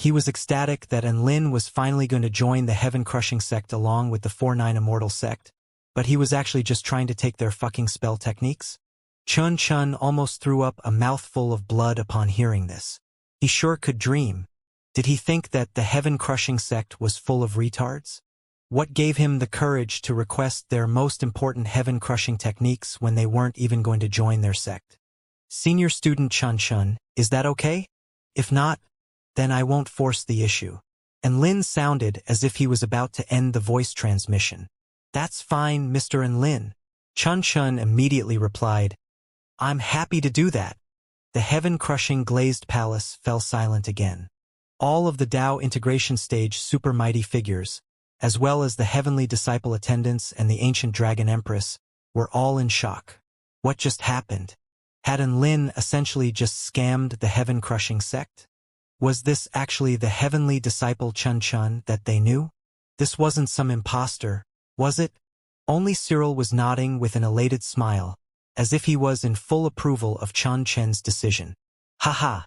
He was ecstatic that Enlin was finally going to join the heaven-crushing sect along with the 4-9 Immortal sect, but he was actually just trying to take their fucking spell techniques. Chun Chun almost threw up a mouthful of blood upon hearing this. He sure could dream. Did he think that the heaven-crushing sect was full of retards? What gave him the courage to request their most important heaven-crushing techniques when they weren't even going to join their sect? Senior student Chun Chun, is that okay? If not, then I won't force the issue. And Lin sounded as if he was about to end the voice transmission. That's fine, Mr. Enlin. Chun Chun immediately replied, I'm happy to do that. The heaven-crushing glazed palace fell silent again. All of the Tao integration stage super mighty figures, as well as the heavenly disciple attendants and the ancient dragon empress, were all in shock. What just happened? Had Enlin essentially just scammed the heaven-crushing sect? Was this actually the heavenly disciple Chun Chun that they knew? This wasn't some imposter, was it? Only Cyril was nodding with an elated smile, as if he was in full approval of Chun Chen's decision. Haha.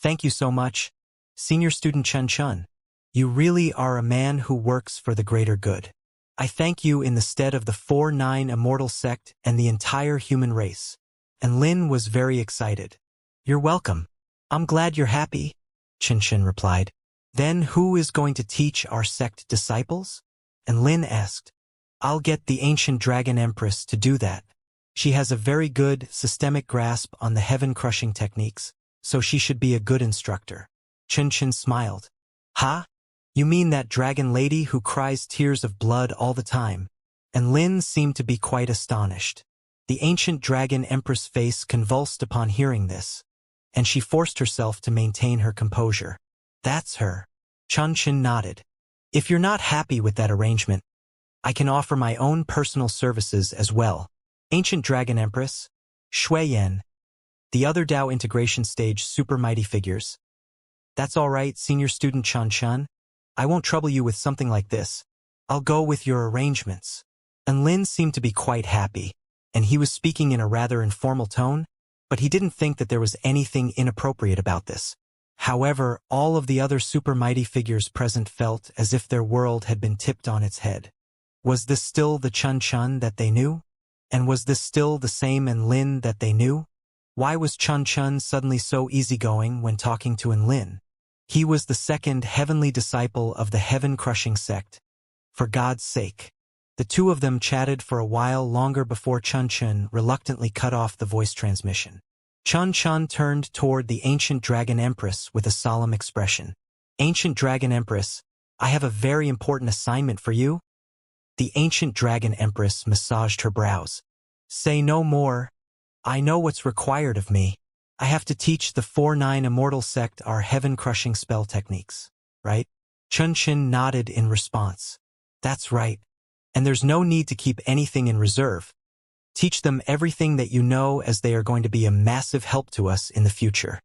Thank you so much, senior student Chun Chun. You really are a man who works for the greater good. I thank you in the stead of the 4-9 Immortal sect and the entire human race. And Lin was very excited. You're welcome. I'm glad you're happy, Chun Chun replied. Then who is going to teach our sect disciples? And Lin asked. I'll get the ancient dragon empress to do that. She has a very good systemic grasp on the heaven-crushing techniques, so she should be a good instructor. Chun Chun smiled. Ha? You mean that dragon lady who cries tears of blood all the time? And Lin seemed to be quite astonished. The ancient dragon empress face convulsed upon hearing this, and she forced herself to maintain her composure. That's her. Chun Chun nodded. If you're not happy with that arrangement, I can offer my own personal services as well. Ancient Dragon Empress, Shui Yan, the other Tao integration stage super mighty figures. That's all right, senior student Chun Chun. I won't trouble you with something like this. I'll go with your arrangements. And Lin seemed to be quite happy, and he was speaking in a rather informal tone, but he didn't think that there was anything inappropriate about this. However, all of the other super mighty figures present felt as if their world had been tipped on its head. Was this still the Chun Chun that they knew? And was this still the same Enlin that they knew? Why was Chun Chun suddenly so easygoing when talking to Enlin? He was the second heavenly disciple of the heaven-crushing sect. For God's sake. The two of them chatted for a while longer before Chun Chun reluctantly cut off the voice transmission. Chun Chun turned toward the ancient dragon empress with a solemn expression. Ancient dragon empress, I have a very important assignment for you. The ancient dragon empress massaged her brows. Say no more. I know what's required of me. I have to teach the 4-9 Immortal sect our heaven-crushing spell techniques, right? Chun Chun nodded in response. That's right. And there's no need to keep anything in reserve. Teach them everything that you know, as they are going to be a massive help to us in the future.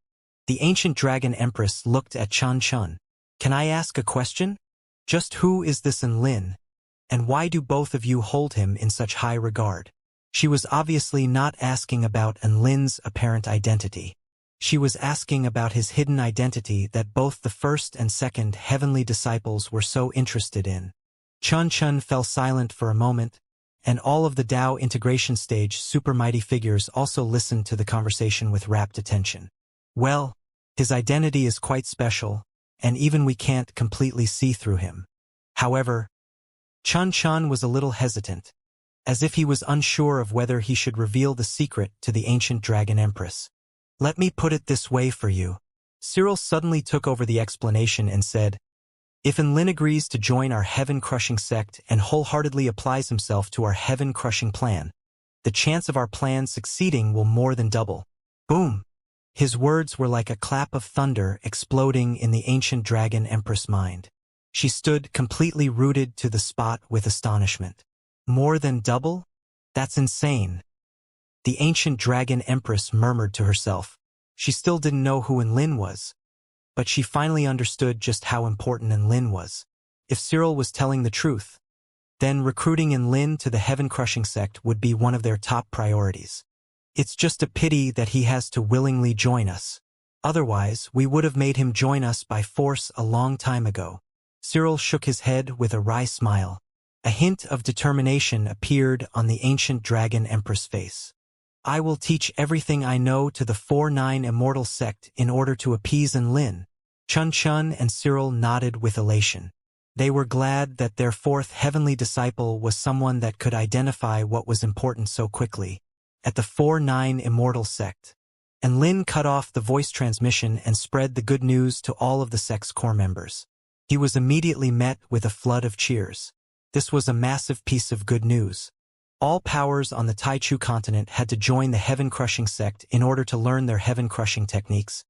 The ancient dragon empress looked at Chun Chun. Can I ask a question? Just who is this Enlin? And why do both of you hold him in such high regard? She was obviously not asking about Enlin's apparent identity. She was asking about his hidden identity that both the first and second heavenly disciples were so interested in. Chun Chun fell silent for a moment, and all of the Tao integration stage super mighty figures also listened to the conversation with rapt attention. Well, his identity is quite special, and even we can't completely see through him. However, Chun Chun was a little hesitant, as if he was unsure of whether he should reveal the secret to the ancient dragon empress. Let me put it this way for you. Cyril suddenly took over the explanation and said, if Enlin agrees to join our heaven-crushing sect and wholeheartedly applies himself to our heaven-crushing plan, the chance of our plan succeeding will more than double. Boom! His words were like a clap of thunder exploding in the ancient dragon empress' mind. She stood completely rooted to the spot with astonishment. More than double? That's insane. The ancient dragon empress murmured to herself. She still didn't know who Enlin was, but she finally understood just how important Enlin was. If Cyril was telling the truth, then recruiting Enlin to the heaven-crushing sect would be one of their top priorities. It's just a pity that he has to willingly join us. Otherwise, we would have made him join us by force a long time ago. Cyril shook his head with a wry smile. A hint of determination appeared on the ancient dragon empress face. I will teach everything I know to the 4-9 Immortal sect in order to appease Lin. Chun and Cyril nodded with elation. They were glad that their fourth heavenly disciple was someone that could identify what was important so quickly. At the 4-9 Immortal sect. And Lin cut off the voice transmission and spread the good news to all of the sect's core members. He was immediately met with a flood of cheers. This was a massive piece of good news. All powers on the Taichu continent had to join the heaven-crushing sect in order to learn their heaven-crushing techniques.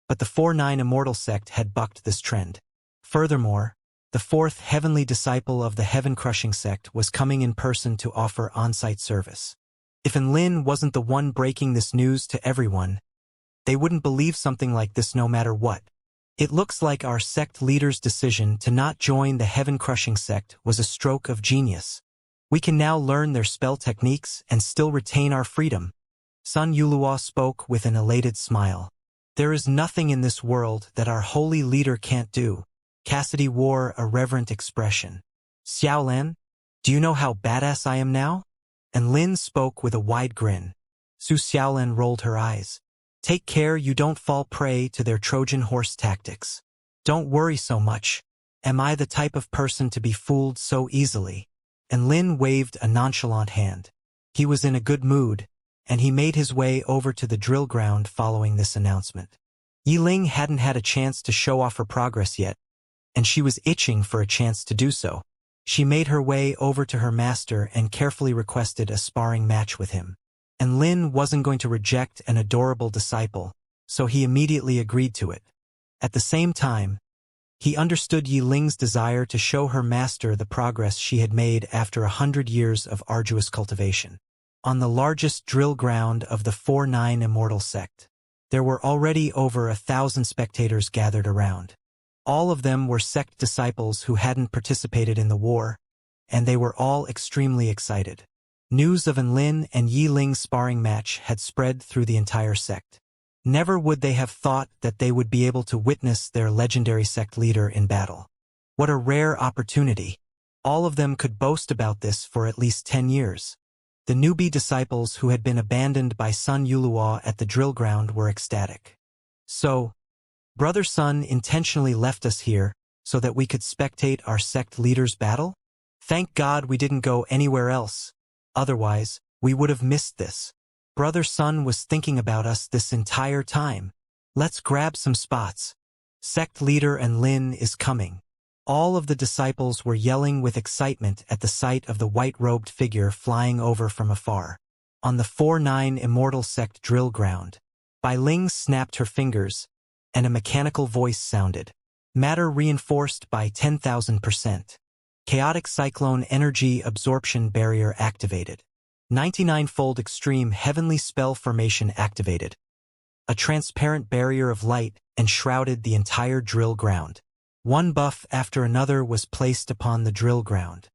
But the 4-9 Immortal sect had bucked this trend. Furthermore, the fourth heavenly disciple of the heaven-crushing sect was coming in person to offer on-site service. If Lin wasn't the one breaking this news to everyone, they wouldn't believe something like this no matter what. It looks like our sect leader's decision to not join the heaven-crushing sect was a stroke of genius. We can now learn their spell techniques and still retain our freedom. Sun Yulua spoke with an elated smile. There is nothing in this world that our holy leader can't do. Cassidy wore a reverent expression. Xiaolan, do you know how badass I am now? And Lin spoke with a wide grin. Su Xiaolan rolled her eyes. Take care you don't fall prey to their Trojan horse tactics. Don't worry so much. Am I the type of person to be fooled so easily? And Lin waved a nonchalant hand. He was in a good mood, and he made his way over to the drill ground following this announcement. Yiling hadn't had a chance to show off her progress yet, and she was itching for a chance to do so. She made her way over to her master and carefully requested a sparring match with him. And Lin wasn't going to reject an adorable disciple, so he immediately agreed to it. At the same time, he understood Yiling's desire to show her master the progress she had made after 100 years of arduous cultivation. On the largest drill ground of the 4-9 Immortal sect, there were already over 1,000 spectators gathered around. All of them were sect disciples who hadn't participated in the war, and they were all extremely excited. News of Lin and Yiling's sparring match had spread through the entire sect. Never would they have thought that they would be able to witness their legendary sect leader in battle. What a rare opportunity. All of them could boast about this for at least 10 years. The newbie disciples who had been abandoned by Sun Yulua at the drill ground were ecstatic. So, Brother Sun intentionally left us here so that we could spectate our sect leader's battle? Thank God we didn't go anywhere else. Otherwise, we would have missed this. Brother Sun was thinking about us this entire time. Let's grab some spots. Sect leader Lin is coming. All of the disciples were yelling with excitement at the sight of the white-robed figure flying over from afar. On the 4-9 Immortal sect drill ground, Bai Ling snapped her fingers, and a mechanical voice sounded. Matter reinforced by 10,000%. Chaotic cyclone energy absorption barrier activated. 99-fold extreme heavenly spell formation activated. A transparent barrier of light enshrouded the entire drill ground. One buff after another was placed upon the drill ground.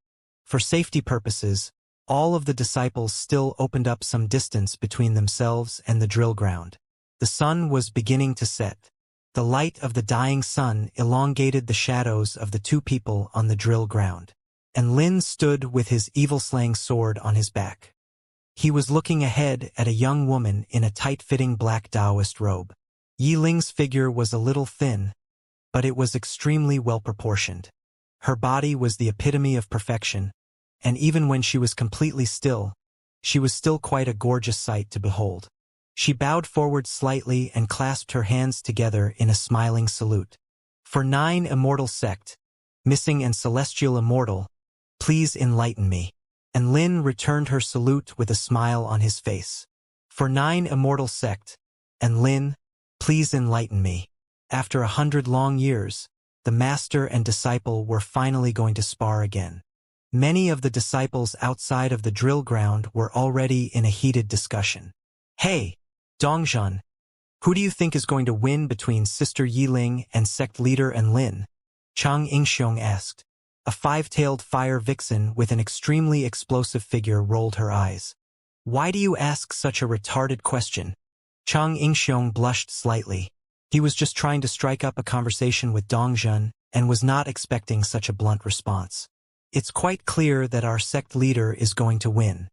For safety purposes, all of the disciples still opened up some distance between themselves and the drill ground. The sun was beginning to set. The light of the dying sun elongated the shadows of the two people on the drill ground. And Lin stood with his evil-slaying sword on his back. He was looking ahead at a young woman in a tight-fitting black Taoist robe. Yiling's figure was a little thin, but it was extremely well-proportioned. Her body was the epitome of perfection, and even when she was completely still, she was still quite a gorgeous sight to behold. She bowed forward slightly and clasped her hands together in a smiling salute. For 9 Immortal sect, missing and celestial immortal, please enlighten me. And Lin returned her salute with a smile on his face. For 9 Immortal sect, and Lin, please enlighten me. After 100 long years, the master and disciple were finally going to spar again. Many of the disciples outside of the drill ground were already in a heated discussion. Hey, Dongzhan, who do you think is going to win between Sister Yiling and sect leader Lin? Chang Yingxiong asked. A 5-tailed fire vixen with an extremely explosive figure rolled her eyes. Why do you ask such a retarded question? Chang Yingxiong blushed slightly. He was just trying to strike up a conversation with Dongjun and was not expecting such a blunt response. It's quite clear that our sect leader is going to win.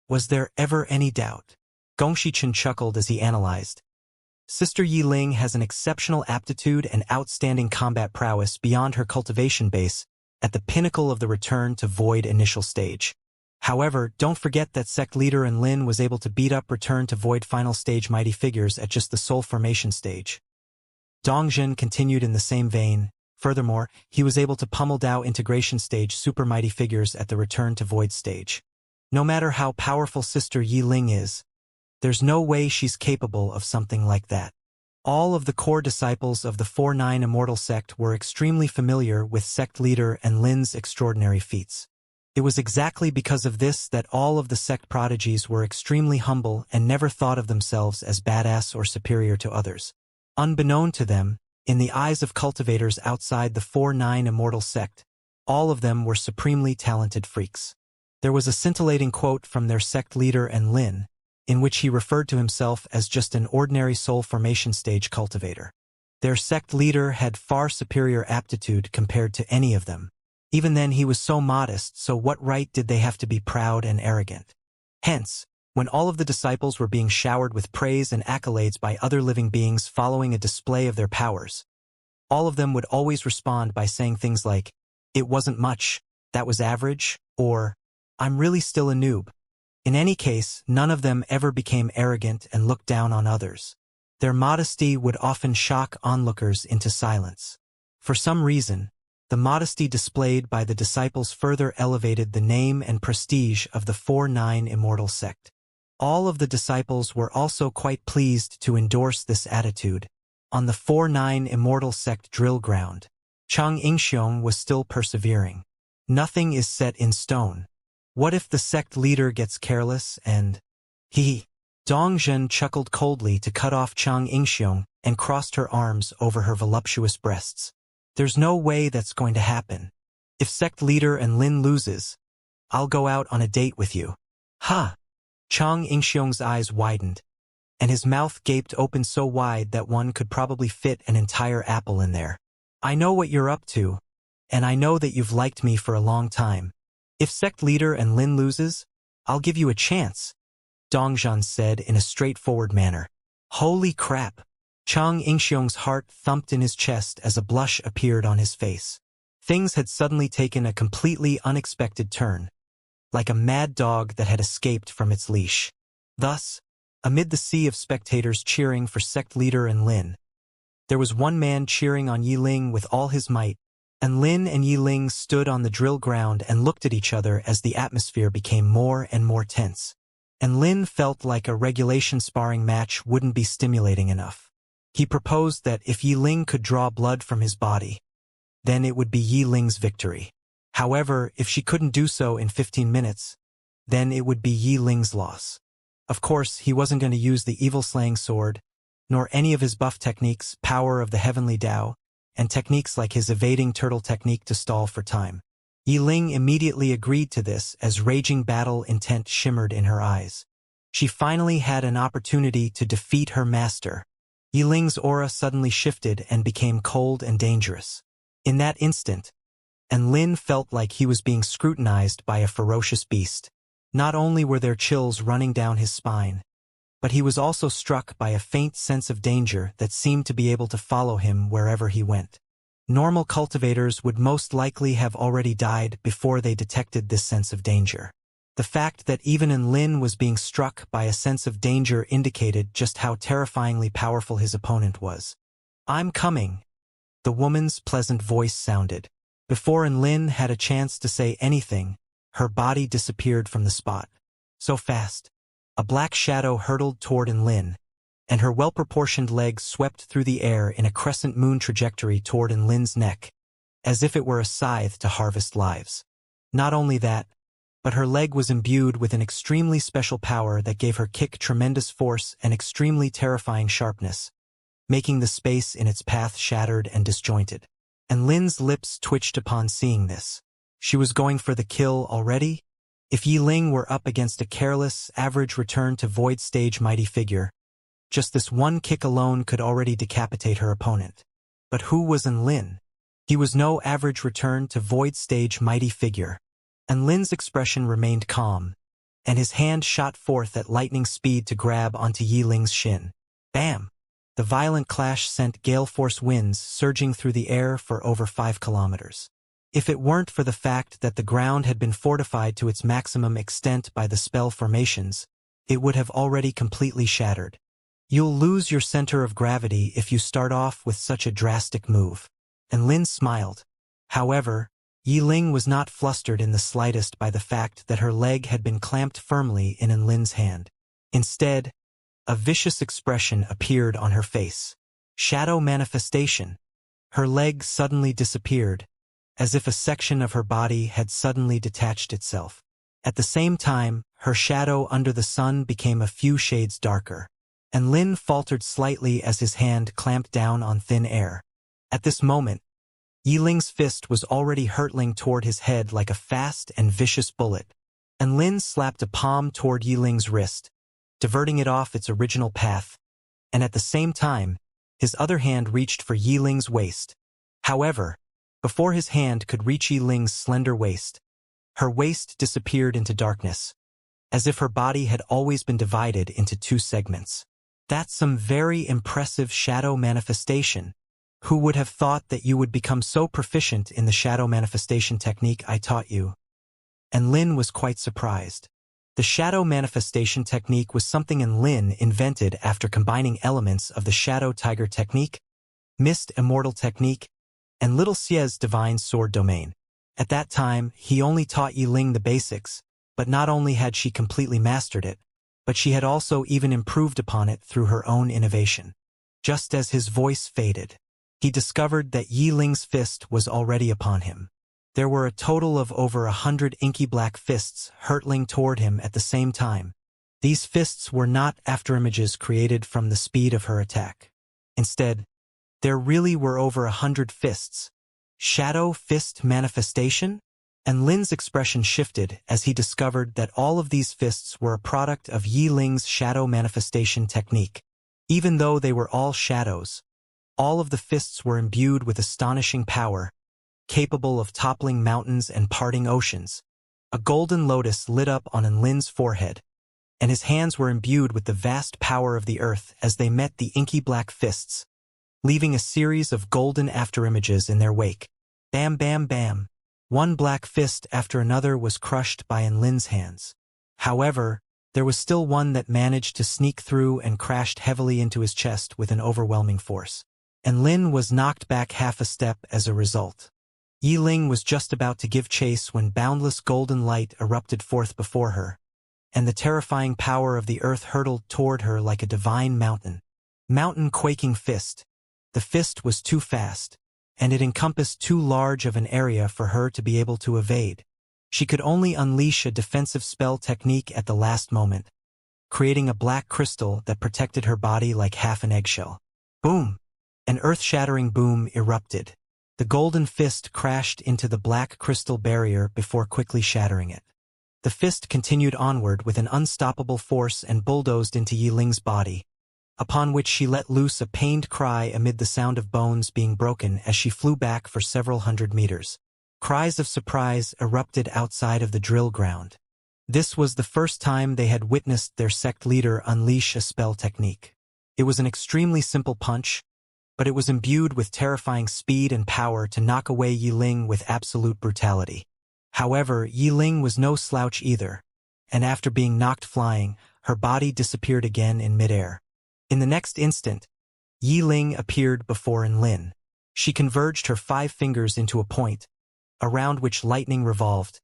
Was there ever any doubt? Gongshichen chuckled as he analyzed. Sister Yi Ling has an exceptional aptitude and outstanding combat prowess beyond her cultivation base, at the pinnacle of the return to void initial stage. However, don't forget that sect leader Lin was able to beat up return to void final stage mighty figures at just the soul formation stage. Dongjun continued in the same vein. Furthermore, he was able to pummel Dao integration stage super mighty figures at the return to void stage. No matter how powerful Sister Yi Ling is, there's no way she's capable of something like that. All of the core disciples of the 4-9 Immortal sect were extremely familiar with sect leader Lin's extraordinary feats. It was exactly because of this that all of the sect prodigies were extremely humble and never thought of themselves as badass or superior to others. Unbeknown to them, in the eyes of cultivators outside the 4-9 Immortal sect, all of them were supremely talented freaks. There was a scintillating quote from their sect leader Lin, in which he referred to himself as just an ordinary soul formation stage cultivator. Their sect leader had far superior aptitude compared to any of them. Even then he was so modest, so what right did they have to be proud and arrogant? Hence, when all of the disciples were being showered with praise and accolades by other living beings following a display of their powers, all of them would always respond by saying things like, "It wasn't much, that was average," or, "I'm really still a noob." In any case, none of them ever became arrogant and looked down on others. Their modesty would often shock onlookers into silence. For some reason, the modesty displayed by the disciples further elevated the name and prestige of the 4-9 Immortal sect. All of the disciples were also quite pleased to endorse this attitude. On the 4-9 Immortal sect drill ground, Chang Yingxiong was still persevering. Nothing is set in stone. What if the sect leader gets careless and... Dongjun chuckled coldly to cut off Chang Yingxiong and crossed her arms over her voluptuous breasts. There's no way that's going to happen. If sect leader Lin loses, I'll go out on a date with you. Ha! Chang Yingxiong's eyes widened, and his mouth gaped open so wide that one could probably fit an entire apple in there. I know what you're up to, and I know that you've liked me for a long time. If sect leader Lin loses, I'll give you a chance, Dongjun said in a straightforward manner. Holy crap! Chang Yingxiong's heart thumped in his chest as a blush appeared on his face. Things had suddenly taken a completely unexpected turn, like a mad dog that had escaped from its leash. Thus, amid the sea of spectators cheering for sect leader Lin, there was one man cheering on Yi Ling with all his might, and Lin and Yi Ling stood on the drill ground and looked at each other as the atmosphere became more and more tense. And Lin felt like a regulation sparring match wouldn't be stimulating enough. He proposed that if Yi Ling could draw blood from his body, then it would be Yi Ling's victory. However, if she couldn't do so in 15 minutes, then it would be Yi Ling's loss. Of course, he wasn't going to use the evil slaying sword, nor any of his buff techniques, power of the heavenly Tao, and techniques like his evading turtle technique to stall for time. Yi Ling immediately agreed to this as raging battle intent shimmered in her eyes. She finally had an opportunity to defeat her master. Yi Ling's aura suddenly shifted and became cold and dangerous. In that instant, Lin felt like he was being scrutinized by a ferocious beast. Not only were there chills running down his spine, but he was also struck by a faint sense of danger that seemed to be able to follow him wherever he went. Normal cultivators would most likely have already died before they detected this sense of danger. The fact that even Lin was being struck by a sense of danger indicated just how terrifyingly powerful his opponent was. "I'm coming," the woman's pleasant voice sounded. Before Lin had a chance to say anything, her body disappeared from the spot. So fast. A black shadow hurtled toward Lin, and her well-proportioned legs swept through the air in a crescent moon trajectory toward Lin's neck, as if it were a scythe to harvest lives. Not only that, but her leg was imbued with an extremely special power that gave her kick tremendous force and extremely terrifying sharpness, making the space in its path shattered and disjointed. And Lin's lips twitched upon seeing this. She was going for the kill already? If Yi Ling were up against a careless, average return to void stage mighty figure, Just this one kick alone could already decapitate her opponent. But who was Lin? He was no average return to Void Stage mighty figure. And Lin's expression remained calm, and his hand shot forth at lightning speed to grab onto Yi Ling's shin. Bam! The violent clash sent gale-force winds surging through the air for over 5 kilometers. If it weren't for the fact that the ground had been fortified to its maximum extent by the spell formations, it would have already completely shattered. You'll lose your center of gravity if you start off with such a drastic move. And Lin smiled. However, Yi Ling was not flustered in the slightest by the fact that her leg had been clamped firmly in Lin's hand. Instead, a vicious expression appeared on her face. Shadow manifestation. Her leg suddenly disappeared, as if a section of her body had suddenly detached itself. At the same time, her shadow under the sun became a few shades darker. And Lin faltered slightly as his hand clamped down on thin air. At this moment, Yi Ling's fist was already hurtling toward his head like a fast and vicious bullet, and Lin slapped a palm toward Yi Ling's wrist, diverting it off its original path, and at the same time, his other hand reached for Yi Ling's waist. However, before his hand could reach Yi Ling's slender waist, her waist disappeared into darkness, as if her body had always been divided into 2 segments. That's some very impressive shadow manifestation. Who would have thought that you would become so proficient in the shadow manifestation technique I taught you? And Lin was quite surprised. The shadow manifestation technique was something Lin invented after combining elements of the Shadow Tiger technique, Mist Immortal technique, and Little Xie's divine sword domain. At that time, he only taught Yi Ling the basics, but not only had she completely mastered it, but she had also even improved upon it through her own innovation. Just as his voice faded, he discovered that Yi Ling's fist was already upon him. There were a total of over 100 inky black fists hurtling toward him at the same time. These fists were not afterimages created from the speed of her attack. Instead, there really were over 100 fists. Shadow fist manifestation? And Lin's expression shifted as he discovered that all of these fists were a product of Yi Ling's shadow manifestation technique. Even though they were all shadows, all of the fists were imbued with astonishing power, capable of toppling mountains and parting oceans. A golden lotus lit up on Lin's forehead, and his hands were imbued with the vast power of the earth as they met the inky black fists, leaving a series of golden afterimages in their wake. Bam, bam, bam. One black fist after another was crushed by Lin's hands. However, there was still one that managed to sneak through and crashed heavily into his chest with an overwhelming force. And Lin was knocked back half a step as a result. Yi Ling was just about to give chase when boundless golden light erupted forth before her, and the terrifying power of the earth hurtled toward her like a divine mountain. Mountain-quaking fist. The fist was too fast, and it encompassed too large of an area for her to be able to evade. She could only unleash a defensive spell technique at the last moment, creating a black crystal that protected her body like half an eggshell. Boom! An earth-shattering boom erupted. The golden fist crashed into the black crystal barrier before quickly shattering it. The fist continued onward with an unstoppable force and bulldozed into Yi Ling's body, upon which she let loose a pained cry amid the sound of bones being broken as she flew back for several hundred meters. Cries of surprise erupted outside of the drill ground. This was the first time they had witnessed their sect leader unleash a spell technique. It was an extremely simple punch, but it was imbued with terrifying speed and power to knock away Yi Ling with absolute brutality. However, Yi Ling was no slouch either, and after being knocked flying, her body disappeared again in midair. In the next instant, Yi Ling appeared before Lin. She converged her 5 fingers into a point, around which lightning revolved,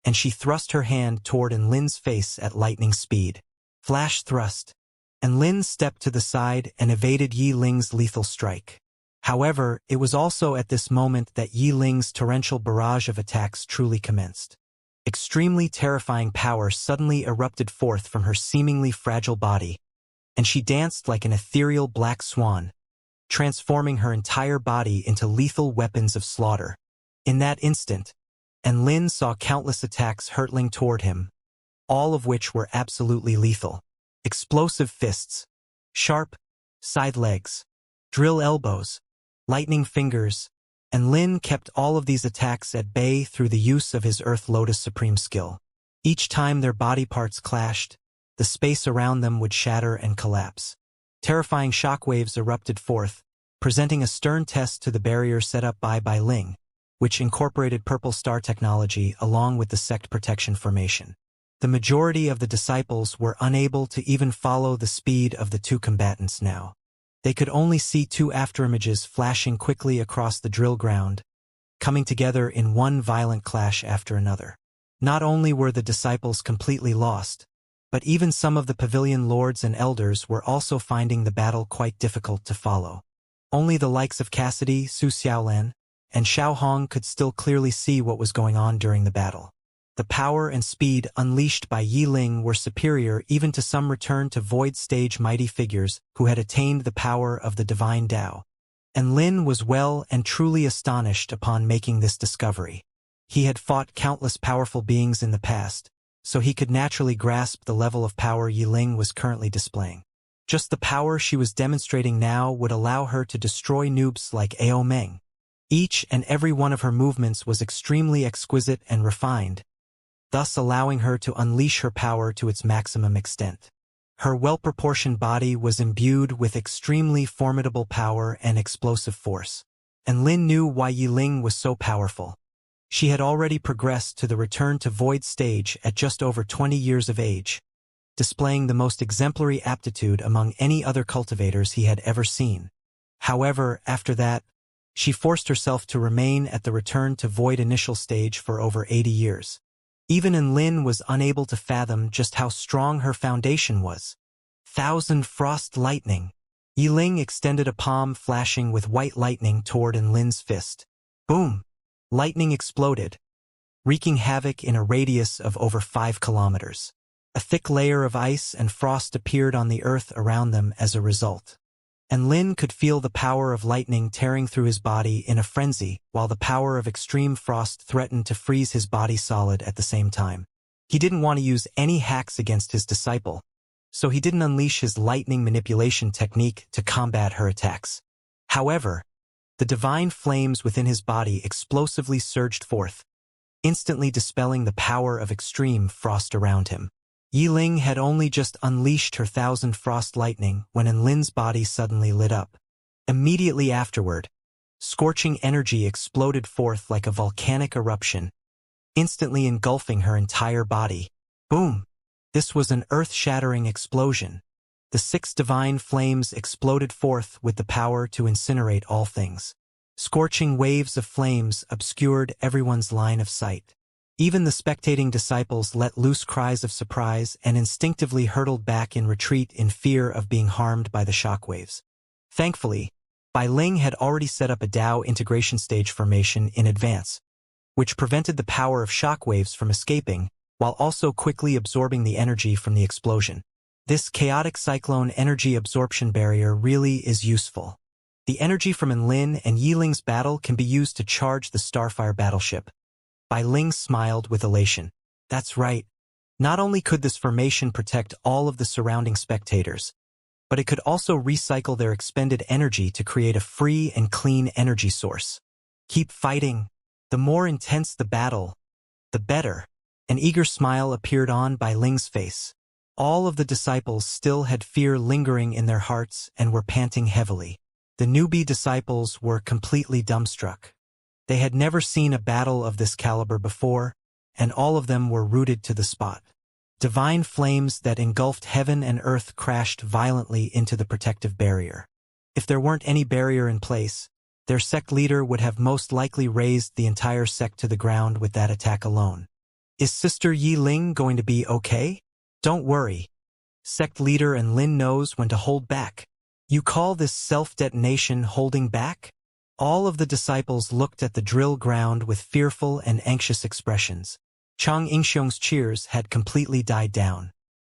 and she thrust her hand toward Lin's face at lightning speed. Flash thrust. And Lin stepped to the side and evaded Yi Ling's lethal strike. However, it was also at this moment that Yi Ling's torrential barrage of attacks truly commenced. Extremely terrifying power suddenly erupted forth from her seemingly fragile body, and she danced like an ethereal black swan, transforming her entire body into lethal weapons of slaughter. In that instant, Lin saw countless attacks hurtling toward him, all of which were absolutely lethal. Explosive fists, Sharp, side legs, drill elbows, lightning fingers, and Lin kept all of these attacks at bay through the use of his Earth Lotus Supreme skill. Each time their body parts clashed, the space around them would shatter and collapse. Terrifying shockwaves erupted forth, presenting a stern test to the barrier set up by Ling, which incorporated Purple Star technology along with the sect protection formation. The majority of the disciples were unable to even follow the speed of the two combatants now. They could only see two afterimages flashing quickly across the drill ground, coming together in one violent clash after another. Not only were the disciples completely lost, but even some of the pavilion lords and elders were also finding the battle quite difficult to follow. Only the likes of Cassidy, Su Xiaolan, and Xiao Hong could still clearly see what was going on during the battle. The power and speed unleashed by Yi Ling were superior even to some return-to-void stage mighty figures who had attained the power of the divine Tao. And Lin was well and truly astonished upon making this discovery. He had fought countless powerful beings in the past, so he could naturally grasp the level of power Yi Ling was currently displaying. Just the power she was demonstrating now would allow her to destroy noobs like Ao Meng. Each and every one of her movements was extremely exquisite and refined, thus allowing her to unleash her power to its maximum extent. Her well-proportioned body was imbued with extremely formidable power and explosive force. And Lin knew why Yi Ling was so powerful. She had already progressed to the return-to-void stage at just over 20 years of age, displaying the most exemplary aptitude among any other cultivators he had ever seen. However, after that, she forced herself to remain at the return-to-void initial stage for over 80 years. Even Lin was unable to fathom just how strong her foundation was. Thousand Frost Lightning. Yi Ling extended a palm flashing with white lightning toward Lin's fist. Boom! Lightning exploded, wreaking havoc in a radius of over 5 kilometers. A thick layer of ice and frost appeared on the earth around them as a result. And Lin could feel the power of lightning tearing through his body in a frenzy, while the power of extreme frost threatened to freeze his body solid at the same time. He didn't want to use any hacks against his disciple, so he didn't unleash his lightning manipulation technique to combat her attacks. However, the divine flames within his body explosively surged forth, instantly dispelling the power of extreme frost around him. Yi Ling had only just unleashed her 1,000 frost lightning when Lin's body suddenly lit up. Immediately afterward, scorching energy exploded forth like a volcanic eruption, instantly engulfing her entire body. Boom! This was an earth-shattering explosion. The 6 divine flames exploded forth with the power to incinerate all things. Scorching waves of flames obscured everyone's line of sight. Even the spectating disciples let loose cries of surprise and instinctively hurtled back in retreat in fear of being harmed by the shockwaves. Thankfully, Bai Ling had already set up a Dao integration stage formation in advance, which prevented the power of shockwaves from escaping, while also quickly absorbing the energy from the explosion. This chaotic cyclone energy absorption barrier really is useful. The energy from Lin and Yi Ling's battle can be used to charge the Starfire battleship. Bai Ling smiled with elation. That's right. Not only could this formation protect all of the surrounding spectators, but it could also recycle their expended energy to create a free and clean energy source. Keep fighting. The more intense the battle, the better. An eager smile appeared on Bai Ling's face. All of the disciples still had fear lingering in their hearts and were panting heavily. The newbie disciples were completely dumbstruck. They had never seen a battle of this caliber before, and all of them were rooted to the spot. Divine flames that engulfed heaven and earth crashed violently into the protective barrier. If there weren't any barrier in place, their sect leader would have most likely razed the entire sect to the ground with that attack alone. Is Sister Yi Ling going to be okay? Don't worry. Sect leader Lin knows when to hold back. You call this self-detonation holding back? All of the disciples looked at the drill ground with fearful and anxious expressions. Chang Yingxiong's cheers had completely died down.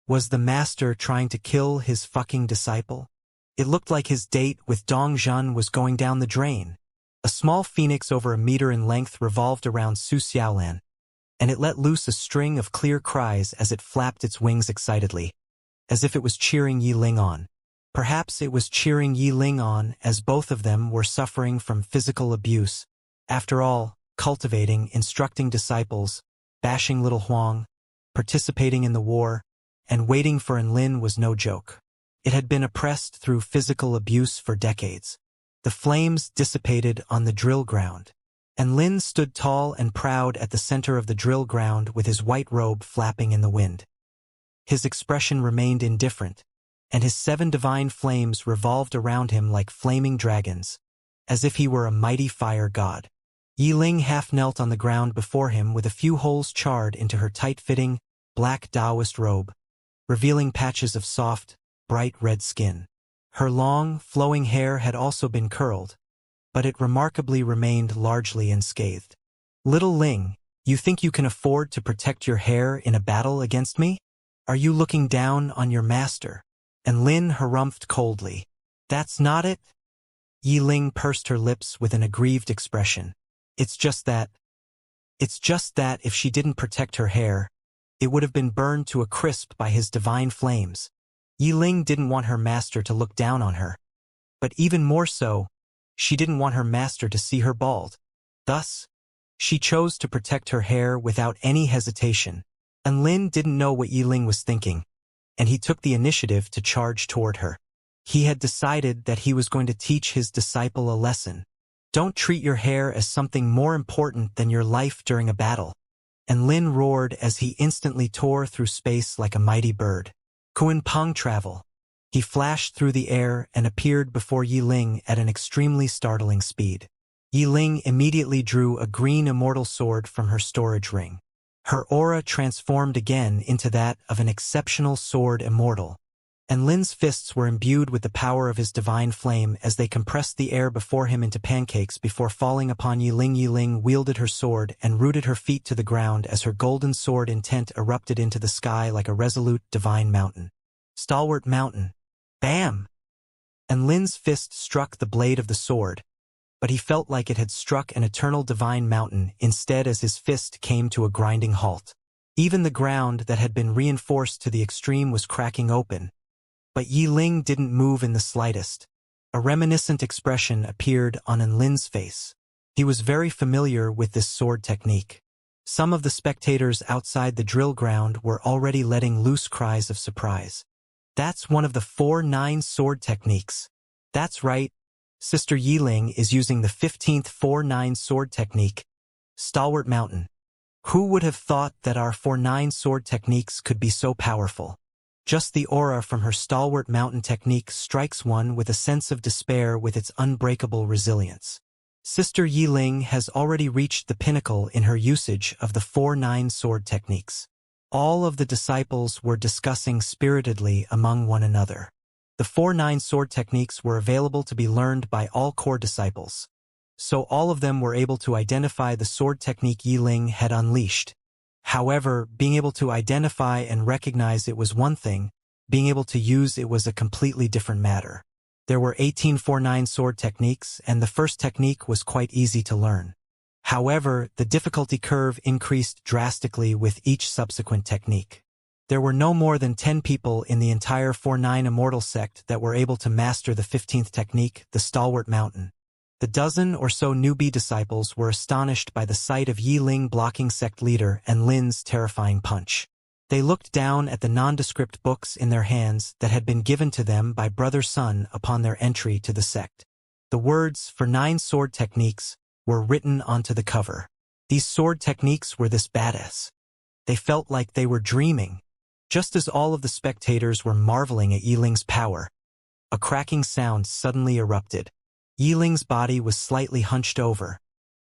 Was the master trying to kill his fucking disciple? It looked like his date with Dong Zhan was going down the drain. A small phoenix over a meter in length revolved around Su Xiaolan, and it let loose a string of clear cries as it flapped its wings excitedly, as if it was cheering Yi Ling on. Perhaps it was cheering Yi Ling on as both of them were suffering from physical abuse. After all, cultivating, instructing disciples, bashing little Huang, participating in the war, and waiting for Enlin was no joke. It had been oppressed through physical abuse for decades. The flames dissipated on the drill ground. Enlin stood tall and proud at the center of the drill ground with his white robe flapping in the wind. His expression remained indifferent, and his 7 divine flames revolved around him like flaming dragons, as if he were a mighty fire god. Yi Ling half knelt on the ground before him with a few holes charred into her tight-fitting, black Taoist robe, revealing patches of soft, bright red skin. Her long, flowing hair had also been curled, but it remarkably remained largely unscathed. "Little Ling, you think you can afford to protect your hair in a battle against me? Are you looking down on your master?" And Lin harumphed coldly. "That's not it." Yi Ling pursed her lips with an aggrieved expression. It's just that if she didn't protect her hair, it would have been burned to a crisp by his divine flames." Yi Ling didn't want her master to look down on her. But even more so, she didn't want her master to see her bald. Thus, she chose to protect her hair without any hesitation. And Lin didn't know what Yi Ling was thinking, and he took the initiative to charge toward her. He had decided that he was going to teach his disciple a lesson. Don't treat your hair as something more important than your life during a battle. And Lin roared as he instantly tore through space like a mighty bird. Kun Peng travel. He flashed through the air and appeared before Yi Ling at an extremely startling speed. Yi Ling immediately drew a green immortal sword from her storage ring. Her aura transformed again into that of an exceptional sword immortal. And Lin's fists were imbued with the power of his divine flame as they compressed the air before him into pancakes before falling upon Yi Ling. Yi Ling wielded her sword and rooted her feet to the ground as her golden sword intent erupted into the sky like a resolute divine mountain. Stalwart mountain. Bam! And Lin's fist struck the blade of the sword, but he felt like it had struck an eternal divine mountain instead as his fist came to a grinding halt. Even the ground that had been reinforced to the extreme was cracking open. But Yi Ling didn't move in the slightest. A reminiscent expression appeared on Enlin's face. He was very familiar with this sword technique. Some of the spectators outside the drill ground were already letting loose cries of surprise. "That's one of the 4-9 sword techniques." "That's right. Sister Yi Ling is using the 15th 4-9 sword technique, Stalwart Mountain. Who would have thought that our 4-9 sword techniques could be so powerful?" Just the aura from her Stalwart Mountain technique strikes one with a sense of despair with its unbreakable resilience. Sister Yi Ling has already reached the pinnacle in her usage of the 4-9 sword techniques. All of the disciples were discussing spiritedly among one another. The 4-9 sword techniques were available to be learned by all core disciples, so all of them were able to identify the sword technique Yi Ling had unleashed. However, being able to identify and recognize it was one thing, being able to use it was a completely different matter. There were 18 4-9 sword techniques, and the first technique was quite easy to learn. However, the difficulty curve increased drastically with each subsequent technique. There were no more than 10 people in the entire 4-9 Immortal sect that were able to master the 15th technique, the Stalwart Mountain. The dozen or so newbie disciples were astonished by the sight of Yi Ling blocking sect leader and Lin's terrifying punch. They looked down at the nondescript books in their hands that had been given to them by Brother Sun upon their entry to the sect. The words for 9 sword techniques were written onto the cover. These sword techniques were this badass. They felt like they were dreaming. Just as all of the spectators were marveling at Yi Ling's power, a cracking sound suddenly erupted. Yi Ling's body was slightly hunched over,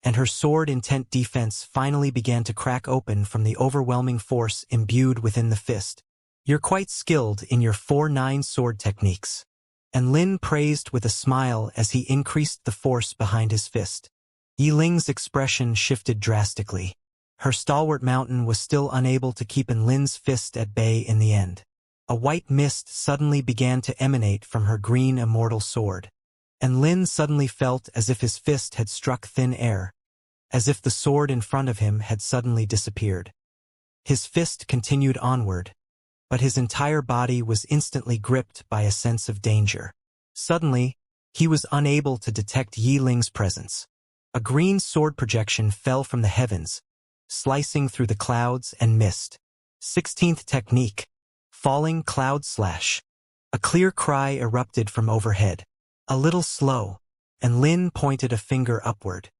and her sword intent defense finally began to crack open from the overwhelming force imbued within the fist. "You're quite skilled in your 4-9 sword techniques." And Lin praised with a smile as he increased the force behind his fist. Yi Ling's expression shifted drastically. Her Stalwart Mountain was still unable to keep Lin's fist at bay in the end. A white mist suddenly began to emanate from her green immortal sword. And Lin suddenly felt as if his fist had struck thin air, as if the sword in front of him had suddenly disappeared. His fist continued onward, but his entire body was instantly gripped by a sense of danger. Suddenly, he was unable to detect Yi Ling's presence. A green sword projection fell from the heavens, slicing through the clouds and mist. 16th technique. Falling cloud slash. A clear cry erupted from overhead. A little slow, and Lin pointed a finger upward.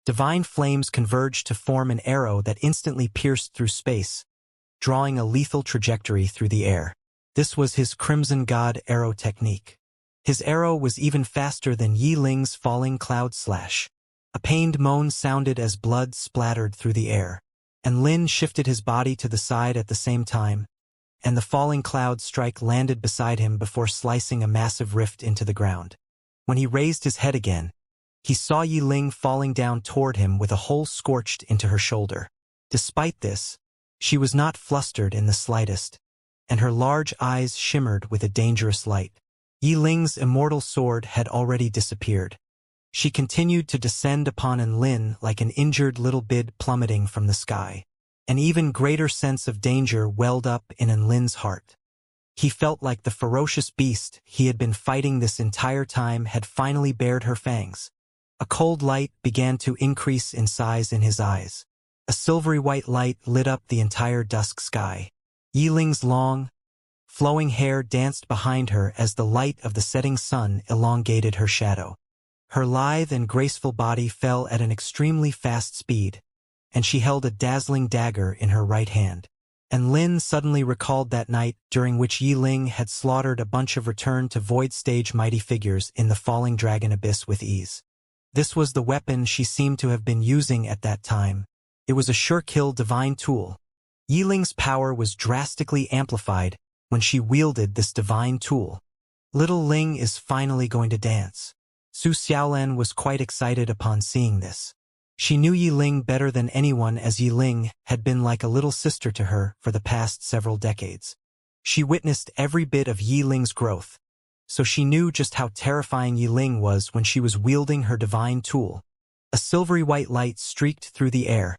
Divine flames converged to form an arrow that instantly pierced through space, drawing a lethal trajectory through the air. This was his Crimson God arrow technique. His arrow was even faster than Yi Ling's falling cloud slash. A pained moan sounded as blood splattered through the air, and Lin shifted his body to the side at the same time, and the falling cloud strike landed beside him before slicing a massive rift into the ground. When he raised his head again, he saw Yi Ling falling down toward him with a hole scorched into her shoulder. Despite this, she was not flustered in the slightest, and her large eyes shimmered with a dangerous light. Yi Ling's immortal sword had already disappeared. She continued to descend upon Lin like an injured little bid plummeting from the sky. An even greater sense of danger welled up in Lin's heart. He felt like the ferocious beast he had been fighting this entire time had finally bared her fangs. A cold light began to increase in size in his eyes. A silvery white light lit up the entire dusk sky. Yi Ling's long, flowing hair danced behind her as the light of the setting sun elongated her shadow. Her lithe and graceful body fell at an extremely fast speed, and she held a dazzling dagger in her right hand. And Lin suddenly recalled that night during which Yi Ling had slaughtered a bunch of Return to Void stage mighty figures in the falling dragon abyss with ease. This was the weapon she seemed to have been using at that time. It was a sure-kill divine tool. Yi Ling's power was drastically amplified when she wielded this divine tool. Little Ling is finally going to dance. Su Xiaolan was quite excited upon seeing this. She knew Yi Ling better than anyone, as Yi Ling had been like a little sister to her for the past several decades. She witnessed every bit of Yi Ling's growth, so she knew just how terrifying Yi Ling was when she was wielding her divine tool. A silvery white light streaked through the air,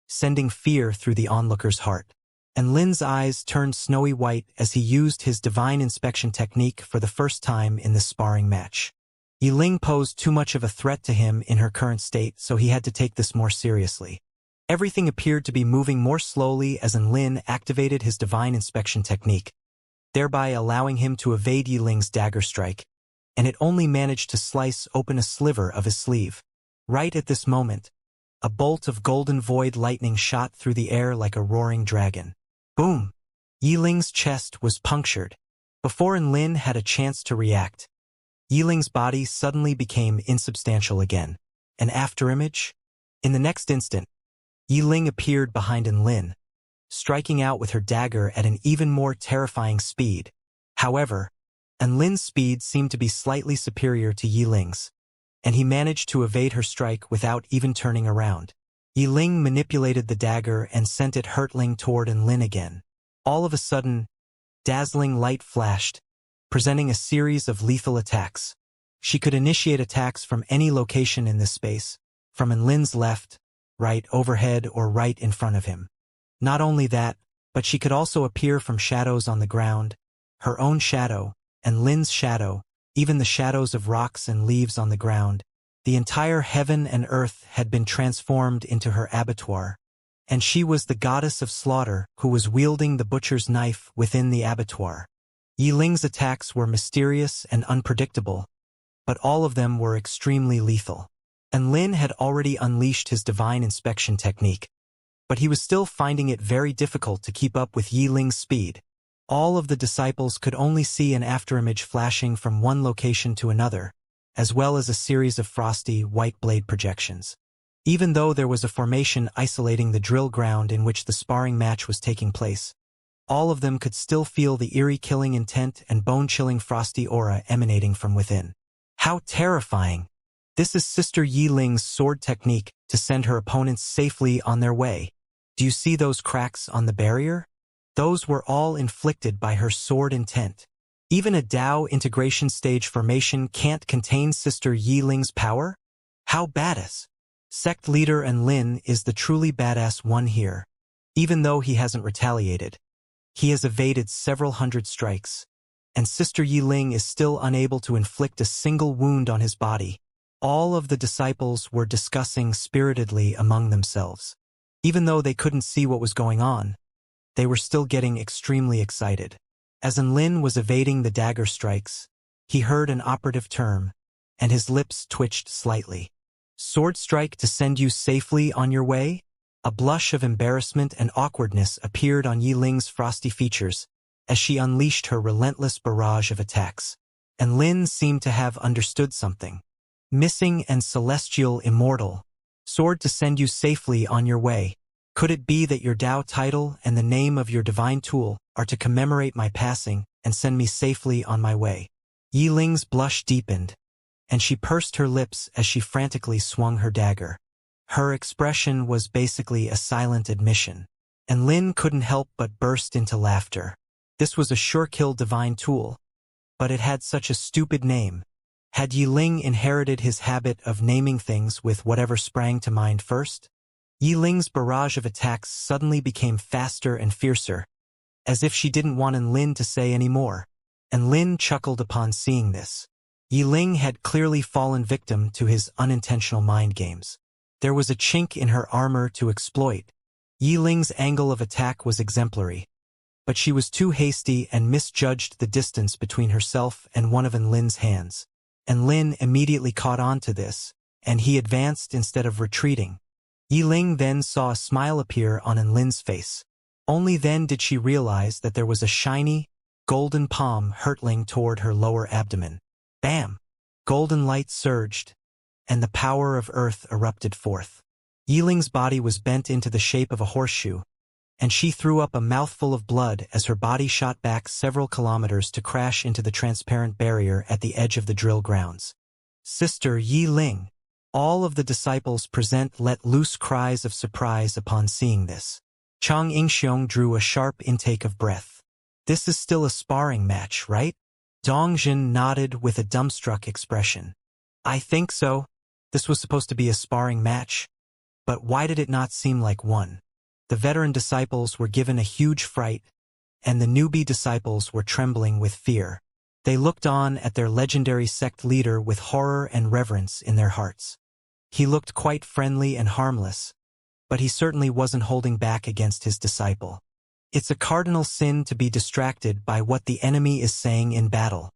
sending fear through the onlooker's heart. And Lin's eyes turned snowy white as he used his divine inspection technique for the first time in this sparring match. Yi Ling posed too much of a threat to him in her current state, so he had to take this more seriously. Everything appeared to be moving more slowly as Lin activated his divine inspection technique, thereby allowing him to evade Yi Ling's dagger strike, and it only managed to slice open a sliver of his sleeve. Right at this moment, a bolt of golden void lightning shot through the air like a roaring dragon. Boom! Yi Ling's chest was punctured. Before Lin had a chance to react, Yi Ling's body suddenly became insubstantial again. An afterimage? In the next instant, Yi Ling appeared behind Lin, striking out with her dagger at an even more terrifying speed. However, Lin's speed seemed to be slightly superior to Yi Ling's, and he managed to evade her strike without even turning around. Yi Ling manipulated the dagger and sent it hurtling toward Lin again. All of a sudden, dazzling light flashed, presenting a series of lethal attacks. She could initiate attacks from any location in this space, from Lin's left, right overhead, or right in front of him. Not only that, but she could also appear from shadows on the ground, her own shadow, and Lin's shadow, even the shadows of rocks and leaves on the ground. The entire heaven and earth had been transformed into her abattoir, and she was the goddess of slaughter who was wielding the butcher's knife within the abattoir. Yi Ling's attacks were mysterious and unpredictable, but all of them were extremely lethal. And Lin had already unleashed his divine inspection technique, but he was still finding it very difficult to keep up with Yi Ling's speed. All of the disciples could only see an afterimage flashing from one location to another, as well as a series of frosty, white blade projections. Even though there was a formation isolating the drill ground in which the sparring match was taking place, all of them could still feel the eerie killing intent and bone-chilling frosty aura emanating from within. How terrifying! This is Sister Yi Ling's sword technique to send her opponents safely on their way. Do you see those cracks on the barrier? Those were all inflicted by her sword intent. Even a Dao integration stage formation can't contain Sister Yi Ling's power? How badass! Sect leader Lin is the truly badass one here. Even though he hasn't retaliated, He has evaded several hundred strikes, and Sister Yi Ling is still unable to inflict a single wound on his body. All of the disciples were discussing spiritedly among themselves. Even though they couldn't see what was going on, they were still getting extremely excited. As Lin was evading the dagger strikes, he heard an operative term, and his lips twitched slightly. Sword strike to send you safely on your way? A blush of embarrassment and awkwardness appeared on Yi Ling's frosty features as she unleashed her relentless barrage of attacks. And Lin seemed to have understood something. Missing and celestial immortal. Sword to send you safely on your way. Could it be that your Tao title and the name of your divine tool are to commemorate my passing and send me safely on my way? Yi Ling's blush deepened, and she pursed her lips as she frantically swung her dagger. Her expression was basically a silent admission, and Lin couldn't help but burst into laughter. This was a sure-kill divine tool, but it had such a stupid name. Had Yi Ling inherited his habit of naming things with whatever sprang to mind first? Yi Ling's barrage of attacks suddenly became faster and fiercer, as if she didn't want Lin to say any more, and Lin chuckled upon seeing this. Yi Ling had clearly fallen victim to his unintentional mind games. There was a chink in her armor to exploit. Yi Ling's angle of attack was exemplary, but she was too hasty and misjudged the distance between herself and one of Lin's hands. And Lin immediately caught on to this, and he advanced instead of retreating. Yi Ling then saw a smile appear on Lin's face. Only then did she realize that there was a shiny, golden palm hurtling toward her lower abdomen. Bam! Golden light surged, and the power of earth erupted forth. Yi Ling's body was bent into the shape of a horseshoe, and she threw up a mouthful of blood as her body shot back several kilometers to crash into the transparent barrier at the edge of the drill grounds. Sister Yi Ling! All of the disciples present let loose cries of surprise upon seeing this. Chang Yingxiong drew a sharp intake of breath. This is still a sparring match, right? Dongjin nodded with a dumbstruck expression. I think so. This was supposed to be a sparring match. But why did it not seem like one? The veteran disciples were given a huge fright, and the newbie disciples were trembling with fear. They looked on at their legendary sect leader with horror and reverence in their hearts. He looked quite friendly and harmless, but he certainly wasn't holding back against his disciple. It's a cardinal sin to be distracted by what the enemy is saying in battle.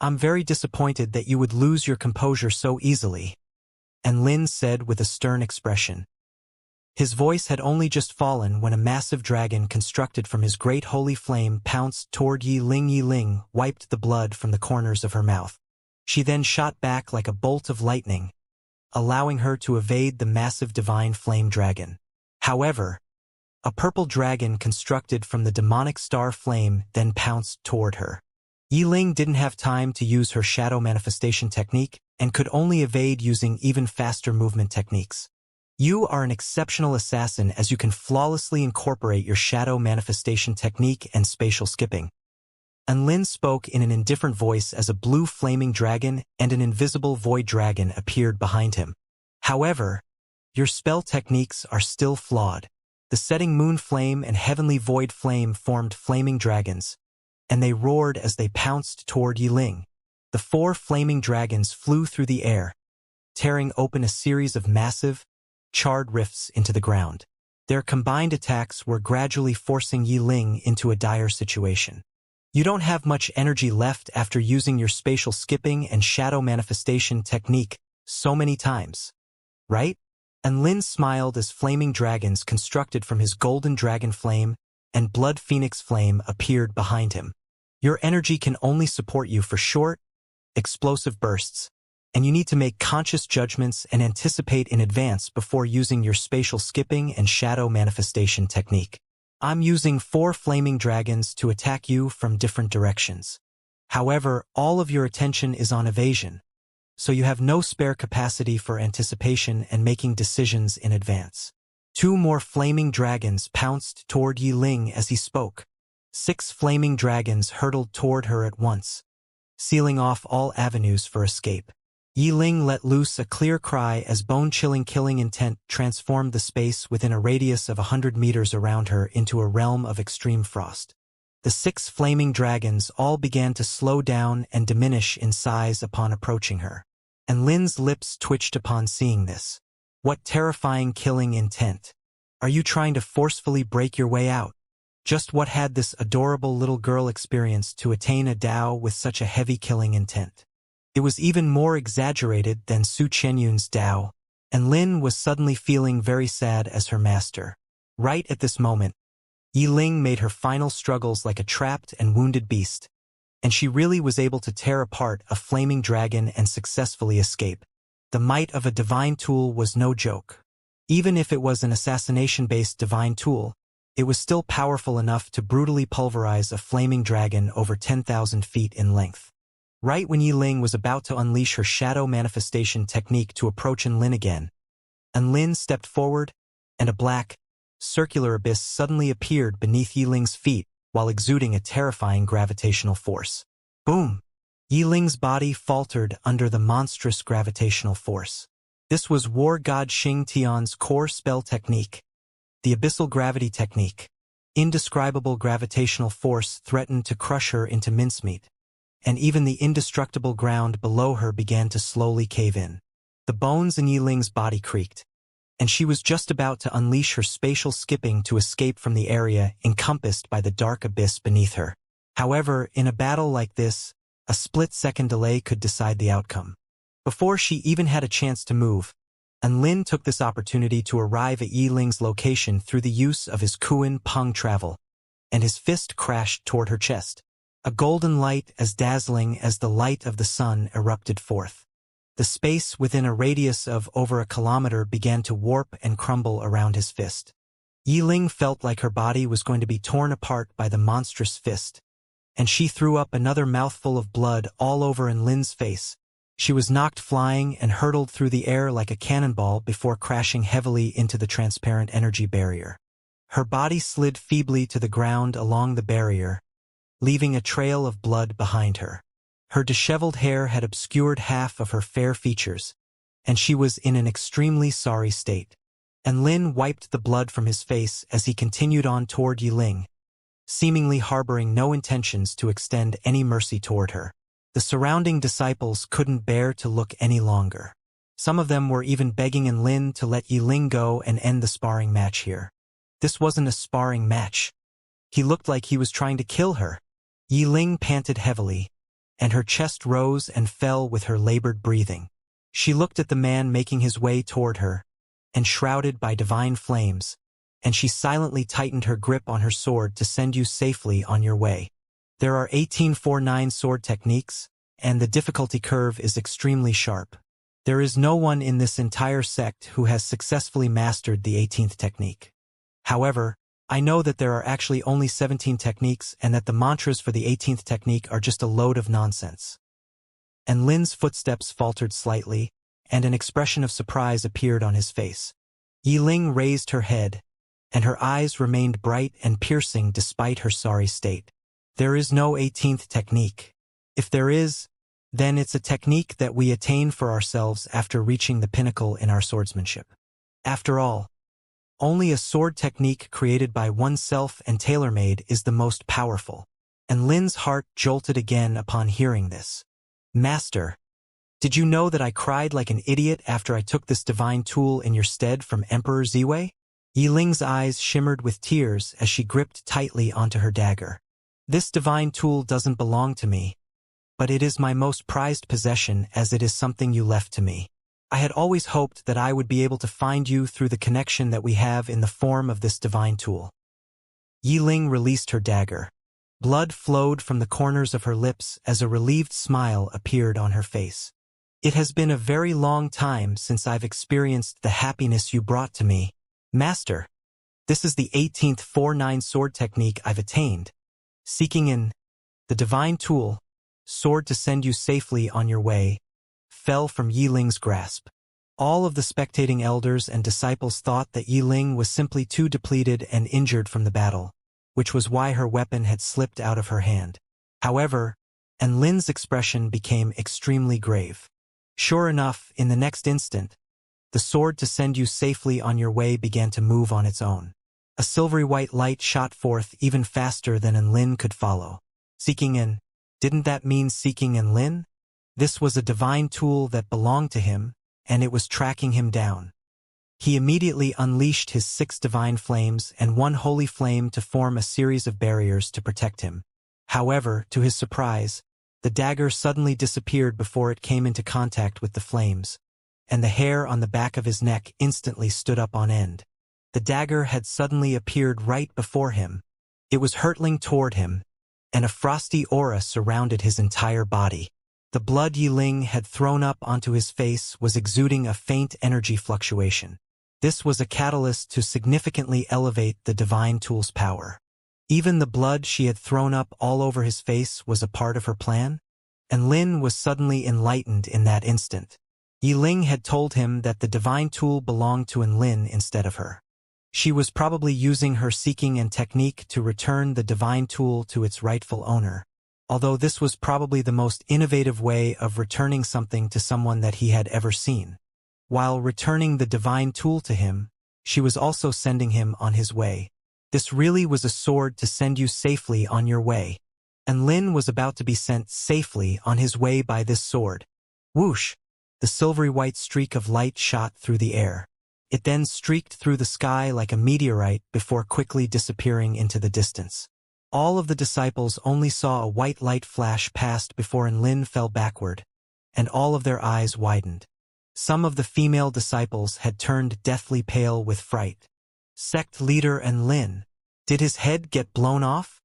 I'm very disappointed that you would lose your composure so easily, and Lin said with a stern expression. His voice had only just fallen when a massive dragon constructed from his great holy flame pounced toward Yi Ling. Yi Ling wiped the blood from the corners of her mouth. She then shot back like a bolt of lightning, allowing her to evade the massive divine flame dragon. However, a purple dragon constructed from the demonic star flame then pounced toward her. Yi Ling didn't have time to use her shadow manifestation technique and could only evade using even faster movement techniques. You are an exceptional assassin as you can flawlessly incorporate your shadow manifestation technique and spatial skipping. And Lin spoke in an indifferent voice as a blue flaming dragon and an invisible void dragon appeared behind him. However, your spell techniques are still flawed. The setting moon flame and heavenly void flame formed flaming dragons, and they roared as they pounced toward Yi Ling. The 4 flaming dragons flew through the air, tearing open a series of massive, charred rifts into the ground. Their combined attacks were gradually forcing Yi Ling into a dire situation. You don't have much energy left after using your spatial skipping and shadow manifestation technique so many times, right? And Lin smiled as flaming dragons constructed from his golden dragon flame and blood phoenix flame appeared behind him. Your energy can only support you for short, explosive bursts, and you need to make conscious judgments and anticipate in advance before using your spatial skipping and shadow manifestation technique. I'm using 4 flaming dragons to attack you from different directions. However, all of your attention is on evasion, so you have no spare capacity for anticipation and making decisions in advance. 2 more flaming dragons pounced toward Yi Ling as he spoke. 6 flaming dragons hurtled toward her at once, sealing off all avenues for escape. Yi Ling let loose a clear cry as bone-chilling killing intent transformed the space within a radius of 100 meters around her into a realm of extreme frost. The 6 flaming dragons all began to slow down and diminish in size upon approaching her. And Lin's lips twitched upon seeing this. What terrifying killing intent. Are you trying to forcefully break your way out? Just what had this adorable little girl experienced to attain a Tao with such a heavy killing intent? It was even more exaggerated than Su Qianyun's Tao, and Lin was suddenly feeling very sad as her master. Right at this moment, Yiling made her final struggles like a trapped and wounded beast, and she really was able to tear apart a flaming dragon and successfully escape. The might of a divine tool was no joke. Even if it was an assassination-based divine tool, it was still powerful enough to brutally pulverize a flaming dragon over 10,000 feet in length. Right when Yiling was about to unleash her shadow manifestation technique to approach Lin again, Lin stepped forward, and a black, circular abyss suddenly appeared beneath Yiling's feet while exuding a terrifying gravitational force. Boom! Yiling's body faltered under the monstrous gravitational force. This was War God Xing Tian's core spell technique, the abyssal gravity technique. Indescribable gravitational force threatened to crush her into mincemeat, and even the indestructible ground below her began to slowly cave in. The bones in Yiling's body creaked, and she was just about to unleash her spatial skipping to escape from the area encompassed by the dark abyss beneath her. However, in a battle like this, a split-second delay could decide the outcome. Before she even had a chance to move, Lin took this opportunity to arrive at Yiling's location through the use of his Kuan Peng travel, and his fist crashed toward her chest. A golden light as dazzling as the light of the sun erupted forth. The space within a radius of over a kilometer began to warp and crumble around his fist. Yiling felt like her body was going to be torn apart by the monstrous fist, and she threw up another mouthful of blood all over Lin's face. She was knocked flying and hurtled through the air like a cannonball before crashing heavily into the transparent energy barrier. Her body slid feebly to the ground along the barrier, leaving a trail of blood behind her. Her disheveled hair had obscured half of her fair features, and she was in an extremely sorry state. And Lin wiped the blood from his face as he continued on toward Yiling, seemingly harboring no intentions to extend any mercy toward her. The surrounding disciples couldn't bear to look any longer. Some of them were even begging Lin to let Yiling go and end the sparring match here. This wasn't a sparring match. He looked like he was trying to kill her. Yiling panted heavily, and her chest rose and fell with her labored breathing. She looked at the man making his way toward her, and shrouded by divine flames, and she silently tightened her grip on her sword to send you safely on your way. There are 1849 sword techniques, and the difficulty curve is extremely sharp. There is no one in this entire sect who has successfully mastered the 18th technique. However, I know that there are actually only 17 techniques and that the mantras for the 18th technique are just a load of nonsense. And Lin's footsteps faltered slightly, and an expression of surprise appeared on his face. Yiling raised her head, and her eyes remained bright and piercing despite her sorry state. There is no 18th technique. If there is, then it's a technique that we attain for ourselves after reaching the pinnacle in our swordsmanship. After all, only a sword technique created by oneself and tailor-made is the most powerful. And Lin's heart jolted again upon hearing this. Master, did you know that I cried like an idiot after I took this divine tool in your stead from Emperor Ziwei? Yiling's eyes shimmered with tears as she gripped tightly onto her dagger. This divine tool doesn't belong to me, but it is my most prized possession as it is something you left to me. I had always hoped that I would be able to find you through the connection that we have in the form of this divine tool. Yiling released her dagger. Blood flowed from the corners of her lips as a relieved smile appeared on her face. It has been a very long time since I've experienced the happiness you brought to me. Master, this is the 18th 4-9 sword technique I've attained. Seeking in the divine tool, sword to send you safely on your way, fell from Yiling's grasp. All of the spectating elders and disciples thought that Yiling was simply too depleted and injured from the battle, which was why her weapon had slipped out of her hand. However, Lin's expression became extremely grave. Sure enough, in the next instant, the sword to send you safely on your way began to move on its own. A silvery white light shot forth even faster than Enlin could follow. Seeking in, didn't that mean seeking Enlin? This was a divine tool that belonged to him, and it was tracking him down. He immediately unleashed his 6 divine flames and 1 holy flame to form a series of barriers to protect him. However, to his surprise, the dagger suddenly disappeared before it came into contact with the flames, and the hair on the back of his neck instantly stood up on end. The dagger had suddenly appeared right before him. It was hurtling toward him, and a frosty aura surrounded his entire body. The blood Yiling had thrown up onto his face was exuding a faint energy fluctuation. This was a catalyst to significantly elevate the divine tool's power. Even the blood she had thrown up all over his face was a part of her plan, and Lin was suddenly enlightened in that instant. Yiling had told him that the divine tool belonged to Enlin instead of her. She was probably using her seeking and technique to return the divine tool to its rightful owner, although this was probably the most innovative way of returning something to someone that he had ever seen. While returning the divine tool to him, she was also sending him on his way. This really was a sword to send you safely on your way. And Lin was about to be sent safely on his way by this sword. Whoosh! The silvery white streak of light shot through the air. It then streaked through the sky like a meteorite before quickly disappearing into the distance. All of the disciples only saw a white light flash past before Enlin fell backward, and all of their eyes widened. Some of the female disciples had turned deathly pale with fright. Sect leader Enlin. Did his head get blown off?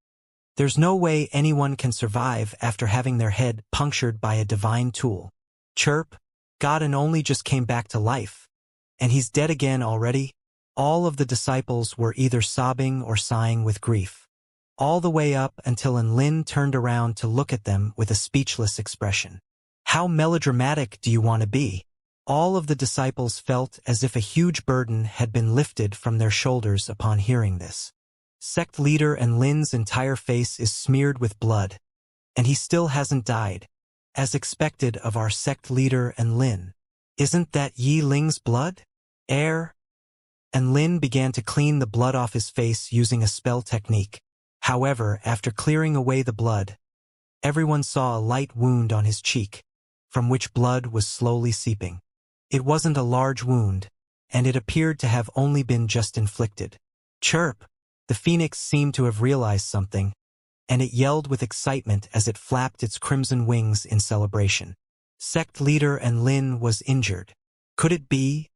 There's no way anyone can survive after having their head punctured by a divine tool. Chirp, God and only just came back to life. And he's dead again already? All of the disciples were either sobbing or sighing with grief. All the way up until Enlin turned around to look at them with a speechless expression. How melodramatic do you want to be? All of the disciples felt as if a huge burden had been lifted from their shoulders upon hearing this. Sect leader Enlin's entire face is smeared with blood, and he still hasn't died, as expected of our sect leader Enlin. Isn't that Yiling's blood? Air? Enlin began to clean the blood off his face using a spell technique. However, after clearing away the blood, everyone saw a light wound on his cheek, from which blood was slowly seeping. It wasn't a large wound, and it appeared to have only been just inflicted. Chirp! The phoenix seemed to have realized something, and it yelled with excitement as it flapped its crimson wings in celebration. Sect leader Enlin was injured. Could it be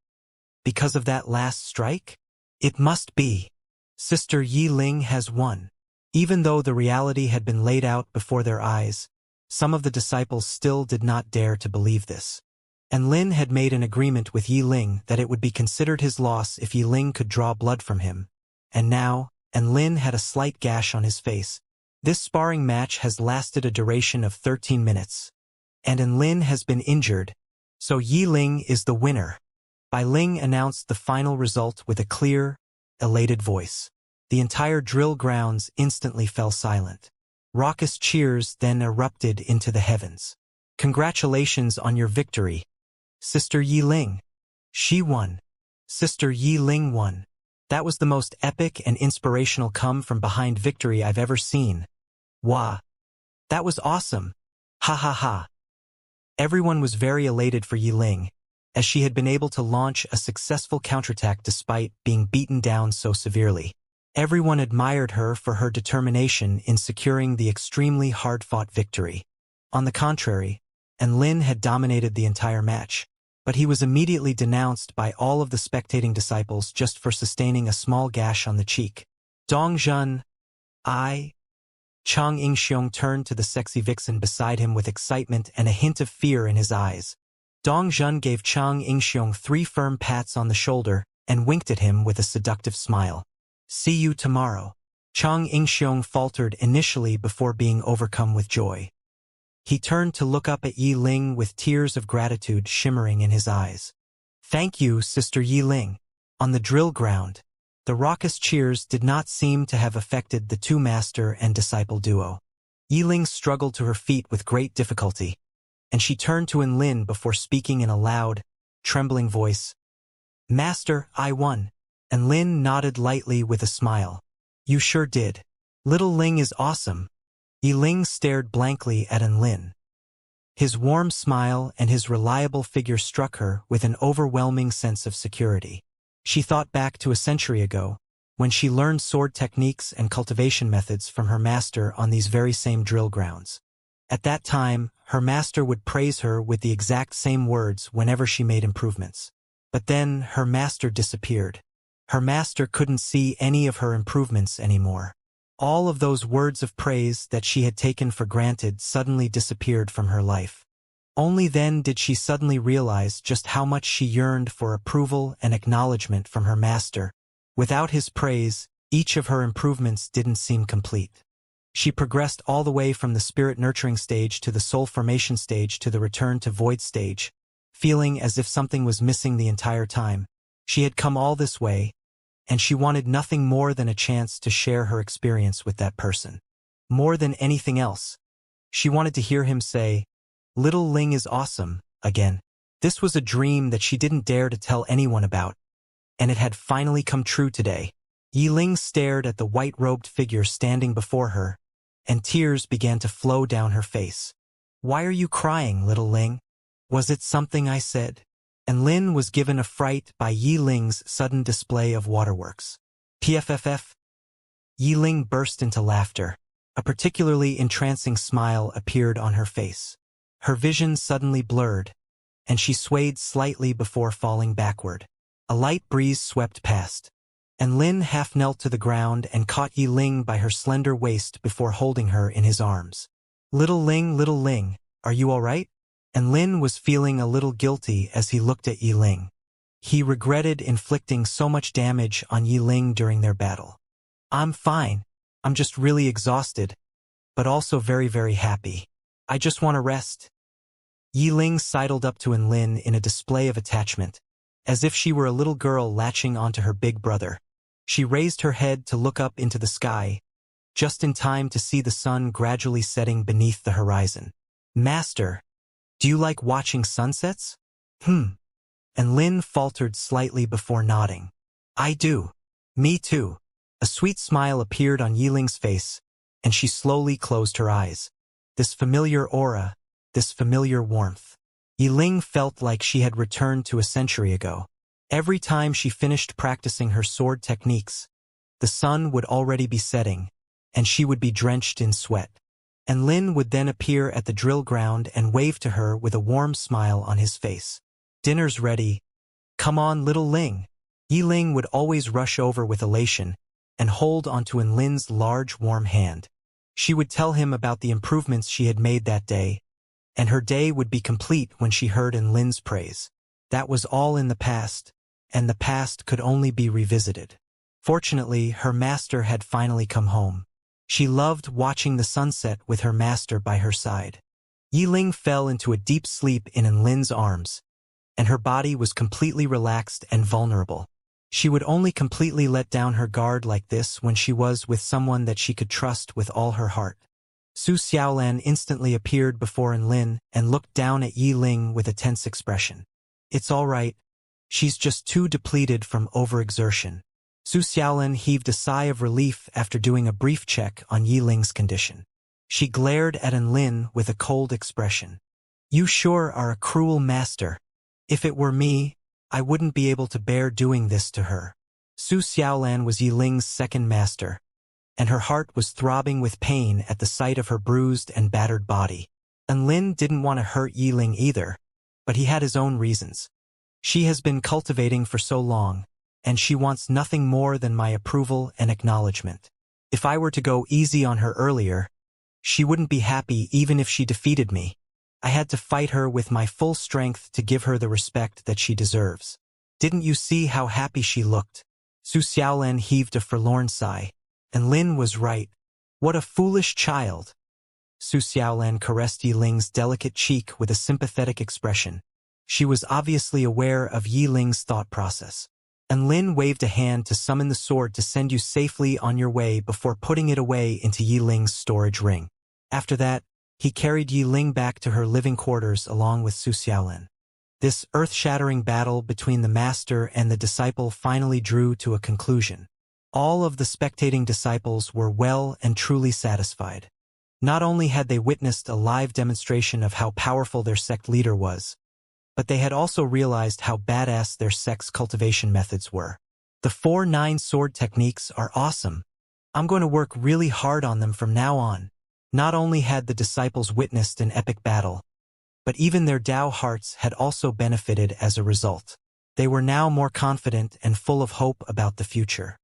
because of that last strike? It must be. Sister Yiling has won. Even though the reality had been laid out before their eyes, some of the disciples still did not dare to believe this. Enlin had made an agreement with Yiling that it would be considered his loss if Yiling could draw blood from him. And now, Enlin had a slight gash on his face. This sparring match has lasted a duration of 13 minutes. And Enlin has been injured, so Yiling is the winner. Bai Ling announced the final result with a clear, elated voice. The entire drill grounds instantly fell silent. Raucous cheers then erupted into the heavens. Congratulations on your victory, Sister Yiling. She won. Sister Yiling won. That was the most epic and inspirational come-from-behind victory I've ever seen. Wah. That was awesome. Ha ha ha. Everyone was very elated for Yiling, as she had been able to launch a successful counterattack despite being beaten down so severely. Everyone admired her for her determination in securing the extremely hard-fought victory. On the contrary, Enlin had dominated the entire match, but he was immediately denounced by all of the spectating disciples just for sustaining a small gash on the cheek. Dongjun, Chang Yingxiong turned to the sexy vixen beside him with excitement and a hint of fear in his eyes. Dongjun gave Chang Yingxiong 3 firm pats on the shoulder and winked at him with a seductive smile. See you tomorrow. Chang Yingxiong faltered initially before being overcome with joy. He turned to look up at Yiling with tears of gratitude shimmering in his eyes. Thank you, Sister Yiling. On the drill ground, the raucous cheers did not seem to have affected the 2 master and disciple duo. Yiling struggled to her feet with great difficulty, and she turned to Enlin before speaking in a loud, trembling voice. Master, I won. and Lin nodded lightly with a smile. You sure did. Little Ling is awesome. Yi Ling stared blankly at An Lin. His warm smile and his reliable figure struck her with an overwhelming sense of security. She thought back to a century ago, when she learned sword techniques and cultivation methods from her master on these very same drill grounds. At that time, her master would praise her with the exact same words whenever she made improvements. But then, her master disappeared. Her master couldn't see any of her improvements anymore. All of those words of praise that she had taken for granted suddenly disappeared from her life. Only then did she suddenly realize just how much she yearned for approval and acknowledgement from her master. Without his praise, each of her improvements didn't seem complete. She progressed all the way from the spirit nurturing stage to the soul formation stage to the return to void stage, feeling as if something was missing the entire time. She had come all this way, and she wanted nothing more than a chance to share her experience with that person. More than anything else, she wanted to hear him say, "Little Ling is awesome," again. This was a dream that she didn't dare to tell anyone about, and it had finally come true today. Yi Ling stared at the white-robed figure standing before her, and tears began to flow down her face. "Why are you crying, Little Ling? Was it something I said?" And Lin was given a fright by Yi Ling's sudden display of waterworks. PFFF. Yi Ling burst into laughter. A particularly entrancing smile appeared on her face. Her vision suddenly blurred, and she swayed slightly before falling backward. A light breeze swept past, and Lin half knelt to the ground and caught Yi Ling by her slender waist before holding her in his arms. Little Ling, are you all right?" And Lin was feeling a little guilty as he looked at Yi Ling. He regretted inflicting so much damage on Yi Ling during their battle. "I'm fine. I'm just really exhausted, but also very, very happy. I just want to rest." Yi Ling sidled up to An Lin in a display of attachment, as if she were a little girl latching onto her big brother. She raised her head to look up into the sky, just in time to see the sun gradually setting beneath the horizon. "Master, do you like watching sunsets?" And Lin faltered slightly before nodding. "I do. Me too." A sweet smile appeared on Yi Ling's face, and she slowly closed her eyes. This familiar aura, this familiar warmth. Yi Ling felt like she had returned to a century ago. Every time she finished practicing her sword techniques, the sun would already be setting, and she would be drenched in sweat. And Lin would then appear at the drill ground and wave to her with a warm smile on his face. "Dinner's ready. Come on, Little Ling." Yi Ling would always rush over with elation and hold onto An Lin's large, warm hand. She would tell him about the improvements she had made that day, and her day would be complete when she heard An Lin's praise. That was all in the past, and the past could only be revisited. Fortunately, her master had finally come home. She loved watching the sunset with her master by her side. Yi Ling fell into a deep sleep in An Lin's arms, and her body was completely relaxed and vulnerable. She would only completely let down her guard like this when she was with someone that she could trust with all her heart. Su Xiaolan instantly appeared before An Lin and looked down at Yi Ling with a tense expression. "It's all right. She's just too depleted from overexertion." Su Xiaolan heaved a sigh of relief after doing a brief check on Yi Ling's condition. She glared at An Lin with a cold expression. "You sure are a cruel master. If it were me, I wouldn't be able to bear doing this to her." Su Xiaolan was Yi Ling's second master, and her heart was throbbing with pain at the sight of her bruised and battered body. An Lin didn't want to hurt Yi Ling either, but he had his own reasons. "She has been cultivating for so long, and she wants nothing more than my approval and acknowledgement. If I were to go easy on her earlier, she wouldn't be happy even if she defeated me. I had to fight her with my full strength to give her the respect that she deserves. Didn't you see how happy she looked?" Su Xiaolan heaved a forlorn sigh. And Lin was right. What a foolish child. Su Xiaolan caressed Yi Ling's delicate cheek with a sympathetic expression. She was obviously aware of Yi Ling's thought process. And Lin waved a hand to summon the sword to send you safely on your way before putting it away into Yi Ling's storage ring. After that, he carried Yi Ling back to her living quarters along with Su Xiaolan. This earth-shattering battle between the master and the disciple finally drew to a conclusion. All of the spectating disciples were well and truly satisfied. Not only had they witnessed a live demonstration of how powerful their sect leader was, but they had also realized how badass their sect's cultivation methods were. The 4-9 sword techniques are awesome. I'm going to work really hard on them from now on. Not only had the disciples witnessed an epic battle, but even their Tao hearts had also benefited as a result. They were now more confident and full of hope about the future.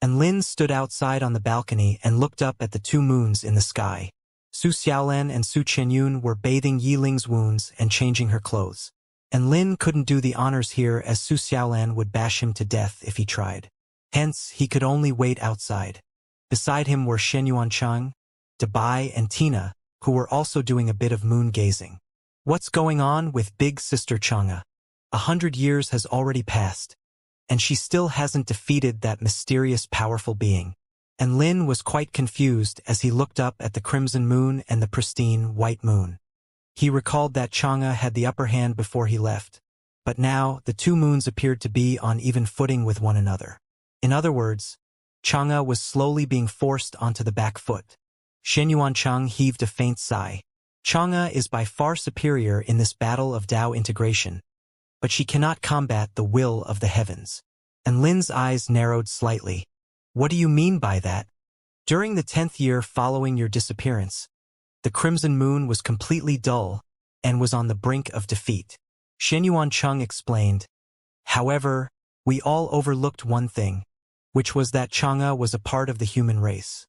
And Lin stood outside on the balcony and looked up at the 2 moons in the sky. Su Xiaolan and Su Qianyun were bathing Yiling's wounds and changing her clothes. And Lin couldn't do the honors here as Su Xiaolan would bash him to death if he tried. Hence, he could only wait outside. Beside him were Shen Yuancheng, Dabai and Tina, who were also doing a bit of moon gazing. What's going on with big sister Chang'e? 100 years has already passed, and she still hasn't defeated that mysterious powerful being. And Lin was quite confused as he looked up at the crimson moon and the pristine white moon. He recalled that Chang'e had the upper hand before he left, but now the 2 moons appeared to be on even footing with one another. In other words, Chang'e was slowly being forced onto the back foot. Shen Yuancheng heaved a faint sigh. Chang'e is by far superior in this battle of Tao integration, but she cannot combat the will of the heavens. And Lin's eyes narrowed slightly. What do you mean by that? During the 10th year following your disappearance, the crimson moon was completely dull and was on the brink of defeat. Shen Yuancheng explained. However, we all overlooked one thing, which was that Chang'e was a part of the human race.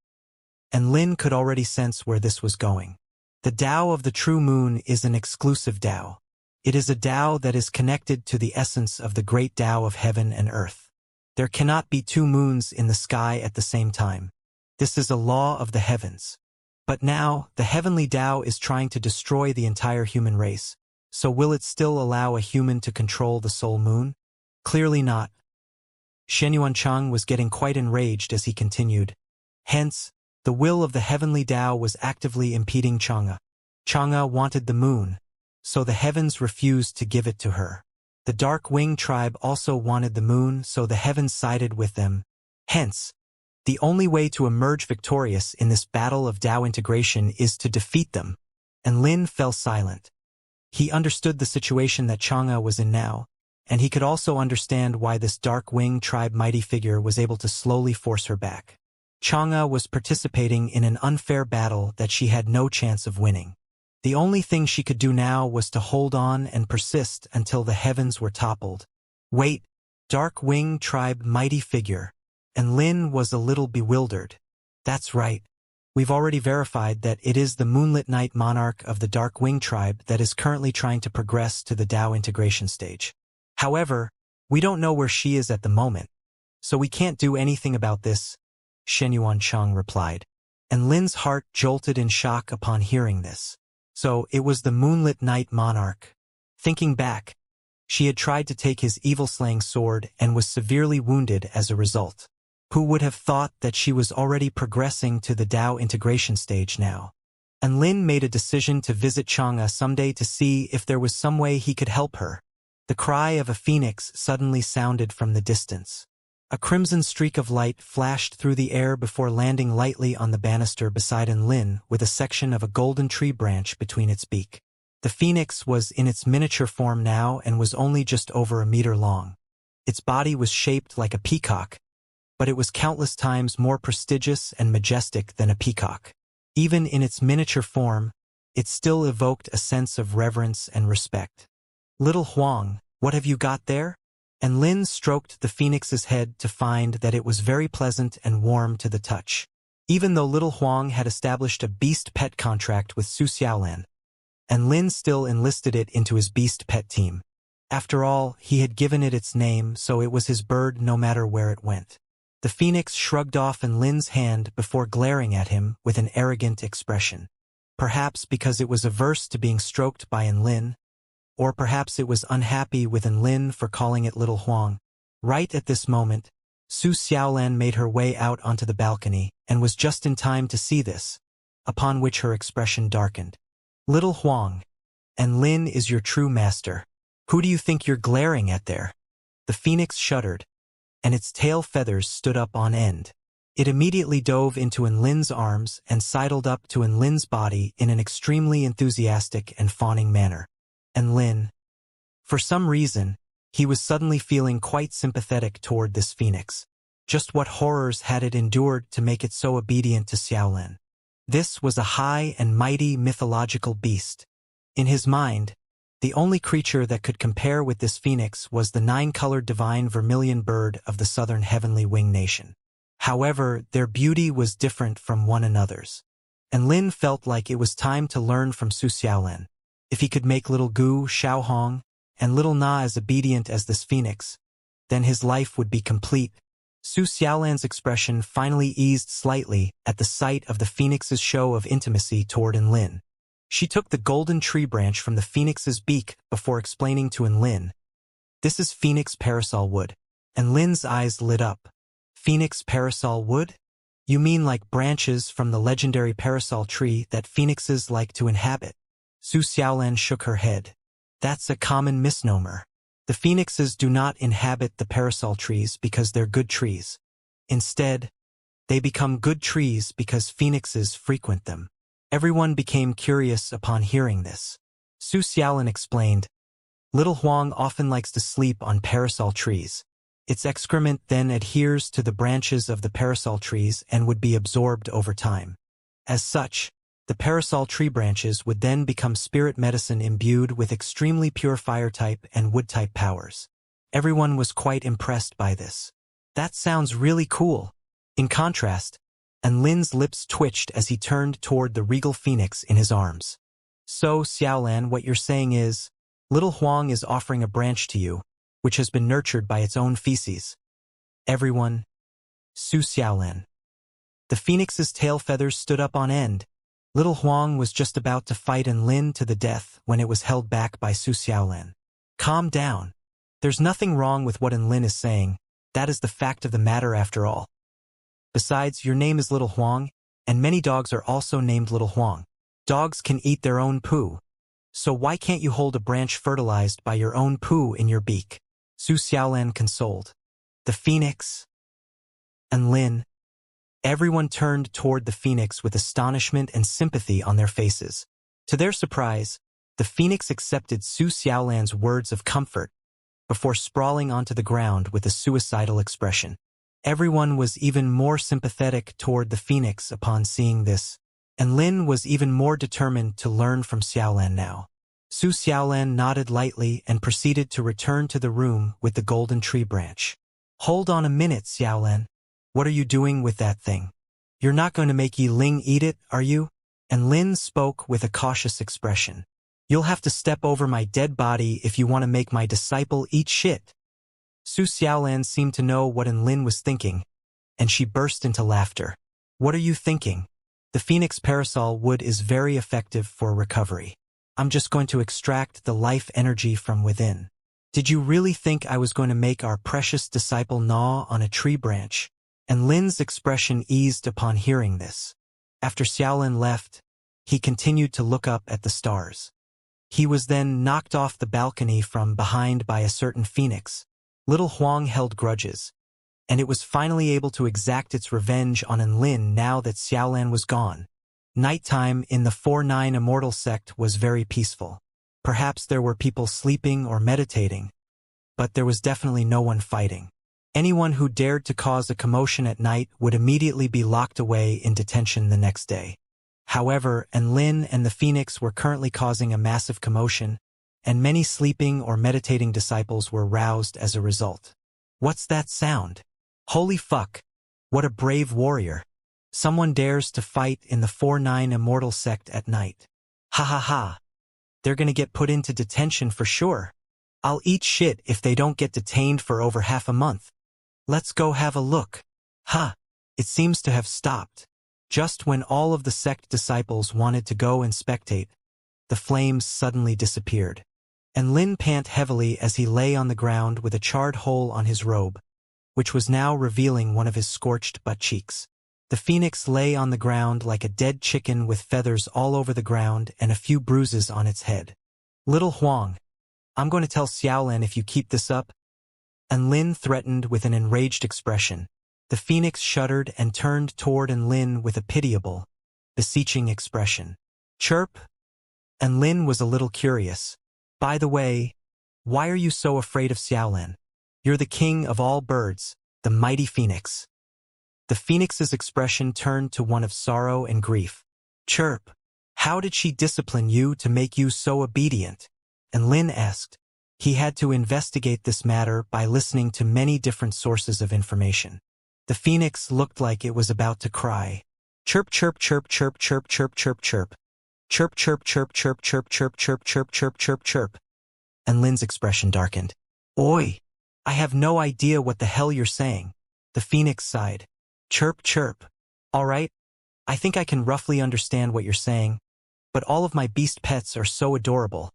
And Lin could already sense where this was going. The Tao of the true moon is an exclusive Tao. It is a Tao that is connected to the essence of the great Tao of heaven and earth. There cannot be 2 moons in the sky at the same time. This is a law of the heavens. But now, the heavenly Tao is trying to destroy the entire human race. So will it still allow a human to control the soul moon? Clearly not. Shen Yuancheng was getting quite enraged as he continued. Hence, the will of the heavenly Tao was actively impeding Chang'e. Chang'e wanted the moon, so the heavens refused to give it to her. The Dark Wing tribe also wanted the moon, so the heavens sided with them. Hence, the only way to emerge victorious in this battle of Tao integration is to defeat them. And Lin fell silent. He understood the situation that Chang'e was in now, and he could also understand why this Dark Wing tribe mighty figure was able to slowly force her back. Chang'e was participating in an unfair battle that she had no chance of winning. The only thing she could do now was to hold on and persist until the heavens were toppled. Wait, Dark Wing tribe mighty figure. And Lin was a little bewildered. That's right. We've already verified that it is the Moonlit Night monarch of the Dark Wing tribe that is currently trying to progress to the Tao integration stage. However, we don't know where she is at the moment, so we can't do anything about this, Shen Yuancheng replied. And Lin's heart jolted in shock upon hearing this. So it was the Moonlit Night monarch. Thinking back, she had tried to take his evil-slaying sword and was severely wounded as a result. Who would have thought that she was already progressing to the Tao integration stage now? And Lin made a decision to visit Chang'e someday to see if there was some way he could help her. The cry of a phoenix suddenly sounded from the distance. A crimson streak of light flashed through the air before landing lightly on the banister beside Lin with a section of a golden tree branch between its beak. The phoenix was in its miniature form now and was only just over a meter long. Its body was shaped like a peacock, but it was countless times more prestigious and majestic than a peacock. Even in its miniature form, it still evoked a sense of reverence and respect. Little Huang, what have you got there? And Lin stroked the phoenix's head to find that it was very pleasant and warm to the touch. Even though Little Huang had established a beast pet contract with Su Xiaolan, and Lin still enlisted it into his beast pet team. After all, he had given it its name, so it was his bird no matter where it went. The phoenix shrugged off Lin's hand before glaring at him with an arrogant expression. Perhaps because it was averse to being stroked by Lin, or perhaps it was unhappy with Lin for calling it Little Huang. Right at this moment, Su Xiaolan made her way out onto the balcony and was just in time to see this, upon which her expression darkened. Little Huang, and Lin is your true master. Who do you think you're glaring at there? The phoenix shuddered, and its tail feathers stood up on end. It immediately dove into Enlin's arms and sidled up to Enlin's body in an extremely enthusiastic and fawning manner. Enlin, for some reason, he was suddenly feeling quite sympathetic toward this phoenix. Just what horrors had it endured to make it so obedient to Xiaolin? This was a high and mighty mythological beast. In his mind, the only creature that could compare with this phoenix was the 9-colored divine vermilion bird of the southern heavenly wing nation. However, their beauty was different from one another's. And Lin felt like it was time to learn from Su Xiaolin. If he could make little Gu, Xiaohong, and little Na as obedient as this phoenix, then his life would be complete. Su Xiaolan's expression finally eased slightly at the sight of the phoenix's show of intimacy toward Enlin. She took the golden tree branch from the phoenix's beak before explaining to Enlin, "This is phoenix parasol wood." Enlin's eyes lit up. Phoenix parasol wood? You mean like branches from the legendary parasol tree that phoenixes like to inhabit? Su Xiaolan shook her head. That's a common misnomer. The phoenixes do not inhabit the parasol trees because they're good trees. Instead, they become good trees because phoenixes frequent them. Everyone became curious upon hearing this. Su Xiaolan explained, "Little Huang often likes to sleep on parasol trees. Its excrement then adheres to the branches of the parasol trees and would be absorbed over time. As such, the parasol tree branches would then become spirit medicine imbued with extremely pure fire-type and wood-type powers." Everyone was quite impressed by this. That sounds really cool. In contrast, Enlin's lips twitched as he turned toward the regal phoenix in his arms. "So, Xiaolan, what you're saying is, little Huang is offering a branch to you, which has been nurtured by its own feces." Everyone, Su Xiaolan. The phoenix's tail feathers stood up on end. Little Huang was just about to fight Enlin to the death when it was held back by Su Xiaolan. "Calm down. There's nothing wrong with what Enlin is saying. That is the fact of the matter after all. Besides, your name is Little Huang, and many dogs are also named Little Huang. Dogs can eat their own poo. So why can't you hold a branch fertilized by your own poo in your beak?" Su Xiaolan consoled. The phoenix. Enlin. Everyone turned toward the phoenix with astonishment and sympathy on their faces. To their surprise, the phoenix accepted Su Xiaolan's words of comfort before sprawling onto the ground with a suicidal expression. Everyone was even more sympathetic toward the phoenix upon seeing this, and Lin was even more determined to learn from Xiaolan now. Su Xiaolan nodded lightly and proceeded to return to the room with the golden tree branch. "Hold on a minute, Xiaolan. What are you doing with that thing? You're not going to make Yi Ling eat it, are you?" And Lin spoke with a cautious expression. "You'll have to step over my dead body if you want to make my disciple eat shit." Su Xiaolan seemed to know what Enlin was thinking, and she burst into laughter. "What are you thinking? The phoenix parasol wood is very effective for recovery. I'm just going to extract the life energy from within. Did you really think I was going to make our precious disciple gnaw on a tree branch?" And Lin's expression eased upon hearing this. After Xiaolin left, he continued to look up at the stars. He was then knocked off the balcony from behind by a certain phoenix. Little Huang held grudges, and it was finally able to exact its revenge on Enlin now that Xiaolan was gone. Nighttime in the 4-9 Immortal sect was very peaceful. Perhaps there were people sleeping or meditating, but there was definitely no one fighting. Anyone who dared to cause a commotion at night would immediately be locked away in detention the next day. However, Enlin and the phoenix were currently causing a massive commotion, and many sleeping or meditating disciples were roused as a result. What's that sound? Holy fuck! What a brave warrior! Someone dares to fight in the 4-9 Immortal sect at night. Ha ha ha! They're gonna get put into detention for sure. I'll eat shit if they don't get detained for over half a month. Let's go have a look. Ha! It seems to have stopped. Just when all of the sect disciples wanted to go and spectate, the flames suddenly disappeared. And Lin panted heavily as he lay on the ground with a charred hole on his robe, which was now revealing one of his scorched butt cheeks. The phoenix lay on the ground like a dead chicken with feathers all over the ground and a few bruises on its head. "Little Huang, I'm going to tell Xiaolan if you keep this up. And Lin threatened with an enraged expression. The phoenix shuddered and turned toward Lin with a pitiable, beseeching expression. Chirp. And Lin was a little curious. By the way, why are you so afraid of Xiaolan? You're the king of all birds, the mighty phoenix. The phoenix's expression turned to one of sorrow and grief. Chirp. How did she discipline you to make you so obedient? And Lin asked. He had to investigate this matter by listening to many different sources of information. The phoenix looked like it was about to cry. Chirp, chirp, chirp, chirp, chirp, chirp, chirp, chirp. Chirp, chirp, chirp, chirp, chirp, chirp, chirp, chirp, chirp, chirp, chirp. And Lin's expression darkened. Oi! I have no idea what the hell you're saying. The phoenix sighed. Chirp, chirp. All right, I think I can roughly understand what you're saying, but all of my beast pets are so adorable.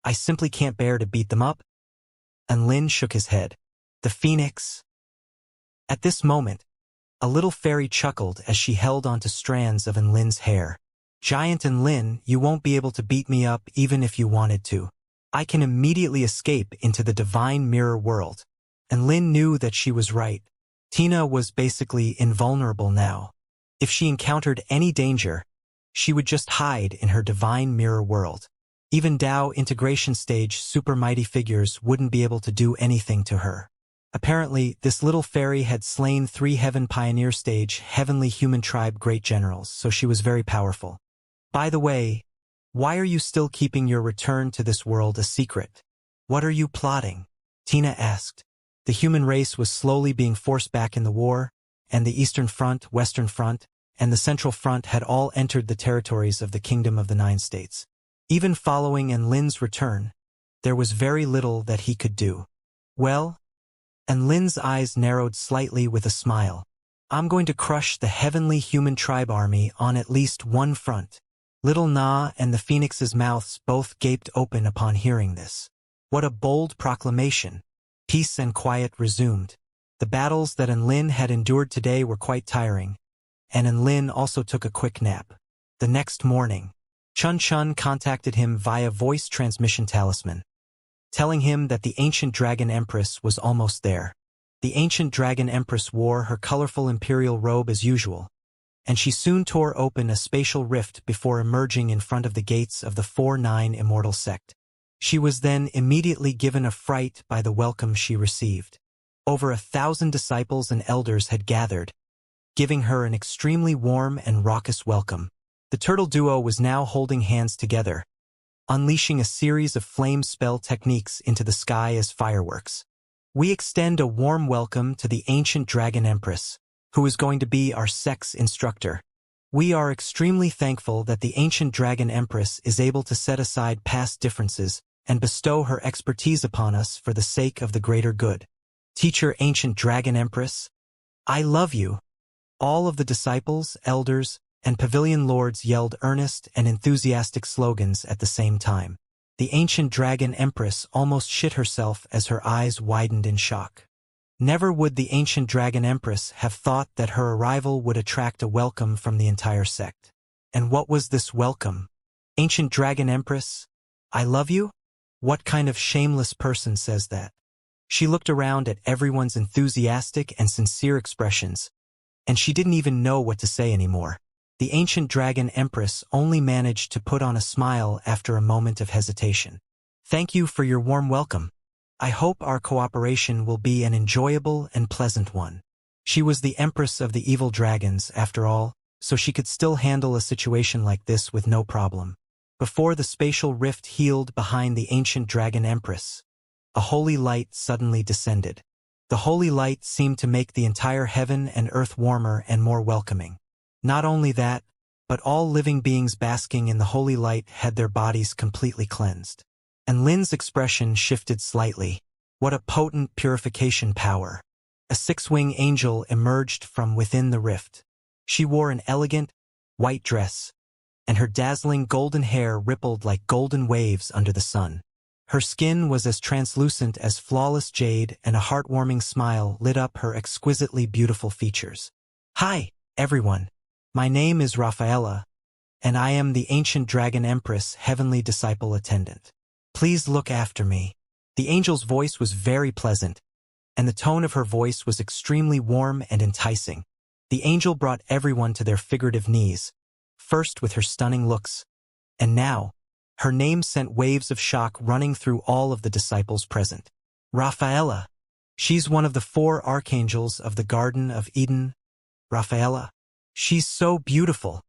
I simply can't bear to beat them up. And Lin shook his head. The phoenix. At this moment, a little fairy chuckled as she held onto strands of Lin's hair. Giant Lin, you won't be able to beat me up even if you wanted to. I can immediately escape into the divine mirror world. And Lin knew that she was right. Tina was basically invulnerable now. If she encountered any danger, she would just hide in her divine mirror world. Even Dao integration stage super mighty figures wouldn't be able to do anything to her. Apparently, this little fairy had slain 3 Heaven Pioneer stage heavenly human tribe great generals, so she was very powerful. By the way, why are you still keeping your return to this world a secret? What are you plotting? Tina asked. The human race was slowly being forced back in the war, and the Eastern Front, Western Front, and the Central Front had all entered the territories of the Kingdom of the 9 States. Even following Lin's return, there was very little that he could do. Well, and Lin's eyes narrowed slightly with a smile. I'm going to crush the heavenly human tribe army on at least one front. Little Na and the phoenix's mouths both gaped open upon hearing this. What a bold proclamation. Peace and quiet resumed. The battles that Lin had endured today were quite tiring, and Lin also took a quick nap. The next morning, Chun Chun contacted him via voice transmission talisman, telling him that the ancient dragon empress was almost there. The ancient dragon empress wore her colorful imperial robe as usual, and she soon tore open a spatial rift before emerging in front of the gates of the 4-9 Immortal sect. She was then immediately given a fright by the welcome she received. Over 1,000 disciples and elders had gathered, giving her an extremely warm and raucous welcome. The turtle duo was now holding hands together, unleashing a series of flame spell techniques into the sky as fireworks. We extend a warm welcome to the ancient dragon empress, who is going to be our sex instructor. We are extremely thankful that the ancient dragon empress is able to set aside past differences and bestow her expertise upon us for the sake of the greater good. Teacher ancient dragon empress, I love you. All of the disciples, elders, and pavilion lords yelled earnest and enthusiastic slogans at the same time. The ancient dragon empress almost shit herself as her eyes widened in shock. Never would the ancient dragon empress have thought that her arrival would attract a welcome from the entire sect. And what was this welcome? Ancient dragon empress, I love you? What kind of shameless person says that? She looked around at everyone's enthusiastic and sincere expressions, and she didn't even know what to say anymore. The ancient dragon empress only managed to put on a smile after a moment of hesitation. Thank you for your warm welcome. I hope our cooperation will be an enjoyable and pleasant one. She was the empress of the evil dragons, after all, so she could still handle a situation like this with no problem. Before the spatial rift healed behind the ancient dragon empress, a holy light suddenly descended. The holy light seemed to make the entire heaven and earth warmer and more welcoming. Not only that, but all living beings basking in the holy light had their bodies completely cleansed. And Lin's expression shifted slightly. What a potent purification power. A 6-wing angel emerged from within the rift. She wore an elegant, white dress, and her dazzling golden hair rippled like golden waves under the sun. Her skin was as translucent as flawless jade, and a heartwarming smile lit up her exquisitely beautiful features. Hi, everyone. My name is Rafaela, and I am the ancient dragon empress heavenly disciple attendant. Please look after me. The angel's voice was very pleasant, and the tone of her voice was extremely warm and enticing. The angel brought everyone to their figurative knees, first with her stunning looks, and now, her name sent waves of shock running through all of the disciples present. Raphaela. She's one of the 4 archangels of the Garden of Eden. Raphaela. She's so beautiful.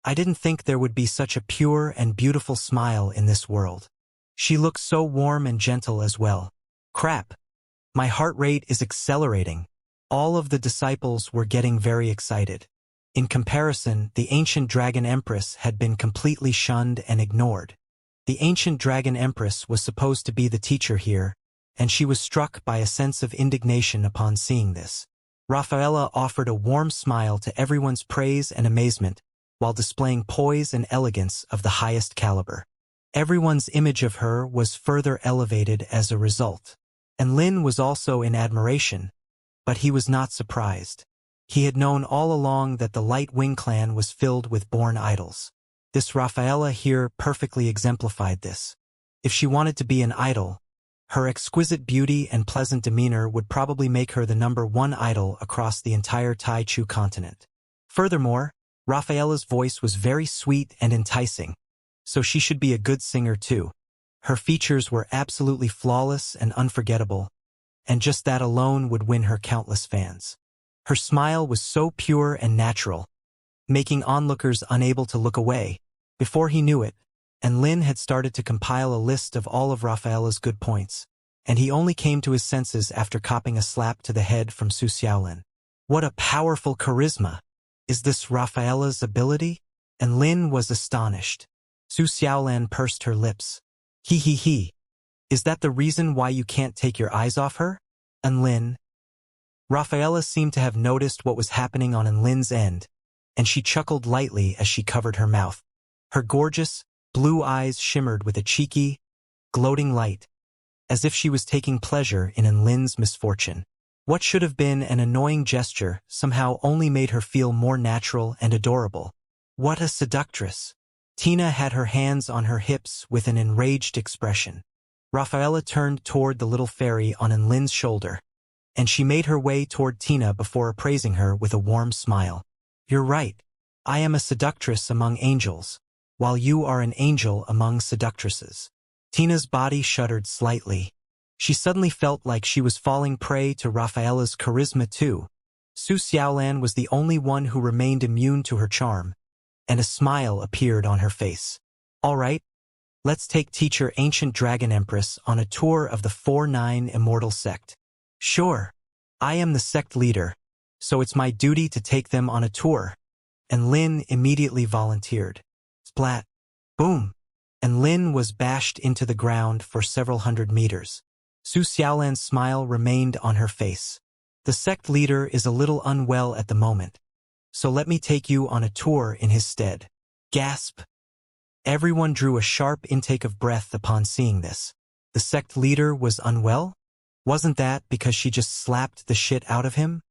I didn't think there would be such a pure and beautiful smile in this world. She looks so warm and gentle as well. Crap. My heart rate is accelerating. All of the disciples were getting very excited. In comparison, the ancient dragon empress had been completely shunned and ignored. The ancient dragon empress was supposed to be the teacher here, and she was struck by a sense of indignation upon seeing this. Raphaela offered a warm smile to everyone's praise and amazement, while displaying poise and elegance of the highest caliber. Everyone's image of her was further elevated as a result. And Lin was also in admiration, but he was not surprised. He had known all along that the Light Wing clan was filled with born idols. This Raphaela here perfectly exemplified this. If she wanted to be an idol, her exquisite beauty and pleasant demeanor would probably make her the #1 idol across the entire Taichu continent. Furthermore, Raphaela's voice was very sweet and enticing, so she should be a good singer too. Her features were absolutely flawless and unforgettable, and just that alone would win her countless fans. Her smile was so pure and natural, making onlookers unable to look away. Before he knew it, and Lin had started to compile a list of all of Raphaela's good points, and he only came to his senses after copping a slap to the head from Su Xiaolin. What a powerful charisma! Is this Raphaela's ability? And Lin was astonished. Su Xiaolin pursed her lips. He. Is that the reason why you can't take your eyes off her? And Lin. Raphaela seemed to have noticed what was happening on Lin's end, and she chuckled lightly as she covered her mouth. Her gorgeous, blue eyes shimmered with a cheeky, gloating light, as if she was taking pleasure in Lin's misfortune. What should have been an annoying gesture somehow only made her feel more natural and adorable. What a seductress! Tina had her hands on her hips with an enraged expression. Raphaela turned toward the little fairy on Lin's shoulder, and she made her way toward Tina before appraising her with a warm smile. You're right. I am a seductress among angels, while you are an angel among seductresses. Tina's body shuddered slightly. She suddenly felt like she was falling prey to Raphaela's charisma too. Su Xiaolan was the only one who remained immune to her charm, and a smile appeared on her face. All right, let's take teacher Ancient Dragon Empress on a tour of the 4-9 Immortal sect. Sure, I am the sect leader, so it's my duty to take them on a tour. And Lin immediately volunteered. Splat. Boom. And Lin was bashed into the ground for several hundred meters. Su Xiaolan's smile remained on her face. The sect leader is a little unwell at the moment, so let me take you on a tour in his stead. Gasp. Everyone drew a sharp intake of breath upon seeing this. The sect leader was unwell? Wasn't that because she just slapped the shit out of him?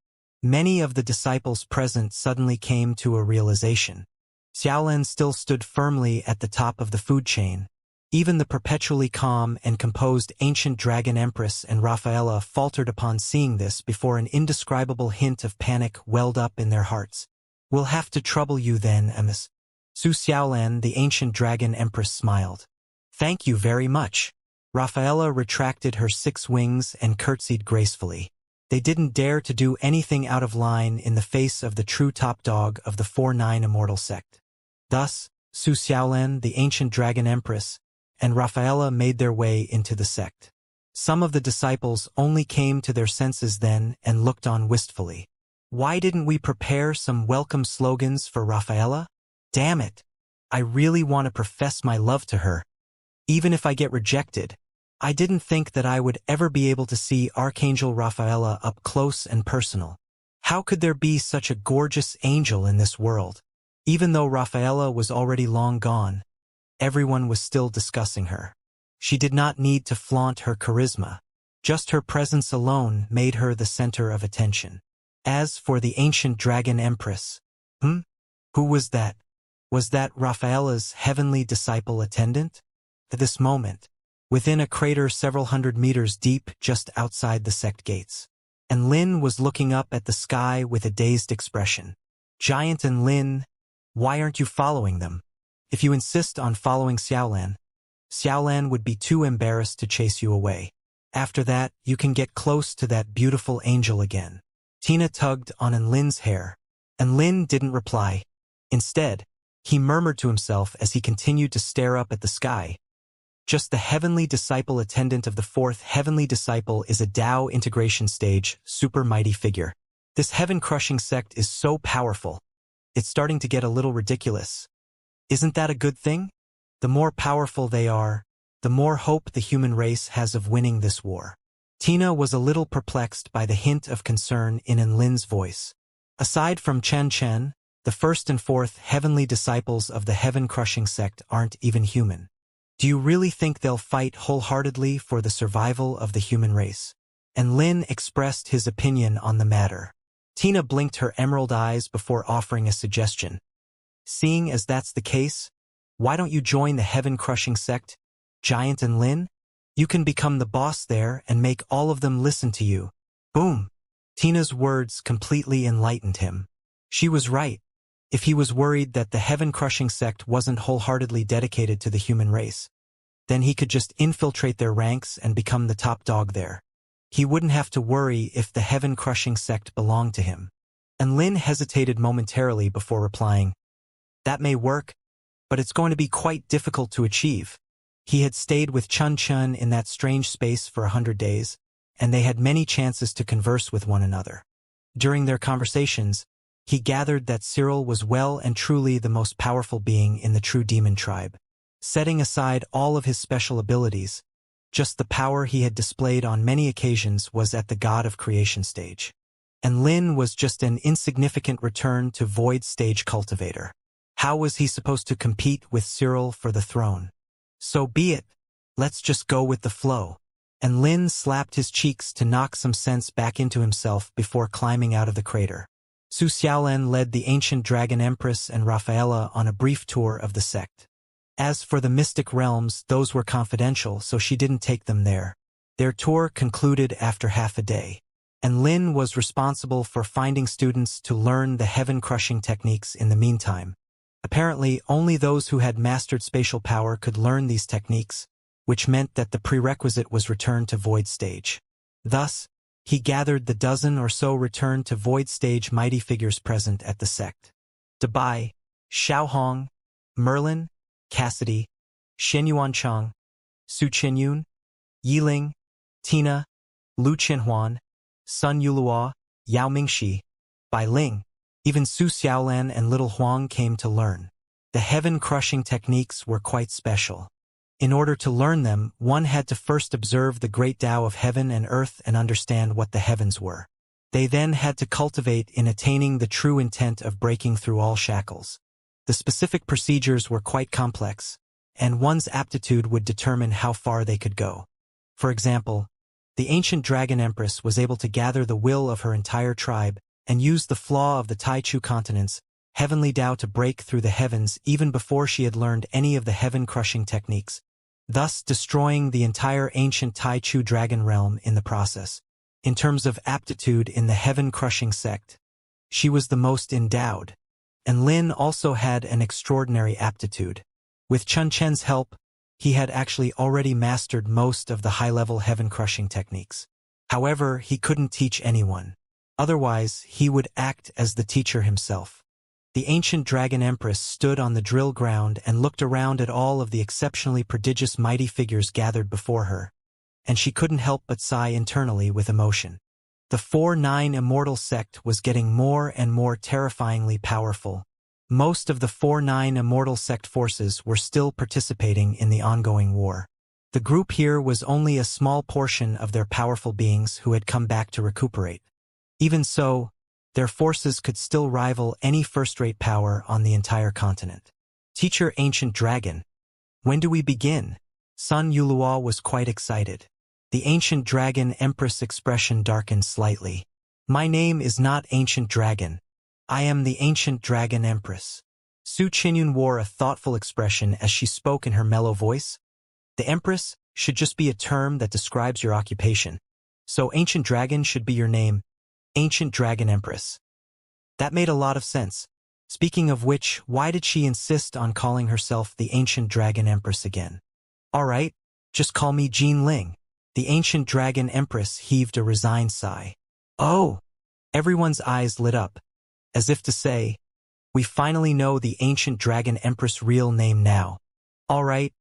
Many of the disciples present suddenly came to a realization. Xiaolan still stood firmly at the top of the food chain. Even the perpetually calm and composed Ancient Dragon Empress and Raphaela faltered upon seeing this before an indescribable hint of panic welled up in their hearts. We'll have to trouble you then, Ms. Su Xiaolan, the Ancient Dragon Empress, smiled. Thank you very much. Raphaela retracted her 6 wings and curtsied gracefully. They didn't dare to do anything out of line in the face of the true top dog of the 4-9 Immortal sect. Thus, Su Xiaolan, the Ancient Dragon Empress, and Raphaela made their way into the sect. Some of the disciples only came to their senses then and looked on wistfully. Why didn't we prepare some welcome slogans for Raphaela? Damn it! I really want to profess my love to her. Even if I get rejected, I didn't think that I would ever be able to see Archangel Raphaela up close and personal. How could there be such a gorgeous angel in this world? Even though Raphaela was already long gone, everyone was still discussing her. She did not need to flaunt her charisma. Just her presence alone made her the center of attention. As for the Ancient Dragon Empress, who was that? Was that Raphaela's heavenly disciple attendant? At this moment, within a crater several hundred meters deep just outside the sect gates. And Lin was looking up at the sky with a dazed expression. Giant and Lin, why aren't you following them? If you insist on following Xiaolan would be too embarrassed to chase you away. After that, you can get close to that beautiful angel again. Tina tugged on Lin's hair, and Lin didn't reply. Instead, he murmured to himself as he continued to stare up at the sky. Just the heavenly disciple attendant of the fourth heavenly disciple is a Tao integration stage, super mighty figure. This heaven-crushing sect is so powerful. It's starting to get a little ridiculous. Isn't that a good thing? The more powerful they are, the more hope the human race has of winning this war. Tina was a little perplexed by the hint of concern in Lin's voice. Aside from Chen, the first and fourth heavenly disciples of the heaven-crushing sect aren't even human. Do you really think they'll fight wholeheartedly for the survival of the human race? And Lin expressed his opinion on the matter. Tina blinked her emerald eyes before offering a suggestion. Seeing as that's the case, why don't you join the heaven-crushing sect, Giant and Lin? You can become the boss there and make all of them listen to you. Boom! Tina's words completely enlightened him. She was right. If he was worried that the heaven-crushing sect wasn't wholeheartedly dedicated to the human race, then he could just infiltrate their ranks and become the top dog there. He wouldn't have to worry if the heaven-crushing sect belonged to him. And Lin hesitated momentarily before replying, "That may work, but it's going to be quite difficult to achieve." He had stayed with Chun in that strange space for 100 days, and they had many chances to converse with one another. During their conversations, he gathered that Cyril was well and truly the most powerful being in the true demon tribe. Setting aside all of his special abilities, just the power he had displayed on many occasions was at the God of Creation stage. And Lin was just an insignificant return to Void stage cultivator. How was he supposed to compete with Cyril for the throne? So be it. Let's just go with the flow. And Lin slapped his cheeks to knock some sense back into himself before climbing out of the crater. Su Xiaolan led the ancient dragon empress and Rafaela on a brief tour of the sect. As for the mystic realms, those were confidential, so she didn't take them there. Their tour concluded after half a day, and Lin was responsible for finding students to learn the heaven-crushing techniques in the meantime. Apparently, only those who had mastered spatial power could learn these techniques, which meant that the prerequisite was return to Void stage. Thus, he gathered the dozen or so return to Void stage mighty figures present at the sect. Dabai, Xiaohong, Merlin, Cassidy, Xinyuan Chang, Su Qinyun, Yiling, Tina, Lu Qinhuan, Sun Yulua, Yao Mingxi, Bai Ling. Even Su Xiaolan and Little Huang came to learn. The heaven-crushing techniques were quite special. In order to learn them, one had to first observe the great Tao of heaven and earth and understand what the heavens were. They then had to cultivate in attaining the true intent of breaking through all shackles. The specific procedures were quite complex, and one's aptitude would determine how far they could go. For example, the ancient dragon empress was able to gather the will of her entire tribe and use the flaw of the Taichu continents, heavenly Tao, to break through the heavens even before she had learned any of the heaven-crushing techniques, thus destroying the entire ancient Taichu dragon realm in the process. In terms of aptitude in the heaven-crushing sect, she was the most endowed, and Lin also had an extraordinary aptitude. With Chun Chen's help, he had actually already mastered most of the high-level heaven-crushing techniques. However, he couldn't teach anyone. Otherwise, he would act as the teacher himself. The ancient dragon empress stood on the drill ground and looked around at all of the exceptionally prodigious mighty figures gathered before her, and she couldn't help but sigh internally with emotion. The 4-9 Immortal sect was getting more and more terrifyingly powerful. Most of the 4-9 Immortal sect forces were still participating in the ongoing war. The group here was only a small portion of their powerful beings who had come back to recuperate. Even so, their forces could still rival any first-rate power on the entire continent. Teacher Ancient Dragon, when do we begin? Sun Yulua was quite excited. The Ancient Dragon Empress expression darkened slightly. My name is not Ancient Dragon. I am the Ancient Dragon Empress. Su Qinyun wore a thoughtful expression as she spoke in her mellow voice. The Empress, should just be a term that describes your occupation. So Ancient Dragon should be your name, Ancient Dragon Empress. That made a lot of sense. Speaking of which, why did she insist on calling herself the Ancient Dragon Empress again? Alright, just call me Jean Ling. The Ancient Dragon Empress heaved a resigned sigh. Oh! Everyone's eyes lit up, as if to say, we finally know the Ancient Dragon Empress' real name now. Alright,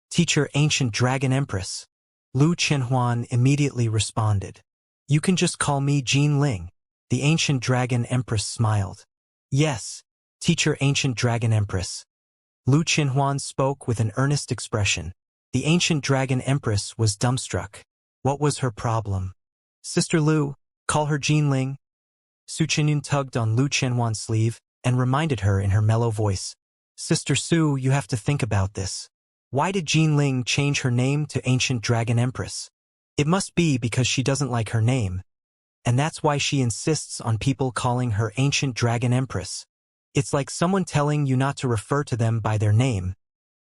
teacher Ancient Dragon Empress. Lu Qianhuan immediately responded. You can just call me Jean Ling. The Ancient Dragon Empress smiled. Yes, teacher Ancient Dragon Empress. Lu Qianhuan spoke with an earnest expression. The Ancient Dragon Empress was dumbstruck. What was her problem? Sister Lu, call her Jean Ling. Su Qianyun tugged on Lu Qianhuan's sleeve and reminded her in her mellow voice. Sister Su, you have to think about this. Why did Jean Ling change her name to Ancient Dragon Empress? It must be because she doesn't like her name, and that's why she insists on people calling her Ancient Dragon Empress. It's like someone telling you not to refer to them by their name,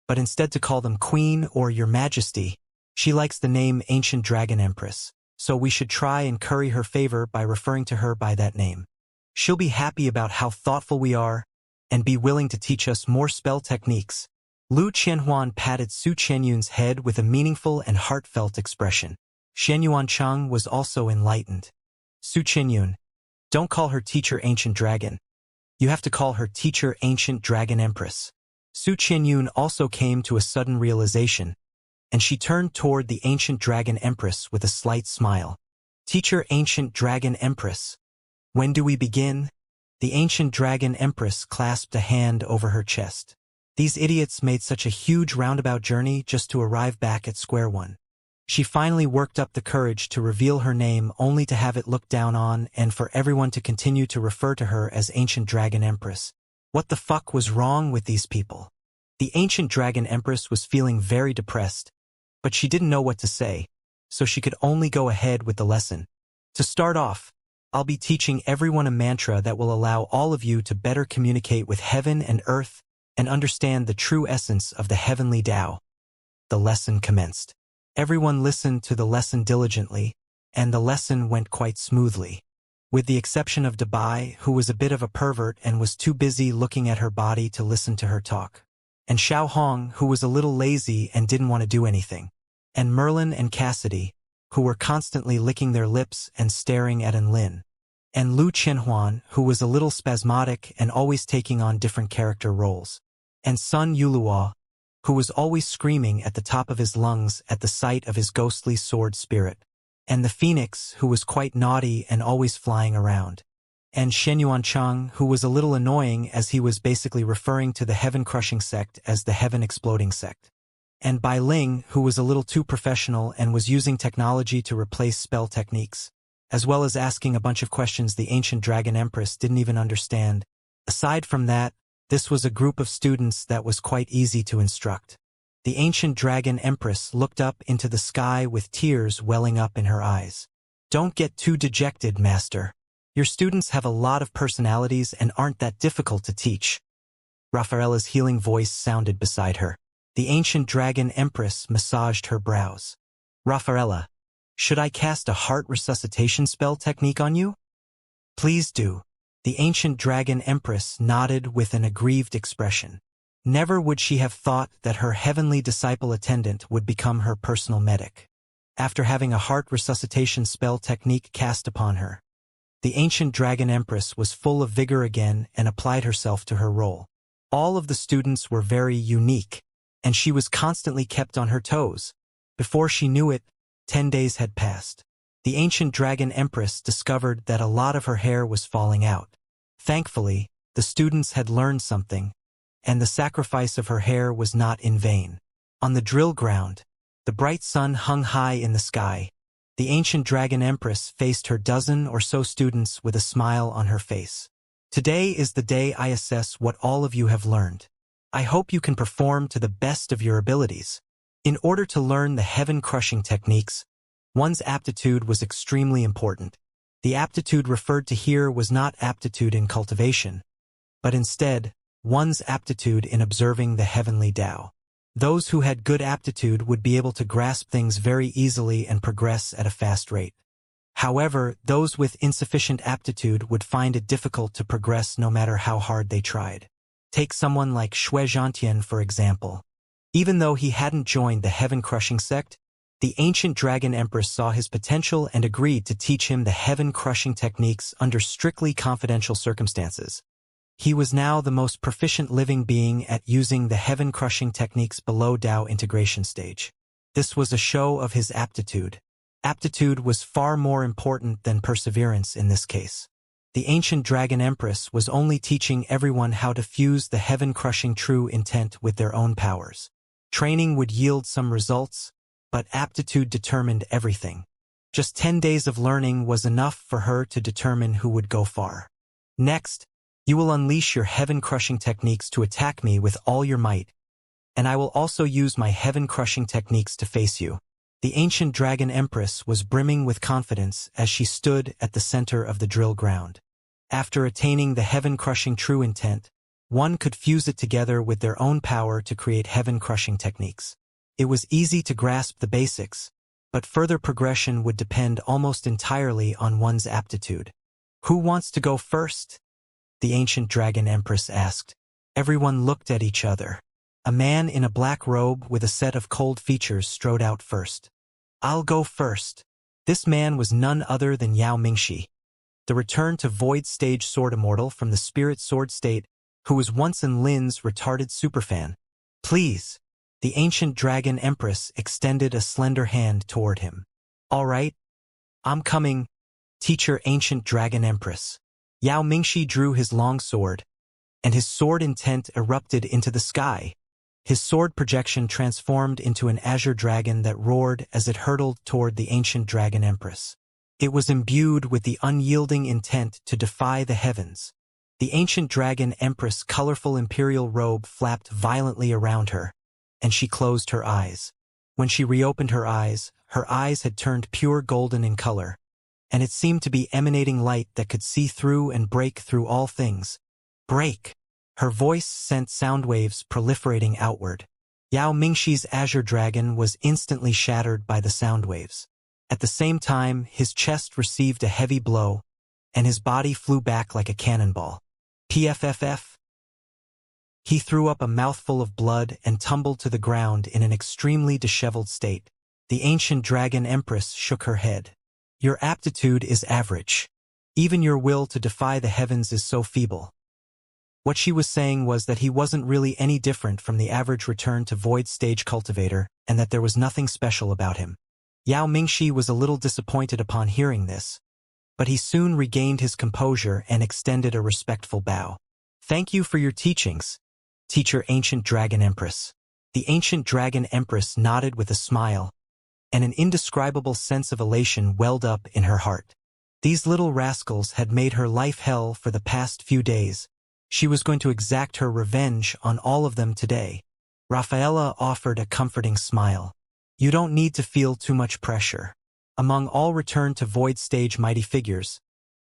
but instead to call them Queen or Your Majesty. She likes the name Ancient Dragon Empress, so we should try and curry her favor by referring to her by that name. She'll be happy about how thoughtful we are and be willing to teach us more spell techniques. Lu Qianhuan patted Su Qianyun's head with a meaningful and heartfelt expression. Xianyuan Cheng was also enlightened. Su Qianyun, don't call her teacher Ancient Dragon. You have to call her teacher Ancient Dragon Empress. Su Qianyun also came to a sudden realization, and she turned toward the Ancient Dragon Empress with a slight smile. Teacher Ancient Dragon Empress. When do we begin? The Ancient Dragon Empress clasped a hand over her chest. These idiots made such a huge roundabout journey just to arrive back at square one. She finally worked up the courage to reveal her name only to have it looked down on and for everyone to continue to refer to her as Ancient Dragon Empress. What the fuck was wrong with these people? The Ancient Dragon Empress was feeling very depressed, but she didn't know what to say, so she could only go ahead with the lesson. To start off, I'll be teaching everyone a mantra that will allow all of you to better communicate with heaven and earth and understand the true essence of the heavenly Tao. The lesson commenced. Everyone listened to the lesson diligently, and the lesson went quite smoothly. With the exception of Dabai, who was a bit of a pervert and was too busy looking at her body to listen to her talk. And Xiao Hong, who was a little lazy and didn't want to do anything. And Merlin and Cassidy, who were constantly licking their lips and staring at Enlin. And Lu Qianhuan, who was a little spasmodic and always taking on different character roles. And Sun Yuluo, who was always screaming at the top of his lungs at the sight of his ghostly sword spirit. And the Phoenix, who was quite naughty and always flying around. And Shenyuan Chang, who was a little annoying as he was basically referring to the heaven-crushing sect as the heaven-exploding sect. And Bai Ling, who was a little too professional and was using technology to replace spell techniques, as well as asking a bunch of questions the Ancient Dragon Empress didn't even understand. Aside from that, this was a group of students that was quite easy to instruct. The Ancient Dragon Empress looked up into the sky with tears welling up in her eyes. Don't get too dejected, Master. Your students have a lot of personalities and aren't that difficult to teach. Rafaela's healing voice sounded beside her. The Ancient Dragon Empress massaged her brows. Rafaela, should I cast a heart resuscitation spell technique on you? Please do. The Ancient Dragon Empress nodded with an aggrieved expression. Never would she have thought that her heavenly disciple attendant would become her personal medic. After having a heart resuscitation spell technique cast upon her, the Ancient Dragon Empress was full of vigor again and applied herself to her role. All of the students were very unique, and she was constantly kept on her toes. Before she knew it, 10 days had passed. The Ancient Dragon Empress discovered that a lot of her hair was falling out. Thankfully, the students had learned something, and the sacrifice of her hair was not in vain. On the drill ground, the bright sun hung high in the sky. The Ancient Dragon Empress faced her dozen or so students with a smile on her face. Today is the day I assess what all of you have learned. I hope you can perform to the best of your abilities. In order to learn the heaven-crushing techniques, one's aptitude was extremely important. The aptitude referred to here was not aptitude in cultivation, but instead, one's aptitude in observing the heavenly Tao. Those who had good aptitude would be able to grasp things very easily and progress at a fast rate. However, those with insufficient aptitude would find it difficult to progress no matter how hard they tried. Take someone like Xianxia, for example. Even though he hadn't joined the heaven-crushing sect, the ancient dragon empress saw his potential and agreed to teach him the heaven-crushing techniques under strictly confidential circumstances. He was now the most proficient living being at using the heaven-crushing techniques below Tao integration stage. This was a show of his aptitude. Aptitude was far more important than perseverance in this case. The ancient dragon empress was only teaching everyone how to fuse the heaven-crushing true intent with their own powers. Training would yield some results, but aptitude determined everything. Just 10 days of learning was enough for her to determine who would go far. Next, you will unleash your heaven-crushing techniques to attack me with all your might, and I will also use my heaven-crushing techniques to face you. The ancient dragon empress was brimming with confidence as she stood at the center of the drill ground. After attaining the heaven-crushing true intent, one could fuse it together with their own power to create heaven-crushing techniques. It was easy to grasp the basics, but further progression would depend almost entirely on one's aptitude. Who wants to go first? The ancient dragon empress asked. Everyone looked at each other. A man in a black robe with a set of cold features strode out first. I'll go first. This man was none other than Yao Mingxi, the return to void stage sword immortal from the spirit sword state, who was once in Lin's retarded superfan. Please. The ancient dragon empress extended a slender hand toward him. All right. I'm coming, teacher ancient dragon empress. Yao Mingxi drew his long sword, and his sword intent erupted into the sky. His sword projection transformed into an azure dragon that roared as it hurtled toward the ancient dragon empress. It was imbued with the unyielding intent to defy the heavens. The ancient dragon empress' colorful imperial robe flapped violently around her, and she closed her eyes. When she reopened her eyes had turned pure golden in color, and it seemed to be emanating light that could see through and break through all things. Break! Her voice sent sound waves proliferating outward. Yao Mingxi's azure dragon was instantly shattered by the sound waves. At the same time, his chest received a heavy blow, and his body flew back like a cannonball. PFFF. He threw up a mouthful of blood and tumbled to the ground in an extremely disheveled state. The ancient dragon empress shook her head. Your aptitude is average. Even your will to defy the heavens is so feeble. What she was saying was that he wasn't really any different from the average return to void stage cultivator, and that there was nothing special about him. Yao Mingxi was a little disappointed upon hearing this, but he soon regained his composure and extended a respectful bow. Thank you for your teachings, teacher ancient dragon empress. The ancient dragon empress nodded with a smile, and an indescribable sense of elation welled up in her heart. These little rascals had made her life hell for the past few days. She was going to exact her revenge on all of them today. Rafaela offered a comforting smile. You don't need to feel too much pressure. Among all return to void stage mighty figures,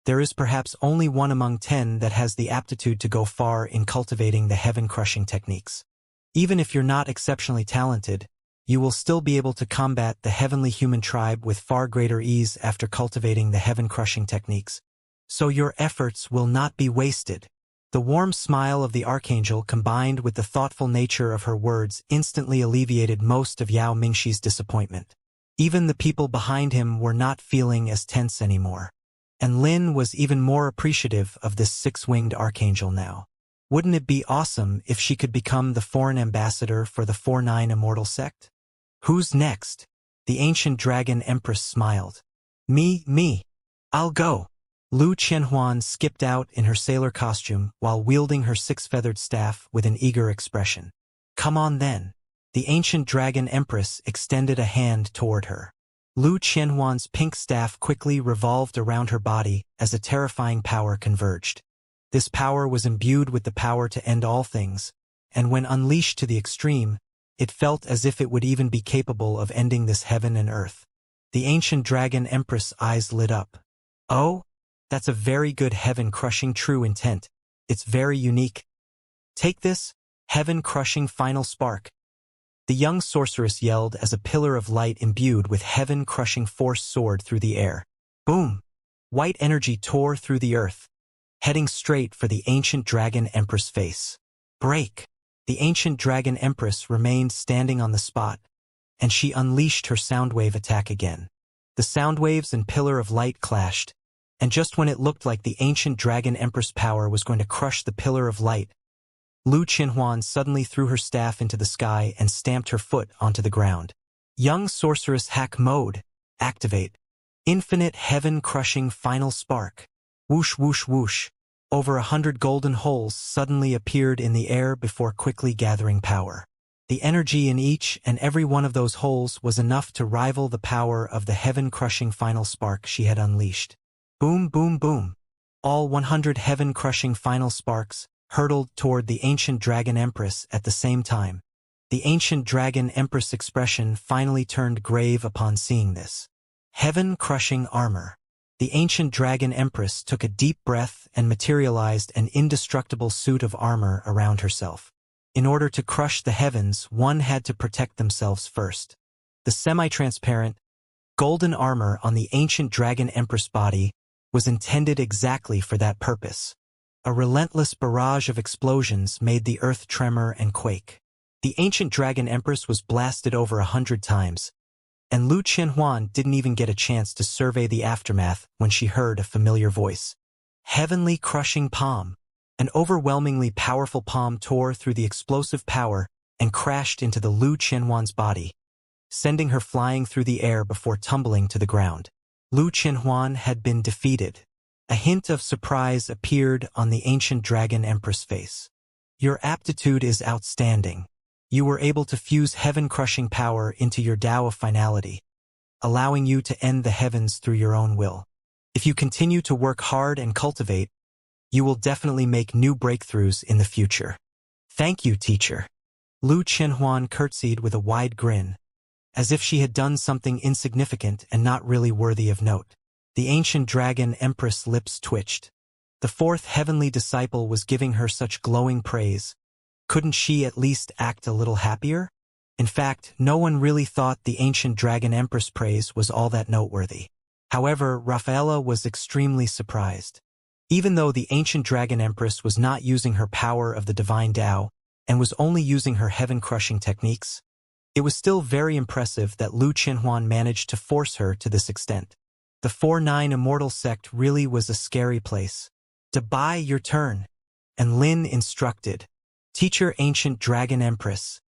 there is perhaps only one among 10 that has the aptitude to go far in cultivating the heaven-crushing techniques. Even if you're not exceptionally talented, you will still be able to combat the heavenly human tribe with far greater ease after cultivating the heaven-crushing techniques. So your efforts will not be wasted. The warm smile of the archangel combined with the thoughtful nature of her words instantly alleviated most of Yao Mingxi's disappointment. Even the people behind him were not feeling as tense anymore. And Lin was even more appreciative of this six-winged archangel now. Wouldn't it be awesome if she could become the foreign ambassador for the 4-9 Immortal sect? Who's next? The ancient dragon empress smiled. Me. I'll go. Lu Qianhuan skipped out in her sailor costume while wielding her six-feathered staff with an eager expression. Come on then. The ancient dragon empress extended a hand toward her. Lu Qianhuan's pink staff quickly revolved around her body as a terrifying power converged. This power was imbued with the power to end all things, and when unleashed to the extreme, it felt as if it would even be capable of ending this heaven and earth. The ancient dragon empress' eyes lit up. Oh? That's a very good heaven-crushing true intent. It's very unique. Take this, heaven-crushing final spark. The young sorceress yelled as a pillar of light imbued with heaven-crushing force soared through the air. Boom! White energy tore through the earth, heading straight for the ancient dragon empress face. Break! The ancient dragon empress remained standing on the spot, and she unleashed her soundwave attack again. The soundwaves and pillar of light clashed, and just when it looked like the ancient dragon empress power was going to crush the pillar of light, Lu Qinhuan suddenly threw her staff into the sky and stamped her foot onto the ground. Young sorceress hack mode. Activate. Infinite heaven-crushing final spark. Whoosh whoosh whoosh. Over 100 golden holes suddenly appeared in the air before quickly gathering power. The energy in each and every one of those holes was enough to rival the power of the heaven-crushing final spark she had unleashed. Boom boom boom. All 100 heaven-crushing final sparks hurtled toward the ancient dragon empress at the same time. The ancient dragon empress expression finally turned grave upon seeing this. Heaven-crushing armor. The ancient dragon empress took a deep breath and materialized an indestructible suit of armor around herself. In order to crush the heavens, one had to protect themselves first. The semi-transparent, golden armor on the ancient dragon empress body was intended exactly for that purpose. A relentless barrage of explosions made the earth tremor and quake. The ancient dragon empress was blasted over 100 times, and Lu Qinhuan didn't even get a chance to survey the aftermath when she heard a familiar voice. Heavenly crushing palm. An overwhelmingly powerful palm tore through the explosive power and crashed into the Lu Qinhuan's body, sending her flying through the air before tumbling to the ground. Lu Qinhuan had been defeated. A hint of surprise appeared on the ancient dragon empress' face. Your aptitude is outstanding. You were able to fuse heaven-crushing power into your Tao of finality, allowing you to end the heavens through your own will. If you continue to work hard and cultivate, you will definitely make new breakthroughs in the future. Thank you, teacher. Lu Qinhuan curtsied with a wide grin, as if she had done something insignificant and not really worthy of note. The ancient dragon empress' lips twitched. The fourth heavenly disciple was giving her such glowing praise. Couldn't she at least act a little happier? In fact, no one really thought the ancient dragon empress' praise was all that noteworthy. However, Rafaela was extremely surprised. Even though the ancient dragon empress was not using her power of the divine Tao and was only using her heaven-crushing techniques, it was still very impressive that Lu Qinhuan managed to force her to this extent. The 4-9 Immortal sect really was a scary place. Dabai, your turn. And Lin instructed. Teacher ancient dragon empress.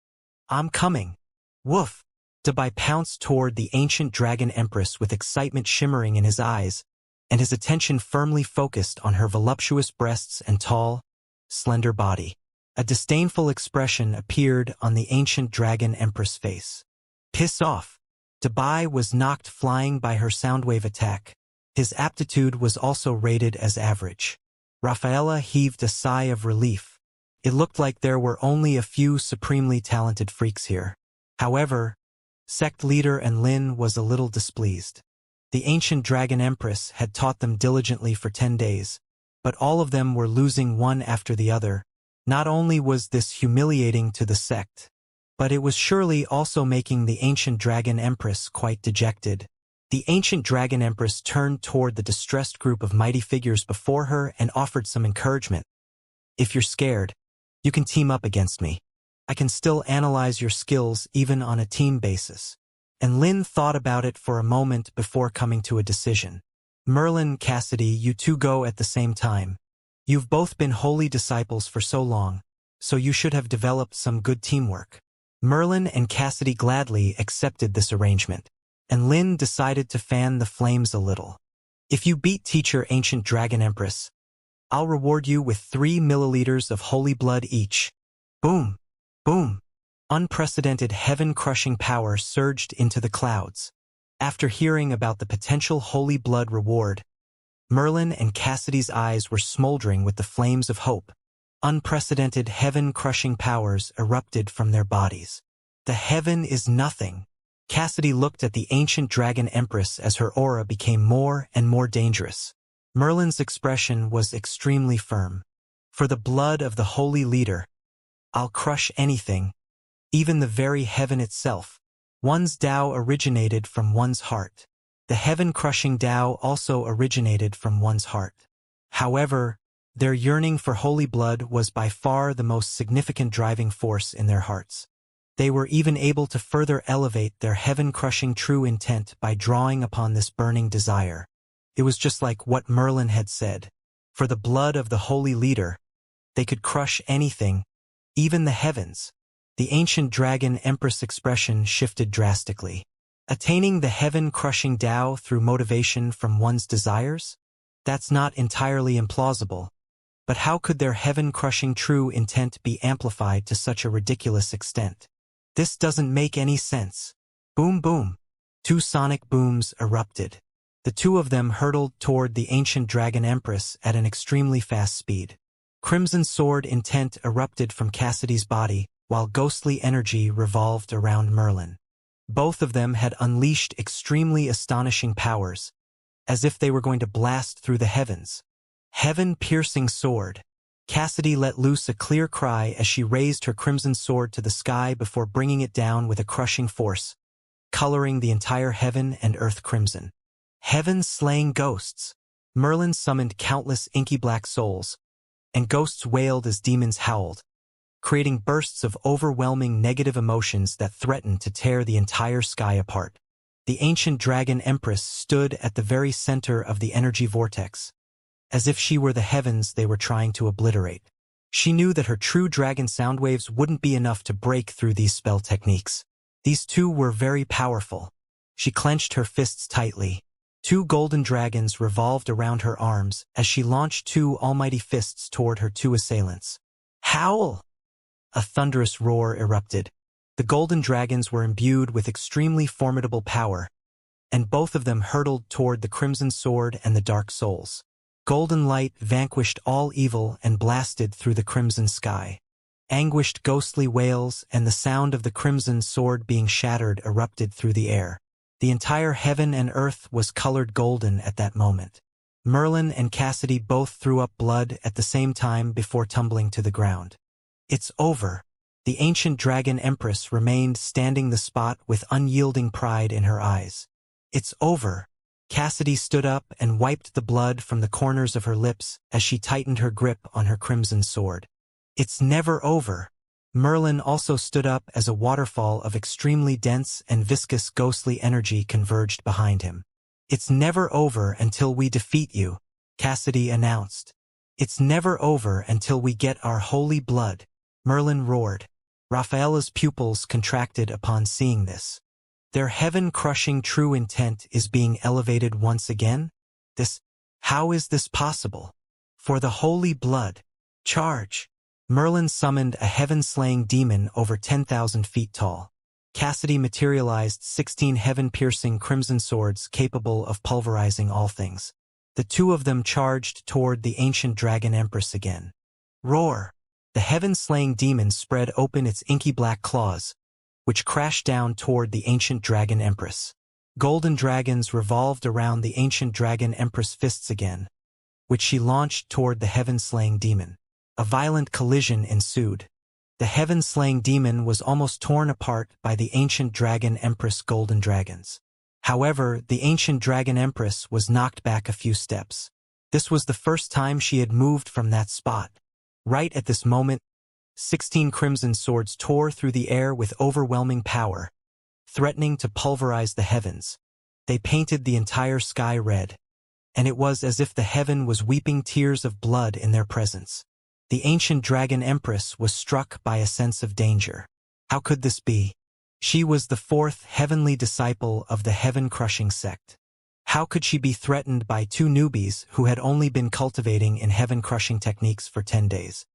I'm coming. Woof. Dabai pounced toward the ancient dragon empress with excitement shimmering in his eyes, and his attention firmly focused on her voluptuous breasts and tall, slender body. A disdainful expression appeared on the ancient dragon empress' face. Piss off. Dabai was knocked flying by her soundwave attack. His aptitude was also rated as average. Rafaela heaved a sigh of relief. It looked like there were only a few supremely talented freaks here. However, sect leader and Lin was a little displeased. The ancient dragon empress had taught them diligently for 10 days, but all of them were losing one after the other. Not only was this humiliating to the sect, but it was surely also making the ancient dragon empress quite dejected. The ancient dragon empress turned toward the distressed group of mighty figures before her and offered some encouragement. If you're scared, you can team up against me. I can still analyze your skills even on a team basis. And Lin thought about it for a moment before coming to a decision. Merlin, Cassidy, you two go at the same time. You've both been holy disciples for so long, so you should have developed some good teamwork. Merlin and Cassidy gladly accepted this arrangement, and Lin decided to fan the flames a little. If you beat teacher ancient dragon empress, I'll reward you with 3 milliliters of holy blood each. Boom! Boom! Unprecedented heaven-crushing power surged into the clouds. After hearing about the potential holy blood reward, Merlin and Cassidy's eyes were smoldering with the flames of hope. Unprecedented heaven-crushing powers erupted from their bodies. The heaven is nothing. Cassidy looked at the ancient dragon empress as her aura became more and more dangerous. Merlin's expression was extremely firm. For the blood of the holy leader, I'll crush anything, even the very heaven itself. One's Tao originated from one's heart. The heaven-crushing Tao also originated from one's heart. However, their yearning for holy blood was by far the most significant driving force in their hearts. They were even able to further elevate their heaven-crushing true intent by drawing upon this burning desire. It was just like what Merlin had said. For the blood of the holy leader, they could crush anything, even the heavens. The ancient dragon empress expression shifted drastically. Attaining the heaven-crushing Tao through motivation from one's desires? That's not entirely implausible. But how could their heaven-crushing true intent be amplified to such a ridiculous extent? This doesn't make any sense. Boom boom. Two sonic booms erupted. The two of them hurtled toward the ancient dragon empress at an extremely fast speed. Crimson sword intent erupted from Cassidy's body, while ghostly energy revolved around Merlin. Both of them had unleashed extremely astonishing powers, as if they were going to blast through the heavens. Heaven-piercing sword. Cassidy let loose a clear cry as she raised her crimson sword to the sky before bringing it down with a crushing force, coloring the entire heaven and earth crimson. Heaven slaying ghosts. Merlin summoned countless inky black souls, and ghosts wailed as demons howled, creating bursts of overwhelming negative emotions that threatened to tear the entire sky apart. The ancient dragon empress stood at the very center of the energy vortex, as if she were the heavens they were trying to obliterate. She knew that her true dragon sound waves wouldn't be enough to break through these spell techniques. These two were very powerful. She clenched her fists tightly. Two golden dragons revolved around her arms as she launched two almighty fists toward her two assailants. Howl! A thunderous roar erupted. The golden dragons were imbued with extremely formidable power, and both of them hurtled toward the crimson sword and the dark souls. Golden light vanquished all evil and blasted through the crimson sky. Anguished ghostly wails and the sound of the crimson sword being shattered erupted through the air. The entire heaven and earth was colored golden at that moment. Merlin and Cassidy both threw up blood at the same time before tumbling to the ground. It's over. The ancient dragon empress remained standing the spot with unyielding pride in her eyes. It's over. Cassidy stood up and wiped the blood from the corners of her lips as she tightened her grip on her crimson sword. It's never over. Merlin also stood up as a waterfall of extremely dense and viscous ghostly energy converged behind him. It's never over until we defeat you, Cassidy announced. It's never over until we get our holy blood, Merlin roared. Raphaela's pupils contracted upon seeing this. Their heaven-crushing true intent is being elevated once again? How is this possible? For the holy blood. Charge! Merlin summoned a heaven-slaying demon over 10,000 feet tall. Cassidy materialized 16 heaven-piercing crimson swords capable of pulverizing all things. The two of them charged toward the ancient dragon empress again. Roar! The heaven-slaying demon spread open its inky black claws, which crashed down toward the ancient dragon empress. Golden dragons revolved around the ancient dragon empress fists again, which she launched toward the heaven-slaying demon. A violent collision ensued. The heaven-slaying demon was almost torn apart by the ancient dragon empress golden dragons. However, the ancient dragon empress was knocked back a few steps. This was the first time she had moved from that spot. Right at this moment, 16 crimson swords tore through the air with overwhelming power, threatening to pulverize the heavens. They painted the entire sky red, and it was as if the heaven was weeping tears of blood in their presence. The ancient dragon empress was struck by a sense of danger. How could this be? She was the fourth heavenly disciple of the heaven-crushing sect. How could she be threatened by two newbies who had only been cultivating in heaven-crushing techniques for 10 days?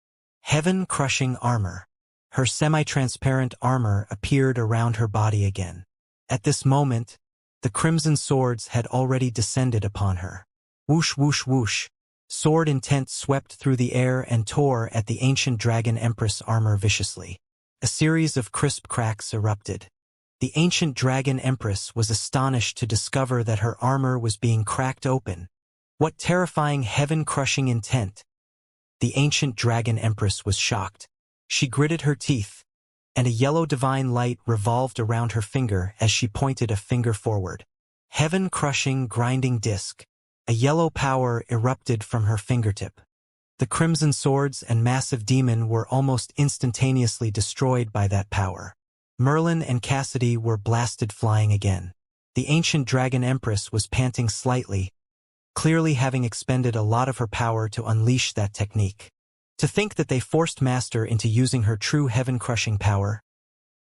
Heaven-crushing armor. Her semi-transparent armor appeared around her body again. At this moment, the crimson swords had already descended upon her. Whoosh whoosh whoosh. Sword intent swept through the air and tore at the ancient dragon empress armor viciously. A series of crisp cracks erupted. The ancient dragon empress was astonished to discover that her armor was being cracked open. What terrifying heaven-crushing intent! The ancient dragon empress was shocked. She gritted her teeth, and a yellow divine light revolved around her finger as she pointed a finger forward. Heaven-crushing, grinding disc. A yellow power erupted from her fingertip. The crimson swords and massive demon were almost instantaneously destroyed by that power. Merlin and Cassidy were blasted flying again. The ancient dragon empress was panting slightly, clearly having expended a lot of her power to unleash that technique. To think that they forced Master into using her true heaven-crushing power.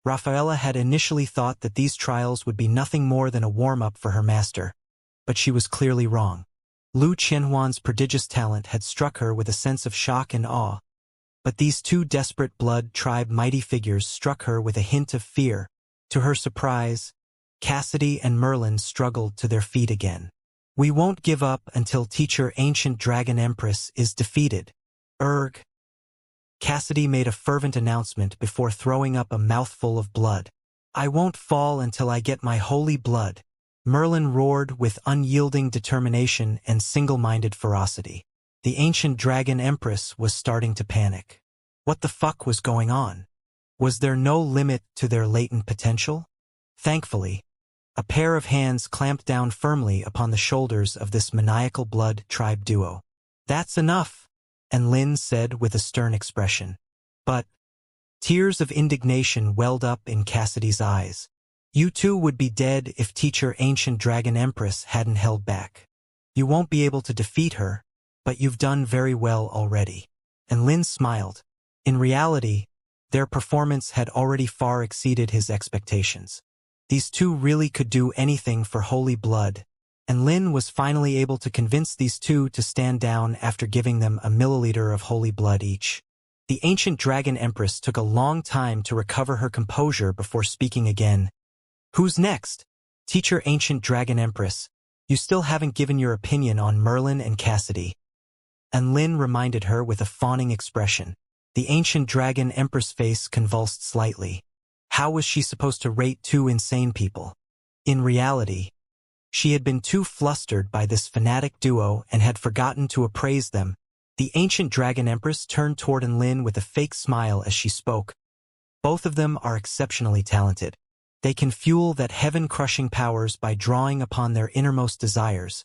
Rafaela had initially thought that these trials would be nothing more than a warm-up for her master, but she was clearly wrong. Lu Qianhuan's prodigious talent had struck her with a sense of shock and awe, but these two desperate blood tribe mighty figures struck her with a hint of fear. To her surprise, Cassidy and Merlin struggled to their feet again. "We won't give up until Teacher Ancient Dragon Empress is defeated. Erg." Cassidy made a fervent announcement before throwing up a mouthful of blood. "I won't fall until I get my holy blood." Merlin roared with unyielding determination and single-minded ferocity. The ancient dragon empress was starting to panic. What the fuck was going on? Was there no limit to their latent potential? Thankfully, a pair of hands clamped down firmly upon the shoulders of this maniacal blood tribe duo. "That's enough," and Lin said with a stern expression. But tears of indignation welled up in Cassidy's eyes. "You two would be dead if Teacher Ancient Dragon Empress hadn't held back. You won't be able to defeat her, but you've done very well already." And Lin smiled. In reality, their performance had already far exceeded his expectations. These two really could do anything for holy blood, and Lin was finally able to convince these two to stand down after giving them a milliliter of holy blood each. The ancient dragon empress took a long time to recover her composure before speaking again. "Who's next? Teacher Ancient Dragon Empress, you still haven't given your opinion on Merlin and Cassidy." And Lin reminded her with a fawning expression. The ancient dragon empress face convulsed slightly. How was she supposed to rate two insane people? In reality, she had been too flustered by this fanatic duo and had forgotten to appraise them. The ancient dragon empress turned toward Lin with a fake smile as she spoke. "Both of them are exceptionally talented. They can fuel that heaven-crushing powers by drawing upon their innermost desires,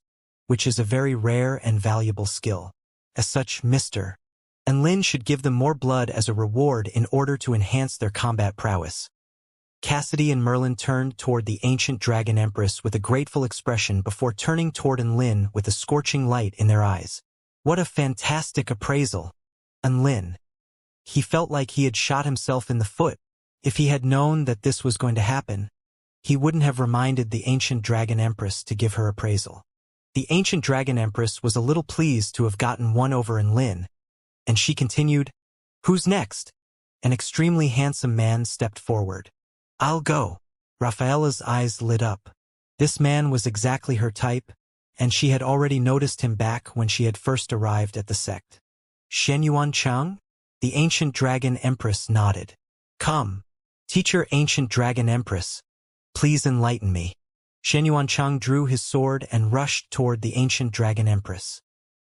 which is a very rare and valuable skill. As such, Mr. and Lin should give them more blood as a reward in order to enhance their combat prowess." Cassidy and Merlin turned toward the ancient dragon empress with a grateful expression before turning toward Lin with a scorching light in their eyes. What a fantastic appraisal! Lin. He felt like he had shot himself in the foot. If he had known that this was going to happen, he wouldn't have reminded the ancient dragon empress to give her appraisal. The ancient dragon empress was a little pleased to have gotten one over Lin, and she continued, "Who's next?" An extremely handsome man stepped forward. "I'll go." Rafaela's eyes lit up. This man was exactly her type, and she had already noticed him back when she had first arrived at the sect. "Shenyuan Chang?" The ancient dragon empress nodded. "Come. Teacher Ancient Dragon Empress, please enlighten me." Shenyuan Chang drew his sword and rushed toward the ancient dragon empress.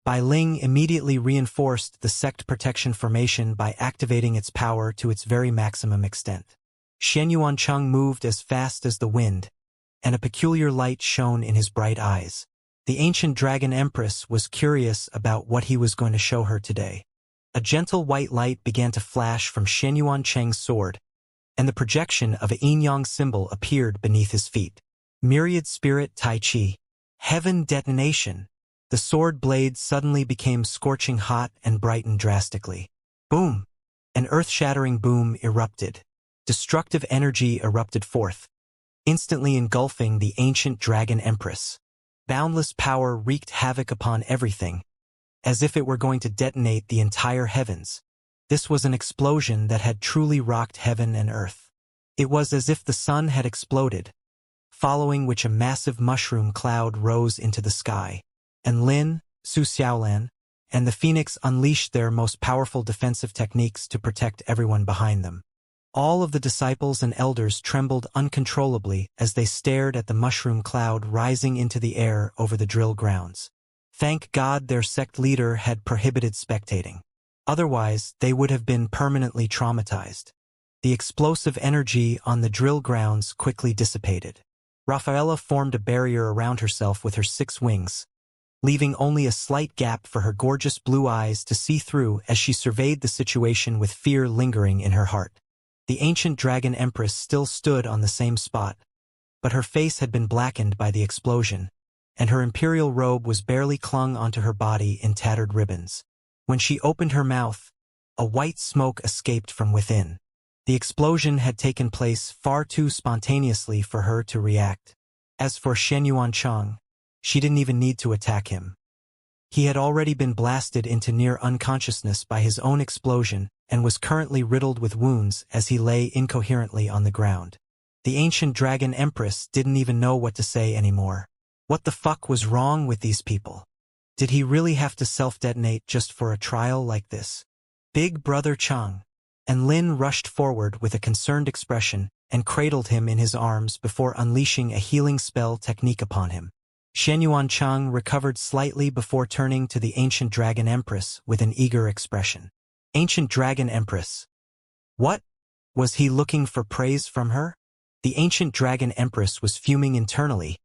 Bai Ling immediately reinforced the sect protection formation by activating its power to its very maximum extent. Shenyuan Chang moved as fast as the wind, and a peculiar light shone in his bright eyes. The ancient dragon empress was curious about what he was going to show her today. A gentle white light began to flash from Shenyuan Chang's sword, and the projection of a yin-yang symbol appeared beneath his feet. Myriad Spirit Tai Chi. Heaven Detonation. The sword blade suddenly became scorching hot and brightened drastically. Boom! An earth-shattering boom erupted. Destructive energy erupted forth, instantly engulfing the ancient dragon empress. Boundless power wreaked havoc upon everything, as if it were going to detonate the entire heavens. This was an explosion that had truly rocked heaven and earth. It was as if the sun had exploded, following which a massive mushroom cloud rose into the sky. And Lin, Su Xiaolan, and the Phoenix unleashed their most powerful defensive techniques to protect everyone behind them. All of the disciples and elders trembled uncontrollably as they stared at the mushroom cloud rising into the air over the drill grounds. Thank God their sect leader had prohibited spectating. Otherwise, they would have been permanently traumatized. The explosive energy on the drill grounds quickly dissipated. Rafaela formed a barrier around herself with her 6 wings, leaving only a slight gap for her gorgeous blue eyes to see through as she surveyed the situation with fear lingering in her heart. The ancient dragon empress still stood on the same spot, but her face had been blackened by the explosion, and her imperial robe was barely clung onto her body in tattered ribbons. When she opened her mouth, a white smoke escaped from within. The explosion had taken place far too spontaneously for her to react. As for Xianxia, she didn't even need to attack him. He had already been blasted into near unconsciousness by his own explosion and was currently riddled with wounds as he lay incoherently on the ground. The ancient dragon empress didn't even know what to say anymore. What the fuck was wrong with these people? Did he really have to self-detonate just for a trial like this? Big brother Chang. And Lin rushed forward with a concerned expression and cradled him in his arms before unleashing a healing spell technique upon him. Xianxia recovered slightly before turning to the ancient dragon empress with an eager expression. Ancient dragon empress. What? Was he looking for praise from her? The ancient dragon empress was fuming internally,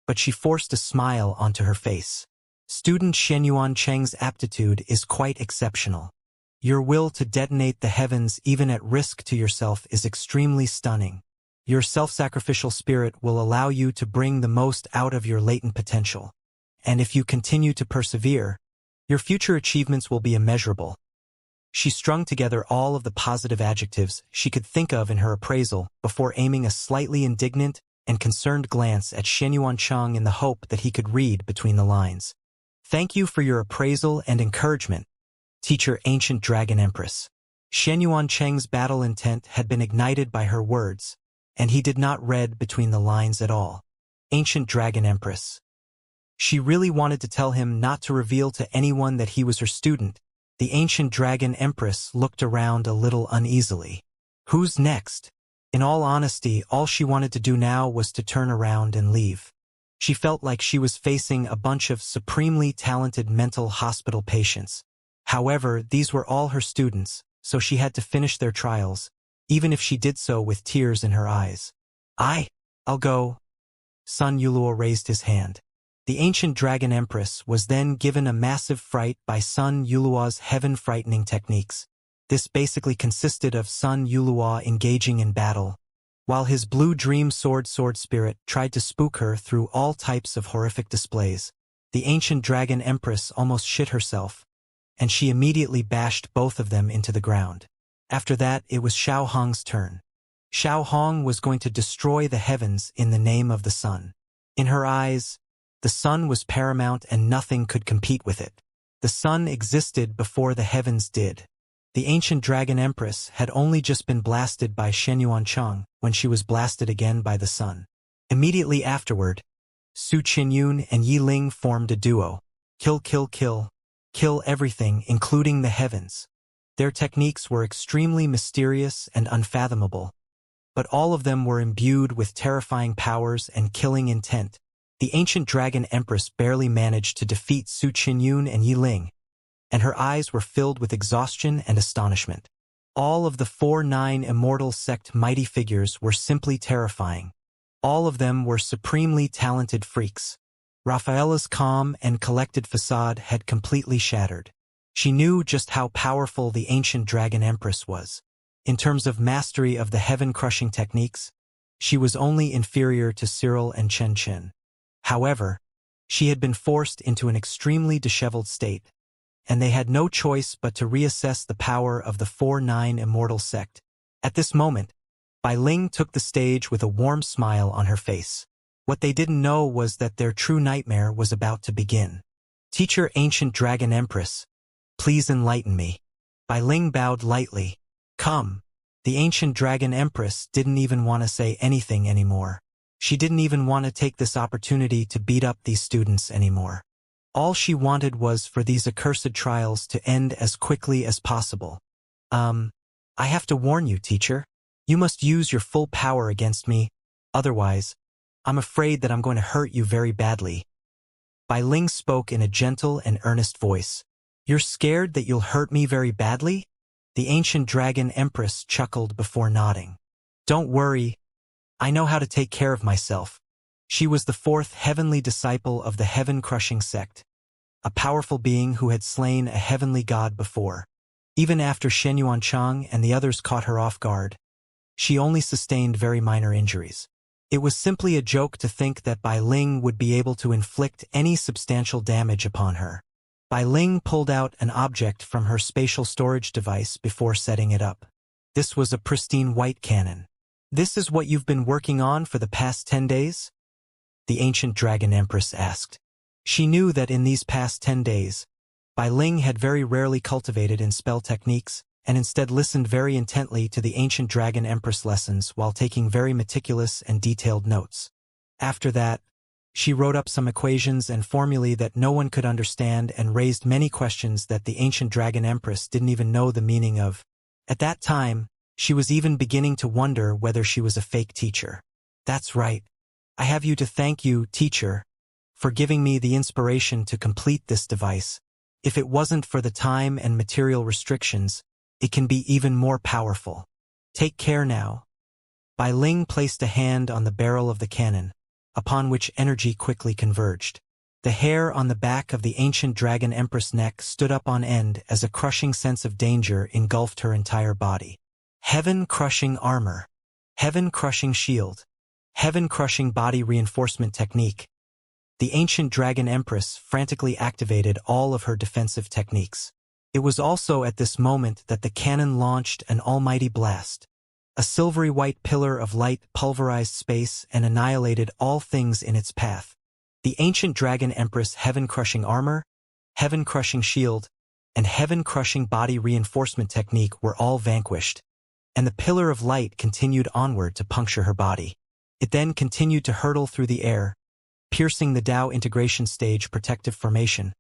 but she forced a smile onto her face. Student Xianxia's aptitude is quite exceptional. Your will to detonate the heavens even at risk to yourself is extremely stunning. Your self-sacrificial spirit will allow you to bring the most out of your latent potential. And if you continue to persevere, your future achievements will be immeasurable. She strung together all of the positive adjectives she could think of in her appraisal before aiming a slightly indignant and concerned glance at Xianxia in the hope that he could read between the lines. Thank you for your appraisal and encouragement, Teacher Ancient Dragon Empress. Xianxia's battle intent had been ignited by her words, and he did not read between the lines at all. Ancient Dragon Empress. She really wanted to tell him not to reveal to anyone that he was her student. The Ancient Dragon Empress looked around a little uneasily. Who's next? In all honesty, all she wanted to do now was to turn around and leave. She felt like she was facing a bunch of supremely talented mental hospital patients. However, these were all her students, so she had to finish their trials, even if she did so with tears in her eyes. I'll go. Sun Yulua raised his hand. The ancient dragon empress was then given a massive fright by Sun Yulua's heaven-frightening techniques. This basically consisted of Sun Yulua engaging in battle, while his blue dream sword spirit tried to spook her through all types of horrific displays. The ancient dragon empress almost shit herself, and she immediately bashed both of them into the ground. After that, it was Xiao Hong's turn. Xiao Hong was going to destroy the heavens in the name of the sun. In her eyes, the sun was paramount and nothing could compete with it. The sun existed before the heavens did. The ancient dragon empress had only just been blasted by Xianxia when she was blasted again by the sun. Immediately afterward, Su Qinyun and Yi Ling formed a duo. Kill, kill, kill. Kill everything, including the heavens. Their techniques were extremely mysterious and unfathomable, but all of them were imbued with terrifying powers and killing intent. The ancient dragon empress barely managed to defeat Su Qinyun and Yi Ling, and her eyes were filled with exhaustion and astonishment. All of the 4-9 Immortal sect mighty figures were simply terrifying. All of them were supremely talented freaks. Rafaela's calm and collected facade had completely shattered. She knew just how powerful the ancient dragon empress was. In terms of mastery of the heaven-crushing techniques, she was only inferior to Cyril and Chen Chen. However, she had been forced into an extremely disheveled state, and they had no choice but to reassess the power of the 4-9 Immortal sect. At this moment, Bai Ling took the stage with a warm smile on her face. What they didn't know was that their true nightmare was about to begin. Teacher Ancient Dragon Empress, please enlighten me. Bai Ling bowed lightly. Come. The Ancient Dragon Empress didn't even want to say anything anymore. She didn't even want to take this opportunity to beat up these students anymore. All she wanted was for these accursed trials to end as quickly as possible. I have to warn you, teacher. You must use your full power against me, otherwise, I'm afraid that I'm going to hurt you very badly. Bai Ling spoke in a gentle and earnest voice. You're scared that you'll hurt me very badly? The ancient dragon empress chuckled before nodding. Don't worry, I know how to take care of myself. She was the fourth heavenly disciple of the heaven-crushing sect, a powerful being who had slain a heavenly god before. Even after Xianxia and the others caught her off guard, she only sustained very minor injuries. It was simply a joke to think that Bai Ling would be able to inflict any substantial damage upon her. Bai Ling pulled out an object from her spatial storage device before setting it up. This was a pristine white cannon. This is what you've been working on for the past 10 days? The ancient dragon empress asked. She knew that in these past 10 days, Bai Ling had very rarely cultivated in spell techniques and instead listened very intently to the ancient dragon empress lessons while taking very meticulous and detailed notes. After that, she wrote up some equations and formulae that no one could understand and raised many questions that the ancient dragon empress didn't even know the meaning of. At that time, she was even beginning to wonder whether she was a fake teacher. That's right. I have you to thank you, teacher, for giving me the inspiration to complete this device. If it wasn't for the time and material restrictions, it can be even more powerful. Take care now. Bai Ling placed a hand on the barrel of the cannon, upon which energy quickly converged. The hair on the back of the ancient dragon empress neck stood up on end as a crushing sense of danger engulfed her entire body. Heaven-crushing armor. Heaven-crushing shield. Heaven-crushing body reinforcement technique. The ancient dragon empress frantically activated all of her defensive techniques. It was also at this moment that the cannon launched an almighty blast. A silvery white pillar of light pulverized space and annihilated all things in its path. The ancient dragon empress heaven-crushing armor, heaven-crushing shield, and heaven-crushing body reinforcement technique were all vanquished, and the pillar of light continued onward to puncture her body. It then continued to hurtle through the air, piercing the Tao integration stage protective formation,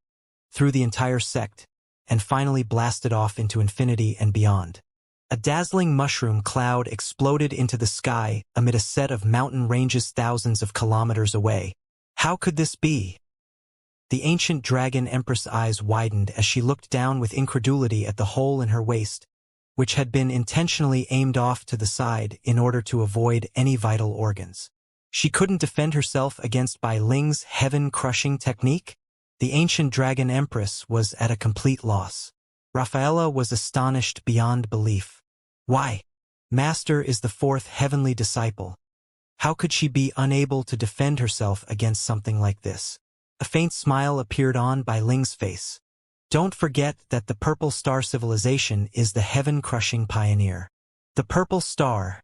through the entire sect, and finally blasted off into infinity and beyond. A dazzling mushroom cloud exploded into the sky amid a set of mountain ranges thousands of kilometers away. How could this be? The ancient dragon empress' eyes widened as she looked down with incredulity at the hole in her waist, which had been intentionally aimed off to the side in order to avoid any vital organs. She couldn't defend herself against Bai Ling's heaven-crushing technique? The ancient dragon empress was at a complete loss. Rafaela was astonished beyond belief. Why? Master is the fourth heavenly disciple. How could she be unable to defend herself against something like this? A faint smile appeared on Bai Ling's face. Don't forget that the Purple Star civilization is the heaven-crushing pioneer. The Purple Star.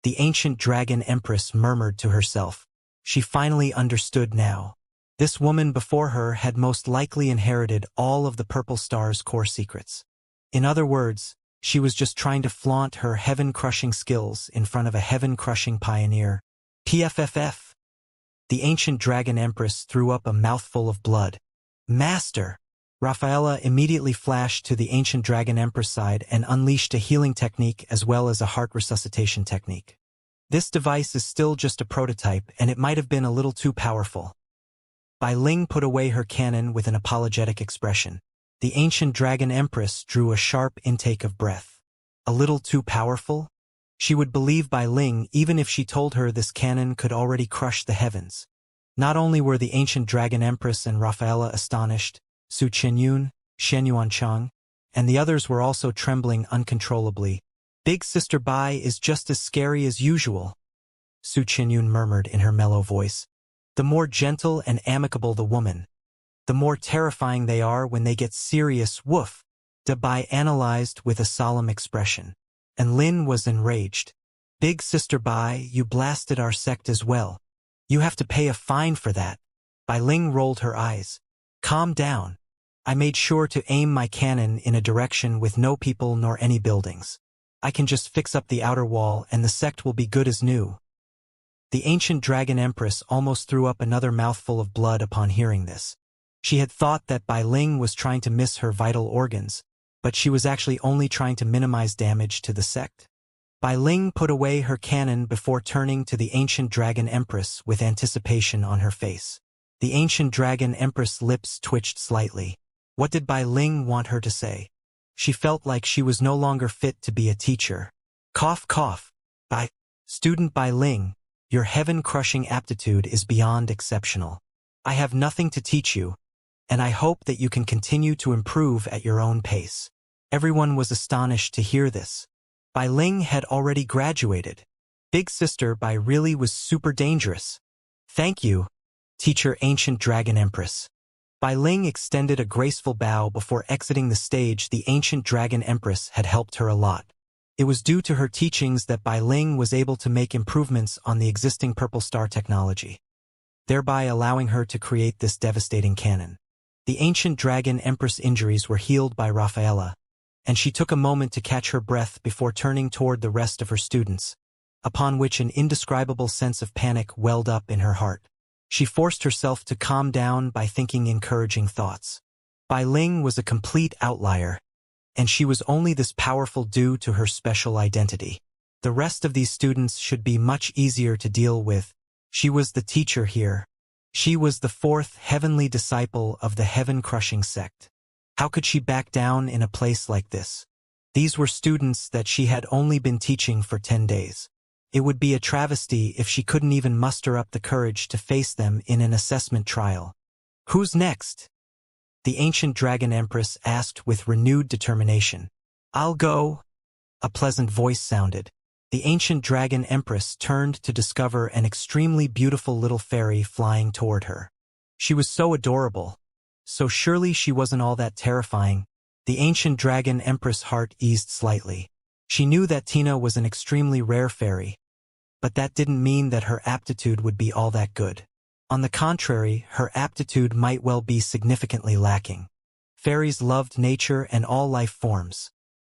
The ancient dragon empress murmured to herself. She finally understood now. This woman before her had most likely inherited all of the Purple Star's core secrets. In other words, she was just trying to flaunt her heaven-crushing skills in front of a heaven-crushing pioneer. PFFF. The ancient dragon empress threw up a mouthful of blood. Master! Rafaela immediately flashed to the ancient dragon empress side and unleashed a healing technique as well as a heart resuscitation technique. This device is still just a prototype and it might have been a little too powerful. Bai Ling put away her cannon with an apologetic expression. The ancient dragon empress drew a sharp intake of breath. A little too powerful? She would believe Bai Ling even if she told her this cannon could already crush the heavens. Not only were the ancient dragon empress and Rafaela astonished, Su Qianyun, Xianxia, and the others were also trembling uncontrollably. Big Sister Bai is just as scary as usual, Su Qianyun murmured in her mellow voice. The more gentle and amicable the woman, the more terrifying they are when they get serious. Woof, Da Bai analyzed with a solemn expression. And Lin was enraged. Big Sister Bai, you blasted our sect as well. You have to pay a fine for that. Bai Ling rolled her eyes. Calm down. I made sure to aim my cannon in a direction with no people nor any buildings. I can just fix up the outer wall and the sect will be good as new. The ancient dragon empress almost threw up another mouthful of blood upon hearing this. She had thought that Bai Ling was trying to miss her vital organs, but she was actually only trying to minimize damage to the sect. Bai Ling put away her cannon before turning to the ancient dragon empress with anticipation on her face. The ancient dragon empress' lips twitched slightly. What did Bai Ling want her to say? She felt like she was no longer fit to be a teacher. Cough, cough. Student Bai Ling, your heaven-crushing aptitude is beyond exceptional. I have nothing to teach you, and I hope that you can continue to improve at your own pace. Everyone was astonished to hear this. Bai Ling had already graduated. Big sister Bai really was super dangerous. Thank you, teacher Ancient Dragon Empress. Bai Ling extended a graceful bow before exiting the stage. The Ancient Dragon Empress had helped her a lot. It was due to her teachings that Bai Ling was able to make improvements on the existing Purple Star technology, thereby allowing her to create this devastating cannon. The Ancient Dragon Empress injuries were healed by Rafaela, and she took a moment to catch her breath before turning toward the rest of her students, upon which an indescribable sense of panic welled up in her heart. She forced herself to calm down by thinking encouraging thoughts. Bai Ling was a complete outlier, and she was only this powerful due to her special identity. The rest of these students should be much easier to deal with. She was the teacher here. She was the fourth heavenly disciple of the heaven-crushing sect. How could she back down in a place like this? These were students that she had only been teaching for 10 days. It would be a travesty if she couldn't even muster up the courage to face them in an assessment trial. Who's next? The Ancient Dragon Empress asked with renewed determination. I'll go. A pleasant voice sounded. The Ancient Dragon Empress turned to discover an extremely beautiful little fairy flying toward her. She was so adorable. So surely she wasn't all that terrifying. The Ancient Dragon Empress' heart eased slightly. She knew that Tina was an extremely rare fairy, but that didn't mean that her aptitude would be all that good. On the contrary, her aptitude might well be significantly lacking. Fairies loved nature and all life forms,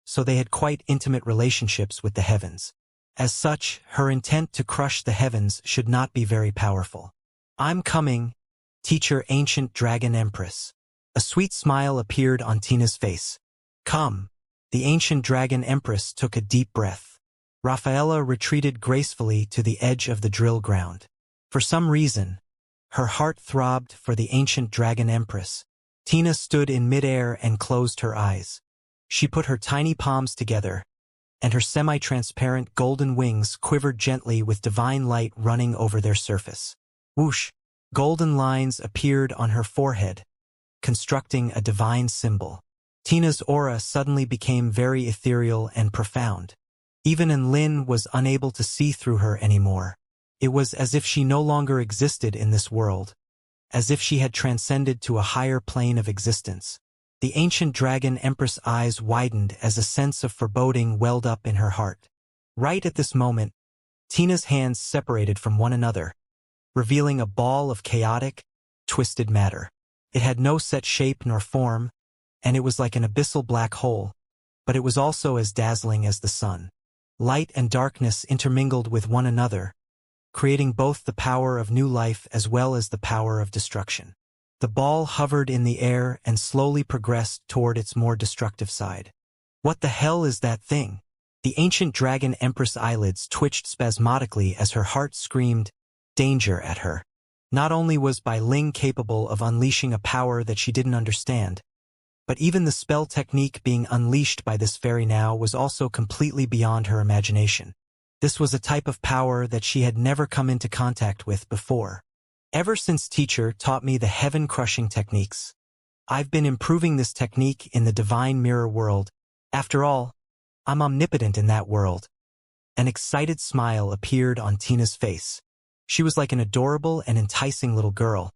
so they had quite intimate relationships with the heavens. As such, her intent to crush the heavens should not be very powerful. I'm coming, teacher Ancient Dragon Empress. A sweet smile appeared on Tina's face. Come. The Ancient Dragon Empress took a deep breath. Rafaela retreated gracefully to the edge of the drill ground. For some reason, her heart throbbed for the Ancient Dragon Empress. Tina stood in midair and closed her eyes. She put her tiny palms together, and her semi-transparent golden wings quivered gently with divine light running over their surface. Whoosh! Golden lines appeared on her forehead, constructing a divine symbol. Tina's aura suddenly became very ethereal and profound. Even Lin was unable to see through her anymore. It was as if she no longer existed in this world, as if she had transcended to a higher plane of existence. The Ancient Dragon Empress' eyes widened as a sense of foreboding welled up in her heart. Right at this moment, Tina's hands separated from one another, revealing a ball of chaotic, twisted matter. It had no set shape nor form, and it was like an abyssal black hole, but it was also as dazzling as the sun. Light and darkness intermingled with one another, creating both the power of new life as well as the power of destruction. The ball hovered in the air and slowly progressed toward its more destructive side. What the hell is that thing? The Ancient Dragon Empress' eyelids twitched spasmodically as her heart screamed danger at her. Not only was Bai Ling capable of unleashing a power that she didn't understand, but even the spell technique being unleashed by this fairy now was also completely beyond her imagination. This was a type of power that she had never come into contact with before. Ever since teacher taught me the heaven-crushing techniques, I've been improving this technique in the divine mirror world. After all, I'm omnipotent in that world. An excited smile appeared on Tina's face. She was like an adorable and enticing little girl,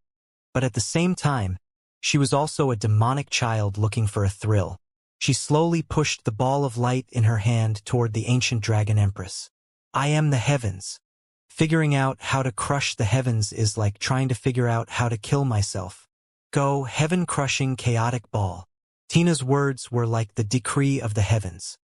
but at the same time, she was also a demonic child looking for a thrill. She slowly pushed the ball of light in her hand toward the Ancient Dragon Empress. I am the heavens. Figuring out how to crush the heavens is like trying to figure out how to kill myself. Go, heaven-crushing chaotic ball. Tina's words were like the decree of the heavens.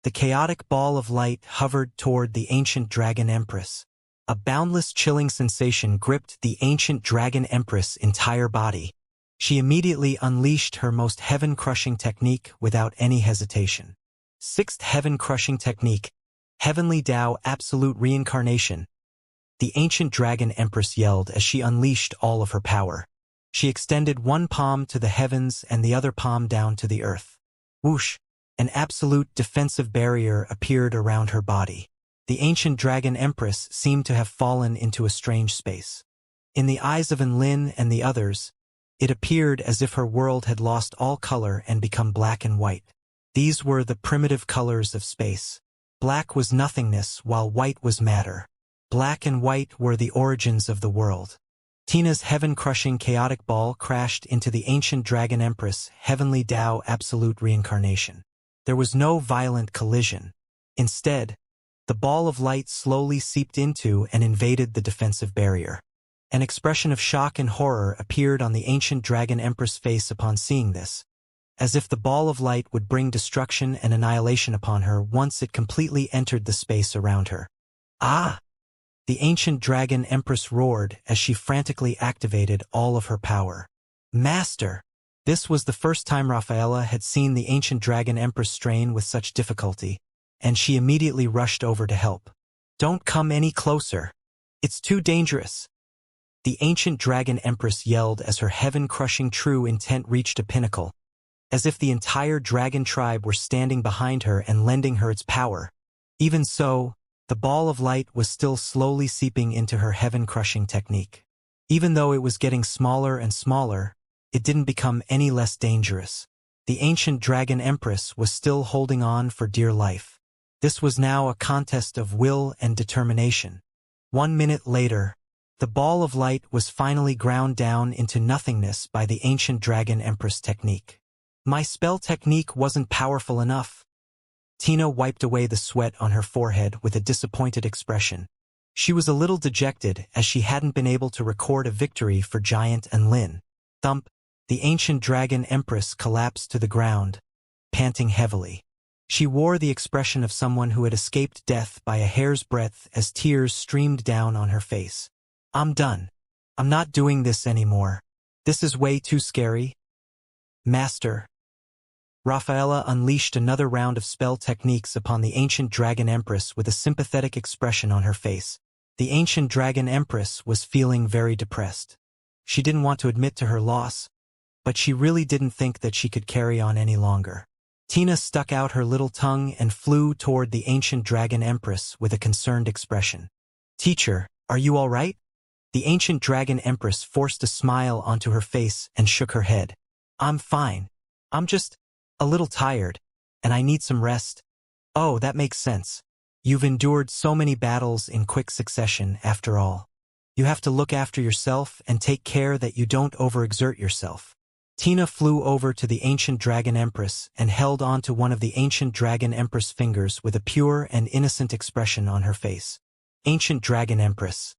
The chaotic ball of light hovered toward the Ancient Dragon Empress. A boundless chilling sensation gripped the Ancient Dragon Empress' entire body. She immediately unleashed her most heaven-crushing technique without any hesitation. Sixth heaven-crushing technique, Heavenly Tao Absolute Reincarnation. The Ancient Dragon Empress yelled as she unleashed all of her power. She extended one palm to the heavens and the other palm down to the earth. Whoosh! An absolute defensive barrier appeared around her body. The ancient dragon empress seemed to have fallen into a strange space. In the eyes of Enlin and the others, it appeared as if her world had lost all color and become black and white. These were the primitive colors of space. Black was nothingness, while white was matter. Black and white were the origins of the world. Tina's heaven-crushing chaotic ball crashed into the ancient dragon empress' heavenly Tao absolute reincarnation. There was no violent collision. Instead, the ball of light slowly seeped into and invaded the defensive barrier. An expression of shock and horror appeared on the ancient dragon empress' face upon seeing this, as if the ball of light would bring destruction and annihilation upon her once it completely entered the space around her. Ah! The ancient dragon empress roared as she frantically activated all of her power. Master! This was the first time Rafaela had seen the ancient dragon empress strain with such difficulty, and she immediately rushed over to help. Don't come any closer. It's too dangerous. The ancient dragon empress yelled as her heaven-crushing true intent reached a pinnacle, as if the entire dragon tribe were standing behind her and lending her its power. Even so, the ball of light was still slowly seeping into her heaven-crushing technique. Even though it was getting smaller and smaller, it didn't become any less dangerous. The ancient dragon empress was still holding on for dear life. This was now a contest of will and determination. 1 minute later, the ball of light was finally ground down into nothingness by the ancient dragon empress technique. My spell technique wasn't powerful enough. Tina wiped away the sweat on her forehead with a disappointed expression. She was a little dejected as she hadn't been able to record a victory for Giant and Lin. Thump! The ancient dragon empress collapsed to the ground, panting heavily. She wore the expression of someone who had escaped death by a hair's breadth as tears streamed down on her face. I'm done. I'm not doing this anymore. This is way too scary. Master. Rafaela unleashed another round of spell techniques upon the ancient dragon empress with a sympathetic expression on her face. The ancient dragon empress was feeling very depressed. She didn't want to admit to her loss, but she really didn't think that she could carry on any longer. Tina stuck out her little tongue and flew toward the ancient dragon empress with a concerned expression. Teacher, are you all right? The ancient dragon empress forced a smile onto her face and shook her head. I'm fine. I'm just a little tired, and I need some rest. Oh, that makes sense. You've endured so many battles in quick succession after all. You have to look after yourself and take care that you don't overexert yourself. Tina flew over to the ancient dragon empress and held onto one of the ancient dragon empress fingers with a pure and innocent expression on her face. Ancient dragon empress.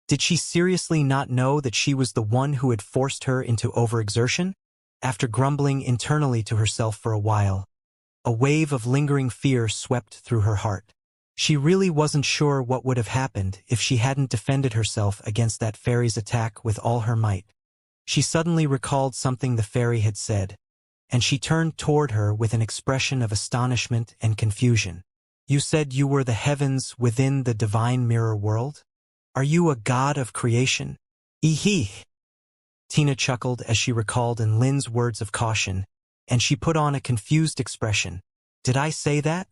Did she seriously not know that she was the one who had forced her into overexertion? After grumbling internally to herself for a while, a wave of lingering fear swept through her heart. She really wasn't sure what would have happened if she hadn't defended herself against that fairy's attack with all her might. She suddenly recalled something the fairy had said, and she turned toward her with an expression of astonishment and confusion. You said you were the heavens within the divine mirror world? Are you a god of creation? Eehee! Tina chuckled as she recalled Lin's words of caution, and she put on a confused expression. Did I say that?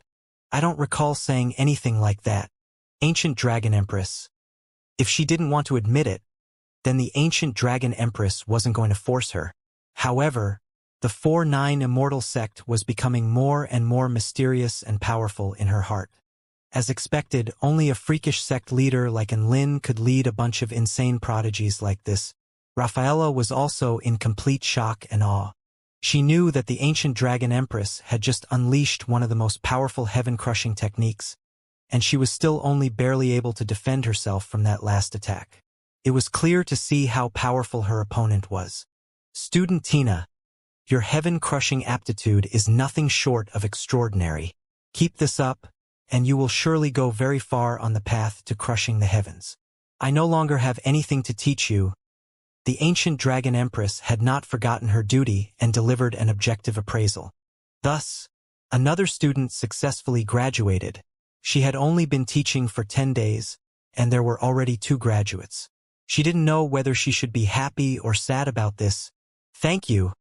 I don't recall saying anything like that. Ancient Dragon Empress. If she didn't want to admit it, then the Ancient Dragon Empress wasn't going to force her. However, the 4-9 Immortal sect was becoming more and more mysterious and powerful in her heart. As expected, only a freakish sect leader like Lin could lead a bunch of insane prodigies like this. Rafaela was also in complete shock and awe. She knew that the Ancient Dragon Empress had just unleashed one of the most powerful heaven-crushing techniques, and she was still only barely able to defend herself from that last attack. It was clear to see how powerful her opponent was. Student Tina, your heaven-crushing aptitude is nothing short of extraordinary. Keep this up, and you will surely go very far on the path to crushing the heavens. I no longer have anything to teach you. The Ancient Dragon Empress had not forgotten her duty and delivered an objective appraisal. Thus, another student successfully graduated. She had only been teaching for 10 days, and there were already 2 graduates. She didn't know whether she should be happy or sad about this. Thank you,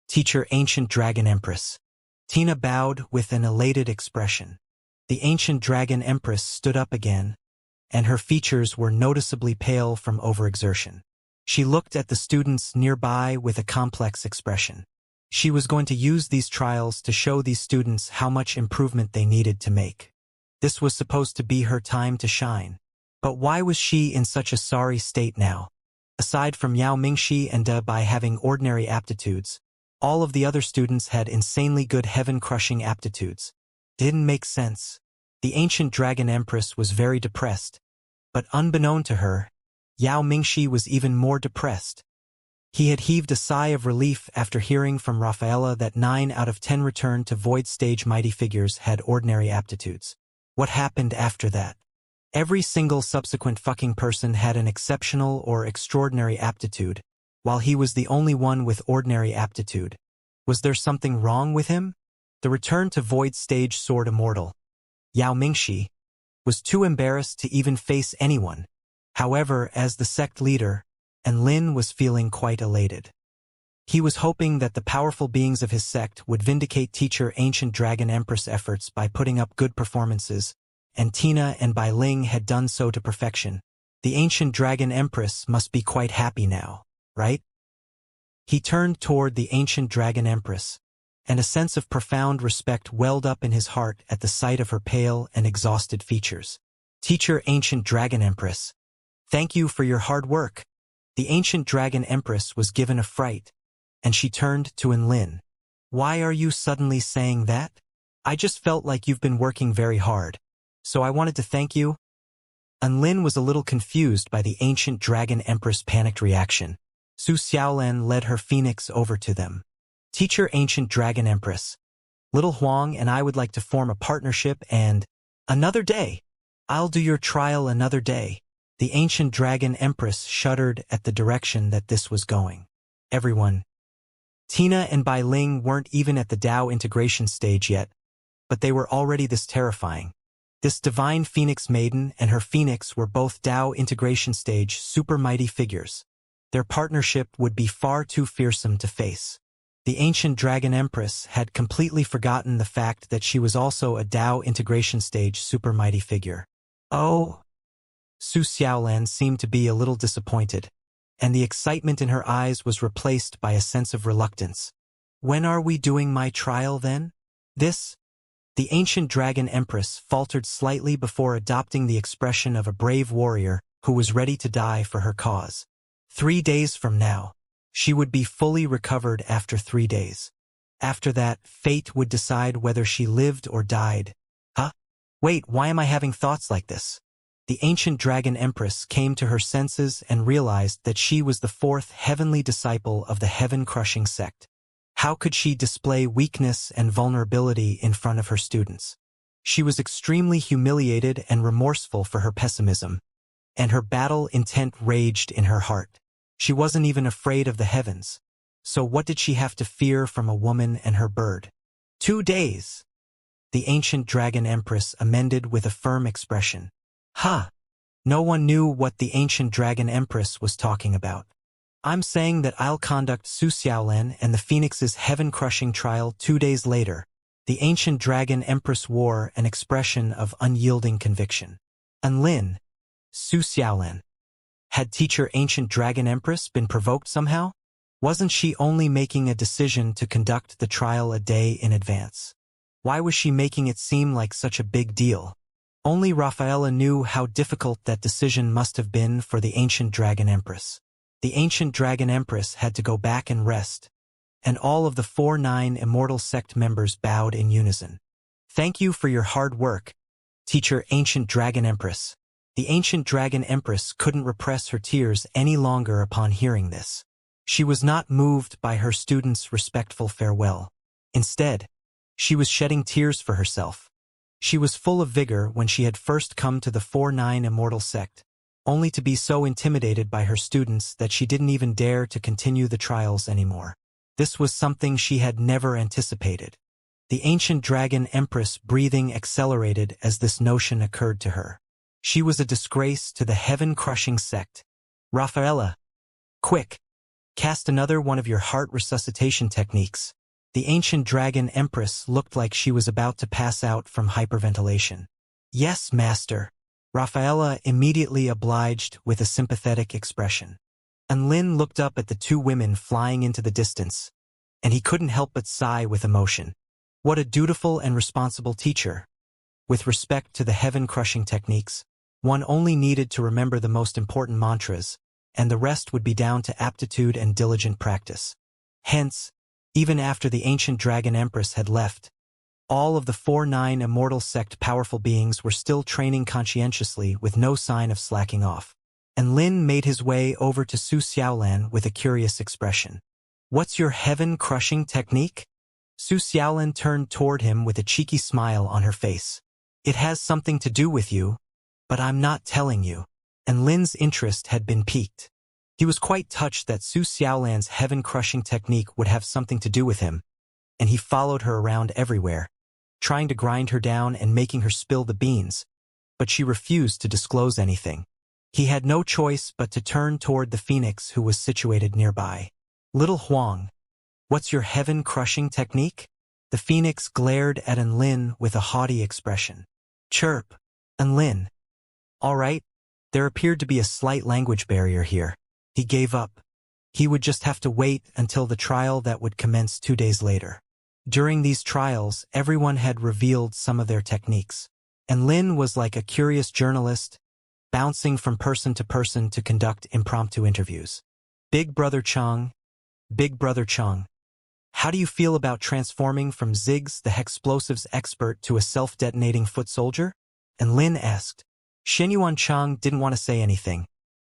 Teacher Ancient Dragon Empress. Tina bowed with an elated expression. The ancient dragon empress stood up again, and her features were noticeably pale from overexertion. She looked at the students nearby with a complex expression. She was going to use these trials to show these students how much improvement they needed to make. This was supposed to be her time to shine. But why was she in such a sorry state now? Aside from Yao Mingxi and De Bai having ordinary aptitudes, all of the other students had insanely good heaven-crushing aptitudes. Didn't make sense. The ancient dragon empress was very depressed. But unbeknown to her, Yao Mingxi was even more depressed. He had heaved a sigh of relief after hearing from Rafaela that 9 out of 10 return to void stage mighty figures had ordinary aptitudes. What happened after that? Every single subsequent fucking person had an exceptional or extraordinary aptitude, while he was the only one with ordinary aptitude. Was there something wrong with him? The return to void stage sword Immortal, Yao Mingxi, was too embarrassed to even face anyone. However, as the sect leader, and Lin was feeling quite elated. He was hoping that the powerful beings of his sect would vindicate teacher Ancient Dragon Empress efforts by putting up good performances, and Tina and Bai Ling had done so to perfection. The Ancient Dragon Empress must be quite happy now, right? He turned toward the Ancient Dragon Empress, and a sense of profound respect welled up in his heart at the sight of her pale and exhausted features. Teacher Ancient Dragon Empress, thank you for your hard work. The Ancient Dragon Empress was given a fright, and she turned to Lin. Why are you suddenly saying that? I just felt like you've been working very hard, so I wanted to thank you. Lin was a little confused by the Ancient Dragon Empress' panicked reaction. Su Xiaolan led her phoenix over to them. Teacher Ancient Dragon Empress, Little Huang and I would like to form a partnership and… Another day! I'll do your trial another day. The Ancient Dragon Empress shuddered at the direction that this was going. Everyone. Tina and Bai Ling weren't even at the Dao integration stage yet, but they were already this terrifying. This divine Phoenix Maiden and her Phoenix were both Dao integration stage super mighty figures. Their partnership would be far too fearsome to face. The Ancient Dragon Empress had completely forgotten the fact that she was also a Dao integration stage super mighty figure. Oh! Su Xiaolan seemed to be a little disappointed, and the excitement in her eyes was replaced by a sense of reluctance. When are we doing my trial then? The Ancient Dragon Empress faltered slightly before adopting the expression of a brave warrior who was ready to die for her cause. 3 days from now. She would be fully recovered after 3 days. After that, fate would decide whether she lived or died. Huh? Wait, why am I having thoughts like this? The Ancient Dragon Empress came to her senses and realized that she was the 4th heavenly disciple of the heaven-crushing sect. How could she display weakness and vulnerability in front of her students? She was extremely humiliated and remorseful for her pessimism, and her battle intent raged in her heart. She wasn't even afraid of the heavens. So what did she have to fear from a woman and her bird? 2 days. The Ancient Dragon Empress amended with a firm expression. Ha! No one knew what the Ancient Dragon Empress was talking about. I'm saying that I'll conduct Su Xiaolan and the Phoenix's heaven-crushing trial 2 days later. The Ancient Dragon Empress wore an expression of unyielding conviction. Lin, Su Xiaolan. Had teacher Ancient Dragon Empress been provoked somehow? Wasn't she only making a decision to conduct the trial a day in advance? Why was she making it seem like such a big deal? Only Rafaela knew how difficult that decision must have been for the Ancient Dragon Empress. The Ancient Dragon Empress had to go back and rest, and all of the 4-9 Immortal sect members bowed in unison. Thank you for your hard work, teacher Ancient Dragon Empress. The Ancient Dragon Empress couldn't repress her tears any longer upon hearing this. She was not moved by her students' respectful farewell. Instead, she was shedding tears for herself. She was full of vigor when she had first come to the 4-9 Immortal sect, only to be so intimidated by her students that she didn't even dare to continue the trials anymore. This was something she had never anticipated. The Ancient Dragon Empress' breathing accelerated as this notion occurred to her. She was a disgrace to the heaven-crushing sect. Rafaela, quick, cast another one of your heart resuscitation techniques. The ancient dragon empress looked like she was about to pass out from hyperventilation. Yes, master. Rafaela immediately obliged with a sympathetic expression. And Lin looked up at the two women flying into the distance, and he couldn't help but sigh with emotion. What a dutiful and responsible teacher. With respect to the heaven-crushing techniques, one only needed to remember the most important mantras, and the rest would be down to aptitude and diligent practice. Hence, even after the ancient dragon empress had left, all of the 4-9 immortal sect powerful beings were still training conscientiously with no sign of slacking off. And Lin made his way over to Su Xiaolan with a curious expression. What's your heaven-crushing technique? Su Xiaolan turned toward him with a cheeky smile on her face. It has something to do with you, but I'm not telling you. And Lin's interest had been piqued. He was quite touched that Su Xiaolan's heaven-crushing technique would have something to do with him, and he followed her around everywhere, trying to grind her down and making her spill the beans, but she refused to disclose anything. He had no choice but to turn toward the phoenix who was situated nearby. Little Huang, what's your heaven-crushing technique? The phoenix glared at Enlin with a haughty expression. Chirp, Enlin. All right, there appeared to be a slight language barrier here. He gave up. He would just have to wait until the trial that would commence 2 days later. During these trials, everyone had revealed some of their techniques. And Lin was like a curious journalist, bouncing from person to person to conduct impromptu interviews. Big Brother Chang, how do you feel about transforming from Ziggs the Hexplosives expert to a self-detonating foot soldier? And Lin asked. Shenyuan Chang didn't want to say anything,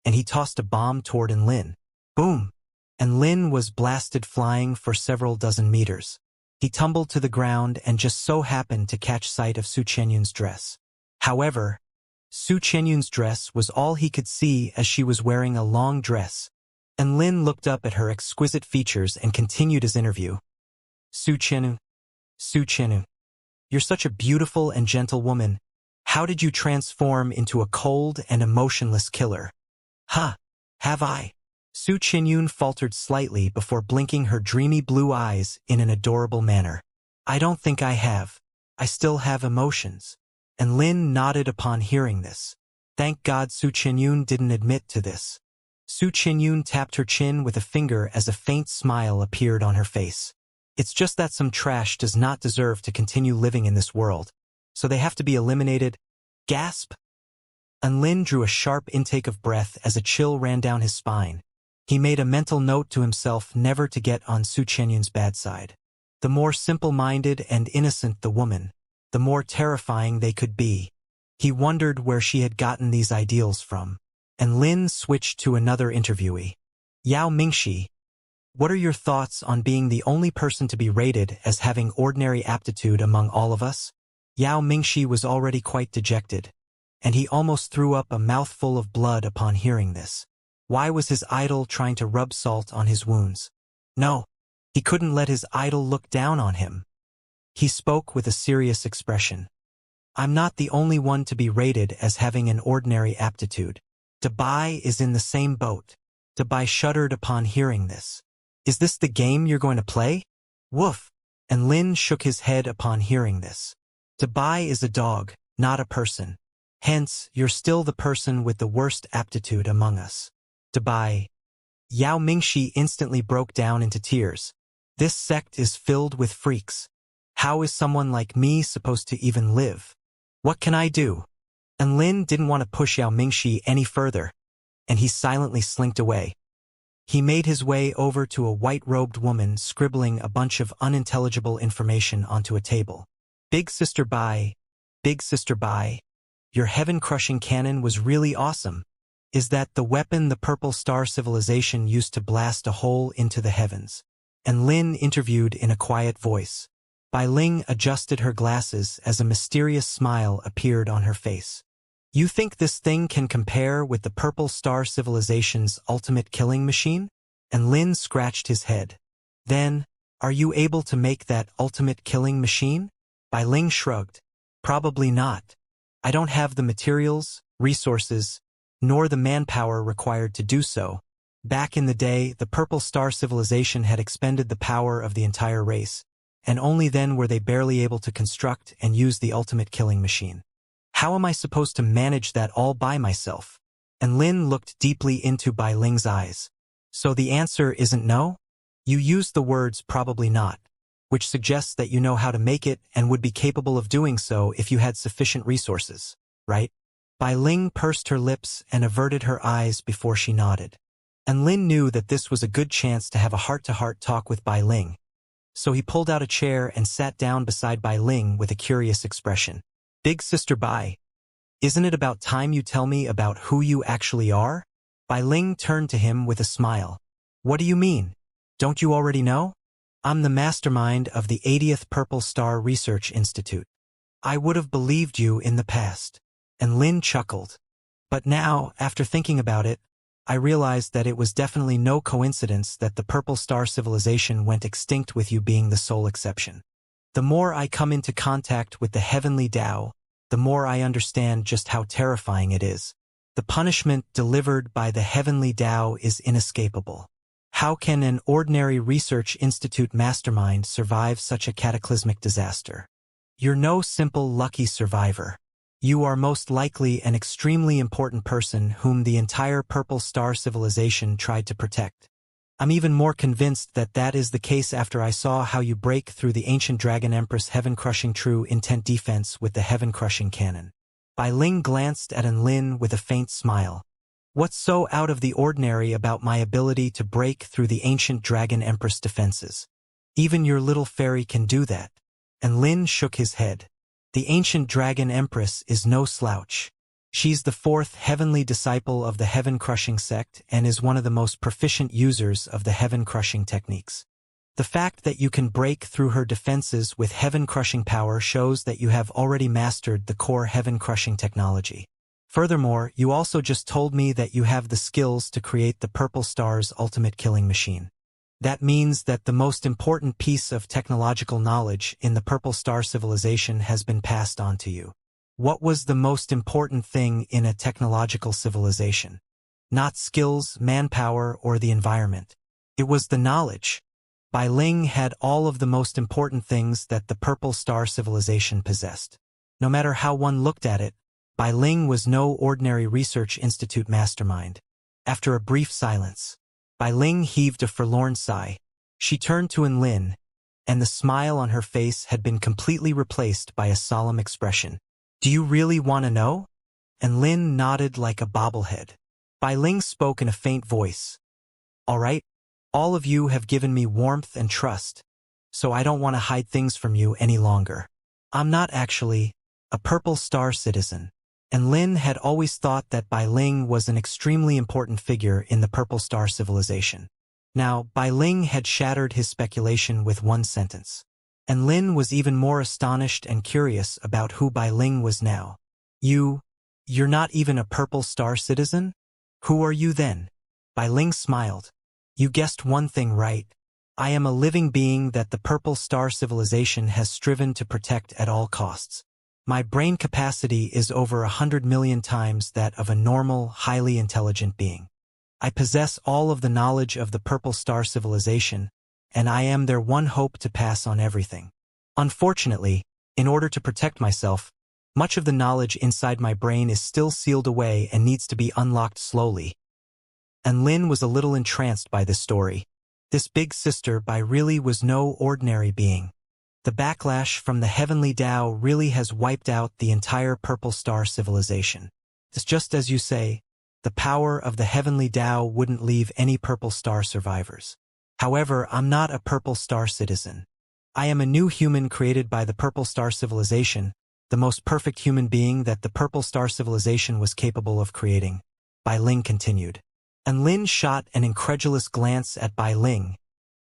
and he tossed a bomb toward Enlin. Boom! And Lin was blasted flying for several dozen meters. He tumbled to the ground and just so happened to catch sight of Su Chenyun's dress. However, Su Chenyun's dress was all he could see as she was wearing a long dress, and Lin looked up at her exquisite features and continued his interview. Su Chenyun, you're such a beautiful and gentle woman. How did you transform into a cold and emotionless killer? Have I? Su Chenyun faltered slightly before blinking her dreamy blue eyes in an adorable manner. I don't think I have. I still have emotions. And Lin nodded upon hearing this. Thank God Su Chenyun didn't admit to this. Su Chenyun tapped her chin with a finger as a faint smile appeared on her face. It's just that some trash does not deserve to continue living in this world, so they have to be eliminated. Gasp! And Lin drew a sharp intake of breath as a chill ran down his spine. He made a mental note to himself never to get on Su Chenyun's bad side. The more simple-minded and innocent the woman, the more terrifying they could be. He wondered where she had gotten these ideals from. And Lin switched to another interviewee. Yao Mingxi, what are your thoughts on being the only person to be rated as having ordinary aptitude among all of us? Yao Mingxi was already quite dejected, and he almost threw up a mouthful of blood upon hearing this. Why was his idol trying to rub salt on his wounds? No, he couldn't let his idol look down on him. He spoke with a serious expression. I'm not the only one to be rated as having an ordinary aptitude. Dabai is in the same boat. Dabai shuddered upon hearing this. Is this the game you're going to play? Woof! And Lin shook his head upon hearing this. Dabai is a dog, not a person. Hence, you're still the person with the worst aptitude among us. Dabai. Yao Mingxi instantly broke down into tears. This sect is filled with freaks. How is someone like me supposed to even live? What can I do? And Lin didn't want to push Yao Mingxi any further, and he silently slinked away. He made his way over to a white-robed woman scribbling a bunch of unintelligible information onto a table. Big Sister Bai, your heaven-crushing cannon was really awesome. Is that the weapon the Purple Star Civilization used to blast a hole into the heavens? And Lin interviewed in a quiet voice. Bai Ling adjusted her glasses as a mysterious smile appeared on her face. You think this thing can compare with the Purple Star Civilization's ultimate killing machine? And Lin scratched his head. Then, are you able to make that ultimate killing machine? Bai Ling shrugged. Probably not. I don't have the materials, resources, nor the manpower required to do so, Back in the day, the Purple Star civilization had expended the power of the entire race, and only then were they barely able to construct and use the ultimate killing machine. How am I supposed to manage that all by myself? And Lin looked deeply into Bai Ling's eyes. So the answer isn't no? You used the words probably not, which suggests that you know how to make it and would be capable of doing so if you had sufficient resources, right? Bai Ling pursed her lips and averted her eyes before she nodded. And Lin knew that this was a good chance to have a heart-to-heart talk with Bai Ling. So he pulled out a chair and sat down beside Bai Ling with a curious expression. Big Sister Bai, isn't it about time you tell me about who you actually are? Bai Ling turned to him with a smile. What do you mean? Don't you already know? I'm the mastermind of the 80th Purple Star Research Institute. I would have believed you in the past. And Lin chuckled. But now, after thinking about it, I realized that it was definitely no coincidence that the Purple Star civilization went extinct with you being the sole exception. The more I come into contact with the heavenly Tao, the more I understand just how terrifying it is. The punishment delivered by the heavenly Tao is inescapable. How can an ordinary research institute mastermind survive such a cataclysmic disaster? You're no simple lucky survivor. You are most likely an extremely important person whom the entire Purple Star civilization tried to protect. I'm even more convinced that that is the case after I saw how you break through the ancient Dragon Empress heaven-crushing true intent defense with the heaven-crushing cannon. Bai Ling glanced at An Lin with a faint smile. What's so out of the ordinary about my ability to break through the ancient Dragon Empress defenses? Even your little fairy can do that. And Lin shook his head. The ancient Dragon Empress is no slouch. She's the fourth heavenly disciple of the heaven-crushing sect and is one of the most proficient users of the heaven-crushing techniques. The fact that you can break through her defenses with heaven-crushing power shows that you have already mastered the core heaven-crushing technology. Furthermore, you also just told me that you have the skills to create the Purple Star's ultimate killing machine. That means that the most important piece of technological knowledge in the Purple Star civilization has been passed on to you. What was the most important thing in a technological civilization? Not skills, manpower, or the environment. It was the knowledge. Bai Ling had all of the most important things that the Purple Star civilization possessed. No matter how one looked at it, Bai Ling was no ordinary research institute mastermind. After a brief silence, Bai Ling heaved a forlorn sigh. She turned to An Lin, and the smile on her face had been completely replaced by a solemn expression. Do you really want to know? An Lin nodded like a bobblehead. Bai Ling spoke in a faint voice. All right, all of you have given me warmth and trust, so I don't want to hide things from you any longer. I'm not actually a Purple Star citizen. And Lin had always thought that Bai Ling was an extremely important figure in the Purple Star civilization. Now, Bai Ling had shattered his speculation with one sentence. And Lin was even more astonished and curious about who Bai Ling was now. You're not even a Purple Star citizen? Who are you then? Bai Ling smiled. You guessed one thing right. I am a living being that the Purple Star civilization has striven to protect at all costs. My brain capacity is over 100 million times that of a normal, highly intelligent being. I possess all of the knowledge of the Purple Star civilization, and I am their one hope to pass on everything. Unfortunately, in order to protect myself, much of the knowledge inside my brain is still sealed away and needs to be unlocked slowly. And Lin was a little entranced by this story. This big sister Bai really was no ordinary being. The backlash from the heavenly Tao really has wiped out the entire Purple Star civilization. It's just as you say, the power of the heavenly Tao wouldn't leave any Purple Star survivors. However, I'm not a Purple Star citizen. I am a new human created by the Purple Star civilization, the most perfect human being that the Purple Star civilization was capable of creating. Bai Ling continued. And Lin shot an incredulous glance at Bai Ling.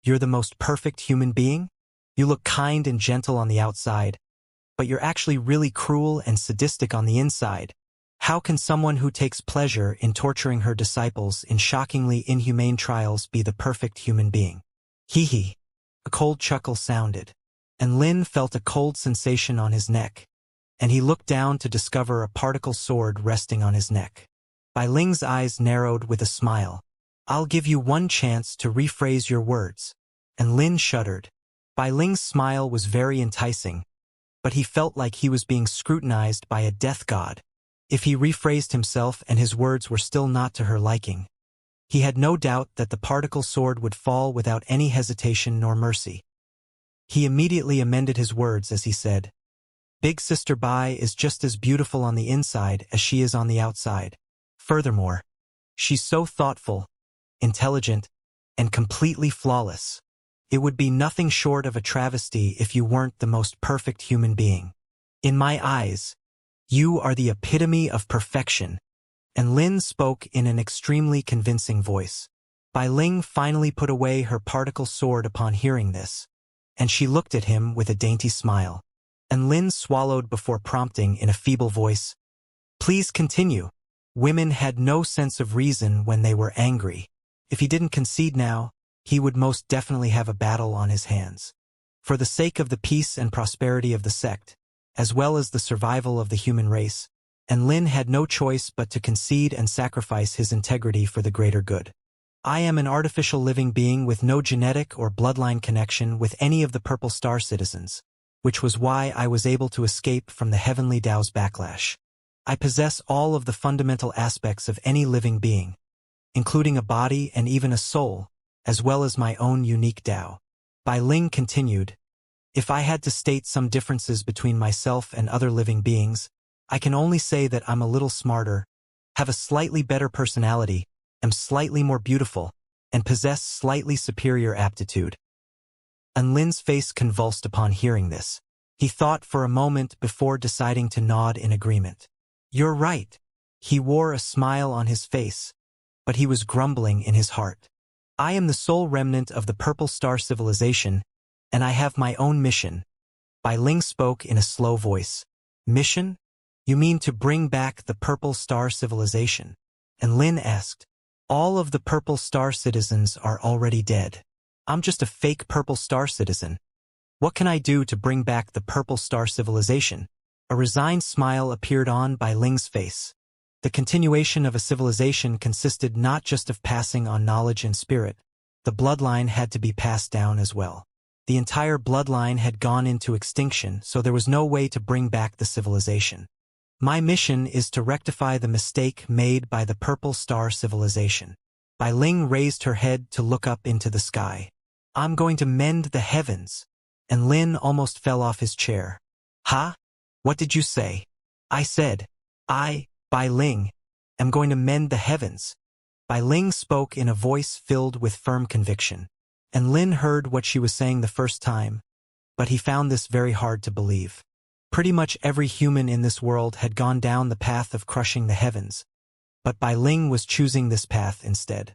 You're the most perfect human being? You look kind and gentle on the outside, but you're actually really cruel and sadistic on the inside. How can someone who takes pleasure in torturing her disciples in shockingly inhumane trials be the perfect human being? Hee hee. A cold chuckle sounded, and Lin felt a cold sensation on his neck, and he looked down to discover a particle sword resting on his neck. Bai Ling's eyes narrowed with a smile. I'll give you one chance to rephrase your words. And Lin shuddered. Bai Ling's smile was very enticing, but he felt like he was being scrutinized by a death god. If he rephrased himself and his words were still not to her liking, he had no doubt that the particle sword would fall without any hesitation nor mercy. He immediately amended his words as he said, Big Sister Bai is just as beautiful on the inside as she is on the outside. Furthermore, she's so thoughtful, intelligent, and completely flawless. It would be nothing short of a travesty if you weren't the most perfect human being. In my eyes, you are the epitome of perfection. And Lin spoke in an extremely convincing voice. Bai Ling finally put away her particle sword upon hearing this, and she looked at him with a dainty smile. And Lin swallowed before prompting in a feeble voice, Please continue. Women had no sense of reason when they were angry. If he didn't concede now, he would most definitely have a battle on his hands. For the sake of the peace and prosperity of the sect, as well as the survival of the human race, and Lin had no choice but to concede and sacrifice his integrity for the greater good. I am an artificial living being with no genetic or bloodline connection with any of the Purple Star citizens, which was why I was able to escape from the Heavenly Tao's backlash. I possess all of the fundamental aspects of any living being, including a body and even a soul, as well as my own unique Tao. Bai Ling continued, If I had to state some differences between myself and other living beings, I can only say that I'm a little smarter, have a slightly better personality, am slightly more beautiful, and possess slightly superior aptitude. And Lin's face convulsed upon hearing this. He thought for a moment before deciding to nod in agreement. You're right. He wore a smile on his face, but he was grumbling in his heart. I am the sole remnant of the Purple Star civilization, and I have my own mission. Bai Ling spoke in a slow voice. Mission? You mean to bring back the Purple Star civilization? And Lin asked, All of the Purple Star citizens are already dead. I'm just a fake Purple Star citizen. What can I do to bring back the Purple Star civilization? A resigned smile appeared on Bai Ling's face. The continuation of a civilization consisted not just of passing on knowledge and spirit. The bloodline had to be passed down as well. The entire bloodline had gone into extinction, so there was no way to bring back the civilization. My mission is to rectify the mistake made by the Purple Star civilization. Bai Ling raised her head to look up into the sky. I'm going to mend the heavens. And Lin almost fell off his chair. Huh? What did you say? I said, Bai Ling, am going to mend the heavens. Bai Ling spoke in a voice filled with firm conviction. And Lin heard what she was saying the first time, but he found this very hard to believe. Pretty much every human in this world had gone down the path of crushing the heavens, but Bai Ling was choosing this path instead.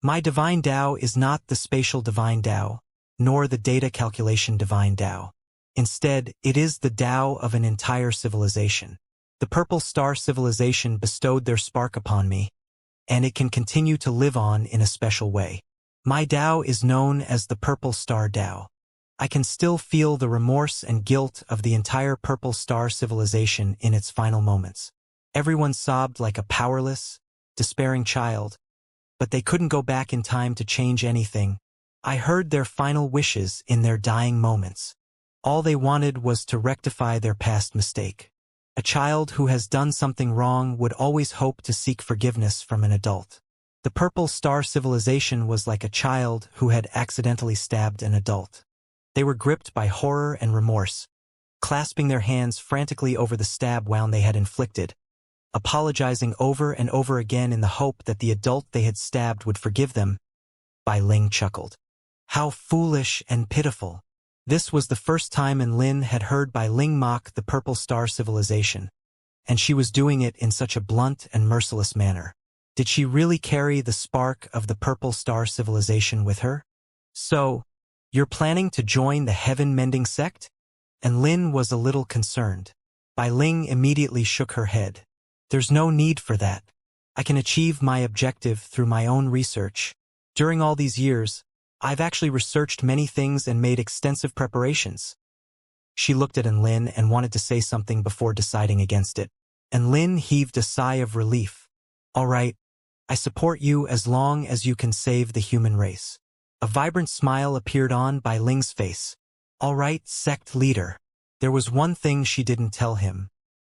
My divine Tao is not the spatial divine Tao, nor the data calculation divine Tao. Instead, it is the Tao of an entire civilization. The Purple Star civilization bestowed their spark upon me, and it can continue to live on in a special way. My Tao is known as the Purple Star Tao. I can still feel the remorse and guilt of the entire Purple Star civilization in its final moments. Everyone sobbed like a powerless, despairing child, but they couldn't go back in time to change anything. I heard their final wishes in their dying moments. All they wanted was to rectify their past mistake. A child who has done something wrong would always hope to seek forgiveness from an adult. The Purple Star civilization was like a child who had accidentally stabbed an adult. They were gripped by horror and remorse, clasping their hands frantically over the stab wound they had inflicted, apologizing over and over again in the hope that the adult they had stabbed would forgive them. Bai Ling chuckled. How foolish and pitiful. This was the first time Lin had heard Bai Ling mock the Purple Star civilization, and she was doing it in such a blunt and merciless manner. Did she really carry the spark of the Purple Star civilization with her? So, you're planning to join the heaven-mending sect? And Lin was a little concerned. Bai Ling immediately shook her head. There's no need for that. I can achieve my objective through my own research. During all these years, I've actually researched many things and made extensive preparations. She looked at Lin and wanted to say something before deciding against it. And Lin heaved a sigh of relief. All right, I support you as long as you can save the human race. A vibrant smile appeared on Bai Ling's face. All right, sect leader. There was one thing she didn't tell him.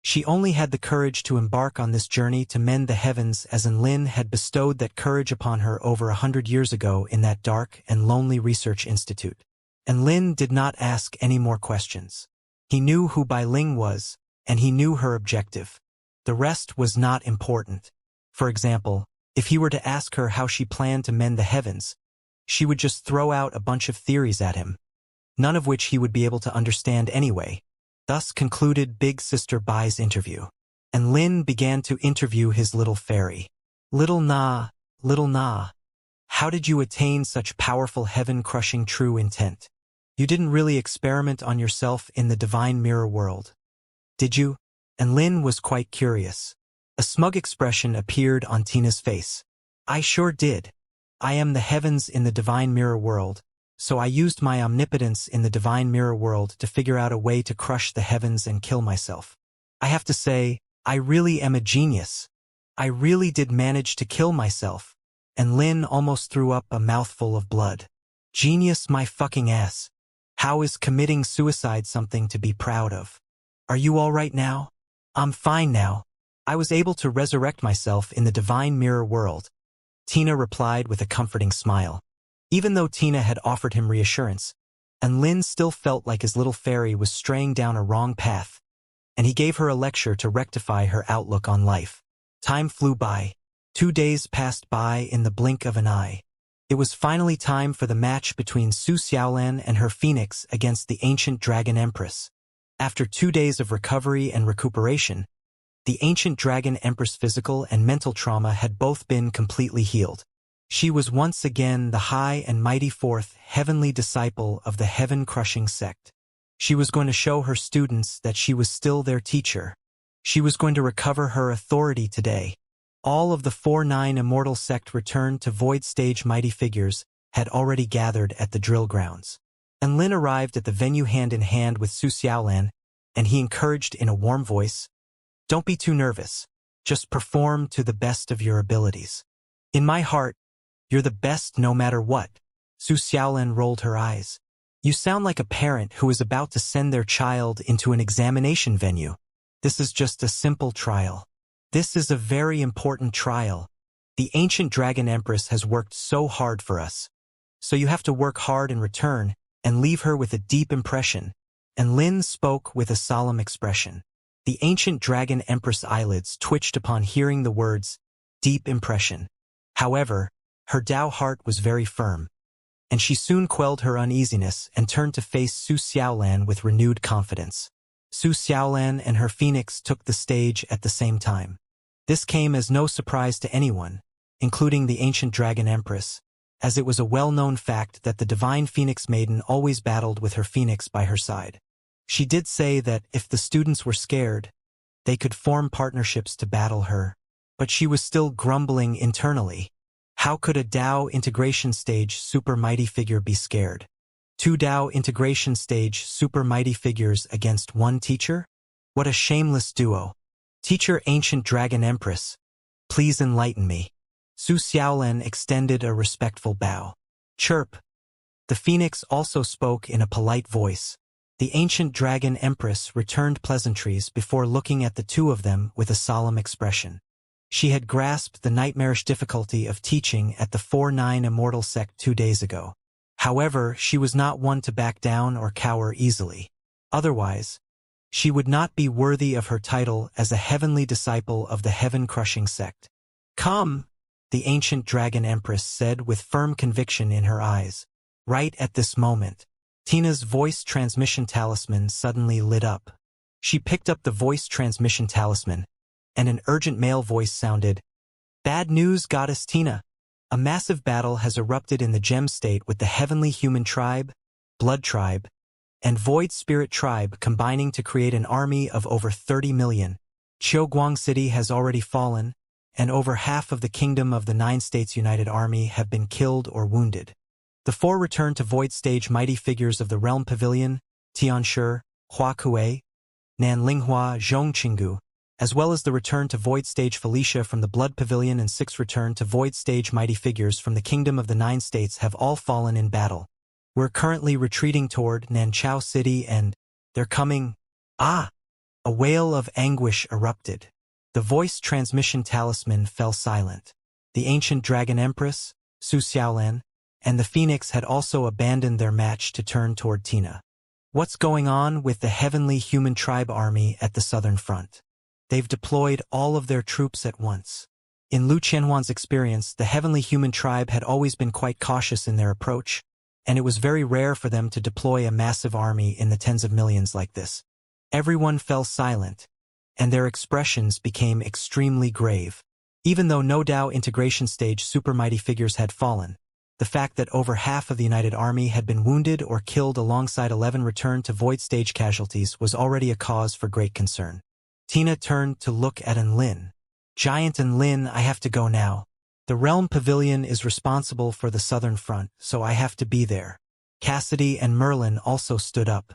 She only had the courage to embark on this journey to mend the heavens as Lin had bestowed that courage upon her over 100 years ago in that dark and lonely research institute. And Lin did not ask any more questions. He knew who Bai Ling was, and he knew her objective. The rest was not important. For example, if he were to ask her how she planned to mend the heavens, she would just throw out a bunch of theories at him, none of which he would be able to understand anyway. Thus concluded Big Sister Bai's interview. And Lin began to interview his little fairy. Little Na, how did you attain such powerful heaven-crushing true intent? You didn't really experiment on yourself in the divine mirror world, did you? And Lin was quite curious. A smug expression appeared on Tina's face. I sure did. I am the heavens in the divine mirror world, so I used my omnipotence in the divine mirror world to figure out a way to crush the heavens and kill myself. I have to say, I really am a genius. I really did manage to kill myself. And Lin almost threw up a mouthful of blood. Genius my fucking ass. How is committing suicide something to be proud of? Are you all right now? I'm fine now. I was able to resurrect myself in the divine mirror world. Tina replied with a comforting smile. Even though Tina had offered him reassurance, and Lin still felt like his little fairy was straying down a wrong path, and he gave her a lecture to rectify her outlook on life. Time flew by. 2 days passed by in the blink of an eye. It was finally time for the match between Su Xiaolan and her phoenix against the ancient dragon empress. After 2 days of recovery and recuperation, the ancient dragon empress' physical and mental trauma had both been completely healed. She was once again the high and mighty fourth heavenly disciple of the heaven-crushing sect. She was going to show her students that she was still their teacher. She was going to recover her authority today. All of the 4-9 Immortal sect returned to Void Stage mighty figures had already gathered at the drill grounds. And Lin arrived at the venue hand in hand with Su Xiaolan, and he encouraged in a warm voice, "Don't be too nervous. Just perform to the best of your abilities. In my heart, you're the best no matter what." Su Xiaolan rolled her eyes. You sound like a parent who is about to send their child into an examination venue. This is just a simple trial. This is a very important trial. The ancient dragon empress has worked so hard for us. So you have to work hard in return and leave her with a deep impression. And Lin spoke with a solemn expression. The ancient dragon empress' eyelids twitched upon hearing the words, deep impression. However, her Tao heart was very firm, and she soon quelled her uneasiness and turned to face Su Xiaolan with renewed confidence. Su Xiaolan and her phoenix took the stage at the same time. This came as no surprise to anyone, including the ancient dragon empress, as it was a well-known fact that the divine phoenix maiden always battled with her phoenix by her side. She did say that if the students were scared, they could form partnerships to battle her, but she was still grumbling internally. How could a Tao integration stage super mighty figure be scared? 2 Tao integration stage super mighty figures against 1 teacher? What a shameless duo. Teacher Ancient Dragon Empress, please enlighten me. Su Xiaolan extended a respectful bow. Chirp. The phoenix also spoke in a polite voice. The ancient dragon empress returned pleasantries before looking at the two of them with a solemn expression. She had grasped the nightmarish difficulty of teaching at the 4-9 Immortal sect 2 days ago. However, she was not one to back down or cower easily. Otherwise, she would not be worthy of her title as a heavenly disciple of the heaven-crushing sect. Come, the ancient dragon empress said with firm conviction in her eyes. Right at this moment, Tina's voice transmission talisman suddenly lit up. She picked up the voice transmission talisman, and an urgent male voice sounded, "Bad news, Goddess Tina. A massive battle has erupted in the Gem State with the Heavenly Human Tribe, Blood Tribe, and Void Spirit Tribe combining to create an army of over 30 million. Qiuguang City has already fallen, and over half of the Kingdom of the 9 States United Army have been killed or wounded. The 4 returned to Void Stage mighty figures of the Realm Pavilion, Tianshi, Hua Kuei, Nanlinghua Zhongqinggu, as well as the return to Void Stage Felicia from the Blood Pavilion and 6 return to Void Stage mighty figures from the Kingdom of the 9 States have all fallen in battle. We're currently retreating toward Nanchao City and they're coming. Ah! A wail of anguish erupted. The voice transmission talisman fell silent. The ancient dragon empress, Su Xiaolan, and the phoenix had also abandoned their match to turn toward Tina. What's going on with the heavenly human tribe army at the southern front? They've deployed all of their troops at once. In Lu Qianhuan's experience, the heavenly human tribe had always been quite cautious in their approach, and it was very rare for them to deploy a massive army in the tens of millions like this. Everyone fell silent, and their expressions became extremely grave. Even though no Dao integration stage super mighty figures had fallen, the fact that over half of the United Army had been wounded or killed alongside 11 return to Void Stage casualties was already a cause for great concern. Tina turned to look at Enlin. Giant Enlin, I have to go now. The Realm Pavilion is responsible for the southern front, so I have to be there. Cassidy and Merlin also stood up.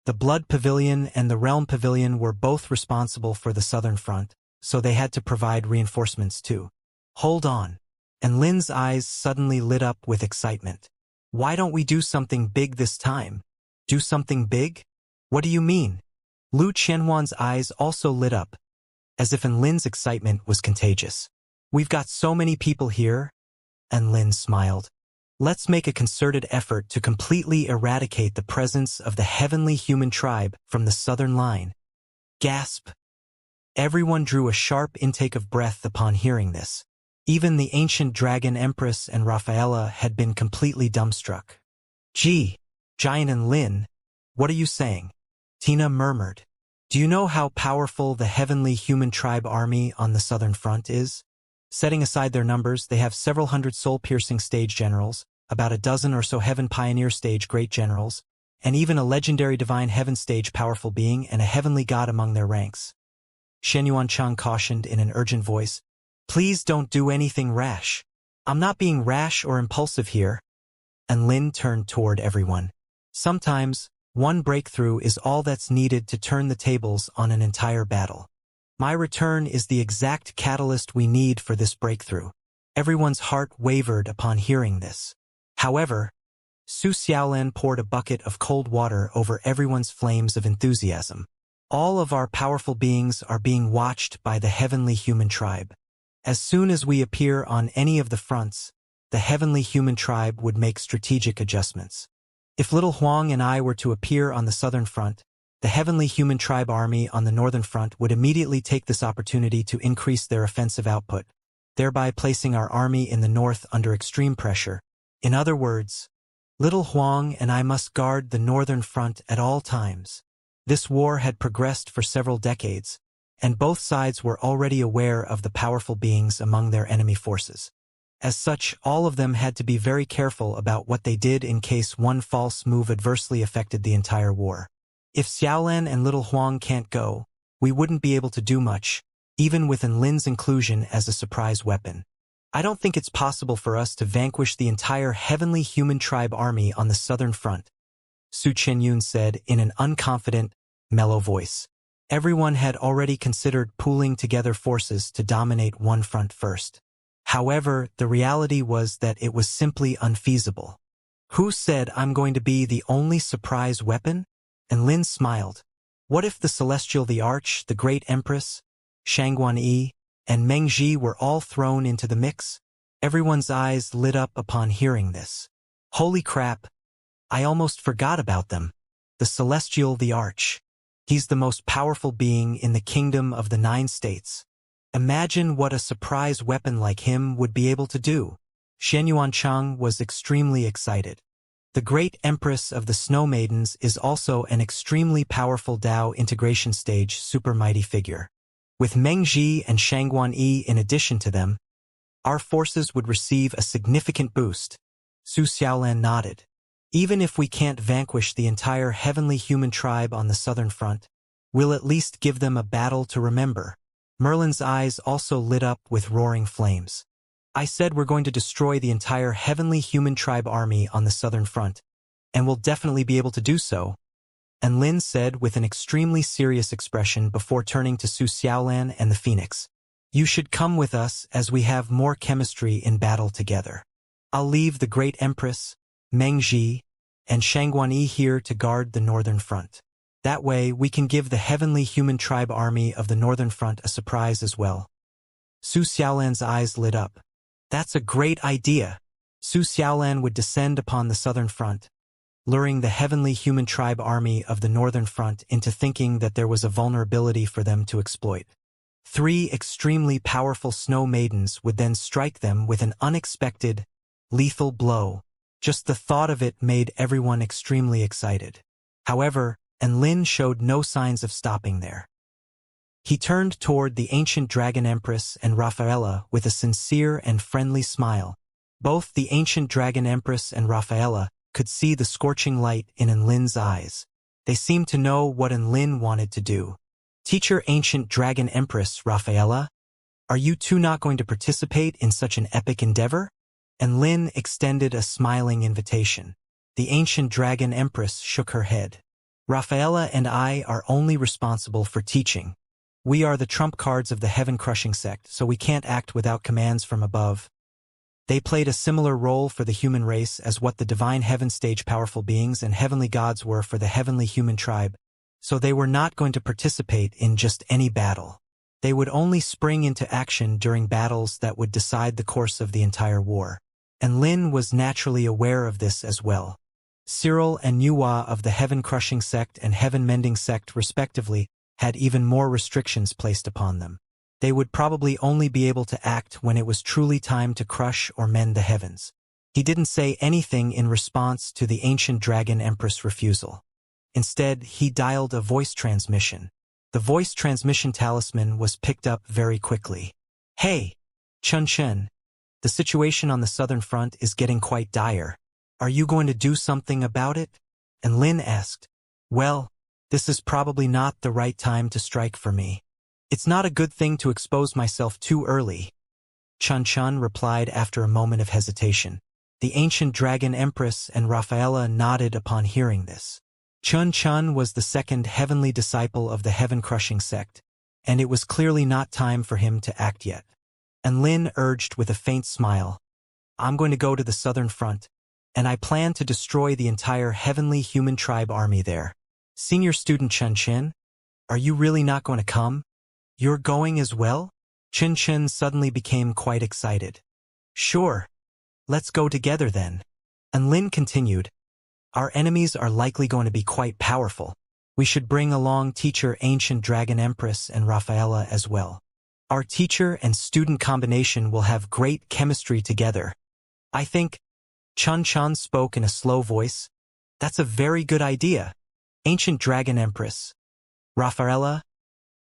The Blood Pavilion and the Realm Pavilion were both responsible for the southern front, so they had to provide reinforcements too. Hold on. And Lin's eyes suddenly lit up with excitement. Why don't we do something big this time? Do something big? What do you mean? Lu Qianhuan's eyes also lit up, as if Enlin's excitement was contagious. We've got so many people here. Enlin smiled. Let's make a concerted effort to completely eradicate the presence of the heavenly human tribe from the southern line. Gasp. Everyone drew a sharp intake of breath upon hearing this. Even the ancient dragon empress and Rafaela had been completely dumbstruck. Gee, Giant Enlin, what are you saying? Tina murmured. Do you know how powerful the heavenly human tribe army on the southern front is? Setting aside their numbers, they have several hundred soul-piercing stage generals, about a dozen or so heaven pioneer stage great generals, and even a legendary divine heaven stage powerful being and a heavenly god among their ranks. Shenyuan Chang cautioned in an urgent voice, Please don't do anything rash. I'm not being rash or impulsive here. And Lin turned toward everyone. Sometimes, one breakthrough is all that's needed to turn the tables on an entire battle. My return is the exact catalyst we need for this breakthrough. Everyone's heart wavered upon hearing this. However, Su Xiaolan poured a bucket of cold water over everyone's flames of enthusiasm. All of our powerful beings are being watched by the heavenly human tribe. As soon as we appear on any of the fronts, the heavenly human tribe would make strategic adjustments. If little Huang and I were to appear on the southern front, the heavenly human tribe army on the northern front would immediately take this opportunity to increase their offensive output, thereby placing our army in the north under extreme pressure. In other words, little Huang and I must guard the northern front at all times. This war had progressed for several decades, and both sides were already aware of the powerful beings among their enemy forces. As such, all of them had to be very careful about what they did in case one false move adversely affected the entire war. If Xiaolan and little Huang can't go, we wouldn't be able to do much, even with Enlin's inclusion as a surprise weapon. I don't think it's possible for us to vanquish the entire heavenly human tribe army on the southern front, Su Qianyun said in an unconfident, mellow voice. Everyone had already considered pooling together forces to dominate one front first. However, the reality was that it was simply unfeasible. Who said I'm going to be the only surprise weapon? And Lin smiled. What if the Celestial the Arch, the Great Empress, Shangguan Yi, and Meng Ji were all thrown into the mix? Everyone's eyes lit up upon hearing this. Holy crap! I almost forgot about them. The Celestial the Arch. He's the most powerful being in the Kingdom of the 9 States. Imagine what a surprise weapon like him would be able to do. Shenyuan Chang was extremely excited. The Great Empress of the Snow Maidens is also an extremely powerful Dao integration stage super mighty figure. With Meng Ji and Shangguan Yi in addition to them, our forces would receive a significant boost. Su Xiaolan nodded. Even if we can't vanquish the entire heavenly human tribe on the southern front, we'll at least give them a battle to remember. Merlin's eyes also lit up with roaring flames. I said we're going to destroy the entire heavenly human tribe army on the southern front, and we'll definitely be able to do so. and Lin said with an extremely serious expression before turning to Su Xiaolan and the Phoenix. You should come with us as we have more chemistry in battle together. I'll leave the Great Empress, Meng Ji, and Shangguanyi here to guard the Northern Front. That way, we can give the Heavenly Human Tribe Army of the Northern Front a surprise as well. Su Xiaolan's eyes lit up. That's a great idea. Su Xiaolan would descend upon the Southern Front, luring the Heavenly Human Tribe Army of the Northern Front into thinking that there was a vulnerability for them to exploit. 3 extremely powerful snow maidens would then strike them with an unexpected, lethal blow. Just the thought of it made everyone extremely excited. However, Lin showed no signs of stopping there. He turned toward the ancient Dragon Empress and Rafaela with a sincere and friendly smile. Both the ancient Dragon Empress and Rafaela could see the scorching light in Lin's eyes. They seemed to know what Lin wanted to do. Teacher Ancient Dragon Empress Rafaela, are you two not going to participate in such an epic endeavor? Lin extended a smiling invitation. The ancient Dragon Empress shook her head. Rafaela and I are only responsible for teaching. We are the trump cards of the heaven-crushing sect, so we can't act without commands from above. They played a similar role for the human race as what the divine heaven stage powerful beings and heavenly gods were for the heavenly human tribe, so they were not going to participate in just any battle. They would only spring into action during battles that would decide the course of the entire war. Lin was naturally aware of this as well. Cyril and Yuhua of the heaven-crushing sect and heaven-mending sect respectively had even more restrictions placed upon them. They would probably only be able to act when it was truly time to crush or mend the heavens. He didn't say anything in response to the ancient Dragon Empress' refusal. Instead, he dialed a voice transmission. The voice transmission talisman was picked up very quickly. Hey, Chun Chen, the situation on the Southern Front is getting quite dire. Are you going to do something about it? Lin asked. Well, this is probably not the right time to strike for me. It's not a good thing to expose myself too early. Chun Chun replied after a moment of hesitation. The ancient Dragon Empress and Rafaela nodded upon hearing this. Chun Chun was the second heavenly disciple of the heaven-crushing sect, and it was clearly not time for him to act yet. Lin urged with a faint smile, I'm going to go to the Southern Front, and I plan to destroy the entire heavenly human tribe army there. Senior student Chun Chen, are you really not going to come? You're going as well? Chun Chen suddenly became quite excited. Sure. Let's go together then. Lin continued, our enemies are likely going to be quite powerful. We should bring along teacher Ancient Dragon Empress and Rafaela as well. Our teacher and student combination will have great chemistry together. I think, Chun Chun spoke in a slow voice, that's a very good idea. Ancient Dragon Empress. Rafaela?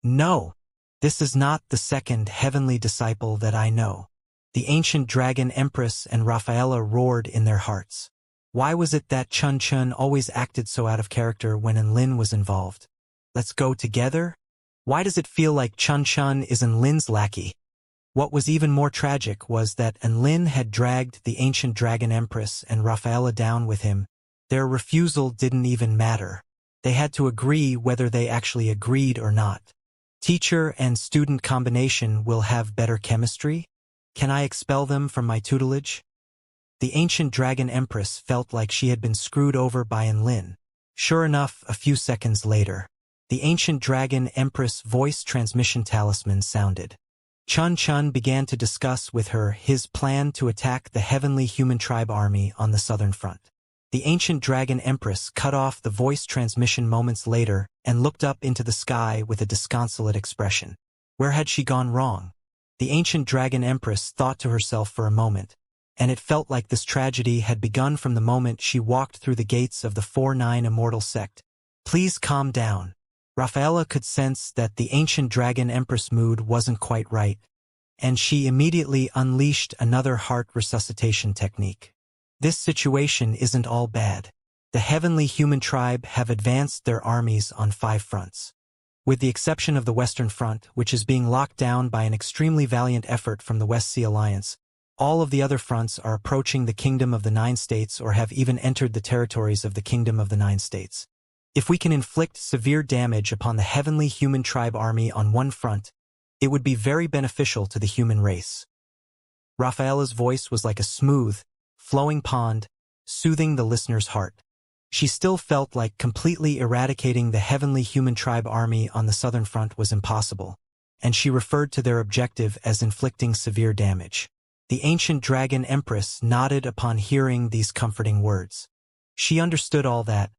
No, this is not the second heavenly disciple that I know. The ancient Dragon Empress and Rafaela roared in their hearts. Why was it that Chun Chun always acted so out of character when Lin was involved? Let's go together? Why does it feel like Chun Chun is Lin's lackey? What was even more tragic was that Lin had dragged the ancient Dragon Empress and Rafaela down with him. Their refusal didn't even matter. They had to agree whether they actually agreed or not. Teacher and student combination will have better chemistry? Can I expel them from my tutelage? The ancient Dragon Empress felt like she had been screwed over by Lin. Sure enough, a few seconds later, the ancient Dragon Empress voice transmission talisman sounded. Chun Chun began to discuss with her his plan to attack the heavenly human tribe army on the Southern Front. The ancient Dragon Empress cut off the voice transmission moments later and looked up into the sky with a disconsolate expression. Where had she gone wrong? The ancient Dragon Empress thought to herself for a moment, and it felt like this tragedy had begun from the moment she walked through the gates of the 4-9 Immortal sect. Please calm down. Rafaela could sense that the ancient Dragon Empress mood wasn't quite right, and she immediately unleashed another heart resuscitation technique. This situation isn't all bad. The heavenly human tribe have advanced their armies on 5 fronts. With the exception of the Western Front, which is being locked down by an extremely valiant effort from the West Sea Alliance, all of the other fronts are approaching the Kingdom of the 9 States or have even entered the territories of the Kingdom of the 9 States. If we can inflict severe damage upon the heavenly human tribe army on one front, it would be very beneficial to the human race. Rafaela's voice was like a smooth, flowing pond, soothing the listener's heart. She still felt like completely eradicating the heavenly human tribe army on the southern front was impossible, and she referred to their objective as inflicting severe damage. The ancient dragon empress nodded upon hearing these comforting words. She understood all that,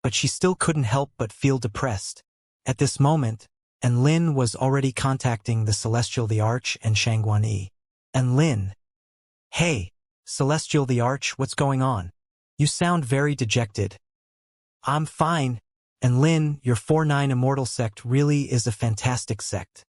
but she still couldn't help but feel depressed. At this moment, Lin was already contacting the Celestial the Arch and Xianxia Yi. Lin. Hey, Celestial the Arch, what's going on? You sound very dejected. I'm fine. Lin, your 4-9 Immortal sect really is a fantastic sect.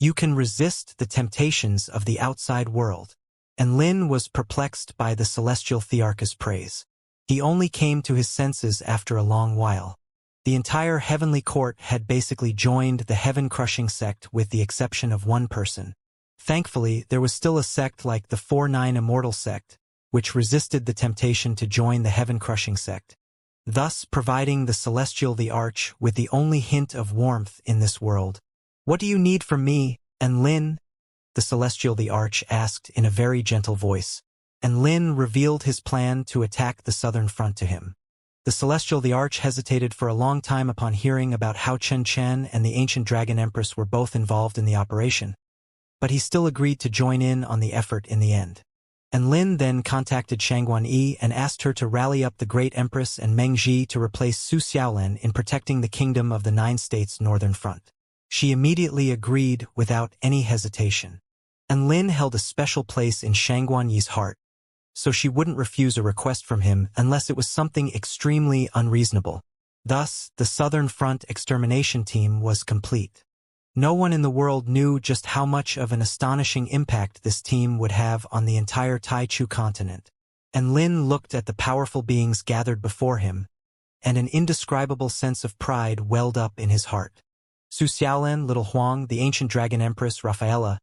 You can resist the temptations of the outside world. Lin was perplexed by the Celestial Thearch's praise. He only came to his senses after a long while. The entire heavenly court had basically joined the heaven-crushing sect with the exception of one person. Thankfully, there was still a sect like the 4-9 Immortal sect, which resisted the temptation to join the heaven-crushing sect, thus providing the Celestial the Arch with the only hint of warmth in this world. What do you need from me, Lin? The Celestial the Arch asked in a very gentle voice, and Lin revealed his plan to attack the southern front to him. The Celestial the Arch hesitated for a long time upon hearing about how Chen Chen and the ancient dragon empress were both involved in the operation, but he still agreed to join in on the effort in the end. Lin then contacted Xianxia Yi and asked her to rally up the Great Empress and Meng Ji to replace Su Xiaolan in protecting the Kingdom of the Nine States Northern Front. She immediately agreed without any hesitation. Lin held a special place in Xianxia Yi's heart, so she wouldn't refuse a request from him unless it was something extremely unreasonable. Thus, the Southern Front extermination team was complete. No one in the world knew just how much of an astonishing impact this team would have on the entire Taichu continent. Lin looked at the powerful beings gathered before him, and an indescribable sense of pride welled up in his heart. Su Xiaolan, Little Huang, the ancient dragon empress Rafaela,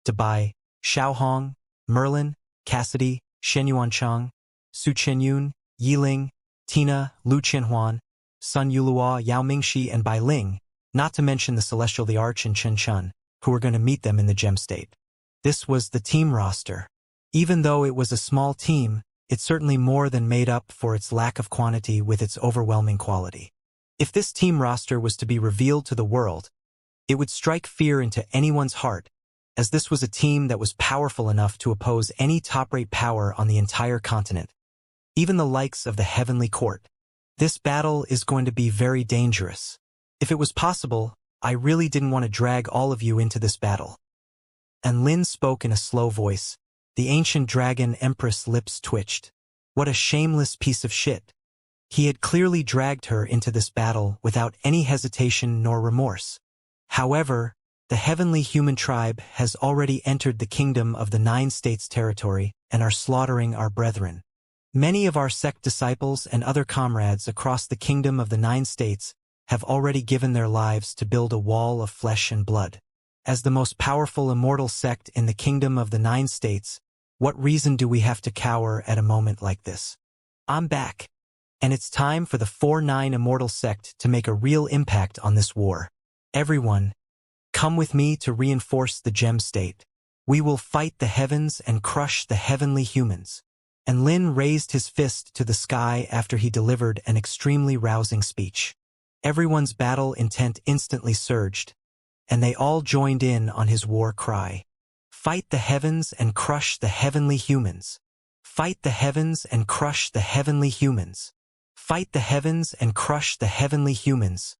Dabai, Xiaohong, Merlin, Cassidy, Shen Yuancheng, Su Chenyun, Yiling, Tina, Lu Qianhuan, Sun Yulua, Yao Mingxi, and Bai Ling, not to mention the Celestial the Arch and Chen Chun, who were going to meet them in the gem state. This was the team roster. Even though it was a small team, it certainly more than made up for its lack of quantity with its overwhelming quality. If this team roster was to be revealed to the world, it would strike fear into anyone's heart, as this was a team that was powerful enough to oppose any top-rate power on the entire continent, even the likes of the Heavenly Court. This battle is going to be very dangerous. If it was possible, I really didn't want to drag all of you into this battle. Lin spoke in a slow voice. The ancient dragon empress lips twitched. What a shameless piece of shit. He had clearly dragged her into this battle without any hesitation nor remorse. However, the heavenly human tribe has already entered the Kingdom of the Nine States territory and are slaughtering our brethren. Many of our sect disciples and other comrades across the Kingdom of the Nine States have already given their lives to build a wall of flesh and blood. As the most powerful immortal sect in the Kingdom of the Nine States, what reason do we have to cower at a moment like this? I'm back, and it's time for the 4-9 Immortal sect to make a real impact on this war. Everyone, come with me to reinforce the gem state. We will fight the heavens and crush the heavenly humans. Lin raised his fist to the sky after he delivered an extremely rousing speech. Everyone's battle intent instantly surged, and they all joined in on his war cry. Fight the heavens and crush the heavenly humans. Fight the heavens and crush the heavenly humans. Fight the heavens and crush the heavenly humans.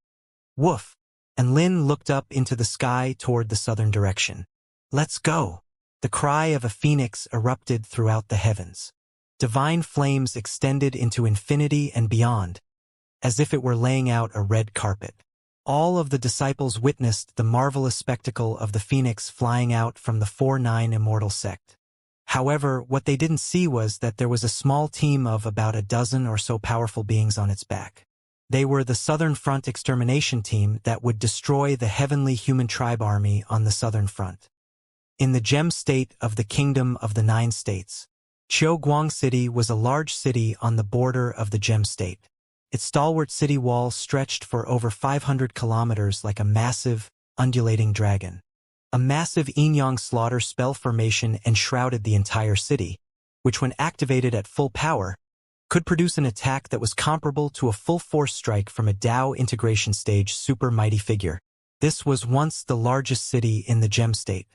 Woof! Lin looked up into the sky toward the southern direction. Let's go! The cry of a phoenix erupted throughout the heavens. Divine flames extended into infinity and beyond, as if it were laying out a red carpet. All of the disciples witnessed the marvelous spectacle of the phoenix flying out from the 4-9 Immortal sect. However, what they didn't see was that there was a small team of about a dozen or so powerful beings on its back. They were the Southern Front extermination team that would destroy the heavenly human tribe army on the Southern Front. In the gem state of the Kingdom of the Nine States, Qiuguang City was a large city on the border of the gem state. Its stalwart city wall stretched for over 500 kilometers like a massive, undulating dragon. A massive yin-yang slaughter spell formation enshrouded the entire city, which when activated at full power, could produce an attack that was comparable to a full-force strike from a Dao integration stage super mighty figure. This was once the largest city in the Gem State.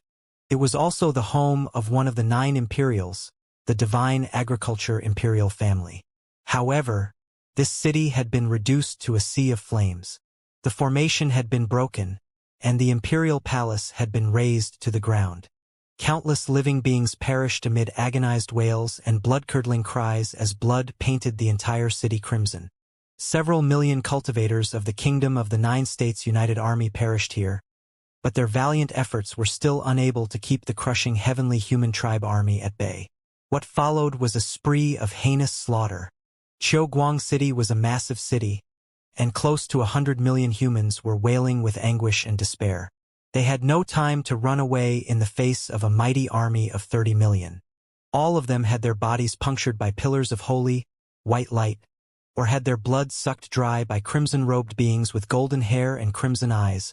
It was also the home of one of the 9 Imperials, the Divine Agriculture Imperial family. However, this city had been reduced to a sea of flames. The formation had been broken, and the Imperial Palace had been razed to the ground. Countless living beings perished amid agonized wails and blood-curdling cries as blood painted the entire city crimson. Several million cultivators of the Kingdom of the 9 States United Army perished here, but their valiant efforts were still unable to keep the crushing Heavenly Human Tribe army at bay. What followed was a spree of heinous slaughter. Guang City was a massive city, and close to 100 million humans were wailing with anguish and despair. They had no time to run away in the face of a mighty army of 30 million. All of them had their bodies punctured by pillars of holy, white light, or had their blood sucked dry by crimson-robed beings with golden hair and crimson eyes,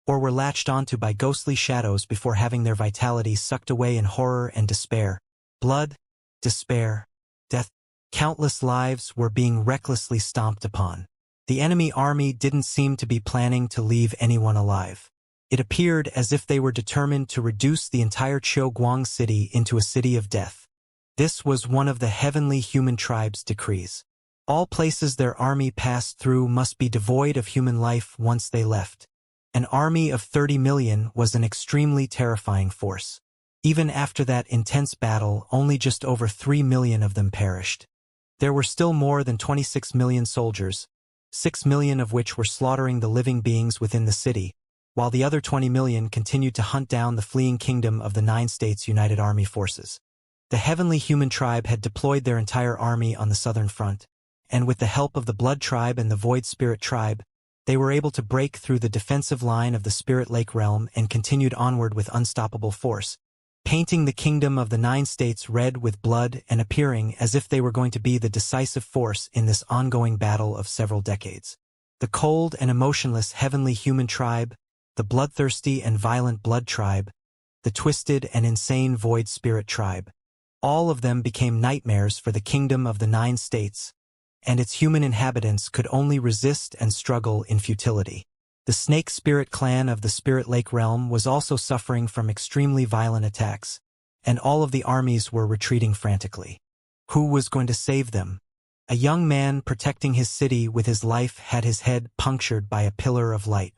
or were latched onto by ghostly shadows before having their vitality sucked away in horror and despair. Blood, despair, death. Countless lives were being recklessly stomped upon. The enemy army didn't seem to be planning to leave anyone alive. It appeared as if they were determined to reduce the entire Guang city into a city of death. This was one of the Heavenly Human Tribe's decrees. All places their army passed through must be devoid of human life once they left. An army of 30 million was an extremely terrifying force. Even after that intense battle, only just over 3 million of them perished. There were still more than 26 million soldiers, 6 million of which were slaughtering the living beings within the city, while the other 20 million continued to hunt down the fleeing Kingdom of the 9 States United Army forces. The Heavenly Human Tribe had deployed their entire army on the southern front, and with the help of the Blood Tribe and the Void Spirit Tribe, they were able to break through the defensive line of the Spirit Lake realm and continued onward with unstoppable force, painting the Kingdom of the 9 States red with blood and appearing as if they were going to be the decisive force in this ongoing battle of several decades. The cold and emotionless Heavenly Human Tribe, the bloodthirsty and violent Blood Tribe, the twisted and insane Void Spirit Tribe. All of them became nightmares for the Kingdom of the 9 States, and its human inhabitants could only resist and struggle in futility. The Snake Spirit clan of the Spirit Lake realm was also suffering from extremely violent attacks, and all of the armies were retreating frantically. Who was going to save them? A young man protecting his city with his life had his head punctured by a pillar of light.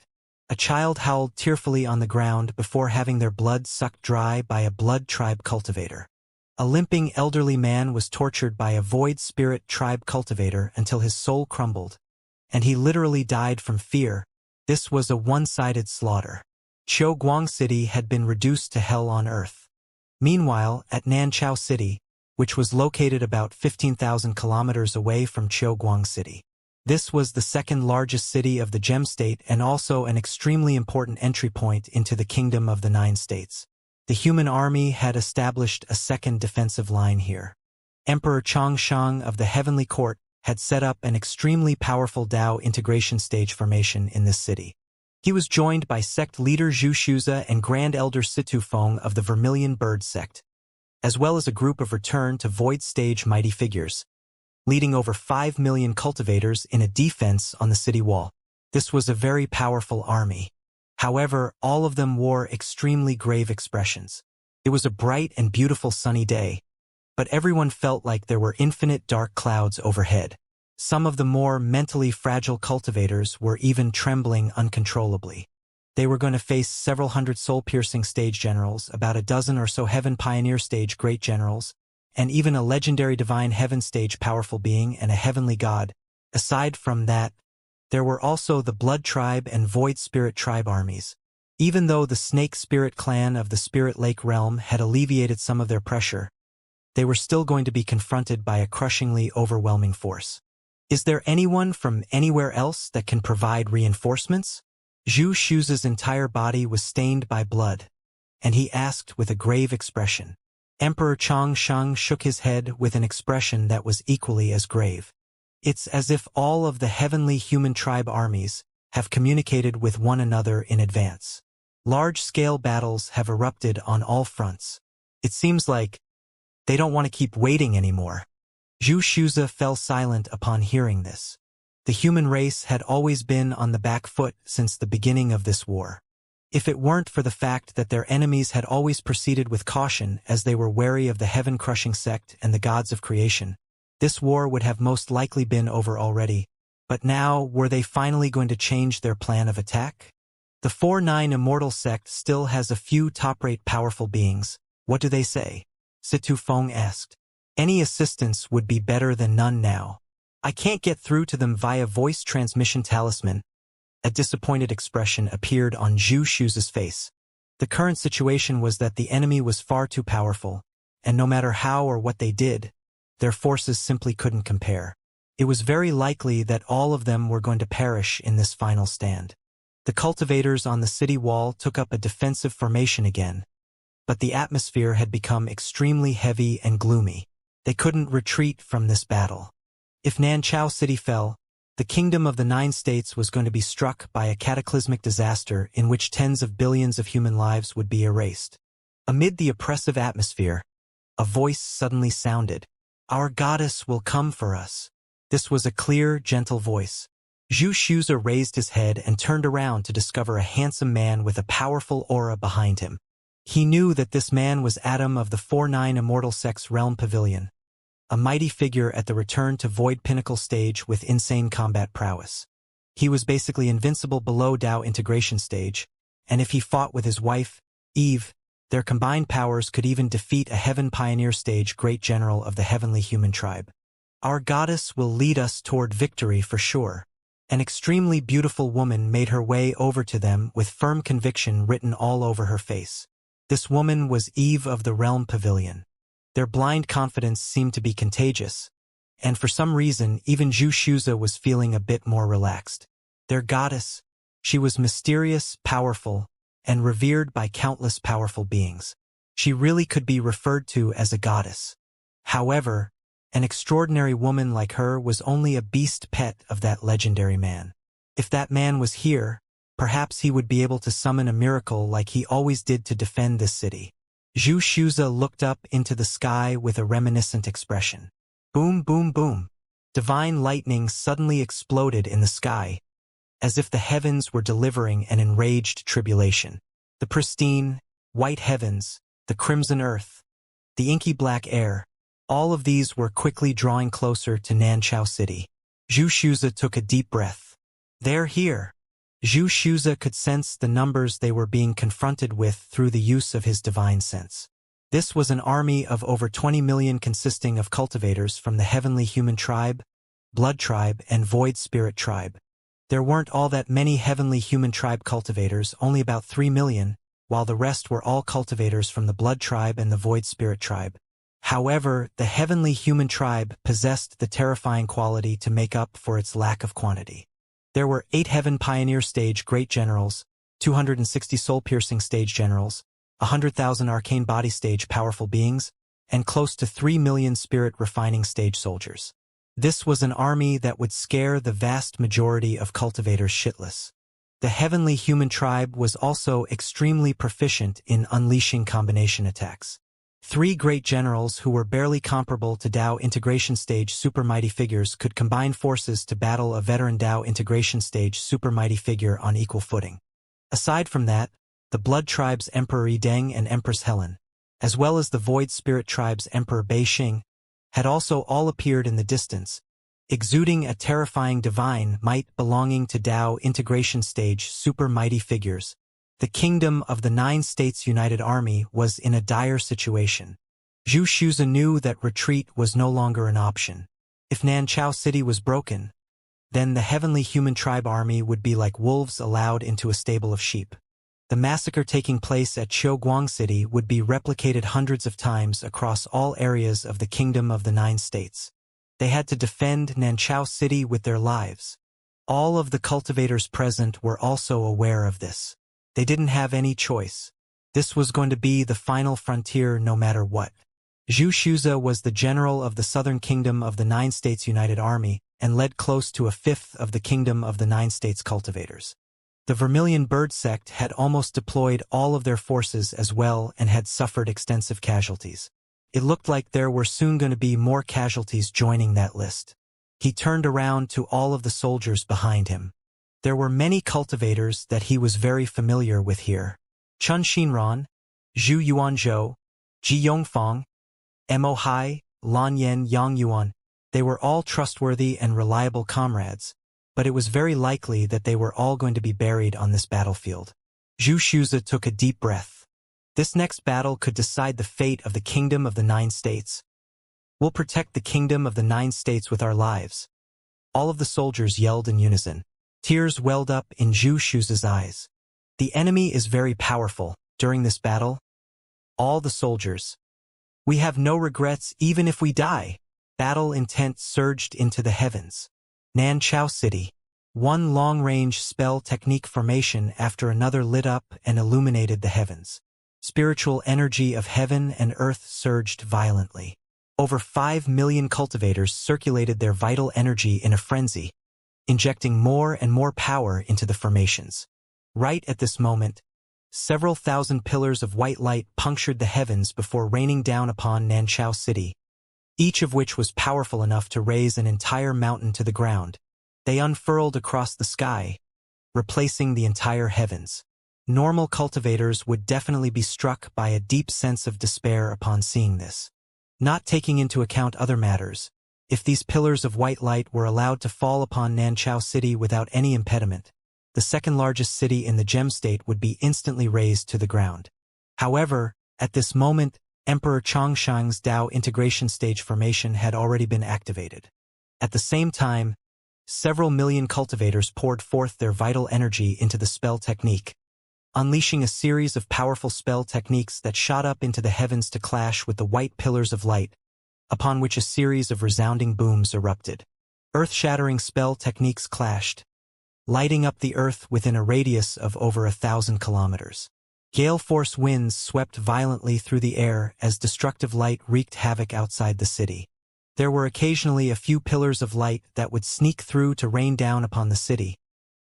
A child howled tearfully on the ground before having their blood sucked dry by a Blood Tribe cultivator. A limping elderly man was tortured by a Void Spirit Tribe cultivator until his soul crumbled, and he literally died from fear. This was a one-sided slaughter. Guang City had been reduced to hell on earth. Meanwhile, at Nanchao City, which was located about 15,000 kilometers away from Guang City. This was the second largest city of the Gem State and also an extremely important entry point into the Kingdom of the 9 States. The human army had established a second defensive line here. Emperor Changshang of the Heavenly Court had set up an extremely powerful Dao integration stage formation in this city. He was joined by sect leader Zhu Shuza and Grand Elder Situ Feng of the Vermilion Bird sect, as well as a group of return to Void Stage mighty figures, leading over 5 million cultivators in a defense on the city wall. This was a very powerful army. However, all of them wore extremely grave expressions. It was a bright and beautiful sunny day, but everyone felt like there were infinite dark clouds overhead. Some of the more mentally fragile cultivators were even trembling uncontrollably. They were going to face several hundred soul-piercing stage generals, about a dozen or so Heaven Pioneer stage great generals, and even a legendary Divine Heaven stage powerful being and a heavenly god. Aside from that, there were also the Blood Tribe and Void Spirit Tribe armies. Even though the Snake Spirit clan of the Spirit Lake realm had alleviated some of their pressure, they were still going to be confronted by a crushingly overwhelming force. Is there anyone from anywhere else that can provide reinforcements? Zhu Shuza's entire body was stained by blood, and he asked with a grave expression. Emperor Changshang shook his head with an expression that was equally as grave. It's as if all of the heavenly human tribe armies have communicated with one another in advance. Large-scale battles have erupted on all fronts. It seems like they don't want to keep waiting anymore. Xianxia fell silent upon hearing this. The human race had always been on the back foot since the beginning of this war. If it weren't for the fact that their enemies had always proceeded with caution as they were wary of the heaven-crushing sect and the gods of creation, this war would have most likely been over already. But now, were they finally going to change their plan of attack? The 4-9 Immortal sect still has a few top-rate powerful beings. What do they say? Situ Feng asked. Any assistance would be better than none now. I can't get through to them via voice transmission talisman. A disappointed expression appeared on Xianxia's face. The current situation was that the enemy was far too powerful, and no matter how or what they did, their forces simply couldn't compare. It was very likely that all of them were going to perish in this final stand. The cultivators on the city wall took up a defensive formation again, but the atmosphere had become extremely heavy and gloomy. They couldn't retreat from this battle. If Nanchao City fell, the kingdom of the 9 states was going to be struck by a cataclysmic disaster in which tens of billions of human lives would be erased. Amid the oppressive atmosphere, a voice suddenly sounded. Our goddess will come for us. This was a clear, gentle voice. Xianxia raised his head and turned around to discover a handsome man with a powerful aura behind him. He knew that this man was Adam of the 4-9 Immortal Sect's Realm Pavilion, a mighty figure at the return to Void Pinnacle stage with insane combat prowess. He was basically invincible below Dao Integration stage, and if he fought with his wife, Eve, their combined powers could even defeat a Heaven Pioneer stage great general of the heavenly human tribe. Our goddess will lead us toward victory for sure. An extremely beautiful woman made her way over to them with firm conviction written all over her face. This woman was Eve of the Realm Pavilion. Their blind confidence seemed to be contagious, and for some reason even Xianxia was feeling a bit more relaxed. Their goddess, she was mysterious, powerful, and revered by countless powerful beings. She really could be referred to as a goddess. However, an extraordinary woman like her was only a beast pet of that legendary man. If that man was here, perhaps he would be able to summon a miracle like he always did to defend this city. Xianxia looked up into the sky with a reminiscent expression. Boom, boom, boom. Divine lightning suddenly exploded in the sky, as if the heavens were delivering an enraged tribulation. The pristine, white heavens, the crimson earth, the inky black air, all of these were quickly drawing closer to Nanchao City. Xianxia took a deep breath. They're here. Xianxia could sense the numbers they were being confronted with through the use of his divine sense. This was an army of over 20 million consisting of cultivators from the heavenly human tribe, blood tribe, and void spirit tribe. There weren't all that many heavenly human tribe cultivators, only about 3 million, while the rest were all cultivators from the blood tribe and the void spirit tribe. However, the heavenly human tribe possessed the terrifying quality to make up for its lack of quantity. There were 8 Heaven Pioneer stage Great Generals, 260 Soul-Piercing stage Generals, 100,000 Arcane Body stage Powerful Beings, and close to 3 million Spirit Refining stage Soldiers. This was an army that would scare the vast majority of cultivators shitless. The heavenly human tribe was also extremely proficient in unleashing combination attacks. 3 great generals who were barely comparable to Dao Integration stage super mighty figures could combine forces to battle a veteran Dao Integration stage super mighty figure on equal footing. Aside from that, the Blood Tribe's Emperor Yideng and Empress Helen, as well as the Void Spirit Tribe's Emperor Bei Xing, had also all appeared in the distance, exuding a terrifying divine might belonging to Dao Integration stage super mighty figures. The kingdom of the 9 states united army was in a dire situation. Xianxia knew that retreat was no longer an option. If Nanchao City was broken, then the heavenly human tribe army would be like wolves allowed into a stable of sheep. The massacre taking place at Qiuguang City would be replicated hundreds of times across all areas of the kingdom of the 9 states. They had to defend Nanchao City with their lives. All of the cultivators present were also aware of this. They didn't have any choice. This was going to be the final frontier no matter what. Xianxia was the general of the southern kingdom of the 9 states united army, and led close to a fifth of the kingdom of the 9 states cultivators. The Vermilion Bird sect had almost deployed all of their forces as well and had suffered extensive casualties. It looked like there were soon going to be more casualties joining that list. He turned around to all of the soldiers behind him. There were many cultivators that he was very familiar with here. Chun Xinran, Zhu Yuanzhou, Ji Yongfang, Mo Hai, Lan Yen Yang Yuan. They were all trustworthy and reliable comrades, but it was very likely that they were all going to be buried on this battlefield. Zhu Shuzi took a deep breath. This next battle could decide the fate of the kingdom of the 9 states. We'll protect the kingdom of the 9 states with our lives. All of the soldiers yelled in unison. Tears welled up in Zhu Shuzi's eyes. The enemy is very powerful. During this battle, all the soldiers. We have no regrets even if we die. Battle intent surged into the heavens. Nanchao City. One long-range spell technique formation after another lit up and illuminated the heavens. Spiritual energy of heaven and earth surged violently. Over 5 million cultivators circulated their vital energy in a frenzy, injecting more and more power into the formations. Right at this moment, several thousand pillars of white light punctured the heavens before raining down upon Nanchao City, each of which was powerful enough to raise an entire mountain to the ground. They unfurled across the sky, replacing the entire heavens. Normal cultivators would definitely be struck by a deep sense of despair upon seeing this. Not taking into account other matters, if these pillars of white light were allowed to fall upon Nanchao City without any impediment, the second largest city in the gem state would be instantly razed to the ground. However, at this moment, Emperor Chongshang's Dao integration stage formation had already been activated. At the same time, several million cultivators poured forth their vital energy into the spell technique, unleashing a series of powerful spell techniques that shot up into the heavens to clash with the white pillars of light, upon which a series of resounding booms erupted. Earth-shattering spell techniques clashed, lighting up the earth within a radius of over 1,000 kilometers. Gale-force winds swept violently through the air as destructive light wreaked havoc outside the city. There were occasionally a few pillars of light that would sneak through to rain down upon the city,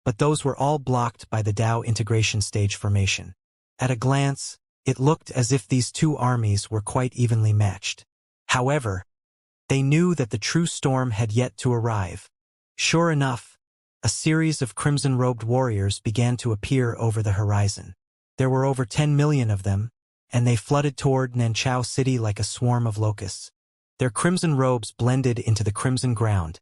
but those were all blocked by the Dao integration stage formation. At a glance, it looked as if these two armies were quite evenly matched. However, they knew that the true storm had yet to arrive. Sure enough, a series of crimson-robed warriors began to appear over the horizon. There were over 10 million of them, and they flooded toward Nanchao City like a swarm of locusts. Their crimson robes blended into the crimson ground,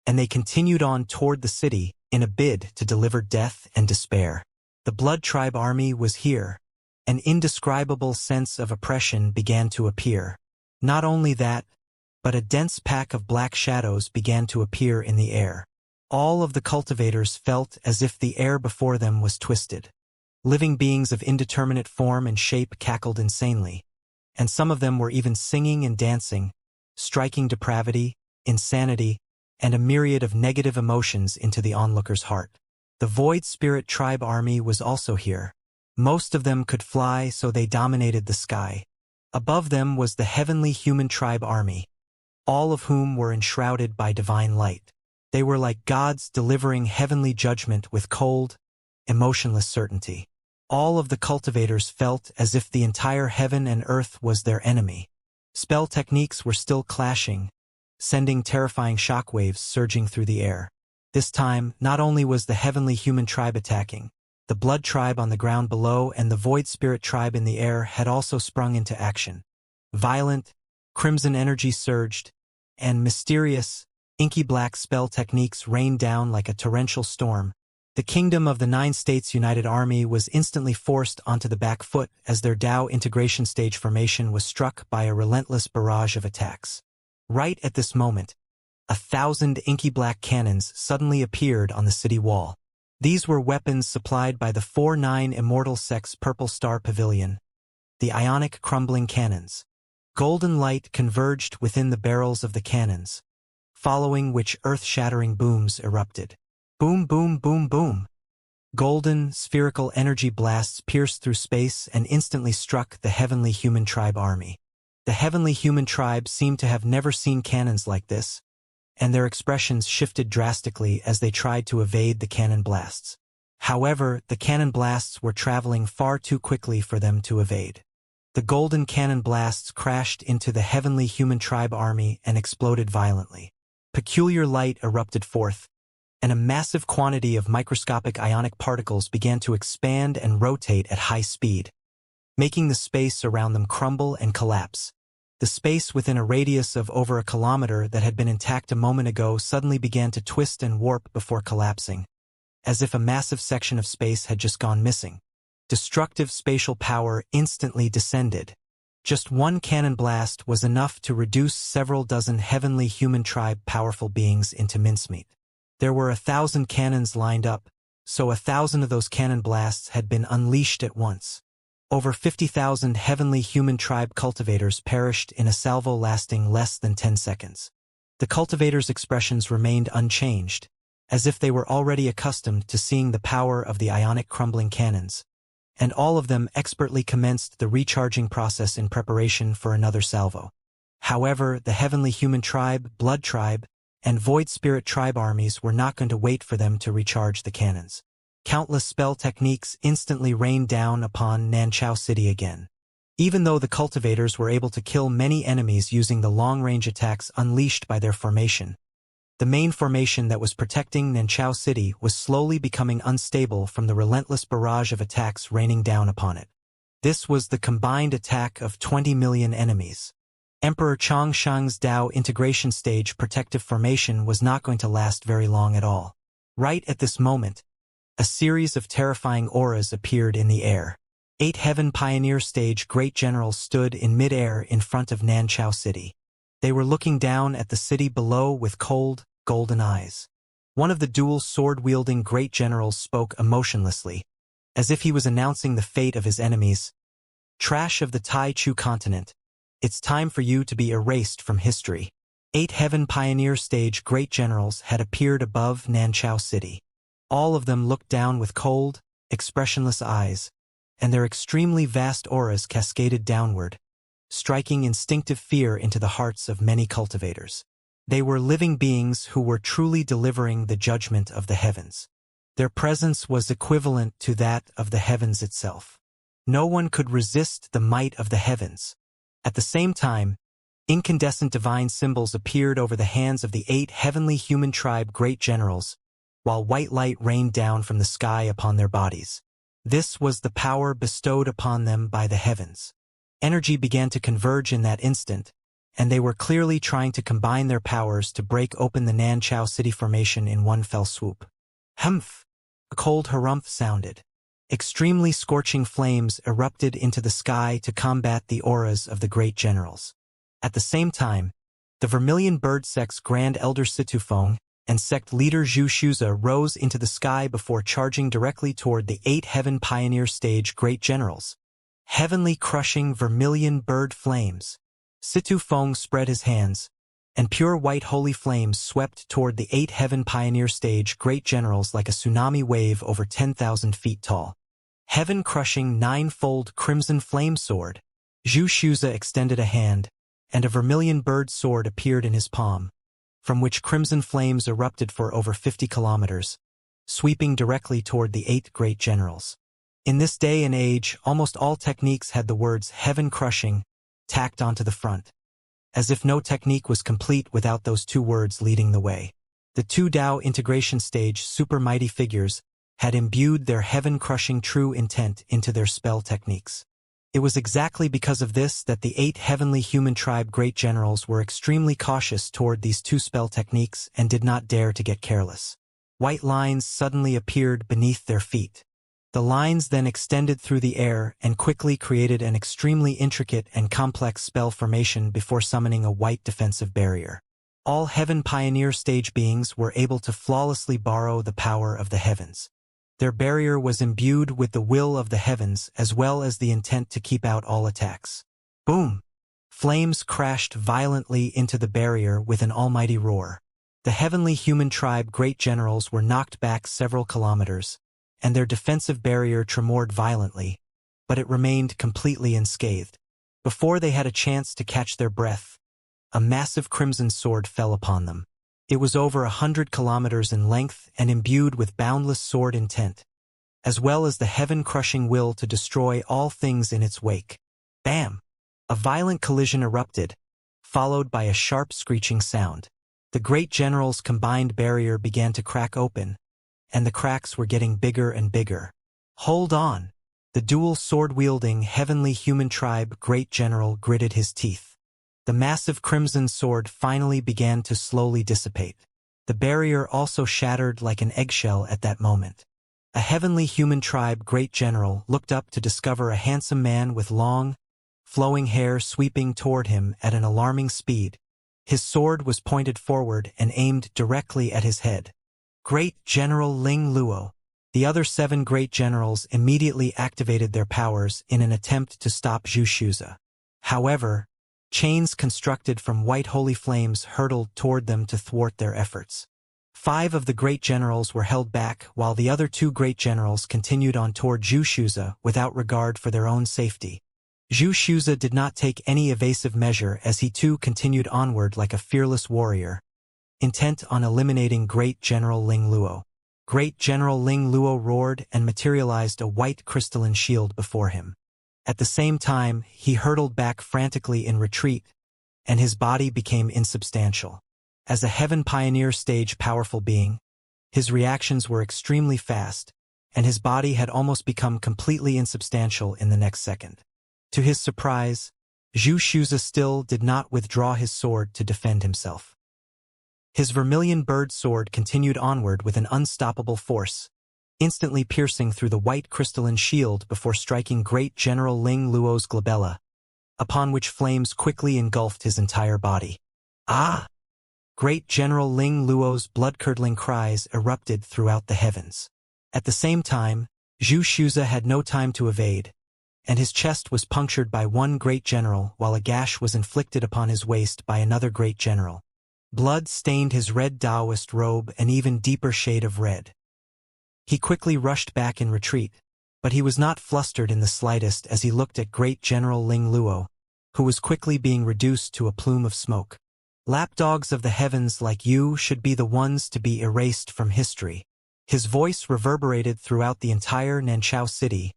and they continued on toward the city in a bid to deliver death and despair. The Blood Tribe army was here. An indescribable sense of oppression began to appear. Not only that, but a dense pack of black shadows began to appear in the air. All of the cultivators felt as if the air before them was twisted. Living beings of indeterminate form and shape cackled insanely, and some of them were even singing and dancing, striking depravity, insanity, and a myriad of negative emotions into the onlooker's heart. The Void Spirit Tribe army was also here. Most of them could fly, so they dominated the sky. Above them was the Heavenly Human Tribe army, all of whom were enshrouded by divine light. They were like gods delivering heavenly judgment with cold, emotionless certainty. All of the cultivators felt as if the entire heaven and earth was their enemy. Spell techniques were still clashing, sending terrifying shockwaves surging through the air. This time, not only was the Heavenly Human Tribe attacking, the Blood Tribe on the ground below and the Void Spirit Tribe in the air had also sprung into action. Violent, crimson energy surged, and mysterious, inky black spell techniques rained down like a torrential storm. The kingdom of the 9 States United Army was instantly forced onto the back foot as their Dao integration stage formation was struck by a relentless barrage of attacks. Right at this moment, 1,000 inky black cannons suddenly appeared on the city wall. These were weapons supplied by the 4-9 Immortal Sect's Purple Star Pavilion, the ionic crumbling cannons. Golden light converged within the barrels of the cannons, following which earth-shattering booms erupted. Boom, boom, boom, boom. Golden, spherical energy blasts pierced through space and instantly struck the Heavenly Human Tribe army. The Heavenly Human Tribe seemed to have never seen cannons like this. and their expressions shifted drastically as they tried to evade the cannon blasts. However, the cannon blasts were traveling far too quickly for them to evade. The golden cannon blasts crashed into the heavenly human tribe army and exploded violently. Peculiar light erupted forth, and a massive quantity of microscopic ionic particles began to expand and rotate at high speed, making the space around them crumble and collapse. The space within a radius of over a kilometer that had been intact a moment ago suddenly began to twist and warp before collapsing, as if a massive section of space had just gone missing. Destructive spatial power instantly descended. Just one cannon blast was enough to reduce several dozen heavenly human tribe powerful beings into mincemeat. There were 1,000 cannons lined up, so 1,000 of those cannon blasts had been unleashed at once. Over 50,000 heavenly human tribe cultivators perished in a salvo lasting less than 10 seconds. The cultivators' expressions remained unchanged, as if they were already accustomed to seeing the power of the ionic crumbling cannons, and all of them expertly commenced the recharging process in preparation for another salvo. However, the heavenly human tribe, blood tribe, and void spirit tribe armies were not going to wait for them to recharge the cannons. Countless spell techniques instantly rained down upon Nanchao City again. Even though the cultivators were able to kill many enemies using the long-range attacks unleashed by their formation, the main formation that was protecting Nanchao City was slowly becoming unstable from the relentless barrage of attacks raining down upon it. This was the combined attack of 20 million enemies. Emperor Chongshang's Dao integration stage protective formation was not going to last very long at all. Right at this moment, a series of terrifying auras appeared in the air. 8 Heaven Pioneer Stage Great Generals stood in mid-air in front of Nanchao City. They were looking down at the city below with cold, golden eyes. One of the dual sword-wielding Great Generals spoke emotionlessly, as if he was announcing the fate of his enemies. Trash of the Tai Chu continent, it's time for you to be erased from history. 8 Heaven Pioneer Stage Great Generals had appeared above Nanchao City. All of them looked down with cold, expressionless eyes, and their extremely vast auras cascaded downward, striking instinctive fear into the hearts of many cultivators. They were living beings who were truly delivering the judgment of the heavens. Their presence was equivalent to that of the heavens itself. No one could resist the might of the heavens. At the same time, incandescent divine symbols appeared over the hands of the 8 heavenly human tribe Great Generals, while white light rained down from the sky upon their bodies. This was the power bestowed upon them by the heavens. Energy began to converge in that instant, and they were clearly trying to combine their powers to break open the Nanchao City formation in one fell swoop. Humph! A cold harumph sounded. Extremely scorching flames erupted into the sky to combat the auras of the Great Generals. At the same time, the Vermilion Bird Sect's Grand Elder Situfeng and sect leader Zhu Shuza rose into the sky before charging directly toward the 8 Heaven Pioneer Stage Great Generals. Heavenly crushing vermilion bird flames. Situfeng spread his hands, and pure white holy flames swept toward the 8 Heaven Pioneer Stage Great Generals like a tsunami wave over 10,000 feet tall. Heaven-crushing 9-fold crimson flame sword. Zhu Shuza extended a hand, and a vermilion bird sword appeared in his palm, from which crimson flames erupted for over 50 kilometers, sweeping directly toward the 8 Great Generals. In this day and age, almost all techniques had the words heaven-crushing tacked onto the front, as if no technique was complete without those 2 words leading the way. The 2 Dao integration stage super mighty figures had imbued their heaven-crushing true intent into their spell techniques. It was exactly because of this that the 8 heavenly human tribe Great Generals were extremely cautious toward these 2 spell techniques and did not dare to get careless. White lines suddenly appeared beneath their feet. The lines then extended through the air and quickly created an extremely intricate and complex spell formation before summoning a white defensive barrier. All Heaven Pioneer Stage beings were able to flawlessly borrow the power of the heavens. Their barrier was imbued with the will of the heavens as well as the intent to keep out all attacks. Boom! Flames crashed violently into the barrier with an almighty roar. The heavenly human tribe Great Generals were knocked back several kilometers, and their defensive barrier tremored violently, but it remained completely unscathed. Before they had a chance to catch their breath, a massive crimson sword fell upon them. It was over 100 kilometers in length and imbued with boundless sword intent, as well as the heaven-crushing will to destroy all things in its wake. Bam! A violent collision erupted, followed by a sharp screeching sound. The great general's combined barrier began to crack open, and the cracks were getting bigger and bigger. Hold on! The dual sword-wielding heavenly human tribe great general gritted his teeth. The massive crimson sword finally began to slowly dissipate. The barrier also shattered like an eggshell at that moment. A heavenly human tribe great general looked up to discover a handsome man with long, flowing hair sweeping toward him at an alarming speed. His sword was pointed forward and aimed directly at his head. Great General Ling Luo. The other 7 great generals immediately activated their powers in an attempt to stop Xianxia. However, chains constructed from white holy flames hurtled toward them to thwart their efforts. 5 of the great generals were held back while the other 2 great generals continued on toward Xianxia without regard for their own safety. Xianxia did not take any evasive measure as he too continued onward like a fearless warrior, intent on eliminating Great General Ling Luo. Great General Ling Luo roared and materialized a white crystalline shield before him. At the same time, he hurtled back frantically in retreat, and his body became insubstantial. As a heaven pioneer stage powerful being, his reactions were extremely fast, and his body had almost become completely insubstantial in the next second. To his surprise, Xianxia still did not withdraw his sword to defend himself. His vermilion bird sword continued onward with an unstoppable force, instantly piercing through the white crystalline shield before striking Great General Ling Luo's glabella, upon which flames quickly engulfed his entire body. Ah! Great General Ling Luo's blood-curdling cries erupted throughout the heavens. At the same time, Xianxia had no time to evade, and his chest was punctured by one great general while a gash was inflicted upon his waist by another great general. Blood stained his red Taoist robe an even deeper shade of red. He quickly rushed back in retreat, but he was not flustered in the slightest as he looked at Great General Ling Luo, who was quickly being reduced to a plume of smoke. Lapdogs of the heavens like you should be the ones to be erased from history. His voice reverberated throughout the entire Nanchao city,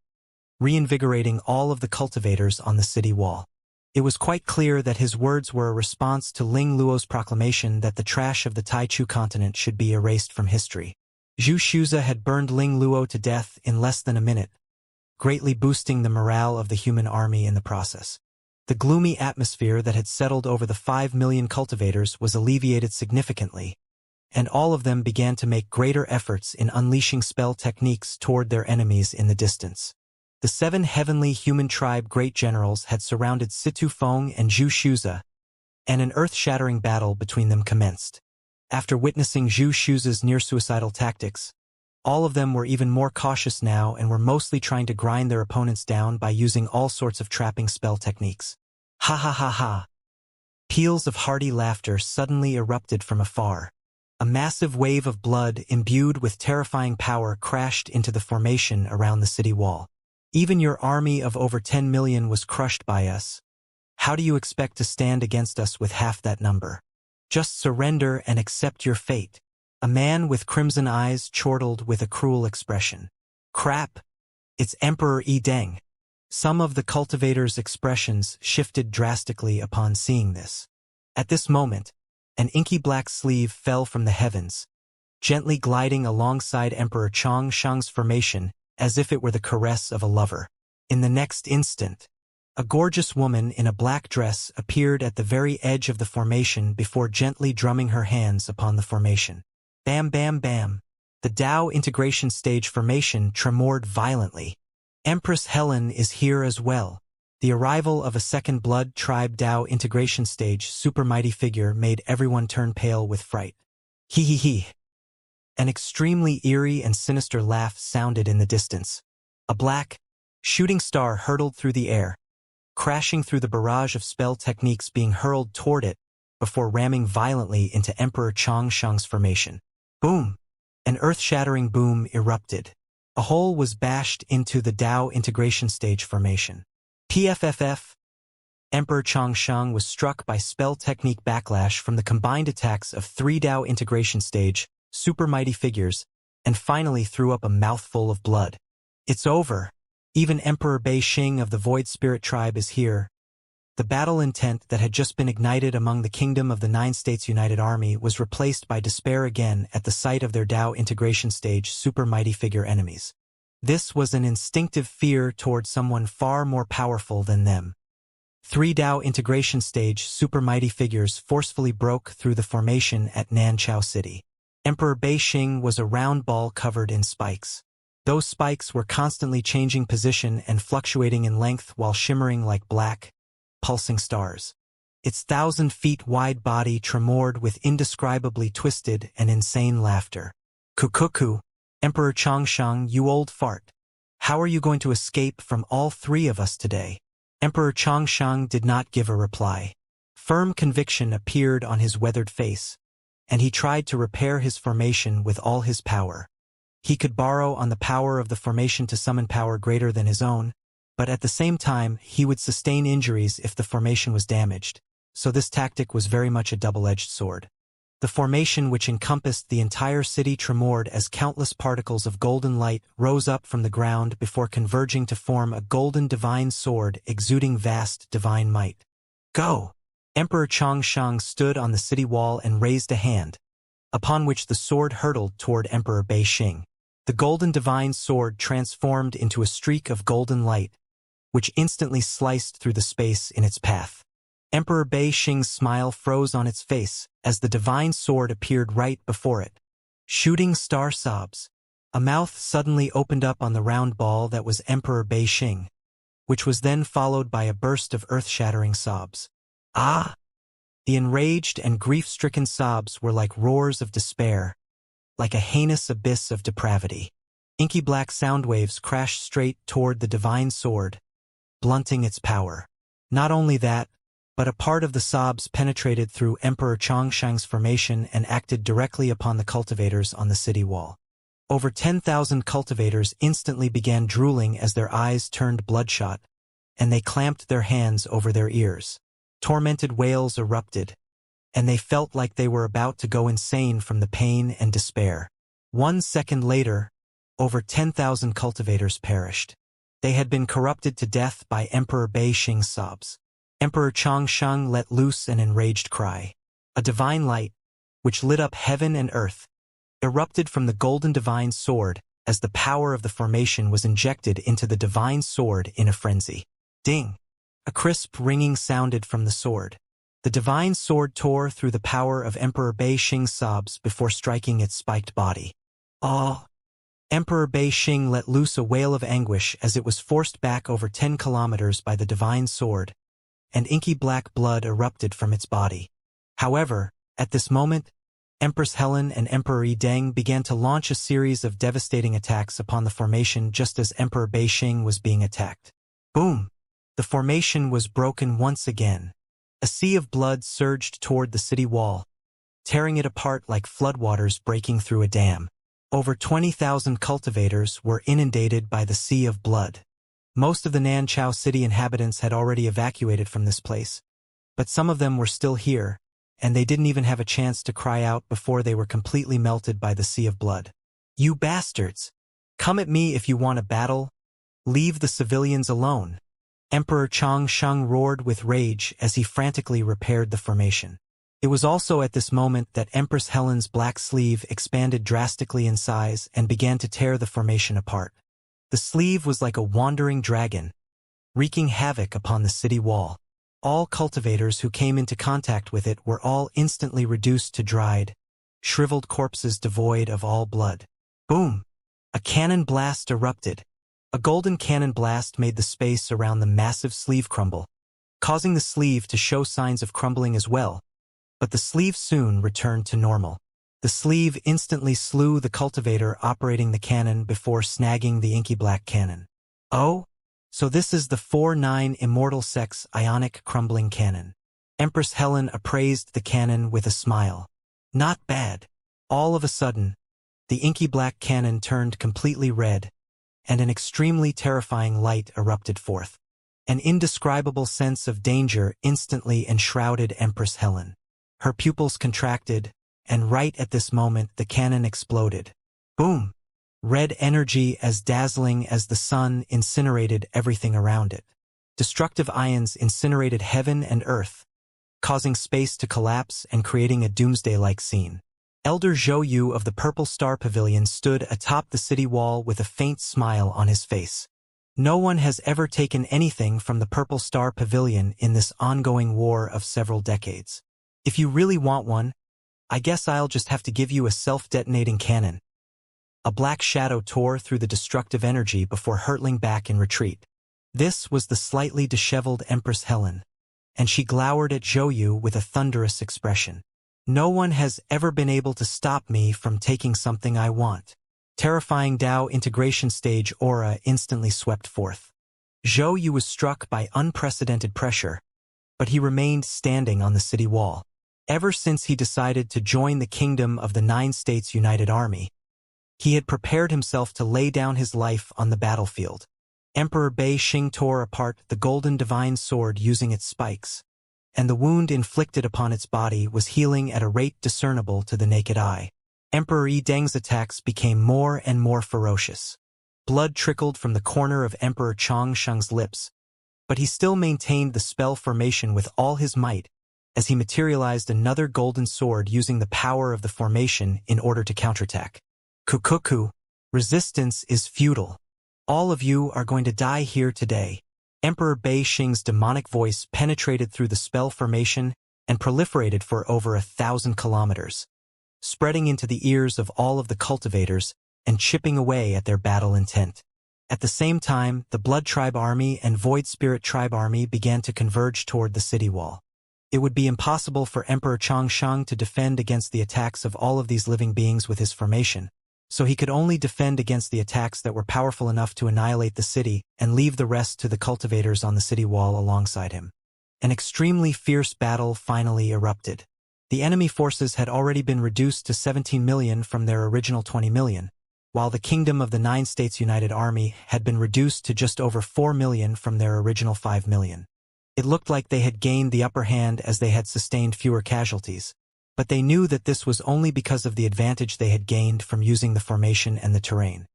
reinvigorating all of the cultivators on the city wall. It was quite clear that his words were a response to Ling Luo's proclamation that the trash of the Taichu continent should be erased from history. Xianxia had burned Ling Luo to death in less than a minute, greatly boosting the morale of the human army in the process. The gloomy atmosphere that had settled over the 5 million cultivators was alleviated significantly, and all of them began to make greater efforts in unleashing spell techniques toward their enemies in the distance. The 7 heavenly human tribe great generals had surrounded Situ Feng and Xianxia, and an earth-shattering battle between them commenced. After witnessing Xianxia's near-suicidal tactics, all of them were even more cautious now and were mostly trying to grind their opponents down by using all sorts of trapping spell techniques. Ha ha ha ha! Peals of hearty laughter suddenly erupted from afar. A massive wave of blood imbued with terrifying power crashed into the formation around the city wall. Even your army of over 10 million was crushed by us. How do you expect to stand against us with half that number? Just surrender and accept your fate. A man with crimson eyes chortled with a cruel expression. Crap! It's Emperor Yi Deng. Some of the cultivators' expressions shifted drastically upon seeing this. At this moment, an inky black sleeve fell from the heavens, gently gliding alongside Emperor Chong Shang's formation as if it were the caress of a lover. In the next instant, a gorgeous woman in a black dress appeared at the very edge of the formation before gently drumming her hands upon the formation. Bam bam bam. The Dao integration stage formation tremored violently. Empress Helen is here as well. The arrival of a second blood tribe Dao integration stage super mighty figure made everyone turn pale with fright. Hee hee hee. An extremely eerie and sinister laugh sounded in the distance. A black, shooting star hurtled through the air, crashing through the barrage of spell techniques being hurled toward it before ramming violently into Emperor Chong Shang's formation. Boom! An earth-shattering boom erupted. A hole was bashed into the Dao integration stage formation. PFFF. Emperor Changsheng was struck by spell technique backlash from the combined attacks of 3 Dao integration stage, super mighty figures, and finally threw up a mouthful of blood. It's over. Even Emperor Bei Xing of the Void Spirit tribe is here. The battle intent that had just been ignited among the Kingdom of the Nine States United Army was replaced by despair again at the sight of their Dao integration stage super mighty figure enemies. This was an instinctive fear toward someone far more powerful than them. 3 Dao integration stage super mighty figures forcefully broke through the formation at Nanchao City. Emperor Bei Xing was a round ball covered in spikes. Those spikes were constantly changing position and fluctuating in length while shimmering like black, pulsing stars. Its 1,000 feet wide body tremored with indescribably twisted and insane laughter. Kukuku, Emperor Changsheng, you old fart. How are you going to escape from all 3 of us today? Emperor Changsheng did not give a reply. Firm conviction appeared on his weathered face, and he tried to repair his formation with all his power. He could borrow on the power of the formation to summon power greater than his own, but at the same time he would sustain injuries if the formation was damaged, so this tactic was very much a double-edged sword. The formation which encompassed the entire city tremored as countless particles of golden light rose up from the ground before converging to form a golden divine sword exuding vast divine might. Go! Emperor Changsheng stood on the city wall and raised a hand, upon which the sword hurtled toward Emperor Bei Xing. The golden divine sword transformed into a streak of golden light, which instantly sliced through the space in its path. Emperor Bei Xing's smile froze on its face as the divine sword appeared right before it. Shooting star sobs. A mouth suddenly opened up on the round ball that was Emperor Bei Xing, which was then followed by a burst of earth-shattering sobs. Ah! The enraged and grief-stricken sobs were like roars of despair, like a heinous abyss of depravity. Inky black sound waves crashed straight toward the divine sword, blunting its power. Not only that, but a part of the sobs penetrated through Emperor Changsheng's formation and acted directly upon the cultivators on the city wall. Over 10,000 cultivators instantly began drooling as their eyes turned bloodshot, and they clamped their hands over their ears. Tormented wails erupted, and they felt like they were about to go insane from the pain and despair. 1 second later, over 10,000 cultivators perished. They had been corrupted to death by Emperor Bei Xing's sobs. Emperor Changsheng let loose an enraged cry. A divine light, which lit up heaven and earth, erupted from the golden divine sword as the power of the formation was injected into the divine sword in a frenzy. Ding! A crisp ringing sounded from the sword. The divine sword tore through the power of Emperor Bei Xing's sobs before striking its spiked body. Ah! Emperor Bei Xing let loose a wail of anguish as it was forced back over 10 kilometers by the divine sword, and inky black blood erupted from its body. However, at this moment, Empress Helen and Emperor Yi Deng began to launch a series of devastating attacks upon the formation just as Emperor Bei Xing was being attacked. Boom! The formation was broken once again. A sea of blood surged toward the city wall, tearing it apart like floodwaters breaking through a dam. Over 20,000 cultivators were inundated by the sea of blood. Most of the Nanchao city inhabitants had already evacuated from this place, but some of them were still here, and they didn't even have a chance to cry out before they were completely melted by the sea of blood. You bastards! Come at me if you want a battle. Leave the civilians alone. Emperor Changsheng roared with rage as he frantically repaired the formation. It was also at this moment that Empress Helen's black sleeve expanded drastically in size and began to tear the formation apart. The sleeve was like a wandering dragon, wreaking havoc upon the city wall. All cultivators who came into contact with it were all instantly reduced to dried, shriveled corpses devoid of all blood. Boom! A cannon blast erupted. A golden cannon blast made the space around the massive sleeve crumble, causing the sleeve to show signs of crumbling as well, but the sleeve soon returned to normal. The sleeve instantly slew the cultivator operating the cannon before snagging the inky black cannon. Oh? So this is the 4-9 Immortal Sex Ionic Crumbling Cannon. Empress Helen appraised the cannon with a smile. Not bad. All of a sudden, the inky black cannon turned completely red, and an extremely terrifying light erupted forth. An indescribable sense of danger instantly enshrouded Empress Helen. Her pupils contracted, and right at this moment the cannon exploded. Boom! Red energy as dazzling as the sun incinerated everything around it. Destructive ions incinerated heaven and earth, causing space to collapse and creating a doomsday-like scene. Elder Zhou Yu of the Purple Star Pavilion stood atop the city wall with a faint smile on his face. No one has ever taken anything from the Purple Star Pavilion in this ongoing war of several decades. If you really want one, I guess I'll just have to give you a self-detonating cannon. A black shadow tore through the destructive energy before hurtling back in retreat. This was the slightly disheveled Empress Helen, and she glowered at Zhou Yu with a thunderous expression. No one has ever been able to stop me from taking something I want. Terrifying Dao integration stage aura instantly swept forth. Zhou Yu was struck by unprecedented pressure, but he remained standing on the city wall. Ever since he decided to join the Kingdom of the Nine States United Army, he had prepared himself to lay down his life on the battlefield. Emperor Bei Xing tore apart the golden divine sword using its spikes, and the wound inflicted upon its body was healing at a rate discernible to the naked eye. Emperor Yi Deng's attacks became more and more ferocious. Blood trickled from the corner of Emperor Chong Sheng's lips, but he still maintained the spell formation with all his might as he materialized another golden sword using the power of the formation in order to counterattack. Kukuku, resistance is futile. All of you are going to die here today. Emperor Bei Xing's demonic voice penetrated through the spell formation and proliferated for over 1,000 kilometers, spreading into the ears of all of the cultivators and chipping away at their battle intent. At the same time, the Blood Tribe Army and Void Spirit Tribe Army began to converge toward the city wall. It would be impossible for Emperor Chongsheng to defend against the attacks of all of these living beings with his formation, so he could only defend against the attacks that were powerful enough to annihilate the city and leave the rest to the cultivators on the city wall alongside him. An extremely fierce battle finally erupted. The enemy forces had already been reduced to 17 million from their original 20 million, while the Kingdom of the Nine States United Army had been reduced to just over 4 million from their original 5 million. It looked like they had gained the upper hand as they had sustained fewer casualties, but they knew that this was only because of the advantage they had gained from using the formation and the terrain.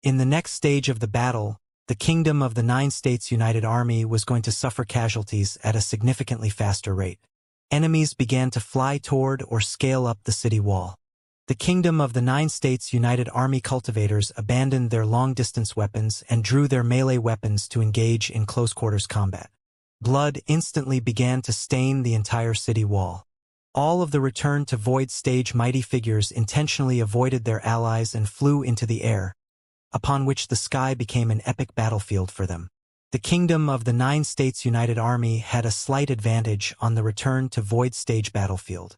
In the next stage of the battle, the Kingdom of the Nine States United Army was going to suffer casualties at a significantly faster rate. Enemies began to fly toward or scale up the city wall. The Kingdom of the Nine States United Army cultivators abandoned their long-distance weapons and drew their melee weapons to engage in close-quarters combat. Blood instantly began to stain the entire city wall. All of the Return to Void stage mighty figures intentionally avoided their allies and flew into the air, upon which the sky became an epic battlefield for them. The Kingdom of the Nine States United Army had a slight advantage on the Return to Void stage battlefield.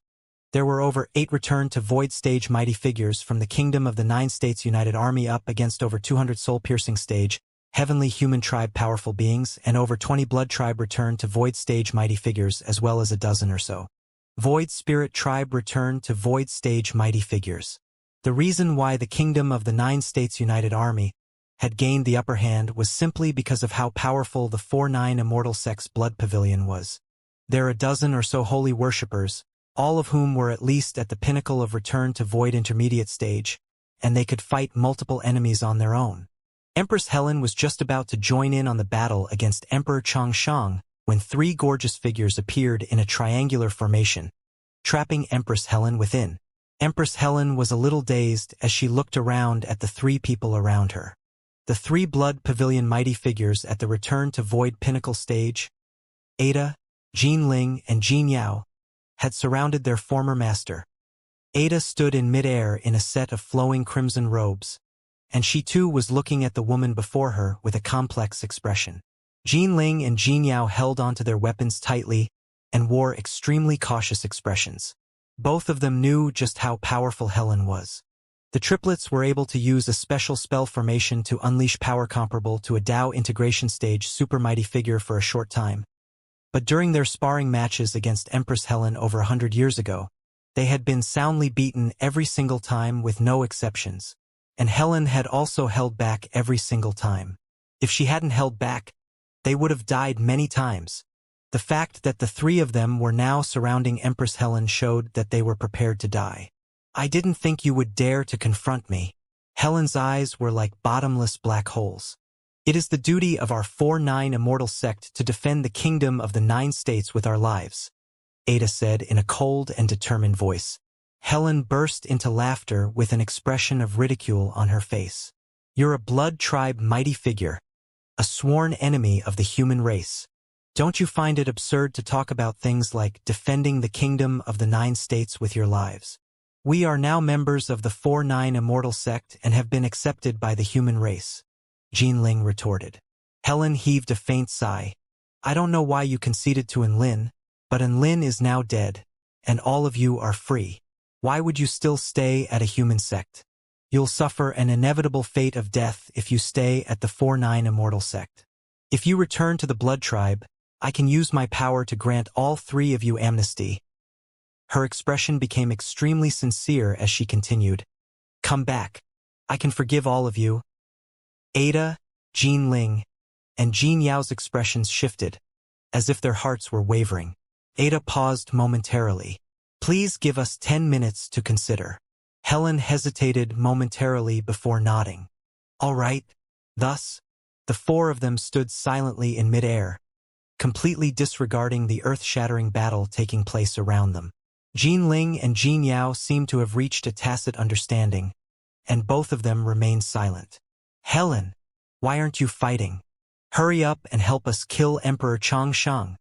There were over 8 Return to Void stage mighty figures from the Kingdom of the Nine States United Army up against over 200 soul-piercing stage, Heavenly Human Tribe powerful beings, and over 20 Blood Tribe Return to Void stage mighty figures, as well as a dozen or so Void Spirit Tribe Return to Void stage mighty figures. The reason why the Kingdom of the Nine States United Army had gained the upper hand was simply because of how powerful the 4-9 Immortal Sect's Blood Pavilion was. There are a dozen or so holy worshippers, all of whom were at least at the pinnacle of Return to Void intermediate stage, and they could fight multiple enemies on their own. Empress Helen was just about to join in on the battle against Emperor Chongsheng when 3 gorgeous figures appeared in a triangular formation, trapping Empress Helen within. Empress Helen was a little dazed as she looked around at the 3 people around her. The 3 Blood Pavilion mighty figures at the Return to Void pinnacle stage, Ada, Jin Ling, and Jin Yao, had surrounded their former master. Ada stood in midair in a set of flowing crimson robes, and she too was looking at the woman before her with a complex expression. Jin Ling and Jin Yao held onto their weapons tightly and wore extremely cautious expressions. Both of them knew just how powerful Helen was. The triplets were able to use a special spell formation to unleash power comparable to a Dao integration stage super mighty figure for a short time. But during their sparring matches against Empress Helen over 100 years ago, they had been soundly beaten every single time with no exceptions. And Helen had also held back every single time. If she hadn't held back, they would have died many times. The fact that the three of them were now surrounding Empress Helen showed that they were prepared to die. I didn't think you would dare to confront me. Helen's eyes were like bottomless black holes. It is the duty of our 4-9 Immortal sect to defend the kingdom of the 9 states with our lives, Ada said in a cold and determined voice. Helen burst into laughter with an expression of ridicule on her face. You're a blood tribe mighty figure, a sworn enemy of the human race. Don't you find it absurd to talk about things like defending the kingdom of the 9 states with your lives? We are now members of the 4-9 Immortal sect and have been accepted by the human race, Jinling retorted. Helen heaved a faint sigh. I don't know why you conceded to Enlin, but Enlin is now dead, and all of you are free. Why would you still stay at a human sect? You'll suffer an inevitable fate of death if you stay at the 4-9 Immortal sect. If you return to the Blood Tribe, I can use my power to grant all 3 of you amnesty. Her expression became extremely sincere as she continued. Come back. I can forgive all of you. Ada, Jinling, and Jin Yao's expressions shifted, as if their hearts were wavering. Ada paused momentarily. Please give us 10 minutes to consider. Helen hesitated momentarily before nodding. All right. Thus, the 4 of them stood silently in midair, completely disregarding the earth-shattering battle taking place around them. Jinling and Jin Yao seemed to have reached a tacit understanding, and both of them remained silent. Helen, why aren't you fighting? Hurry up and help us kill Emperor Changshang.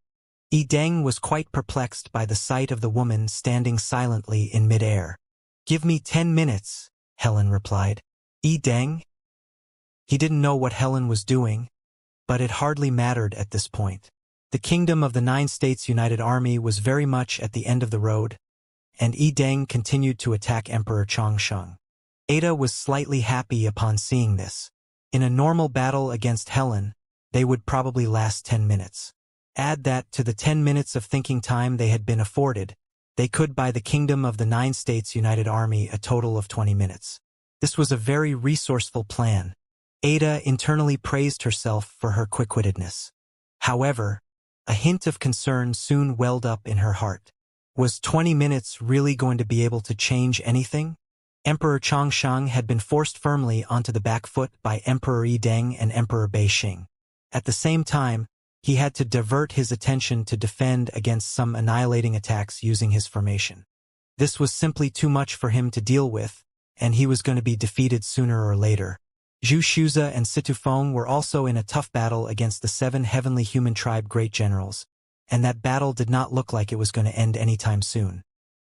Yi Deng was quite perplexed by the sight of the woman standing silently in midair. Give me 10 minutes, Helen replied. Yi Deng? He didn't know what Helen was doing, but it hardly mattered at this point. The kingdom of the 9 States United Army was very much at the end of the road, and Yi Deng continued to attack Emperor Changsheng. Ada was slightly happy upon seeing this. In a normal battle against Helen, they would probably last 10 minutes. Add that to the 10 minutes of thinking time they had been afforded, they could buy the kingdom of the 9 States United Army a total of 20 minutes. This was a very resourceful plan. Ada internally praised herself for her quick-wittedness. However, a hint of concern soon welled up in her heart. Was 20 minutes really going to be able to change anything? Emperor Changsheng had been forced firmly onto the back foot by Emperor Yi Deng and Emperor Beixing. At the same time, he had to divert his attention to defend against some annihilating attacks using his formation. This was simply too much for him to deal with, and he was going to be defeated sooner or later. Zhu Shuza and Situfeng were also in a tough battle against the 7 Heavenly Human Tribe Great Generals, and that battle did not look like it was going to end anytime soon.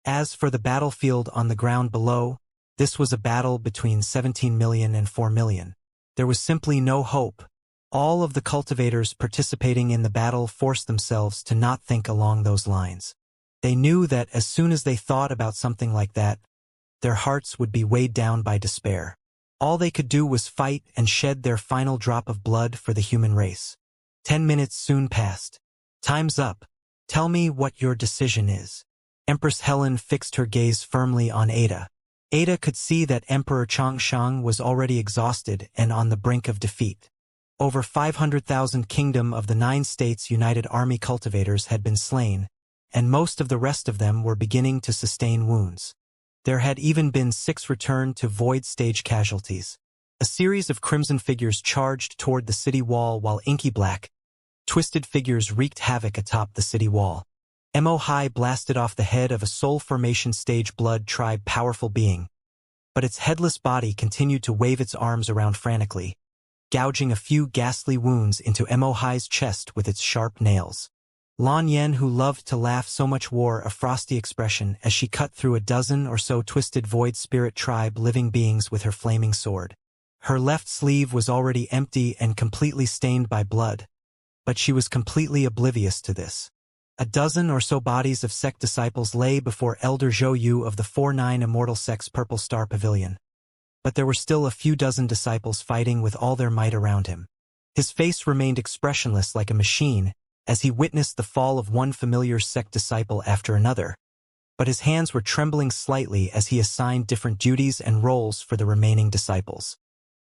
As for the battlefield on the ground below, this was a battle between 17 million and 4 million. There was simply no hope. All of the cultivators participating in the battle forced themselves to not think along those lines. They knew that as soon as they thought about something like that, their hearts would be weighed down by despair. All they could do was fight and shed their final drop of blood for the human race. 10 minutes soon passed. Time's up. Tell me what your decision is. Empress Helen fixed her gaze firmly on Ada. Ada could see that Emperor Changsheng was already exhausted and on the brink of defeat. Over 500,000 Kingdom of the 9 States United Army cultivators had been slain, and most of the rest of them were beginning to sustain wounds. There had even been 6 returned to void stage casualties. A series of crimson figures charged toward the city wall while inky black, twisted figures wreaked havoc atop the city wall. Mo Hai blasted off the head of a soul formation stage blood tribe powerful being, but its headless body continued to wave its arms around frantically, gouging a few ghastly wounds into Mo Hai's chest with its sharp nails. Lan Yen, who loved to laugh so much, wore a frosty expression as she cut through a dozen or so twisted void spirit tribe living beings with her flaming sword. Her left sleeve was already empty and completely stained by blood, but she was completely oblivious to this. A dozen or so bodies of sect disciples lay before Elder Zhou Yu of the 4-9 Immortal Sect's Purple Star Pavilion, but there were still a few dozen disciples fighting with all their might around him. His face remained expressionless like a machine as he witnessed the fall of one familiar sect disciple after another, but his hands were trembling slightly as he assigned different duties and roles for the remaining disciples.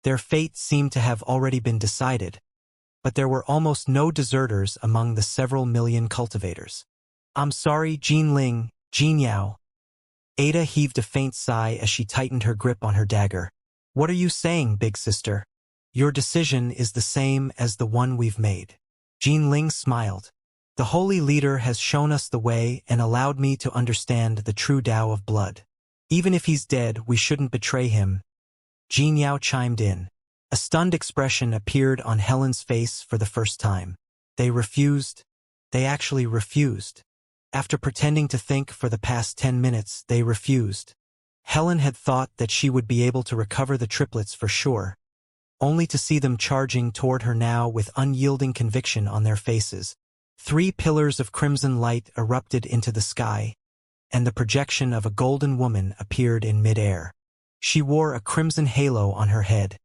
Their fate seemed to have already been decided, but there were almost no deserters among the several million cultivators. I'm sorry, Jinling, Jinyao. Ada heaved a faint sigh as she tightened her grip on her dagger. What are you saying, big sister? Your decision is the same as the one we've made. Jinling smiled. The holy leader has shown us the way and allowed me to understand the true Tao of blood. Even if he's dead, we shouldn't betray him. Jinyao chimed in. A stunned expression appeared on Helen's face for the first time. They refused. They actually refused. After pretending to think for the past 10 minutes, they refused. Helen had thought that she would be able to recover the triplets for sure, only to see them charging toward her now with unyielding conviction on their faces. 3 pillars of crimson light erupted into the sky, and the projection of a golden woman appeared in mid-air. She wore a crimson halo on her head,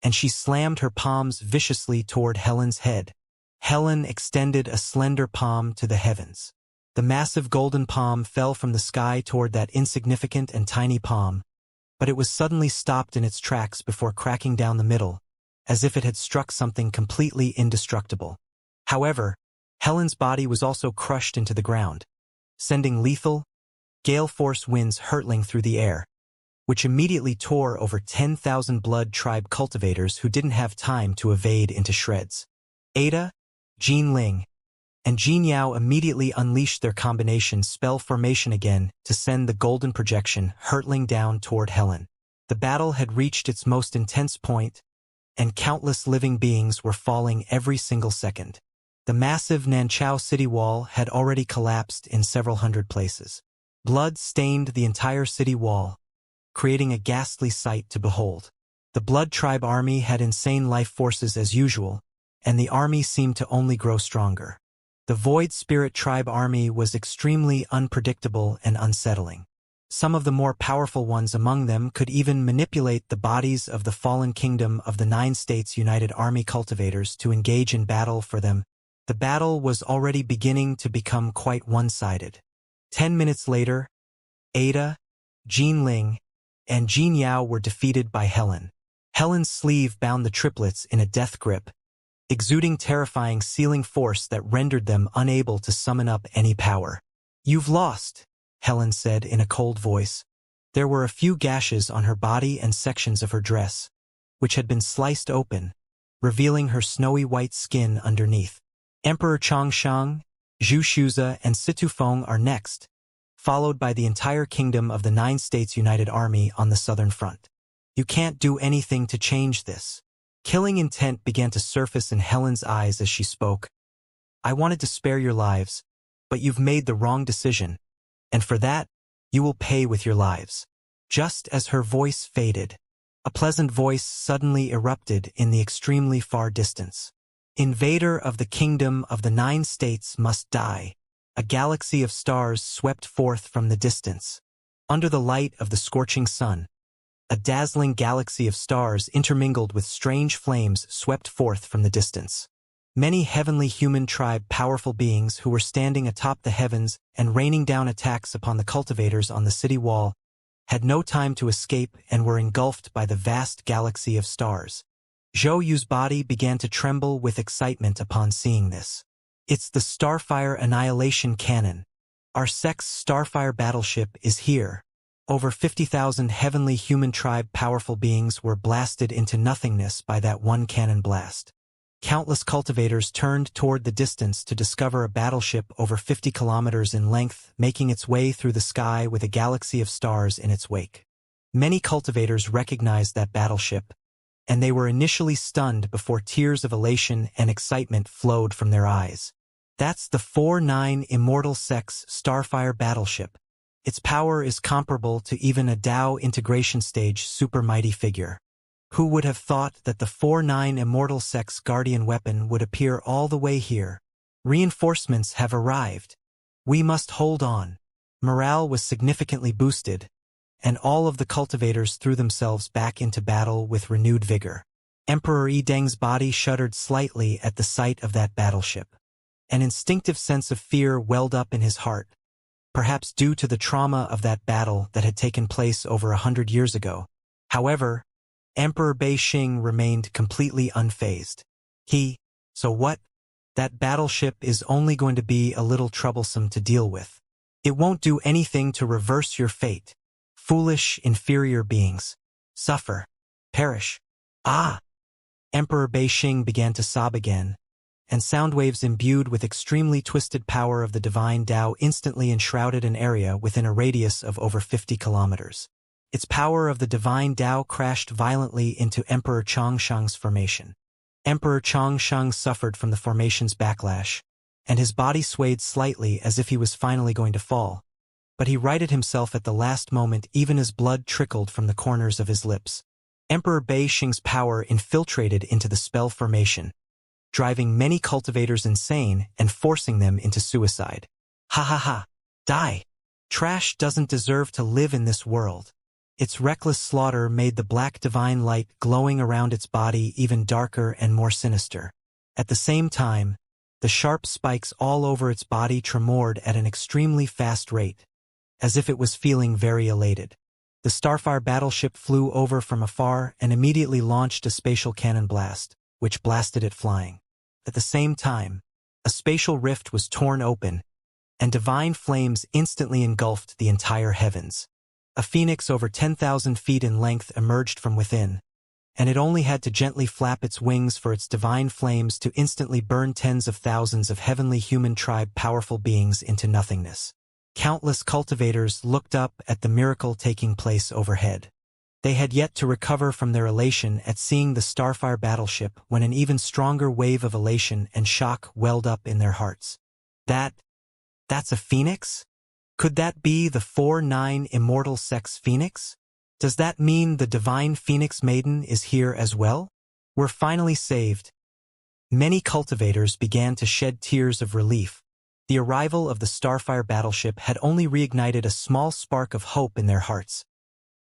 and she slammed her palms viciously toward Helen's head. Helen extended a slender palm to the heavens. The massive golden palm fell from the sky toward that insignificant and tiny palm, but it was suddenly stopped in its tracks before cracking down the middle, as if it had struck something completely indestructible. However, Helen's body was also crushed into the ground, sending lethal, gale-force winds hurtling through the air, which immediately tore over 10,000 blood tribe cultivators who didn't have time to evade into shreds. Ada, Jinling, and Jinyao immediately unleashed their combination spell formation again to send the golden projection hurtling down toward Helen. The battle had reached its most intense point, and countless living beings were falling every single second. The massive Nanchao city wall had already collapsed in several hundred places. Blood stained the entire city wall, creating a ghastly sight to behold. The Blood Tribe army had insane life forces as usual, and the army seemed to only grow stronger. The Void Spirit Tribe army was extremely unpredictable and unsettling. Some of the more powerful ones among them could even manipulate the bodies of the fallen kingdom of the 9 States United Army cultivators to engage in battle for them. The battle was already beginning to become quite one-sided. 10 minutes later, Ada, Jinling, and Jinyao were defeated by Helen. Helen's sleeve bound the triplets in a death grip, exuding terrifying sealing force that rendered them unable to summon up any power. You've lost, Helen said in a cold voice. There were a few gashes on her body and sections of her dress, which had been sliced open, revealing her snowy white skin underneath. Emperor Changshang, Zhu Shuza, and Situfeng are next, followed by the entire kingdom of the 9 States United Army on the southern front. You can't do anything to change this. Killing intent began to surface in Helen's eyes as she spoke. I wanted to spare your lives, but you've made the wrong decision, and for that, you will pay with your lives. Just as her voice faded, a pleasant voice suddenly erupted in the extremely far distance. Invader of the kingdom of the 9 states must die. A galaxy of stars swept forth from the distance. Under the light of the scorching sun, a dazzling galaxy of stars intermingled with strange flames swept forth from the distance. Many heavenly human tribe powerful beings who were standing atop the heavens and raining down attacks upon the cultivators on the city wall had no time to escape and were engulfed by the vast galaxy of stars. Zhou Yu's body began to tremble with excitement upon seeing this. It's the Starfire Annihilation Cannon. Our Sect's Starfire battleship is here. Over 50,000 heavenly human tribe powerful beings were blasted into nothingness by that one cannon blast. Countless cultivators turned toward the distance to discover a battleship over 50 kilometers in length making its way through the sky with a galaxy of stars in its wake. Many cultivators recognized that battleship, and they were initially stunned before tears of elation and excitement flowed from their eyes. That's the 4-9 Immortal Sex Starfire battleship. Its power is comparable to even a Tao integration stage super mighty figure. Who would have thought that the 4-9 Immortal Sex Guardian weapon would appear all the way here? Reinforcements have arrived. We must hold on. Morale was significantly boosted, and all of the cultivators threw themselves back into battle with renewed vigor. Emperor Yideng's body shuddered slightly at the sight of that battleship. An instinctive sense of fear welled up in his heart, perhaps due to the trauma of that battle that had taken place over 100 years ago. However, Emperor Bei Xing remained completely unfazed. He So what? That battleship is only going to be a little troublesome to deal with. It won't do anything to reverse your fate. Foolish, inferior beings. Suffer. Perish. Ah! Emperor Beixing began to sob again, and sound waves imbued with extremely twisted power of the divine Tao instantly enshrouded an area within a radius of over 50 kilometers. Its power of the divine Tao crashed violently into Emperor Changsheng's formation. Emperor Changsheng suffered from the formation's backlash, and his body swayed slightly as if he was finally going to fall. But he righted himself at the last moment even as blood trickled from the corners of his lips. Emperor Beixing's power infiltrated into the spell formation, driving many cultivators insane and forcing them into suicide. Ha ha ha! Die! Trash doesn't deserve to live in this world. Its reckless slaughter made the black divine light glowing around its body even darker and more sinister. At the same time, the sharp spikes all over its body tremored at an extremely fast rate, as if it was feeling very elated. The Starfire battleship flew over from afar and immediately launched a spatial cannon blast, which blasted it flying. At the same time, a spatial rift was torn open, and divine flames instantly engulfed the entire heavens. A phoenix over 10,000 feet in length emerged from within, and it only had to gently flap its wings for its divine flames to instantly burn tens of thousands of heavenly human tribe powerful beings into nothingness. Countless cultivators looked up at the miracle taking place overhead. They had yet to recover from their elation at seeing the Starfire battleship when an even stronger wave of elation and shock welled up in their hearts. That's a phoenix? Could that be the 4-9 immortal sex phoenix? Does that mean the divine phoenix maiden is here as well? We're finally saved. Many cultivators began to shed tears of relief. The arrival of the Starfire battleship had only reignited a small spark of hope in their hearts.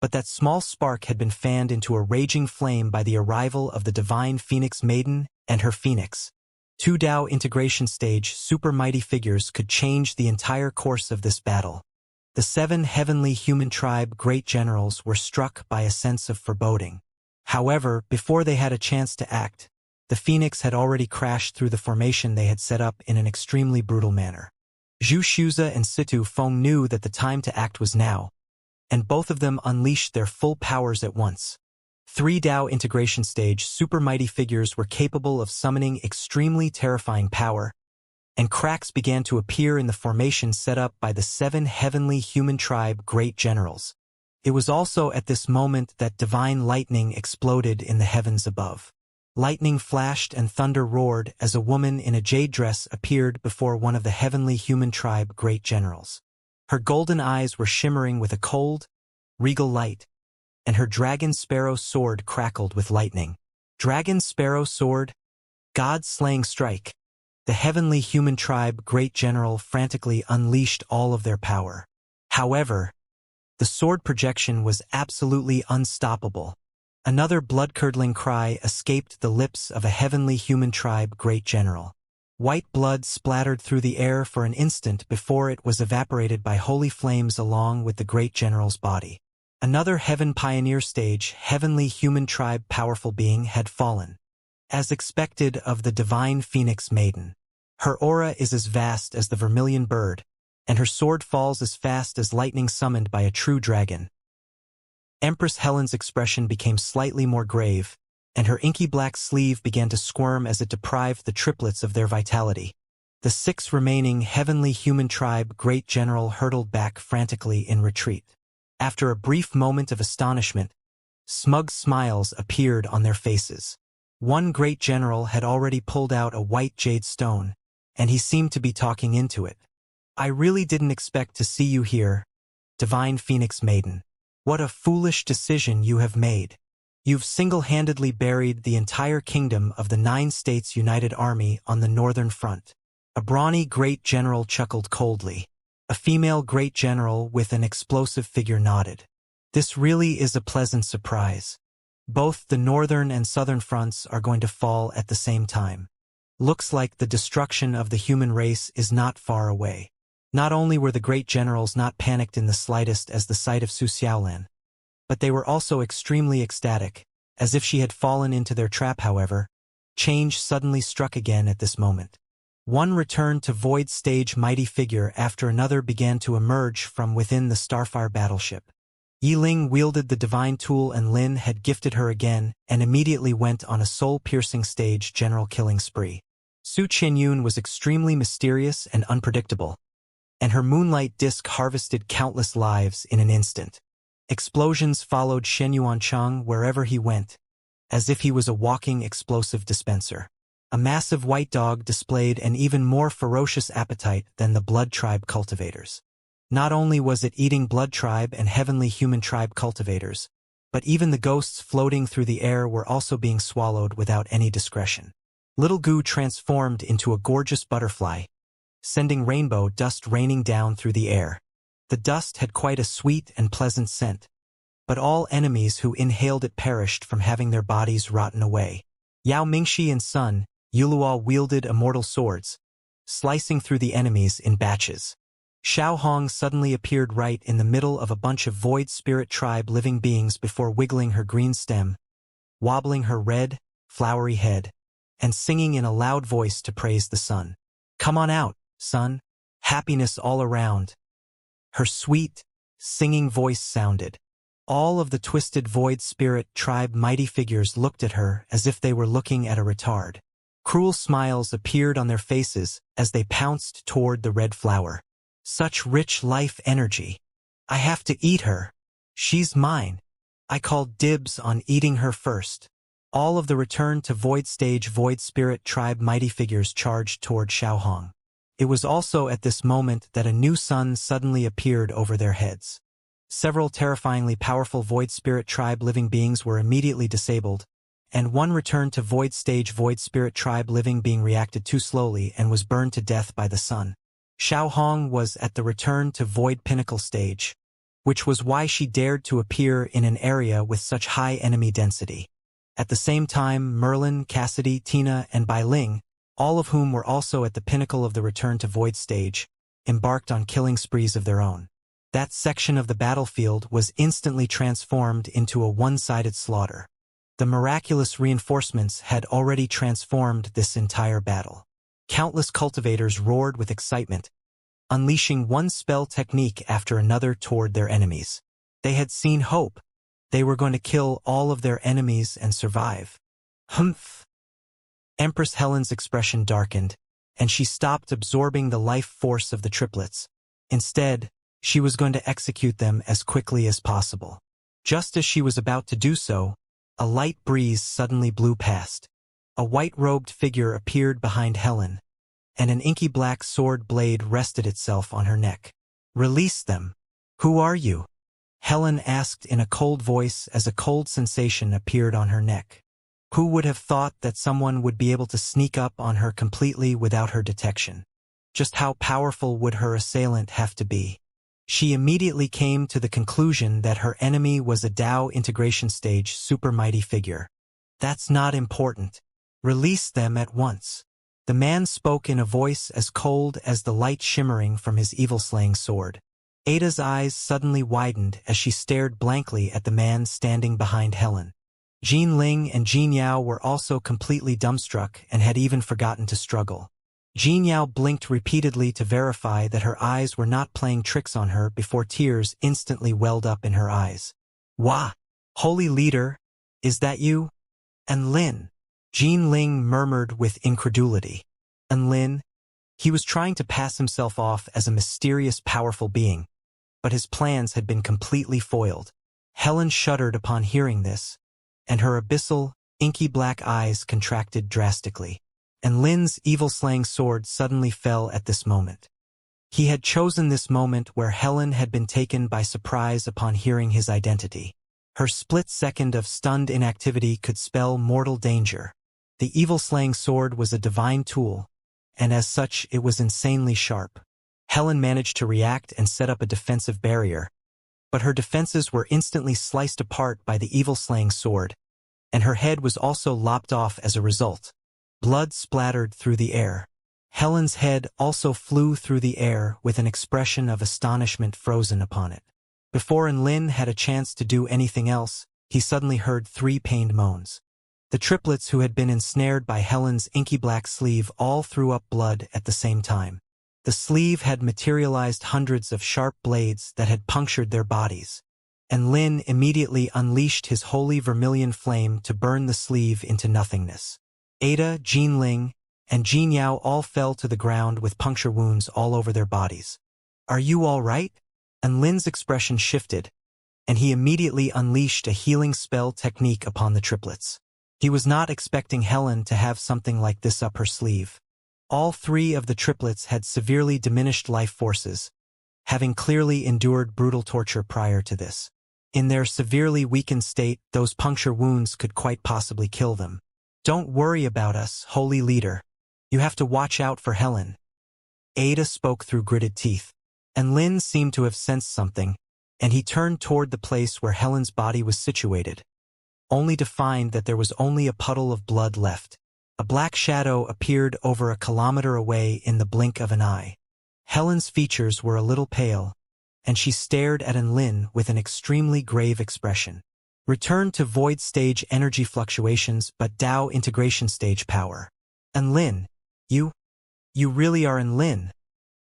But that small spark had been fanned into a raging flame by the arrival of the divine phoenix maiden and her phoenix. 2 Tao integration stage super mighty figures could change the entire course of this battle. The 7 heavenly human tribe great generals were struck by a sense of foreboding. However, before they had a chance to act, the phoenix had already crashed through the formation they had set up in an extremely brutal manner. Zhu Shuza and Situ Feng knew that the time to act was now, and both of them unleashed their full powers at once. 3 Tao integration stage super mighty figures were capable of summoning extremely terrifying power, and cracks began to appear in the formation set up by the 7 heavenly human tribe great generals. It was also at this moment that divine lightning exploded in the heavens above. Lightning flashed and thunder roared as a woman in a jade dress appeared before one of the heavenly human tribe great generals. Her golden eyes were shimmering with a cold, regal light, and her dragon sparrow sword crackled with lightning. Dragon sparrow sword? God-slaying strike. The heavenly human tribe great general frantically unleashed all of their power. However, the sword projection was absolutely unstoppable. Another blood-curdling cry escaped the lips of a heavenly human tribe great general. White blood splattered through the air for an instant before it was evaporated by holy flames along with the great general's body. Another heaven pioneer stage heavenly human tribe powerful being had fallen, as expected of the divine phoenix maiden. Her aura is as vast as the vermilion bird, and her sword falls as fast as lightning summoned by a true dragon. Empress Helen's expression became slightly more grave, and her inky black sleeve began to squirm as it deprived the triplets of their vitality. The 6 remaining heavenly human tribe great general hurtled back frantically in retreat. After a brief moment of astonishment, smug smiles appeared on their faces. One great general had already pulled out a white jade stone, and he seemed to be talking into it. I really didn't expect to see you here, divine phoenix maiden. What a foolish decision you have made. You've single-handedly buried the entire kingdom of the 9 States United Army on the northern front. A brawny great general chuckled coldly. A female great general with an explosive figure nodded. This really is a pleasant surprise. Both the northern and southern fronts are going to fall at the same time. Looks like the destruction of the human race is not far away. Not only were the great generals not panicked in the slightest as the sight of Su Xiaolan, but they were also extremely ecstatic, as if she had fallen into their trap. However, change suddenly struck again at this moment. One returned to void stage mighty figure after another began to emerge from within the Starfire battleship. Yiling wielded the divine tool and Lin had gifted her again and immediately went on a soul-piercing stage general killing spree. Su Qianyun was extremely mysterious and unpredictable, and her moonlight disk harvested countless lives in an instant. Explosions followed Shen Yuancheng wherever he went, as if he was a walking explosive dispenser. A massive white dog displayed an even more ferocious appetite than the Blood Tribe cultivators. Not only was it eating Blood Tribe and Heavenly Human Tribe cultivators, but even the ghosts floating through the air were also being swallowed without any discretion. Little Gu transformed into a gorgeous butterfly, sending rainbow dust raining down through the air. The dust had quite a sweet and pleasant scent, but all enemies who inhaled it perished from having their bodies rotten away. Yao Mingxi and Sun Yuluo wielded immortal swords, slicing through the enemies in batches. Xiao Hong suddenly appeared right in the middle of a bunch of Void Spirit Tribe living beings before wiggling her green stem, wobbling her red, flowery head, and singing in a loud voice to praise the sun. "Come on out, sun. Happiness all around." Her sweet, singing voice sounded. All of the twisted Void Spirit Tribe mighty figures looked at her as if they were looking at a retard. Cruel smiles appeared on their faces as they pounced toward the red flower. Such rich life energy. I have to eat her. She's mine. I called dibs on eating her first. All of the return to Void Stage Void Spirit Tribe mighty figures charged toward Xiaohong. It was also at this moment that a new sun suddenly appeared over their heads. Several terrifyingly powerful Void Spirit Tribe living beings were immediately disabled, and one returned to Void Stage Void Spirit Tribe living being reacted too slowly and was burned to death by the sun. Xiao Hong was at the return to Void Pinnacle Stage, which was why she dared to appear in an area with such high enemy density. At the same time, Merlin, Cassidy, Tina, and Bai Ling, all of whom were also at the pinnacle of the return to Void Stage, embarked on killing sprees of their own. That section of the battlefield was instantly transformed into a one-sided slaughter. The miraculous reinforcements had already transformed this entire battle. Countless cultivators roared with excitement, unleashing one spell technique after another toward their enemies. They had seen hope. They were going to kill all of their enemies and survive. Humph! Empress Helen's expression darkened, and she stopped absorbing the life force of the triplets. Instead, she was going to execute them as quickly as possible. Just as she was about to do so, a light breeze suddenly blew past. A white-robed figure appeared behind Helen, and an inky black sword blade rested itself on her neck. "Release them. Who are you?" Helen asked in a cold voice as a cold sensation appeared on her neck. Who would have thought that someone would be able to sneak up on her completely without her detection? Just how powerful would her assailant have to be? She immediately came to the conclusion that her enemy was a Dao integration stage super mighty figure. That's not important. Release them at once. The man spoke in a voice as cold as the light shimmering from his evil-slaying sword. Ada's eyes suddenly widened as she stared blankly at the man standing behind Helen. Jean Ling and Jean Yao were also completely dumbstruck and had even forgotten to struggle. Jean Yao blinked repeatedly to verify that her eyes were not playing tricks on her before tears instantly welled up in her eyes. "Wah! Holy Leader, is that you? And Lin?" Jean Ling murmured with incredulity. "And Lin?" He was trying to pass himself off as a mysterious, powerful being, but his plans had been completely foiled. Helen shuddered upon hearing this, and her abyssal, inky black eyes contracted drastically. And Lin's evil-slaying sword suddenly fell at this moment. He had chosen this moment where Helen had been taken by surprise upon hearing his identity. Her split second of stunned inactivity could spell mortal danger. The evil-slaying sword was a divine tool, and as such it was insanely sharp. Helen managed to react and set up a defensive barrier, but her defenses were instantly sliced apart by the evil-slaying sword, and her head was also lopped off as a result. Blood splattered through the air. Helen's head also flew through the air with an expression of astonishment frozen upon it. Before Lin had a chance to do anything else, he suddenly heard 3 pained moans. The triplets who had been ensnared by Helen's inky black sleeve all threw up blood at the same time. The sleeve had materialized hundreds of sharp blades that had punctured their bodies, and Lin immediately unleashed his holy vermilion flame to burn the sleeve into nothingness. Ada, Jinling, and Jin Yao all fell to the ground with puncture wounds all over their bodies. "Are you all right?" And Lin's expression shifted, and he immediately unleashed a healing spell technique upon the triplets. He was not expecting Helen to have something like this up her sleeve. All three of the triplets had severely diminished life forces, having clearly endured brutal torture prior to this. In their severely weakened state, those puncture wounds could quite possibly kill them. "Don't worry about us, holy leader. You have to watch out for Helen." Ada spoke through gritted teeth, and Lin seemed to have sensed something, and he turned toward the place where Helen's body was situated, only to find that there was only a puddle of blood left. A black shadow appeared over a kilometer away in the blink of an eye. Helen's features were a little pale, and she stared at Lin with an extremely grave expression. "Return to void stage energy fluctuations but Dao integration stage power." "Lin, you really are Lin."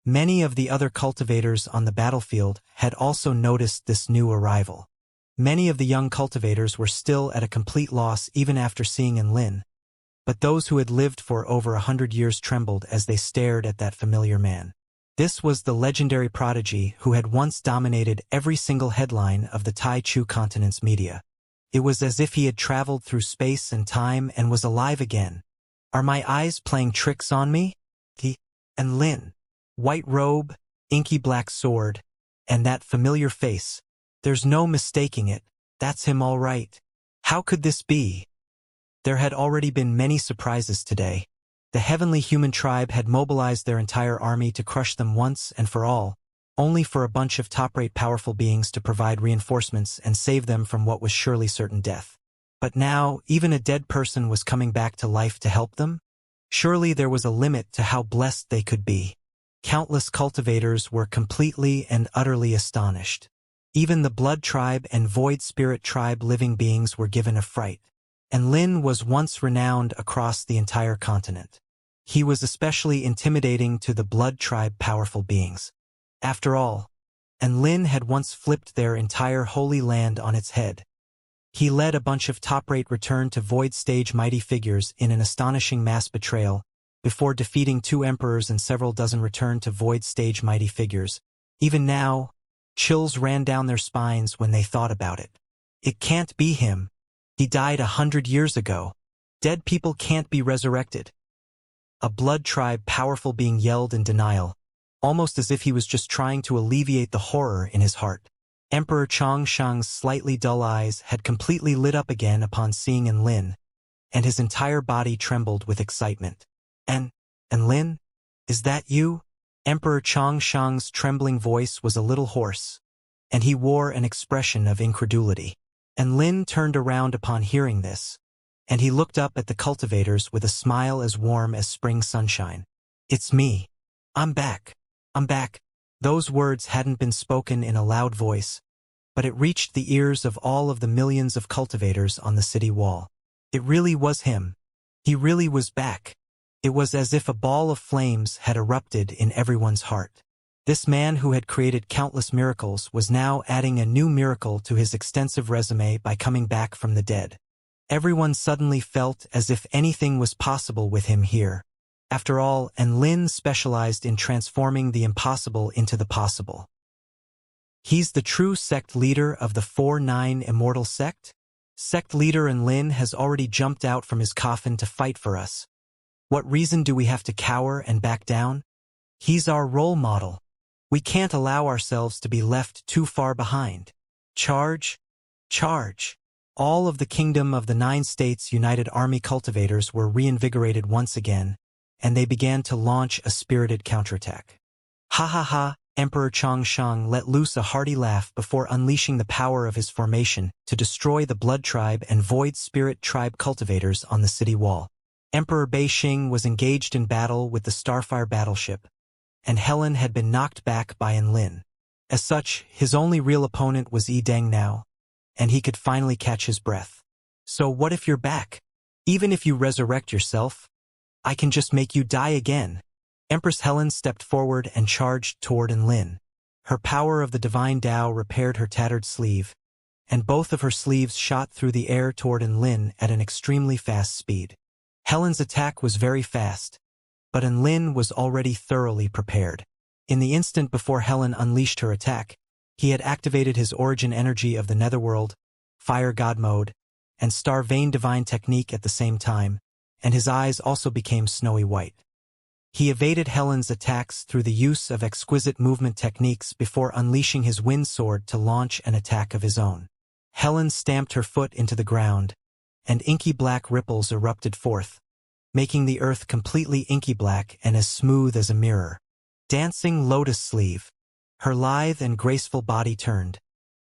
Many of the other cultivators on the battlefield had also noticed this new arrival. Many of the young cultivators were still at a complete loss even after seeing Lin, but those who had lived for over 100 years trembled as they stared at that familiar man. This was the legendary prodigy who had once dominated every single headline of the Tai Chu continent's media. It was as if he had traveled through space and time and was alive again. "Are my eyes playing tricks on me?" And Lin. White robe, inky black sword, and that familiar face. There's no mistaking it, that's him all right. How could this be? There had already been many surprises today. The heavenly human tribe had mobilized their entire army to crush them once and for all, only for a bunch of top-rate powerful beings to provide reinforcements and save them from what was surely certain death. But now, even a dead person was coming back to life to help them? Surely there was a limit to how blessed they could be. Countless cultivators were completely and utterly astonished. Even the Blood Tribe and Void Spirit Tribe living beings were given a fright. And Lin was once renowned across the entire continent. He was especially intimidating to the Blood Tribe powerful beings. After all, Lin had once flipped their entire holy land on its head. He led a bunch of top-rate return to Void Stage mighty figures in an astonishing mass betrayal, before defeating 2 emperors and several dozen return to Void Stage mighty figures. Even now, chills ran down their spines when they thought about it. It can't be him. He died 100 years ago. Dead people can't be resurrected. A Blood Tribe powerful being yelled in denial, almost as if he was just trying to alleviate the horror in his heart. Emperor Changshang's slightly dull eyes had completely lit up again upon seeing Lin, and his entire body trembled with excitement. And Lin? Is that you?" Emperor Changshang's trembling voice was a little hoarse, and he wore an expression of incredulity. And Lin turned around upon hearing this, and he looked up at the cultivators with a smile as warm as spring sunshine. "It's me. I'm back. I'm back." Those words hadn't been spoken in a loud voice, but it reached the ears of all of the millions of cultivators on the city wall. It really was him. He really was back. It was as if a ball of flames had erupted in everyone's heart. This man who had created countless miracles was now adding a new miracle to his extensive resume by coming back from the dead. Everyone suddenly felt as if anything was possible with him here. After all, Lin specialized in transforming the impossible into the possible. He's the true sect leader of the 4-9 Immortal sect? Sect leader Lin has already jumped out from his coffin to fight for us. What reason do we have to cower and back down? He's our role model. We can't allow ourselves to be left too far behind. Charge! Charge! All of the Kingdom of the 9 States United Army cultivators were reinvigorated once again, and they began to launch a spirited counterattack. Ha ha ha! Emperor Changshang let loose a hearty laugh before unleashing the power of his formation to destroy the Blood Tribe and Void Spirit Tribe cultivators on the city wall. Emperor Beixing was engaged in battle with the Starfire battleship, and Helen had been knocked back by Lin. As such, his only real opponent was Yi Deng now, and he could finally catch his breath. "So what if you're back?" Even if you resurrect yourself, I can just make you die again. Empress Helen stepped forward and charged toward Lin. Her power of the divine Tao repaired her tattered sleeve, and both of her sleeves shot through the air toward Lin at an extremely fast speed. Helen's attack was very fast, but Lin was already thoroughly prepared. In the instant before Helen unleashed her attack, he had activated his origin energy of the Netherworld, Fire God Mode, and Star Vein Divine Technique at the same time, and his eyes also became snowy white. He evaded Helen's attacks through the use of exquisite movement techniques before unleashing his wind sword to launch an attack of his own. Helen stamped her foot into the ground, and inky black ripples erupted forth, making the earth completely inky black and as smooth as a mirror. Dancing lotus sleeve. Her lithe and graceful body turned,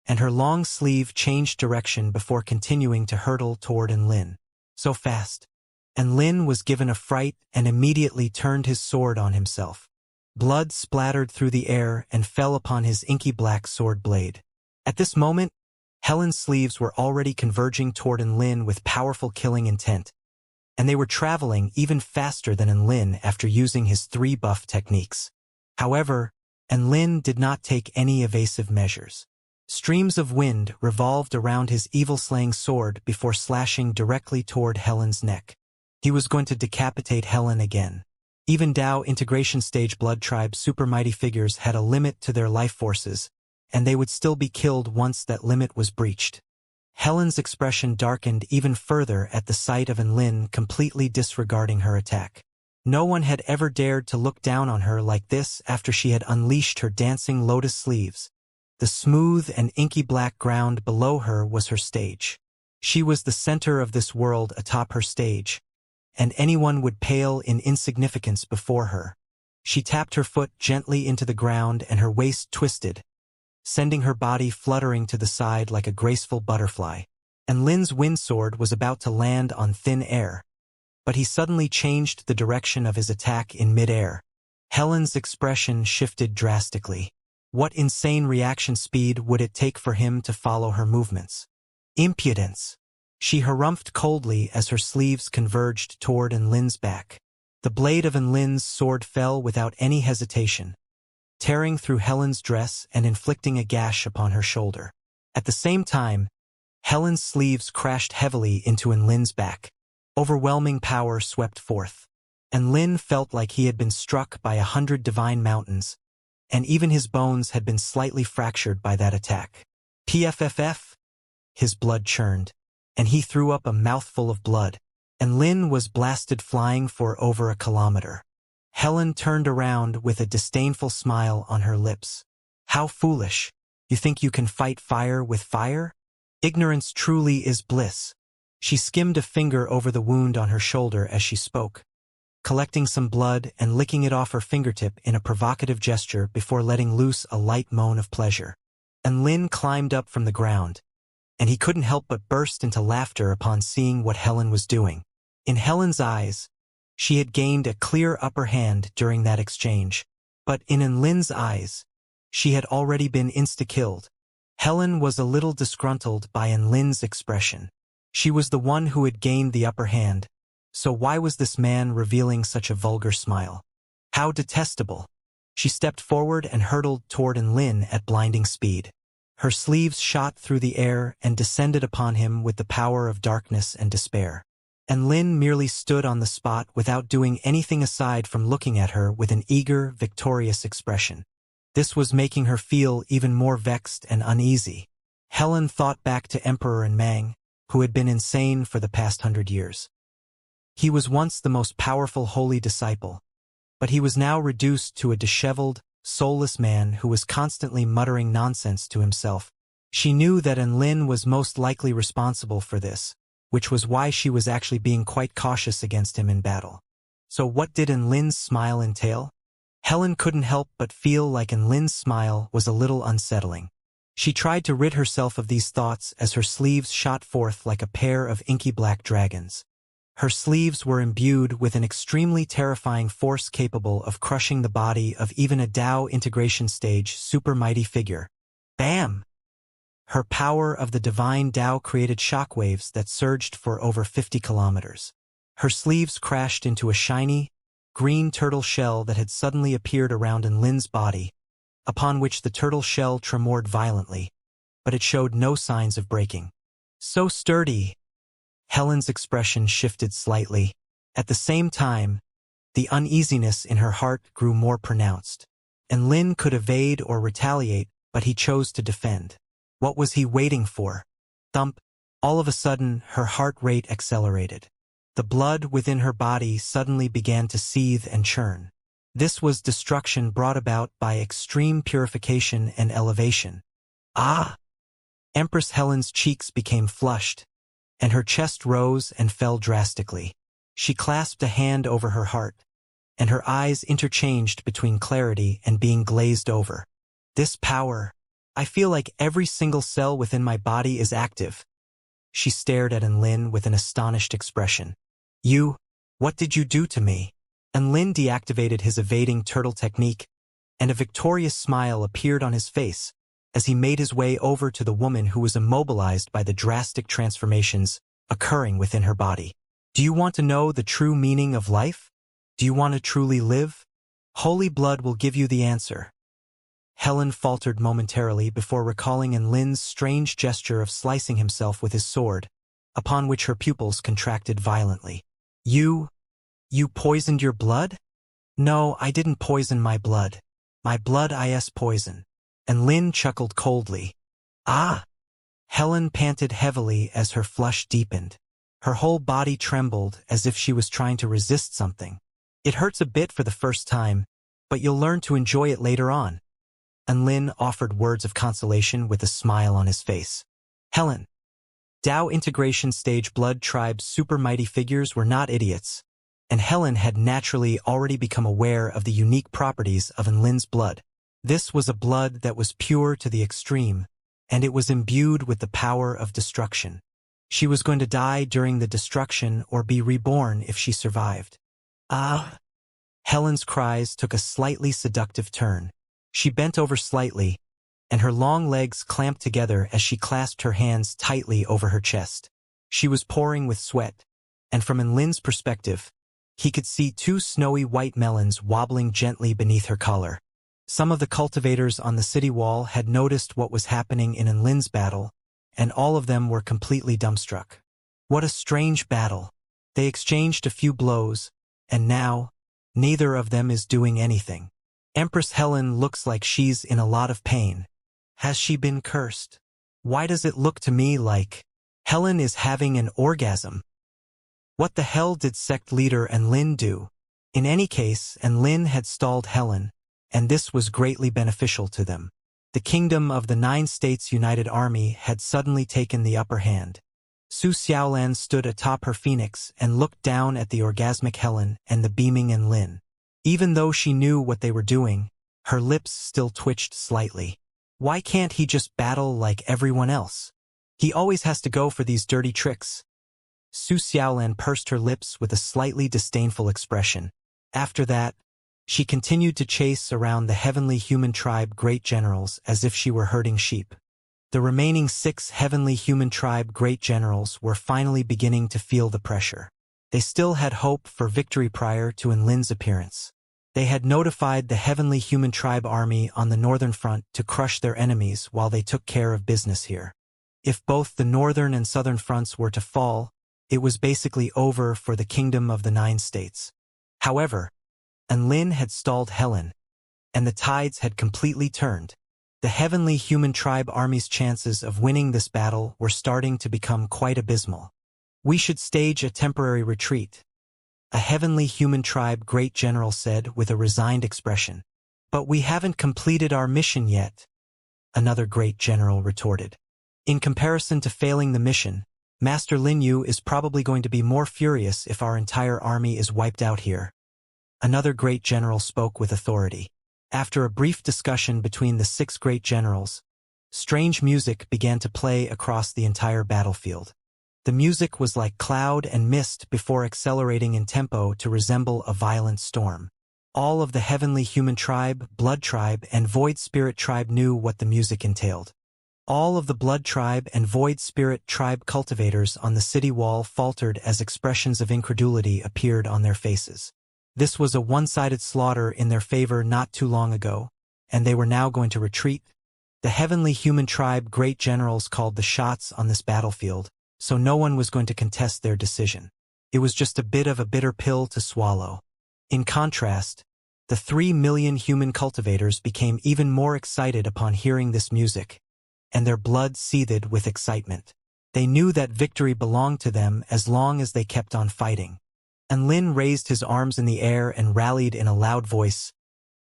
and her long sleeve changed direction before continuing to hurtle toward Lin. So fast. Lin was given a fright and immediately turned his sword on himself. Blood splattered through the air and fell upon his inky black sword blade. At this moment, Helen's sleeves were already converging toward Lin with powerful killing intent, and they were traveling even faster than Lin after using his 3 buff techniques. However, Lin did not take any evasive measures. Streams of wind revolved around his evil-slaying sword before slashing directly toward Helen's neck. He was going to decapitate Helen again. Even Tao Integration Stage Blood Tribe super mighty figures had a limit to their life forces, and they would still be killed once that limit was breached. Helen's expression darkened even further at the sight of Lin completely disregarding her attack. No one had ever dared to look down on her like this after she had unleashed her dancing lotus sleeves. The smooth and inky black ground below her was her stage. She was the center of this world atop her stage, and anyone would pale in insignificance before her. She tapped her foot gently into the ground and her waist twisted, sending her body fluttering to the side like a graceful butterfly. Lin's wind sword was about to land on thin air, but he suddenly changed the direction of his attack in mid-air. Helen's expression shifted drastically. What insane reaction speed would it take for him to follow her movements? Impudence! She harumphed coldly as her sleeves converged toward Lin's back. The blade of Lin's sword fell without any hesitation, tearing through Helen's dress and inflicting a gash upon her shoulder. At the same time, Helen's sleeves crashed heavily into Lin's back. Overwhelming power swept forth, and Lin felt like he had been struck by 100 divine mountains, and even his bones had been slightly fractured by that attack. PFFF! His blood churned, and he threw up a mouthful of blood, and Lin was blasted flying for over a kilometer. Helen turned around with a disdainful smile on her lips. How foolish! You think you can fight fire with fire? Ignorance truly is bliss. She skimmed a finger over the wound on her shoulder as she spoke, collecting some blood and licking it off her fingertip in a provocative gesture before letting loose a light moan of pleasure. Lin climbed up from the ground, and he couldn't help but burst into laughter upon seeing what Helen was doing. In Helen's eyes, she had gained a clear upper hand during that exchange, but in Lin's eyes, she had already been insta-killed. Helen was a little disgruntled by Lin's expression. She was the one who had gained the upper hand, so why was this man revealing such a vulgar smile? How detestable! She stepped forward and hurtled toward Lin at blinding speed. Her sleeves shot through the air and descended upon him with the power of darkness and despair. Lin merely stood on the spot without doing anything aside from looking at her with an eager, victorious expression. This was making her feel even more vexed and uneasy. Helen thought back to Emperor Mang, who had been insane for the past 100 years. He was once the most powerful holy disciple, but he was now reduced to a disheveled, soulless man who was constantly muttering nonsense to himself. She knew that Lin was most likely responsible for this, which was why she was actually being quite cautious against him in battle. So what did Lin's smile entail? Helen couldn't help but feel like Lin's smile was a little unsettling. She tried to rid herself of these thoughts as her sleeves shot forth like a pair of inky black dragons. Her sleeves were imbued with an extremely terrifying force capable of crushing the body of even a Tao integration stage super mighty figure. Bam! Her power of the divine Tao created shockwaves that surged for over 50 kilometers. Her sleeves crashed into a shiny, green turtle shell that had suddenly appeared around Lin's body, upon which the turtle shell tremored violently, but it showed no signs of breaking. So sturdy! Helen's expression shifted slightly. At the same time, the uneasiness in her heart grew more pronounced. And Lin could evade or retaliate, but he chose to defend. What was he waiting for? Thump! All of a sudden, her heart rate accelerated. The blood within her body suddenly began to seethe and churn. This was destruction brought about by extreme purification and elevation. Ah! Empress Helen's cheeks became flushed, and her chest rose and fell drastically. She clasped a hand over her heart, and her eyes interchanged between clarity and being glazed over. This power! I feel like every single cell within my body is active. She stared at Lin with an astonished expression. What did you do to me? Lin deactivated his evading turtle technique, and a victorious smile appeared on his face as he made his way over to the woman who was immobilized by the drastic transformations occurring within her body. Do you want to know the true meaning of life? Do you want to truly live? Holy blood will give you the answer. Helen faltered momentarily before recalling Lin's strange gesture of slicing himself with his sword, upon which her pupils contracted violently. You poisoned your blood? No, I didn't poison my blood. My blood is poison. And Lin chuckled coldly. Ah! Helen panted heavily as her flush deepened. Her whole body trembled as if she was trying to resist something. It hurts a bit for the first time, but you'll learn to enjoy it later on. And Lin offered words of consolation with a smile on his face. Helen. Tao integration stage blood tribe's super mighty figures were not idiots, and Helen had naturally already become aware of the unique properties of Lin's blood. This was a blood that was pure to the extreme, and it was imbued with the power of destruction. She was going to die during the destruction or be reborn if she survived. Ah! Helen's cries took a slightly seductive turn. She bent over slightly, and her long legs clamped together as she clasped her hands tightly over her chest. She was pouring with sweat, and from Lin's perspective, he could see two snowy white melons wobbling gently beneath her collar. Some of the cultivators on the city wall had noticed what was happening in Lin's battle, and all of them were completely dumbstruck. What a strange battle. They exchanged a few blows, and now, neither of them is doing anything. Empress Helen looks like she's in a lot of pain. Has she been cursed? Why does it look to me like Helen is having an orgasm? What the hell did sect leader Lin do? In any case, Lin had stalled Helen, and this was greatly beneficial to them. The kingdom of the 9 States United Army had suddenly taken the upper hand. Su Xiaolan stood atop her phoenix and looked down at the orgasmic Helen and the beaming Lin. Even though she knew what they were doing, her lips still twitched slightly. Why can't he just battle like everyone else? He always has to go for these dirty tricks. Su Xiaolan pursed her lips with a slightly disdainful expression. After that, she continued to chase around the heavenly human tribe great generals as if she were herding sheep. The remaining 6 heavenly human tribe great generals were finally beginning to feel the pressure. They still had hope for victory prior to Lin's appearance. They had notified the heavenly human tribe army on the northern front to crush their enemies while they took care of business here. If both the northern and southern fronts were to fall, it was basically over for the kingdom of the 9 states. However, Lin had stalled Helen, and the tides had completely turned. The heavenly human tribe army's chances of winning this battle were starting to become quite abysmal. We should stage a temporary retreat, a heavenly human tribe great general said with a resigned expression. But we haven't completed our mission yet, another great general retorted. In comparison to failing the mission, Master Lin Yu is probably going to be more furious if our entire army is wiped out here. Another great general spoke with authority. After a brief discussion between the 6 great generals, strange music began to play across the entire battlefield. The music was like cloud and mist before accelerating in tempo to resemble a violent storm. All of the heavenly human tribe, blood tribe, and void spirit tribe knew what the music entailed. All of the Blood Tribe and Void Spirit Tribe cultivators on the city wall faltered as expressions of incredulity appeared on their faces. This was a one-sided slaughter in their favor not too long ago, and they were now going to retreat. The Heavenly Human Tribe great generals called the shots on this battlefield, so no one was going to contest their decision. It was just a bit of a bitter pill to swallow. In contrast, the 3 million human cultivators became even more excited upon hearing this music, and their blood seethed with excitement. They knew that victory belonged to them as long as they kept on fighting. And Lin raised his arms in the air and rallied in a loud voice,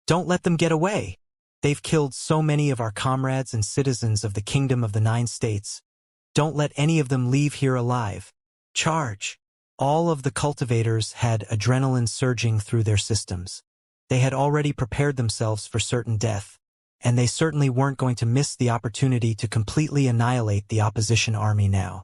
"Don't let them get away! They've killed so many of our comrades and citizens of the Kingdom of the 9 States. Don't let any of them leave here alive. Charge!" All of the cultivators had adrenaline surging through their systems. They had already prepared themselves for certain death, and they certainly weren't going to miss the opportunity to completely annihilate the opposition army now.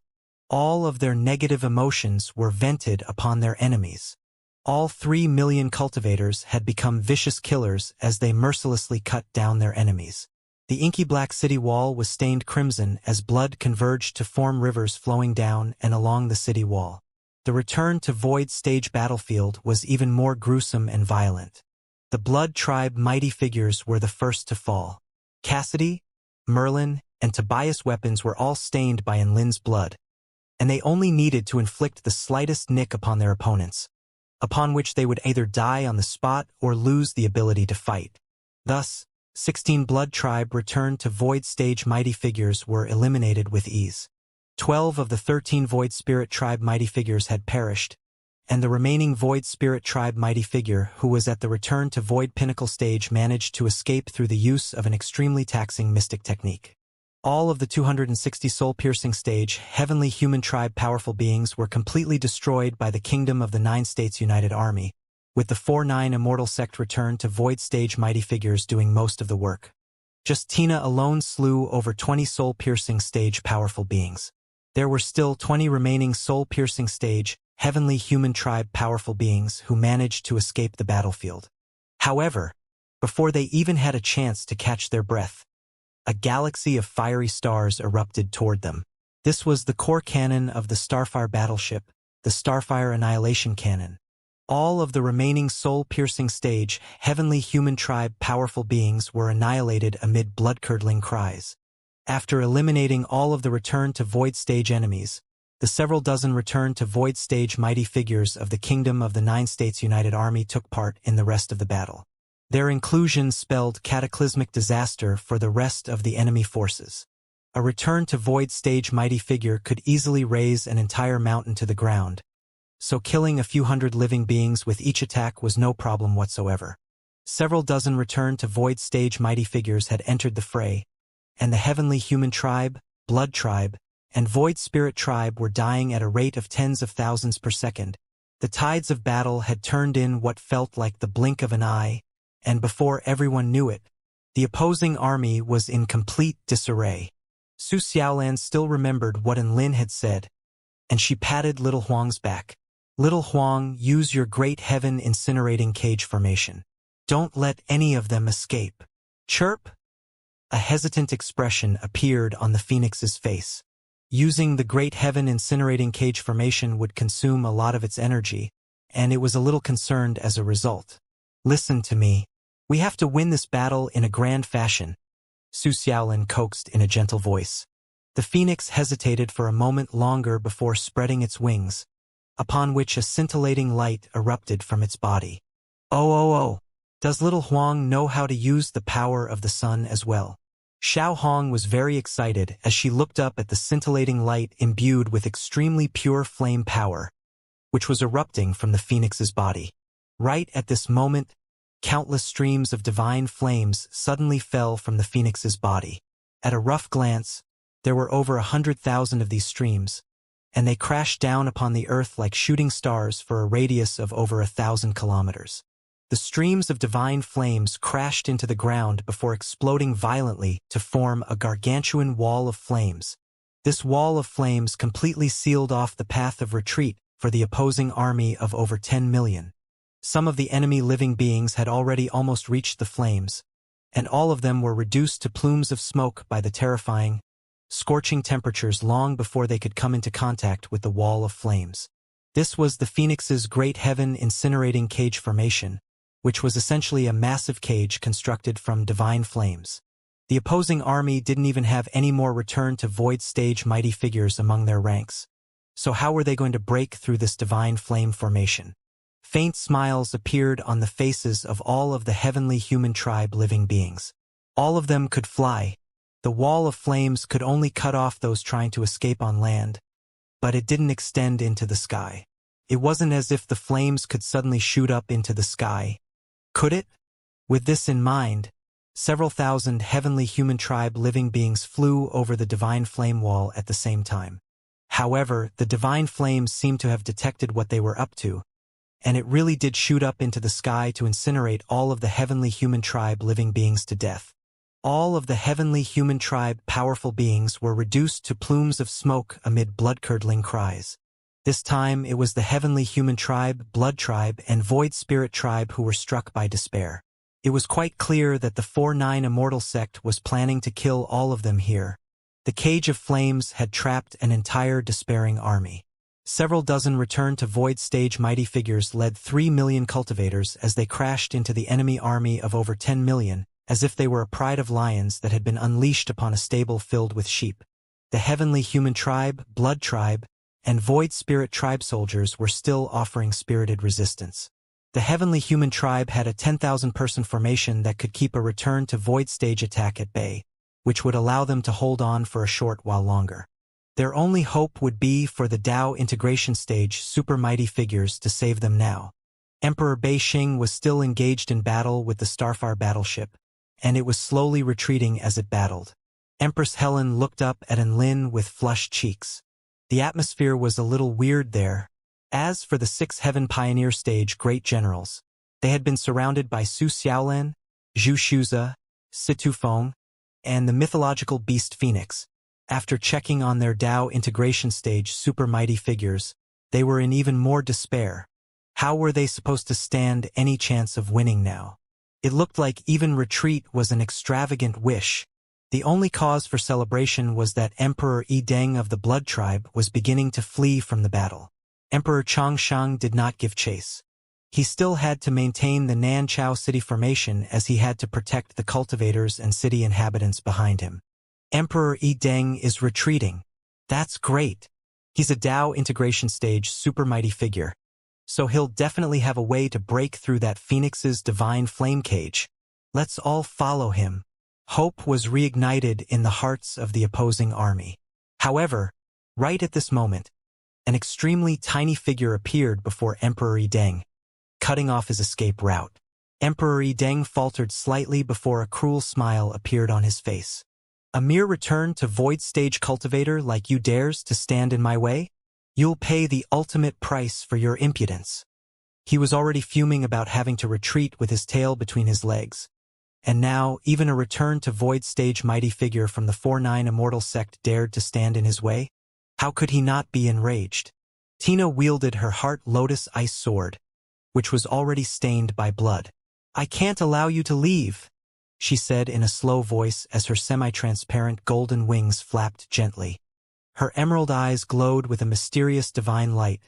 All of their negative emotions were vented upon their enemies. All 3 million cultivators had become vicious killers as they mercilessly cut down their enemies. The inky black city wall was stained crimson as blood converged to form rivers flowing down and along the city wall. The return to Void Stage battlefield was even more gruesome and violent. The Blood Tribe mighty figures were the first to fall. Cassidy, Merlin, and Tobias' weapons were all stained by Enlin's blood, and they only needed to inflict the slightest nick upon their opponents, upon which they would either die on the spot or lose the ability to fight. Thus, 16 Blood Tribe returned to Void Stage mighty figures were eliminated with ease. 12 of the 13 Void Spirit Tribe mighty figures had perished, and the remaining Void Spirit Tribe mighty figure who was at the return to Void Pinnacle stage managed to escape through the use of an extremely taxing mystic technique. All of the 260 soul-piercing stage Heavenly Human Tribe powerful beings were completely destroyed by the Kingdom of the 9 States United Army, with the 4-9 Immortal sect returned to Void Stage mighty figures doing most of the work. Just Tina alone slew over 20 soul-piercing stage powerful beings. There were still 20 remaining soul-piercing stage Heavenly Human Tribe powerful beings who managed to escape the battlefield. However, before they even had a chance to catch their breath, a galaxy of fiery stars erupted toward them. This was the core cannon of the Starfire battleship, the Starfire Annihilation Cannon. All of the remaining soul-piercing stage Heavenly Human Tribe powerful beings were annihilated amid blood-curdling cries. After eliminating all of the return to Void Stage enemies, the several dozen return to Void Stage mighty figures of the Kingdom of the 9 States United Army took part in the rest of the battle. Their inclusion spelled cataclysmic disaster for the rest of the enemy forces. A return to Void Stage mighty figure could easily raise an entire mountain to the ground, so killing a few hundred living beings with each attack was no problem whatsoever. Several dozen return to Void Stage mighty figures had entered the fray, and the Heavenly Human Tribe, Blood Tribe, and Void Spirit Tribe were dying at a rate of tens of thousands per second. The tides of battle had turned in what felt like the blink of an eye, and before everyone knew it, the opposing army was in complete disarray. Su Xiaolan still remembered what Enlin had said, and she patted Little Huang's back. "Little Huang, use your great heaven incinerating cage formation. Don't let any of them escape." Chirp! A hesitant expression appeared on the phoenix's face. Using the Great Heaven incinerating cage formation would consume a lot of its energy, and it was a little concerned as a result. "Listen to me. We have to win this battle in a grand fashion," Su Xiaolin coaxed in a gentle voice. The phoenix hesitated for a moment longer before spreading its wings, upon which a scintillating light erupted from its body. Oh, does Little Huang know how to use the power of the sun as well?" Xiao Hong was very excited as she looked up at the scintillating light imbued with extremely pure flame power, which was erupting from the phoenix's body. Right at this moment, countless streams of divine flames suddenly fell from the phoenix's body. At a rough glance, there were over 100,000 of these streams, and they crashed down upon the earth like shooting stars for a radius of over 1,000 kilometers. The streams of divine flames crashed into the ground before exploding violently to form a gargantuan wall of flames. This wall of flames completely sealed off the path of retreat for the opposing army of over 10 million. Some of the enemy living beings had already almost reached the flames, and all of them were reduced to plumes of smoke by the terrifying, scorching temperatures long before they could come into contact with the wall of flames. This was the Phoenix's Great Heaven Incinerating Cage Formation, which was essentially a massive cage constructed from divine flames. The opposing army didn't even have any more return to void stage mighty figures among their ranks. So how were they going to break through this divine flame formation? Faint smiles appeared on the faces of all of the heavenly human tribe living beings. All of them could fly. The wall of flames could only cut off those trying to escape on land, but it didn't extend into the sky. It wasn't as if the flames could suddenly shoot up into the sky. Could it? With this in mind, several thousand heavenly human tribe living beings flew over the divine flame wall at the same time. However, the divine flames seemed to have detected what they were up to, and it really did shoot up into the sky to incinerate all of the heavenly human tribe living beings to death. All of the heavenly human tribe powerful beings were reduced to plumes of smoke amid blood-curdling cries. This time it was the heavenly human tribe, blood tribe, and void spirit tribe who were struck by despair. It was quite clear that the 4-9 Immortal sect was planning to kill all of them here. The cage of flames had trapped an entire despairing army. Several dozen return to void stage mighty figures led 3 million cultivators as they crashed into the enemy army of over 10 million, as if they were a pride of lions that had been unleashed upon a stable filled with sheep. The heavenly human tribe, blood tribe, and void spirit tribe soldiers were still offering spirited resistance. The heavenly human tribe had a 10,000-person formation that could keep a return to void stage attack at bay, which would allow them to hold on for a short while longer. Their only hope would be for the Dao integration stage super mighty figures to save them now. Emperor Beixing was still engaged in battle with the Starfire battleship, and it was slowly retreating as it battled. Empress Helen looked up at Enlin with flushed cheeks. The atmosphere was a little weird there. As for the 6 Heaven Pioneer Stage great generals, they had been surrounded by Su Xiaolan, Zhu Shuza, Situ Feng, and the mythological beast Phoenix. After checking on their Dao integration stage super mighty figures, they were in even more despair. How were they supposed to stand any chance of winning now? It looked like even retreat was an extravagant wish. The only cause for celebration was that Emperor Yi Deng of the Blood Tribe was beginning to flee from the battle. Emperor Changshang did not give chase. He still had to maintain the Nanchao city formation as he had to protect the cultivators and city inhabitants behind him. Emperor Yi Deng is retreating. That's great. He's a Dao integration stage super mighty figure, so he'll definitely have a way to break through that Phoenix's divine flame cage. Let's all follow him. Hope was reignited in the hearts of the opposing army. However, right at this moment, an extremely tiny figure appeared before Emperor Yi Deng, cutting off his escape route. Emperor Yi Deng faltered slightly before a cruel smile appeared on his face. A mere return to void stage cultivator like you dares to stand in my way? You'll pay the ultimate price for your impudence. He was already fuming about having to retreat with his tail between his legs. And now, even a return to void stage mighty figure from the 4-9 Immortal sect dared to stand in his way? How could he not be enraged? Tina wielded her Heart Lotus Ice Sword, which was already stained by blood. I can't allow you to leave, she said in a slow voice as her semi-transparent golden wings flapped gently. Her emerald eyes glowed with a mysterious divine light,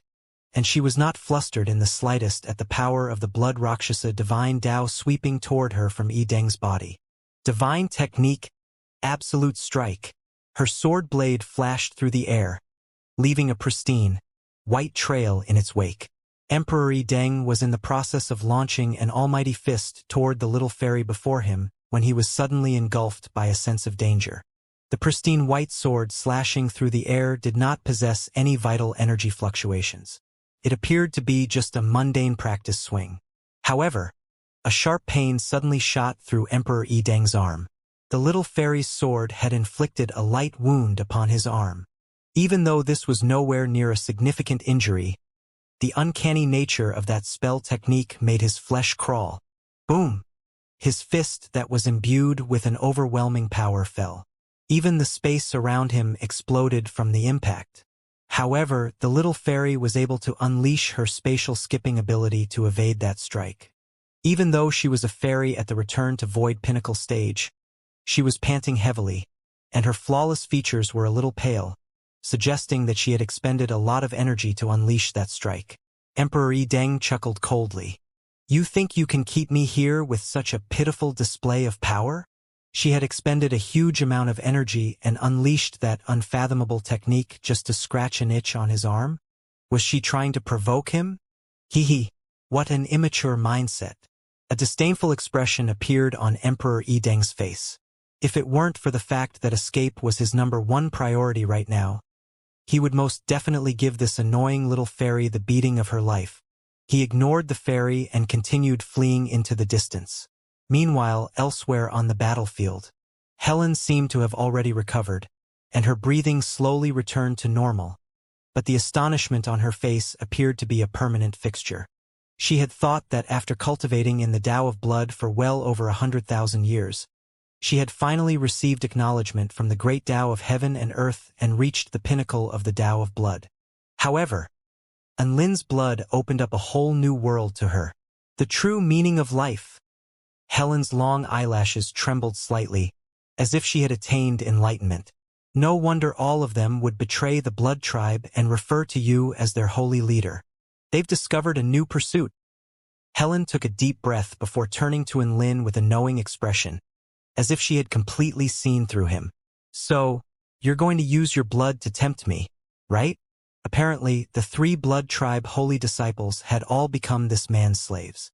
and she was not flustered in the slightest at the power of the blood Rakshasa divine Tao sweeping toward her from Yi Deng's body. Divine technique, absolute strike. Her sword blade flashed through the air, leaving a pristine, white trail in its wake. Emperor Yi Deng was in the process of launching an almighty fist toward the little fairy before him when he was suddenly engulfed by a sense of danger. The pristine white sword slashing through the air did not possess any vital energy fluctuations. It appeared to be just a mundane practice swing. However, a sharp pain suddenly shot through Emperor Yi Deng's arm. The little fairy's sword had inflicted a light wound upon his arm. Even though this was nowhere near a significant injury, the uncanny nature of that spell technique made his flesh crawl. Boom! His fist that was imbued with an overwhelming power fell. Even the space around him exploded from the impact. However, the little fairy was able to unleash her spatial skipping ability to evade that strike. Even though she was a fairy at the return to Void Pinnacle stage, she was panting heavily, and her flawless features were a little pale, suggesting that she had expended a lot of energy to unleash that strike. Emperor Yi Deng chuckled coldly. You think you can keep me here with such a pitiful display of power? She had expended a huge amount of energy and unleashed that unfathomable technique just to scratch an itch on his arm? Was she trying to provoke him? Hee, what an immature mindset. A disdainful expression appeared on Emperor Yi Deng's face. If it weren't for the fact that escape was his #1 priority right now, he would most definitely give this annoying little fairy the beating of her life. He ignored the fairy and continued fleeing into the distance. Meanwhile, elsewhere on the battlefield, Helen seemed to have already recovered, and her breathing slowly returned to normal, but the astonishment on her face appeared to be a permanent fixture. She had thought that after cultivating in the Tao of Blood for well over 100,000 years, she had finally received acknowledgement from the great Tao of Heaven and Earth and reached the pinnacle of the Tao of Blood. However, Lin's blood opened up a whole new world to her. The true meaning of life. Helen's long eyelashes trembled slightly, as if she had attained enlightenment. No wonder all of them would betray the blood tribe and refer to you as their holy leader. They've discovered a new pursuit. Helen took a deep breath before turning to Lin with a knowing expression, as if she had completely seen through him. So, you're going to use your blood to tempt me, right? Apparently, the 3 blood tribe holy disciples had all become this man's slaves.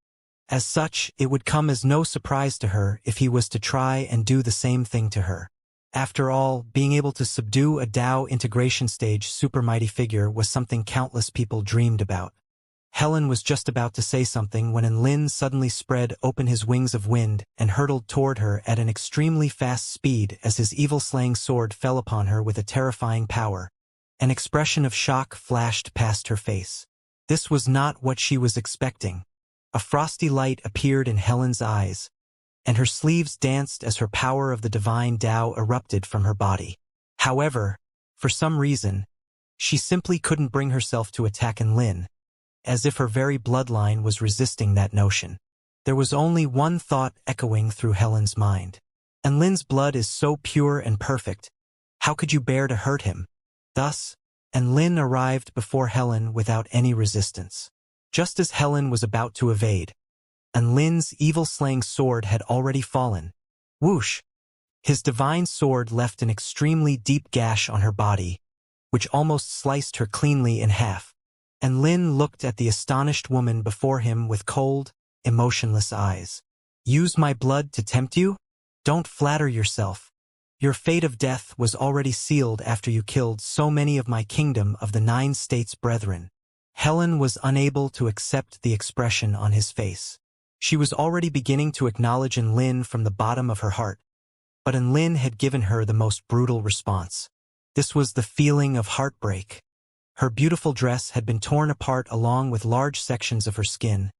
As such, it would come as no surprise to her if he was to try and do the same thing to her. After all, being able to subdue a Tao integration stage supermighty figure was something countless people dreamed about. Helen was just about to say something when Lin suddenly spread open his wings of wind and hurtled toward her at an extremely fast speed as his evil-slaying sword fell upon her with a terrifying power. An expression of shock flashed past her face. This was not what she was expecting. A frosty light appeared in Helen's eyes, and her sleeves danced as her power of the divine Tao erupted from her body. However, for some reason, she simply couldn't bring herself to attack Lin, as if her very bloodline was resisting that notion. There was only one thought echoing through Helen's mind. Lin's blood is so pure and perfect. How could you bear to hurt him? Thus, Lin arrived before Helen without any resistance. Just as Helen was about to evade, Lin's evil-slaying sword had already fallen. Whoosh! His divine sword left an extremely deep gash on her body, which almost sliced her cleanly in half. Lin looked at the astonished woman before him with cold, emotionless eyes. Use my blood to tempt you? Don't flatter yourself. Your fate of death was already sealed after you killed so many of my kingdom of the 9 states brethren. Helen was unable to accept the expression on his face. She was already beginning to acknowledge Lin from the bottom of her heart, but Lin had given her the most brutal response. This was the feeling of heartbreak. Her beautiful dress had been torn apart along with large sections of her skin,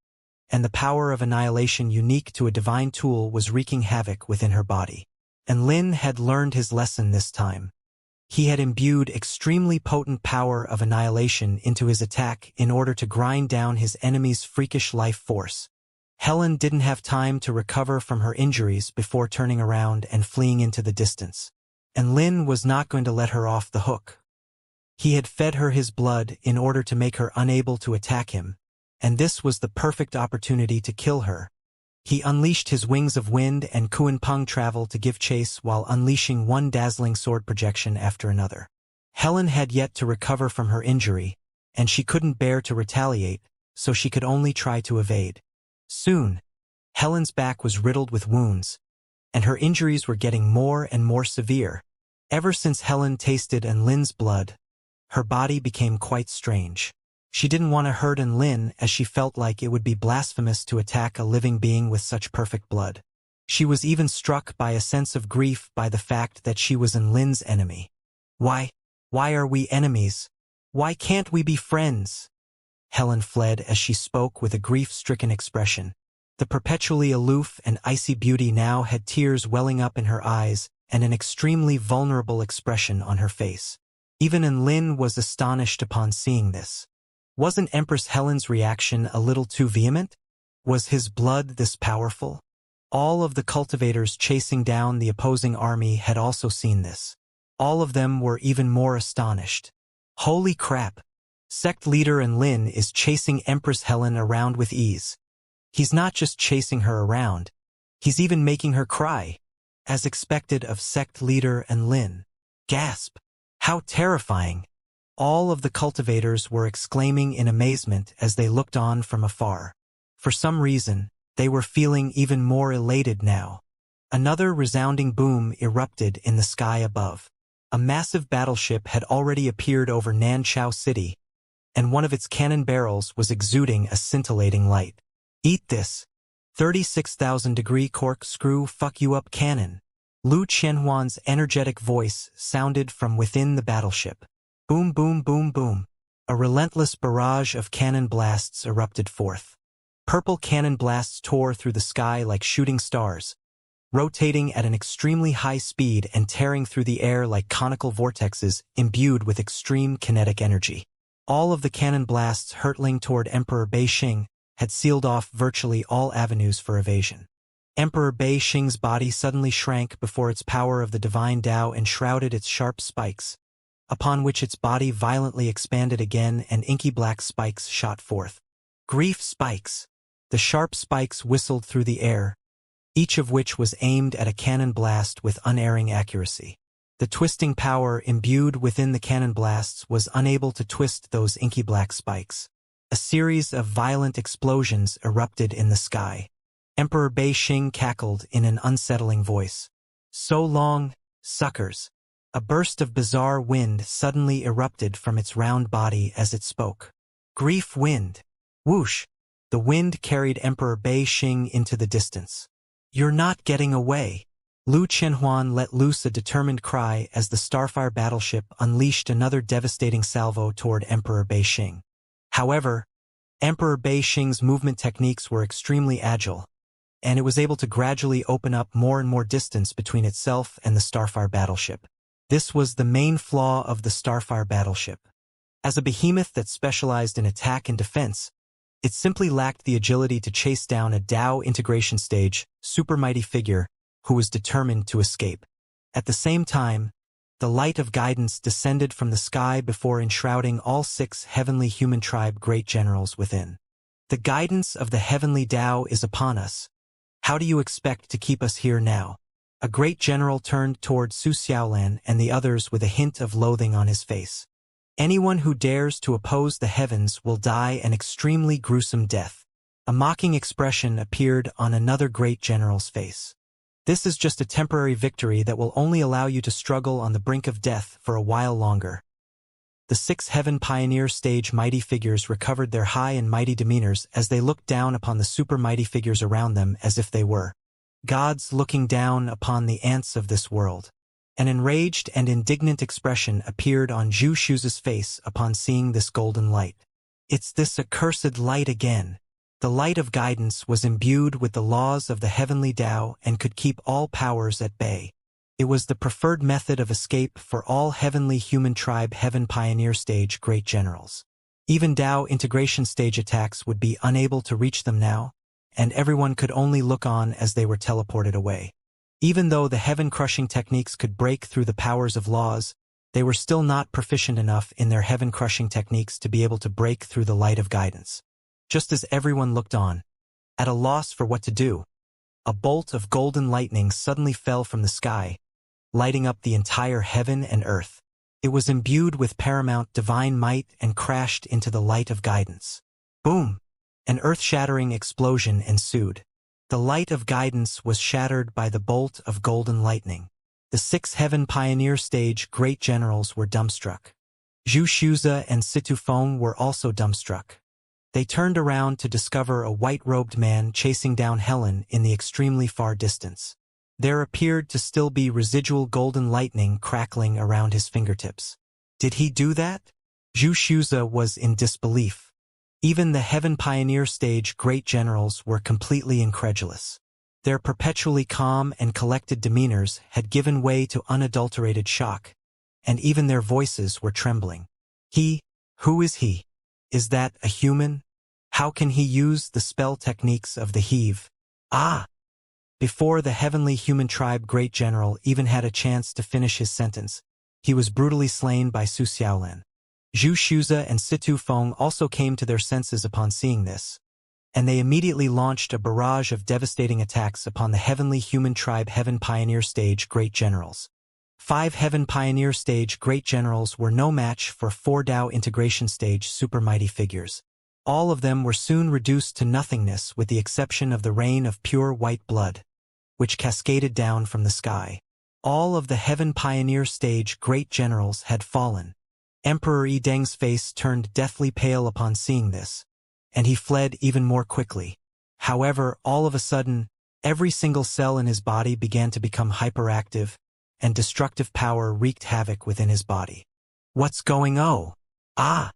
and the power of annihilation unique to a divine tool was wreaking havoc within her body. Lin had learned his lesson this time. He had imbued extremely potent power of annihilation into his attack in order to grind down his enemy's freakish life force. Helen didn't have time to recover from her injuries before turning around and fleeing into the distance. Lin was not going to let her off the hook. He had fed her his blood in order to make her unable to attack him, and this was the perfect opportunity to kill her. He unleashed his wings of wind and Kuan-Peng travel to give chase while unleashing one dazzling sword projection after another. Helen had yet to recover from her injury, and she couldn't bear to retaliate, so she could only try to evade. Soon, Helen's back was riddled with wounds, and her injuries were getting more and more severe. Ever since Helen tasted Lin's blood, her body became quite strange. She didn't want to hurt Lin as she felt like it would be blasphemous to attack a living being with such perfect blood. She was even struck by a sense of grief by the fact that she was Lin's enemy. Why are we enemies? Why can't we be friends? Helen fled as she spoke with a grief-stricken expression. The perpetually aloof and icy beauty now had tears welling up in her eyes and an extremely vulnerable expression on her face. Even Lin was astonished upon seeing this. Wasn't Empress Helen's reaction a little too vehement? Was his blood this powerful? All of the cultivators chasing down the opposing army had also seen this. All of them were even more astonished. Holy crap! Sect leader Lin is chasing Empress Helen around with ease. He's not just chasing her around, he's even making her cry. As expected of sect leader Lin. Gasp! How terrifying! All of the cultivators were exclaiming in amazement as they looked on from afar. For some reason, they were feeling even more elated now. Another resounding boom erupted in the sky above. A massive battleship had already appeared over Nanchao City, and one of its cannon barrels was exuding a scintillating light. Eat this! 36,000-degree corkscrew fuck you up cannon. Lu Qianhuan's energetic voice sounded from within the battleship. Boom, boom, boom, boom. A relentless barrage of cannon blasts erupted forth. Purple cannon blasts tore through the sky like shooting stars, rotating at an extremely high speed and tearing through the air like conical vortexes imbued with extreme kinetic energy. All of the cannon blasts hurtling toward Emperor Beixing had sealed off virtually all avenues for evasion. Emperor Beixing's body suddenly shrank before its power of the divine Tao enshrouded its sharp spikes, upon which its body violently expanded again and inky black spikes shot forth. Grief spikes! The sharp spikes whistled through the air, each of which was aimed at a cannon blast with unerring accuracy. The twisting power imbued within the cannon blasts was unable to twist those inky black spikes. A series of violent explosions erupted in the sky. Emperor Beixing cackled in an unsettling voice. So long, suckers! A burst of bizarre wind suddenly erupted from its round body as it spoke. Grief wind! Whoosh! The wind carried Emperor Beixing into the distance. You're not getting away! Lu Qianhuan let loose a determined cry as the Starfire battleship unleashed another devastating salvo toward Emperor Beixing. However, Emperor Beixing's movement techniques were extremely agile, and it was able to gradually open up more and more distance between itself and the Starfire battleship. This was the main flaw of the Starfire battleship. As a behemoth that specialized in attack and defense, it simply lacked the agility to chase down a Tao integration stage, super mighty figure who was determined to escape. At the same time, the light of guidance descended from the sky before enshrouding all 6 heavenly human tribe great generals within. The guidance of the heavenly Tao is upon us. How do you expect to keep us here now? A great general turned toward Su Xiaolan and the others with a hint of loathing on his face. Anyone who dares to oppose the heavens will die an extremely gruesome death. A mocking expression appeared on another great general's face. This is just a temporary victory that will only allow you to struggle on the brink of death for a while longer. The 6 Heaven Pioneer stage mighty figures recovered their high and mighty demeanors as they looked down upon the super mighty figures around them as if they were gods looking down upon the ants of this world. An enraged and indignant expression appeared on Zhu Shu's face upon seeing this golden light. It's this accursed light again. The light of guidance was imbued with the laws of the heavenly Tao and could keep all powers at bay. It was the preferred method of escape for all heavenly human tribe Heaven Pioneer stage great generals. Even Tao integration stage attacks would be unable to reach them now, and everyone could only look on as they were teleported away. Even though the heaven-crushing techniques could break through the powers of laws, they were still not proficient enough in their heaven-crushing techniques to be able to break through the light of guidance. Just as everyone looked on, at a loss for what to do, a bolt of golden lightning suddenly fell from the sky, lighting up the entire heaven and earth. It was imbued with paramount divine might and crashed into the light of guidance. Boom! An earth-shattering explosion ensued. The light of guidance was shattered by the bolt of golden lightning. The 6 Heaven Pioneer stage great generals were dumbstruck. Zhu Shuza and Situ Feng were also dumbstruck. They turned around to discover a white-robed man chasing down Helen in the extremely far distance. There appeared to still be residual golden lightning crackling around his fingertips. Did he do that? Zhu Shuza was in disbelief. Even the Heaven Pioneer stage great generals were completely incredulous. Their perpetually calm and collected demeanors had given way to unadulterated shock, and even their voices were trembling. Who is he? Is that a human? How can he use the spell techniques of the Heave? Ah! Before the heavenly human tribe great general even had a chance to finish his sentence, he was brutally slain by Su Xiaolan. Zhu Shuza and Situ Feng also came to their senses upon seeing this, and they immediately launched a barrage of devastating attacks upon the heavenly human tribe Heaven Pioneer Stage great generals. 5 Heaven Pioneer Stage great generals were no match for 4 Dao Integration Stage super mighty figures. All of them were soon reduced to nothingness with the exception of the rain of pure white blood, which cascaded down from the sky. All of the Heaven Pioneer Stage great generals had fallen. Emperor Yi Deng's face turned deathly pale upon seeing this, and he fled even more quickly. However, all of a sudden, every single cell in his body began to become hyperactive, and destructive power wreaked havoc within his body. "What's going on? Ah!"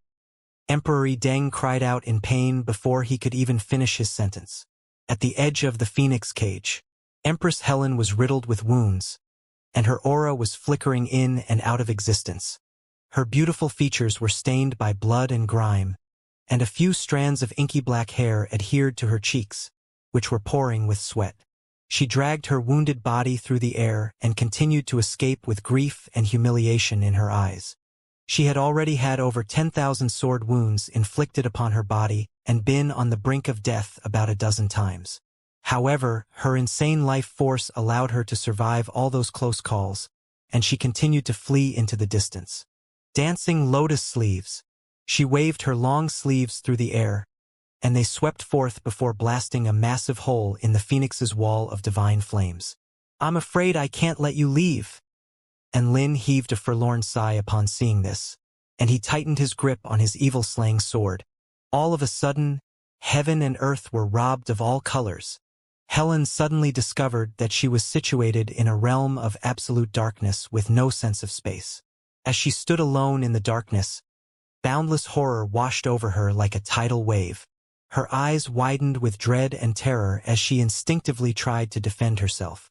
Emperor Yi Deng cried out in pain before he could even finish his sentence. At the edge of the phoenix cage, Empress Helen was riddled with wounds, and her aura was flickering in and out of existence. Her beautiful features were stained by blood and grime, and a few strands of inky black hair adhered to her cheeks, which were pouring with sweat. She dragged her wounded body through the air and continued to escape with grief and humiliation in her eyes. She had already had over 10,000 sword wounds inflicted upon her body and been on the brink of death about a dozen times. However, her insane life force allowed her to survive all those close calls, and she continued to flee into the distance. Dancing lotus sleeves, she waved her long sleeves through the air, and they swept forth before blasting a massive hole in the phoenix's wall of divine flames. "I'm afraid I can't let you leave." And Lin heaved a forlorn sigh upon seeing this, and he tightened his grip on his evil-slaying sword. All of a sudden, heaven and earth were robbed of all colors. Helen suddenly discovered that she was situated in a realm of absolute darkness with no sense of space. As she stood alone in the darkness, boundless horror washed over her like a tidal wave. Her eyes widened with dread and terror as she instinctively tried to defend herself.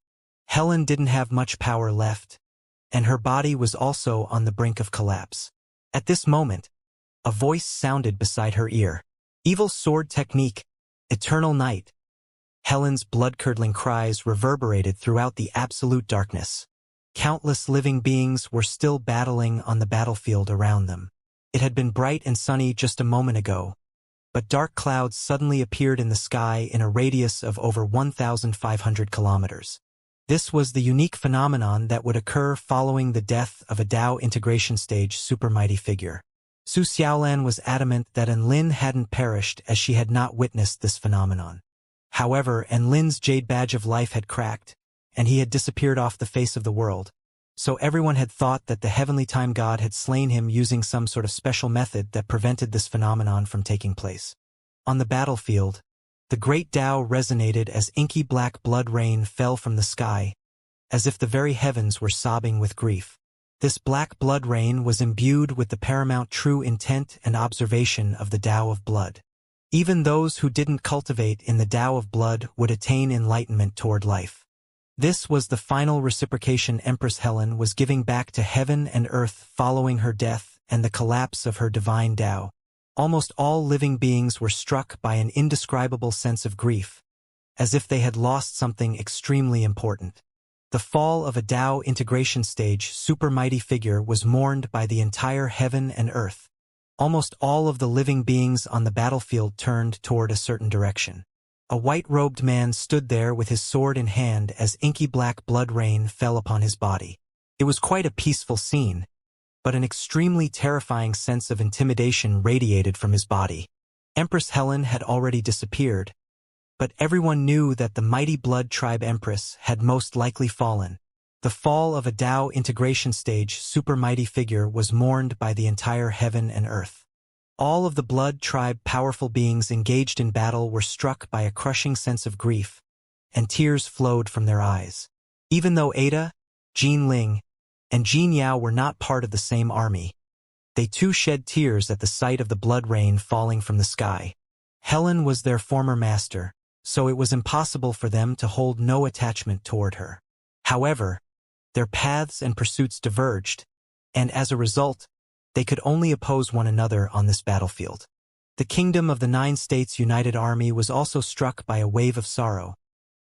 Helen didn't have much power left, and her body was also on the brink of collapse. At this moment, a voice sounded beside her ear. "Evil sword technique, eternal night." Helen's blood-curdling cries reverberated throughout the absolute darkness. Countless living beings were still battling on the battlefield around them. It had been bright and sunny just a moment ago, but dark clouds suddenly appeared in the sky in a radius of over 1,500 kilometers. This was the unique phenomenon that would occur following the death of a Dao integration stage super mighty figure. Su Xiaolan was adamant that Enlin hadn't perished as she had not witnessed this phenomenon. However, Enlin's jade badge of life had cracked, and he had disappeared off the face of the world. So everyone had thought that the heavenly time god had slain him using some sort of special method that prevented this phenomenon from taking place. On the battlefield, the great Tao resonated as inky black blood rain fell from the sky, as if the very heavens were sobbing with grief. This black blood rain was imbued with the paramount true intent and observation of the Tao of blood. Even those who didn't cultivate in the Tao of blood would attain enlightenment toward life. This was the final reciprocation Empress Helen was giving back to heaven and earth following her death and the collapse of her divine Tao. Almost all living beings were struck by an indescribable sense of grief, as if they had lost something extremely important. The fall of a Tao integration stage super mighty figure was mourned by the entire heaven and earth. Almost all of the living beings on the battlefield turned toward a certain direction. A white-robed man stood there with his sword in hand as inky black blood rain fell upon his body. It was quite a peaceful scene, but an extremely terrifying sense of intimidation radiated from his body. Empress Helen had already disappeared, but everyone knew that the mighty blood tribe Empress had most likely fallen. The fall of a Tao integration stage super mighty figure was mourned by the entire heaven and earth. All of the blood tribe powerful beings engaged in battle were struck by a crushing sense of grief, and tears flowed from their eyes. Even though Ada, Jin Ling, and Jin Yao were not part of the same army, they too shed tears at the sight of the blood rain falling from the sky. Helen was their former master, so it was impossible for them to hold no attachment toward her. However, their paths and pursuits diverged, and as a result, they could only oppose one another on this battlefield. The kingdom of the 9 States United Army was also struck by a wave of sorrow.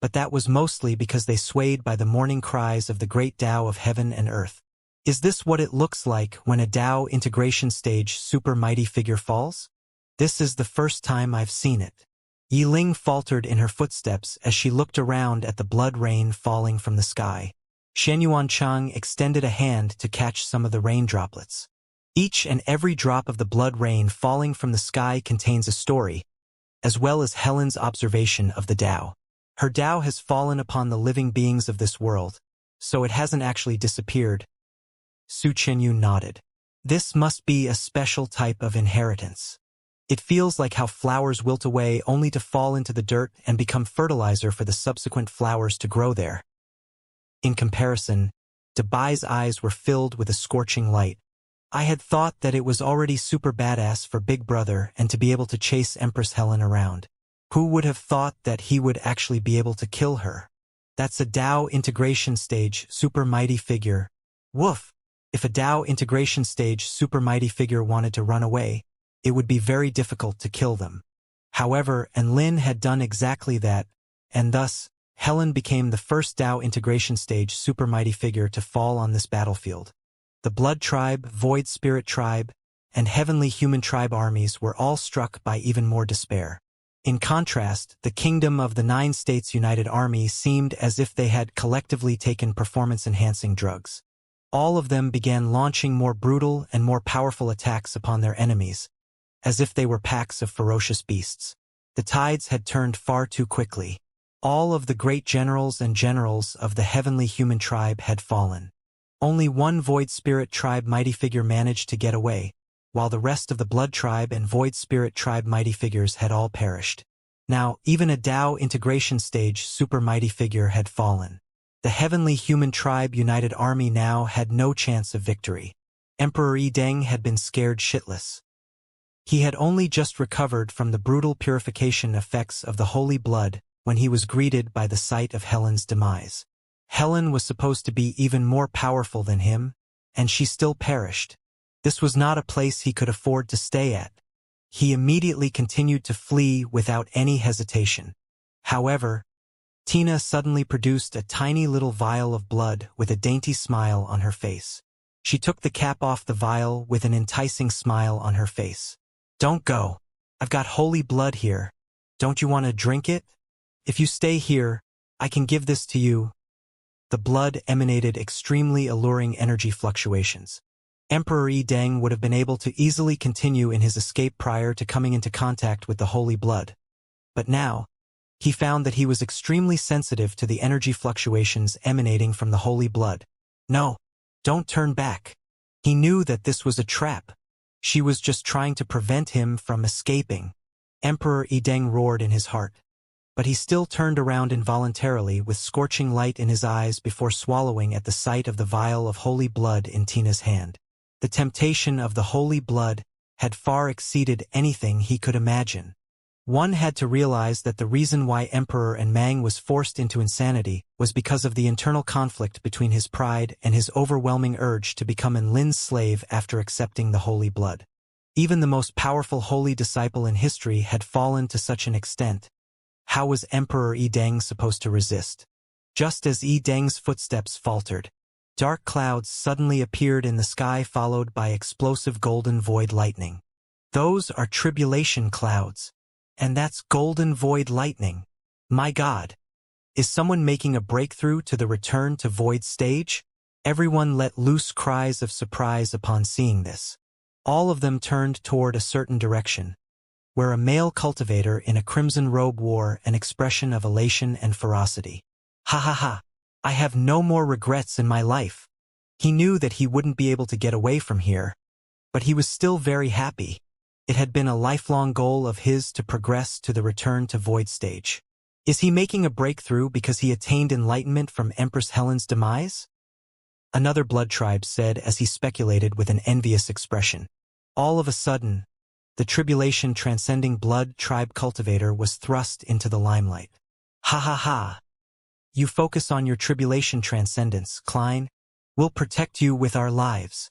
but that was mostly because they swayed by the morning cries of the great Tao of heaven and earth. Is this what it looks like when a Tao integration stage super mighty figure falls? This is the first time I've seen it. Yiling faltered in her footsteps as she looked around at the blood rain falling from the sky. Shen Yuancheng extended a hand to catch some of the rain droplets. Each and every drop of the blood rain falling from the sky contains a story, as well as Helen's observation of the Tao. Her Tao has fallen upon the living beings of this world, so it hasn't actually disappeared. Su Chenyu nodded. This must be a special type of inheritance. It feels like how flowers wilt away only to fall into the dirt and become fertilizer for the subsequent flowers to grow there. In comparison, Debai's eyes were filled with a scorching light. I had thought that it was already super badass for Big Brother and to be able to chase Empress Helen around. Who would have thought that he would actually be able to kill her? That's a Tao integration stage super mighty figure. Woof! If a Tao integration stage super mighty figure wanted to run away, it would be very difficult to kill them. However, Lin had done exactly that, and thus, Helen became the first Tao integration stage super mighty figure to fall on this battlefield. The Blood Tribe, Void Spirit Tribe, and Heavenly Human Tribe armies were all struck by even more despair. In contrast, the Kingdom of the Nine States United Army seemed as if they had collectively taken performance-enhancing drugs. All of them began launching more brutal and more powerful attacks upon their enemies, as if they were packs of ferocious beasts. The tides had turned far too quickly. All of the great generals and generals of the Heavenly Human Tribe had fallen. Only one Void Spirit Tribe mighty figure managed to get away, while the rest of the Blood Tribe and Void Spirit Tribe mighty figures had all perished. Now, even a Tao integration stage super mighty figure had fallen. The Heavenly Human Tribe United Army now had no chance of victory. Emperor Yi Deng had been scared shitless. He had only just recovered from the brutal purification effects of the holy blood when he was greeted by the sight of Helen's demise. Helen was supposed to be even more powerful than him, and she still perished. This was not a place he could afford to stay at. He immediately continued to flee without any hesitation. However, Tina suddenly produced a tiny little vial of blood with a dainty smile on her face. She took the cap off the vial with an enticing smile on her face. Don't go. I've got holy blood here. Don't you want to drink it? If you stay here, I can give this to you. The blood emanated extremely alluring energy fluctuations. Emperor Yi Deng would have been able to easily continue in his escape prior to coming into contact with the holy blood. But now, he found that he was extremely sensitive to the energy fluctuations emanating from the holy blood. No, don't turn back. He knew that this was a trap. She was just trying to prevent him from escaping. Emperor Yi Deng roared in his heart. But he still turned around involuntarily with scorching light in his eyes before swallowing at the sight of the vial of holy blood in Tina's hand. The temptation of the holy blood had far exceeded anything he could imagine. One had to realize that the reason why Emperor Mang was forced into insanity was because of the internal conflict between his pride and his overwhelming urge to become Lin's slave after accepting the holy blood. Even the most powerful holy disciple in history had fallen to such an extent. How was Emperor Yi Deng supposed to resist? Just as Yi Deng's footsteps faltered, dark clouds suddenly appeared in the sky followed by explosive golden void lightning. Those are tribulation clouds. And that's golden void lightning. My God. Is someone making a breakthrough to the return to void stage? Everyone let loose cries of surprise upon seeing this. All of them turned toward a certain direction, where a male cultivator in a crimson robe wore an expression of elation and ferocity. Ha ha ha. I have no more regrets in my life. He knew that he wouldn't be able to get away from here, but he was still very happy. It had been a lifelong goal of his to progress to the return to void stage. Is he making a breakthrough because he attained enlightenment from Empress Helen's demise? Another blood tribe said as he speculated with an envious expression. All of a sudden, the tribulation transcending blood tribe cultivator was thrust into the limelight. Ha ha ha. You focus on your tribulation transcendence, Klein. We'll protect you with our lives.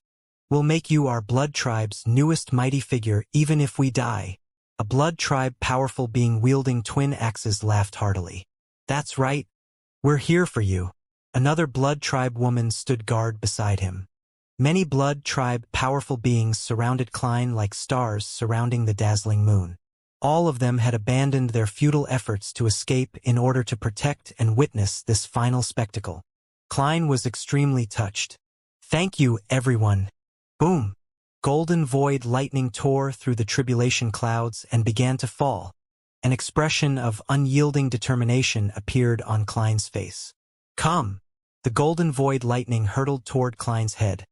We'll make you our blood tribe's newest mighty figure even if we die. A blood tribe powerful being wielding twin axes laughed heartily. That's right. We're here for you. Another Blood Tribe woman stood guard beside him. Many Blood Tribe powerful beings surrounded Klein like stars surrounding the dazzling moon. All of them had abandoned their futile efforts to escape in order to protect and witness this final spectacle. Klein was extremely touched. Thank you, everyone. Boom! Golden void lightning tore through the tribulation clouds and began to fall. An expression of unyielding determination appeared on Klein's face. Come! The golden void lightning hurtled toward Klein's head,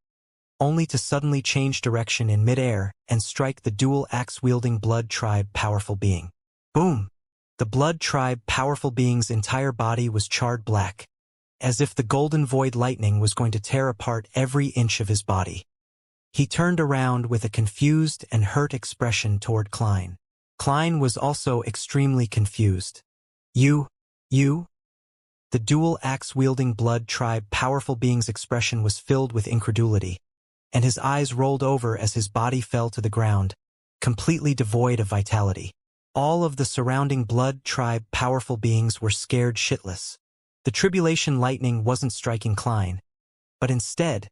only to suddenly change direction in midair and strike the dual axe-wielding Blood Tribe powerful being. Boom! The Blood Tribe powerful being's entire body was charred black, as if the golden void lightning was going to tear apart every inch of his body. He turned around with a confused and hurt expression toward Klein. Klein was also extremely confused. You? The dual axe-wielding Blood Tribe powerful being's expression was filled with incredulity, and his eyes rolled over as his body fell to the ground, completely devoid of vitality. All of the surrounding Blood Tribe powerful beings were scared shitless. The tribulation lightning wasn't striking Klein, but instead,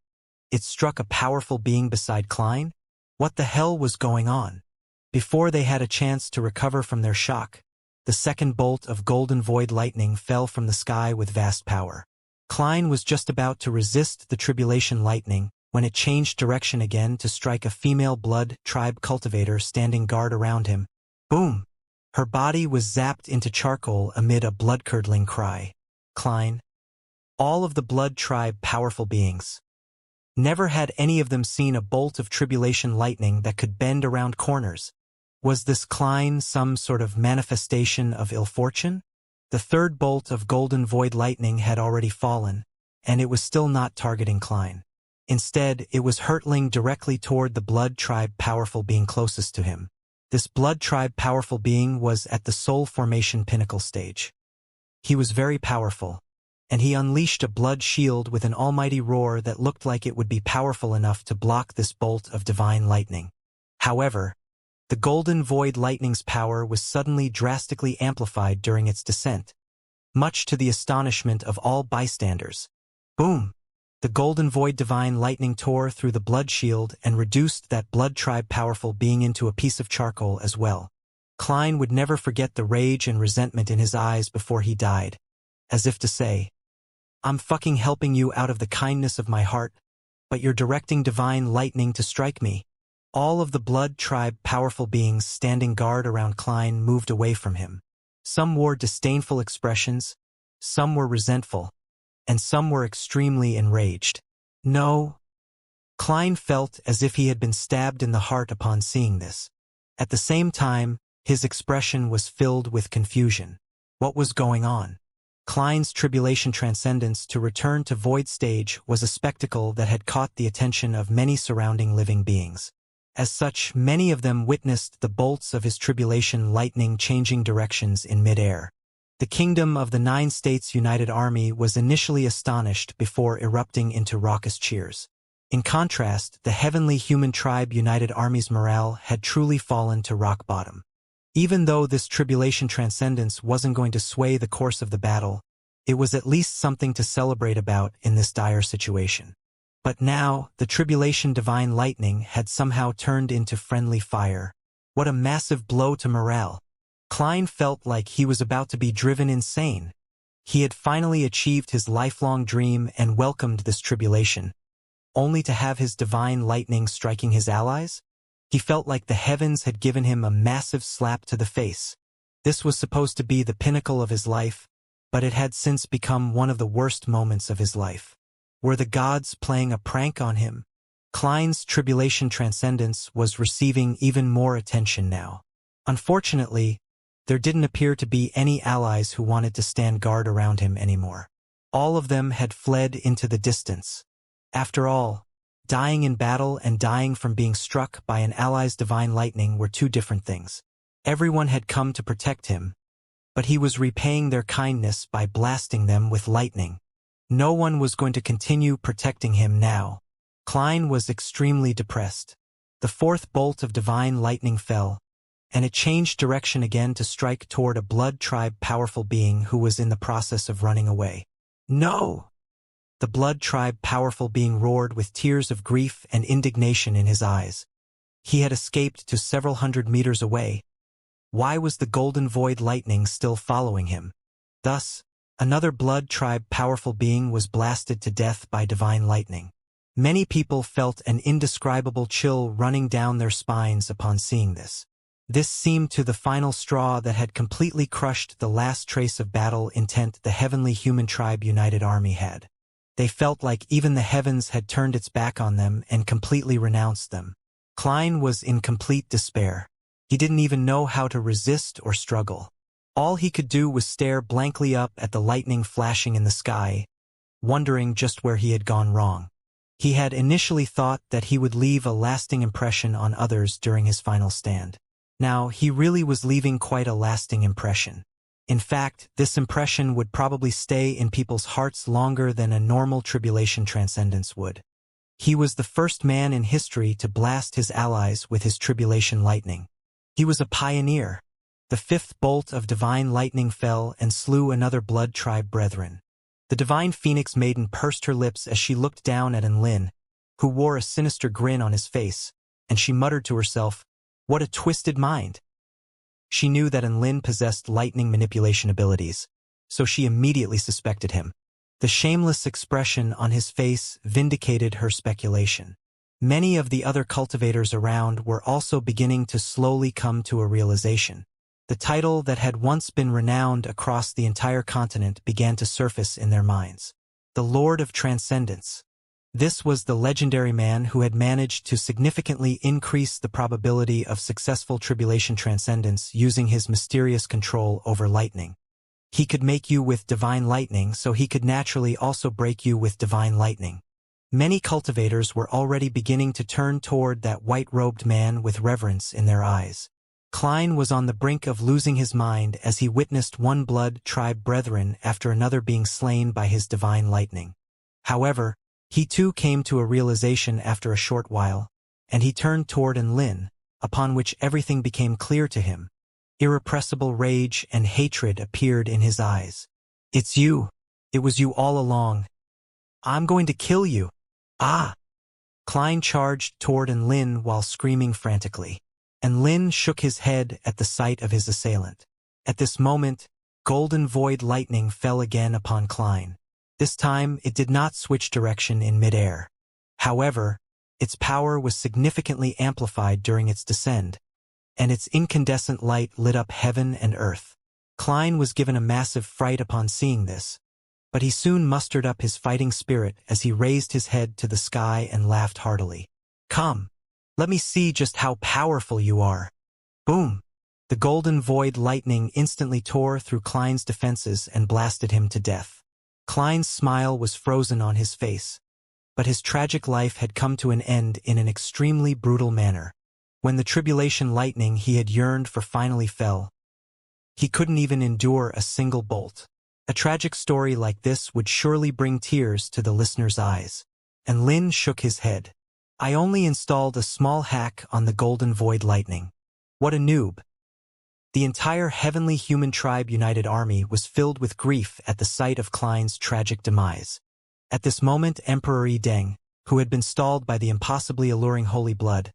it struck a powerful being beside Klein. What the hell was going on? Before they had a chance to recover from their shock, the second bolt of golden void lightning fell from the sky with vast power. Klein was just about to resist the tribulation lightning when it changed direction again to strike a female Blood Tribe cultivator standing guard around him. Boom! Her body was zapped into charcoal amid a blood-curdling cry. Klein. All of the Blood Tribe powerful beings. Never had any of them seen a bolt of tribulation lightning that could bend around corners. Was this Klein some sort of manifestation of ill fortune? The third bolt of golden void lightning had already fallen, and it was still not targeting Klein. Instead, it was hurtling directly toward the Blood Tribe powerful being closest to him. This Blood Tribe powerful being was at the soul formation pinnacle stage. He was very powerful, and he unleashed a blood shield with an almighty roar that looked like it would be powerful enough to block this bolt of divine lightning. However, the golden void lightning's power was suddenly drastically amplified during its descent, much to the astonishment of all bystanders. Boom! The golden void divine lightning tore through the blood shield and reduced that Blood Tribe powerful being into a piece of charcoal as well. Klein would never forget the rage and resentment in his eyes before he died, as if to say, I'm fucking helping you out of the kindness of my heart, but you're directing divine lightning to strike me. All of the Blood Tribe powerful beings standing guard around Klein moved away from him. Some wore disdainful expressions, some were resentful, and some were extremely enraged. No. Klein felt as if he had been stabbed in the heart upon seeing this. At the same time, his expression was filled with confusion. What was going on? Klein's tribulation transcendence to return to void stage was a spectacle that had caught the attention of many surrounding living beings. As such, many of them witnessed the bolts of his tribulation lightning changing directions in midair. The Kingdom of the 9 States United Army was initially astonished before erupting into raucous cheers. In contrast, the Heavenly Human Tribe United Army's morale had truly fallen to rock bottom. Even though this tribulation transcendence wasn't going to sway the course of the battle, it was at least something to celebrate about in this dire situation. But now, the tribulation divine lightning had somehow turned into friendly fire. What a massive blow to morale. Klein felt like he was about to be driven insane. He had finally achieved his lifelong dream and welcomed this tribulation, only to have his divine lightning striking his allies? He felt like the heavens had given him a massive slap to the face. This was supposed to be the pinnacle of his life, but it had since become one of the worst moments of his life. Were the gods playing a prank on him? Klein's tribulation transcendence was receiving even more attention now. Unfortunately, there didn't appear to be any allies who wanted to stand guard around him anymore. All of them had fled into the distance. After all, dying in battle and dying from being struck by an ally's divine lightning were two different things. Everyone had come to protect him, but he was repaying their kindness by blasting them with lightning. No one was going to continue protecting him now. Klein was extremely depressed. The fourth bolt of divine lightning fell, and it changed direction again to strike toward a blood tribe powerful being who was in the process of running away. No! The blood tribe powerful being roared with tears of grief and indignation in his eyes. He had escaped to several hundred meters away. Why was the golden void lightning still following him? Thus, another blood tribe powerful being was blasted to death by divine lightning. Many people felt an indescribable chill running down their spines upon seeing this. This seemed to the final straw that had completely crushed the last trace of battle intent the heavenly human tribe united army had. They felt like even the heavens had turned its back on them and completely renounced them. Klein was in complete despair. He didn't even know how to resist or struggle. All he could do was stare blankly up at the lightning flashing in the sky, wondering just where he had gone wrong. He had initially thought that he would leave a lasting impression on others during his final stand. Now, he really was leaving quite a lasting impression. In fact, this impression would probably stay in people's hearts longer than a normal tribulation transcendence would. He was the first man in history to blast his allies with his tribulation lightning. He was a pioneer. The fifth bolt of divine lightning fell and slew another blood tribe brethren. The divine phoenix maiden pursed her lips as she looked down at Enlin, who wore a sinister grin on his face, and she muttered to herself, "What a twisted mind." She knew that Enlin possessed lightning manipulation abilities, so she immediately suspected him. The shameless expression on his face vindicated her speculation. Many of the other cultivators around were also beginning to slowly come to a realization. The title that had once been renowned across the entire continent began to surface in their minds. The Lord of Transcendence. This was the legendary man who had managed to significantly increase the probability of successful tribulation transcendence using his mysterious control over lightning. He could make you with divine lightning, so he could naturally also break you with divine lightning. Many cultivators were already beginning to turn toward that white-robed man with reverence in their eyes. Klein was on the brink of losing his mind as he witnessed one blood tribe brethren after another being slain by his divine lightning. However, he too came to a realization after a short while, and he turned toward Enlin, upon which everything became clear to him. Irrepressible rage and hatred appeared in his eyes. "It's you. It was you all along. I'm going to kill you. Ah!" Klein charged toward Enlin while screaming frantically. Enlin shook his head at the sight of his assailant. At this moment, golden void lightning fell again upon Klein. This time, it did not switch direction in midair. However, its power was significantly amplified during its descent, and its incandescent light lit up heaven and earth. Klein was given a massive fright upon seeing this, but he soon mustered up his fighting spirit as he raised his head to the sky and laughed heartily. "Come, let me see just how powerful you are." Boom! The golden void lightning instantly tore through Klein's defenses and blasted him to death. Klein's smile was frozen on his face, but his tragic life had come to an end in an extremely brutal manner. When the tribulation lightning he had yearned for finally fell, he couldn't even endure a single bolt. A tragic story like this would surely bring tears to the listener's eyes. And Lin shook his head. "I only installed a small hack on the golden void lightning. What a noob." The entire heavenly human tribe united army was filled with grief at the sight of Klein's tragic demise. At this moment, Emperor Yi Deng, who had been stalled by the impossibly alluring holy blood,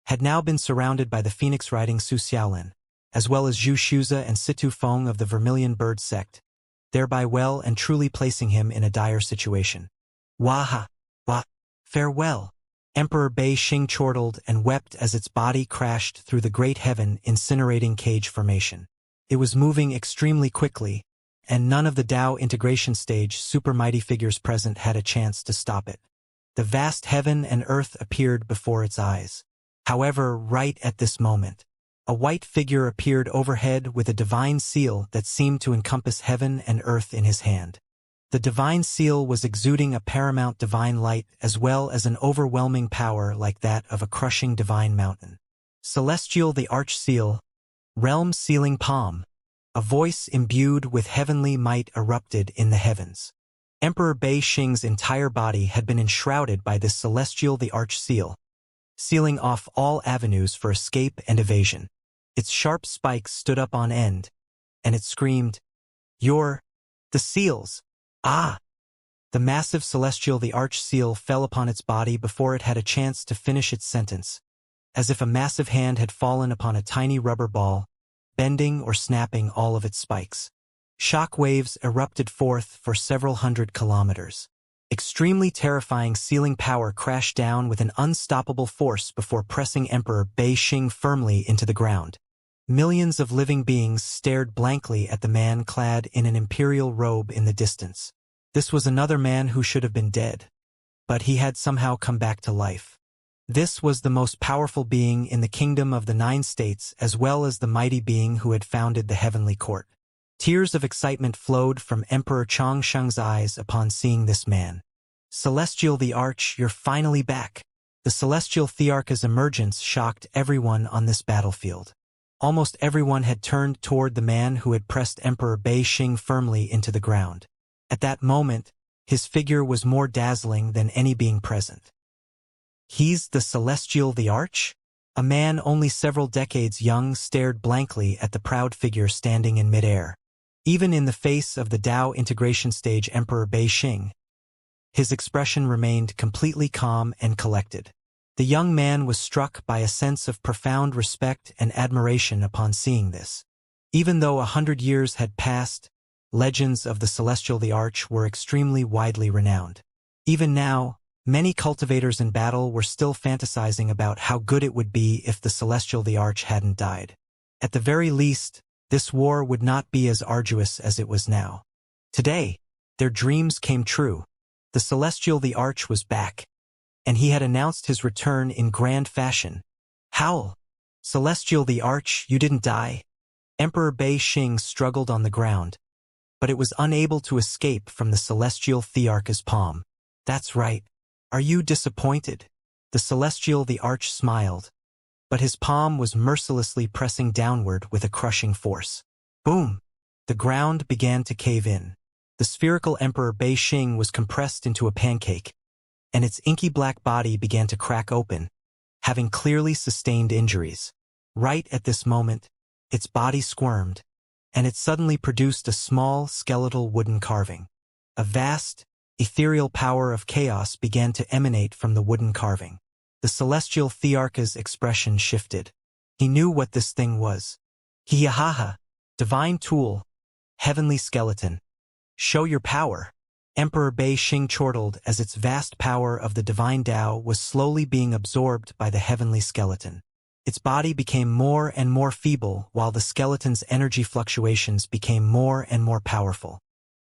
had now been surrounded by the phoenix riding Su Xiaolin, as well as Zhu Shuza and Situ Feng of the Vermilion Bird sect, thereby well and truly placing him in a dire situation. "Waha! Wah! Farewell!" Emperor Bei Xing chortled and wept as its body crashed through the great heaven incinerating cage formation. It was moving extremely quickly, and none of the Dao integration stage super mighty figures present had a chance to stop it. The vast heaven and earth appeared before its eyes. However, right at this moment, a white figure appeared overhead with a divine seal that seemed to encompass heaven and earth in his hand. The divine seal was exuding a paramount divine light as well as an overwhelming power like that of a crushing divine mountain. Celestial the Arch Seal, Realm Sealing Palm. A voice imbued with heavenly might erupted in the heavens. Emperor Bei Xing's entire body had been enshrouded by this Celestial the Arch Seal, sealing off all avenues for escape and evasion. Its sharp spikes stood up on end, and it screamed, "You're the seals!" Ah! The massive celestial the arch seal fell upon its body before it had a chance to finish its sentence, as if a massive hand had fallen upon a tiny rubber ball, bending or snapping all of its spikes. Shock waves erupted forth for several hundred kilometers. Extremely terrifying sealing power crashed down with an unstoppable force before pressing Emperor Bei Xing firmly into the ground. Millions of living beings stared blankly at the man clad in an imperial robe in the distance. This was another man who should have been dead, but he had somehow come back to life. This was the most powerful being in the kingdom of the 9 states, as well as the mighty being who had founded the heavenly court. Tears of excitement flowed from Emperor Changsheng's eyes upon seeing this man. "Celestial the Arch, you're finally back." The celestial Thearch's emergence shocked everyone on this battlefield. Almost everyone had turned toward the man who had pressed Emperor Bei Xing firmly into the ground. At that moment, his figure was more dazzling than any being present. "He's the Celestial the Arch?" A man only several decades young stared blankly at the proud figure standing in midair. Even in the face of the Tao integration stage Emperor Bei Xing, his expression remained completely calm and collected. The young man was struck by a sense of profound respect and admiration upon seeing this. Even though 100 years had passed, legends of the Celestial the Arch were extremely widely renowned. Even now, many cultivators in battle were still fantasizing about how good it would be if the Celestial the Arch hadn't died. At the very least, this war would not be as arduous as it was now. Today, their dreams came true. The Celestial the Arch was back, and he had announced his return in grand fashion. "Howl! Celestial the Arch, you didn't die?" Emperor Bei Xing struggled on the ground, but it was unable to escape from the Celestial Thearch's palm. "That's right. Are you disappointed?" The Celestial the Arch smiled, but his palm was mercilessly pressing downward with a crushing force. Boom! The ground began to cave in. The spherical Emperor Bei Xing was compressed into a pancake, and its inky black body began to crack open, having clearly sustained injuries. Right at this moment, its body squirmed, and it suddenly produced a small, skeletal wooden carving. A vast, ethereal power of chaos began to emanate from the wooden carving. The Celestial Thearch's expression shifted. He knew what this thing was. "Hiyahaha! Divine tool! Heavenly skeleton! Show your power!" Emperor Bei Xing chortled as its vast power of the divine Tao was slowly being absorbed by the heavenly skeleton. Its body became more and more feeble while the skeleton's energy fluctuations became more and more powerful.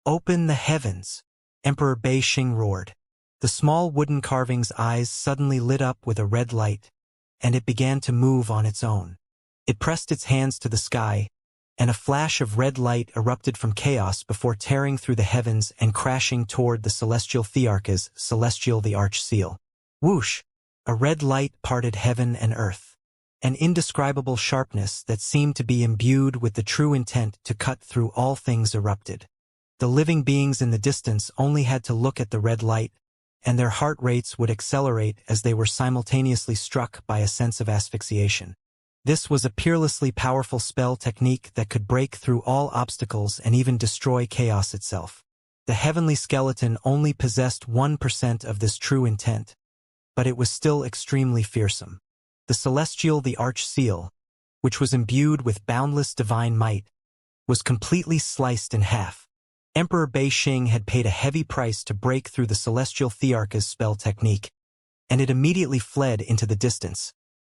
"Open the heavens!" Emperor Bei Xing roared. The small wooden carving's eyes suddenly lit up with a red light, and it began to move on its own. It pressed its hands to the sky, and a flash of red light erupted from chaos before tearing through the heavens and crashing toward the Celestial Thearch's Celestial the Arch seal. Whoosh! A red light parted heaven and earth. An indescribable sharpness that seemed to be imbued with the true intent to cut through all things erupted. The living beings in the distance only had to look at the red light, and their heart rates would accelerate as they were simultaneously struck by a sense of asphyxiation. This was a peerlessly powerful spell technique that could break through all obstacles and even destroy chaos itself. The heavenly skeleton only possessed 1% of this true intent, but it was still extremely fearsome. The Celestial the Arch seal, which was imbued with boundless divine might, was completely sliced in half. Emperor Bei Xing had paid a heavy price to break through the Celestial Thearch's spell technique, and it immediately fled into the distance,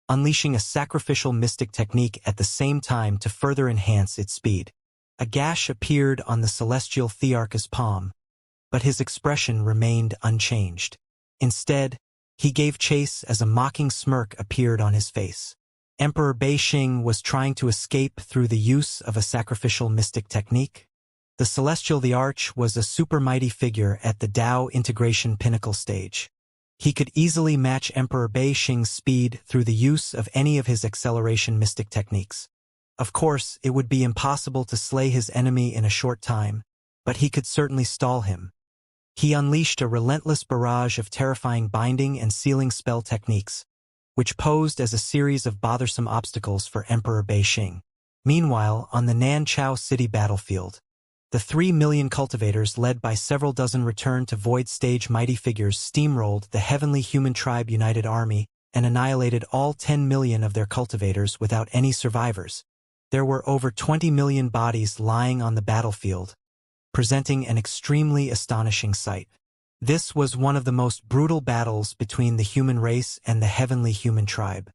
unleashing a sacrificial mystic technique at the same time to further enhance its speed. A gash appeared on the Celestial Thearch's palm, but his expression remained unchanged. Instead, he gave chase as a mocking smirk appeared on his face. Emperor Bei Xing was trying to escape through the use of a sacrificial mystic technique. The Celestial the Arch was a super mighty figure at the Tao integration pinnacle stage. He could easily match Emperor Bei Xing's speed through the use of any of his acceleration mystic techniques. Of course, it would be impossible to slay his enemy in a short time, but he could certainly stall him. He unleashed a relentless barrage of terrifying binding and sealing spell techniques, which posed as a series of bothersome obstacles for Emperor Beixing. Meanwhile, on the Nanchao city battlefield, the 3 million cultivators led by several dozen return-to-void stage mighty figures steamrolled the heavenly human tribe united army and annihilated all 10 million of their cultivators without any survivors. There were over 20 million bodies lying on the battlefield, presenting an extremely astonishing sight. This was one of the most brutal battles between the human race and the heavenly human tribe.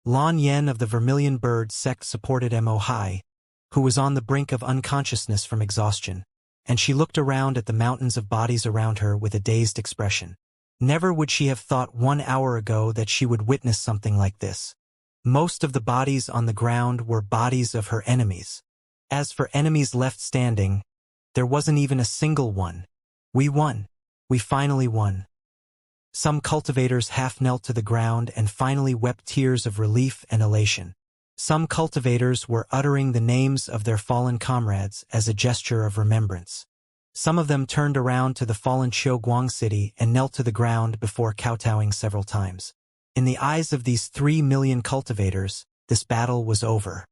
Lan Yen of the Vermilion Bird sect supported Mo Hai, who was on the brink of unconsciousness from exhaustion, and she looked around at the mountains of bodies around her with a dazed expression. Never would she have thought 1 hour ago that she would witness something like this. Most of the bodies on the ground were bodies of her enemies. As for enemies left standing, there wasn't even a single one. We won. We finally won. Some cultivators half knelt to the ground and finally wept tears of relief and elation. Some cultivators were uttering the names of their fallen comrades as a gesture of remembrance. Some of them turned around to the fallen Xiaoguang city and knelt to the ground before kowtowing several times. In the eyes of these 3 million cultivators, this battle was over.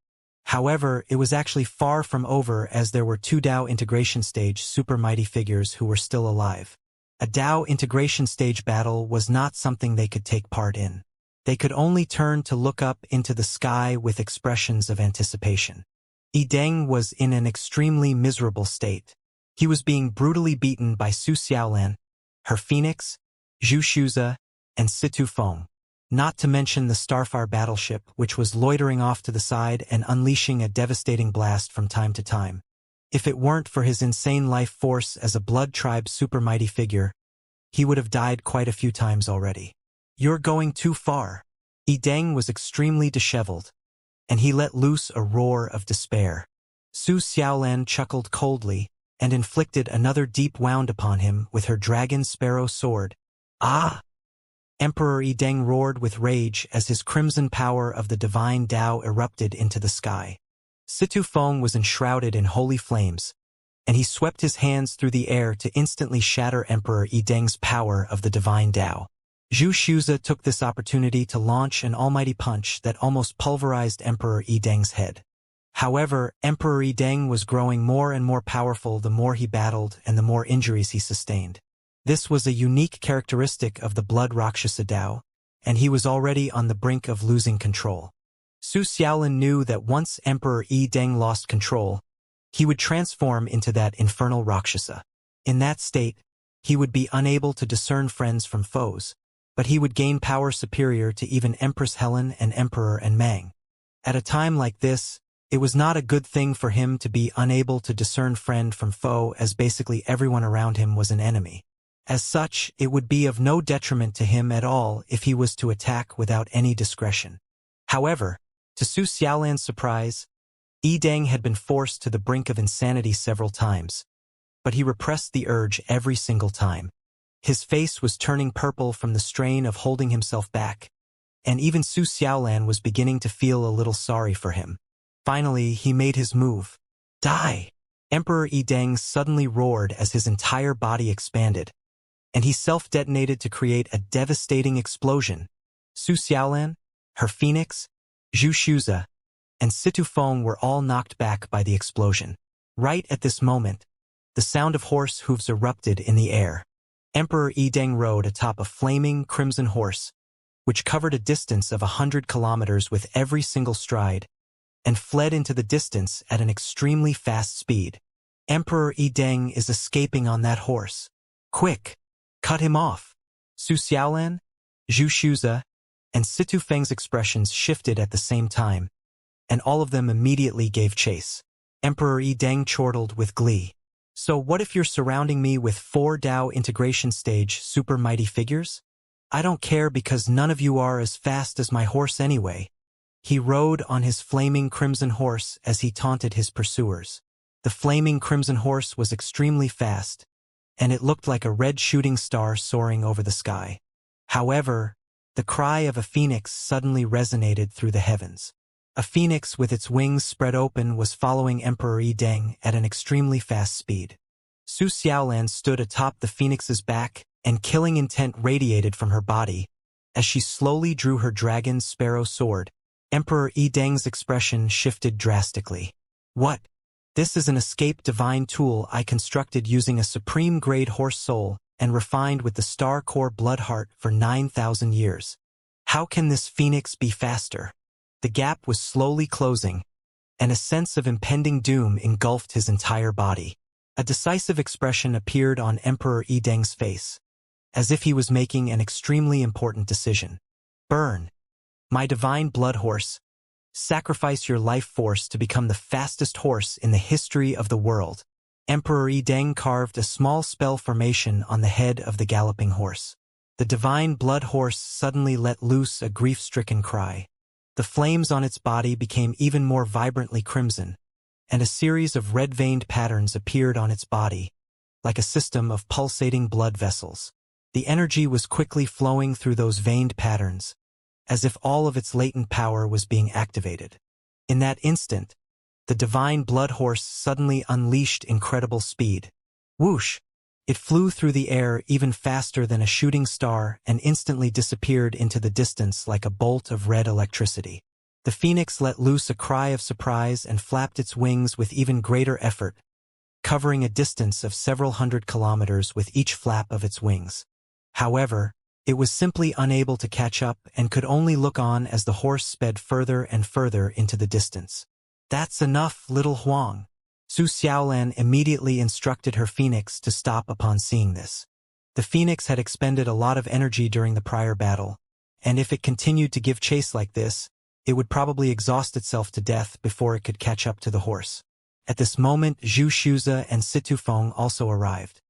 However, it was actually far from over, as there were 2 Dao integration stage super mighty figures who were still alive. A Dao integration stage battle was not something they could take part in. They could only turn to look up into the sky with expressions of anticipation. Yi Deng was in an extremely miserable state. He was being brutally beaten by Su Xiaolan, her Phoenix, Zhu Shuza, and Situ Feng. Not to mention the Starfire battleship, which was loitering off to the side and unleashing a devastating blast from time to time. If it weren't for his insane life force as a Blood Tribe super mighty figure, he would have died quite a few times already. You're going too far. Yi Deng was extremely disheveled, and he let loose a roar of despair. Su Xiaolan chuckled coldly and inflicted another deep wound upon him with her dragon sparrow sword. Ah! Emperor Yi Deng roared with rage as his crimson power of the divine Tao erupted into the sky. Situ Feng was enshrouded in holy flames, and he swept his hands through the air to instantly shatter Emperor Yi Deng's power of the divine Tao. Zhu Shuza took this opportunity to launch an almighty punch that almost pulverized Emperor Yi Deng's head. However, Emperor Yi Deng was growing more and more powerful the more he battled and the more injuries he sustained. This was a unique characteristic of the Blood Rakshasa Dao, and he was already on the brink of losing control. Su Xiaolin knew that once Emperor Yi Deng lost control, he would transform into that infernal Rakshasa. In that state, he would be unable to discern friends from foes, but he would gain power superior to even Empress Helen and Emperor and Mang. At a time like this, it was not a good thing for him to be unable to discern friend from foe, as basically everyone around him was an enemy. As such, it would be of no detriment to him at all if he was to attack without any discretion. However, to Su Xiaolan's surprise, Yi Deng had been forced to the brink of insanity several times, but he repressed the urge every single time. His face was turning purple from the strain of holding himself back, and even Su Xiaolan was beginning to feel a little sorry for him. Finally, he made his move. Die! Emperor Yi Deng suddenly roared as his entire body expanded, and he self-detonated to create a devastating explosion. Su Xiaolan, her Phoenix, Zhu Shuza, and Situ Feng were all knocked back by the explosion. Right at this moment, the sound of horse hooves erupted in the air. Emperor Yi Deng rode atop a flaming crimson horse, which covered a distance of 100 kilometers with every single stride, and fled into the distance at an extremely fast speed. Emperor Yi Deng is escaping on that horse. Quick! Cut him off! Su Xiaolan, Zhu Shuza, and Situ Feng's expressions shifted at the same time, and all of them immediately gave chase. Emperor Yi Deng chortled with glee. So what if you're surrounding me with 4 Dao integration stage super mighty figures? I don't care, because none of you are as fast as my horse anyway. He rode on his flaming crimson horse as he taunted his pursuers. The flaming crimson horse was extremely fast, and it looked like a red shooting star soaring over the sky. However, the cry of a phoenix suddenly resonated through the heavens. A phoenix with its wings spread open was following Emperor Yi Deng at an extremely fast speed. Su Xiaolan stood atop the phoenix's back, and killing intent radiated from her body, As she slowly drew her dragon's sparrow sword, Emperor Yideng's expression shifted drastically. What? This is an escape divine tool I constructed using a supreme-grade horse soul and refined with the star core blood heart for 9,000 years. How can this phoenix be faster? The gap was slowly closing, and a sense of impending doom engulfed his entire body. A decisive expression appeared on Emperor Yideng's face, as if he was making an extremely important decision. Burn, my divine blood horse. Sacrifice your life force to become the fastest horse in the history of the world. Emperor Yideng carved a small spell formation on the head of the galloping horse. The divine blood horse suddenly let loose a grief-stricken cry. The flames on its body became even more vibrantly crimson, and a series of red-veined patterns appeared on its body, like a system of pulsating blood vessels. The energy was quickly flowing through those veined patterns, as if all of its latent power was being activated. In that instant, the divine blood horse suddenly unleashed incredible speed. Whoosh! It flew through the air even faster than a shooting star and instantly disappeared into the distance like a bolt of red electricity. The phoenix let loose a cry of surprise and flapped its wings with even greater effort, covering a distance of several hundred kilometers with each flap of its wings. However, it was simply unable to catch up and could only look on as the horse sped further and further into the distance. That's enough, little Huang. Su Xiaolan immediately instructed her phoenix to stop upon seeing this. The phoenix had expended a lot of energy during the prior battle, and if it continued to give chase like this, it would probably exhaust itself to death before it could catch up to the horse. At this moment, Zhu Shuza and Situfeng also arrived.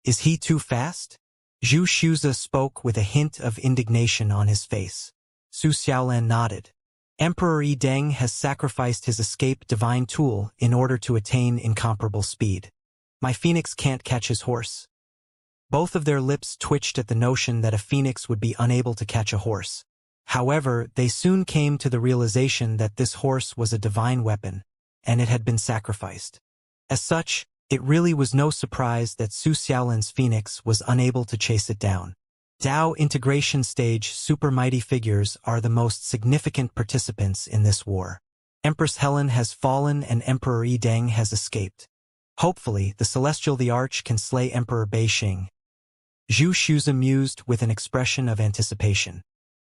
Is he too fast? Zhu Shuza spoke with a hint of indignation on his face. Su Xiaolan nodded. Emperor Yideng has sacrificed his escape divine tool in order to attain incomparable speed. My phoenix can't catch his horse. Both of their lips twitched at the notion that a phoenix would be unable to catch a horse. However, they soon came to the realization that this horse was a divine weapon, and it had been sacrificed. As such, it really was no surprise that Su Xiaolan's phoenix was unable to chase it down. Dao integration stage super mighty figures are the most significant participants in this war. Empress Helen has fallen and Emperor Yideng has escaped. Hopefully, the Celestial the Arch can slay Emperor Beixing. Zhu Shuza mused with an expression of anticipation.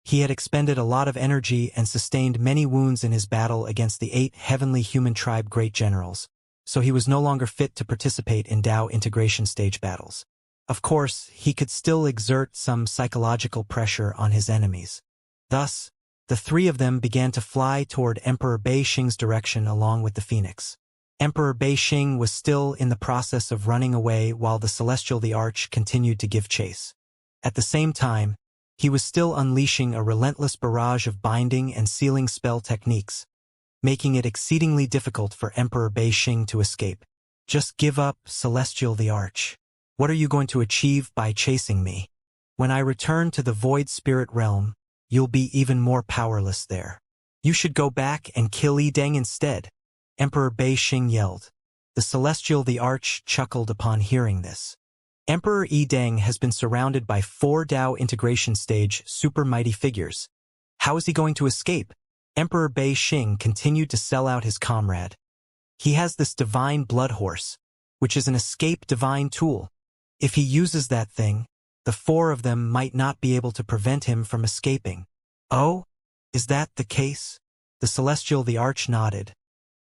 He had expended a lot of energy and sustained many wounds in his battle against the 8 heavenly human tribe great generals, so he was no longer fit to participate in Dao integration stage battles. Of course, he could still exert some psychological pressure on his enemies. Thus, the three of them began to fly toward Emperor Beixing's direction along with the phoenix. Emperor Beixing was still in the process of running away while the Celestial the Arch continued to give chase. At the same time, he was still unleashing a relentless barrage of binding and sealing spell techniques, making it exceedingly difficult for Emperor Beixing to escape. Just give up, Celestial the Arch. What are you going to achieve by chasing me? When I return to the Void Spirit Realm, you'll be even more powerless there. You should go back and kill Yideng instead, Emperor Beixing yelled. The Celestial the Arch chuckled upon hearing this. Emperor Yideng has been surrounded by 4 Dao integration stage super mighty figures. How is he going to escape? Emperor Beixing continued to sell out his comrade. He has this divine blood horse, which is an escape divine tool. If he uses that thing, the 4 of them might not be able to prevent him from escaping. Oh? Is that the case? The Celestial the Arch nodded,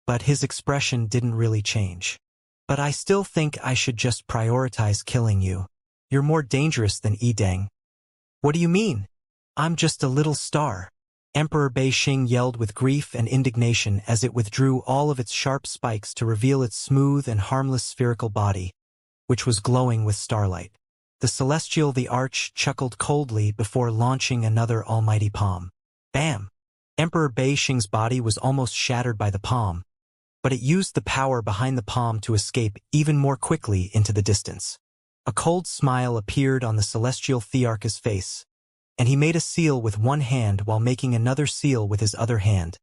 but his expression didn't really change. But I still think I should just prioritize killing you. You're more dangerous than Yideng. What do you mean? I'm just a little star. Emperor Beixing yelled with grief and indignation as it withdrew all of its sharp spikes to reveal its smooth and harmless spherical body, which was glowing with starlight. The Celestial the Arch chuckled coldly before launching another almighty palm. Bam! Emperor Beixing's body was almost shattered by the palm, but it used the power behind the palm to escape even more quickly into the distance. A cold smile appeared on the Celestial Thearch's face, and he made a seal with one hand while making another seal with his other hand,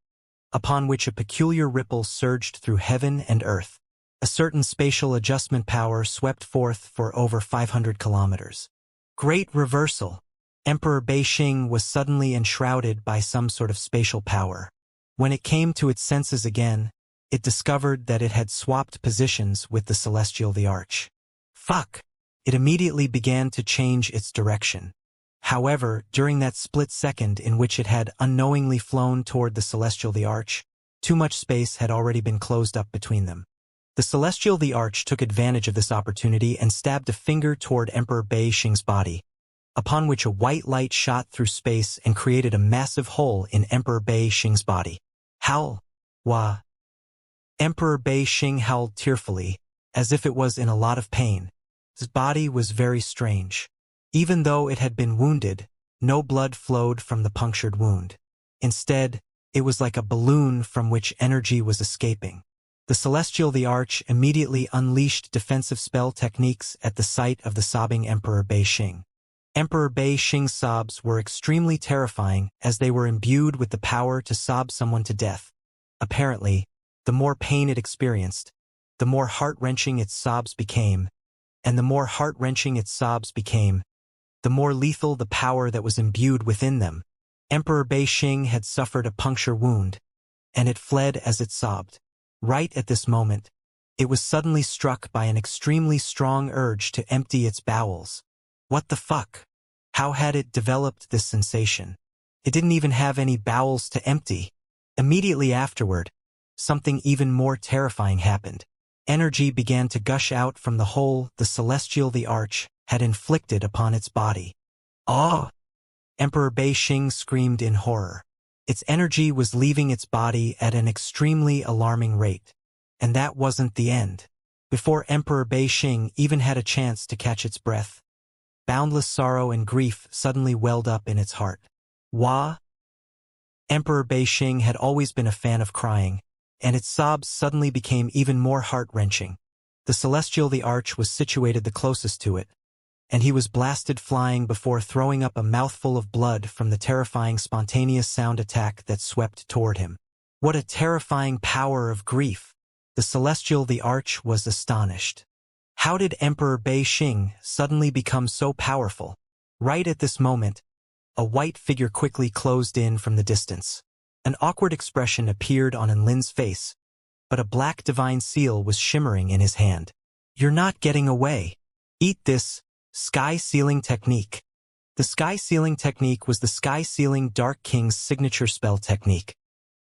upon which a peculiar ripple surged through heaven and earth. A certain spatial adjustment power swept forth for over 500 kilometers. Great reversal! Emperor Beixing was suddenly enshrouded by some sort of spatial power. When it came to its senses again, it discovered that it had swapped positions with the Celestial the Arch. Fuck! It immediately began to change its direction. However, during that split second in which it had unknowingly flown toward the Celestial the Arch, too much space had already been closed up between them. The Celestial the Arch took advantage of this opportunity and stabbed a finger toward Emperor Beixing's body, upon which a white light shot through space and created a massive hole in Emperor Beixing's body. Howl! Wah! Emperor Beixing howled tearfully, as if it was in a lot of pain. His body was very strange. Even though it had been wounded, no blood flowed from the punctured wound. Instead, it was like a balloon from which energy was escaping. The Celestial the Arch immediately unleashed defensive spell techniques at the sight of the sobbing Emperor Beixing. Emperor Beixing's sobs were extremely terrifying as they were imbued with the power to sob someone to death. Apparently, the more pain it experienced, the more heart-wrenching its sobs became, and the more heart-wrenching its sobs became, the more lethal the power that was imbued within them. Emperor Beixing had suffered a puncture wound, and it fled as it sobbed. Right at this moment, it was suddenly struck by an extremely strong urge to empty its bowels. What the fuck? How had it developed this sensation? It didn't even have any bowels to empty. Immediately afterward, something even more terrifying happened. Energy began to gush out from the hole the Celestial the Arch had inflicted upon its body. Oh! Emperor Beixing screamed in horror. Its energy was leaving its body at an extremely alarming rate. And that wasn't the end. Before Emperor Beixing even had a chance to catch its breath, boundless sorrow and grief suddenly welled up in its heart. Wah! Emperor Beixing had always been a fan of crying, and its sobs suddenly became even more heart-wrenching. The Celestial the Arch was situated the closest to it, and he was blasted flying before throwing up a mouthful of blood from the terrifying spontaneous sound attack that swept toward him. What a terrifying power of grief! The Celestial the Arch was astonished. How did Emperor Beixing suddenly become so powerful? Right at this moment, a white figure quickly closed in from the distance. An awkward expression appeared on Enlin's face, but a black divine seal was shimmering in his hand. You're not getting away. Eat this. Sky Sealing Technique. The Sky Sealing Technique was the Sky Sealing Dark King's signature spell technique.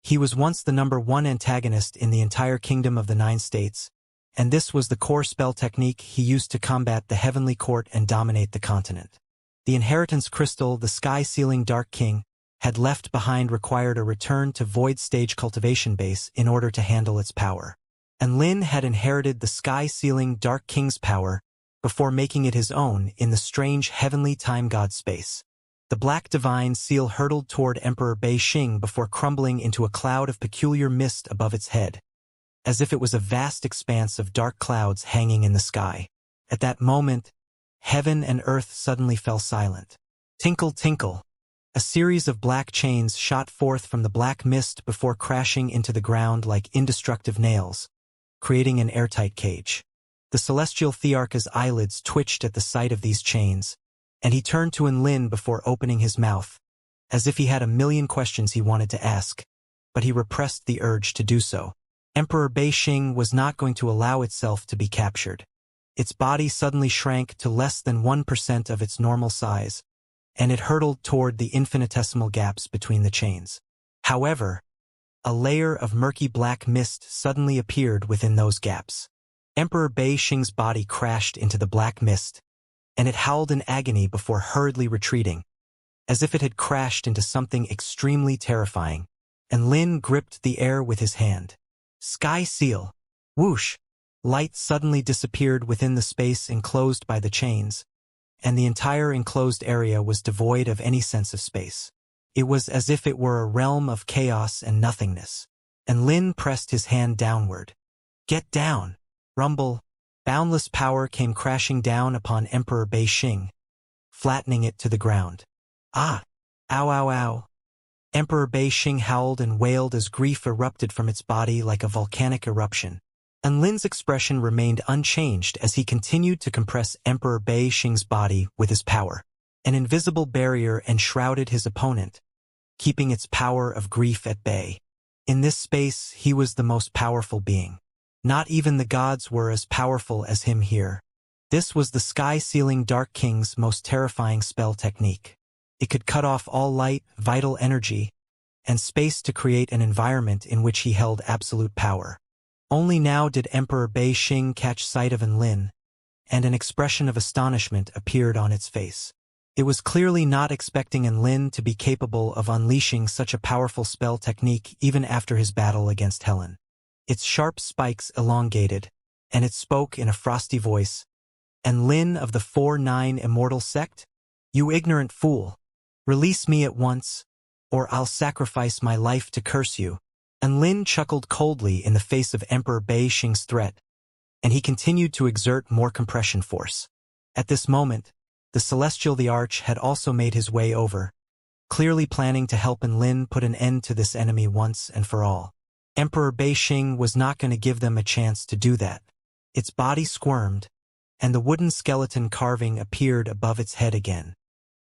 He was once the #1 antagonist in the entire Kingdom of the Nine States, and this was the core spell technique he used to combat the Heavenly Court and dominate the continent. The inheritance crystal the Sky Sealing Dark King had left behind required a return to Void Stage Cultivation base in order to handle its power. And Lin had inherited the Sky Sealing Dark King's power before making it his own in the strange heavenly time god space. The black divine seal hurtled toward Emperor Beixing before crumbling into a cloud of peculiar mist above its head, as if it was a vast expanse of dark clouds hanging in the sky. At that moment, heaven and earth suddenly fell silent. Tinkle, tinkle. A series of black chains shot forth from the black mist before crashing into the ground like indestructible nails, creating an airtight cage. The Celestial Thearch's eyelids twitched at the sight of these chains, and he turned to Enlin before opening his mouth, as if he had a million questions he wanted to ask, but he repressed the urge to do so. Emperor Beixing was not going to allow itself to be captured. Its body suddenly shrank to less than 1% of its normal size, and it hurtled toward the infinitesimal gaps between the chains. However, a layer of murky black mist suddenly appeared within those gaps. Emperor Beixing's body crashed into the black mist, and it howled in agony before hurriedly retreating, as if it had crashed into something extremely terrifying. And Lin gripped the air with his hand. Sky Seal! Whoosh! Light suddenly disappeared within the space enclosed by the chains, and the entire enclosed area was devoid of any sense of space. It was as if it were a realm of chaos and nothingness. And Lin pressed his hand downward. Get down! Rumble. Boundless power came crashing down upon Emperor Beixing, flattening it to the ground. Ah! Ow, ow, ow! Emperor Beixing howled and wailed as grief erupted from its body like a volcanic eruption. And Lin's expression remained unchanged as he continued to compress Emperor Beixing's body with his power. An invisible barrier enshrouded his opponent, keeping its power of grief at bay. In this space, he was the most powerful being. Not even the gods were as powerful as him here. This was the sky-sealing Dark King's most terrifying spell technique. It could cut off all light, vital energy, and space to create an environment in which he held absolute power. Only now did Emperor Bei Xing catch sight of Enlin, and an expression of astonishment appeared on its face. It was clearly not expecting Enlin to be capable of unleashing such a powerful spell technique even after his battle against Helen. Its sharp spikes elongated, and it spoke in a frosty voice. "Enlin of the 4-9 Immortal sect? You ignorant fool! Release me at once, or I'll sacrifice my life to curse you." Enlin chuckled coldly in the face of Emperor Bei Xing's threat, and he continued to exert more compression force. At this moment, the Celestial the Arch had also made his way over, clearly planning to help Enlin put an end to this enemy once and for all. Emperor Bei Xing was not going to give them a chance to do that. Its body squirmed, and the wooden skeleton carving appeared above its head again.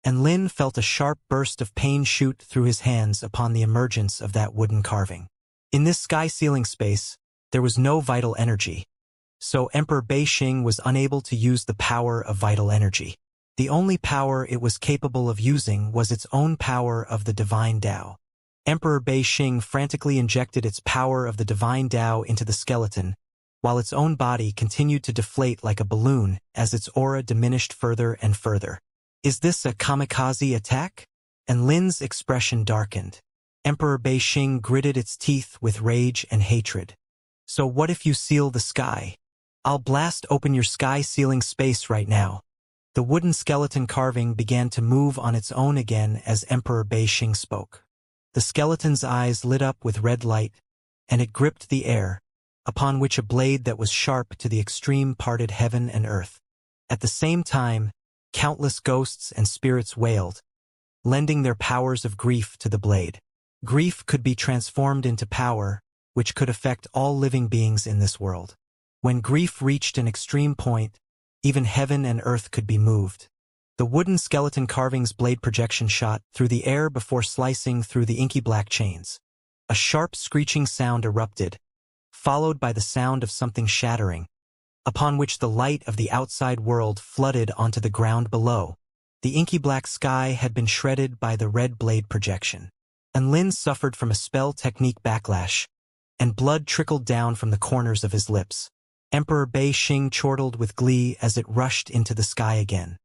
Enlin felt a sharp burst of pain shoot through his hands upon the emergence of that wooden carving. In this sky-sealing space, there was no vital energy, so Emperor Bei Xing was unable to use the power of vital energy. The only power it was capable of using was its own power of the Divine Tao. Emperor Bei Xing frantically injected its power of the Divine Tao into the skeleton, while its own body continued to deflate like a balloon as its aura diminished further and further. "Is this a kamikaze attack?" Enlin's expression darkened. Emperor Bei Xing gritted its teeth with rage and hatred. "So what if you seal the sky? I'll blast open your sky-sealing space right now." The wooden skeleton carving began to move on its own again as Emperor Bei Xing spoke. The skeleton's eyes lit up with red light, and it gripped the air, upon which a blade that was sharp to the extreme parted heaven and earth. At the same time, countless ghosts and spirits wailed, lending their powers of grief to the blade. Grief could be transformed into power, which could affect all living beings in this world. When grief reached an extreme point, even heaven and earth could be moved. The wooden skeleton carving's blade projection shot through the air before slicing through the inky black chains. A sharp screeching sound erupted, followed by the sound of something shattering, upon which the light of the outside world flooded onto the ground below. The inky black sky had been shredded by the red blade projection. Enlin suffered from a spell technique backlash, and blood trickled down from the corners of his lips. Emperor Bei Xing chortled with glee as it rushed into the sky again.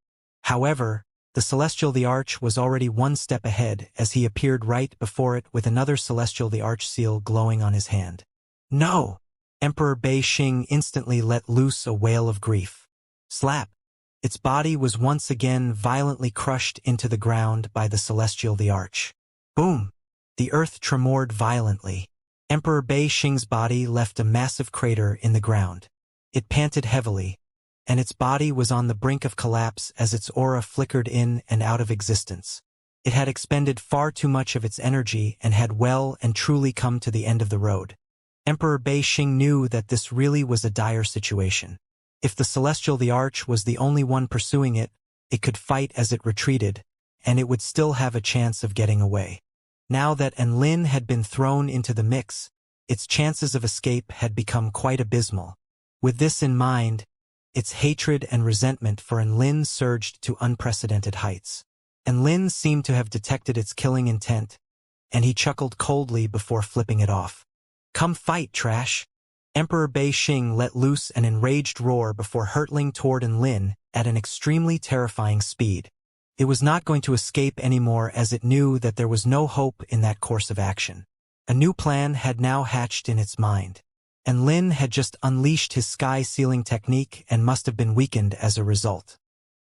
However, the Celestial the Arch was already one step ahead as he appeared right before it with another Celestial the Arch seal glowing on his hand. "No!" Emperor Bei Xing instantly let loose a wail of grief. Slap! Its body was once again violently crushed into the ground by the Celestial the Arch. Boom! The earth tremored violently. Emperor Bei Xing's body left a massive crater in the ground. It panted heavily, and its body was on the brink of collapse as its aura flickered in and out of existence. It had expended far too much of its energy and had well and truly come to the end of the road. Emperor Bei Xing knew that this really was a dire situation. If the Celestial the Arch was the only one pursuing it, it could fight as it retreated, and it would still have a chance of getting away. Now that Enlin had been thrown into the mix, its chances of escape had become quite abysmal. With this in mind, its hatred and resentment for Enlin surged to unprecedented heights. Enlin seemed to have detected its killing intent, and he chuckled coldly before flipping it off. "Come fight, trash!" Emperor Bei Xing let loose an enraged roar before hurtling toward Enlin at an extremely terrifying speed. It was not going to escape anymore as it knew that there was no hope in that course of action. A new plan had now hatched in its mind. Enlin had just unleashed his sky-sealing technique and must have been weakened as a result.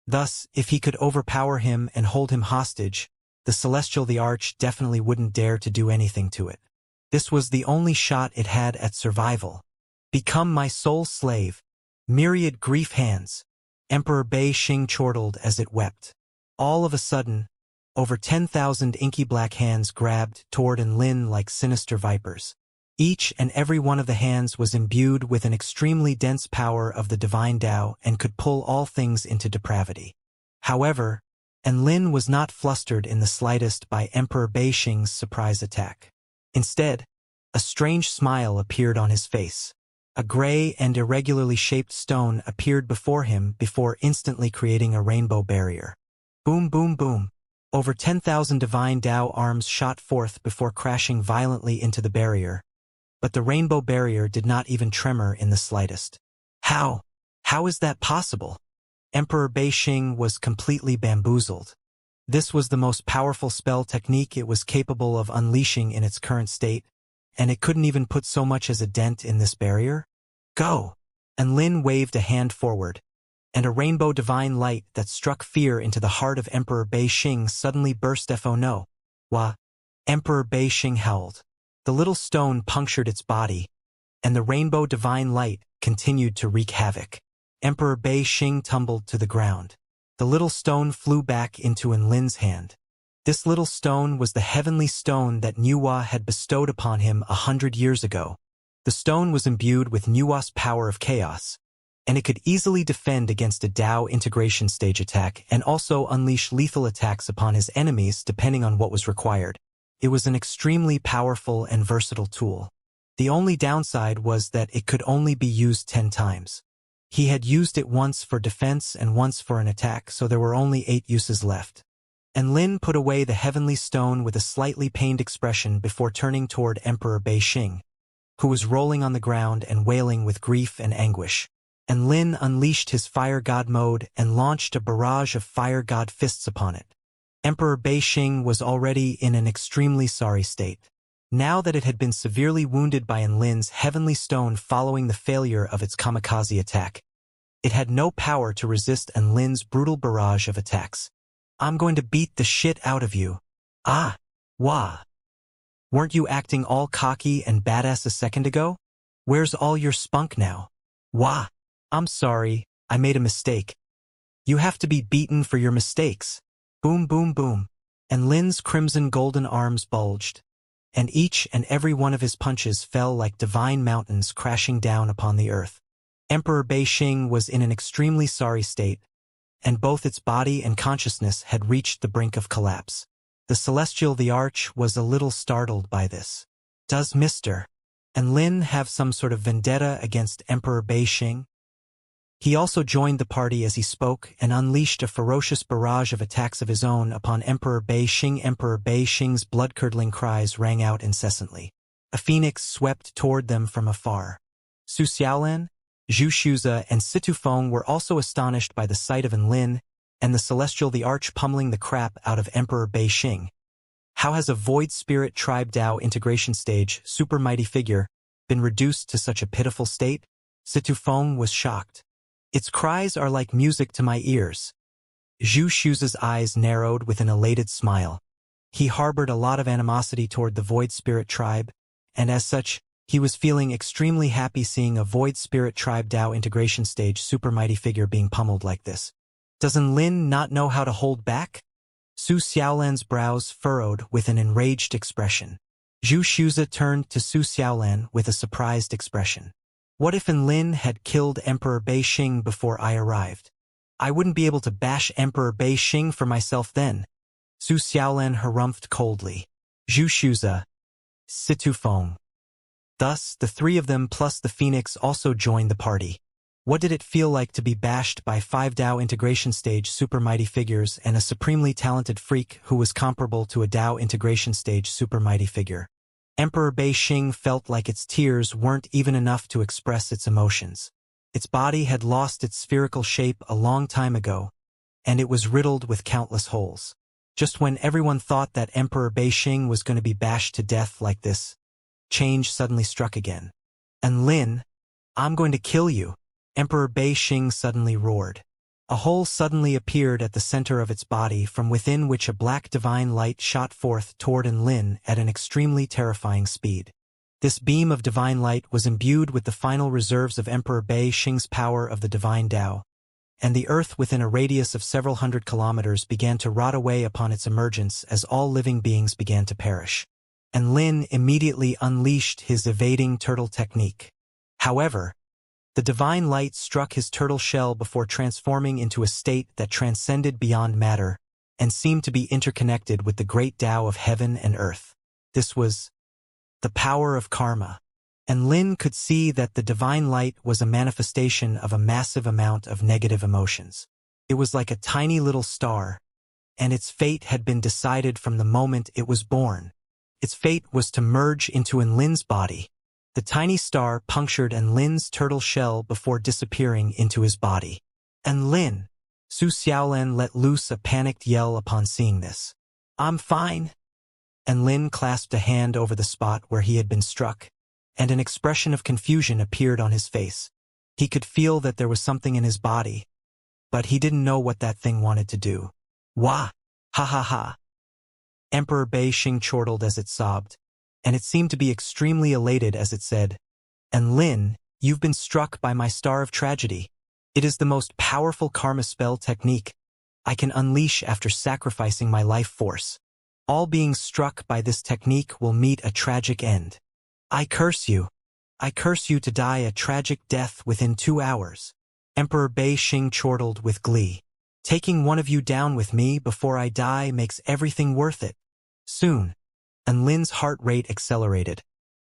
Thus, if he could overpower him and hold him hostage, the Celestial the Arch definitely wouldn't dare to do anything to it. This was the only shot it had at survival. "Become my sole slave, myriad grief hands," Emperor Bei Xing chortled as it wept. All of a sudden, over 10,000 inky black hands grabbed toward Enlin like sinister vipers. Each and every one of the hands was imbued with an extremely dense power of the Divine Tao and could pull all things into depravity. However, and Lin was not flustered in the slightest by Emperor Beixing's surprise attack. Instead, a strange smile appeared on his face. A gray and irregularly shaped stone appeared before him before instantly creating a rainbow barrier. Boom, boom, boom. Over 10,000 divine Tao arms shot forth before crashing violently into the barrier. But the rainbow barrier did not even tremor in the slightest. How? How is that possible? Emperor Beixing was completely bamboozled. This was the most powerful spell technique it was capable of unleashing in its current state, and it couldn't even put so much as a dent in this barrier? Go! And Lin waved a hand forward, and a rainbow divine light that struck fear into the heart of Emperor Beixing suddenly burst. Oh no! Wah! Emperor Beixing howled. The little stone punctured its body, and the rainbow divine light continued to wreak havoc. Emperor Beixing tumbled to the ground. The little stone flew back into Lin's hand. This little stone was the heavenly stone that Nuwa had bestowed upon him 100 years ago. The stone was imbued with Nuwa's power of chaos, and it could easily defend against a Dao integration stage attack and also unleash lethal attacks upon his enemies depending on what was required. It was an extremely powerful and versatile tool. The only downside was that it could only be used 10 times. He had used it once for defense and once for an attack, so there were only 8 uses left. And Lin put away the heavenly stone with a slightly pained expression before turning toward Emperor Beixing, who was rolling on the ground and wailing with grief and anguish. And Lin unleashed his fire god mode and launched a barrage of fire god fists upon it. Emperor Beixing was already in an extremely sorry state. Now that it had been severely wounded by Lin's heavenly stone following the failure of its kamikaze attack, it had no power to resist Lin's brutal barrage of attacks. I'm going to beat the shit out of you. Ah! Wah! Weren't you acting all cocky and badass a second ago? Where's all your spunk now? Wah! I'm sorry, I made a mistake. You have to be beaten for your mistakes. Boom, boom, boom. And Lin's crimson golden arms bulged, and each and every one of his punches fell like divine mountains crashing down upon the earth. Emperor Beixing was in an extremely sorry state, and both its body and consciousness had reached the brink of collapse. The Celestial the Arch was a little startled by this. Does Mr. and Lin have some sort of vendetta against Emperor Beixing? He also joined the party as he spoke and unleashed a ferocious barrage of attacks of his own upon Emperor Beixing. Emperor Beixing's blood-curdling cries rang out incessantly. A phoenix swept toward them from afar. Su Xiaolan, Zhu Shuza, and Situfeng were also astonished by the sight of Lin and the Celestial the Arch pummeling the crap out of Emperor Beixing. How has a Void Spirit Tribe Dao integration stage, super mighty figure, been reduced to such a pitiful state? Situfeng was shocked. Its cries are like music to my ears. Zhu Shuza's eyes narrowed with an elated smile. He harbored a lot of animosity toward the Void Spirit Tribe, and as such, he was feeling extremely happy seeing a Void Spirit Tribe Dao integration stage super mighty figure being pummeled like this. Doesn't Lin not know how to hold back? Su Xiaolan's brows furrowed with an enraged expression. Zhu Shuza turned to Su Xiaolan with a surprised expression. What if Lin had killed Emperor Beixing before I arrived? I wouldn't be able to bash Emperor Beixing for myself then. Su Xiaolan harumphed coldly. Zhu Shuza, Situfeng. Thus, the 3 of them plus the Phoenix also joined the party. What did it feel like to be bashed by 5 Dao integration stage super mighty figures and a supremely talented freak who was comparable to a Dao integration stage super mighty figure? Emperor Beixing felt like its tears weren't even enough to express its emotions. Its body had lost its spherical shape a long time ago, and it was riddled with countless holes. Just when everyone thought that Emperor Beixing was going to be bashed to death like this, change suddenly struck again. And Lin, I'm going to kill you, Emperor Beixing suddenly roared. A hole suddenly appeared at the center of its body from within which a black divine light shot forth toward Lin at an extremely terrifying speed. This beam of divine light was imbued with the final reserves of Emperor Beixing's power of the divine Dao, and the earth within a radius of several hundred kilometers began to rot away upon its emergence as all living beings began to perish. And Lin immediately unleashed his evading turtle technique. However, the divine light struck his turtle shell before transforming into a state that transcended beyond matter and seemed to be interconnected with the great Tao of heaven and earth. This was the power of karma. And Lin could see that the divine light was a manifestation of a massive amount of negative emotions. It was like a tiny little star, and its fate had been decided from the moment it was born. Its fate was to merge into Lin's body. The tiny star punctured Lin's turtle shell before disappearing into his body. And Lin, Su Xiaolan let loose a panicked yell upon seeing this. "I'm fine." And Lin clasped a hand over the spot where he had been struck, and an expression of confusion appeared on his face. He could feel that there was something in his body, but he didn't know what that thing wanted to do. Wah! Ha ha ha! Emperor Bei Xing chortled as it sobbed, and it seemed to be extremely elated as it said, "And Lin, you've been struck by my star of tragedy. It is the most powerful karma spell technique I can unleash after sacrificing my life force. All beings struck by this technique will meet a tragic end. I curse you. I curse you to die a tragic death within 2 hours." Emperor Bei Xing chortled with glee. "Taking one of you down with me before I die makes everything worth it." Soon, and Lin's heart rate accelerated,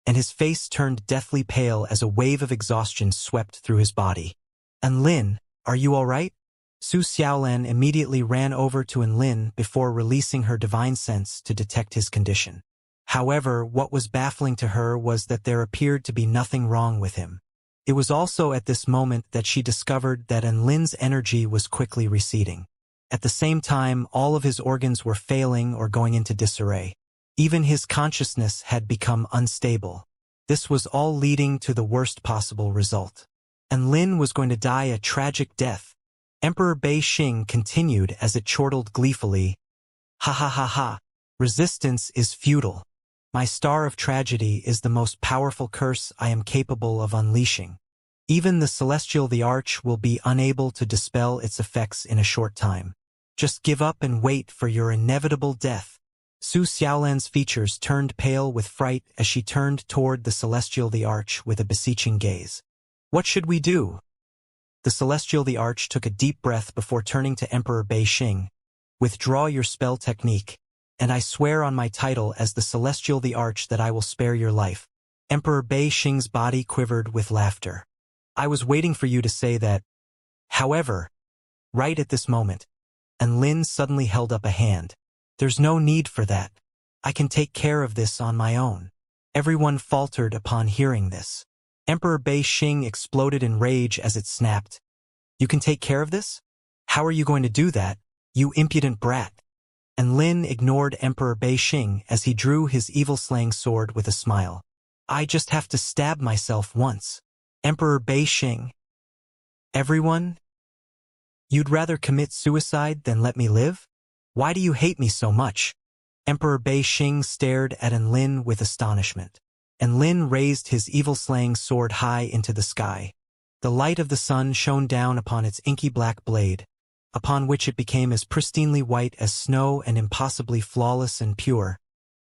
and his face turned deathly pale as a wave of exhaustion swept through his body. "And Lin, are you all right?" Su Xiaolan immediately ran over to Lin before releasing her divine sense to detect his condition. However, what was baffling to her was that there appeared to be nothing wrong with him. It was also at this moment that she discovered that Lin's energy was quickly receding. At the same time, all of his organs were failing or going into disarray. Even his consciousness had become unstable. This was all leading to the worst possible result. And Lin was going to die a tragic death. Emperor Bei Xing continued as it chortled gleefully. "Ha ha ha ha! Resistance is futile. My star of tragedy is the most powerful curse I am capable of unleashing. Even the celestial the arch will be unable to dispel its effects in a short time. Just give up and wait for your inevitable death." Su Xiaolan's features turned pale with fright as she turned toward the celestial the arch with a beseeching gaze. "What should we do?" The celestial the arch took a deep breath before turning to Emperor Bei Xing. "Withdraw your spell technique, and I swear on my title as the celestial the arch that I will spare your life." Emperor Bei Xing's body quivered with laughter. "I was waiting for you to say that." However, right at this moment, and Lin suddenly held up a hand. "There's no need for that. I can take care of this on my own." Everyone faltered upon hearing this. Emperor Bei Xing exploded in rage as it snapped. "You can take care of this? How are you going to do that, you impudent brat?" And Lin ignored Emperor Bei Xing as he drew his evil-slaying sword with a smile. "I just have to stab myself once." Emperor Bei Xing. "Everyone? You'd rather commit suicide than let me live? Why do you hate me so much?" Emperor Bei Xing stared at Lin with astonishment. And Lin raised his evil-slaying sword high into the sky. The light of the sun shone down upon its inky black blade, upon which it became as pristinely white as snow and impossibly flawless and pure,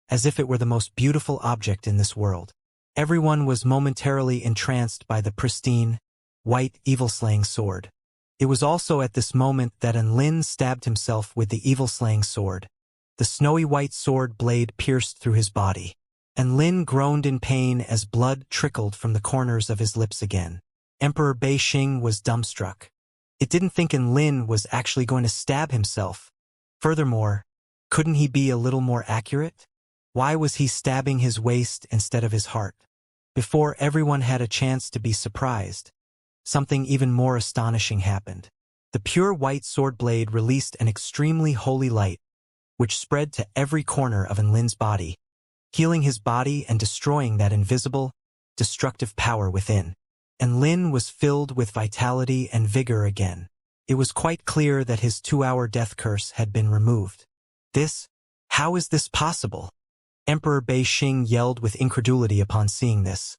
as if it were the most beautiful object in this world. Everyone was momentarily entranced by the pristine, white, evil-slaying sword. It was also at this moment that Lin stabbed himself with the evil-slaying sword. The snowy white sword blade pierced through his body, and Lin groaned in pain as blood trickled from the corners of his lips again. Emperor Bei Xing was dumbstruck. It didn't think Lin was actually going to stab himself. Furthermore, couldn't he be a little more accurate? Why was he stabbing his waist instead of his heart? Before everyone had a chance to be surprised, something even more astonishing happened. The pure white sword blade released an extremely holy light, which spread to every corner of Lin's body, healing his body and destroying that invisible, destructive power within. And Lin was filled with vitality and vigor again. It was quite clear that his 2-hour death curse had been removed. How is this possible? Emperor Bei Xing yelled with incredulity upon seeing this.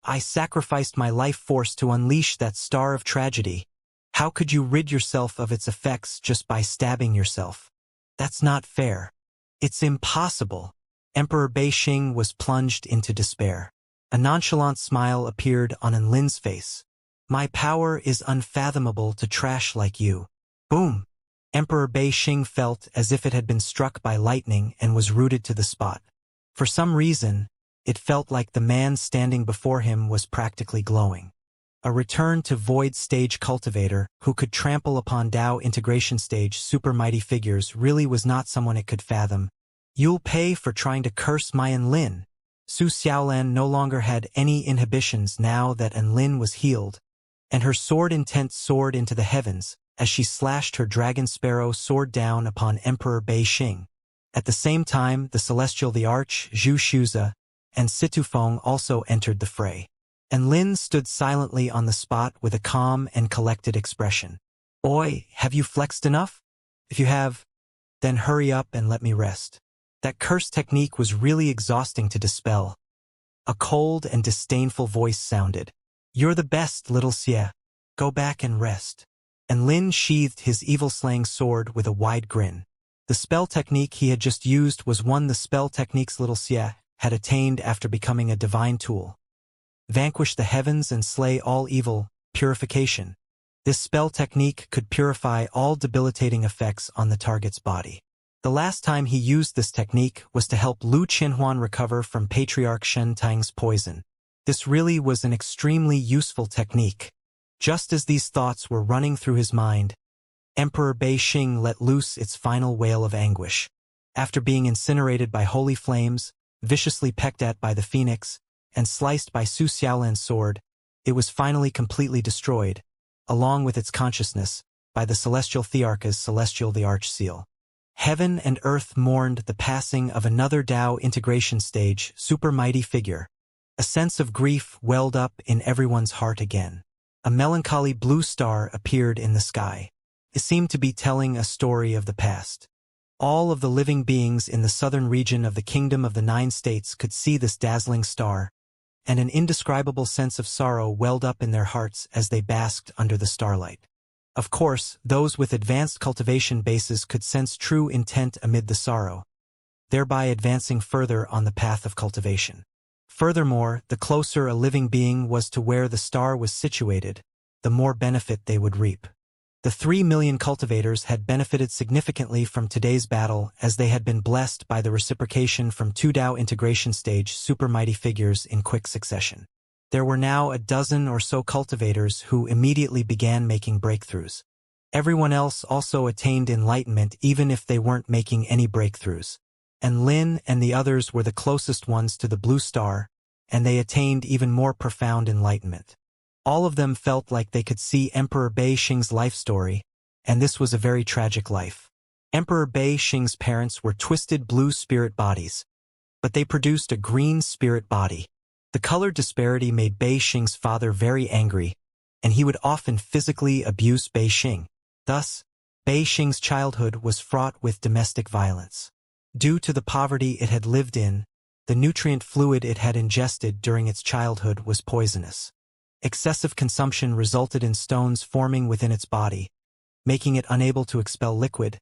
"I sacrificed my life force to unleash that star of tragedy. How could you rid yourself of its effects just by stabbing yourself? That's not fair. It's impossible." Emperor Bei Xing was plunged into despair. A nonchalant smile appeared on Lin's face. "My power is unfathomable to trash like you." Boom! Emperor Bei Xing felt as if it had been struck by lightning and was rooted to the spot. For some reason, it felt like the man standing before him was practically glowing. A return to void stage cultivator who could trample upon Dao integration stage super mighty figures really was not someone it could fathom. You'll pay for trying to curse my Enlin. Su Xiaolan no longer had any inhibitions now that Enlin was healed, and her sword intent soared into the heavens as she slashed her dragon sparrow sword down upon Emperor Bei Xing. At the same time, the Celestial the Arch, Zhu Shuza, and Situfeng also entered the fray. Enlin stood silently on the spot with a calm and collected expression. Oi, have you flexed enough? If you have, then hurry up and let me rest. That curse technique was really exhausting to dispel. A cold and disdainful voice sounded. You're the best, little Xie. Go back and rest. And Lin sheathed his evil-slaying sword with a wide grin. The spell technique he had just used was one the spell techniques little Xie had attained after becoming a divine tool. Vanquish the heavens and slay all evil, purification. This spell technique could purify all debilitating effects on the target's body. The last time he used this technique was to help Lu Qinhuan recover from Patriarch Shen Tang's poison. This really was an extremely useful technique. Just as these thoughts were running through his mind, Emperor Bei Xing let loose its final wail of anguish. After being incinerated by holy flames, viciously pecked at by the phoenix, and sliced by Su Xiaolan's sword, it was finally completely destroyed, along with its consciousness, by the Celestial Thearch's Celestial the Arch seal. Heaven and earth mourned the passing of another Dao integration stage super mighty figure. A sense of grief welled up in everyone's heart again. A melancholy blue star appeared in the sky. It seemed to be telling a story of the past. All of the living beings in the southern region of the Kingdom of the Nine States could see this dazzling star, and an indescribable sense of sorrow welled up in their hearts as they basked under the starlight. Of course, those with advanced cultivation bases could sense true intent amid the sorrow, thereby advancing further on the path of cultivation. Furthermore, the closer a living being was to where the star was situated, the more benefit they would reap. The 3 million cultivators had benefited significantly from today's battle as they had been blessed by the reciprocation from 2 Dao integration stage super mighty figures in quick succession. There were now a dozen or so cultivators who immediately began making breakthroughs. Everyone else also attained enlightenment even if they weren't making any breakthroughs. And Lin and the others were the closest ones to the blue star, and they attained even more profound enlightenment. All of them felt like they could see Emperor Bei Xing's life story, and this was a very tragic life. Emperor Bei Xing's parents were twisted blue spirit bodies, but they produced a green spirit body. The color disparity made Bei Xing's father very angry, and he would often physically abuse Bei Xing. Thus, Bei Xing's childhood was fraught with domestic violence. Due to the poverty it had lived in, the nutrient fluid it had ingested during its childhood was poisonous. Excessive consumption resulted in stones forming within its body, making it unable to expel liquid,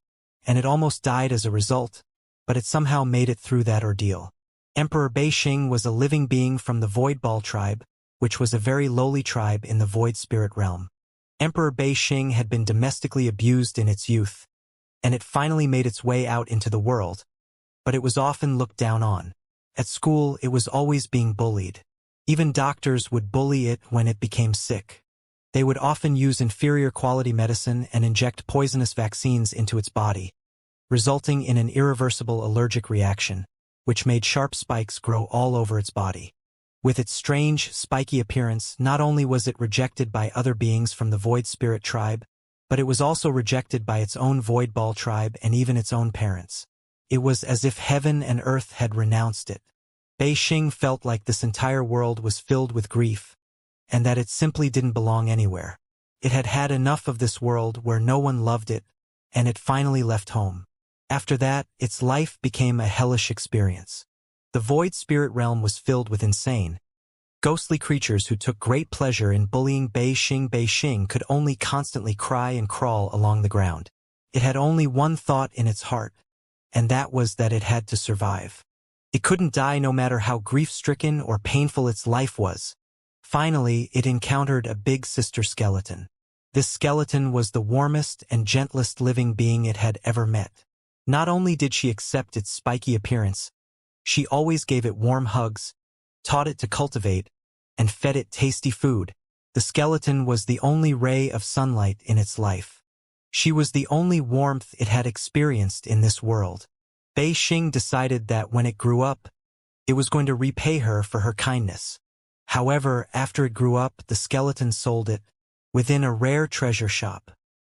and it almost died as a result, but it somehow made it through that ordeal. Emperor Bei Xing was a living being from the Void Ball tribe, which was a very lowly tribe in the Void Spirit realm. Emperor Bei Xing had been domestically abused in its youth, and it finally made its way out into the world, but it was often looked down on. At school, it was always being bullied. Even doctors would bully it when it became sick. They would often use inferior quality medicine and inject poisonous vaccines into its body, resulting in an irreversible allergic reaction, which made sharp spikes grow all over its body. With its strange, spiky appearance, not only was it rejected by other beings from the Void Spirit tribe, but it was also rejected by its own Void Ball tribe and even its own parents. It was as if heaven and earth had renounced it. Bei Xing felt like this entire world was filled with grief, and that it simply didn't belong anywhere. It had had enough of this world where no one loved it, and it finally left home. After that, its life became a hellish experience. The Void Spirit realm was filled with insane, ghostly creatures who took great pleasure in bullying Bei Xing. Bei Xing could only constantly cry and crawl along the ground. It had only one thought in its heart, and that was that it had to survive. It couldn't die no matter how grief-stricken or painful its life was. Finally, it encountered a big sister skeleton. This skeleton was the warmest and gentlest living being it had ever met. Not only did she accept its spiky appearance, she always gave it warm hugs, taught it to cultivate, and fed it tasty food. The skeleton was the only ray of sunlight in its life. She was the only warmth it had experienced in this world. Bei Xing decided that when it grew up, it was going to repay her for her kindness. However, after it grew up, the skeleton sold it within a rare treasure shop.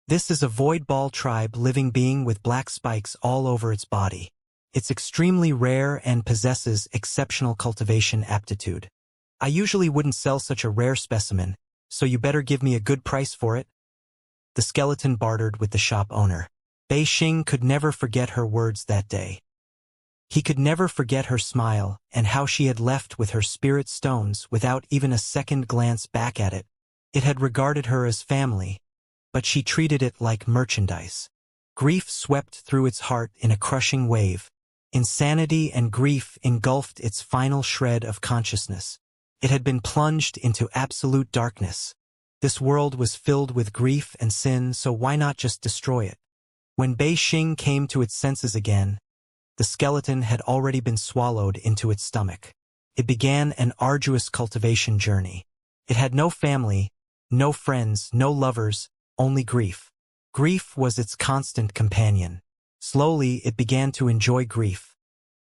This is a void ball tribe living being with black spikes all over its body. It's extremely rare and possesses exceptional cultivation aptitude. I usually wouldn't sell such a rare specimen, so you better give me a good price for it. The skeleton bartered with the shop owner. Bei Xing could never forget her words that day. He could never forget her smile and how she had left with her spirit stones without even a second glance back at it. It had regarded her as family, but she treated it like merchandise. Grief swept through its heart in a crushing wave. Insanity and grief engulfed its final shred of consciousness. It had been plunged into absolute darkness. This world was filled with grief and sin, so why not just destroy it? When Bei Xing came to its senses again, the skeleton had already been swallowed into its stomach. It began an arduous cultivation journey. It had no family, no friends, no lovers, only grief. Grief was its constant companion. Slowly, it began to enjoy grief.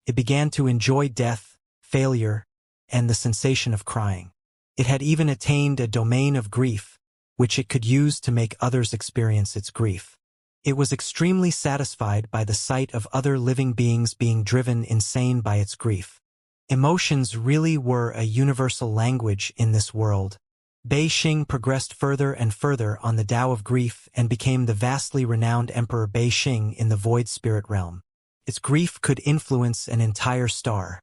It began to enjoy death, failure, and the sensation of crying. It had even attained a domain of grief, which it could use to make others experience its grief. It was extremely satisfied by the sight of other living beings being driven insane by its grief. Emotions really were a universal language in this world. Bei Xing progressed further and further on the Tao of grief and became the vastly renowned Emperor Bei Xing in the void spirit realm. Its grief could influence an entire star.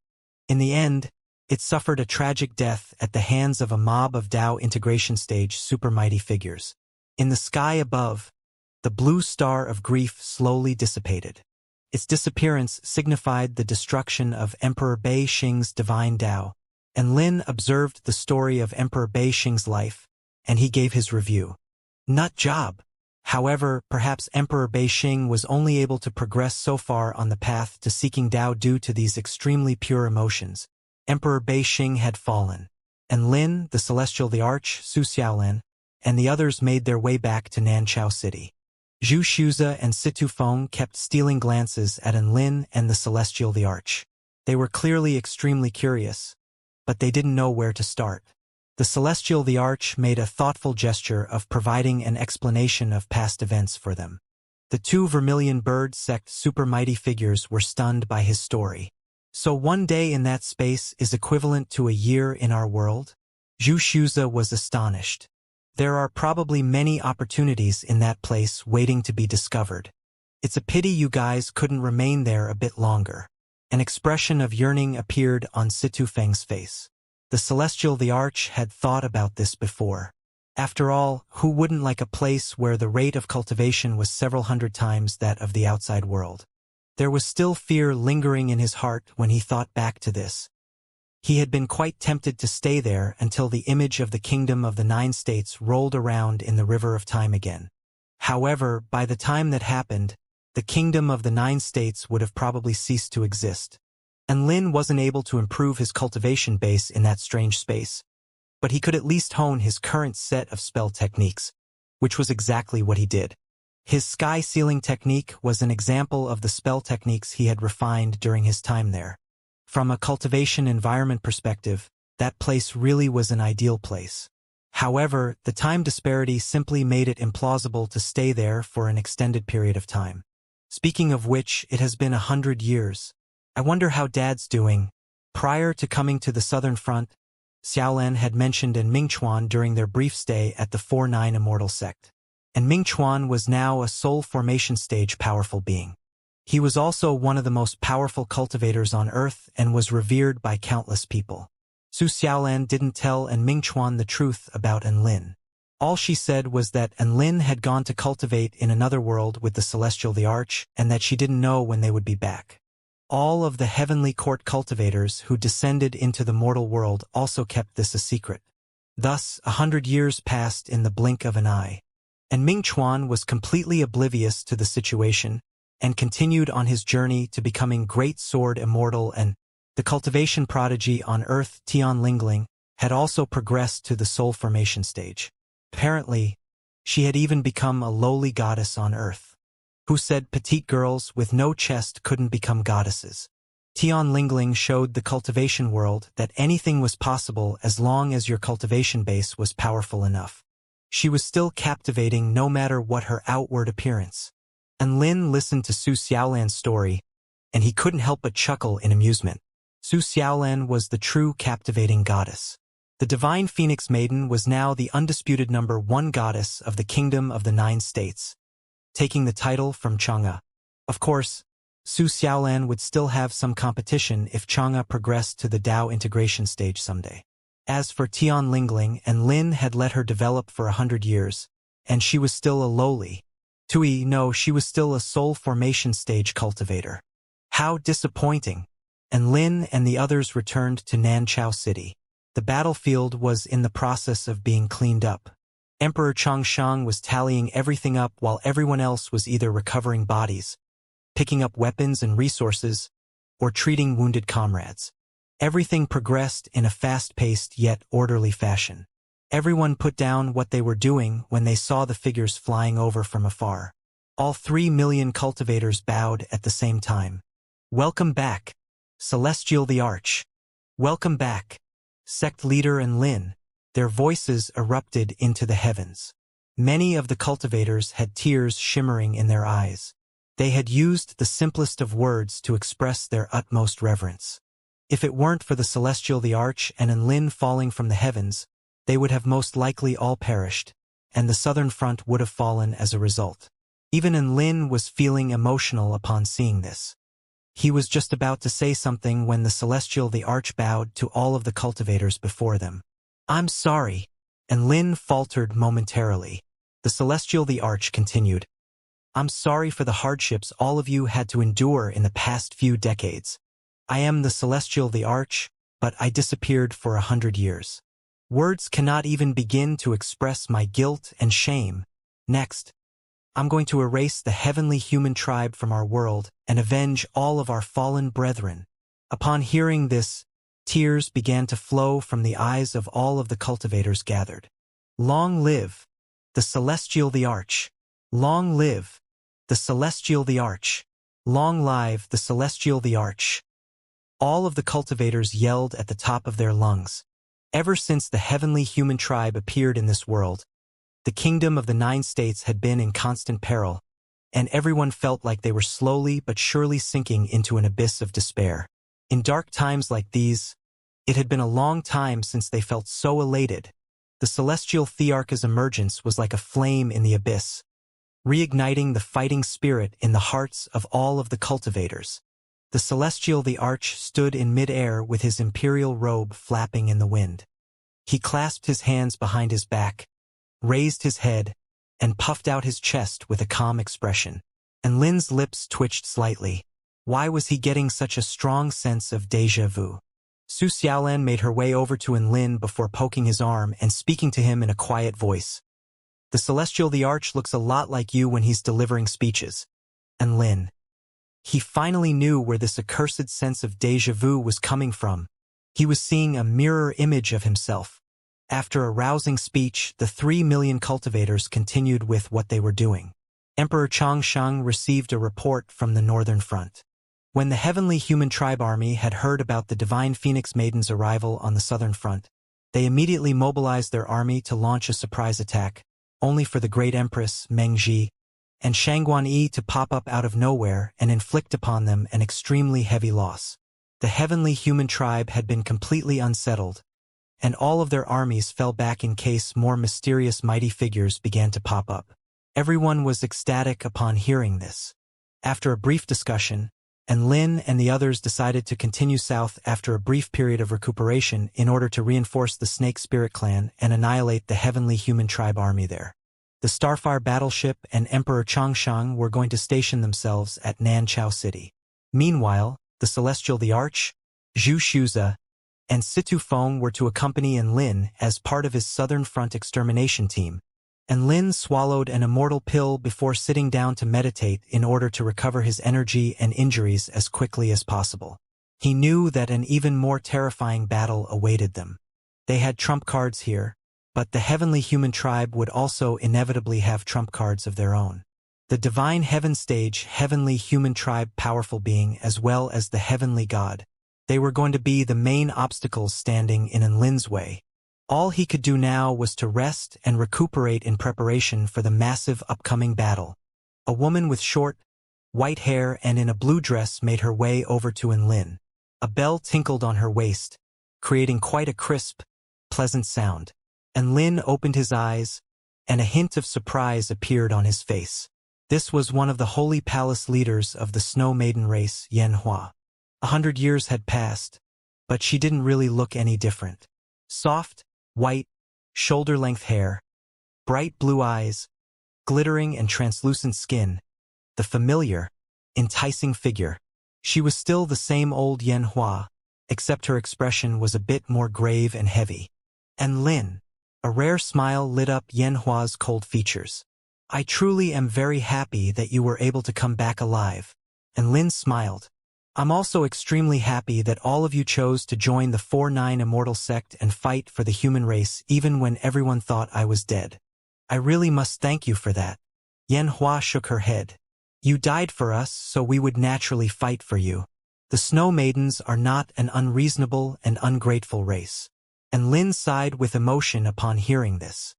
In the end, it suffered a tragic death at the hands of a mob of Tao integration stage supermighty figures. In the sky above, the blue star of grief slowly dissipated. Its disappearance signified the destruction of Emperor Bei Xing's divine Tao, and Lin observed the story of Emperor Bei Xing's life, and he gave his review. Nut job. However, perhaps Emperor Bei Xing was only able to progress so far on the path to seeking Tao due to these extremely pure emotions. Emperor Bei Xing had fallen, and Lin, the Celestial the Arch, Su Xiaolan, and the others made their way back to Nanchao City. Zhu Shuza and Situ Feng kept stealing glances at Lin and the Celestial the Arch. They were clearly extremely curious, but they didn't know where to start. The Celestial the Arch made a thoughtful gesture of providing an explanation of past events for them. The two Vermilion Bird sect supermighty figures were stunned by his story. So one day in that space is equivalent to a year in our world? Zhu Shuza was astonished. There are probably many opportunities in that place waiting to be discovered. It's a pity you guys couldn't remain there a bit longer. An expression of yearning appeared on Situ Feng's face. The Celestial the Arch had thought about this before. After all, who wouldn't like a place where the rate of cultivation was several hundred times that of the outside world? There was still fear lingering in his heart when he thought back to this. He had been quite tempted to stay there until the image of the Kingdom of the Nine States rolled around in the river of time again. However, by the time that happened, the Kingdom of the Nine States would have probably ceased to exist. And Lin wasn't able to improve his cultivation base in that strange space. But he could at least hone his current set of spell techniques, which was exactly what he did. His sky sealing technique was an example of the spell techniques he had refined during his time there. From a cultivation environment perspective, that place really was an ideal place. However, the time disparity simply made it implausible to stay there for an extended period of time. Speaking of which, it has been 100 years. I wonder how Dad's doing. Prior to coming to the Southern Front, Xiaolan had mentioned Mingchuan during their brief stay at the 4-9 Immortal sect. And Mingchuan was now a soul formation stage powerful being. He was also one of the most powerful cultivators on Earth and was revered by countless people. Su Xiaolan didn't tell Mingchuan the truth about Lin. All she said was that Lin had gone to cultivate in another world with the Celestial the Arch and that she didn't know when they would be back. All of the heavenly court cultivators who descended into the mortal world also kept this a secret. Thus, 100 years passed in the blink of an eye. and Ming Chuan was completely oblivious to the situation and continued on his journey to becoming Great Sword Immortal, and the cultivation prodigy on Earth Tian Lingling had also progressed to the soul formation stage. Apparently, she had even become a lowly goddess on Earth. Who said petite girls with no chest couldn't become goddesses? Tian Lingling showed the cultivation world that anything was possible as long as your cultivation base was powerful enough. She was still captivating no matter what her outward appearance. And Lin listened to Su Xiaolan's story, and he couldn't help but chuckle in amusement. Su Xiaolan was the true captivating goddess. The divine Phoenix Maiden was now the undisputed #1 goddess of the Kingdom of the 9 States, taking the title from Chang'e. Of course, Su Xiaolan would still have some competition if Chang'e progressed to the Dao integration stage someday. As for Tian Lingling, and Lin had let her develop for 100 years, and she was still a lowly. No, she was still a soul formation stage cultivator. How disappointing! And Lin and the others returned to Nanchao City. The battlefield was in the process of being cleaned up. Emperor Changshang was tallying everything up while everyone else was either recovering bodies, picking up weapons and resources, or treating wounded comrades. Everything progressed in a fast-paced yet orderly fashion. Everyone put down what they were doing when they saw the figures flying over from afar. All 3 million cultivators bowed at the same time. Welcome back, Celestial the Arch. Welcome back, Sect Leader and Lin. Their voices erupted into the heavens. Many of the cultivators had tears shimmering in their eyes. They had used the simplest of words to express their utmost reverence. If it weren't for the Celestial the Arch and Enlin falling from the heavens, they would have most likely all perished, and the southern front would have fallen as a result. Even Enlin was feeling emotional upon seeing this. He was just about to say something when the Celestial the Arch bowed to all of the cultivators before them. I'm sorry, Enlin faltered momentarily. The Celestial the Arch continued. I'm sorry for the hardships all of you had to endure in the past few decades. I am the Celestial the Arch, but I disappeared for 100 years. Words cannot even begin to express my guilt and shame. Next, I'm going to erase the heavenly human tribe from our world and avenge all of our fallen brethren. Upon hearing this, tears began to flow from the eyes of all of the cultivators gathered. Long live the Celestial the Arch! Long live the Celestial the Arch! Long live the Celestial the Arch! All of the cultivators yelled at the top of their lungs. Ever since the heavenly human tribe appeared in this world, the Kingdom of the 9 States had been in constant peril, and everyone felt like they were slowly but surely sinking into an abyss of despair. In dark times like these, it had been a long time since they felt so elated. The Celestial Thearch's emergence was like a flame in the abyss, reigniting the fighting spirit in the hearts of all of the cultivators. The Celestial the Arch stood in mid-air with his imperial robe flapping in the wind. He clasped his hands behind his back, raised his head, and puffed out his chest with a calm expression. And Lin's lips twitched slightly. Why was he getting such a strong sense of déjà vu? Su Xiaolan made her way over to Enlin before poking his arm and speaking to him in a quiet voice. The Celestial the Arch looks a lot like you when he's delivering speeches. Enlin. He finally knew where this accursed sense of déjà vu was coming from. He was seeing a mirror image of himself. After a rousing speech, the 3 million cultivators continued with what they were doing. Emperor Changshang received a report from the Northern Front. When the Heavenly Human Tribe Army had heard about the Divine Phoenix Maiden's arrival on the Southern Front, they immediately mobilized their army to launch a surprise attack, only for the Great Empress, Mengji, and Shangguan Yi to pop up out of nowhere and inflict upon them an extremely heavy loss. The Heavenly Human Tribe had been completely unsettled, and all of their armies fell back in case more mysterious mighty figures began to pop up. Everyone was ecstatic upon hearing this. After a brief discussion, Enlin and the others decided to continue south after a brief period of recuperation in order to reinforce the Snake Spirit Clan and annihilate the Heavenly Human Tribe army there. The Starfire battleship and Emperor Changshang were going to station themselves at Nanchao City. Meanwhile, the Celestial the Arch, Zhu Shuza, and Situ Feng were to accompany Enlin as part of his Southern Front extermination team, and Lin swallowed an immortal pill before sitting down to meditate in order to recover his energy and injuries as quickly as possible. He knew that an even more terrifying battle awaited them. They had trump cards here, but the heavenly human tribe would also inevitably have trump cards of their own. The divine heaven stage, heavenly human tribe powerful being as well as the heavenly god. They were going to be the main obstacles standing in Lin's way. All he could do now was to rest and recuperate in preparation for the massive upcoming battle. A woman with short, white hair and in a blue dress made her way over to Lin. A bell tinkled on her waist, creating quite a crisp, pleasant sound. Lin opened his eyes, and a hint of surprise appeared on his face. This was one of the holy palace leaders of the Snow Maiden race, Xianxia. 100 years had passed, but she didn't really look any different. Soft, white, shoulder-length hair, bright blue eyes, glittering and translucent skin, the familiar, enticing figure. She was still the same old Xianxia, except her expression was a bit more grave and heavy. And Lin, a rare smile lit up Xianhua's cold features. I truly am very happy that you were able to come back alive. And Lin smiled. I'm also extremely happy that all of you chose to join the 4-9 Immortal sect and fight for the human race even when everyone thought I was dead. I really must thank you for that. Xianxia shook her head. You died for us, so we would naturally fight for you. The Snow Maidens are not an unreasonable and ungrateful race. And Lin sighed with emotion upon hearing this.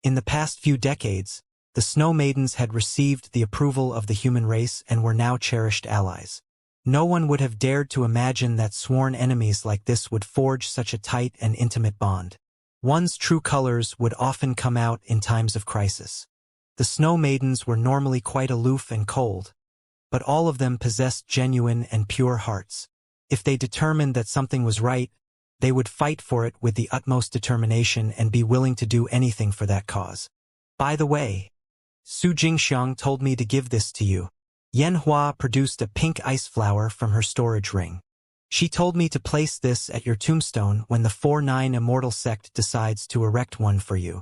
In the past few decades, the Snow Maidens had received the approval of the human race and were now cherished allies. No one would have dared to imagine that sworn enemies like this would forge such a tight and intimate bond. One's true colors would often come out in times of crisis. The Snow Maidens were normally quite aloof and cold, but all of them possessed genuine and pure hearts. If they determined that something was right, they would fight for it with the utmost determination and be willing to do anything for that cause. By the way, Su Jingxiang told me to give this to you. Xianxia produced a pink ice flower from her storage ring. She told me to place this at your tombstone when the 4-9 Immortal sect decides to erect one for you.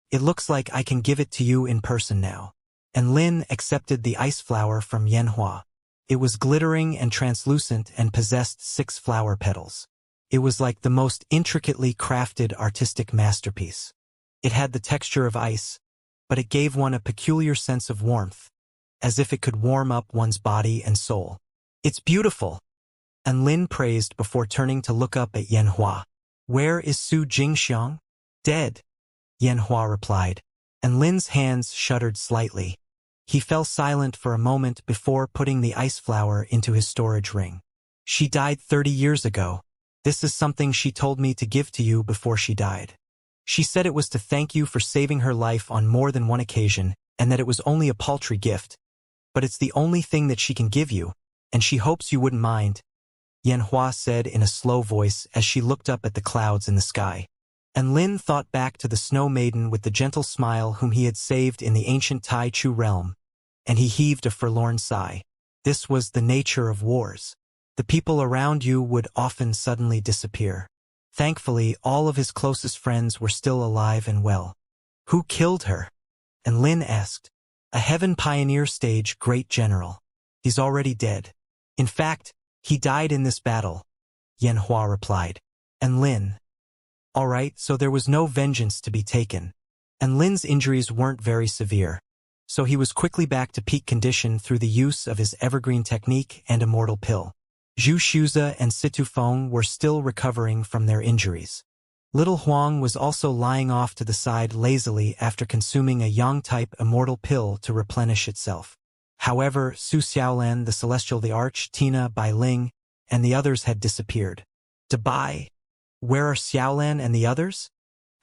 It looks like I can give it to you in person now. And Lin accepted the ice flower from Xianxia. It was glittering and translucent and possessed 6 flower petals. It was like the most intricately crafted artistic masterpiece. It had the texture of ice, but it gave one a peculiar sense of warmth, as if it could warm up one's body and soul. It's beautiful. And Lin praised before turning to look up at Xianxia. Where is Su Jingxiang? Dead, Xianxia replied, and Lin's hands shuddered slightly. He fell silent for a moment before putting the ice flower into his storage ring. She died 30 years ago. This is something she told me to give to you before she died. She said it was to thank you for saving her life on more than one occasion, and that it was only a paltry gift. But it's the only thing that she can give you, and she hopes you wouldn't mind, Xianxia said in a slow voice as she looked up at the clouds in the sky. And Lin thought back to the Snow Maiden with the gentle smile whom he had saved in the ancient Tai Chu realm, and he heaved a forlorn sigh. This was the nature of wars. The people around you would often suddenly disappear. Thankfully, all of his closest friends were still alive and well. Who killed her? And Lin asked. A Heaven Pioneer stage great general. He's already dead. In fact, he died in this battle, Xianxia replied. And Lin. All right, so there was no vengeance to be taken. And Lin's injuries weren't very severe, so he was quickly back to peak condition through the use of his evergreen technique and immortal pill. Zhu Shuza and Situ Feng were still recovering from their injuries. Little Huang was also lying off to the side lazily after consuming a Yang-type immortal pill to replenish itself. However, Su Xiaolan, the Celestial, the Arch, Tina, Bai Ling, and the others had disappeared. Bai, where are Xiaolan and the others?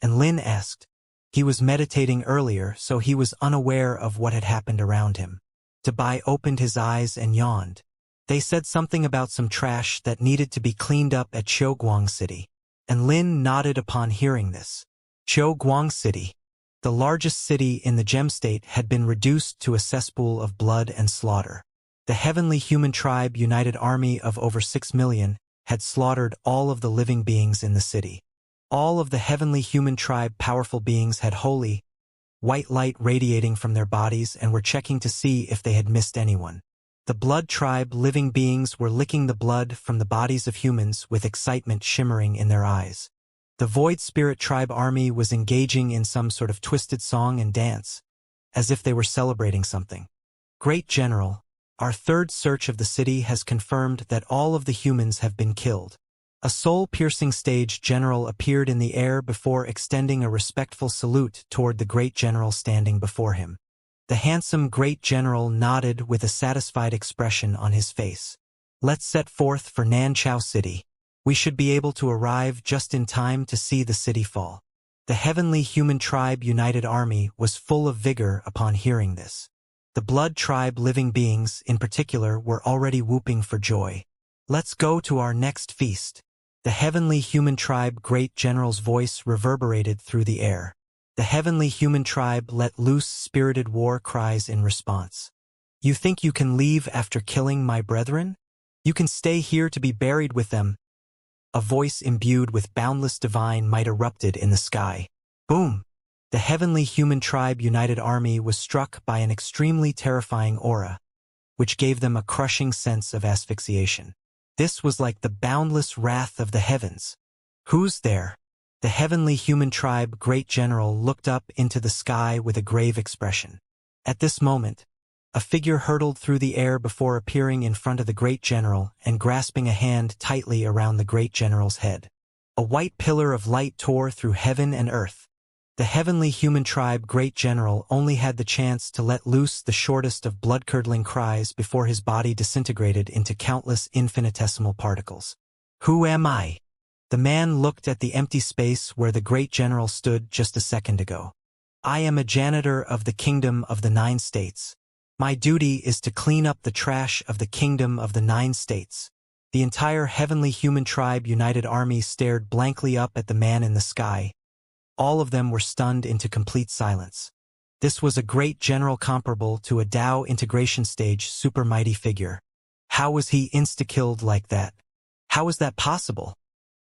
And Lin asked. He was meditating earlier, so he was unaware of what had happened around him. Bai opened his eyes and yawned. They said something about some trash that needed to be cleaned up at Qiuguang City. And Lin nodded upon hearing this. Qiuguang City, the largest city in the Gem State, had been reduced to a cesspool of blood and slaughter. The heavenly human tribe united army of over 6 million had slaughtered all of the living beings in the city. All of the heavenly human tribe powerful beings had wholly, white light radiating from their bodies, and were checking to see if they had missed anyone. The blood tribe living beings were licking the blood from the bodies of humans with excitement shimmering in their eyes. The void spirit tribe army was engaging in some sort of twisted song and dance, as if they were celebrating something. Great General, our third search of the city has confirmed that all of the humans have been killed. A soul-piercing stage general appeared in the air before extending a respectful salute toward the Great General standing before him. The handsome Great General nodded with a satisfied expression on his face. Let's set forth for Nanchao City. We should be able to arrive just in time to see the city fall. The Heavenly Human Tribe United Army was full of vigor upon hearing this. The Blood Tribe living beings, in particular, were already whooping for joy. Let's go to our next feast. The Heavenly Human Tribe Great General's voice reverberated through the air. The Heavenly Human Tribe let loose spirited war cries in response. You think you can leave after killing my brethren? You can stay here to be buried with them. A voice imbued with boundless divine might erupted in the sky. Boom! The Heavenly Human Tribe United Army was struck by an extremely terrifying aura, which gave them a crushing sense of asphyxiation. This was like the boundless wrath of the heavens. Who's there? The Heavenly Human Tribe Great General looked up into the sky with a grave expression. At this moment, a figure hurtled through the air before appearing in front of the Great General and grasping a hand tightly around the Great General's head. A white pillar of light tore through heaven and earth. The Heavenly Human Tribe Great General only had the chance to let loose the shortest of blood-curdling cries before his body disintegrated into countless infinitesimal particles. Who am I? The man looked at the empty space where the Great General stood just a second ago. I am a janitor of the Kingdom of the Nine States. My duty is to clean up the trash of the Kingdom of the Nine States. The entire Heavenly Human Tribe United Army stared blankly up at the man in the sky. All of them were stunned into complete silence. This was a Great General comparable to a Dao integration stage super mighty figure. How was he insta-killed like that? How was that possible?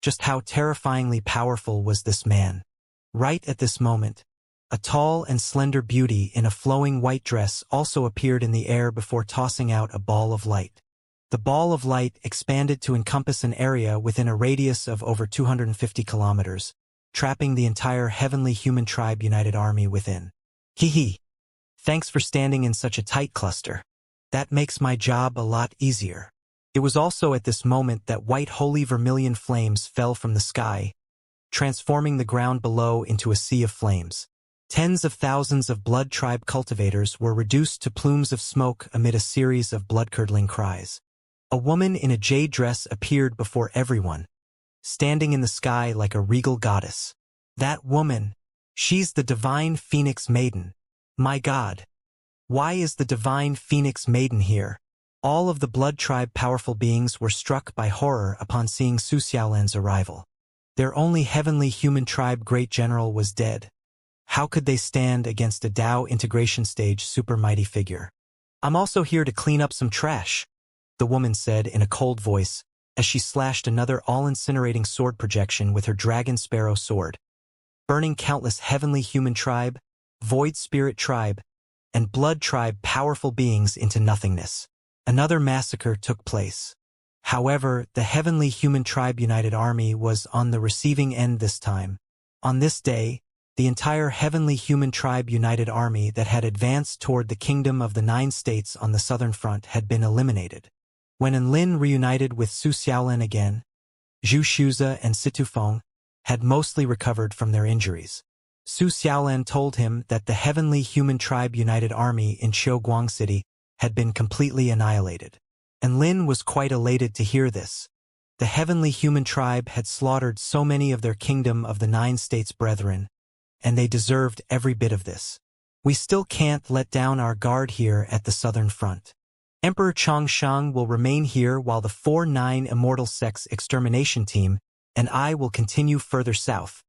Just how terrifyingly powerful was this man? Right at this moment, a tall and slender beauty in a flowing white dress also appeared in the air before tossing out a ball of light. The ball of light expanded to encompass an area within a radius of over 250 kilometers, trapping the entire Heavenly Human Tribe United Army within. Hee. Thanks for standing in such a tight cluster. That makes my job a lot easier. It was also at this moment that white holy vermilion flames fell from the sky, transforming the ground below into a sea of flames. Tens of thousands of blood tribe cultivators were reduced to plumes of smoke amid a series of blood-curdling cries. A woman in a jade dress appeared before everyone, standing in the sky like a regal goddess. That woman, she's the Divine Phoenix Maiden. My God. Why is the Divine Phoenix Maiden here? All of the blood tribe powerful beings were struck by horror upon seeing Su Xiaolan's arrival. Their only Heavenly Human Tribe Great General was dead. How could they stand against a Dao integration stage super mighty figure? I'm also here to clean up some trash, the woman said in a cold voice, as she slashed another all-incinerating sword projection with her dragon sparrow sword, burning countless Heavenly Human Tribe, Void Spirit Tribe, and Blood Tribe powerful beings into nothingness. Another massacre took place. However, the Heavenly Human Tribe United Army was on the receiving end this time. On this day, the entire Heavenly Human Tribe United Army that had advanced toward the Kingdom of the Nine States on the southern front had been eliminated. When Enlin reunited with Su Xiaolan again, Zhu Shuza and Situ Feng had mostly recovered from their injuries. Su Xiaolan told him that the Heavenly Human Tribe United Army in Xiaoguang City had been completely annihilated. Enlin was quite elated to hear this. The Heavenly Human Tribe had slaughtered so many of their Kingdom of the Nine States brethren, and they deserved every bit of this. We still can't let down our guard here at the southern front. Emperor Changsheng will remain here while the 4-9 Immortal Sect's extermination team and I will continue further south,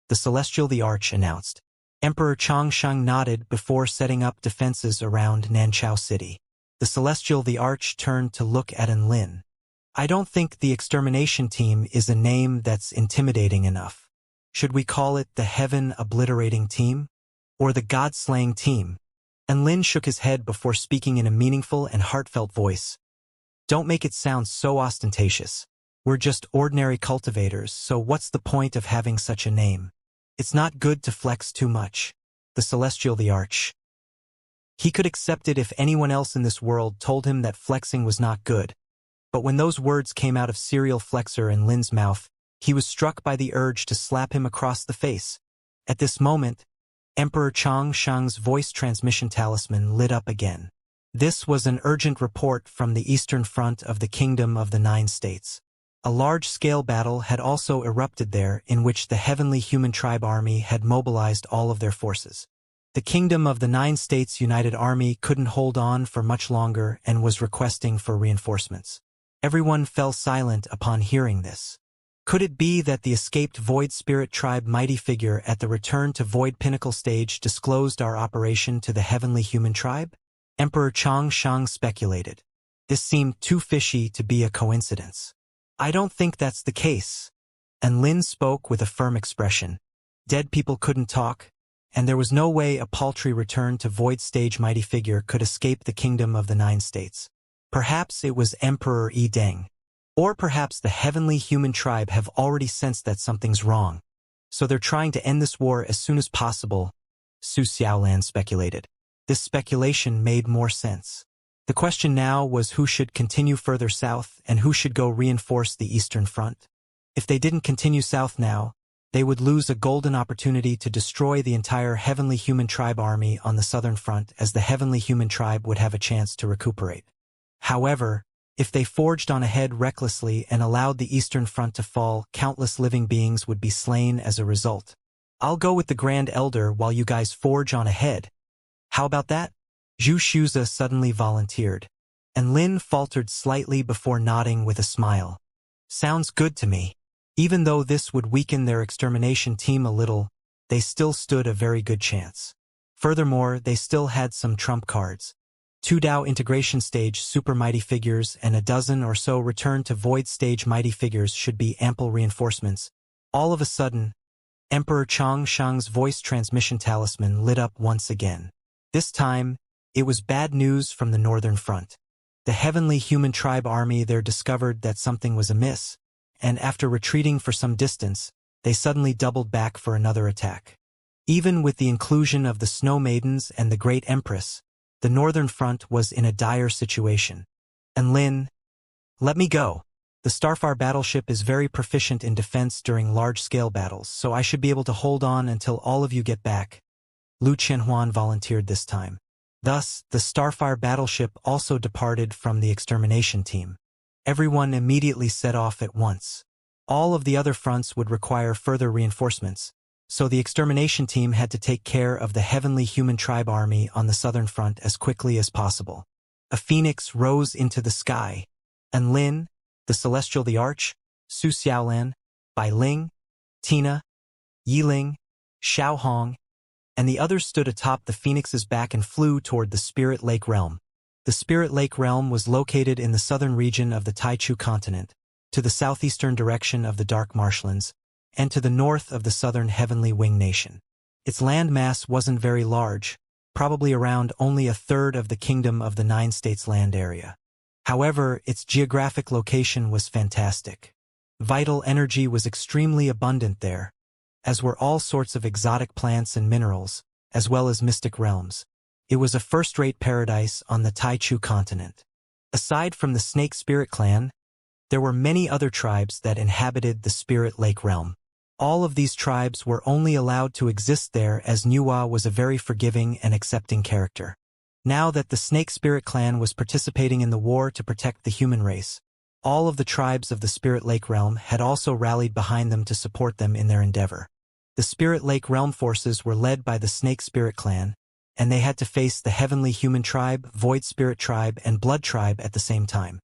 the Celestial the Arch announced. Emperor Changsheng nodded before setting up defenses around Nanchao City. The Celestial the Arch turned to look at Enlin. I don't think the extermination team is a name that's intimidating enough. Should we call it the Heaven Obliterating Team? Or the God-slaying team? And Lin shook his head before speaking in a meaningful and heartfelt voice. Don't make it sound so ostentatious. We're just ordinary cultivators, so what's the point of having such a name? It's not good to flex too much. The Celestial the Arch. He could accept it if anyone else in this world told him that flexing was not good. But when those words came out of Serial Flexor and Lin's mouth, he was struck by the urge to slap him across the face. At this moment, Emperor Chang Shang's voice transmission talisman lit up again. This was an urgent report from the eastern front of the Kingdom of the Nine States. A large-scale battle had also erupted there in which the Heavenly Human Tribe Army had mobilized all of their forces. The Kingdom of the Nine States United Army couldn't hold on for much longer and was requesting for reinforcements. Everyone fell silent upon hearing this. Could it be that the escaped Void Spirit Tribe mighty figure at the return to Void Pinnacle stage disclosed our operation to the Heavenly Human Tribe? Emperor Chang Shang speculated. This seemed too fishy to be a coincidence. I don't think that's the case. And Lin spoke with a firm expression. Dead people couldn't talk, and there was no way a paltry return to Void Stage mighty figure could escape the Kingdom of the Nine States. Perhaps it was Emperor Yi Deng. Or perhaps the Heavenly Human Tribe have already sensed that something's wrong. So they're trying to end this war as soon as possible, Su Xiaolan speculated. This speculation made more sense. The question now was who should continue further south and who should go reinforce the Eastern Front. If they didn't continue south now, they would lose a golden opportunity to destroy the entire Heavenly Human Tribe army on the Southern Front, as the Heavenly Human Tribe would have a chance to recuperate. However, if they forged on ahead recklessly and allowed the Eastern Front to fall, countless living beings would be slain as a result. I'll go with the Grand Elder while you guys forge on ahead. How about that? Zhu Shuza suddenly volunteered, and Lin faltered slightly before nodding with a smile. Sounds good to me. Even though this would weaken their extermination team a little, they still stood a very good chance. Furthermore, they still had some trump cards. 2 Dao integration stage super mighty figures and a dozen or so return to void stage mighty figures should be ample reinforcements. All of a sudden, Emperor Chang Shang's voice transmission talisman lit up once again. This time, it was bad news from the Northern Front. The Heavenly Human Tribe army there discovered that something was amiss, and after retreating for some distance, they suddenly doubled back for another attack. Even with the inclusion of the Snow Maidens and the Great Empress, the Northern Front was in a dire situation. And Lin, let me go. The Starfire battleship is very proficient in defense during large-scale battles, so I should be able to hold on until all of you get back. Lu Qianhuan volunteered this time. Thus, the Starfire battleship also departed from the extermination team. Everyone immediately set off at once. All of the other fronts would require further reinforcements, so the extermination team had to take care of the Heavenly Human Tribe army on the Southern Front as quickly as possible. A phoenix rose into the sky, and Lin, the Celestial the Arch, Su Xiaolan, Bai Ling, Tina, Yiling, Xiao Hong, and the others stood atop the phoenix's back and flew toward the Spirit Lake Realm. The Spirit Lake Realm was located in the southern region of the Taichu continent, to the southeastern direction of the Dark Marshlands, and to the north of the southern Heavenly Wing Nation. Its land mass wasn't very large, probably around only a third of the Kingdom of the Nine States land area. However, its geographic location was fantastic. Vital energy was extremely abundant there, as were all sorts of exotic plants and minerals, as well as mystic realms. It was a first-rate paradise on the Taichu continent. Aside from the Snake Spirit Clan, there were many other tribes that inhabited the Spirit Lake realm. All of these tribes were only allowed to exist there as Nuwa was a very forgiving and accepting character. Now that the Snake Spirit Clan was participating in the war to protect the human race, all of the tribes of the Spirit Lake realm had also rallied behind them to support them in their endeavor. The Spirit Lake realm forces were led by the Snake Spirit Clan, and they had to face the Heavenly Human Tribe, Void Spirit Tribe, and Blood Tribe at the same time.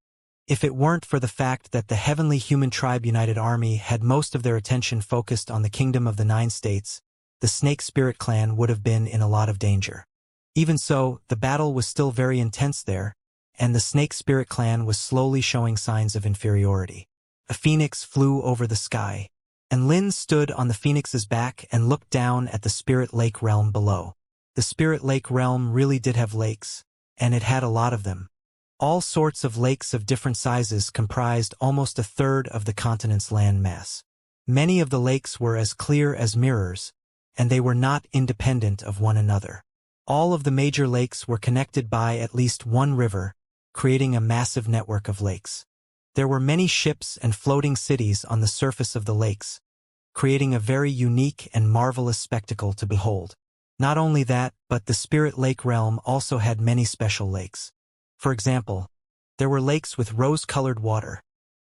If it weren't for the fact that the Heavenly Human Tribe United Army had most of their attention focused on the Kingdom of the Nine States, the Snake Spirit Clan would have been in a lot of danger. Even so, the battle was still very intense there, and the Snake Spirit Clan was slowly showing signs of inferiority. A phoenix flew over the sky, and Lin stood on the phoenix's back and looked down at the Spirit Lake realm below. The Spirit Lake realm really did have lakes, and it had a lot of them. All sorts of lakes of different sizes comprised almost a third of the continent's land mass. Many of the lakes were as clear as mirrors, and they were not independent of one another. All of the major lakes were connected by at least one river, creating a massive network of lakes. There were many ships and floating cities on the surface of the lakes, creating a very unique and marvelous spectacle to behold. Not only that, but the Spirit Lake realm also had many special lakes. For example, there were lakes with rose-colored water,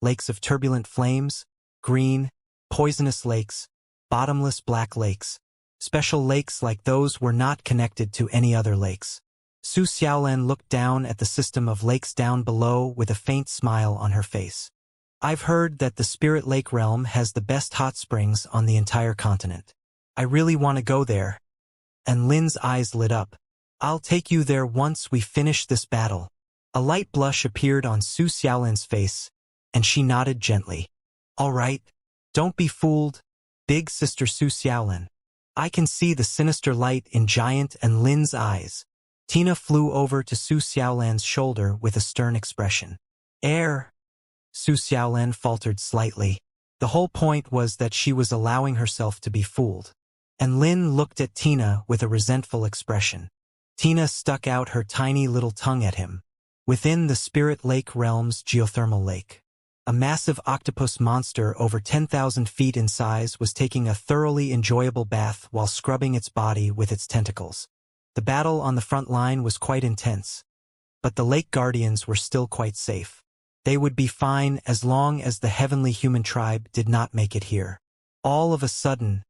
lakes of turbulent flames, green, poisonous lakes, bottomless black lakes. Special lakes like those were not connected to any other lakes. Su Xiaolan looked down at the system of lakes down below with a faint smile on her face. I've heard that the Spirit Lake realm has the best hot springs on the entire continent. I really want to go there. And Lin's eyes lit up. I'll take you there once we finish this battle. A light blush appeared on Su Xiaolan's face, and she nodded gently. All right. Don't be fooled, big sister Su Xiaolan. I can see the sinister light in Giant and Lin's eyes. Tina flew over to Su Xiaolan's shoulder with a stern expression. Su Xiaolan faltered slightly. The whole point was that she was allowing herself to be fooled. And Lin looked at Tina with a resentful expression. Tina stuck out her tiny little tongue at him. Within the Spirit Lake realm's geothermal lake, a massive octopus monster over 10,000 feet in size was taking a thoroughly enjoyable bath while scrubbing its body with its tentacles. The battle on the front line was quite intense, but the lake guardians were still quite safe. They would be fine as long as the heavenly human tribe did not make it here. All of a sudden,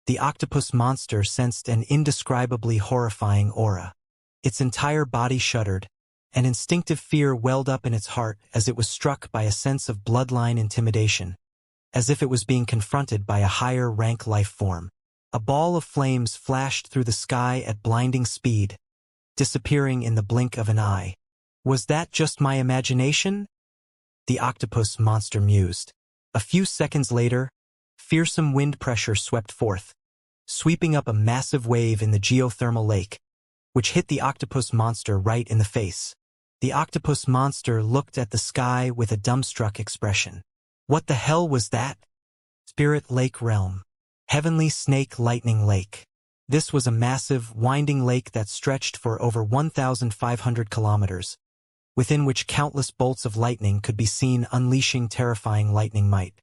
the octopus monster sensed an indescribably horrifying aura. Its entire body shuddered, and instinctive fear welled up in its heart as it was struck by a sense of bloodline intimidation, as if it was being confronted by a higher rank life form. A ball of flames flashed through the sky at blinding speed, disappearing in the blink of an eye. Was that just my imagination? The octopus monster mused. A few seconds later, fearsome wind pressure swept forth, sweeping up a massive wave in the geothermal lake, which hit the octopus monster right in the face. The octopus monster looked at the sky with a dumbstruck expression. What the hell was that? Spirit Lake Realm. Heavenly Snake Lightning Lake. This was a massive, winding lake that stretched for over 1,500 kilometers, within which countless bolts of lightning could be seen unleashing terrifying lightning might.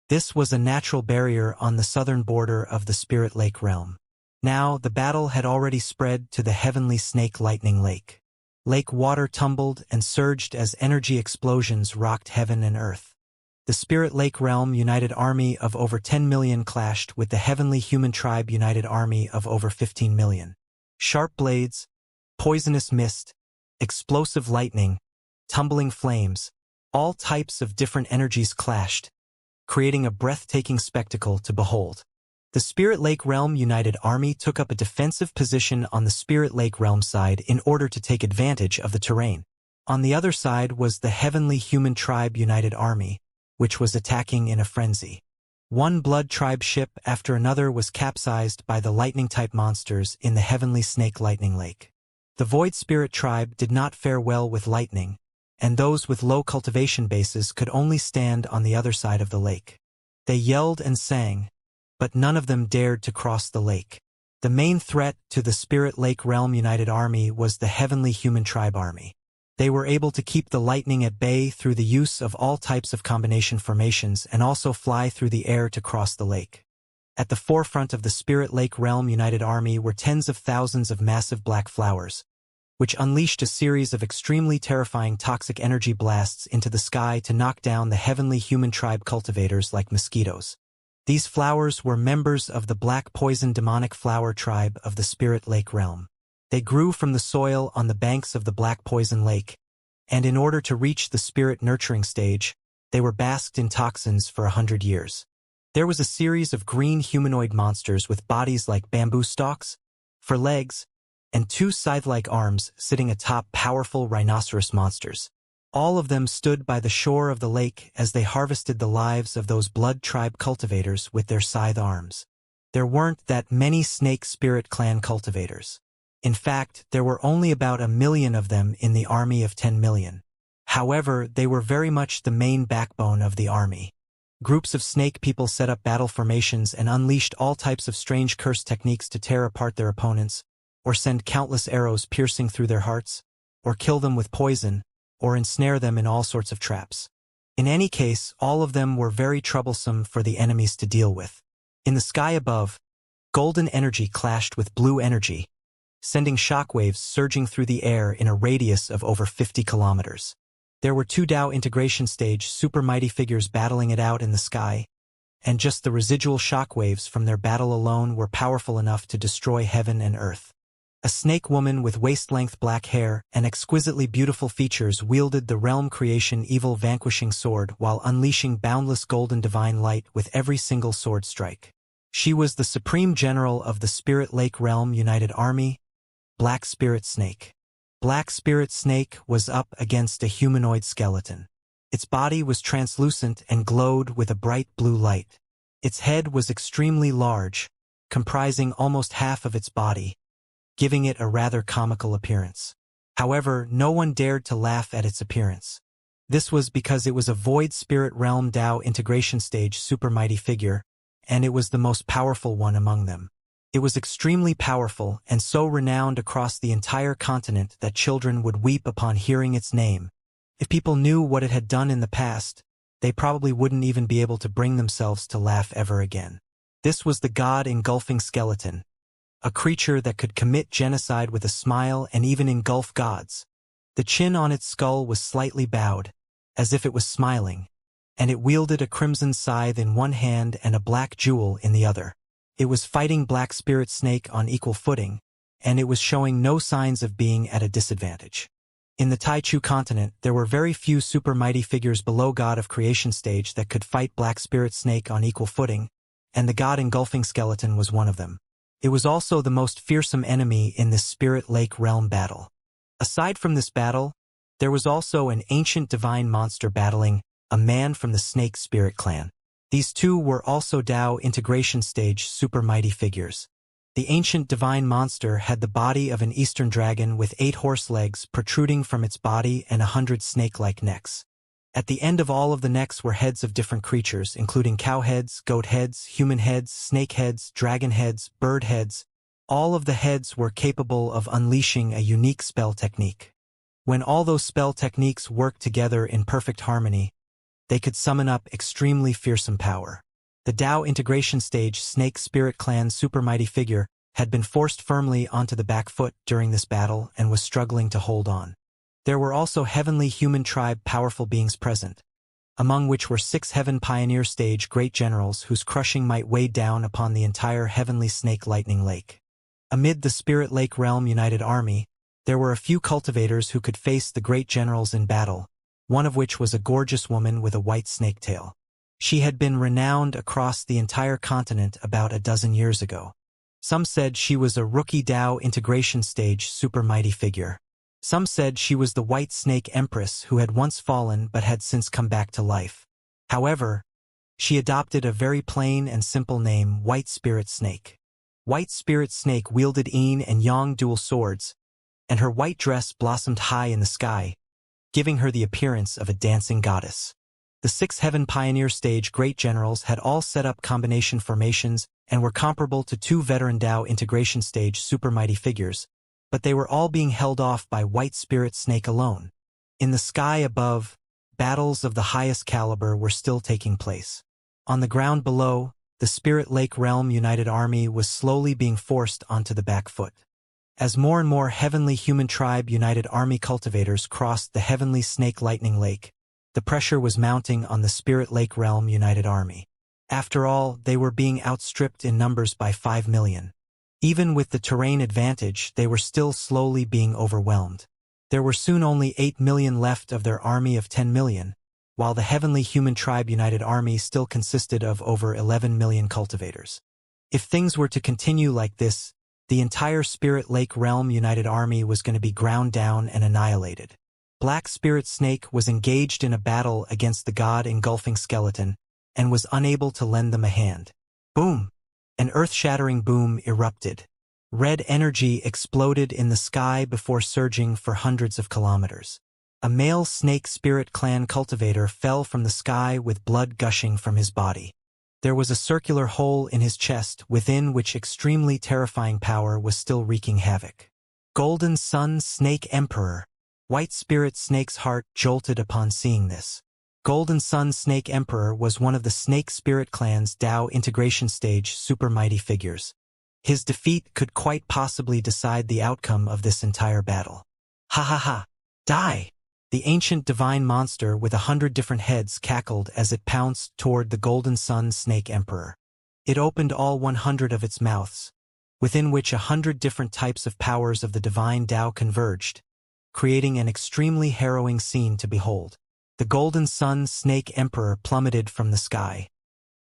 This was a natural barrier on the southern border of the Spirit Lake realm. Now, the battle had already spread to the Heavenly Snake Lightning Lake. Lake water tumbled and surged as energy explosions rocked heaven and earth. The Spirit Lake Realm United Army of over 10 million clashed with the Heavenly Human Tribe United Army of over 15 million. Sharp blades, poisonous mist, explosive lightning, tumbling flames, all types of different energies clashed, creating a breathtaking spectacle to behold. The Spirit Lake Realm United Army took up a defensive position on the Spirit Lake Realm side in order to take advantage of the terrain. On the other side was the Heavenly Human Tribe United Army, which was attacking in a frenzy. One Blood Tribe ship after another was capsized by the lightning-type monsters in the Heavenly Snake Lightning Lake. The Void Spirit Tribe did not fare well with lightning, and those with low cultivation bases could only stand on the other side of the lake. They yelled and sang, but none of them dared to cross the lake. The main threat to the Spirit Lake Realm United Army was the Heavenly Human Tribe Army. They were able to keep the lightning at bay through the use of all types of combination formations and also fly through the air to cross the lake. At the forefront of the Spirit Lake Realm United Army were tens of thousands of massive black flowers, which unleashed a series of extremely terrifying toxic energy blasts into the sky to knock down the Heavenly Human Tribe cultivators like mosquitoes. These flowers were members of the Black Poison Demonic Flower Tribe of the Spirit Lake Realm. They grew from the soil on the banks of the Black Poison Lake, and in order to reach the spirit nurturing stage, they were basked in toxins for 100 years. There was a series of green humanoid monsters with bodies like bamboo stalks, for legs, and two scythe-like arms sitting atop powerful rhinoceros monsters. All of them stood by the shore of the lake as they harvested the lives of those Blood Tribe cultivators with their scythe arms. There weren't that many Snake Spirit Clan cultivators. In fact, there were only about 1 million of them in the army of 10 million. However, they were very much the main backbone of the army. Groups of snake people set up battle formations and unleashed all types of strange curse techniques to tear apart their opponents, or send countless arrows piercing through their hearts, or kill them with poison, or ensnare them in all sorts of traps. In any case, all of them were very troublesome for the enemies to deal with. In the sky above, golden energy clashed with blue energy, sending shockwaves surging through the air in a radius of over 50 kilometers. There were 2 Tao integration stage super mighty figures battling it out in the sky, and just the residual shockwaves from their battle alone were powerful enough to destroy heaven and earth. A snake woman with waist-length black hair and exquisitely beautiful features wielded the realm creation evil vanquishing sword while unleashing boundless golden divine light with every single sword strike. She was the supreme general of the Spirit Lake Realm United Army, Black Spirit Snake. Black Spirit Snake was up against a humanoid skeleton. Its body was translucent and glowed with a bright blue light. Its head was extremely large, comprising almost half of its body, giving it a rather comical appearance. However, no one dared to laugh at its appearance. This was because it was a Void Spirit Realm Tao integration stage super mighty figure, and it was the most powerful one among them. It was extremely powerful and so renowned across the entire continent that children would weep upon hearing its name. If people knew what it had done in the past, they probably wouldn't even be able to bring themselves to laugh ever again. This was the God-engulfing skeleton, a creature that could commit genocide with a smile and even engulf gods. The chin on its skull was slightly bowed, as if it was smiling, and it wielded a crimson scythe in one hand and a black jewel in the other. It was fighting Black Spirit Snake on equal footing, and it was showing no signs of being at a disadvantage. In the Taichu continent, there were very few super mighty figures below God of Creation stage that could fight Black Spirit Snake on equal footing, and the God-engulfing skeleton was one of them. It was also the most fearsome enemy in this Spirit Lake Realm battle. Aside from this battle, there was also an ancient divine monster battling a man from the Snake Spirit clan. These two were also Tao integration stage super mighty figures. The ancient divine monster had the body of an eastern dragon with 8 horse legs protruding from its body and 100 snake-like necks. At the end of all of the necks were heads of different creatures, including cow heads, goat heads, human heads, snake heads, dragon heads, bird heads. All of the heads were capable of unleashing a unique spell technique. When all those spell techniques worked together in perfect harmony, they could summon up extremely fearsome power. The Tao integration stage Snake Spirit Clan super mighty figure had been forced firmly onto the back foot during this battle and was struggling to hold on. There were also heavenly human tribe powerful beings present, among which were 6 heaven pioneer stage great generals whose crushing might weigh down upon the entire heavenly snake lightning lake. Amid the Spirit Lake Realm United Army, there were a few cultivators who could face the great generals in battle, one of which was a gorgeous woman with a white snake tail. She had been renowned across the entire continent about a dozen years ago. Some said she was a rookie Tao integration stage super mighty figure. Some said she was the White Snake Empress who had once fallen but had since come back to life. However, she adopted a very plain and simple name, White Spirit Snake. White Spirit Snake wielded yin and yang dual swords, and her white dress blossomed high in the sky, giving her the appearance of a dancing goddess. The 6 heaven pioneer stage great generals had all set up combination formations and were comparable to 2 veteran Tao integration stage super mighty figures, but they were all being held off by White Spirit Snake alone. In the sky above, battles of the highest caliber were still taking place. On the ground below, the Spirit Lake Realm United Army was slowly being forced onto the back foot. As more and more Heavenly Human Tribe United Army cultivators crossed the Heavenly Snake Lightning Lake, the pressure was mounting on the Spirit Lake Realm United Army. After all, they were being outstripped in numbers by 5 million. Even with the terrain advantage, they were still slowly being overwhelmed. There were soon only 8 million left of their army of 10 million, while the Heavenly Human Tribe United Army still consisted of over 11 million cultivators. If things were to continue like this, the entire Spirit Lake Realm United Army was going to be ground down and annihilated. Black Spirit Snake was engaged in a battle against the God-engulfing skeleton and was unable to lend them a hand. Boom! An earth-shattering boom erupted. Red energy exploded in the sky before surging for hundreds of kilometers. A male snake spirit clan cultivator fell from the sky with blood gushing from his body. There was a circular hole in his chest within which extremely terrifying power was still wreaking havoc. Golden Sun Snake Emperor. White Spirit Snake's heart jolted upon seeing this. Golden Sun Snake Emperor was one of the Snake Spirit Clan's Dao integration stage super mighty figures. His defeat could quite possibly decide the outcome of this entire battle. Ha ha ha! Die! The ancient divine monster with 100 different heads cackled as it pounced toward the Golden Sun Snake Emperor. It opened all 100 of its mouths, within which 100 different types of powers of the divine Tao converged, creating an extremely harrowing scene to behold. The Golden Sun Snake Emperor plummeted from the sky.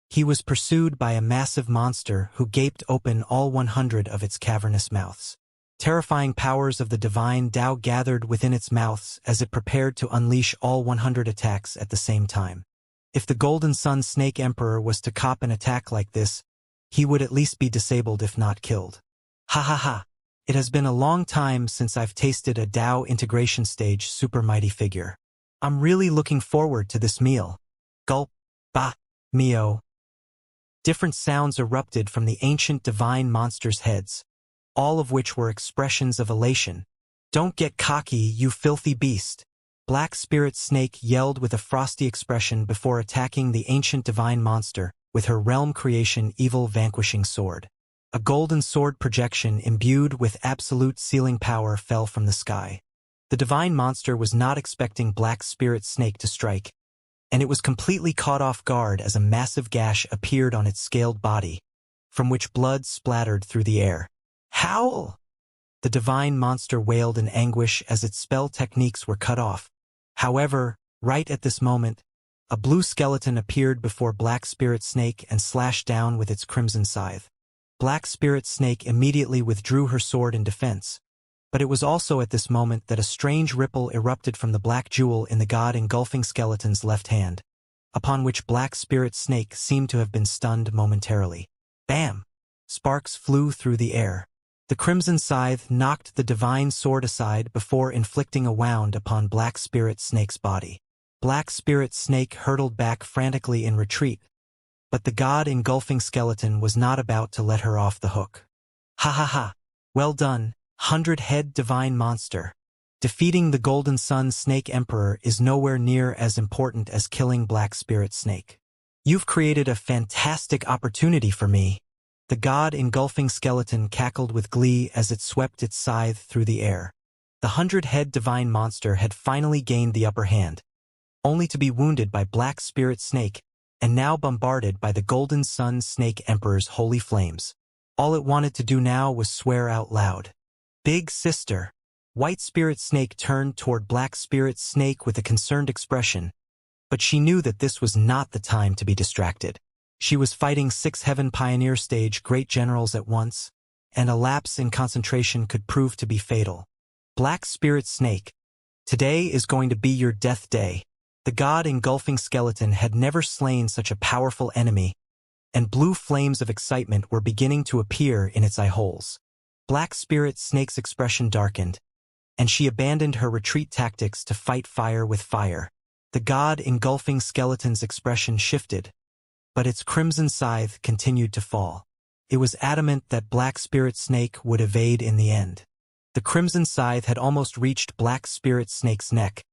He was pursued by a massive monster who gaped open all 100 of its cavernous mouths. Terrifying powers of the divine Tao gathered within its mouths as it prepared to unleash all 100 attacks at the same time. If the Golden Sun Snake Emperor was to cop an attack like this, he would at least be disabled if not killed. Ha ha ha! It has been a long time since I've tasted a Tao integration stage super mighty figure. I'm really looking forward to this meal. Gulp. Ba. Mio. Different sounds erupted from the ancient divine monster's heads, all of which were expressions of elation. Don't get cocky, you filthy beast! Black Spirit Snake yelled with a frosty expression before attacking the ancient divine monster with her realm creation evil vanquishing sword. A golden sword projection imbued with absolute sealing power fell from the sky. The divine monster was not expecting Black Spirit Snake to strike, and it was completely caught off guard as a massive gash appeared on its scaled body, from which blood splattered through the air. Howl! The divine monster wailed in anguish as its spell techniques were cut off. However, right at this moment, a blue skeleton appeared before Black Spirit Snake and slashed down with its crimson scythe. Black Spirit Snake immediately withdrew her sword in defense, but it was also at this moment that a strange ripple erupted from the black jewel in the god engulfing skeleton's left hand, upon which Black Spirit Snake seemed to have been stunned momentarily. Bam! Sparks flew through the air. The crimson scythe knocked the divine sword aside before inflicting a wound upon Black Spirit Snake's body. Black Spirit Snake hurtled back frantically in retreat, but the god engulfing skeleton was not about to let her off the hook. Ha ha ha! Well done, 100-head divine monster. Defeating the Golden Sun Snake Emperor is nowhere near as important as killing Black Spirit Snake. You've created a fantastic opportunity for me. The god engulfing skeleton cackled with glee as it swept its scythe through the air. The 100-head divine monster had finally gained the upper hand, only to be wounded by Black Spirit Snake and now bombarded by the Golden Sun Snake Emperor's holy flames. All it wanted to do now was swear out loud. Big sister. White Spirit Snake turned toward Black Spirit Snake with a concerned expression, but she knew that this was not the time to be distracted. She was fighting 6 Heaven Pioneer Stage great generals at once, and a lapse in concentration could prove to be fatal. Black Spirit Snake, today is going to be your death day. The god engulfing skeleton had never slain such a powerful enemy, and blue flames of excitement were beginning to appear in its eye holes. Black Spirit Snake's expression darkened, and she abandoned her retreat tactics to fight fire with fire. The god engulfing skeleton's expression shifted, but its crimson scythe continued to fall. It was adamant that Black Spirit Snake would evade in the end. The crimson scythe had almost reached Black Spirit Snake's neck,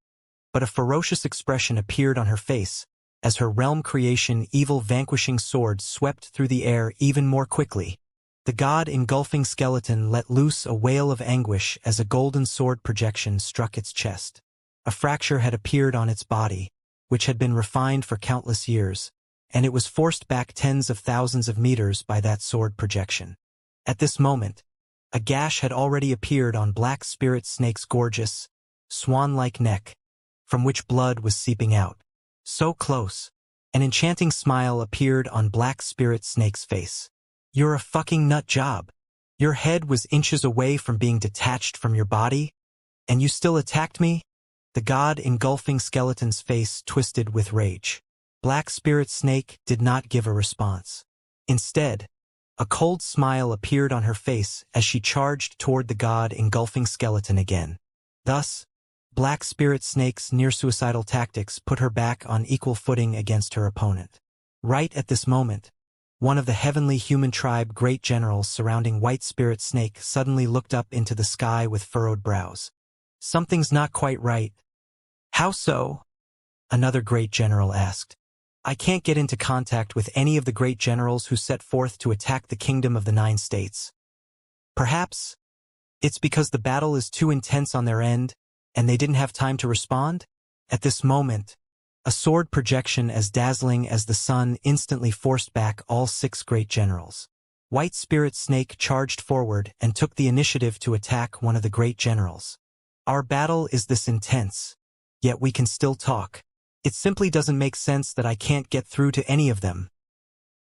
but a ferocious expression appeared on her face as her realm creation evil vanquishing sword swept through the air even more quickly. The god engulfing skeleton let loose a wail of anguish as a golden sword projection struck its chest. A fracture had appeared on its body, which had been refined for countless years, and it was forced back tens of thousands of meters by that sword projection. At this moment, a gash had already appeared on Black Spirit Snake's gorgeous, swan-like neck, from which blood was seeping out. So close, an enchanting smile appeared on Black Spirit Snake's face. You're a fucking nut job. Your head was inches away from being detached from your body, and you still attacked me? The god engulfing skeleton's face twisted with rage. Black Spirit Snake did not give a response. Instead, A cold smile appeared on her face as she charged toward the god-engulfing skeleton again. Thus, Black Spirit Snake's near-suicidal tactics put her back on equal footing against her opponent. Right at this moment, one of the heavenly human tribe great generals surrounding White Spirit Snake suddenly looked up into the sky with furrowed brows. "Something's not quite right." "How so?" another great general asked. "I can't get into contact with any of the great generals who set forth to attack the Kingdom of the Nine States." "Perhaps it's because the battle is too intense on their end, and they didn't have time to respond?" At this moment, a sword projection as dazzling as the sun instantly forced back all 6 great generals. White Spirit Snake charged forward and took the initiative to attack one of the great generals. "Our battle is this intense, yet we can still talk. It simply doesn't make sense that I can't get through to any of them,"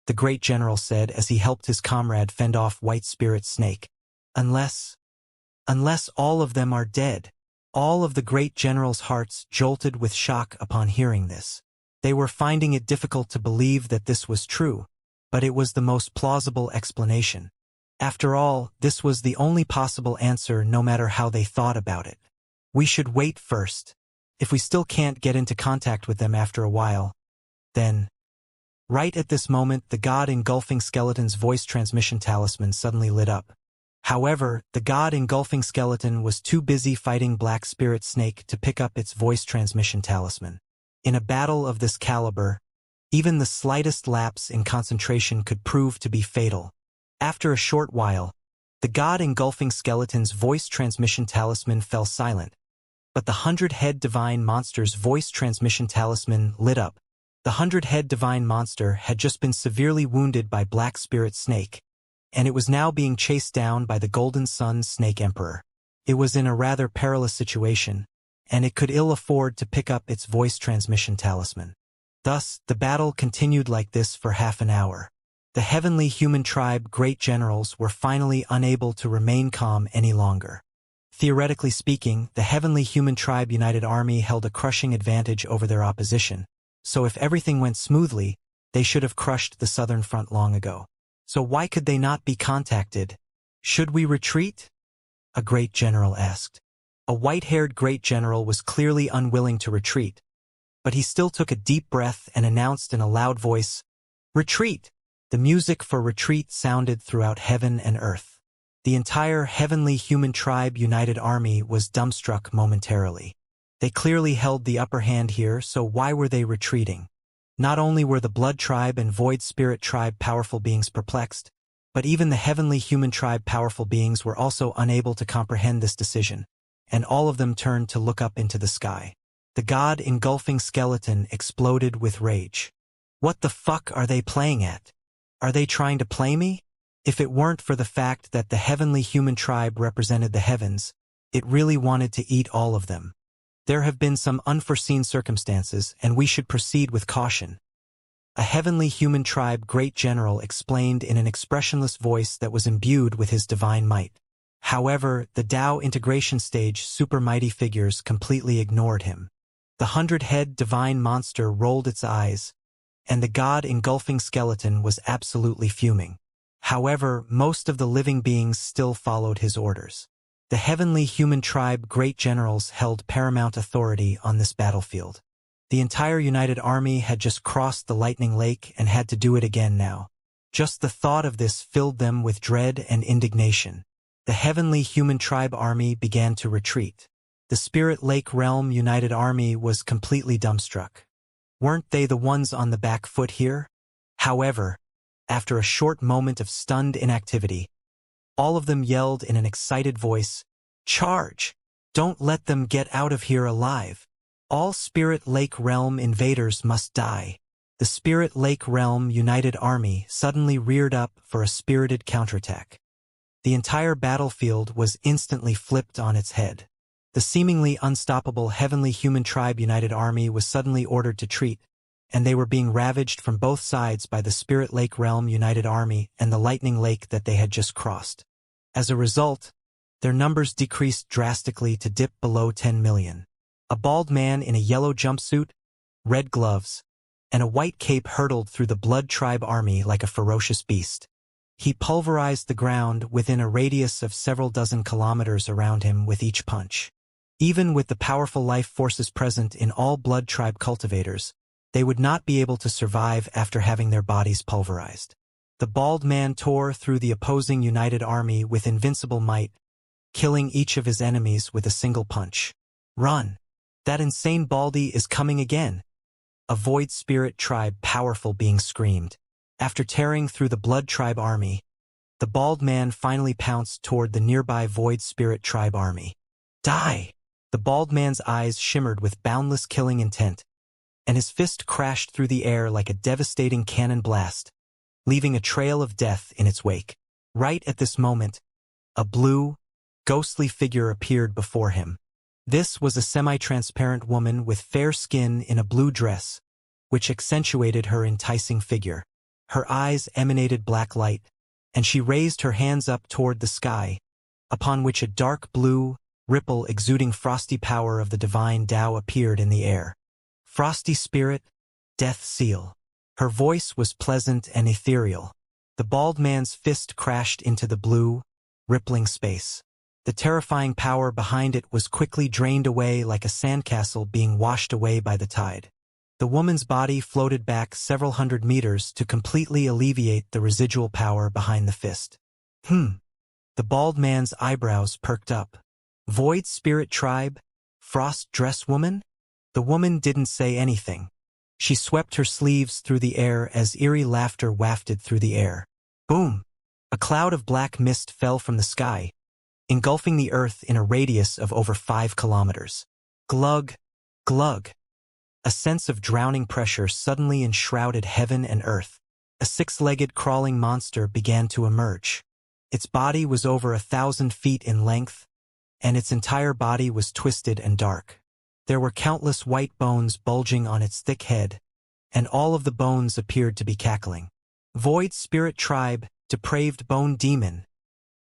the great general said as he helped his comrade fend off White Spirit Snake. Unless all of them are dead." All of the great generals' hearts jolted with shock upon hearing this. They were finding it difficult to believe that this was true, but it was the most plausible explanation. After all, this was the only possible answer no matter how they thought about it. "We should wait first. If we still can't get into contact with them after a while, then—" Right at this moment, the god-engulfing skeleton's voice transmission talisman suddenly lit up. However, the god-engulfing skeleton was too busy fighting Black Spirit Snake to pick up its voice transmission talisman. In a battle of this caliber, even the slightest lapse in concentration could prove to be fatal. After a short while, the god-engulfing skeleton's voice transmission talisman fell silent, but the 100-head divine monster's voice transmission talisman lit up. The 100-head divine monster had just been severely wounded by Black Spirit Snake, and it was now being chased down by the Golden Sun Snake Emperor. It was in a rather perilous situation, and it could ill afford to pick up its voice transmission talisman. Thus, the battle continued like this for half an hour. The heavenly human tribe great generals were finally unable to remain calm any longer. Theoretically speaking, the heavenly human tribe united army held a crushing advantage over their opposition, so if everything went smoothly, they should have crushed the southern front long ago. So why could they not be contacted? "Should we retreat?" a great general asked. A white-haired great general was clearly unwilling to retreat, but he still took a deep breath and announced in a loud voice, "Retreat!" The music for retreat sounded throughout heaven and earth. The entire heavenly human tribe united army was dumbstruck momentarily. They clearly held the upper hand here, so why were they retreating? Not only were the Blood Tribe and Void Spirit Tribe powerful beings perplexed, but even the heavenly human tribe powerful beings were also unable to comprehend this decision, and all of them turned to look up into the sky. The god-engulfing skeleton exploded with rage. "What the fuck are they playing at? Are they trying to play me? If it weren't for the fact that the heavenly human tribe represented the heavens, it really wanted to eat all of them. There have been some unforeseen circumstances, and we should proceed with caution," a heavenly human tribe great general explained in an expressionless voice that was imbued with his divine might. However, the Tao integration stage super mighty figures completely ignored him. The 100-head divine monster rolled its eyes, and the god-engulfing skeleton was absolutely fuming. However, most of the living beings still followed his orders. The heavenly human tribe great generals held paramount authority on this battlefield. The entire united army had just crossed the lightning lake and had to do it again now. Just the thought of this filled them with dread and indignation. The heavenly human tribe army began to retreat. The Spirit Lake Realm united army was completely dumbstruck. Weren't they the ones on the back foot here? However, after a short moment of stunned inactivity, all of them yelled in an excited voice, "Charge! Don't let them get out of here alive. All Spirit Lake Realm invaders must die." The Spirit Lake Realm United Army suddenly reared up for a spirited counterattack. The entire battlefield was instantly flipped on its head. The seemingly unstoppable Heavenly Human Tribe United Army was suddenly ordered to retreat, and they were being ravaged from both sides by the Spirit Lake Realm United Army and the Lightning Lake that they had just crossed. As a result, their numbers decreased drastically to dip below 10 million. A bald man in a yellow jumpsuit, red gloves, and a white cape hurtled through the Blood Tribe army like a ferocious beast. He pulverized the ground within a radius of several dozen kilometers around him with each punch. Even with the powerful life forces present in all blood tribe cultivators, they would not be able to survive after having their bodies pulverized. The bald man tore through the opposing united army with invincible might, killing each of his enemies with a single punch. Run! That insane baldy is coming again! A void spirit tribe powerful being screamed. After tearing through the blood tribe army, the bald man finally pounced toward the nearby void spirit tribe army. Die! The bald man's eyes shimmered with boundless killing intent, and his fist crashed through the air like a devastating cannon blast, leaving a trail of death in its wake. Right at this moment, a blue, ghostly figure appeared before him. This was a semi-transparent woman with fair skin in a blue dress, which accentuated her enticing figure. Her eyes emanated black light, and she raised her hands up toward the sky, upon which a dark blue ripple exuding frosty power of the divine Tao appeared in the air. Frosty spirit, death seal. Her voice was pleasant and ethereal. The bald man's fist crashed into the blue, rippling space. The terrifying power behind it was quickly drained away like a sandcastle being washed away by the tide. The woman's body floated back several hundred meters to completely alleviate the residual power behind the fist. The bald man's eyebrows perked up. Void spirit tribe? Frost dress woman? The woman didn't say anything. She swept her sleeves through the air as eerie laughter wafted through the air. Boom! A cloud of black mist fell from the sky, engulfing the earth in a radius of over 5 kilometers. Glug! Glug! A sense of drowning pressure suddenly enshrouded heaven and earth. A 6-legged crawling monster began to emerge. Its body was over 1,000 feet in length, and its entire body was twisted and dark. There were countless white bones bulging on its thick head, and all of the bones appeared to be cackling. Void spirit tribe, depraved bone demon,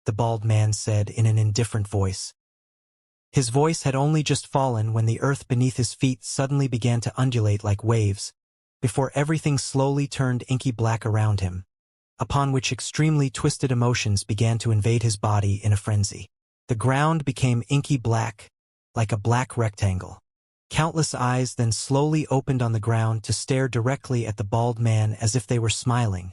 the bald man said in an indifferent voice. His voice had only just fallen when the earth beneath his feet suddenly began to undulate like waves, before everything slowly turned inky black around him, upon which extremely twisted emotions began to invade his body in a frenzy. The ground became inky black, like a black rectangle. Countless eyes then slowly opened on the ground to stare directly at the bald man as if they were smiling,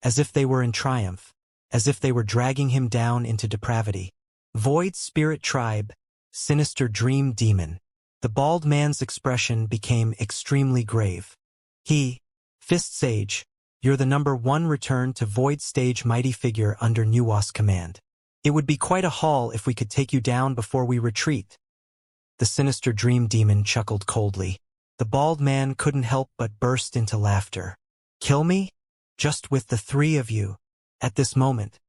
as if they were in triumph, as if they were dragging him down into depravity. Void spirit tribe, sinister dream demon. The bald man's expression became extremely grave. Fist Sage, you're the #1 return to Void Stage mighty figure under Nuwa's command. It would be quite a haul if we could take you down before we retreat. The sinister dream demon chuckled coldly. The bald man couldn't help but burst into laughter. Kill me? Just with the 3 of you? At this moment,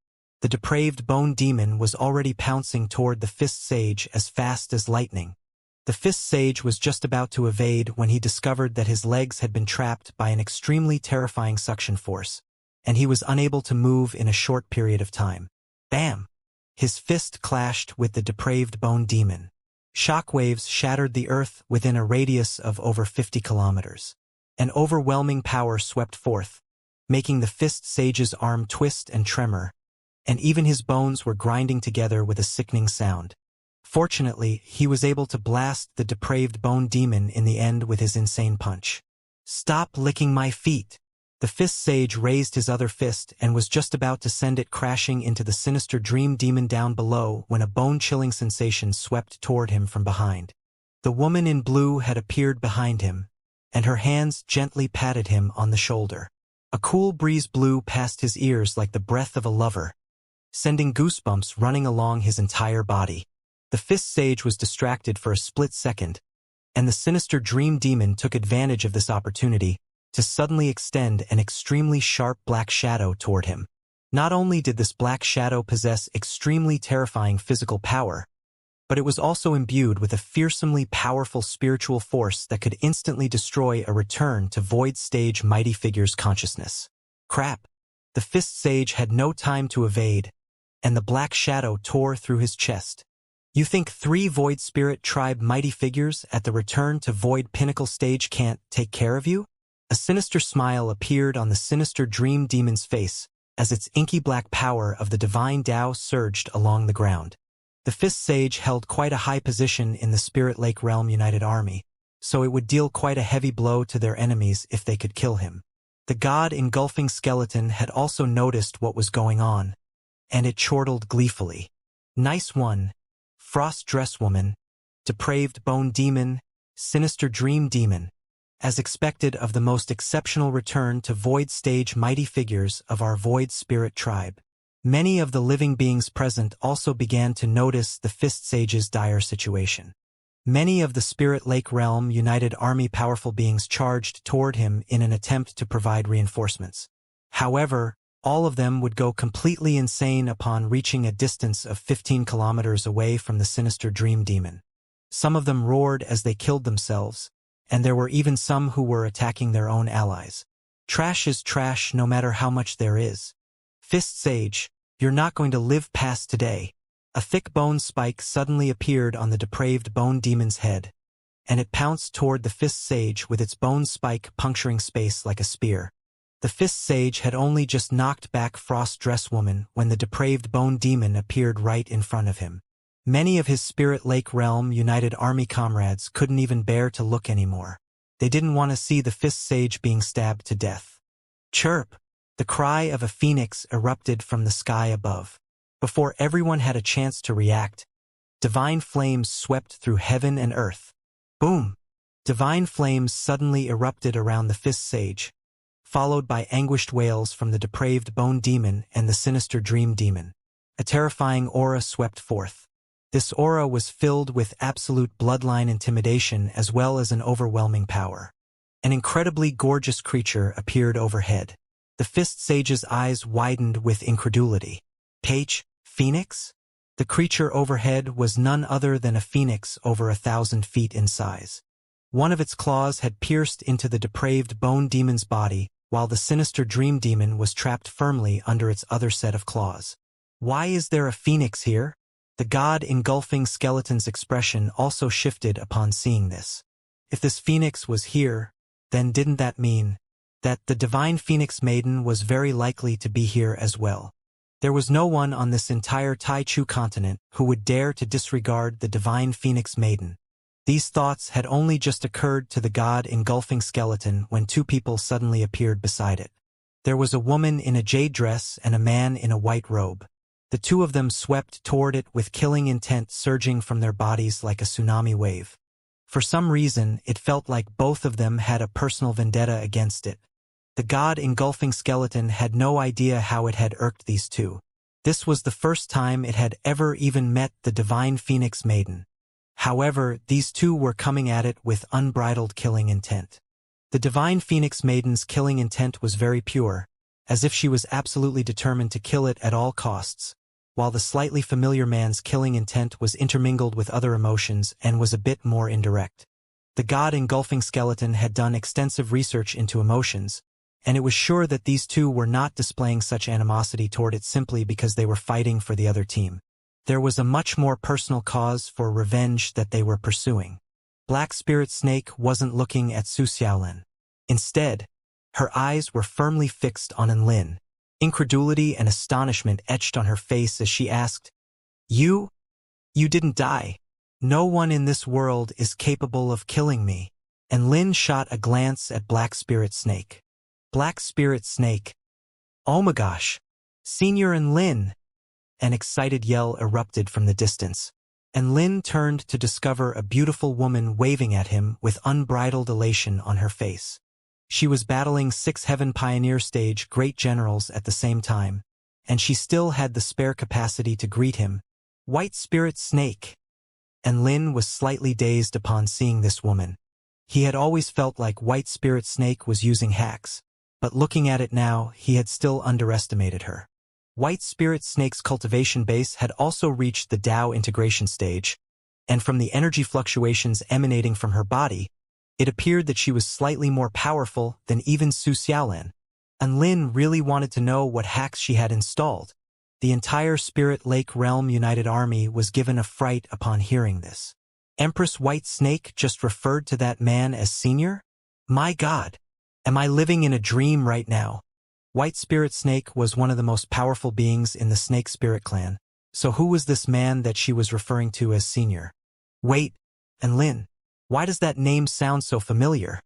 the depraved bone demon was already pouncing toward the Fist Sage as fast as lightning. The Fist Sage was just about to evade when he discovered that his legs had been trapped by an extremely terrifying suction force, and he was unable to move in a short period of time. Bam! His fist clashed with the depraved bone demon. Shockwaves shattered the earth within a radius of over 50 kilometers. An overwhelming power swept forth, making the Fist Sage's arm twist and tremor, and even his bones were grinding together with a sickening sound. Fortunately, he was able to blast the depraved bone demon in the end with his insane punch. Stop licking my feet! The Fist Sage raised his other fist and was just about to send it crashing into the sinister dream demon down below when a bone-chilling sensation swept toward him from behind. The woman in blue had appeared behind him, and her hands gently patted him on the shoulder. A cool breeze blew past his ears like the breath of a lover, sending goosebumps running along his entire body. The Fist Sage was distracted for a split second, and the sinister dream demon took advantage of this opportunity to suddenly extend an extremely sharp black shadow toward him. Not only did this black shadow possess extremely terrifying physical power, but it was also imbued with a fearsomely powerful spiritual force that could instantly destroy a return to Void Stage mighty figure's consciousness. Crap! The Fist Sage had no time to evade, and the black shadow tore through his chest. You think 3 Void Spirit Tribe mighty figures at the return to Void Pinnacle Stage can't take care of you? A sinister smile appeared on the sinister dream demon's face as its inky black power of the divine Tao surged along the ground. The Fist Sage held quite a high position in the Spirit Lake Realm United Army, so it would deal quite a heavy blow to their enemies if they could kill him. The god engulfing skeleton had also noticed what was going on, and it chortled gleefully. Nice one, Frost Dress Woman, Depraved Bone Demon, Sinister Dream Demon. As expected of the most exceptional return to Void Stage mighty figures of our Void Spirit tribe. Many of the living beings present also began to notice the Fist Sage's dire situation. Many of the Spirit Lake Realm United Army powerful beings charged toward him in an attempt to provide reinforcements. However, all of them would go completely insane upon reaching a distance of 15 kilometers away from the sinister Dream Demon. Some of them roared as they killed themselves, and there were even some who were attacking their own allies. Trash is trash no matter how much there is. Fist Sage, you're not going to live past today. A thick bone spike suddenly appeared on the depraved bone demon's head, and it pounced toward the Fist Sage with its bone spike puncturing space like a spear. The Fist Sage had only just knocked back Frost Dress Woman when the depraved bone demon appeared right in front of him. Many of his Spirit Lake Realm United Army comrades couldn't even bear to look anymore. They didn't want to see the Fist Sage being stabbed to death. Chirp! The cry of a phoenix erupted from the sky above. Before everyone had a chance to react, divine flames swept through heaven and earth. Boom! Divine flames suddenly erupted around the Fist Sage, followed by anguished wails from the depraved bone demon and the sinister dream demon. A terrifying aura swept forth. This aura was filled with absolute bloodline intimidation as well as an overwhelming power. An incredibly gorgeous creature appeared overhead. The Fist Sage's eyes widened with incredulity. Phoenix? The creature overhead was none other than a phoenix over 1,000 feet in size. One of its claws had pierced into the depraved bone demon's body, while the sinister dream demon was trapped firmly under its other set of claws. Why is there a phoenix here? The god engulfing skeleton's expression also shifted upon seeing this. If this phoenix was here, then didn't that mean that the divine phoenix maiden was very likely to be here as well? There was no one on this entire Taichu continent who would dare to disregard the divine phoenix maiden. These thoughts had only just occurred to the god engulfing skeleton when two people suddenly appeared beside it. There was a woman in a jade dress and a man in a white robe. The two of them swept toward it with killing intent surging from their bodies like a tsunami wave. For some reason, it felt like both of them had a personal vendetta against it. The god engulfing skeleton had no idea how it had irked these two. This was the first time it had ever even met the divine phoenix maiden. However, these two were coming at it with unbridled killing intent. The divine phoenix maiden's killing intent was very pure, as if she was absolutely determined to kill it at all costs, while the slightly familiar man's killing intent was intermingled with other emotions and was a bit more indirect. The god engulfing skeleton had done extensive research into emotions, and it was sure that these two were not displaying such animosity toward it simply because they were fighting for the other team. There was a much more personal cause for revenge that they were pursuing. Black Spirit Snake wasn't looking at Su Xiaolin. Instead, her eyes were firmly fixed on Enlin. Incredulity and astonishment etched on her face as she asked, You didn't die. No one in this world is capable of killing me." Enlin shot a glance at Black Spirit Snake. Black Spirit Snake. "Oh my gosh! Senior Enlin!" An excited yell erupted from the distance. Enlin turned to discover a beautiful woman waving at him with unbridled elation on her face. She was battling 6 Heaven Pioneer Stage great generals at the same time, and she still had the spare capacity to greet him. White Spirit Snake. Enlin was slightly dazed upon seeing this woman. He had always felt like White Spirit Snake was using hacks, but looking at it now, he had still underestimated her. White Spirit Snake's cultivation base had also reached the Tao integration stage, and from the energy fluctuations emanating from her body, it appeared that she was slightly more powerful than even Su Xiaolin. Enlin really wanted to know what hacks she had installed. The entire Spirit Lake Realm United Army was given a fright upon hearing this. Empress White Snake just referred to that man as senior? My God! Am I living in a dream right now? White Spirit Snake was one of the most powerful beings in the Snake Spirit clan, so who was this man that she was referring to as senior? Wait, and Lin, why does that name sound so familiar?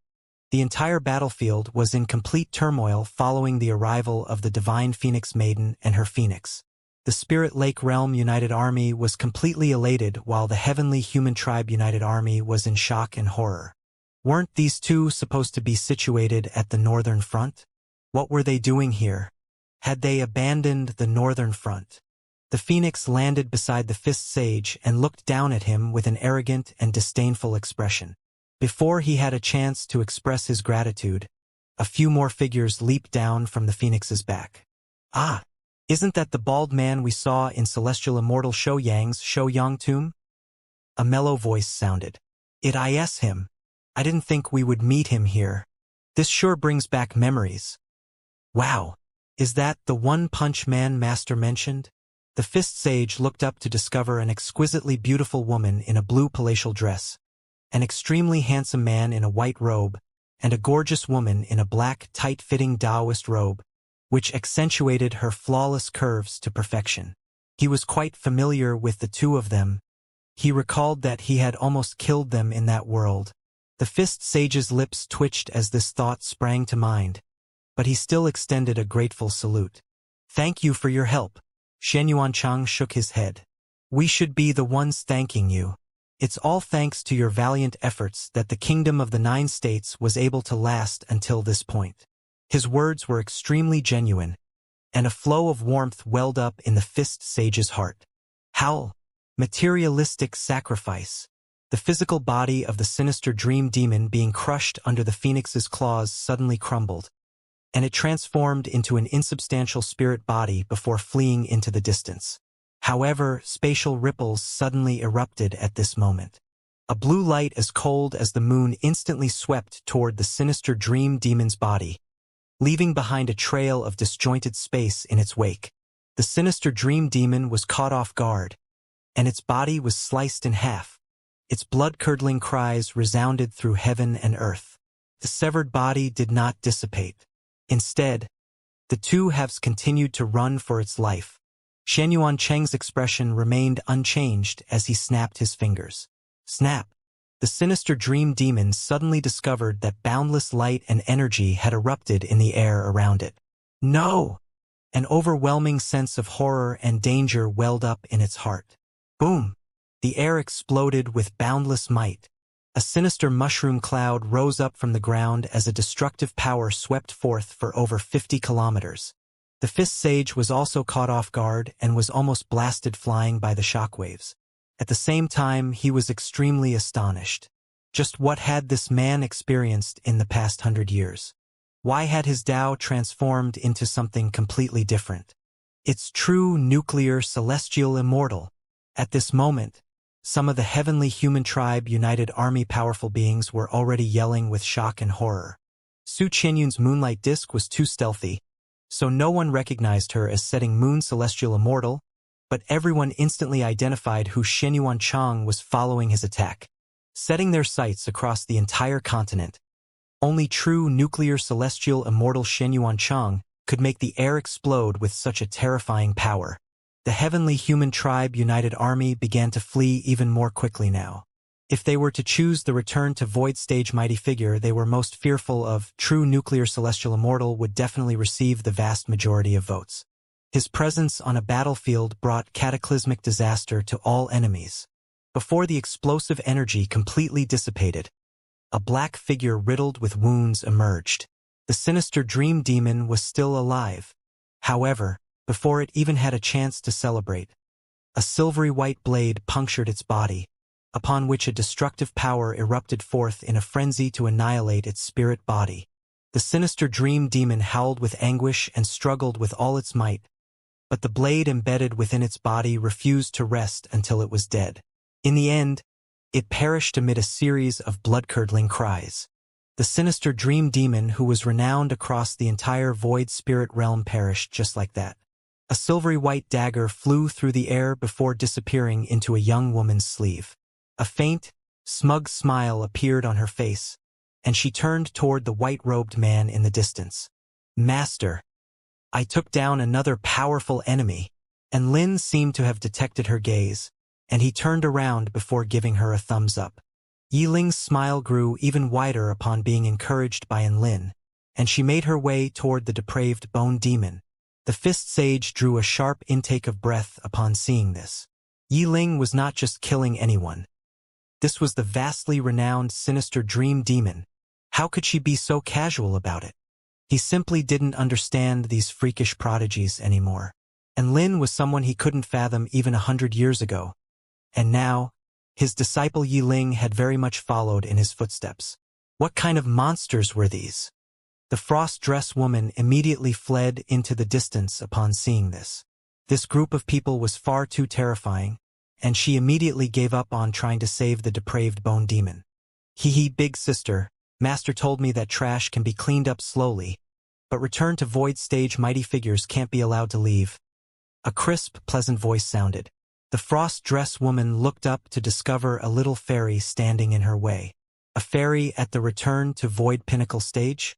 The entire battlefield was in complete turmoil following the arrival of the Divine Phoenix Maiden and her Phoenix. The Spirit Lake Realm United Army was completely elated while the Heavenly Human Tribe United Army was in shock and horror. Weren't these two supposed to be situated at the Northern Front? What were they doing here? Had they abandoned the Northern Front? The Phoenix landed beside the Fist Sage and looked down at him with an arrogant and disdainful expression. Before he had a chance to express his gratitude, a few more figures leaped down from the Phoenix's back. Ah! Isn't that the bald man we saw in Celestial Immortal Shou Yang's Shou Yang tomb? A mellow voice sounded. It is him. I didn't think we would meet him here. This sure brings back memories. Wow! Is that the One-Punch Man Master mentioned? The Fist Sage looked up to discover an exquisitely beautiful woman in a blue palatial dress, an extremely handsome man in a white robe, and a gorgeous woman in a black, tight-fitting Taoist robe, which accentuated her flawless curves to perfection. He was quite familiar with the two of them. He recalled that he had almost killed them in that world. The Fist Sage's lips twitched as this thought sprang to mind, but he still extended a grateful salute. Thank you for your help. Xianxia shook his head. We should be the ones thanking you. It's all thanks to your valiant efforts that the Kingdom of the Nine States was able to last until this point. His words were extremely genuine, and a flow of warmth welled up in the Fist Sage's heart. Howl! Materialistic sacrifice. The physical body of the sinister dream demon being crushed under the Phoenix's claws suddenly crumbled, and it transformed into an insubstantial spirit body before fleeing into the distance. However, spatial ripples suddenly erupted at this moment. A blue light as cold as the moon instantly swept toward the sinister dream demon's body, leaving behind a trail of disjointed space in its wake. The sinister dream demon was caught off guard, and its body was sliced in half. Its blood-curdling cries resounded through heaven and earth. The severed body did not dissipate. Instead, the two halves continued to run for its life. Xianxia's expression remained unchanged as he snapped his fingers. Snap! The sinister dream demon suddenly discovered that boundless light and energy had erupted in the air around it. No! An overwhelming sense of horror and danger welled up in its heart. Boom! The air exploded with boundless might. A sinister mushroom cloud rose up from the ground as a destructive power swept forth for over 50 kilometers. The Fist Sage was also caught off guard and was almost blasted flying by the shockwaves. At the same time, he was extremely astonished. Just what had this man experienced in the past 100 years? Why had his Tao transformed into something completely different? Its true nuclear celestial immortal. At this moment, some of the Heavenly Human Tribe United Army powerful beings were already yelling with shock and horror. Su Qianyun's moonlight disk was too stealthy, so no one recognized her as setting Moon Celestial Immortal, but everyone instantly identified who Xianxia was following his attack, setting their sights across the entire continent. Only true nuclear celestial immortal Xianxia could make the air explode with such a terrifying power. The Heavenly Human Tribe United Army began to flee even more quickly now. If they were to choose the return to Void Stage mighty figure they were most fearful of, true nuclear celestial immortal would definitely receive the vast majority of votes. His presence on a battlefield brought cataclysmic disaster to all enemies. Before the explosive energy completely dissipated, a black figure riddled with wounds emerged. The sinister dream demon was still alive. However, before it even had a chance to celebrate, a silvery white blade punctured its body, upon which a destructive power erupted forth in a frenzy to annihilate its spirit body. The sinister dream demon howled with anguish and struggled with all its might, but the blade embedded within its body refused to rest until it was dead. In the end, it perished amid a series of blood-curdling cries. The sinister dream demon who was renowned across the entire void spirit realm perished just like that. A silvery white dagger flew through the air before disappearing into a young woman's sleeve. A faint, smug smile appeared on her face, and she turned toward the white-robed man in the distance. Master, I took down another powerful enemy. And Lin seemed to have detected her gaze, and he turned around before giving her a thumbs up. Yiling's smile grew even wider upon being encouraged by Lin, and she made her way toward the depraved bone demon. The fist sage drew a sharp intake of breath upon seeing this. Yiling was not just killing anyone. This was the vastly renowned sinister dream demon. How could she be so casual about it? He simply didn't understand these freakish prodigies anymore. And Lin was someone he couldn't fathom even 100 years ago. And now, his disciple Yiling had very much followed in his footsteps. What kind of monsters were these? The frost dress woman immediately fled into the distance upon seeing this. This group of people was far too terrifying, and she immediately gave up on trying to save the depraved bone demon. Hee, big sister, Master told me that trash can be cleaned up slowly, but return to void stage mighty figures can't be allowed to leave. A crisp, pleasant voice sounded. The frost dress woman looked up to discover a little fairy standing in her way. A fairy at the return to void pinnacle stage?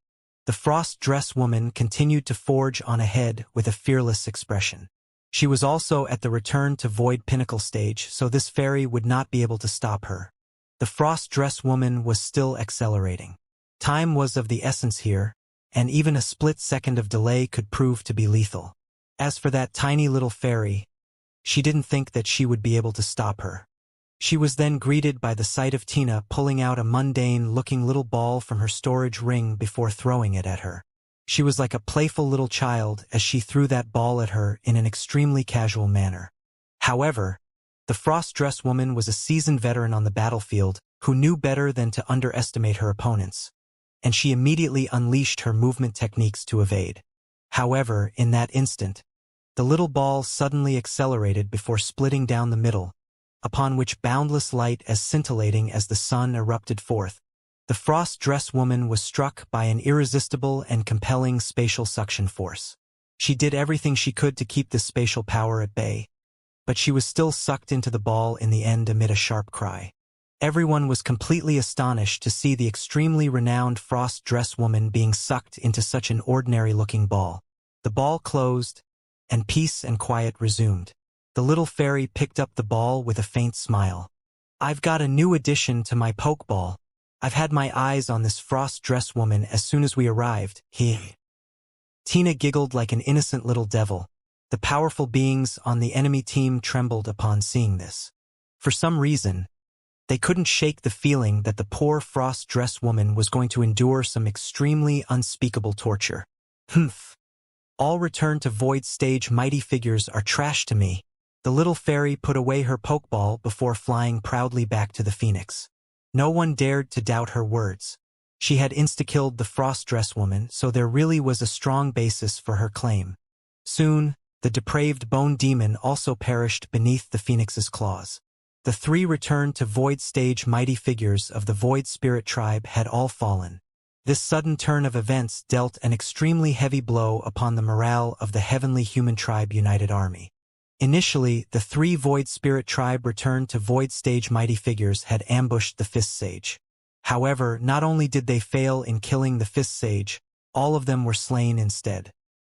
The frost dress woman continued to forge on ahead with a fearless expression. She was also at the return to void pinnacle stage, so this fairy would not be able to stop her. The frost dress woman was still accelerating. Time was of the essence here, and even a split second of delay could prove to be lethal. As for that tiny little fairy, she didn't think that she would be able to stop her. She was then greeted by the sight of Tina pulling out a mundane-looking little ball from her storage ring before throwing it at her. She was like a playful little child as she threw that ball at her in an extremely casual manner. However, the frost dress woman was a seasoned veteran on the battlefield who knew better than to underestimate her opponents, and she immediately unleashed her movement techniques to evade. However, in that instant, the little ball suddenly accelerated before splitting down the middle, upon which boundless light as scintillating as the sun erupted forth. The frost dress woman was struck by an irresistible and compelling spatial suction force. She did everything she could to keep this spatial power at bay, but she was still sucked into the ball in the end amid a sharp cry. Everyone was completely astonished to see the extremely renowned frost dress woman being sucked into such an ordinary-looking ball. The ball closed, and peace and quiet resumed. The little fairy picked up the ball with a faint smile. "I've got a new addition to my pokeball. I've had my eyes on this frost dress woman as soon as we arrived." Tina giggled like an innocent little devil. The powerful beings on the enemy team trembled upon seeing this. For some reason, they couldn't shake the feeling that the poor frost dress woman was going to endure some extremely unspeakable torture. "Humph. All return to void stage mighty figures are trash to me." The little fairy put away her pokeball before flying proudly back to the phoenix. No one dared to doubt her words. She had insta-killed the frost dress woman, so there really was a strong basis for her claim. Soon, the depraved bone demon also perished beneath the phoenix's claws. The three returned to void stage mighty figures of the void spirit tribe had all fallen. This sudden turn of events dealt an extremely heavy blow upon the morale of the heavenly human tribe united army. Initially, the three void spirit tribe returned to void stage mighty figures had ambushed the fist sage. However, not only did they fail in killing the fist sage, all of them were slain instead.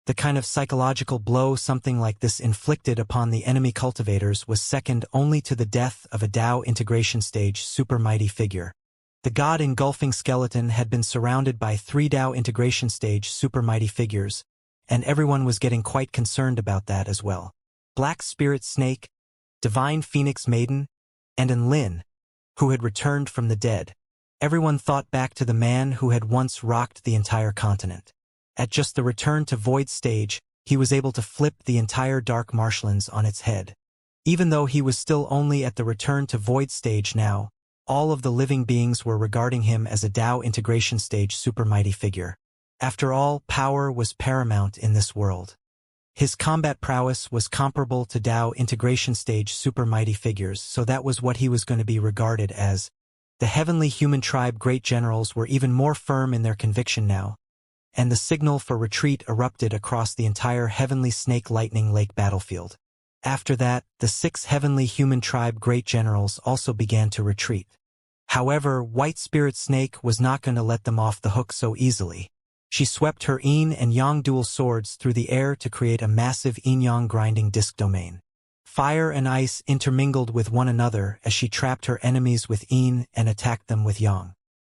The kind of psychological blow something like this inflicted upon the enemy cultivators was second only to the death of a Dao integration stage super mighty figure. The god-engulfing skeleton had been surrounded by 3 Dao integration stage super mighty figures, and everyone was getting quite concerned about that as well. Black Spirit Snake, Divine Phoenix Maiden, and Lin, who had returned from the dead. Everyone thought back to the man who had once rocked the entire continent. At just the return to void stage, he was able to flip the entire Dark Marshlands on its head. Even though he was still only at the return to void stage now, all of the living beings were regarding him as a Dao integration stage super mighty figure. After all, power was paramount in this world. His combat prowess was comparable to Dao integration stage super mighty figures, so that was what he was going to be regarded as. The heavenly human tribe great generals were even more firm in their conviction now, and the signal for retreat erupted across the entire heavenly snake lightning lake battlefield. After that, the 6 heavenly human tribe great generals also began to retreat. However, White Spirit Snake was not going to let them off the hook so easily. She swept her yin and yang dual swords through the air to create a massive yin-yang grinding disk domain. Fire and ice intermingled with one another as she trapped her enemies with yin and attacked them with yang.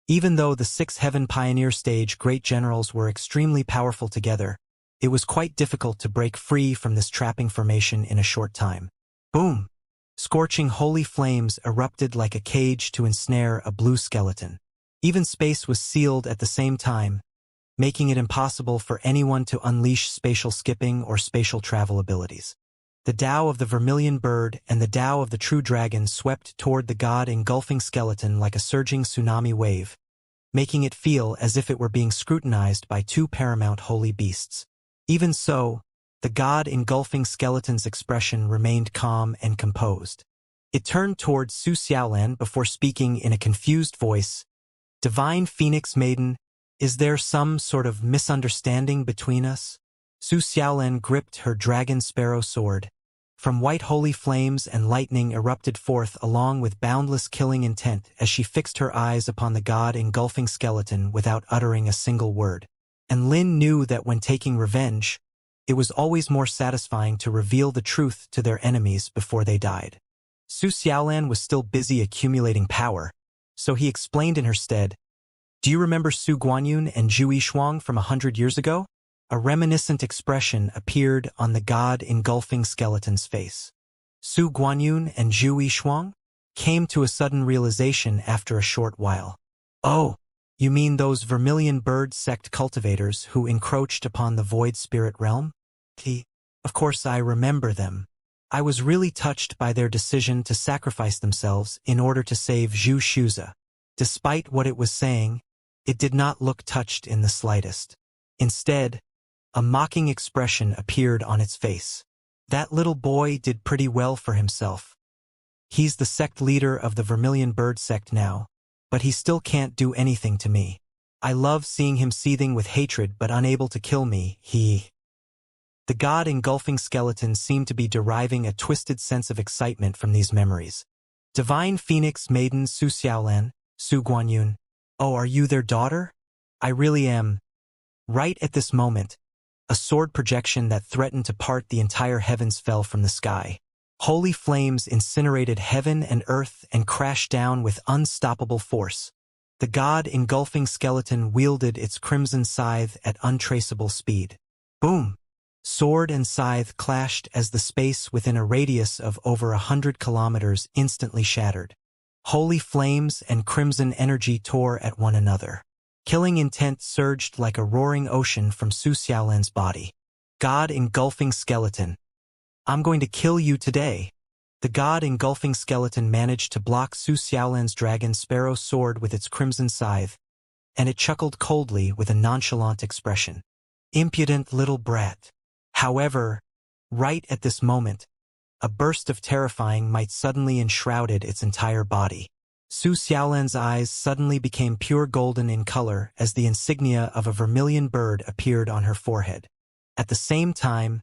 Even though the 6 Heaven Pioneer Stage great generals were extremely powerful together, it was quite difficult to break free from this trapping formation in a short time. Boom! Scorching holy flames erupted like a cage to ensnare a blue skeleton. Even space was sealed at the same time, making it impossible for anyone to unleash spatial skipping or spatial travel abilities. The Tao of the Vermilion Bird and the Tao of the True Dragon swept toward the god-engulfing skeleton like a surging tsunami wave, making it feel as if it were being scrutinized by 2 paramount holy beasts. Even so, the god-engulfing skeleton's expression remained calm and composed. It turned toward Su Xiaolan before speaking in a confused voice, "Divine Phoenix Maiden, is there some sort of misunderstanding between us?" Su Xiaolan gripped her dragon sparrow sword. From white holy flames and lightning erupted forth along with boundless killing intent as she fixed her eyes upon the god-engulfing skeleton without uttering a single word. And Lin knew that when taking revenge, it was always more satisfying to reveal the truth to their enemies before they died. Su Xiaolan was still busy accumulating power, so he explained in her stead, "Do you remember Su Guanyun and Zhu Yishuang from 100 years ago?" A reminiscent expression appeared on the god-engulfing skeleton's face. Su Guanyun and Zhu Yishuang came to a sudden realization after a short while. "Oh, you mean those Vermilion Bird sect cultivators who encroached upon the void spirit realm?" Of course I remember them. I was really touched by their decision to sacrifice themselves in order to save Zhu Shuza. Despite what it was saying, it did not look touched in the slightest. Instead, a mocking expression appeared on its face. "That little boy did pretty well for himself. He's the sect leader of the Vermilion Bird sect now, but he still can't do anything to me. I love seeing him seething with hatred but unable to kill me, The god-engulfing skeleton seemed to be deriving a twisted sense of excitement from these memories. "Divine Phoenix Maiden Su Xiaolan, Su Guanyun. Oh, are you their daughter? I really am." Right at this moment, a sword projection that threatened to part the entire heavens fell from the sky. Holy flames incinerated heaven and earth and crashed down with unstoppable force. The god-engulfing skeleton wielded its crimson scythe at untraceable speed. Boom! Sword and scythe clashed as the space within a radius of over 100 kilometers instantly shattered. Holy flames and crimson energy tore at one another. Killing intent surged like a roaring ocean from Su Xiaolan's body. "God-engulfing skeleton. I'm going to kill you today." The god-engulfing skeleton managed to block Su Xiaolan's dragon sparrow sword with its crimson scythe, and it chuckled coldly with a nonchalant expression. "Impudent little brat." However, right at this moment, a burst of terrifying might suddenly enshrouded its entire body. Su Xiaolan's eyes suddenly became pure golden in color as the insignia of a vermilion bird appeared on her forehead. At the same time,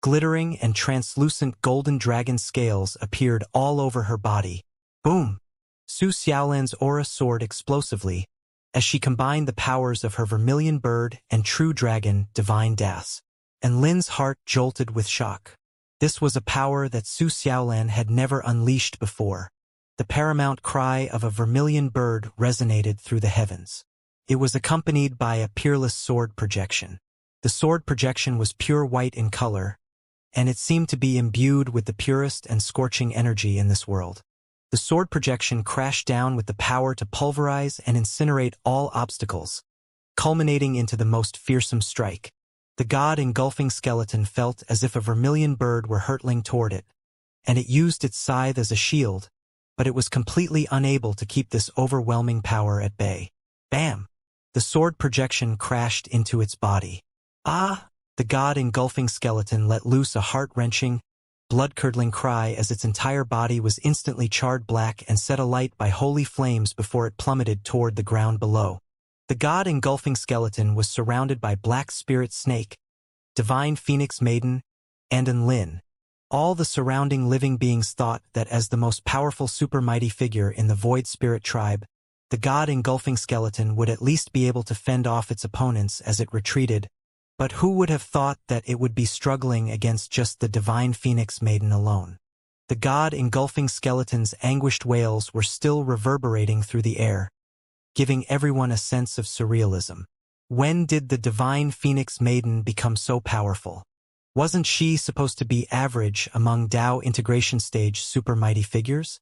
glittering and translucent golden dragon scales appeared all over her body. Boom! Su Xiaolan's aura soared explosively as she combined the powers of her vermilion bird and true dragon, Divine Das. And Lin's heart jolted with shock. This was a power that Su Xiaolan had never unleashed before. The paramount cry of a vermilion bird resonated through the heavens. It was accompanied by a peerless sword projection. The sword projection was pure white in color, and it seemed to be imbued with the purest and scorching energy in this world. The sword projection crashed down with the power to pulverize and incinerate all obstacles, culminating into the most fearsome strike. The god-engulfing skeleton felt as if a vermilion bird were hurtling toward it, and it used its scythe as a shield, but it was completely unable to keep this overwhelming power at bay. Bam! The sword projection crashed into its body. Ah! The god-engulfing skeleton let loose a heart-wrenching, blood-curdling cry as its entire body was instantly charred black and set alight by holy flames before it plummeted toward the ground below. The god-engulfing skeleton was surrounded by Black Spirit Snake, Divine Phoenix Maiden, and Lin. All the surrounding living beings thought that as the most powerful super mighty figure in the Void Spirit tribe, The god-engulfing skeleton would at least be able to fend off its opponents as it retreated, but who would have thought that it would be struggling against just the divine phoenix maiden alone? The god-engulfing skeleton's anguished wails were still reverberating through the air, giving everyone a sense of surrealism. When did the divine phoenix maiden become so powerful? Wasn't she supposed to be average among Dao integration stage super mighty figures?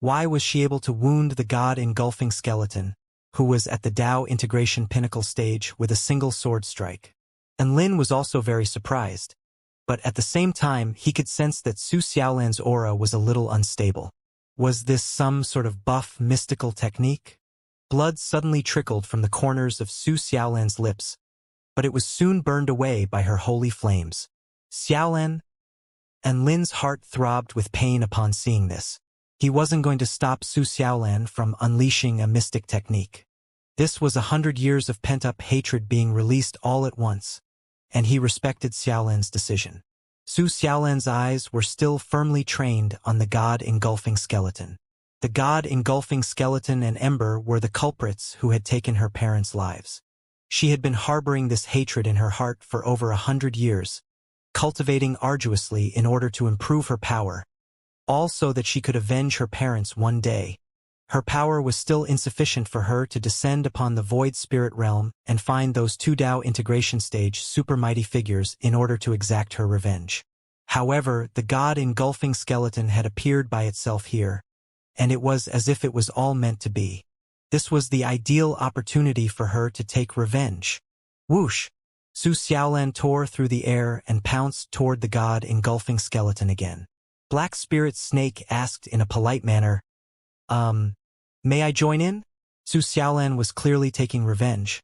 Why was she able to wound the god-engulfing skeleton, who was at the Dao integration pinnacle stage, with a single sword strike? And Lin was also very surprised. But at the same time, he could sense that Su Xiaolan's aura was a little unstable. Was this some sort of buff mystical technique? Blood suddenly trickled from the corners of Su Xiaolan's lips, but it was soon burned away by her holy flames. Xiaolan? And Lin's heart throbbed with pain upon seeing this. He wasn't going to stop Su Xiaolan from unleashing a mystic technique. This was 100 years of pent-up hatred being released all at once, and he respected Xiaolan's decision. Su Xiaolan's eyes were still firmly trained on the god-engulfing skeleton. The god-engulfing skeleton and Ember were the culprits who had taken her parents' lives. She had been harboring this hatred in her heart for over 100 years, cultivating arduously in order to improve her power, all so that she could avenge her parents one day. Her power was still insufficient for her to descend upon the void spirit realm and find those two Dao integration stage super mighty figures in order to exact her revenge. However, the god-engulfing skeleton had appeared by itself here, and it was as if it was all meant to be. This was the ideal opportunity for her to take revenge. Whoosh! Su Xiaolan tore through the air and pounced toward the god-engulfing skeleton again. Black Spirit Snake asked in a polite manner, may I join in? Su Xiaolan was clearly taking revenge,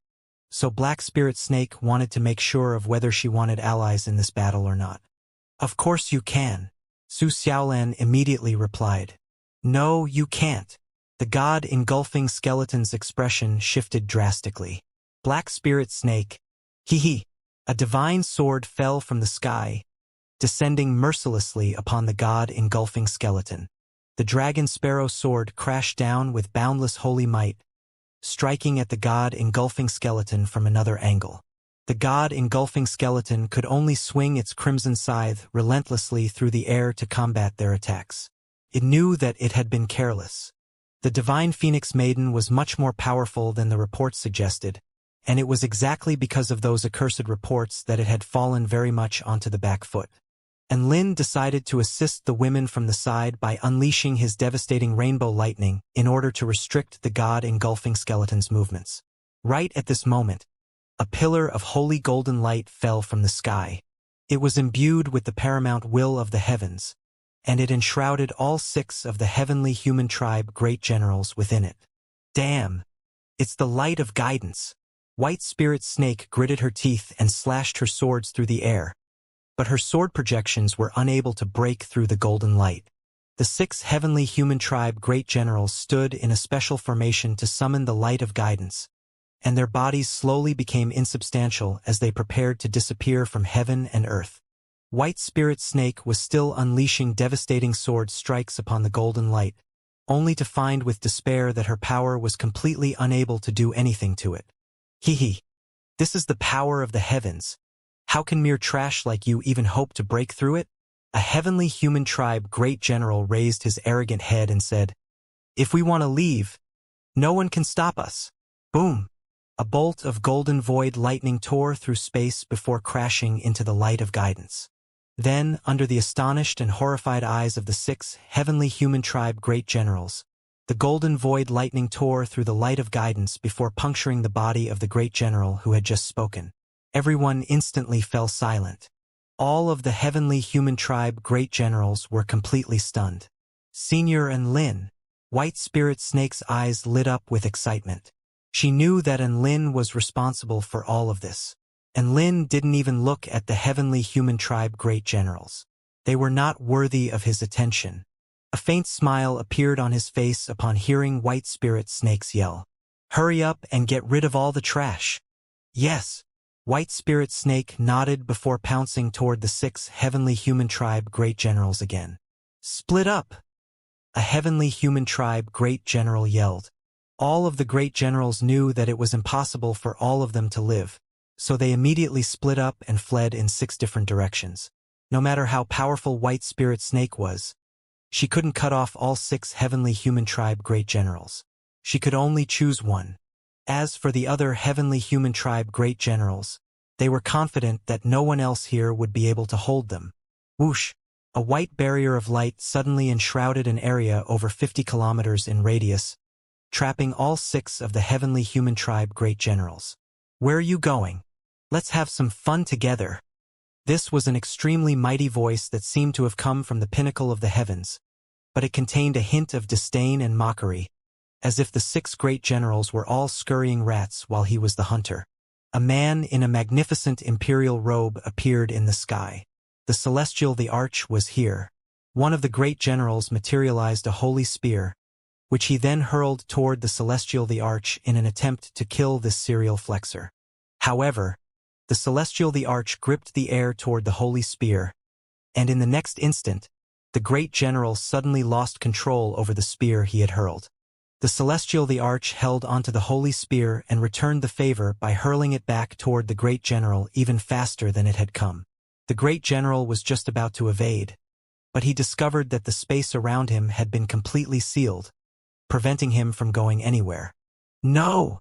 so Black Spirit Snake wanted to make sure of whether she wanted allies in this battle or not. Of course you can, Su Xiaolan immediately replied. No, you can't. The god-engulfing skeleton's expression shifted drastically. Black Spirit Snake, hee. A divine sword fell from the sky, descending mercilessly upon the god-engulfing skeleton. The dragon sparrow sword crashed down with boundless holy might, striking at the god-engulfing skeleton from another angle. The god-engulfing skeleton could only swing its crimson scythe relentlessly through the air to combat their attacks. It knew that it had been careless. The divine phoenix maiden was much more powerful than the reports suggested, and it was exactly because of those accursed reports that it had fallen very much onto the back foot. And Lin decided to assist the women from the side by unleashing his devastating rainbow lightning in order to restrict the god-engulfing skeleton's movements. Right at this moment, a pillar of holy golden light fell from the sky. It was imbued with the paramount will of the heavens, and it enshrouded all 6 of the heavenly human tribe great generals within it. Damn! It's the light of guidance. White Spirit Snake gritted her teeth and slashed her swords through the air, but her sword projections were unable to break through the golden light. The 6 heavenly human tribe great generals stood in a special formation to summon the light of guidance, and their bodies slowly became insubstantial as they prepared to disappear from heaven and earth. White Spirit Snake was still unleashing devastating sword strikes upon the golden light, only to find with despair that her power was completely unable to do anything to it. Hee. This is the power of the heavens. How can mere trash like you even hope to break through it? A heavenly human tribe great general raised his arrogant head and said, If we want to leave, no one can stop us. Boom! A bolt of golden void lightning tore through space before crashing into the light of guidance. Then, under the astonished and horrified eyes of the 6 heavenly human tribe great generals, the golden void lightning tore through the light of guidance before puncturing the body of the great general who had just spoken. Everyone instantly fell silent. All of the heavenly human tribe great generals were completely stunned. Senior and Lin. White Spirit Snake's eyes lit up with excitement. She knew that Lin was responsible for all of this. And Lin didn't even look at the heavenly human tribe great generals. They were not worthy of his attention. A faint smile appeared on his face upon hearing White Spirit Snake's yell. Hurry up and get rid of all the trash. Yes. White Spirit Snake nodded before pouncing toward the 6 heavenly human tribe great generals again. Split up! A heavenly human tribe great general yelled. All of the great generals knew that it was impossible for all of them to live, so they immediately split up and fled in 6 different directions. No matter how powerful White Spirit Snake was, she couldn't cut off all 6 heavenly human tribe great generals. She could only choose one. As for the other heavenly human tribe great generals, they were confident that no one else here would be able to hold them. Whoosh! A white barrier of light suddenly enshrouded an area over 50 kilometers in radius, trapping all 6 of the heavenly human tribe great generals. Where are you going? Let's have some fun together. This was an extremely mighty voice that seemed to have come from the pinnacle of the heavens, but it contained a hint of disdain and mockery, as if the 6 great generals were all scurrying rats while he was the hunter. A man in a magnificent imperial robe appeared in the sky. The Celestial the Arch was here. One of the great generals materialized a holy spear, which he then hurled toward the Celestial the Arch in an attempt to kill this serial flexor. However, the Celestial the Arch gripped the air toward the holy spear, and in the next instant, the great general suddenly lost control over the spear he had hurled. The Celestial the Arch held onto the holy spear and returned the favor by hurling it back toward the great general even faster than it had come. The great general was just about to evade, but he discovered that the space around him had been completely sealed, preventing him from going anywhere. No!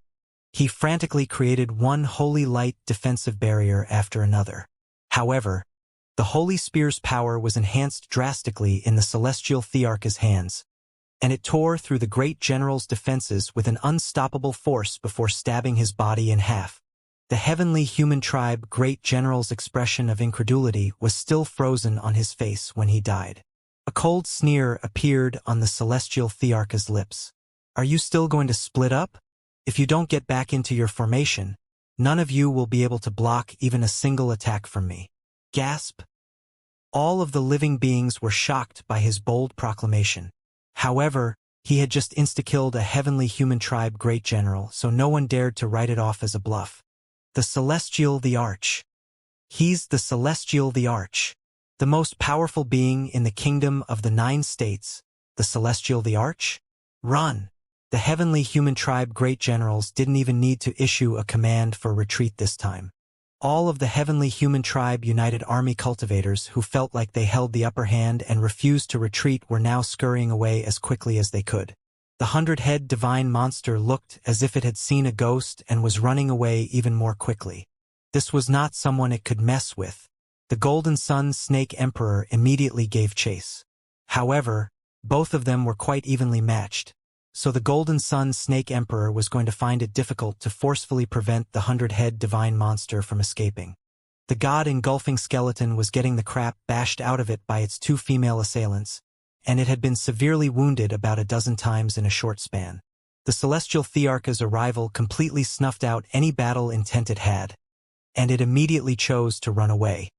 He frantically created one holy light defensive barrier after another. However, the holy spear's power was enhanced drastically in the Celestial Thearch's hands, and it tore through the great general's defenses with an unstoppable force before stabbing his body in half. The heavenly human tribe great general's expression of incredulity was still frozen on his face when he died. A cold sneer appeared on the Celestial Thearch's lips. Are you still going to split up? If you don't get back into your formation, none of you will be able to block even a single attack from me. Gasp! All of the living beings were shocked by his bold proclamation. However, he had just insta-killed a heavenly human tribe great general, so no one dared to write it off as a bluff. The Celestial the Arch. He's the Celestial the Arch. The most powerful being in the kingdom of the 9 states. The Celestial the Arch? Run! The heavenly human tribe great generals didn't even need to issue a command for retreat this time. All of the heavenly human tribe united army cultivators who felt like they held the upper hand and refused to retreat were now scurrying away as quickly as they could. The 100-head divine monster looked as if it had seen a ghost and was running away even more quickly. This was not someone it could mess with. The Golden Sun Snake Emperor immediately gave chase. However, both of them were quite evenly matched, so the Golden Sun Snake Emperor was going to find it difficult to forcefully prevent the 100-head divine monster from escaping. The God-engulfing skeleton was getting the crap bashed out of it by its 2 female assailants, and it had been severely wounded about a dozen times in a short span. The Celestial Thearch's arrival completely snuffed out any battle intent it had, and it immediately chose to run away.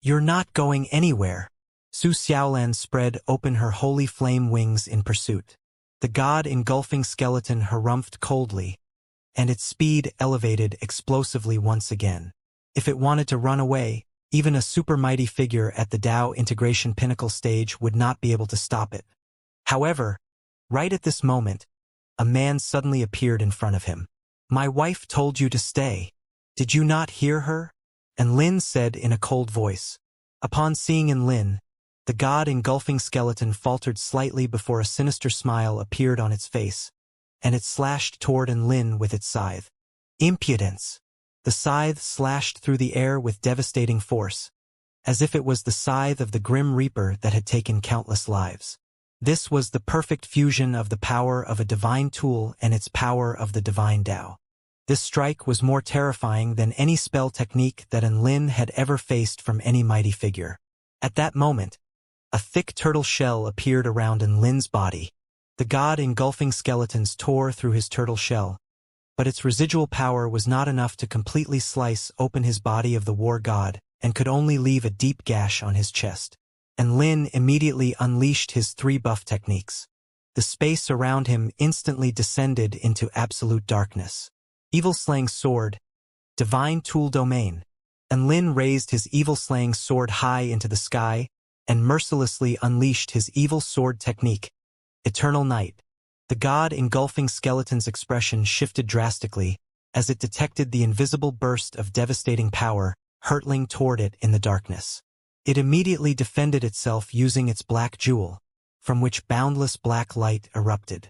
You're not going anywhere. Su Xiaolan spread open her holy flame wings in pursuit. The God-engulfing skeleton harumphed coldly, and its speed elevated explosively once again. If it wanted to run away, even a super mighty figure at the Dao integration pinnacle stage would not be able to stop it. However, right at this moment, a man suddenly appeared in front of him. My wife told you to stay. Did you not hear her? Enlin said in a cold voice. Upon seeing Enlin, the God-engulfing skeleton faltered slightly before a sinister smile appeared on its face, and it slashed toward Enlin with its scythe. Impudence! The scythe slashed through the air with devastating force, as if it was the scythe of the Grim Reaper that had taken countless lives. This was the perfect fusion of the power of a divine tool and its power of the divine Dao. This strike was more terrifying than any spell technique that Enlin had ever faced from any mighty figure. At that moment, a thick turtle shell appeared around Enlin's body. The God-engulfing skeletons tore through his turtle shell, but its residual power was not enough to completely slice open his body of the war god and could only leave a deep gash on his chest. Enlin immediately unleashed his 3 buff techniques. The space around him instantly descended into absolute darkness. Evil-slaying sword, divine tool domain. Enlin raised his evil-slaying sword high into the sky and mercilessly unleashed his evil sword technique, Eternal Night. The god engulfing skeleton's expression shifted drastically as it detected the invisible burst of devastating power hurtling toward it in the darkness. It immediately defended itself using its black jewel, from which boundless black light erupted.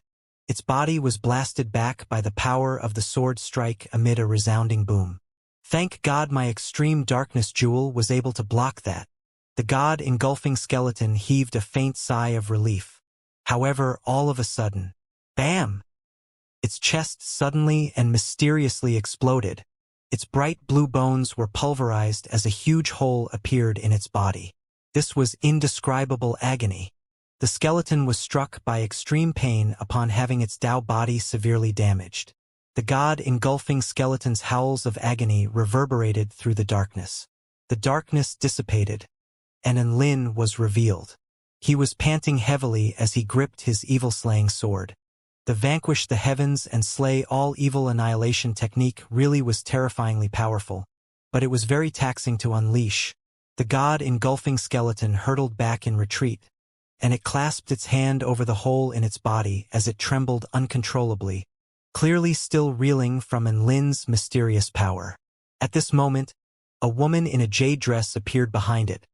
Its body was blasted back by the power of the sword strike amid a resounding boom. Thank God my extreme darkness jewel was able to block that. The god engulfing skeleton heaved a faint sigh of relief. However, all of a sudden, bam! Its chest suddenly and mysteriously exploded. Its bright blue bones were pulverized as a huge hole appeared in its body. This was indescribable agony. The skeleton was struck by extreme pain upon having its Tao body severely damaged. The god engulfing skeleton's howls of agony reverberated through the darkness. The darkness dissipated, and Enlin was revealed. He was panting heavily as he gripped his evil-slaying sword. The vanquish the heavens and slay all evil annihilation technique really was terrifyingly powerful, but it was very taxing to unleash. The god engulfing skeleton hurtled back in retreat, and it clasped its hand over the hole in its body as it trembled uncontrollably, clearly still reeling from Enlin's mysterious power. At this moment, a woman in a jade dress appeared behind it,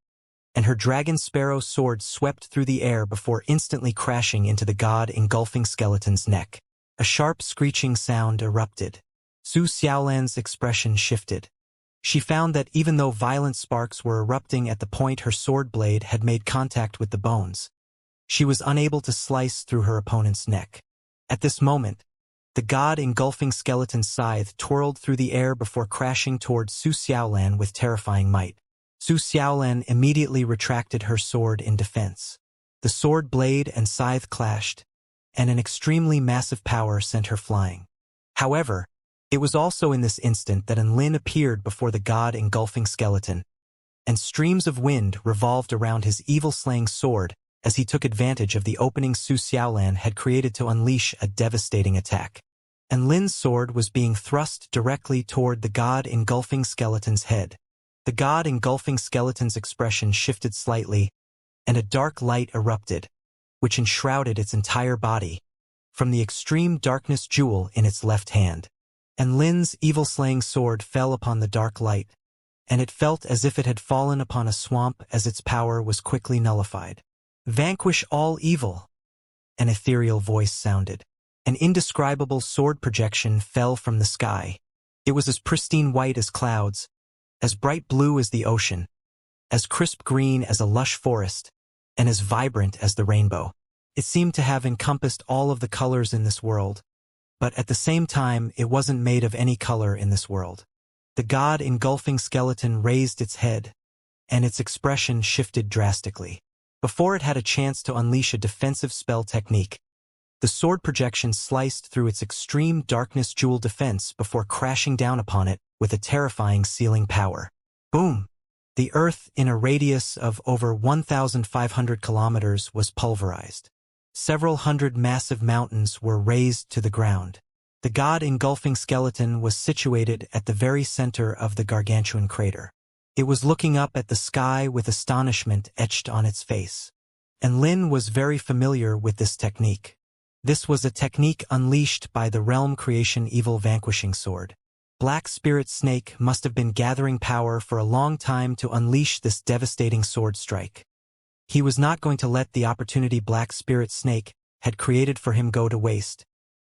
and her dragon sparrow sword swept through the air before instantly crashing into the god engulfing skeleton's neck. A sharp screeching sound erupted. Su Xiaolan's expression shifted. She found that even though violent sparks were erupting at the point her sword blade had made contact with the bones, she was unable to slice through her opponent's neck. At this moment, the god engulfing skeleton's scythe twirled through the air before crashing toward Su Xiaolan with terrifying might. Su Xiaolan immediately retracted her sword in defense. The sword blade and scythe clashed, and an extremely massive power sent her flying. However, it was also in this instant that Enlin appeared before the god engulfing skeleton, and streams of wind revolved around his evil-slaying sword as he took advantage of the opening Su Xiaolan had created to unleash a devastating attack. Enlin's sword was being thrust directly toward the god engulfing skeleton's head. The god engulfing skeleton's expression shifted slightly, and a dark light erupted, which enshrouded its entire body, from the extreme darkness jewel in its left hand. Enlin's evil-slaying sword fell upon the dark light, and it felt as if it had fallen upon a swamp as its power was quickly nullified. "Vanquish all evil," an ethereal voice sounded. An indescribable sword projection fell from the sky. It was as pristine white as clouds, as bright blue as the ocean, as crisp green as a lush forest, and as vibrant as the rainbow. It seemed to have encompassed all of the colors in this world, but at the same time it wasn't made of any color in this world. The god engulfing skeleton raised its head, and its expression shifted drastically. Before it had a chance to unleash a defensive spell technique, the sword projection sliced through its extreme darkness jewel defense before crashing down upon it with a terrifying sealing power. Boom! The earth in a radius of over 1,500 kilometers was pulverized. Several hundred massive mountains were razed to the ground. The god engulfing skeleton was situated at the very center of the gargantuan crater. It was looking up at the sky with astonishment etched on its face. Enlin was very familiar with this technique. This was a technique unleashed by the realm creation evil vanquishing sword. Black Spirit Snake must have been gathering power for a long time to unleash this devastating sword strike. He was not going to let the opportunity Black Spirit Snake had created for him go to waste,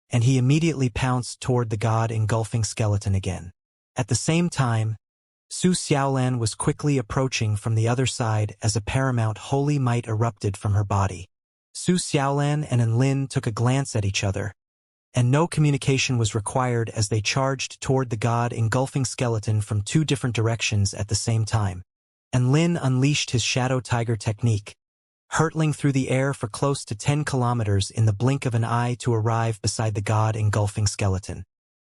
and he immediately pounced toward the god engulfing skeleton again. At the same time, Su Xiaolan was quickly approaching from the other side as a paramount holy might erupted from her body. Su Xiaolan and Enlin took a glance at each other, and no communication was required as they charged toward the god engulfing skeleton from two different directions at the same time. Enlin unleashed his Shadow Tiger technique, hurtling through the air for close to 10 kilometers in the blink of an eye to arrive beside the god engulfing skeleton.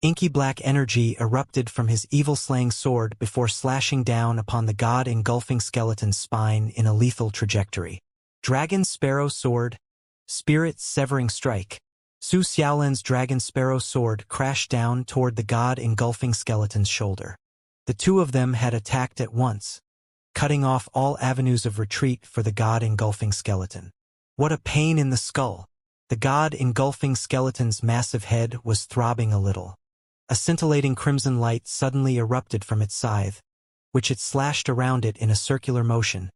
Inky black energy erupted from his evil-slaying sword before slashing down upon the god engulfing skeleton's spine in a lethal trajectory. Dragon Sparrow Sword, Spirit Severing Strike. Su Xiaolan's Dragon Sparrow Sword crashed down toward the god engulfing skeleton's shoulder. The two of them had attacked at once, cutting off all avenues of retreat for the god engulfing skeleton. What a pain in the skull! The god engulfing skeleton's massive head was throbbing a little. A scintillating crimson light suddenly erupted from its scythe, which it slashed around it in a circular motion,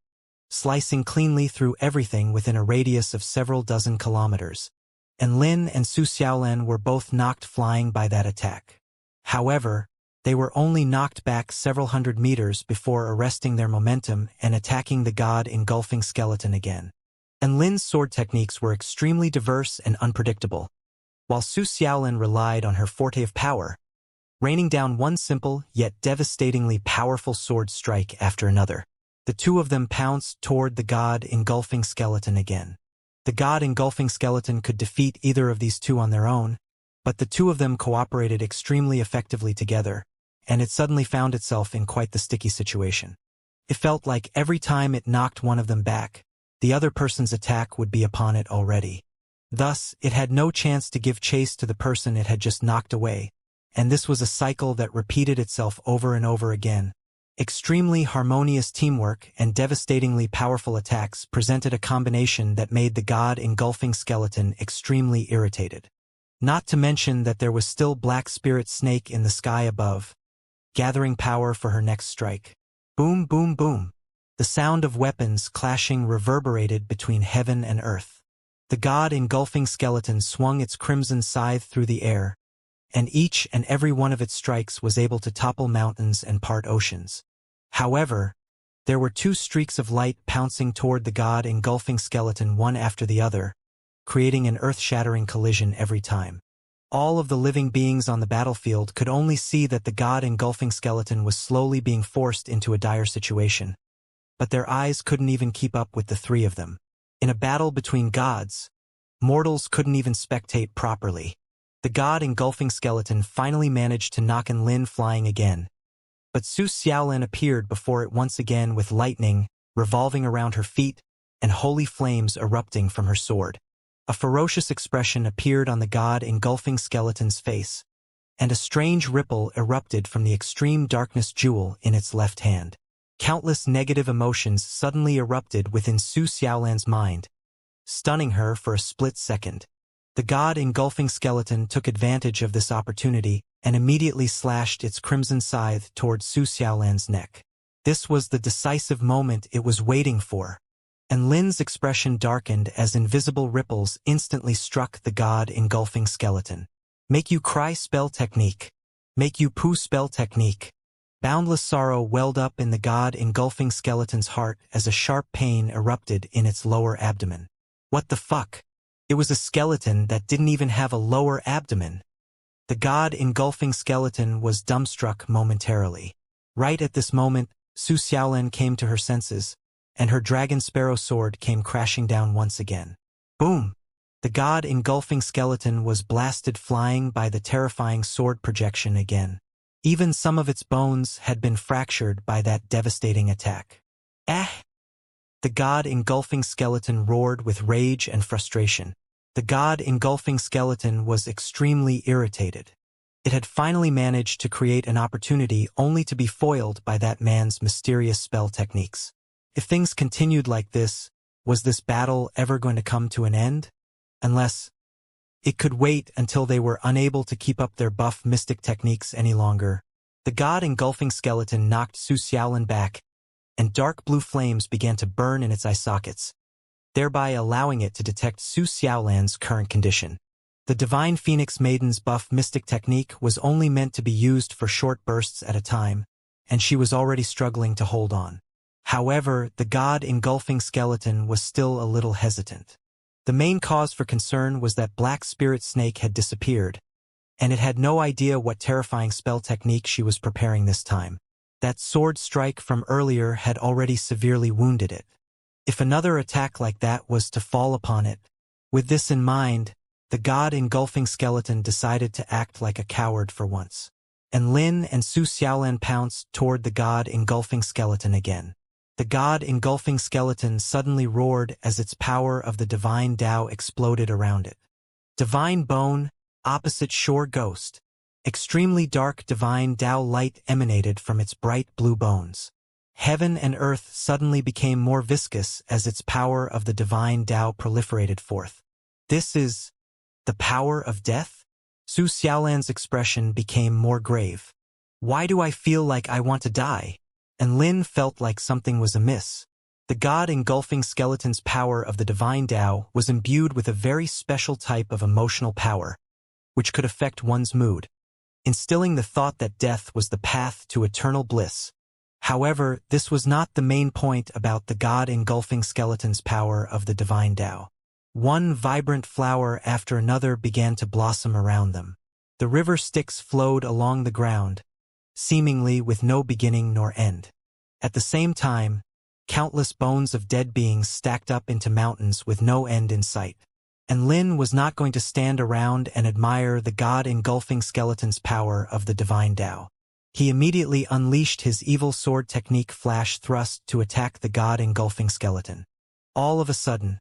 slicing cleanly through everything within a radius of several dozen kilometers. And Lin and Su Xiaolan were both knocked flying by that attack. However, they were only knocked back several hundred meters before arresting their momentum and attacking the god engulfing skeleton again. And Lin's sword techniques were extremely diverse and unpredictable, while Su Xiaolan relied on her forte of power, raining down one simple yet devastatingly powerful sword strike after another. The two of them pounced toward the god engulfing skeleton again. The god engulfing skeleton could defeat either of these two on their own, but the two of them cooperated extremely effectively together, and it suddenly found itself in quite the sticky situation. It felt like every time it knocked one of them back, the other person's attack would be upon it already. Thus, it had no chance to give chase to the person it had just knocked away, and this was a cycle that repeated itself over and over again. Extremely harmonious teamwork and devastatingly powerful attacks presented a combination that made the god engulfing skeleton extremely irritated. Not to mention that there was still Black Spirit Snake in the sky above, gathering power for her next strike. Boom, boom, boom. The sound of weapons clashing reverberated between heaven and earth. The god engulfing skeleton swung its crimson scythe through the air, and each and every one of its strikes was able to topple mountains and part oceans. However, there were two streaks of light pouncing toward the god engulfing skeleton one after the other, creating an earth-shattering collision every time. All of the living beings on the battlefield could only see that the god engulfing skeleton was slowly being forced into a dire situation, but their eyes couldn't even keep up with the three of them. In a battle between gods, mortals couldn't even spectate properly. The god engulfing skeleton finally managed to knock Lin flying again, but Su Xiaolan appeared before it once again with lightning revolving around her feet and holy flames erupting from her sword. A ferocious expression appeared on the god engulfing skeleton's face, and a strange ripple erupted from the extreme darkness jewel in its left hand. Countless negative emotions suddenly erupted within Su Xiaolan's mind, stunning her for a split second. The god engulfing skeleton took advantage of this opportunity and immediately slashed its crimson scythe toward Su Xiaolan's neck. This was the decisive moment it was waiting for, and Lin's expression darkened as invisible ripples instantly struck the god engulfing skeleton. Make you cry spell technique. Make you poo spell technique. Boundless sorrow welled up in the god engulfing skeleton's heart as a sharp pain erupted in its lower abdomen. What the fuck? It was a skeleton that didn't even have a lower abdomen. The god engulfing skeleton was dumbstruck momentarily. Right at this moment, Su Xiaolan came to her senses, and her dragon sparrow sword came crashing down once again. Boom! The god engulfing skeleton was blasted flying by the terrifying sword projection again. Even some of its bones had been fractured by that devastating attack. Ah! The god engulfing skeleton roared with rage and frustration. The god engulfing skeleton was extremely irritated. It had finally managed to create an opportunity only to be foiled by that man's mysterious spell techniques. If things continued like this, was this battle ever going to come to an end? Unless it could wait until they were unable to keep up their buff mystic techniques any longer. The god engulfing skeleton knocked Su Xiaolan back, and dark blue flames began to burn in its eye sockets, thereby allowing it to detect Su Xiaolan's current condition. The Divine Phoenix Maiden's buff mystic technique was only meant to be used for short bursts at a time, and she was already struggling to hold on. However, the god engulfing skeleton was still a little hesitant. The main cause for concern was that Black Spirit Snake had disappeared, and it had no idea what terrifying spell technique she was preparing this time. That sword strike from earlier had already severely wounded it. If another attack like that was to fall upon it, with this in mind, the god engulfing skeleton decided to act like a coward for once. And Lin and Su Xiaolan pounced toward the god engulfing skeleton again. The god engulfing skeleton suddenly roared as its power of the divine Tao exploded around it. Divine bone, opposite shore ghost. Extremely dark divine Tao light emanated from its bright blue bones. Heaven and earth suddenly became more viscous as its power of the divine Tao proliferated forth. This is the power of death? Su Xiaolan's expression became more grave. Why do I feel like I want to die? And Lin felt like something was amiss. The god engulfing skeleton's power of the divine Tao was imbued with a very special type of emotional power, which could affect one's mood, instilling the thought that death was the path to eternal bliss. However, this was not the main point about the god engulfing skeleton's power of the divine Tao. One vibrant flower after another began to blossom around them. The river Styx flowed along the ground, seemingly with no beginning nor end. At the same time, countless bones of dead beings stacked up into mountains with no end in sight. And Lin was not going to stand around and admire the god engulfing skeleton's power of the divine Tao. He immediately unleashed his evil sword technique flash thrust to attack the god engulfing skeleton. All of a sudden,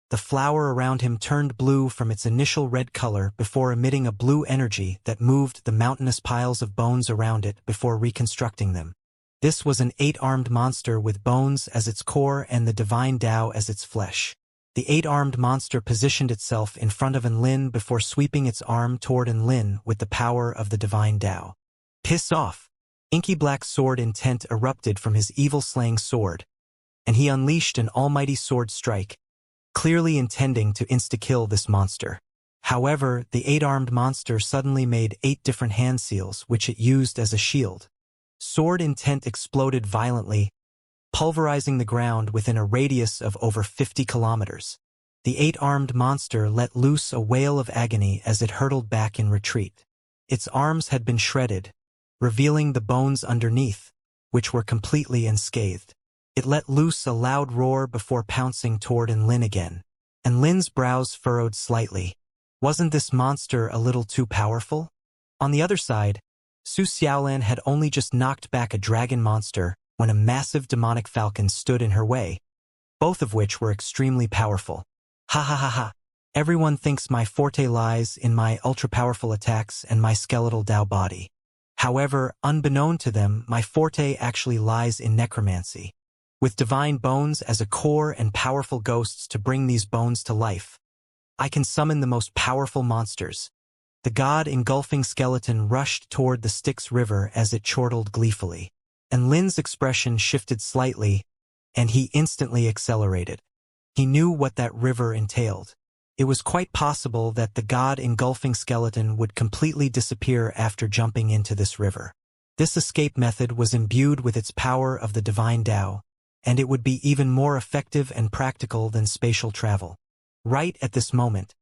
the flower around him turned blue from its initial red color before emitting a blue energy that moved the mountainous piles of bones around it before reconstructing them. This was an 8-armed monster with bones as its core and the divine Tao as its flesh. The 8-armed monster positioned itself in front of Enlin before sweeping its arm toward Enlin with the power of the divine Tao. Piss off! Inky black sword intent erupted from his evil-slaying sword, and he unleashed an almighty sword strike, clearly intending to insta-kill this monster. However, the 8-armed monster suddenly made 8 different hand seals which it used as a shield. Sword intent exploded violently, pulverizing the ground within a radius of over 50 kilometers. The 8-armed monster let loose a wail of agony as it hurtled back in retreat. Its arms had been shredded, revealing the bones underneath, which were completely unscathed. It let loose a loud roar before pouncing toward Enlin again. Enlin's brows furrowed slightly. Wasn't this monster a little too powerful? On the other side, Su Xiaolan had only just knocked back a dragon monster when a massive demonic falcon stood in her way, both of which were extremely powerful. Ha ha ha ha. Everyone thinks my forte lies in my ultra-powerful attacks and my skeletal Tao body. However, unbeknown to them, my forte actually lies in necromancy. With divine bones as a core and powerful ghosts to bring these bones to life, I can summon the most powerful monsters. The god engulfing skeleton rushed toward the Styx River as it chortled gleefully. And Lin's expression shifted slightly, and he instantly accelerated. He knew what that river entailed. It was quite possible that the god engulfing skeleton would completely disappear after jumping into this river. This escape method was imbued with its power of the divine Tao, and it would be even more effective and practical than spatial travel. Right at this moment,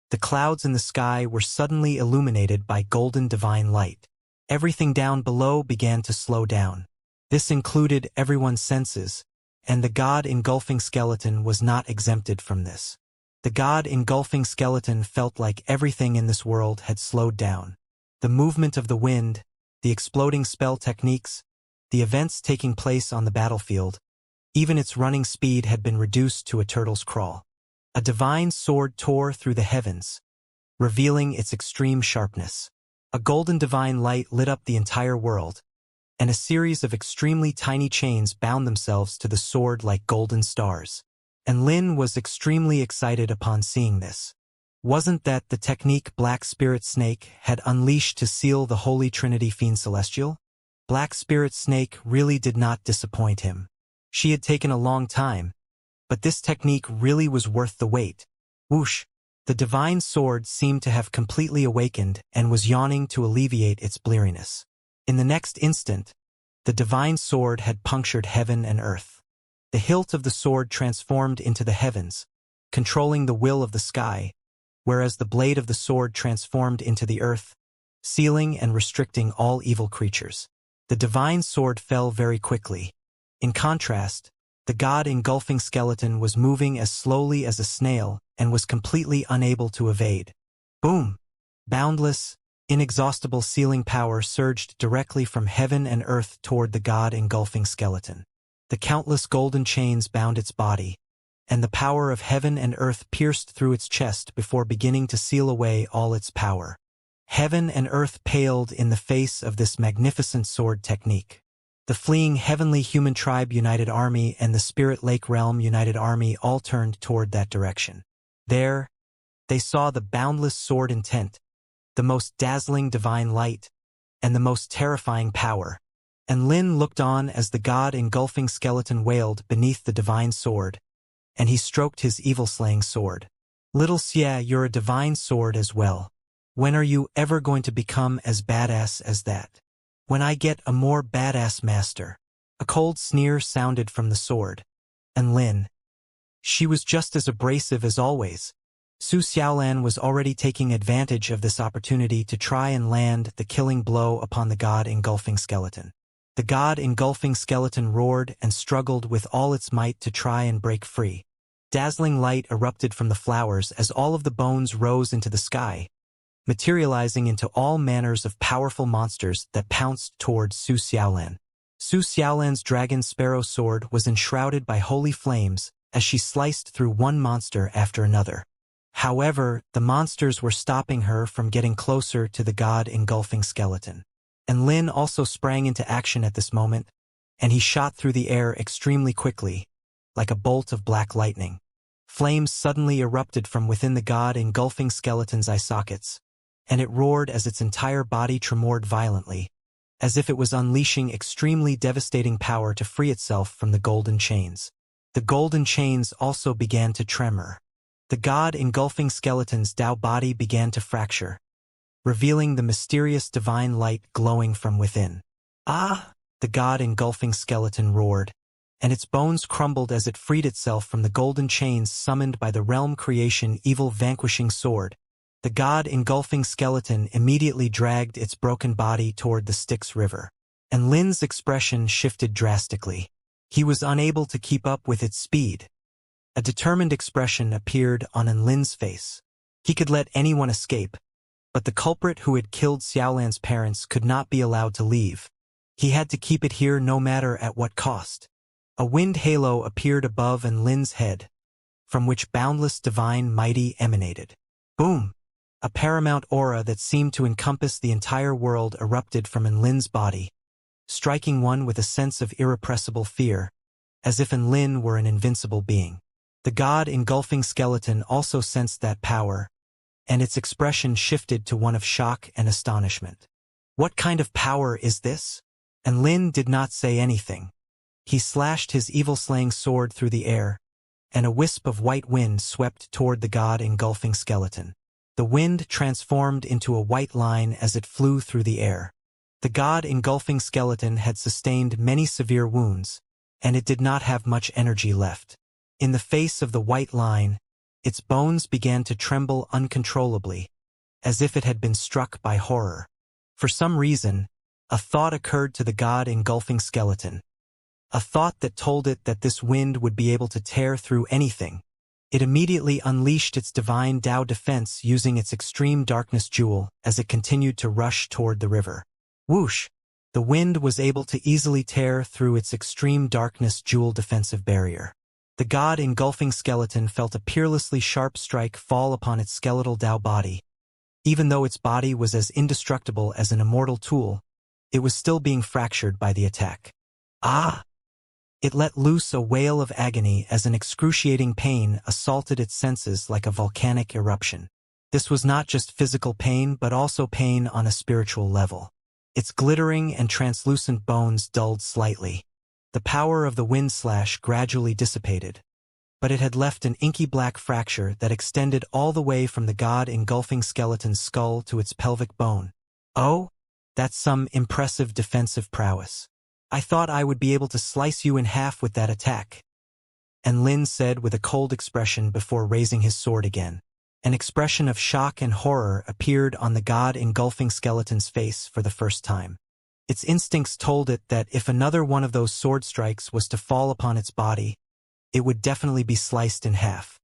the clouds in the sky were suddenly illuminated by golden divine light. Everything down below began to slow down. This included everyone's senses, and the god engulfing skeleton was not exempted from this. The god engulfing skeleton felt like everything in this world had slowed down. The movement of the wind, the exploding spell techniques, the events taking place on the battlefield, even its running speed had been reduced to a turtle's crawl. A divine sword tore through the heavens, revealing its extreme sharpness. A golden divine light lit up the entire world, and a series of extremely tiny chains bound themselves to the sword like golden stars. And Lin was extremely excited upon seeing this. Wasn't that the technique Black Spirit Snake had unleashed to seal the Holy Trinity Fiend Celestial? Black Spirit Snake really did not disappoint him. She had taken a long time, but this technique really was worth the wait. Whoosh! The divine sword seemed to have completely awakened and was yawning to alleviate its bleariness. In the next instant, the divine sword had punctured heaven and earth. The hilt of the sword transformed into the heavens, controlling the will of the sky, whereas the blade of the sword transformed into the earth, sealing and restricting all evil creatures. The divine sword fell very quickly. In contrast, the god engulfing skeleton was moving as slowly as a snail and was completely unable to evade. Boom! Boundless, inexhaustible sealing power surged directly from heaven and earth toward the god engulfing skeleton. The countless golden chains bound its body, and the power of heaven and earth pierced through its chest before beginning to seal away all its power. Heaven and earth paled in the face of this magnificent sword technique. The fleeing Heavenly Human Tribe United Army and the Spirit Lake Realm United Army all turned toward that direction. There, They saw the boundless sword intent, the most dazzling divine light, and the most terrifying power. And Lin looked on as the god-engulfing skeleton wailed beneath the divine sword, and he stroked his evil-slaying sword. Little Xia, you're a divine sword as well. When are you ever going to become as badass as that? When I get a more badass master. A cold sneer sounded from the sword. And Lin. She was just as abrasive as always. Su Xiaolan was already taking advantage of this opportunity to try and land the killing blow upon the god-engulfing skeleton. The god-engulfing skeleton roared and struggled with all its might to try and break free. Dazzling light erupted from the flowers as all of the bones rose into the sky, materializing into all manners of powerful monsters that pounced toward Su Xiaolan. Su Xiaolan's dragon sparrow sword was enshrouded by holy flames as she sliced through one monster after another. However, the monsters were stopping her from getting closer to the god-engulfing skeleton. And Lin also sprang into action at this moment, and he shot through the air extremely quickly, like a bolt of black lightning. Flames suddenly erupted from within the god-engulfing skeleton's eye sockets, and it roared as its entire body tremored violently, as if it was unleashing extremely devastating power to free itself from the golden chains. The golden chains also began to tremor. The god-engulfing skeleton's Dao body began to fracture, revealing the mysterious divine light glowing from within. Ah! The god-engulfing skeleton roared, and its bones crumbled as it freed itself from the golden chains summoned by the realm creation evil vanquishing sword. The god-engulfing skeleton immediately dragged its broken body toward the Styx River, and Lin's expression shifted drastically. He was unable to keep up with its speed. A determined expression appeared on Lin's face. He could let anyone escape, but the culprit who had killed Xiaolan's parents could not be allowed to leave. He had to keep it here no matter at what cost. A wind halo appeared above Lin's head, from which boundless divine mighty emanated. Boom! A paramount aura that seemed to encompass the entire world erupted from Lin's body, striking one with a sense of irrepressible fear, as if Lin were an invincible being. The god-engulfing skeleton also sensed that power, and its expression shifted to one of shock and astonishment. What kind of power is this? And Lin did not say anything. He slashed his evil-slaying sword through the air, and a wisp of white wind swept toward the god-engulfing skeleton. The wind transformed into a white line as it flew through the air. The god-engulfing skeleton had sustained many severe wounds, and it did not have much energy left. In the face of the white line, its bones began to tremble uncontrollably, as if it had been struck by horror. For some reason, a thought occurred to the god-engulfing skeleton. A thought that told it that this wind would be able to tear through anything. It immediately unleashed its divine Dao defense using its extreme darkness jewel as it continued to rush toward the river. Whoosh! The wind was able to easily tear through its extreme darkness jewel defensive barrier. The god-engulfing skeleton felt a peerlessly sharp strike fall upon its skeletal Dao body. Even though its body was as indestructible as an immortal tool, it was still being fractured by the attack. Ah! It let loose a wail of agony as an excruciating pain assaulted its senses like a volcanic eruption. This was not just physical pain but also pain on a spiritual level. Its glittering and translucent bones dulled slightly. The power of the wind slash gradually dissipated, but it had left an inky black fracture that extended all the way from the god-engulfing skeleton's skull to its pelvic bone. Oh, that's some impressive defensive prowess. I thought I would be able to slice you in half with that attack. And Lin said with a cold expression before raising his sword again. An expression of shock and horror appeared on the god-engulfing skeleton's face for the first time. Its instincts told it that if another one of those sword strikes was to fall upon its body, it would definitely be sliced in half.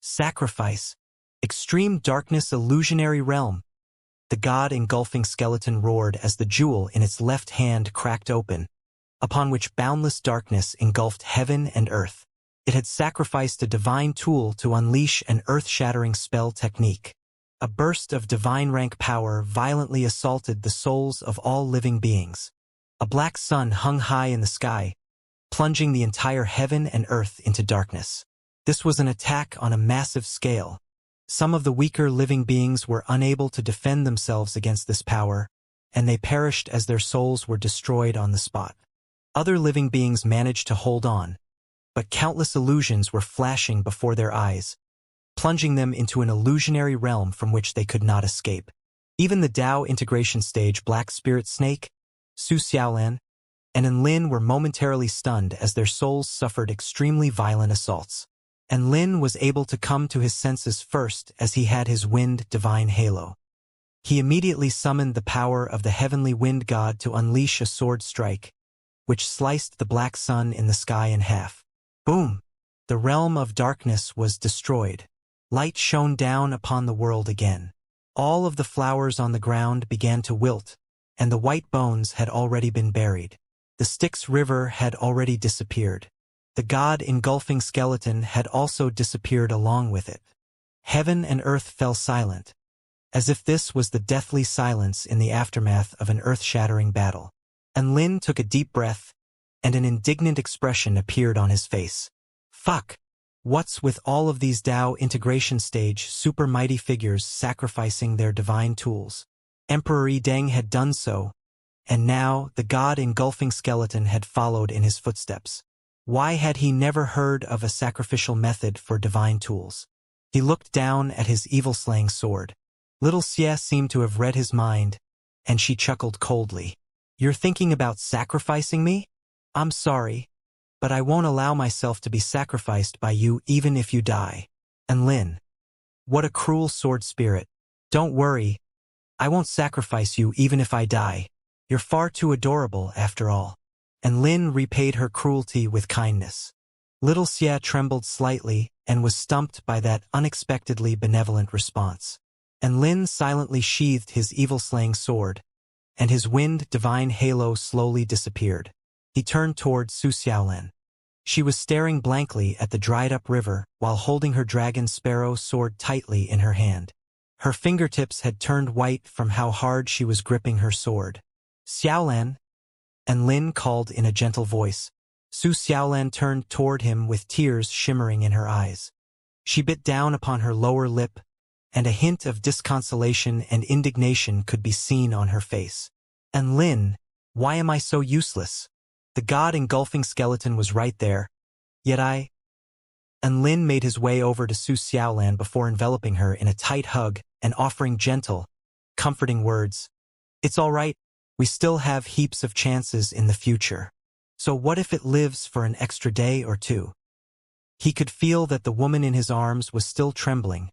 Sacrifice. Extreme darkness illusionary realm. The god-engulfing skeleton roared as the jewel in its left hand cracked open, upon which boundless darkness engulfed heaven and earth. It had sacrificed a divine tool to unleash an earth-shattering spell technique. A burst of divine rank power violently assaulted the souls of all living beings. A black sun hung high in the sky, plunging the entire heaven and earth into darkness. This was an attack on a massive scale, Some of the weaker living beings were unable to defend themselves against this power, and they perished as their souls were destroyed on the spot. Other living beings managed to hold on, but countless illusions were flashing before their eyes, plunging them into an illusionary realm from which they could not escape. Even the Tao integration stage Black Spirit Snake, Su Xiaolan, and Enlin were momentarily stunned as their souls suffered extremely violent assaults. Enlin was able to come to his senses first as he had his wind divine halo. He immediately summoned the power of the heavenly wind god to unleash a sword strike, which sliced the black sun in the sky in half. Boom! The realm of darkness was destroyed. Light shone down upon the world again. All of the flowers on the ground began to wilt, and the white bones had already been buried. The Styx River had already disappeared. The god-engulfing skeleton had also disappeared along with it. Heaven and earth fell silent, as if this was the deathly silence in the aftermath of an earth-shattering battle. Enlin took a deep breath, and an indignant expression appeared on his face. Fuck! What's with all of these Tao integration stage super mighty figures sacrificing their divine tools? Emperor Yi Deng had done so, and now the god-engulfing skeleton had followed in his footsteps. Why had he never heard of a sacrificial method for divine tools? He looked down at his evil-slaying sword. Little Xie seemed to have read his mind, and she chuckled coldly. You're thinking about sacrificing me? I'm sorry, but I won't allow myself to be sacrificed by you even if you die. Enlin. What a cruel sword spirit. Don't worry, I won't sacrifice you even if I die. You're far too adorable after all. Enlin repaid her cruelty with kindness. Little Xie trembled slightly and was stumped by that unexpectedly benevolent response. Enlin silently sheathed his evil-slaying sword, and his wind divine halo slowly disappeared. He turned toward Su Xiaolan. She was staring blankly at the dried-up river while holding her dragon sparrow sword tightly in her hand. Her fingertips had turned white from how hard she was gripping her sword. Xiaolan, Enlin called in a gentle voice. Su Xiaolan turned toward him with tears shimmering in her eyes. She bit down upon her lower lip, and a hint of disconsolation and indignation could be seen on her face. Enlin, why am I so useless? The god-engulfing skeleton was right there, yet I... Enlin made his way over to Su Xiaolan before enveloping her in a tight hug and offering gentle, comforting words. It's all right, we still have heaps of chances in the future. So what if it lives for an extra day or two? He could feel that the woman in his arms was still trembling,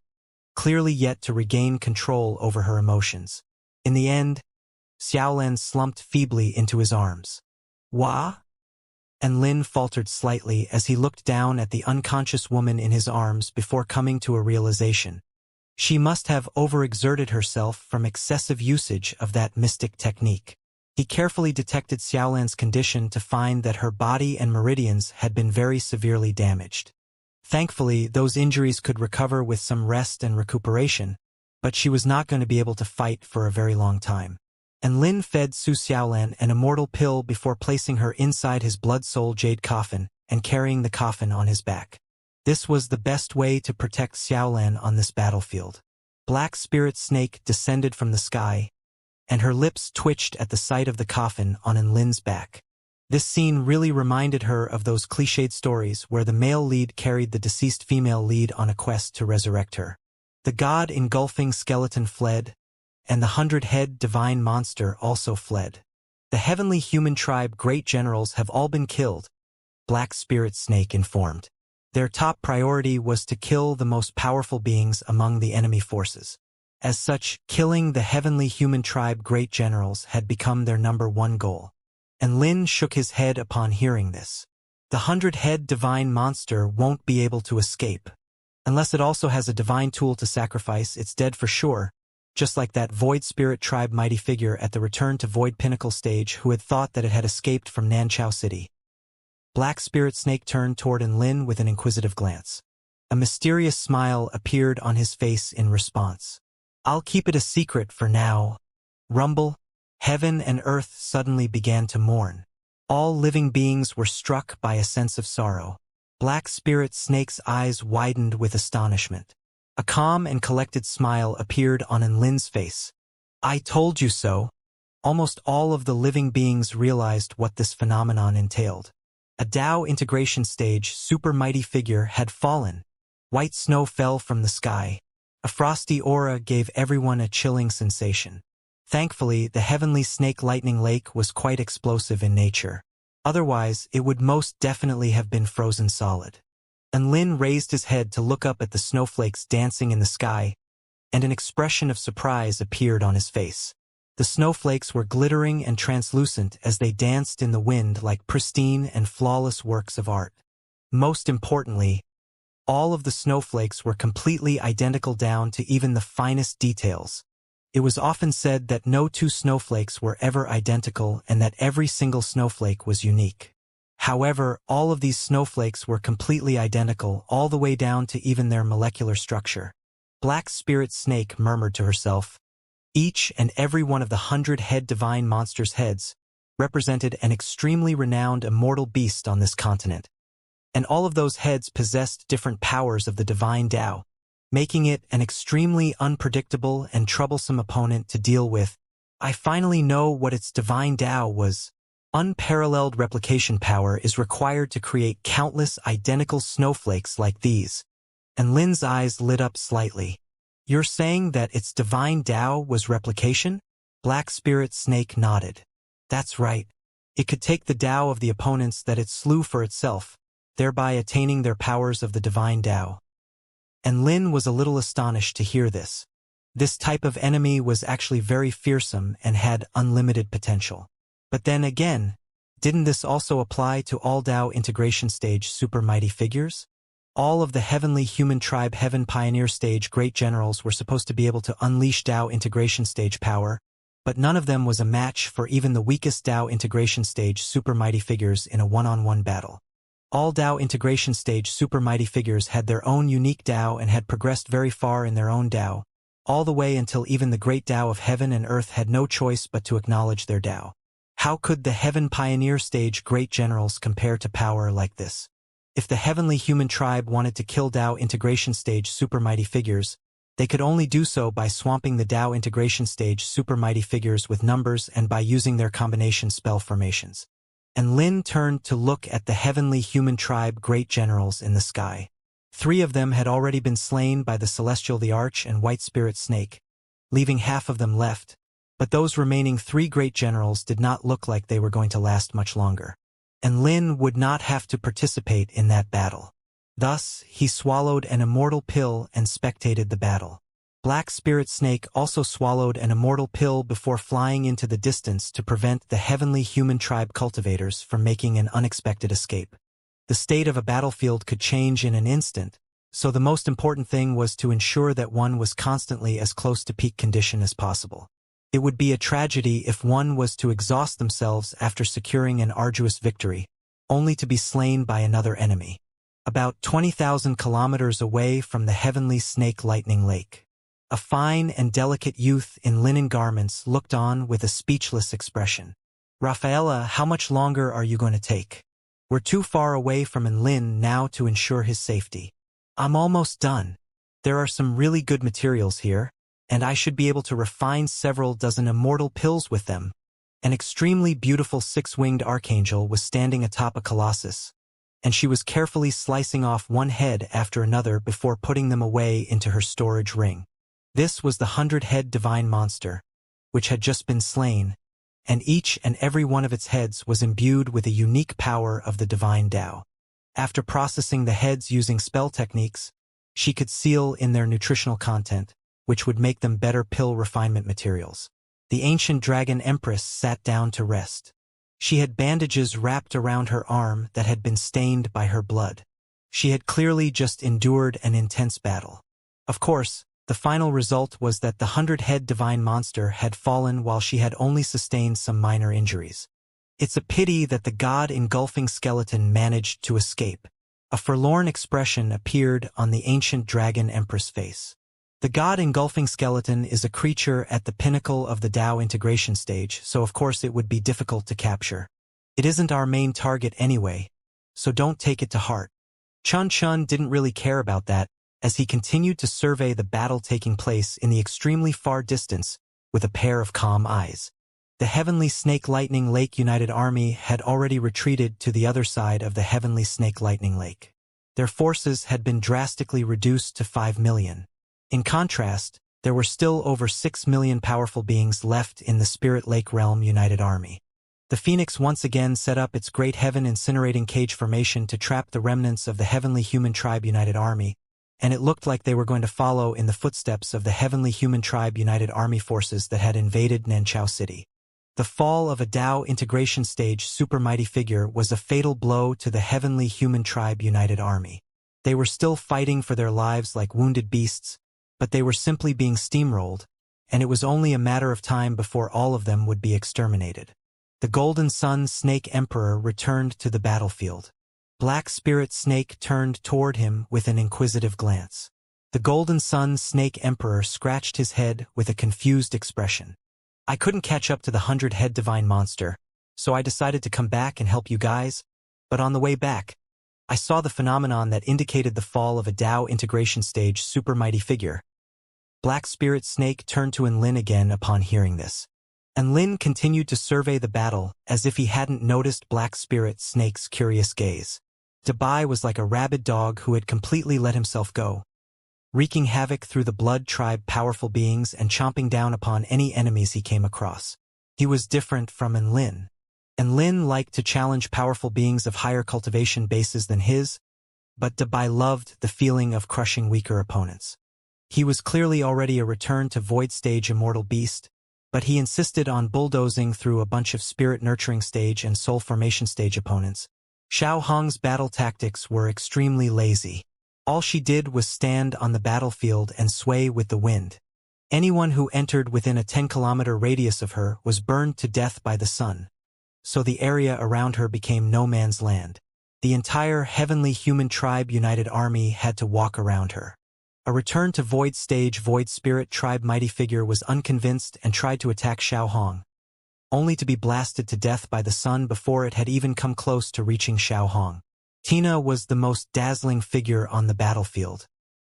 clearly yet to regain control over her emotions. In the end, Xiaolan slumped feebly into his arms. Wah? Enlin faltered slightly as he looked down at the unconscious woman in his arms before coming to a realization. She must have overexerted herself from excessive usage of that mystic technique. He carefully detected Xiaolan's condition to find that her body and meridians had been very severely damaged. Thankfully, those injuries could recover with some rest and recuperation, but she was not going to be able to fight for a very long time. Enlin fed Su Xiaolan an immortal pill before placing her inside his blood-soul jade coffin and carrying the coffin on his back. This was the best way to protect Xiaolan on this battlefield. Black Spirit Snake descended from the sky, and her lips twitched at the sight of the coffin on Enlin's back. This scene really reminded her of those cliched stories where the male lead carried the deceased female lead on a quest to resurrect her. The god-engulfing skeleton fled, and the 100-head divine monster also fled. The heavenly human tribe great generals have all been killed, Black Spirit Snake informed. Their top priority was to kill the most powerful beings among the enemy forces. As such, killing the heavenly human tribe great generals had become their #1 goal. Enlin shook his head upon hearing this. The 100-head divine monster won't be able to escape. Unless it also has a divine tool to sacrifice, it's dead for sure, just like that Void Spirit Tribe mighty figure at the Return to Void Pinnacle stage who had thought that it had escaped from Nanchao City. Black Spirit Snake turned toward Enlin with an inquisitive glance. A mysterious smile appeared on his face in response. I'll keep it a secret for now. Rumble, heaven and earth suddenly began to mourn. All living beings were struck by a sense of sorrow. Black Spirit Snake's eyes widened with astonishment. A calm and collected smile appeared on Lin's face. I told you so. Almost all of the living beings realized what this phenomenon entailed. A Dao integration stage super mighty figure had fallen. White snow fell from the sky. A frosty aura gave everyone a chilling sensation. Thankfully, the heavenly snake lightning lake was quite explosive in nature. Otherwise, it would most definitely have been frozen solid. Lin raised his head to look up at the snowflakes dancing in the sky, and an expression of surprise appeared on his face. The snowflakes were glittering and translucent as they danced in the wind like pristine and flawless works of art. Most importantly, all of the snowflakes were completely identical down to even the finest details. It was often said that no two snowflakes were ever identical and that every single snowflake was unique. However, all of these snowflakes were completely identical all the way down to even their molecular structure. Black Spirit Snake murmured to herself. Each and every one of the 100-head divine monsters' heads represented an extremely renowned immortal beast on this continent. And all of those heads possessed different powers of the divine Tao, making it an extremely unpredictable and troublesome opponent to deal with. I finally know what its divine Tao was. Unparalleled replication power is required to create countless identical snowflakes like these. And Lin's eyes lit up slightly. You're saying that its divine Tao was replication? Black Spirit Snake nodded. That's right. It could take the Tao of the opponents that it slew for itself, thereby attaining their powers of the divine Tao. And Lin was a little astonished to hear this. This type of enemy was actually very fearsome and had unlimited potential. But then again, didn't this also apply to all Tao integration stage super mighty figures? All of the heavenly human tribe Heaven Pioneer stage great generals were supposed to be able to unleash Tao integration stage power, but none of them was a match for even the weakest Tao integration stage super mighty figures in a one-on-one battle. All Tao integration stage super mighty figures had their own unique Tao and had progressed very far in their own Tao, all the way until even the great Tao of heaven and earth had no choice but to acknowledge their Tao. How could the Heaven Pioneer stage great generals compare to power like this? If the heavenly human tribe wanted to kill Tao integration stage super mighty figures, they could only do so by swamping the Tao integration stage super mighty figures with numbers and by using their combination spell formations. And Lin turned to look at the heavenly human tribe great generals in the sky. 3 of them had already been slain by the Celestial the Arch and White Spirit Snake, leaving half of them left, but those remaining 3 great generals did not look like they were going to last much longer. And Lin would not have to participate in that battle. Thus, he swallowed an immortal pill and spectated the battle. Black Spirit Snake also swallowed an immortal pill before flying into the distance to prevent the heavenly human tribe cultivators from making an unexpected escape. The state of a battlefield could change in an instant, so the most important thing was to ensure that one was constantly as close to peak condition as possible. It would be a tragedy if one was to exhaust themselves after securing an arduous victory, only to be slain by another enemy. About 20,000 kilometers away from the heavenly snake lightning lake, a fine and delicate youth in linen garments looked on with a speechless expression. Rafaela, how much longer are you going to take? We're too far away from Lin now to ensure his safety. I'm almost done. There are some really good materials here, and I should be able to refine several dozen immortal pills with them. An extremely beautiful 6-winged archangel was standing atop a colossus, and she was carefully slicing off one head after another before putting them away into her storage ring. This was the 100-head divine monster, which had just been slain, and each and every one of its heads was imbued with a unique power of the divine Tao. After processing the heads using spell techniques, she could seal in their nutritional content, which would make them better pill refinement materials. The ancient dragon empress sat down to rest. She had bandages wrapped around her arm that had been stained by her blood. She had clearly just endured an intense battle. Of course, the final result was that the 100-head divine monster had fallen while she had only sustained some minor injuries. It's a pity that the god-engulfing skeleton managed to escape. A forlorn expression appeared on the ancient dragon empress' face. The god-engulfing skeleton is a creature at the pinnacle of the Tao integration stage, so of course it would be difficult to capture. It isn't our main target anyway, so don't take it to heart. Chun didn't really care about that, as he continued to survey the battle taking place in the extremely far distance with a pair of calm eyes. The Heavenly Snake Lightning Lake United Army had already retreated to the other side of the Heavenly Snake Lightning Lake. Their forces had been drastically reduced to 5 million. In contrast, there were still over 6 million powerful beings left in the Spirit Lake Realm United Army. The Phoenix once again set up its Great Heaven Incinerating Cage formation to trap the remnants of the Heavenly Human Tribe United Army, and it looked like they were going to follow in the footsteps of the Heavenly Human Tribe United Army forces that had invaded Nanchao City. The fall of a Dao integration stage super mighty figure was a fatal blow to the Heavenly Human Tribe United Army. They were still fighting for their lives like wounded beasts, but they were simply being steamrolled, and it was only a matter of time before all of them would be exterminated. The Golden Sun Snake Emperor returned to the battlefield. Black Spirit Snake turned toward him with an inquisitive glance. The Golden Sun Snake Emperor scratched his head with a confused expression. I couldn't catch up to the 100-head divine monster, so I decided to come back and help you guys, but on the way back, I saw the phenomenon that indicated the fall of a Dao integration stage super mighty figure. Black Spirit Snake turned to Enlin again upon hearing this. Enlin continued to survey the battle as if he hadn't noticed Black Spirit Snake's curious gaze. Dabai was like a rabid dog who had completely let himself go, wreaking havoc through the Blood Tribe powerful beings and chomping down upon any enemies he came across. He was different from Enlin. Enlin liked to challenge powerful beings of higher cultivation bases than his, but Dabai loved the feeling of crushing weaker opponents. He was clearly already a return to Void Stage Immortal Beast, but he insisted on bulldozing through a bunch of Spirit Nurturing Stage and Soul Formation Stage opponents. Xiao Hong's battle tactics were extremely lazy. All she did was stand on the battlefield and sway with the wind. Anyone who entered within a 10-kilometer radius of her was burned to death by the sun, so the area around her became no man's land. The entire Heavenly Human Tribe United Army had to walk around her. A return to Void Stage Void Spirit Tribe mighty figure was unconvinced and tried to attack Xiao Hong, only to be blasted to death by the sun before it had even come close to reaching Xiao Hong. Tina was the most dazzling figure on the battlefield.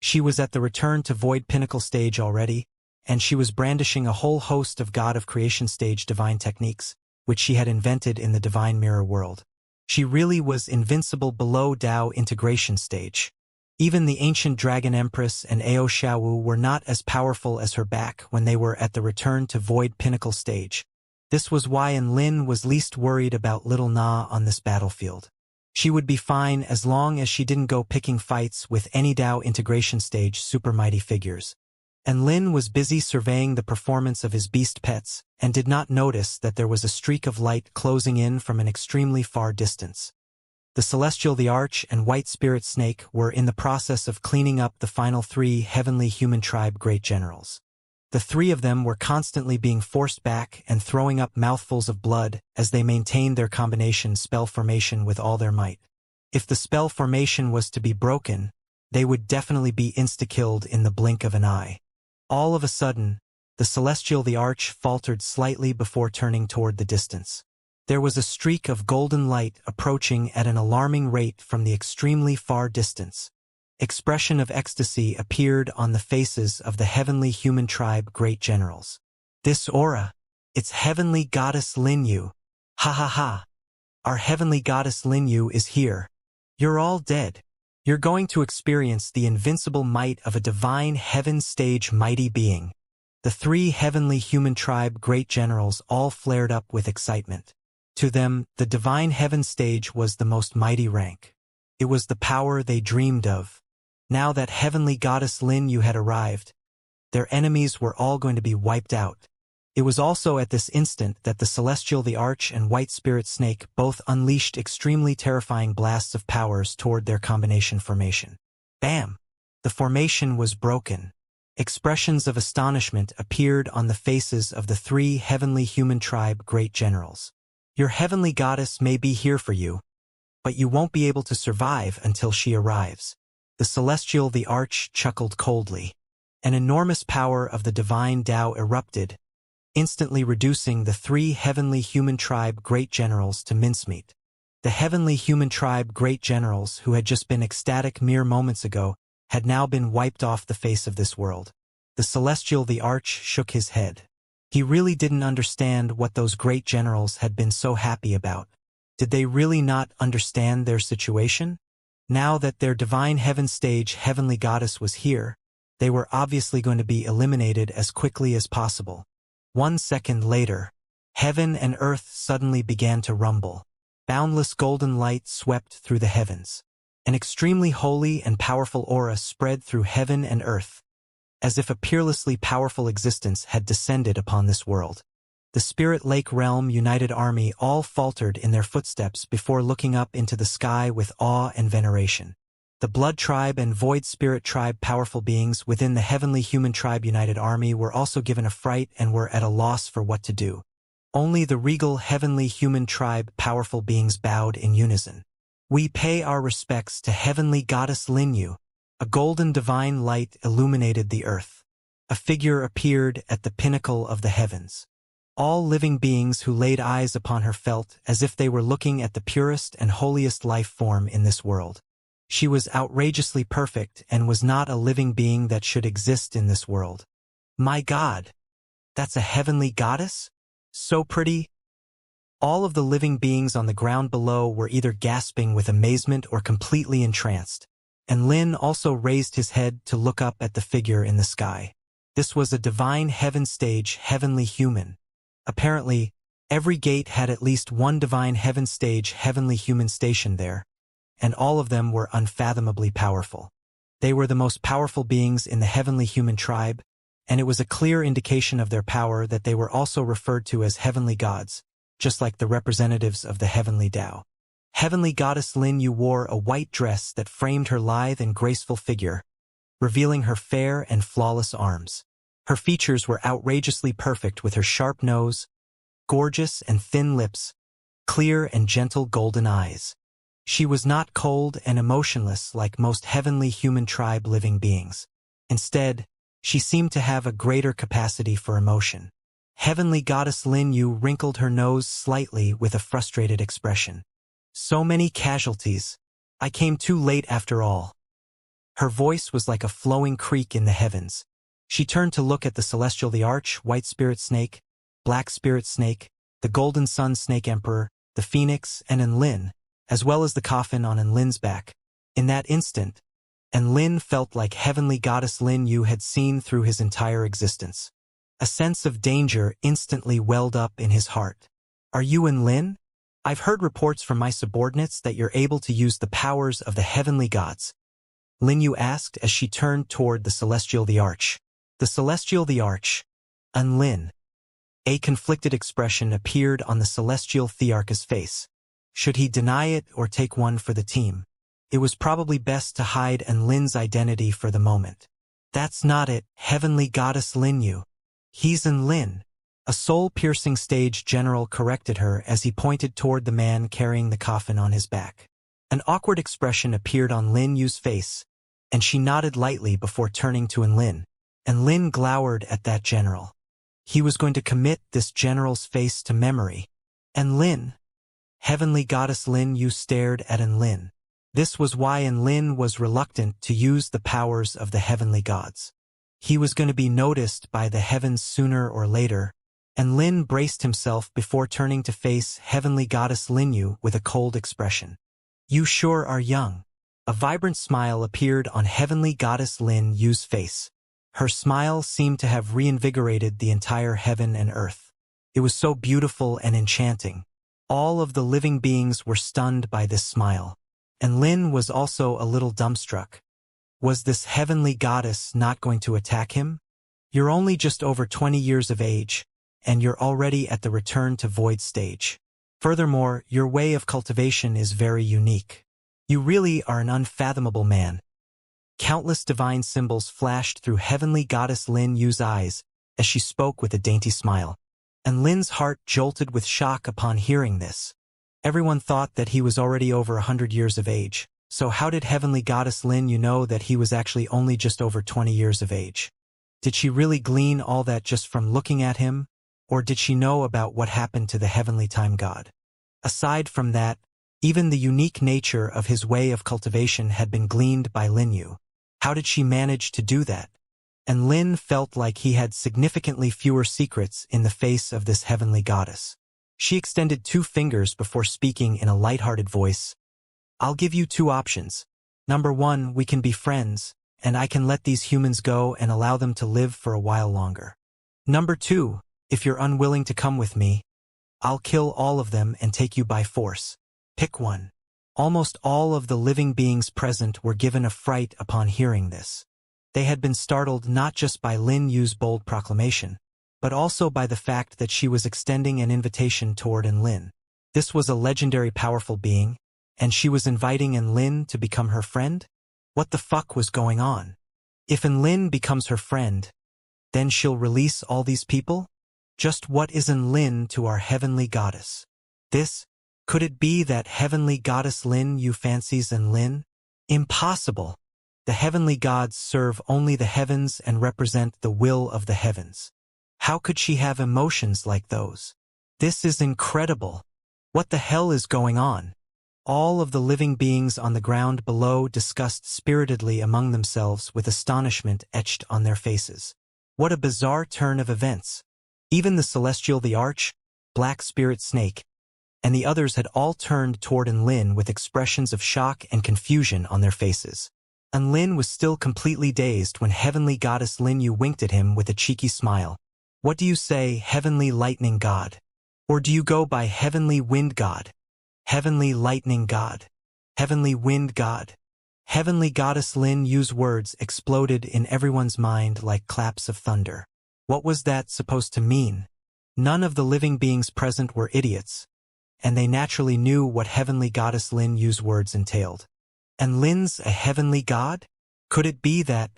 She was at the return to Void Pinnacle stage already, and she was brandishing a whole host of God of Creation stage divine techniques, which she had invented in the Divine Mirror world. She really was invincible below Dao integration stage. Even the ancient Dragon Empress and Ao Xiaowu were not as powerful as her back when they were at the return to Void Pinnacle stage. This was why Enlin was least worried about Little Na on this battlefield. She would be fine as long as she didn't go picking fights with any Dao integration stage super mighty figures. Enlin was busy surveying the performance of his beast pets and did not notice that there was a streak of light closing in from an extremely far distance. The Celestial the Arch and White Spirit Snake were in the process of cleaning up the final 3 Heavenly Human Tribe Great Generals. The 3 of them were constantly being forced back and throwing up mouthfuls of blood as they maintained their combination spell formation with all their might. If the spell formation was to be broken, they would definitely be insta-killed in the blink of an eye. All of a sudden, the Celestial the Arch faltered slightly before turning toward the distance. There was a streak of golden light approaching at an alarming rate from the extremely far distance. Expression of ecstasy appeared on the faces of the Heavenly Human Tribe Great Generals. This aura, it's Heavenly Goddess Lin Yu. Ha ha ha. Our Heavenly Goddess Lin Yu is here. You're all dead. You're going to experience the invincible might of a divine heaven stage mighty being. The 3 Heavenly Human Tribe Great Generals all flared up with excitement. To them, the divine heaven stage was the most mighty rank. It was the power they dreamed of. Now that Heavenly Goddess Lin Yu had arrived, their enemies were all going to be wiped out. It was also at this instant that the Celestial the Arch and White Spirit Snake both unleashed extremely terrifying blasts of powers toward their combination formation. Bam! The formation was broken. Expressions of astonishment appeared on the faces of the 3 Heavenly Human Tribe Great Generals. Your Heavenly Goddess may be here for you, but you won't be able to survive until she arrives. The Celestial the Arch chuckled coldly. An enormous power of the divine Tao erupted, instantly reducing the 3 Heavenly Human Tribe Great Generals to mincemeat. The Heavenly Human Tribe Great Generals, who had just been ecstatic mere moments ago, had now been wiped off the face of this world. The Celestial the Arch shook his head. He really didn't understand what those great generals had been so happy about. Did they really not understand their situation? Now that their divine heaven stage heavenly goddess was here, they were obviously going to be eliminated as quickly as possible. 1 second later, heaven and earth suddenly began to rumble. Boundless golden light swept through the heavens. An extremely holy and powerful aura spread through heaven and earth, as if a peerlessly powerful existence had descended upon this world. The Spirit Lake Realm United Army all faltered in their footsteps before looking up into the sky with awe and veneration. The Blood Tribe and Void Spirit Tribe powerful beings within the Heavenly Human Tribe United Army were also given a fright and were at a loss for what to do. Only the regal Heavenly Human Tribe powerful beings bowed in unison. We pay our respects to Heavenly Goddess Linyu. A golden divine light illuminated the earth. A figure appeared at the pinnacle of the heavens. All living beings who laid eyes upon her felt as if they were looking at the purest and holiest life form in this world. She was outrageously perfect and was not a living being that should exist in this world. My God! That's a heavenly goddess? So pretty! All of the living beings on the ground below were either gasping with amazement or completely entranced, and Lin also raised his head to look up at the figure in the sky. This was a divine heaven stage heavenly human. Apparently, every gate had at least one divine heaven stage heavenly human stationed there, and all of them were unfathomably powerful. They were the most powerful beings in the heavenly human tribe, and it was a clear indication of their power that they were also referred to as heavenly gods, just like the representatives of the heavenly Tao. Heavenly goddess Lin Yu wore a white dress that framed her lithe and graceful figure, revealing her fair and flawless arms. Her features were outrageously perfect with her sharp nose, gorgeous and thin lips, clear and gentle golden eyes. She was not cold and emotionless like most heavenly human tribe living beings. Instead, she seemed to have a greater capacity for emotion. Heavenly goddess Lin Yu wrinkled her nose slightly with a frustrated expression. So many casualties. I came too late after all. Her voice was like a flowing creek in the heavens. She turned to look at the Celestial the Arch, White Spirit Snake, Black Spirit Snake, the Golden Sun Snake Emperor, the Phoenix, and Enlin, as well as the coffin on Enlin's back. In that instant, Enlin felt like heavenly goddess Lin Yu had seen through his entire existence. A sense of danger instantly welled up in his heart. Are you Enlin? I've heard reports from my subordinates that you're able to use the powers of the heavenly gods. Lin Yu asked as she turned toward the Celestial the Arch. The Celestial the Arch. Enlin. A conflicted expression appeared on the Celestial Thearch's face. Should he deny it or take one for the team? It was probably best to hide Enlin's identity for the moment. That's not it, heavenly goddess Lin Yu. He's Enlin. A soul-piercing stage general corrected her as he pointed toward the man carrying the coffin on his back. An awkward expression appeared on Lin Yu's face, and she nodded lightly before turning to Enlin. Enlin glowered at that general. He was going to commit this general's face to memory. Enlin. Heavenly goddess Lin Yu stared at Enlin. This was why Enlin was reluctant to use the powers of the heavenly gods. He was going to be noticed by the heavens sooner or later, and Lin braced himself before turning to face heavenly goddess Lin Yu with a cold expression. You sure are young. A vibrant smile appeared on heavenly goddess Lin Yu's face. Her smile seemed to have reinvigorated the entire heaven and earth. It was so beautiful and enchanting. All of the living beings were stunned by this smile. And Lin was also a little dumbstruck. Was this heavenly goddess not going to attack him? You're only just over 20 years of age, and you're already at the return to void stage. Furthermore, your way of cultivation is very unique. You really are an unfathomable man. Countless divine symbols flashed through heavenly goddess Lin Yu's eyes as she spoke with a dainty smile. And Lin's heart jolted with shock upon hearing this. Everyone thought that he was already over 100 years of age, so how did heavenly goddess Lin Yu know that he was actually only just over 20 years of age? Did she really glean all that just from looking at him, or did she know about what happened to the heavenly time god? Aside from that, even the unique nature of his way of cultivation had been gleaned by Lin Yu. How did she manage to do that? And Lin felt like he had significantly fewer secrets in the face of this heavenly goddess. She extended 2 fingers before speaking in a lighthearted voice. I'll give you 2 options. Number 1, we can be friends, and I can let these humans go and allow them to live for a while longer. Number 2, if you're unwilling to come with me, I'll kill all of them and take you by force. Pick one. Almost all of the living beings present were given a fright upon hearing this. They had been startled not just by Lin Yu's bold proclamation, but also by the fact that she was extending an invitation toward Enlin. This was a legendary powerful being, and she was inviting Enlin to become her friend? What the fuck was going on? If Enlin becomes her friend, then she'll release all these people? Just what is Enlin to our heavenly goddess? Could it be that heavenly goddess Lin Yu fancies Enlin? Impossible. The heavenly gods serve only the heavens and represent the will of the heavens. How could she have emotions like those? This is incredible. What the hell is going on? All of the living beings on the ground below discussed spiritedly among themselves with astonishment etched on their faces. What a bizarre turn of events. Even the Celestial the Arch, Black Spirit Snake, and the others had all turned toward Enlin with expressions of shock and confusion on their faces. Enlin was still completely dazed when heavenly goddess Lin Yu winked at him with a cheeky smile. What do you say, heavenly lightning god? Or do you go by heavenly wind god? Heavenly lightning god? Heavenly wind god? Heavenly goddess Lin Yu's words exploded in everyone's mind like claps of thunder. What was that supposed to mean? None of the living beings present were idiots, and they naturally knew what heavenly goddess Lin Yu's words entailed. And Lin's a heavenly god? Could it be that?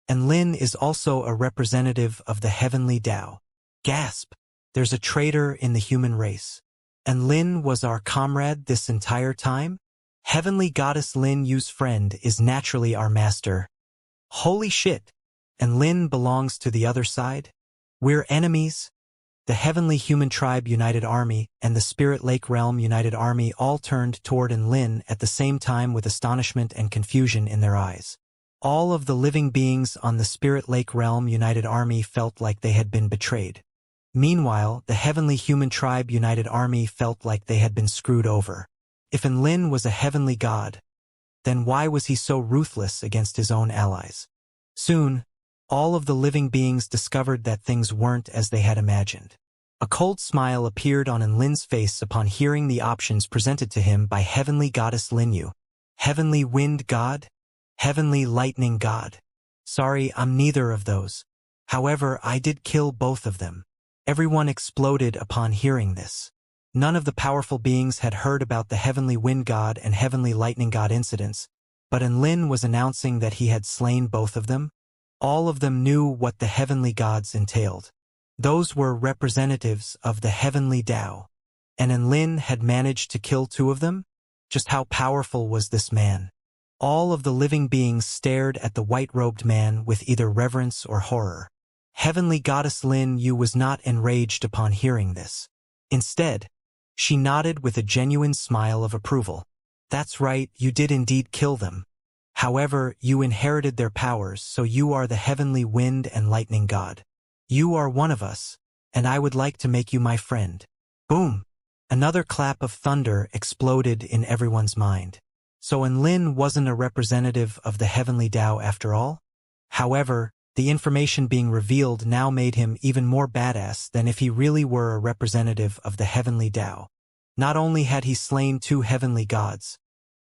And Lin is also a representative of the heavenly Tao. Gasp! There's a traitor in the human race. And Lin was our comrade this entire time? Heavenly goddess Lin Yu's friend is naturally our master. Holy shit! And Lin belongs to the other side? We're enemies? The Heavenly Human Tribe United Army and the Spirit Lake Realm United Army all turned toward Enlin at the same time with astonishment and confusion in their eyes. All of the living beings on the Spirit Lake Realm United Army felt like they had been betrayed. Meanwhile, the Heavenly Human Tribe United Army felt like they had been screwed over. If Enlin was a heavenly god, then why was he so ruthless against his own allies? Soon, all of the living beings discovered that things weren't as they had imagined. A cold smile appeared on Enlin's face upon hearing the options presented to him by heavenly goddess Lin Yu. Heavenly wind god? Heavenly lightning god? Sorry, I'm neither of those. However, I did kill both of them. Everyone exploded upon hearing this. None of the powerful beings had heard about the heavenly wind god and heavenly lightning god incidents, but Enlin was announcing that he had slain both of them. All of them knew what the heavenly gods entailed. Those were representatives of the heavenly Tao. And Enlin had managed to kill 2 of them? Just how powerful was this man? All of the living beings stared at the white-robed man with either reverence or horror. Heavenly goddess Lin Yu was not enraged upon hearing this. Instead, she nodded with a genuine smile of approval. That's right, you did indeed kill them. However, you inherited their powers, so you are the heavenly wind and lightning god. You are one of us, and I would like to make you my friend. Boom! Another clap of thunder exploded in everyone's mind. So Enlin wasn't a representative of the heavenly Tao after all? However, the information being revealed now made him even more badass than if he really were a representative of the heavenly Tao. Not only had he slain 2 heavenly gods,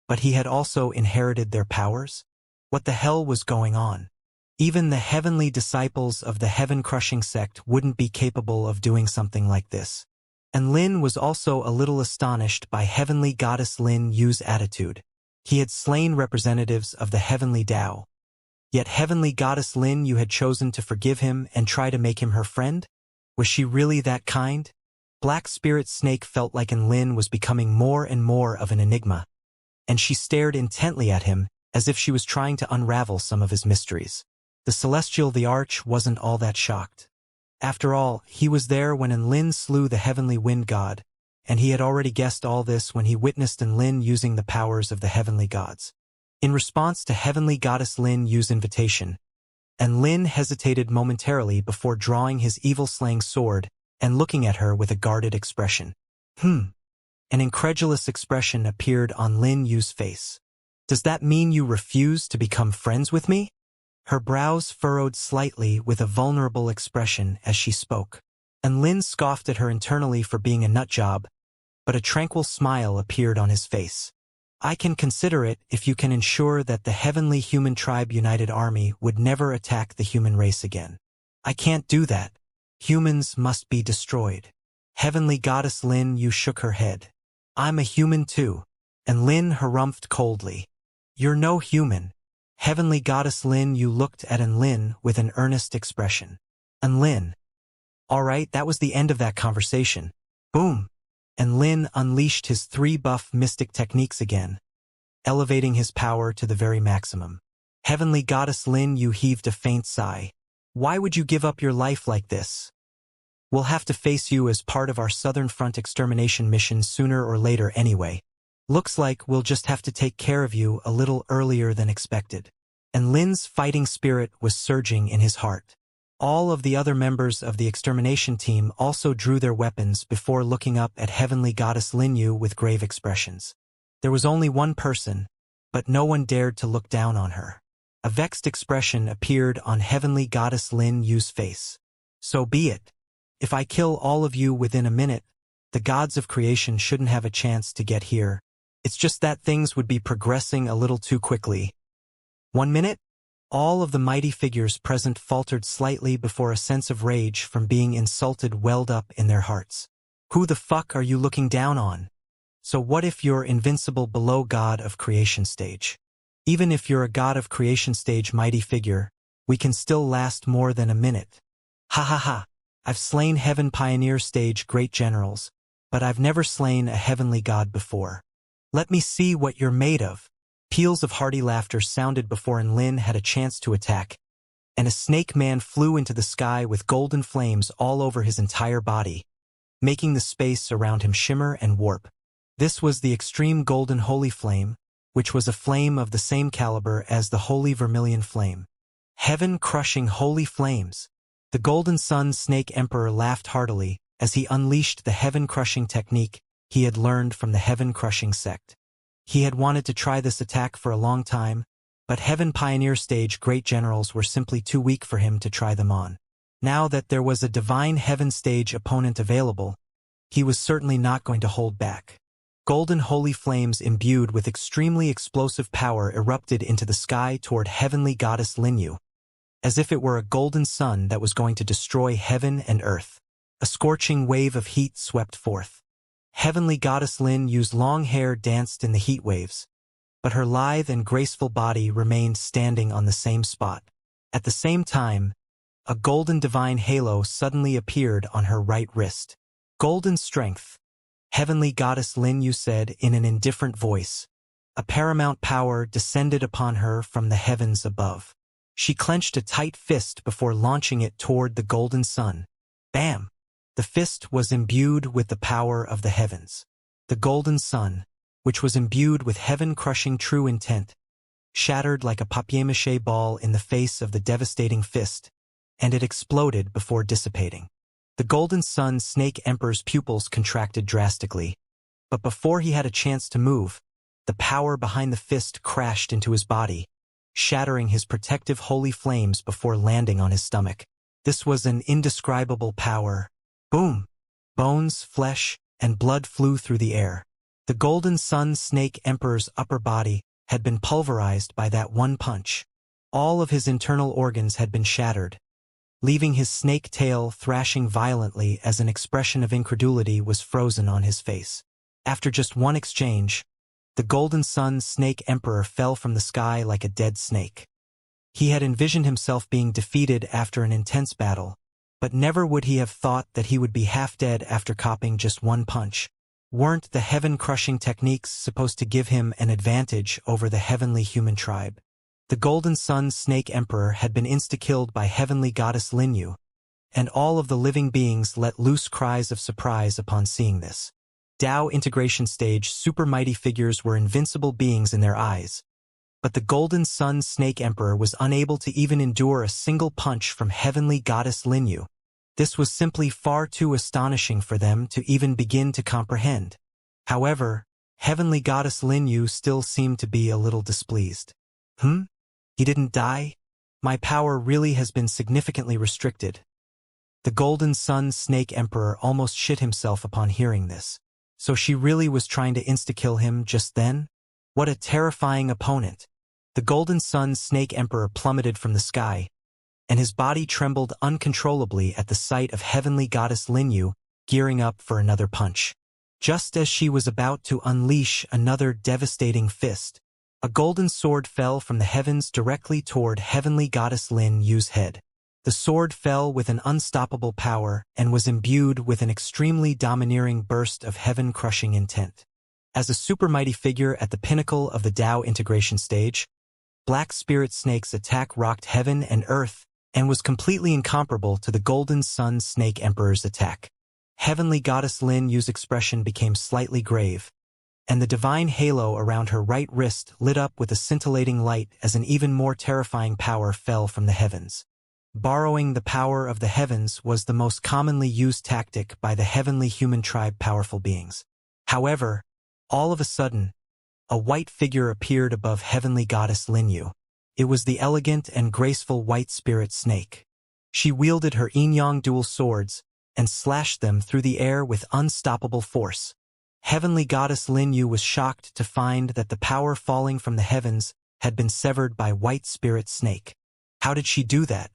but he had also inherited their powers? What the hell was going on? Even the heavenly disciples of the heaven-crushing sect wouldn't be capable of doing something like this. And Lin was also a little astonished by heavenly goddess Lin Yu's attitude. He had slain representatives of the heavenly Tao. Yet heavenly goddess Lin Yu had chosen to forgive him and try to make him her friend? Was she really that kind? Black Spirit Snake felt like Enlin was becoming more and more of an enigma, and she stared intently at him as if she was trying to unravel some of his mysteries. The Celestial the Arch wasn't all that shocked. After all, he was there when Enlin slew the heavenly wind god, and he had already guessed all this when he witnessed Enlin using the powers of the heavenly gods. In response to Heavenly Goddess Lin Yu's invitation, and Lin hesitated momentarily before drawing his evil-slaying sword and looking at her with a guarded expression. An incredulous expression appeared on Lin Yu's face. Does that mean you refuse to become friends with me? Her brows furrowed slightly with a vulnerable expression as she spoke. And Lin scoffed at her internally for being a nutjob, but a tranquil smile appeared on his face. I can consider it if you can ensure that the Heavenly Human Tribe United Army would never attack the human race again. I can't do that. Humans must be destroyed. Heavenly Goddess Lin Yu shook her head. I'm a human too. And Lin harumphed coldly. You're no human. Heavenly Goddess Lin Yu looked at Lin with an earnest expression. Lin. All right, that was the end of that conversation. Boom. And Lin unleashed his 3 buff mystic techniques again, elevating his power to the very maximum. Heavenly Goddess Lin Yu heaved a faint sigh. Why would you give up your life like this? We'll have to face you as part of our Southern Front extermination mission sooner or later anyway. Looks like we'll just have to take care of you a little earlier than expected. And Lin's fighting spirit was surging in his heart. All of the other members of the extermination team also drew their weapons before looking up at Heavenly Goddess Lin Yu with grave expressions. There was only one person, but no one dared to look down on her. A vexed expression appeared on Heavenly Goddess Lin Yu's face. So be it. If I kill all of you within a minute, the gods of creation shouldn't have a chance to get here. It's just that things would be progressing a little too quickly. 1 minute? All of the mighty figures present faltered slightly before a sense of rage from being insulted welled up in their hearts. Who the fuck are you looking down on? So what if you're invincible below God of Creation stage? Even if you're a God of Creation stage mighty figure, we can still last more than a minute. Ha ha ha. I've slain Heaven Pioneer stage great generals, but I've never slain a heavenly god before. Let me see what you're made of. Peals of hearty laughter sounded before Lin had a chance to attack, and a snake man flew into the sky with golden flames all over his entire body, making the space around him shimmer and warp. This was the extreme golden holy flame, which was a flame of the same caliber as the holy vermilion flame. Heaven-crushing holy flames. The golden sun snake emperor laughed heartily as he unleashed the heaven-crushing technique he had learned from the heaven-crushing sect. He had wanted to try this attack for a long time, but Heaven Pioneer stage great generals were simply too weak for him to try them on. Now that there was a divine heaven stage opponent available, he was certainly not going to hold back. Golden holy flames imbued with extremely explosive power erupted into the sky toward Heavenly Goddess Lin Yu, as if it were a golden sun that was going to destroy heaven and earth. A scorching wave of heat swept forth. Heavenly Goddess Lin Yu's long hair danced in the heat waves, but her lithe and graceful body remained standing on the same spot. At the same time, a golden divine halo suddenly appeared on her right wrist. Golden strength, Heavenly Goddess Lin Yu said in an indifferent voice. A paramount power descended upon her from the heavens above. She clenched a tight fist before launching it toward the golden sun. Bam! The fist was imbued with the power of the heavens. The golden sun, which was imbued with heaven-crushing true intent, shattered like a papier-mâché ball in the face of the devastating fist, and it exploded before dissipating. The golden sun snake emperor's pupils contracted drastically, but before he had a chance to move, the power behind the fist crashed into his body, shattering his protective holy flames before landing on his stomach. This was an indescribable power. Boom! Bones, flesh, and blood flew through the air. The golden sun snake emperor's upper body had been pulverized by that one punch. All of his internal organs had been shattered, leaving his snake tail thrashing violently as an expression of incredulity was frozen on his face. After just one exchange, the golden sun snake emperor fell from the sky like a dead snake. He had envisioned himself being defeated after an intense battle, but never would he have thought that he would be half dead after copping just one punch. Weren't the heaven-crushing techniques supposed to give him an advantage over the heavenly human tribe? The golden sun snake emperor had been insta-killed by Heavenly Goddess Lin Yu, and all of the living beings let loose cries of surprise upon seeing this. Dao integration stage super mighty figures were invincible beings in their eyes, But the Golden Sun Snake Emperor was unable to even endure a single punch from Heavenly Goddess Lin Yu. This was simply far too astonishing for them to even begin to comprehend. However, Heavenly Goddess Lin Yu still seemed to be a little displeased. He didn't die? My power really has been significantly restricted. The Golden Sun Snake Emperor almost shit himself upon hearing this. So she really was trying to insta-kill him just then? What a terrifying opponent. The Golden Sun Snake Emperor plummeted from the sky, and his body trembled uncontrollably at the sight of Heavenly Goddess Lin Yu gearing up for another punch. Just as she was about to unleash another devastating fist, a golden sword fell from the heavens directly toward Heavenly Goddess Lin Yu's head. The sword fell with an unstoppable power and was imbued with an extremely domineering burst of heaven-crushing intent. As a supermighty figure at the pinnacle of the Tao integration stage, Black Spirit Snake's attack rocked heaven and earth and was completely incomparable to the Golden Sun Snake Emperor's attack. Heavenly Goddess Lin Yu's expression became slightly grave, and the divine halo around her right wrist lit up with a scintillating light as an even more terrifying power fell from the heavens. Borrowing the power of the heavens was the most commonly used tactic by the heavenly human tribe powerful beings. However, all of a sudden, a white figure appeared above Heavenly Goddess Lin Yu. It was the elegant and graceful White Spirit Snake. She wielded her yin-yang dual swords and slashed them through the air with unstoppable force. Heavenly Goddess Lin Yu was shocked to find that the power falling from the heavens had been severed by White Spirit Snake. How did she do that?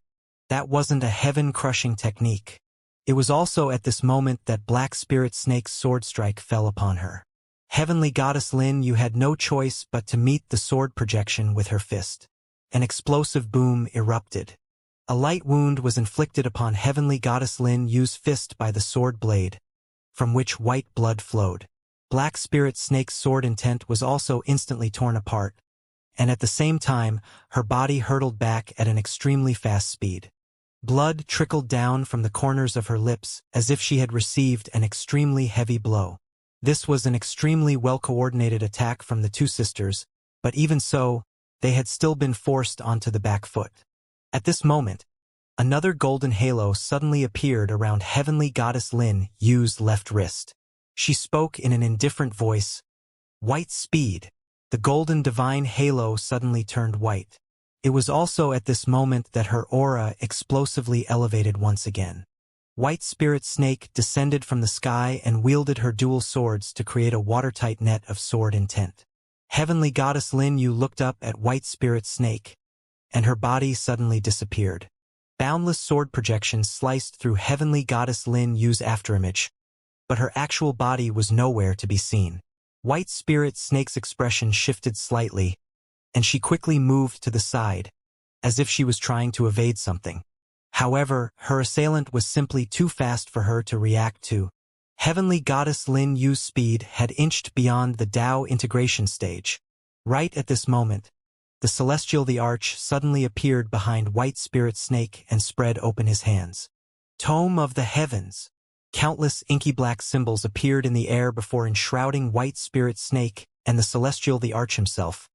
That wasn't a heaven-crushing technique. It was also at this moment that Black Spirit Snake's sword strike fell upon her. Heavenly Goddess Lin Yu had no choice but to meet the sword projection with her fist. An explosive boom erupted. A light wound was inflicted upon Heavenly Goddess Lin Yu's fist by the sword blade, from which white blood flowed. Black Spirit Snake's sword intent was also instantly torn apart, and at the same time, her body hurtled back at an extremely fast speed. Blood trickled down from the corners of her lips as if she had received an extremely heavy blow. This was an extremely well-coordinated attack from the two sisters, but even so, they had still been forced onto the back foot. At this moment, another golden halo suddenly appeared around Heavenly Goddess Lin Yu's left wrist. She spoke in an indifferent voice. White speed. The golden divine halo suddenly turned white. It was also at this moment that her aura explosively elevated once again. White Spirit Snake descended from the sky and wielded her dual swords to create a watertight net of sword intent. Heavenly Goddess Lin Yu looked up at White Spirit Snake, and her body suddenly disappeared. Boundless sword projections sliced through Heavenly Goddess Lin Yu's afterimage, but her actual body was nowhere to be seen. White Spirit Snake's expression shifted slightly, and she quickly moved to the side, as if she was trying to evade something. However, her assailant was simply too fast for her to react to. Heavenly Goddess Lin Yu's speed had inched beyond the Tao integration stage. Right at this moment, the Celestial the Arch suddenly appeared behind White Spirit Snake and spread open his hands. Tome of the Heavens. Countless inky black symbols appeared in the air before enshrouding White Spirit Snake and the Celestial the Arch himself,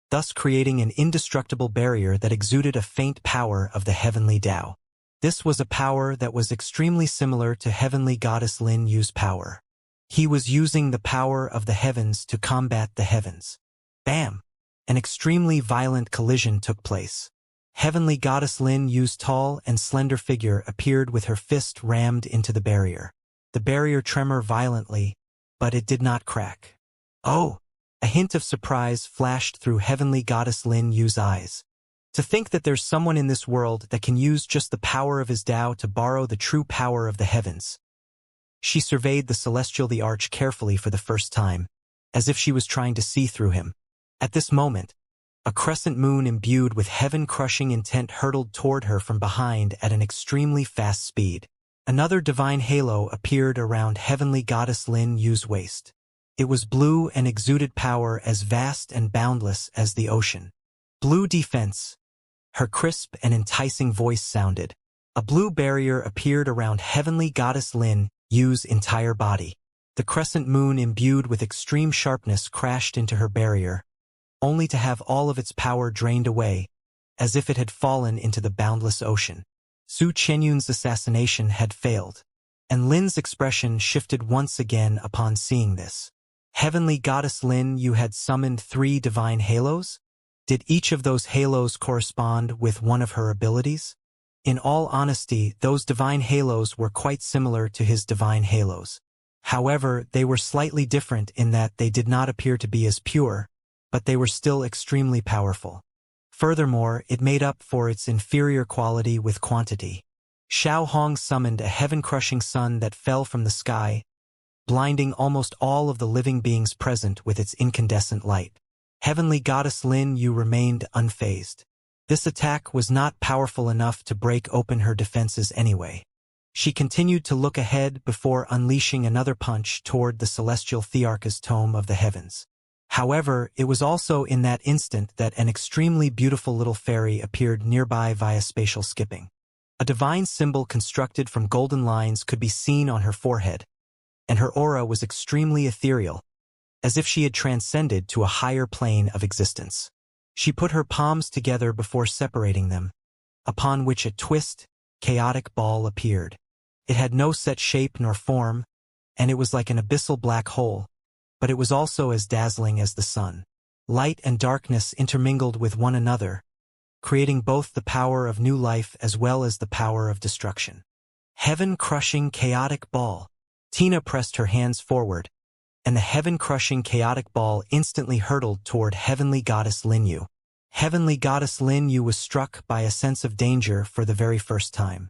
thus creating an indestructible barrier that exuded a faint power of the heavenly Tao. This was a power that was extremely similar to Heavenly Goddess Lin Yu's power. He was using the power of the heavens to combat the heavens. Bam! An extremely violent collision took place. Heavenly Goddess Lin Yu's tall and slender figure appeared with her fist rammed into the barrier. The barrier trembled violently, but it did not crack. Oh! A hint of surprise flashed through Heavenly Goddess Lin Yu's eyes. To think that there's someone in this world that can use just the power of his Tao to borrow the true power of the heavens. She surveyed the Celestial the Arch carefully for the first time, as if she was trying to see through him. At this moment, a crescent moon imbued with heaven-crushing intent hurtled toward her from behind at an extremely fast speed. Another divine halo appeared around Heavenly Goddess Lin Yu's waist. It was blue and exuded power as vast and boundless as the ocean. Blue defense. Her crisp and enticing voice sounded. A blue barrier appeared around Heavenly Goddess Lin Yu's entire body. The crescent moon imbued with extreme sharpness crashed into her barrier, only to have all of its power drained away, as if it had fallen into the boundless ocean. Su Qianyun's assassination had failed, and Lin's expression shifted once again upon seeing this. Heavenly Goddess Lin, you had summoned 3 divine halos? Did each of those halos correspond with one of her abilities? In all honesty, those divine halos were quite similar to his divine halos. However, they were slightly different in that they did not appear to be as pure, but they were still extremely powerful. Furthermore, it made up for its inferior quality with quantity. Xiao Hong summoned a heaven-crushing sun that fell from the sky, blinding almost all of the living beings present with its incandescent light. Heavenly Goddess Lin, you remained unfazed. This attack was not powerful enough to break open her defenses anyway. She continued to look ahead before unleashing another punch toward the celestial Thearch's tome of the heavens. However, it was also in that instant that an extremely beautiful little fairy appeared nearby via spatial skipping. A divine symbol constructed from golden lines could be seen on her forehead, and her aura was extremely ethereal, as if she had transcended to a higher plane of existence. She put her palms together before separating them, upon which a chaotic ball appeared. It had no set shape nor form, and it was like an abyssal black hole, but it was also as dazzling as the sun. Light and darkness intermingled with one another, creating both the power of new life as well as the power of destruction. Heaven-crushing chaotic ball. Tina pressed her hands forward, and the heaven-crushing chaotic ball instantly hurtled toward Heavenly Goddess Linyu. Heavenly Goddess Linyu was struck by a sense of danger for the very first time.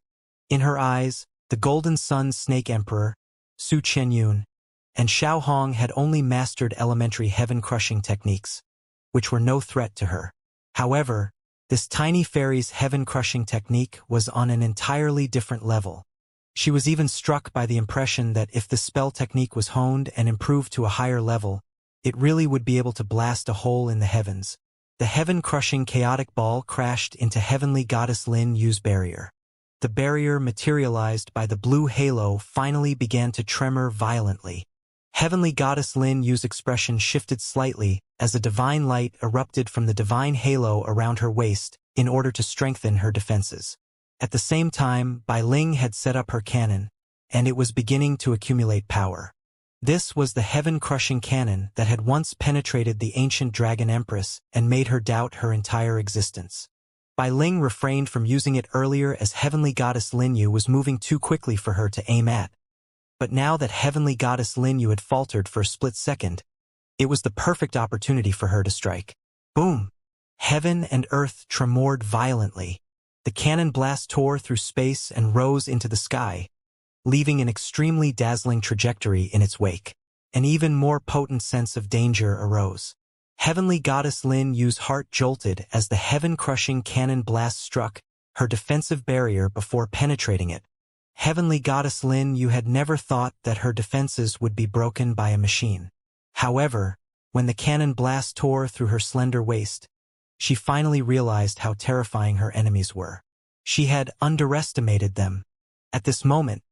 In her eyes, the Golden Sun Snake Emperor, Su Qianyun, and Xiao Hong had only mastered elementary heaven-crushing techniques, which were no threat to her. However, this tiny fairy's heaven-crushing technique was on an entirely different level. She was even struck by the impression that if the spell technique was honed and improved to a higher level, it really would be able to blast a hole in the heavens. The heaven-crushing chaotic ball crashed into Heavenly Goddess Lin Yu's barrier. The barrier materialized by the blue halo finally began to tremor violently. Heavenly Goddess Lin Yu's expression shifted slightly as a divine light erupted from the divine halo around her waist in order to strengthen her defenses. At the same time, Bai Ling had set up her cannon, and it was beginning to accumulate power. This was the heaven-crushing cannon that had once penetrated the ancient Dragon Empress and made her doubt her entire existence. Bai Ling refrained from using it earlier as Heavenly Goddess Linyu was moving too quickly for her to aim at. But now that Heavenly Goddess Linyu had faltered for a split second, it was the perfect opportunity for her to strike. Boom! Heaven and earth tremored violently. The cannon blast tore through space and rose into the sky, leaving an extremely dazzling trajectory in its wake. An even more potent sense of danger arose. Heavenly Goddess Lin Yu's heart jolted as the heaven-crushing cannon blast struck her defensive barrier before penetrating it. Heavenly Goddess Lin Yu had never thought that her defenses would be broken by a machine. However, when the cannon blast tore through her slender waist, she finally realized how terrifying her enemies were. She had underestimated them. At this moment,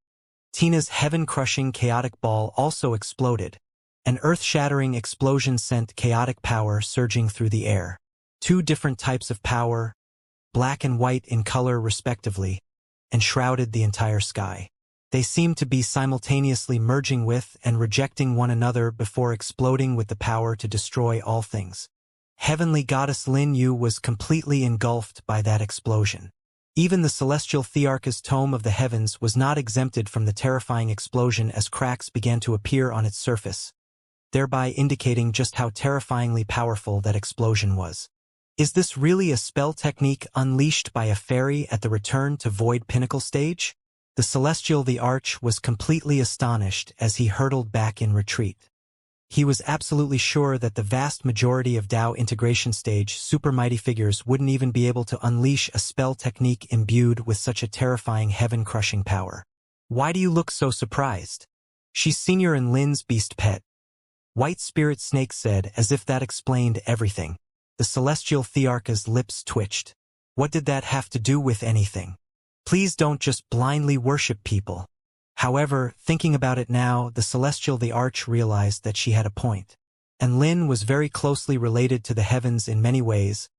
Tina's heaven-crushing chaotic ball also exploded. An earth-shattering explosion sent chaotic power surging through the air. 2 different types of power, black and white in color respectively, enshrouded the entire sky. They seemed to be simultaneously merging with and rejecting one another before exploding with the power to destroy all things. Heavenly Goddess Lin Yu was completely engulfed by that explosion. Even the celestial Thearch's tome of the heavens was not exempted from the terrifying explosion as cracks began to appear on its surface, thereby indicating just how terrifyingly powerful that explosion was. Is this really a spell technique unleashed by a fairy at the return to Void Pinnacle stage? The celestial the Arch was completely astonished as he hurtled back in retreat. He was absolutely sure that the vast majority of Dao integration stage super mighty figures wouldn't even be able to unleash a spell technique imbued with such a terrifying heaven-crushing power. Why do you look so surprised? She's senior in Lin's beast pet. White Spirit Snake said as if that explained everything. The celestial Thearch's lips twitched. What did that have to do with anything? Please don't just blindly worship people. However, thinking about it now, the celestial the Arch realized that she had a point. and Lin was very closely related to the heavens in many ways,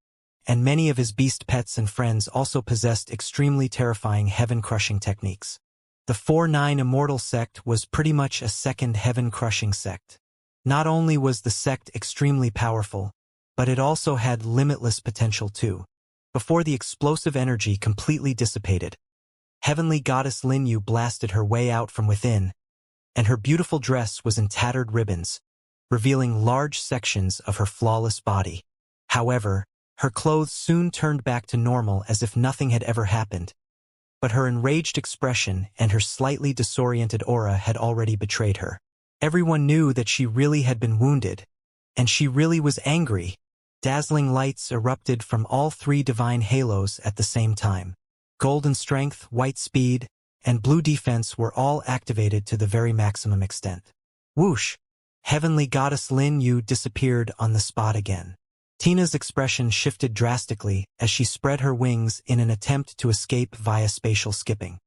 and many of his beast pets and friends also possessed extremely terrifying heaven-crushing techniques. The 4-9 Immortal sect was pretty much a second heaven-crushing sect. Not only was the sect extremely powerful, but it also had limitless potential too. Before the explosive energy completely dissipated, heavenly goddess Lin Yu blasted her way out from within, and her beautiful dress was in tattered ribbons, revealing large sections of her flawless body. However, her clothes soon turned back to normal as if nothing had ever happened, but her enraged expression and her slightly disoriented aura had already betrayed her. Everyone knew that she really had been wounded, and she really was angry. Dazzling lights erupted from all 3 divine halos at the same time. Golden strength, white speed, and blue defense were all activated to the very maximum extent. Whoosh! Heavenly goddess Lin Yu disappeared on the spot again. Tina's expression shifted drastically as she spread her wings in an attempt to escape via spatial skipping.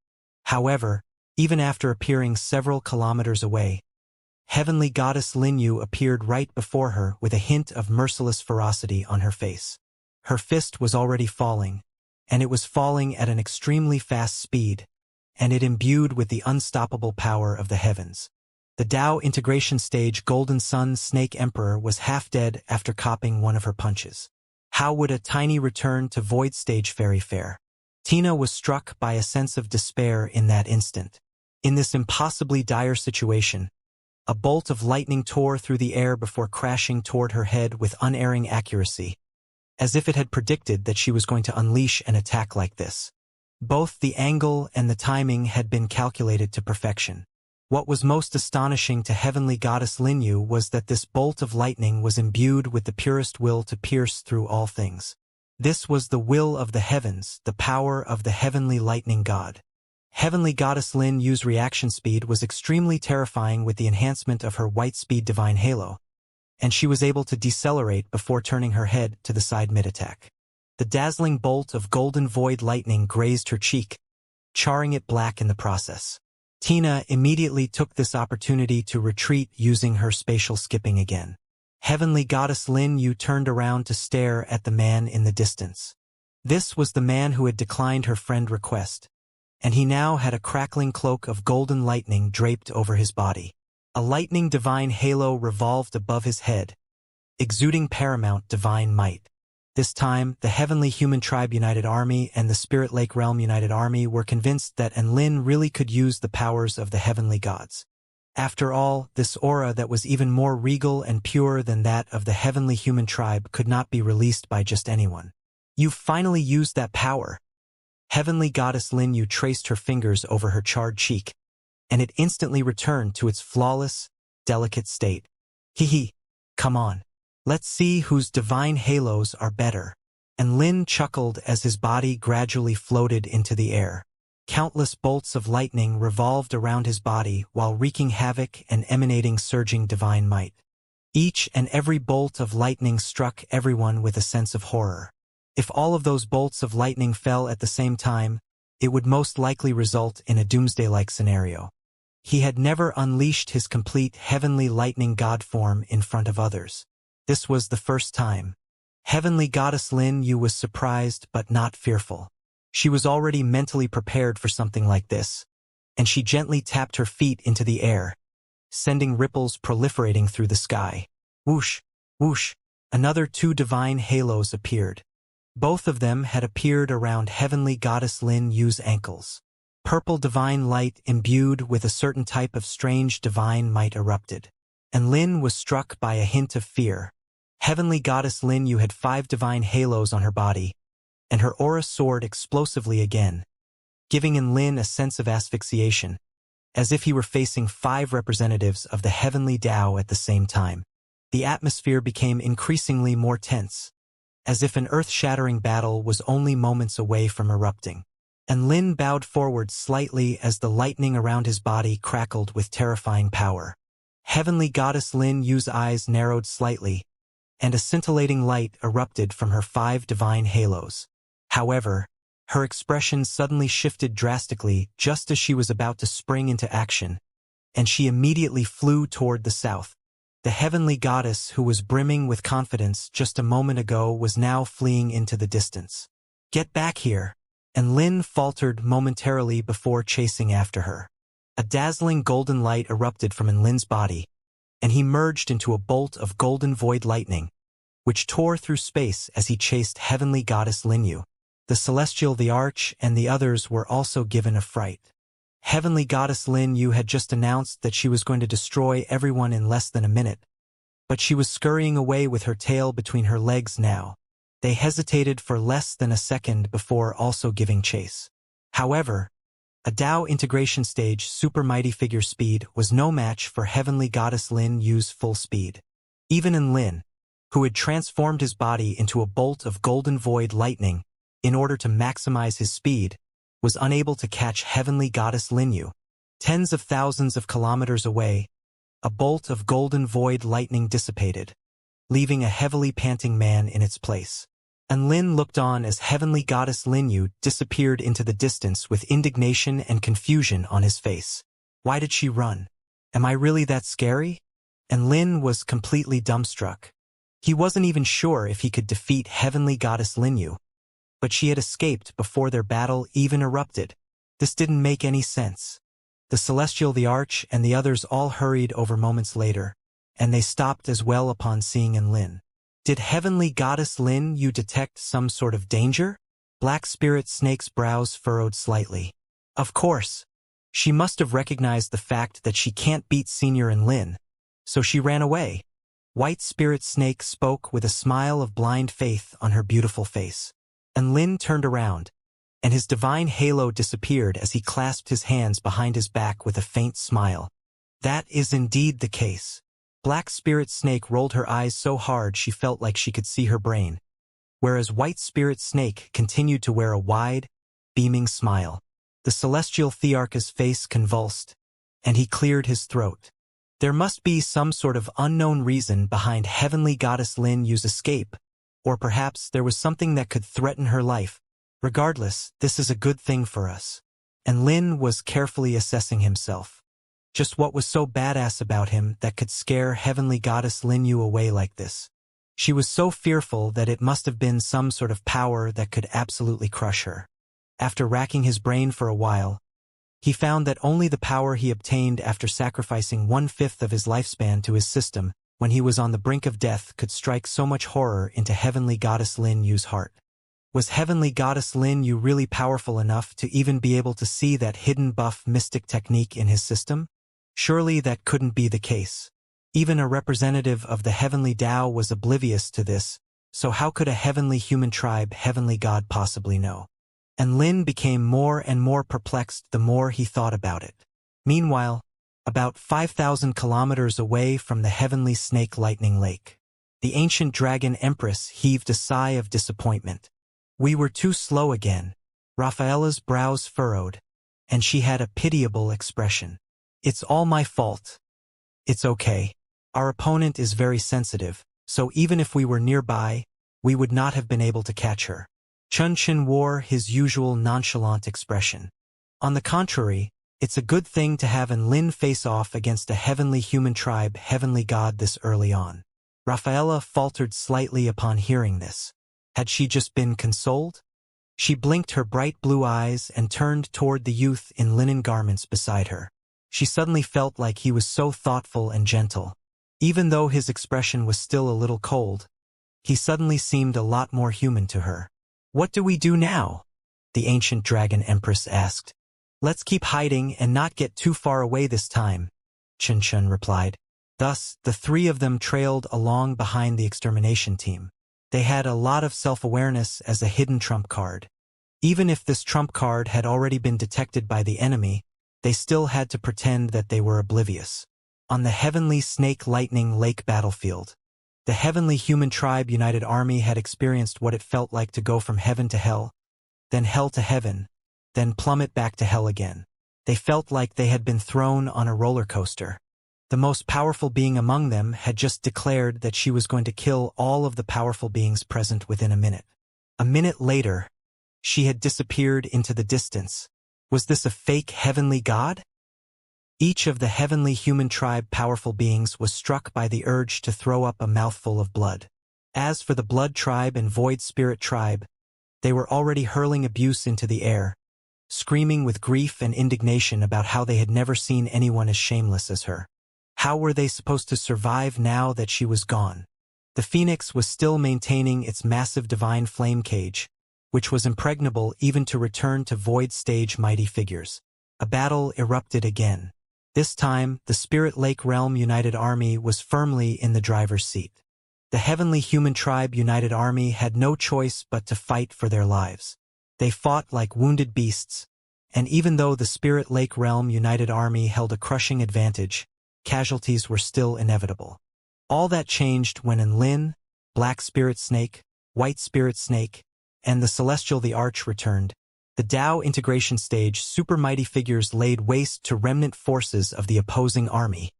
However, even after appearing several kilometers away, heavenly goddess Lin Yu appeared right before her with a hint of merciless ferocity on her face. Her fist was already falling, and it was falling at an extremely fast speed, and it imbued with the unstoppable power of the heavens. The Tao integration stage Golden Sun Snake Emperor was half dead after copping one of her punches. How would a tiny return to Void Stage Fairy fare? Tina was struck by a sense of despair in that instant. In this impossibly dire situation, a bolt of lightning tore through the air before crashing toward her head with unerring accuracy, as if it had predicted that she was going to unleash an attack like this. Both the angle and the timing had been calculated to perfection. What was most astonishing to heavenly goddess Lin Yu was that this bolt of lightning was imbued with the purest will to pierce through all things. This was the will of the heavens, the power of the heavenly lightning god. Heavenly goddess Lin Yu's reaction speed was extremely terrifying with the enhancement of her white speed divine halo, and she was able to decelerate before turning her head to the side mid-attack. The dazzling bolt of golden void lightning grazed her cheek, charring it black in the process. Tina immediately took this opportunity to retreat using her spatial skipping again. Heavenly goddess Lin Yu turned around to stare at the man in the distance. This was the man who had declined her friend request, and he now had a crackling cloak of golden lightning draped over his body. A lightning divine halo revolved above his head, exuding paramount divine might. This time, the Heavenly Human Tribe United Army and the Spirit Lake Realm United Army were convinced that Lin really could use the powers of the heavenly gods. After all, this aura that was even more regal and pure than that of the Heavenly Human Tribe could not be released by just anyone. "You've finally used that power." Heavenly goddess Lin Yu traced her fingers over her charred cheek, and it instantly returned to its flawless, delicate state. "Hee, come on. Let's see whose divine halos are better." And Lin chuckled as his body gradually floated into the air. Countless bolts of lightning revolved around his body while wreaking havoc and emanating surging divine might. Each and every bolt of lightning struck everyone with a sense of horror. If all of those bolts of lightning fell at the same time, it would most likely result in a doomsday-like scenario. He had never unleashed his complete heavenly lightning god form in front of others. This was the first time. Heavenly goddess Lin Yu was surprised but not fearful. She was already mentally prepared for something like this, and she gently tapped her feet into the air, sending ripples proliferating through the sky. Whoosh, whoosh, another 2 divine halos appeared. Both of them had appeared around heavenly goddess Lin Yu's ankles. Purple divine light imbued with a certain type of strange divine might erupted, and Lin was struck by a hint of fear. Heavenly goddess Lin Yu had 5 divine halos on her body, and her aura soared explosively again, giving Lin a sense of asphyxiation, as if he were facing 5 representatives of the heavenly Tao at the same time. The atmosphere became increasingly more tense, as if an earth-shattering battle was only moments away from erupting. And Lin bowed forward slightly as the lightning around his body crackled with terrifying power. Heavenly goddess Lin Yu's eyes narrowed slightly, and a scintillating light erupted from her 5 divine halos. However, her expression suddenly shifted drastically just as she was about to spring into action, and she immediately flew toward the south. The heavenly goddess who was brimming with confidence just a moment ago was now fleeing into the distance. "Get back here!" And Lin faltered momentarily before chasing after her. A dazzling golden light erupted from Lin's body, and he merged into a bolt of golden void lightning, which tore through space as he chased heavenly goddess Linyu. The Celestial, the Arch, and the others were also given a fright. Heavenly goddess Lin Yu had just announced that she was going to destroy everyone in less than a minute, but she was scurrying away with her tail between her legs now. They hesitated for less than a second before also giving chase. However, a Dao integration stage super mighty figure speed was no match for heavenly goddess Lin Yu's full speed. Even in Lin, who had transformed his body into a bolt of golden void lightning in order to maximize his speed, was unable to catch heavenly goddess Linyu. Tens of thousands of kilometers away, a bolt of golden void lightning dissipated, leaving a heavily panting man in its place. And Lin looked on as heavenly goddess Linyu disappeared into the distance with indignation and confusion on his face. Why did she run? Am I really that scary? And Lin was completely dumbstruck. He wasn't even sure if he could defeat heavenly goddess Linyu, but she had escaped before their battle even erupted. This didn't make any sense. The Celestial, the Arch, and the others all hurried over moments later, and they stopped as well upon seeing Lin. Did heavenly goddess Lin Yu detect some sort of danger? Black Spirit Snake's brows furrowed slightly. Of course. She must have recognized the fact that she can't beat Senior and Lin, so she ran away. White Spirit Snake spoke with a smile of blind faith on her beautiful face. And Lin turned around, and his divine halo disappeared as he clasped his hands behind his back with a faint smile. That is indeed the case. Black Spirit Snake rolled her eyes so hard she felt like she could see her brain, whereas White Spirit Snake continued to wear a wide, beaming smile. The Celestial Thearch's face convulsed, and he cleared his throat. There must be some sort of unknown reason behind heavenly goddess Lin Yu's escape, or perhaps there was something that could threaten her life. Regardless, this is a good thing for us. And Lin was carefully assessing himself. Just what was so badass about him that could scare heavenly goddess Lin Yu away like this? She was so fearful that it must have been some sort of power that could absolutely crush her. After racking his brain for a while, he found that only the power he obtained after sacrificing 1/5 of his lifespan to his system when he was on the brink of death could strike so much horror into heavenly goddess Lin Yu's heart. Was heavenly goddess Lin Yu really powerful enough to even be able to see that hidden buff mystic technique in his system? Surely that couldn't be the case. Even a representative of the heavenly Tao was oblivious to this, so how could a heavenly human tribe heavenly god possibly know? And Lin became more and more perplexed the more he thought about it. Meanwhile, about 5,000 kilometers away from the heavenly snake lightning lake, the ancient dragon empress heaved a sigh of disappointment. We were too slow again. Rafaela's brows furrowed, and she had a pitiable expression. It's all my fault. It's okay. Our opponent is very sensitive, so even if we were nearby, we would not have been able to catch her. Chun-Chin wore his usual nonchalant expression. On the contrary, it's a good thing to have Lin face off against a heavenly human tribe heavenly god this early on. Rafaela faltered slightly upon hearing this. Had she just been consoled? She blinked her bright blue eyes and turned toward the youth in linen garments beside her. She suddenly felt like he was so thoughtful and gentle. Even though his expression was still a little cold, he suddenly seemed a lot more human to her. What do we do now? The ancient dragon empress asked. Let's keep hiding and not get too far away this time, Chun-Chun replied. Thus, the three of them trailed along behind the extermination team. They had a lot of self-awareness as a hidden trump card. Even if this trump card had already been detected by the enemy, they still had to pretend that they were oblivious. On the heavenly snake lightning lake battlefield, the heavenly human tribe united army had experienced what it felt like to go from heaven to hell, then hell to heaven, then plummet back to hell again. They felt like they had been thrown on a roller coaster. The most powerful being among them had just declared that she was going to kill all of the powerful beings present within a minute. A minute later, she had disappeared into the distance. Was this a fake heavenly god? Each of the heavenly human tribe powerful beings was struck by the urge to throw up a mouthful of blood. As for the blood tribe and void spirit tribe, they were already hurling abuse into the air, screaming with grief and indignation about how they had never seen anyone as shameless as her. How were they supposed to survive now that she was gone? The Phoenix was still maintaining its massive divine flame cage, which was impregnable even to return to void stage mighty figures. A battle erupted again. This time, the Spirit Lake Realm United Army was firmly in the driver's seat. The Heavenly Human Tribe United Army had no choice but to fight for their lives. They fought like wounded beasts, and even though the Spirit Lake Realm United Army held a crushing advantage, casualties were still inevitable. All that changed when Enlin, Black Spirit Snake, White Spirit Snake, and the Celestial the Arch returned. The Tao integration stage super mighty figures laid waste to remnant forces of the opposing army,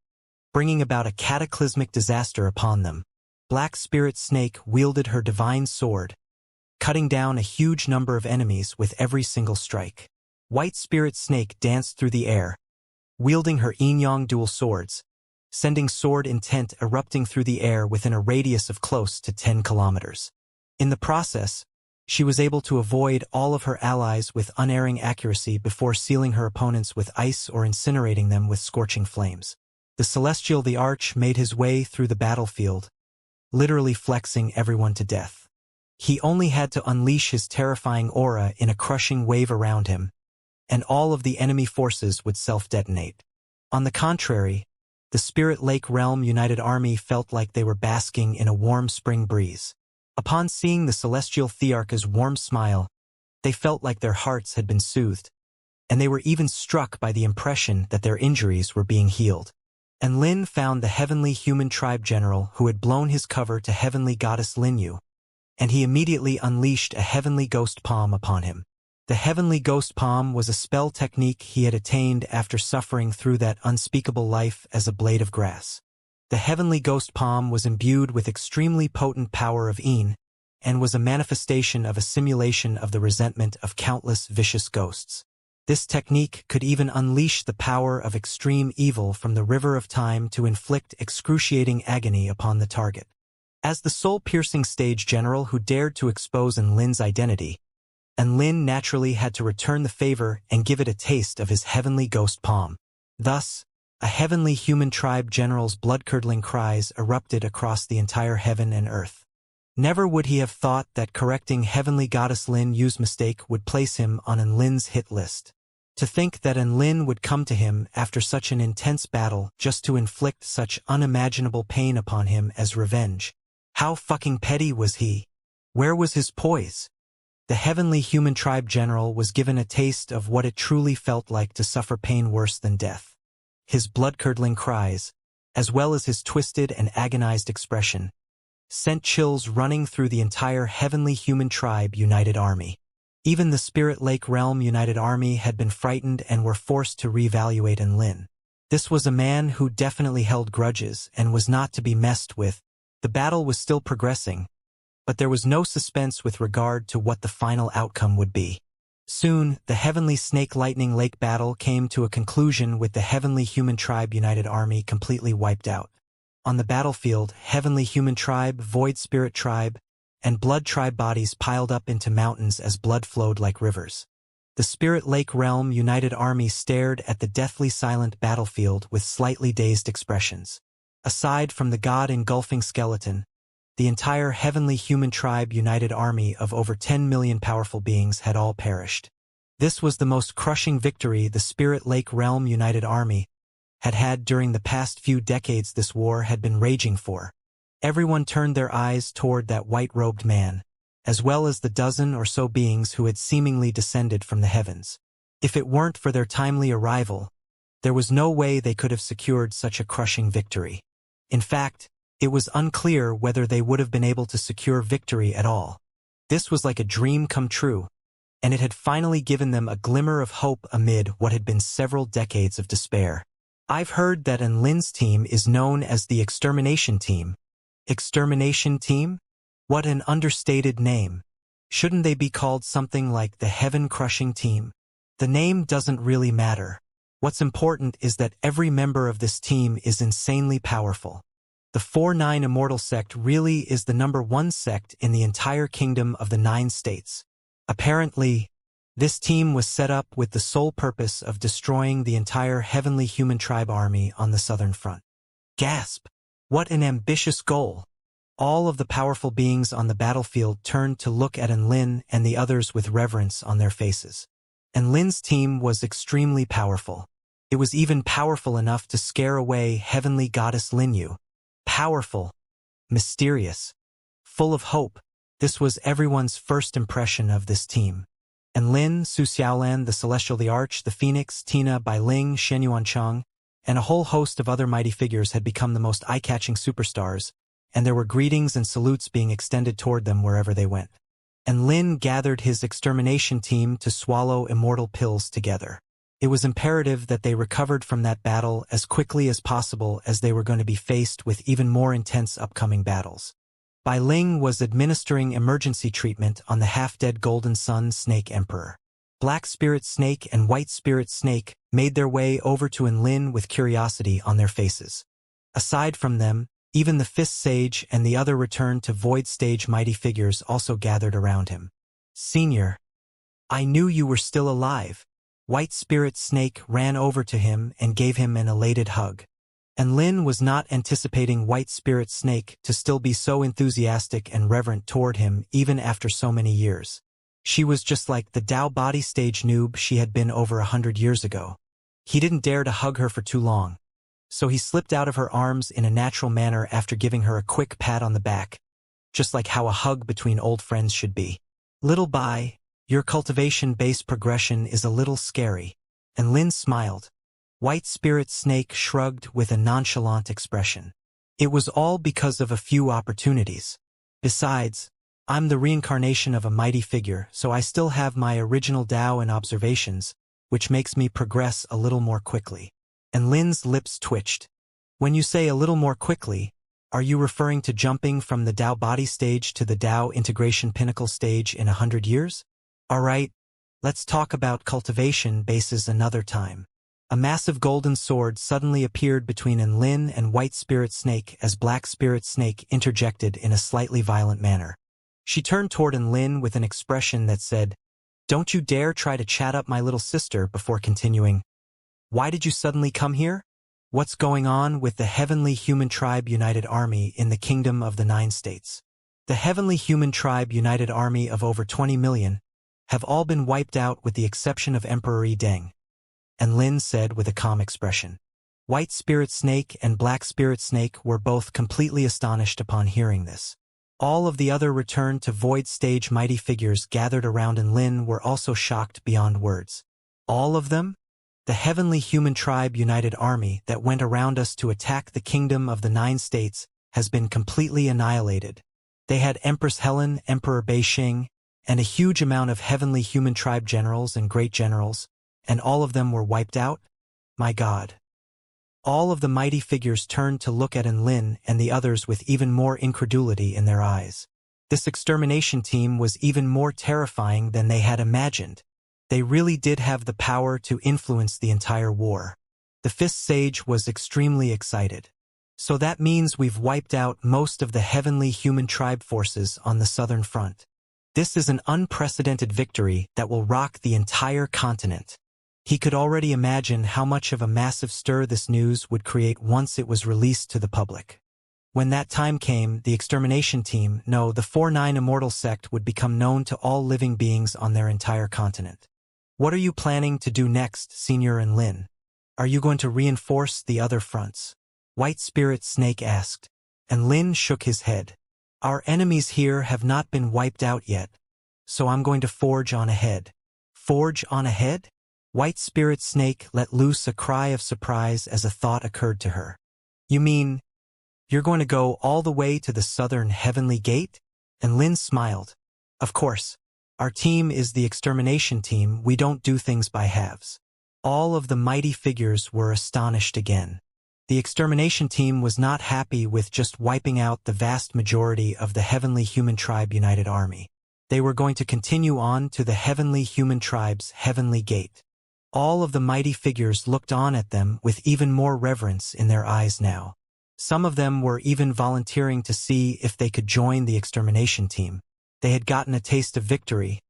bringing about a cataclysmic disaster upon them. Black Spirit Snake wielded her divine sword, cutting down a huge number of enemies with every single strike. White Spirit Snake danced through the air, wielding her yin-yang dual swords, sending sword intent erupting through the air within a radius of close to 10 kilometers. In the process, she was able to avoid all of her allies with unerring accuracy before sealing her opponents with ice or incinerating them with scorching flames. The Celestial the Arch made his way through the battlefield, literally flexing everyone to death. He only had to unleash his terrifying aura in a crushing wave around him, and all of the enemy forces would self-detonate. On the contrary, the Spirit Lake Realm United Army felt like they were basking in a warm spring breeze. Upon seeing the Celestial Thearch's warm smile, they felt like their hearts had been soothed, and they were even struck by the impression that their injuries were being healed. And Lin found the Heavenly Human Tribe General who had blown his cover to Heavenly Goddess Linyu, and he immediately unleashed a Heavenly Ghost Palm upon him. The Heavenly Ghost Palm was a spell technique he had attained after suffering through that unspeakable life as a blade of grass. The Heavenly Ghost Palm was imbued with extremely potent power of Yin, and was a manifestation of a simulation of the resentment of countless vicious ghosts. This technique could even unleash the power of extreme evil from the river of time to inflict excruciating agony upon the target. As the soul-piercing stage general who dared to expose Enlin's identity, Enlin naturally had to return the favor and give it a taste of his Heavenly Ghost Palm. Thus, a Heavenly Human Tribe General's blood-curdling cries erupted across the entire heaven and earth. Never would he have thought that correcting Heavenly Goddess Lin Yu's mistake would place him on Enlin's hit list. To think that Enlin would come to him after such an intense battle just to inflict such unimaginable pain upon him as revenge. How fucking petty was he? Where was his poise? The Heavenly Human Tribe General was given a taste of what it truly felt like to suffer pain worse than death. His blood-curdling cries, as well as his twisted and agonized expression, sent chills running through the entire Heavenly Human Tribe United Army. Even the Spirit Lake Realm United Army had been frightened and were forced to reevaluate Enlin. This was a man who definitely held grudges and was not to be messed with. The battle was still progressing, but there was no suspense with regard to what the final outcome would be. Soon, the Heavenly Snake Lightning Lake battle came to a conclusion with the Heavenly Human Tribe United Army completely wiped out. On the battlefield, Heavenly Human Tribe, Void Spirit Tribe, and Blood Tribe bodies piled up into mountains as blood flowed like rivers. The Spirit Lake Realm United Army stared at the deathly silent battlefield with slightly dazed expressions. Aside from the god-engulfing skeleton, the entire Heavenly Human Tribe United Army of over 10 million powerful beings had all perished. This was the most crushing victory the Spirit Lake Realm United Army had had during the past few decades this war had been raging for. Everyone turned their eyes toward that white-robed man, as well as the dozen or so beings who had seemingly descended from the heavens. If it weren't for their timely arrival, there was no way they could have secured such a crushing victory. In fact, it was unclear whether they would have been able to secure victory at all. This was like a dream come true, and it had finally given them a glimmer of hope amid what had been several decades of despair. I've heard that Enlin's team is known as the Extermination Team. Extermination Team? What an understated name. Shouldn't they be called something like the Heaven Crushing Team? The name doesn't really matter. What's important is that every member of this team is insanely powerful. The 4-9 Immortal sect really is the #1 sect in the entire kingdom of the 9 states. Apparently, this team was set up with the sole purpose of destroying the entire heavenly human tribe army on the southern front. Gasp! What an ambitious goal! All of the powerful beings on the battlefield turned to look at Enlin and the others with reverence on their faces. Enlin's team was extremely powerful. It was even powerful enough to scare away heavenly goddess Linyu. Powerful, mysterious, full of hope. This was everyone's first impression of this team. Enlin, Su Xiaolan, the Celestial, the Arch, the Phoenix, Tina, Bai Ling, Shen Yuancheng, and a whole host of other mighty figures had become the most eye-catching superstars, and there were greetings and salutes being extended toward them wherever they went. Enlin gathered his extermination team to swallow immortal pills together. It was imperative that they recovered from that battle as quickly as possible, as they were going to be faced with even more intense upcoming battles. Bai Ling was administering emergency treatment on the half-dead Golden Sun Snake Emperor. Black Spirit Snake and White Spirit Snake made their way over to Enlin with curiosity on their faces. Aside from them, even the Fifth Sage and the other Return to Void stage mighty figures also gathered around him. "Senior, I knew you were still alive." White Spirit Snake ran over to him and gave him an elated hug. Enlin was not anticipating White Spirit Snake to still be so enthusiastic and reverent toward him even after so many years. She was just like the Dao body stage noob she had been over 100 years ago. He didn't dare to hug her for too long, so he slipped out of her arms in a natural manner after giving her a quick pat on the back, just like how a hug between old friends should be. "Little Bai, your cultivation-based progression is a little scary." And Lin smiled. White Spirit Snake shrugged with a nonchalant expression. "It was all because of a few opportunities. Besides, I'm the reincarnation of a mighty figure, so I still have my original Dao and observations, which makes me progress a little more quickly." And Lin's lips twitched. "When you say a little more quickly, are you referring to jumping from the Dao body stage to the Dao integration pinnacle stage in 100 years? Alright, let's talk about cultivation bases another time." A massive golden sword suddenly appeared between Enlin and White Spirit Snake as Black Spirit Snake interjected in a slightly violent manner. She turned toward Enlin with an expression that said, "Don't you dare try to chat up my little sister," before continuing, "Why did you suddenly come here? What's going on with the Heavenly Human Tribe United Army in the Kingdom of the 9 States? The Heavenly Human Tribe United Army of over 20 million have all been wiped out with the exception of Emperor Yi Deng," and Lin said with a calm expression. White Spirit Snake and Black Spirit Snake were both completely astonished upon hearing this. All of the other Return to Void stage mighty figures gathered around Enlin were also shocked beyond words. "All of them? The Heavenly Human Tribe United Army that went around us to attack the Kingdom of the 9 States has been completely annihilated. They had Empress Helen, Emperor Beixing, and a huge amount of Heavenly Human Tribe generals and great generals, and all of them were wiped out? My God." All of the mighty figures turned to look at Enlin and the others with even more incredulity in their eyes. This extermination team was even more terrifying than they had imagined. They really did have the power to influence the entire war. The Fifth Sage was extremely excited. "So that means we've wiped out most of the Heavenly Human Tribe forces on the southern front. This is an unprecedented victory that will rock the entire continent." He could already imagine how much of a massive stir this news would create once it was released to the public. When that time came, the extermination team, no, the 4-9 Immortal sect, would become known to all living beings on their entire continent. "What are you planning to do next, Senior Enlin? Are you going to reinforce the other fronts?" White Spirit Snake asked. And Lin shook his head. "Our enemies here have not been wiped out yet, so I'm going to forge on ahead." "Forge on ahead?" White Spirit Snake let loose a cry of surprise as a thought occurred to her. "You mean, you're going to go all the way to the southern Heavenly Gate?" And Lin smiled. "Of course. Our team is the extermination team. We don't do things by halves." All of the mighty figures were astonished again. The extermination team was not happy with just wiping out the vast majority of the Heavenly Human Tribe United Army. They were going to continue on to the Heavenly Human Tribe's Heavenly Gate. All of the mighty figures looked on at them with even more reverence in their eyes now. Some of them were even volunteering to see if they could join the extermination team. They had gotten a taste of victory,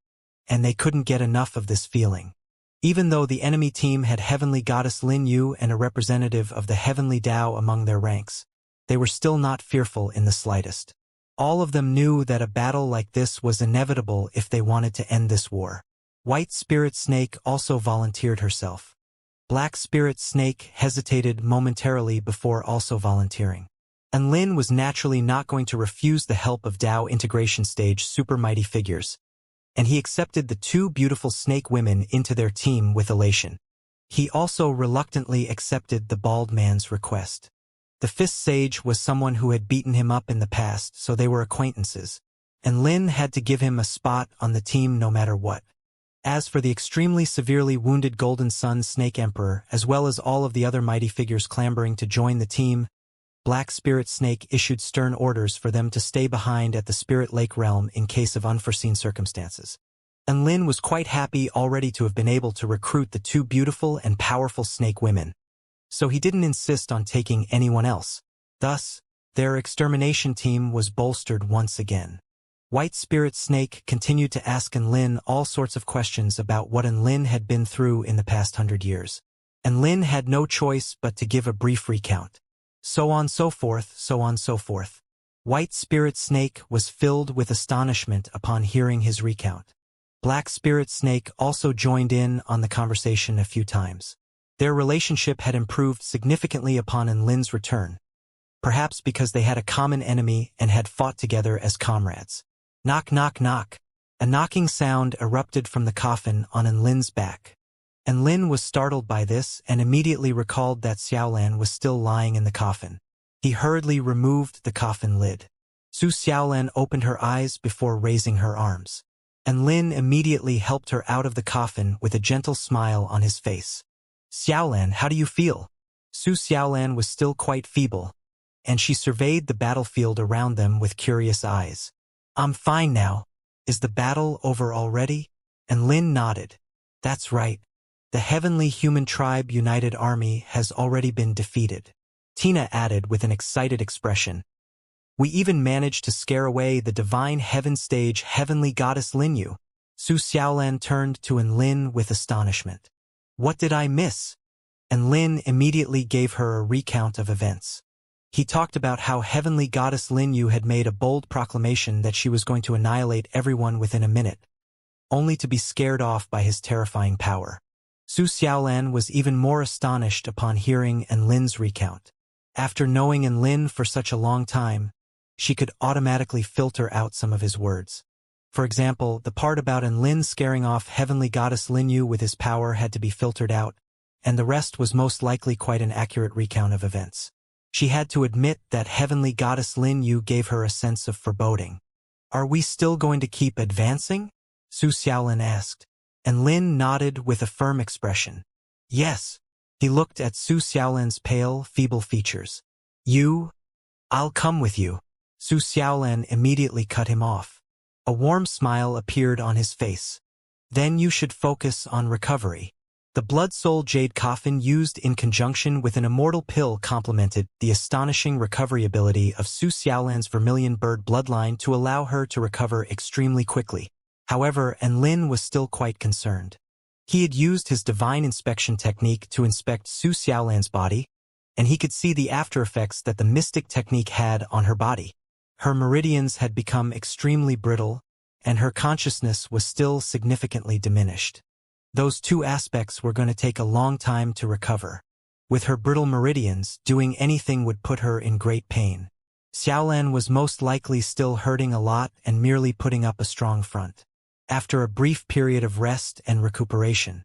and they couldn't get enough of this feeling. Even though the enemy team had heavenly goddess Lin Yu and a representative of the heavenly Tao among their ranks, they were still not fearful in the slightest. All of them knew that a battle like this was inevitable if they wanted to end this war. White Spirit Snake also volunteered herself. Black Spirit Snake hesitated momentarily before also volunteering. And Lin was naturally not going to refuse the help of Tao integration stage super mighty figures, and he accepted the two beautiful snake women into their team with elation. He also reluctantly accepted the bald man's request. The fifth sage was someone who had beaten him up in the past, so they were acquaintances, and Lin had to give him a spot on the team no matter what. As for the extremely severely wounded Golden Sun Snake Emperor, as well as all of the other mighty figures clambering to join the team, Black Spirit Snake issued stern orders for them to stay behind at the Spirit Lake realm in case of unforeseen circumstances. And Lin was quite happy already to have been able to recruit the two beautiful and powerful snake women, so he didn't insist on taking anyone else. Thus, their extermination team was bolstered once again. White Spirit Snake continued to ask Lin all sorts of questions about what Lin had been through in the past 100 years. And Lin had no choice but to give a brief recount. So on so forth, so on so forth. White Spirit Snake was filled with astonishment upon hearing his recount. Black Spirit Snake also joined in on the conversation a few times. Their relationship had improved significantly upon Lin's return, perhaps because they had a common enemy and had fought together as comrades. Knock, knock, knock. A knocking sound erupted from the coffin on Lin's back. And Lin was startled by this and immediately recalled that Xiaolan was still lying in the coffin. He hurriedly removed the coffin lid. Su Xiaolan opened her eyes before raising her arms. And Lin immediately helped her out of the coffin with a gentle smile on his face. Xiaolan, how do you feel? Su Xiaolan was still quite feeble, and she surveyed the battlefield around them with curious eyes. I'm fine now. Is the battle over already? And Lin nodded. That's right. The Heavenly Human Tribe United Army has already been defeated. Tina added with an excited expression. We even managed to scare away the divine heaven stage Heavenly Goddess Lin Yu. Su Xiaolan turned to Lin with astonishment. What did I miss? And Lin immediately gave her a recount of events. He talked about how Heavenly Goddess Lin Yu had made a bold proclamation that she was going to annihilate everyone within a minute, only to be scared off by his terrifying power. Su Xiaolan was even more astonished upon hearing Lin's recount. After knowing Lin for such a long time, she could automatically filter out some of his words. For example, the part about Lin scaring off Heavenly Goddess Lin Yu with his power had to be filtered out, and the rest was most likely quite an accurate recount of events. She had to admit that Heavenly Goddess Lin Yu gave her a sense of foreboding. Are we still going to keep advancing? Su Xiaolin asked, and Lin nodded with a firm expression. Yes. He looked at Su Xiaolin's pale, feeble features. I'll come with you. Su Xiaolin immediately cut him off. A warm smile appeared on his face. Then you should focus on recovery. The Blood Soul Jade Coffin used in conjunction with an Immortal pill complemented the astonishing recovery ability of Su Xiaolan's Vermilion Bird bloodline to allow her to recover extremely quickly. However, Lin was still quite concerned. He had used his divine inspection technique to inspect Su Xiaolan's body, and he could see the after effects that the mystic technique had on her body. Her meridians had become extremely brittle, and her consciousness was still significantly diminished. Those two aspects were going to take a long time to recover. With her brittle meridians, doing anything would put her in great pain. Xiaolan was most likely still hurting a lot and merely putting up a strong front. After a brief period of rest and recuperation,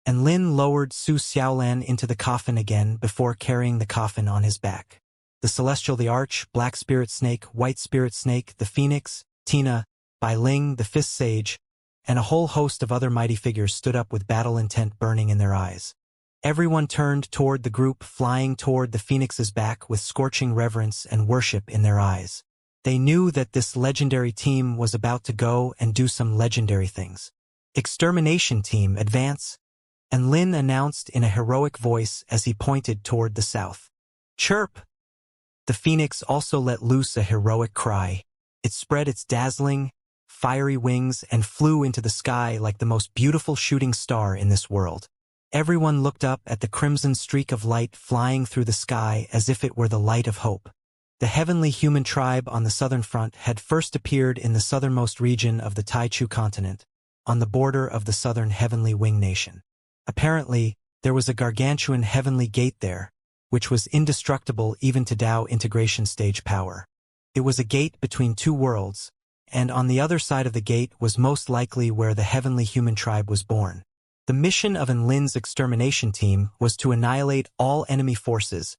Lin lowered Su Xiaolan into the coffin again before carrying the coffin on his back. The Celestial, the Arch, Black Spirit Snake, White Spirit Snake, the Phoenix, Tina, Bai Ling, the Fifth Sage, and a whole host of other mighty figures stood up with battle intent burning in their eyes. Everyone turned toward the group flying toward the Phoenix's back with scorching reverence and worship in their eyes. They knew that this legendary team was about to go and do some legendary things. Extermination team, advance. and Lin announced in a heroic voice as he pointed toward the south. Chirp! The phoenix also let loose a heroic cry. It spread its dazzling, fiery wings and flew into the sky like the most beautiful shooting star in this world. Everyone looked up at the crimson streak of light flying through the sky as if it were the light of hope. The heavenly human tribe on the southern front had first appeared in the southernmost region of the Taichu continent, on the border of the southern heavenly wing nation. Apparently, there was a gargantuan heavenly gate there, which was indestructible even to Dao integration stage power. It was a gate between two worlds, and on the other side of the gate was most likely where the heavenly human tribe was born. The mission of Lin's extermination team was to annihilate all enemy forces,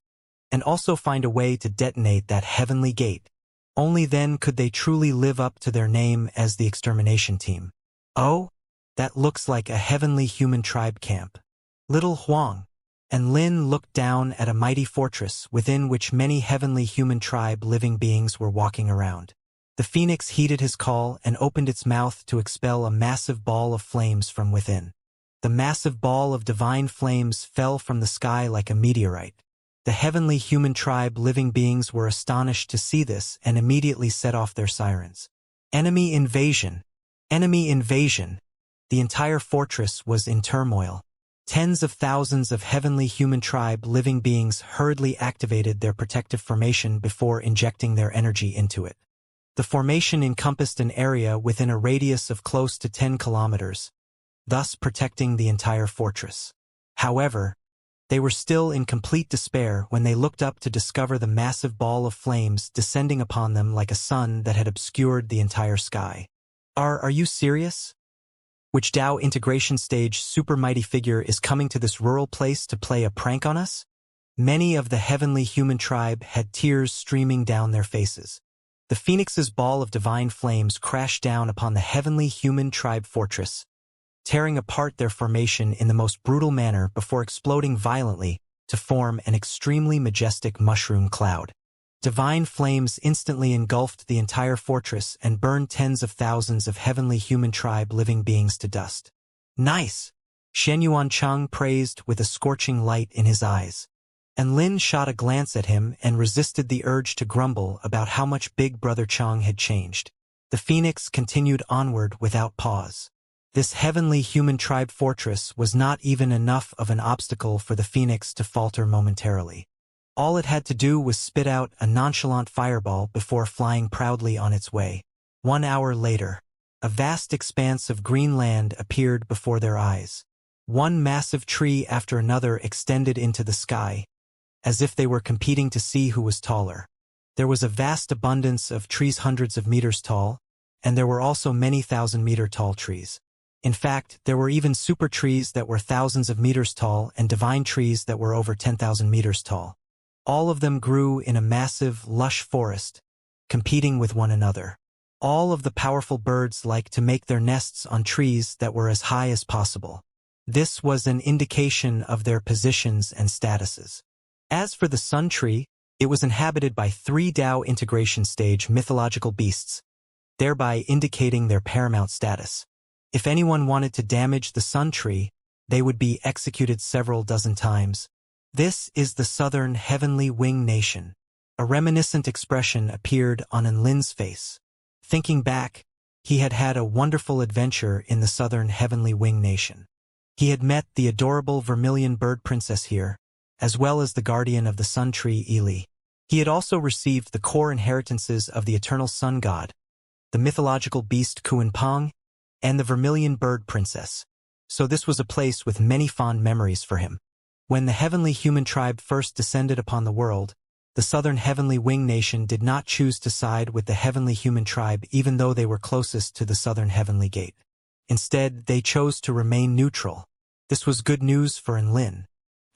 and also find a way to detonate that heavenly gate. Only then could they truly live up to their name as the extermination team. Oh, that looks like a heavenly human tribe camp. Little Huang. And Lin looked down at a mighty fortress within which many heavenly human tribe living beings were walking around. The phoenix heeded his call and opened its mouth to expel a massive ball of flames from within. The massive ball of divine flames fell from the sky like a meteorite. The heavenly human tribe living beings were astonished to see this and immediately set off their sirens. Enemy invasion! Enemy invasion! The entire fortress was in turmoil. Tens of thousands of heavenly human tribe living beings hurriedly activated their protective formation before injecting their energy into it. The formation encompassed an area within a radius of close to 10 kilometers, thus protecting the entire fortress. However, they were still in complete despair when they looked up to discover the massive ball of flames descending upon them like a sun that had obscured the entire sky. Are you serious? Which Dao integration stage super mighty figure is coming to this rural place to play a prank on us? Many of the heavenly human tribe had tears streaming down their faces. The phoenix's ball of divine flames crashed down upon the heavenly human tribe fortress, tearing apart their formation in the most brutal manner before exploding violently to form an extremely majestic mushroom cloud. Divine flames instantly engulfed the entire fortress and burned tens of thousands of heavenly human tribe living beings to dust. Nice! Shen Yuancheng praised with a scorching light in his eyes. And Lin shot a glance at him and resisted the urge to grumble about how much Big Brother Cheng had changed. The phoenix continued onward without pause. This heavenly human tribe fortress was not even enough of an obstacle for the phoenix to falter momentarily. All it had to do was spit out a nonchalant fireball before flying proudly on its way. 1 hour later, a vast expanse of green land appeared before their eyes. One massive tree after another extended into the sky, as if they were competing to see who was taller. There was a vast abundance of trees hundreds of meters tall, and there were also many thousand-meter tall trees. In fact, there were even super trees that were thousands of meters tall and divine trees that were over 10,000 meters tall. All of them grew in a massive, lush forest, competing with one another. All of the powerful birds liked to make their nests on trees that were as high as possible. This was an indication of their positions and statuses. As for the sun tree, it was inhabited by 3 Dao integration stage mythological beasts, thereby indicating their paramount status. If anyone wanted to damage the sun tree, they would be executed several dozen times. This is the southern heavenly wing nation. A reminiscent expression appeared on Lin's face. Thinking back, he had had a wonderful adventure in the southern heavenly wing nation. He had met the adorable vermilion bird princess here, as well as the guardian of the sun tree Ili. He had also received the core inheritances of the eternal sun god, the mythological beast Kuanpong, and the vermilion bird princess. So this was a place with many fond memories for him. When the heavenly human tribe first descended upon the world, the southern heavenly wing nation did not choose to side with the heavenly human tribe even though they were closest to the southern heavenly gate. Instead, they chose to remain neutral. This was good news for Lin.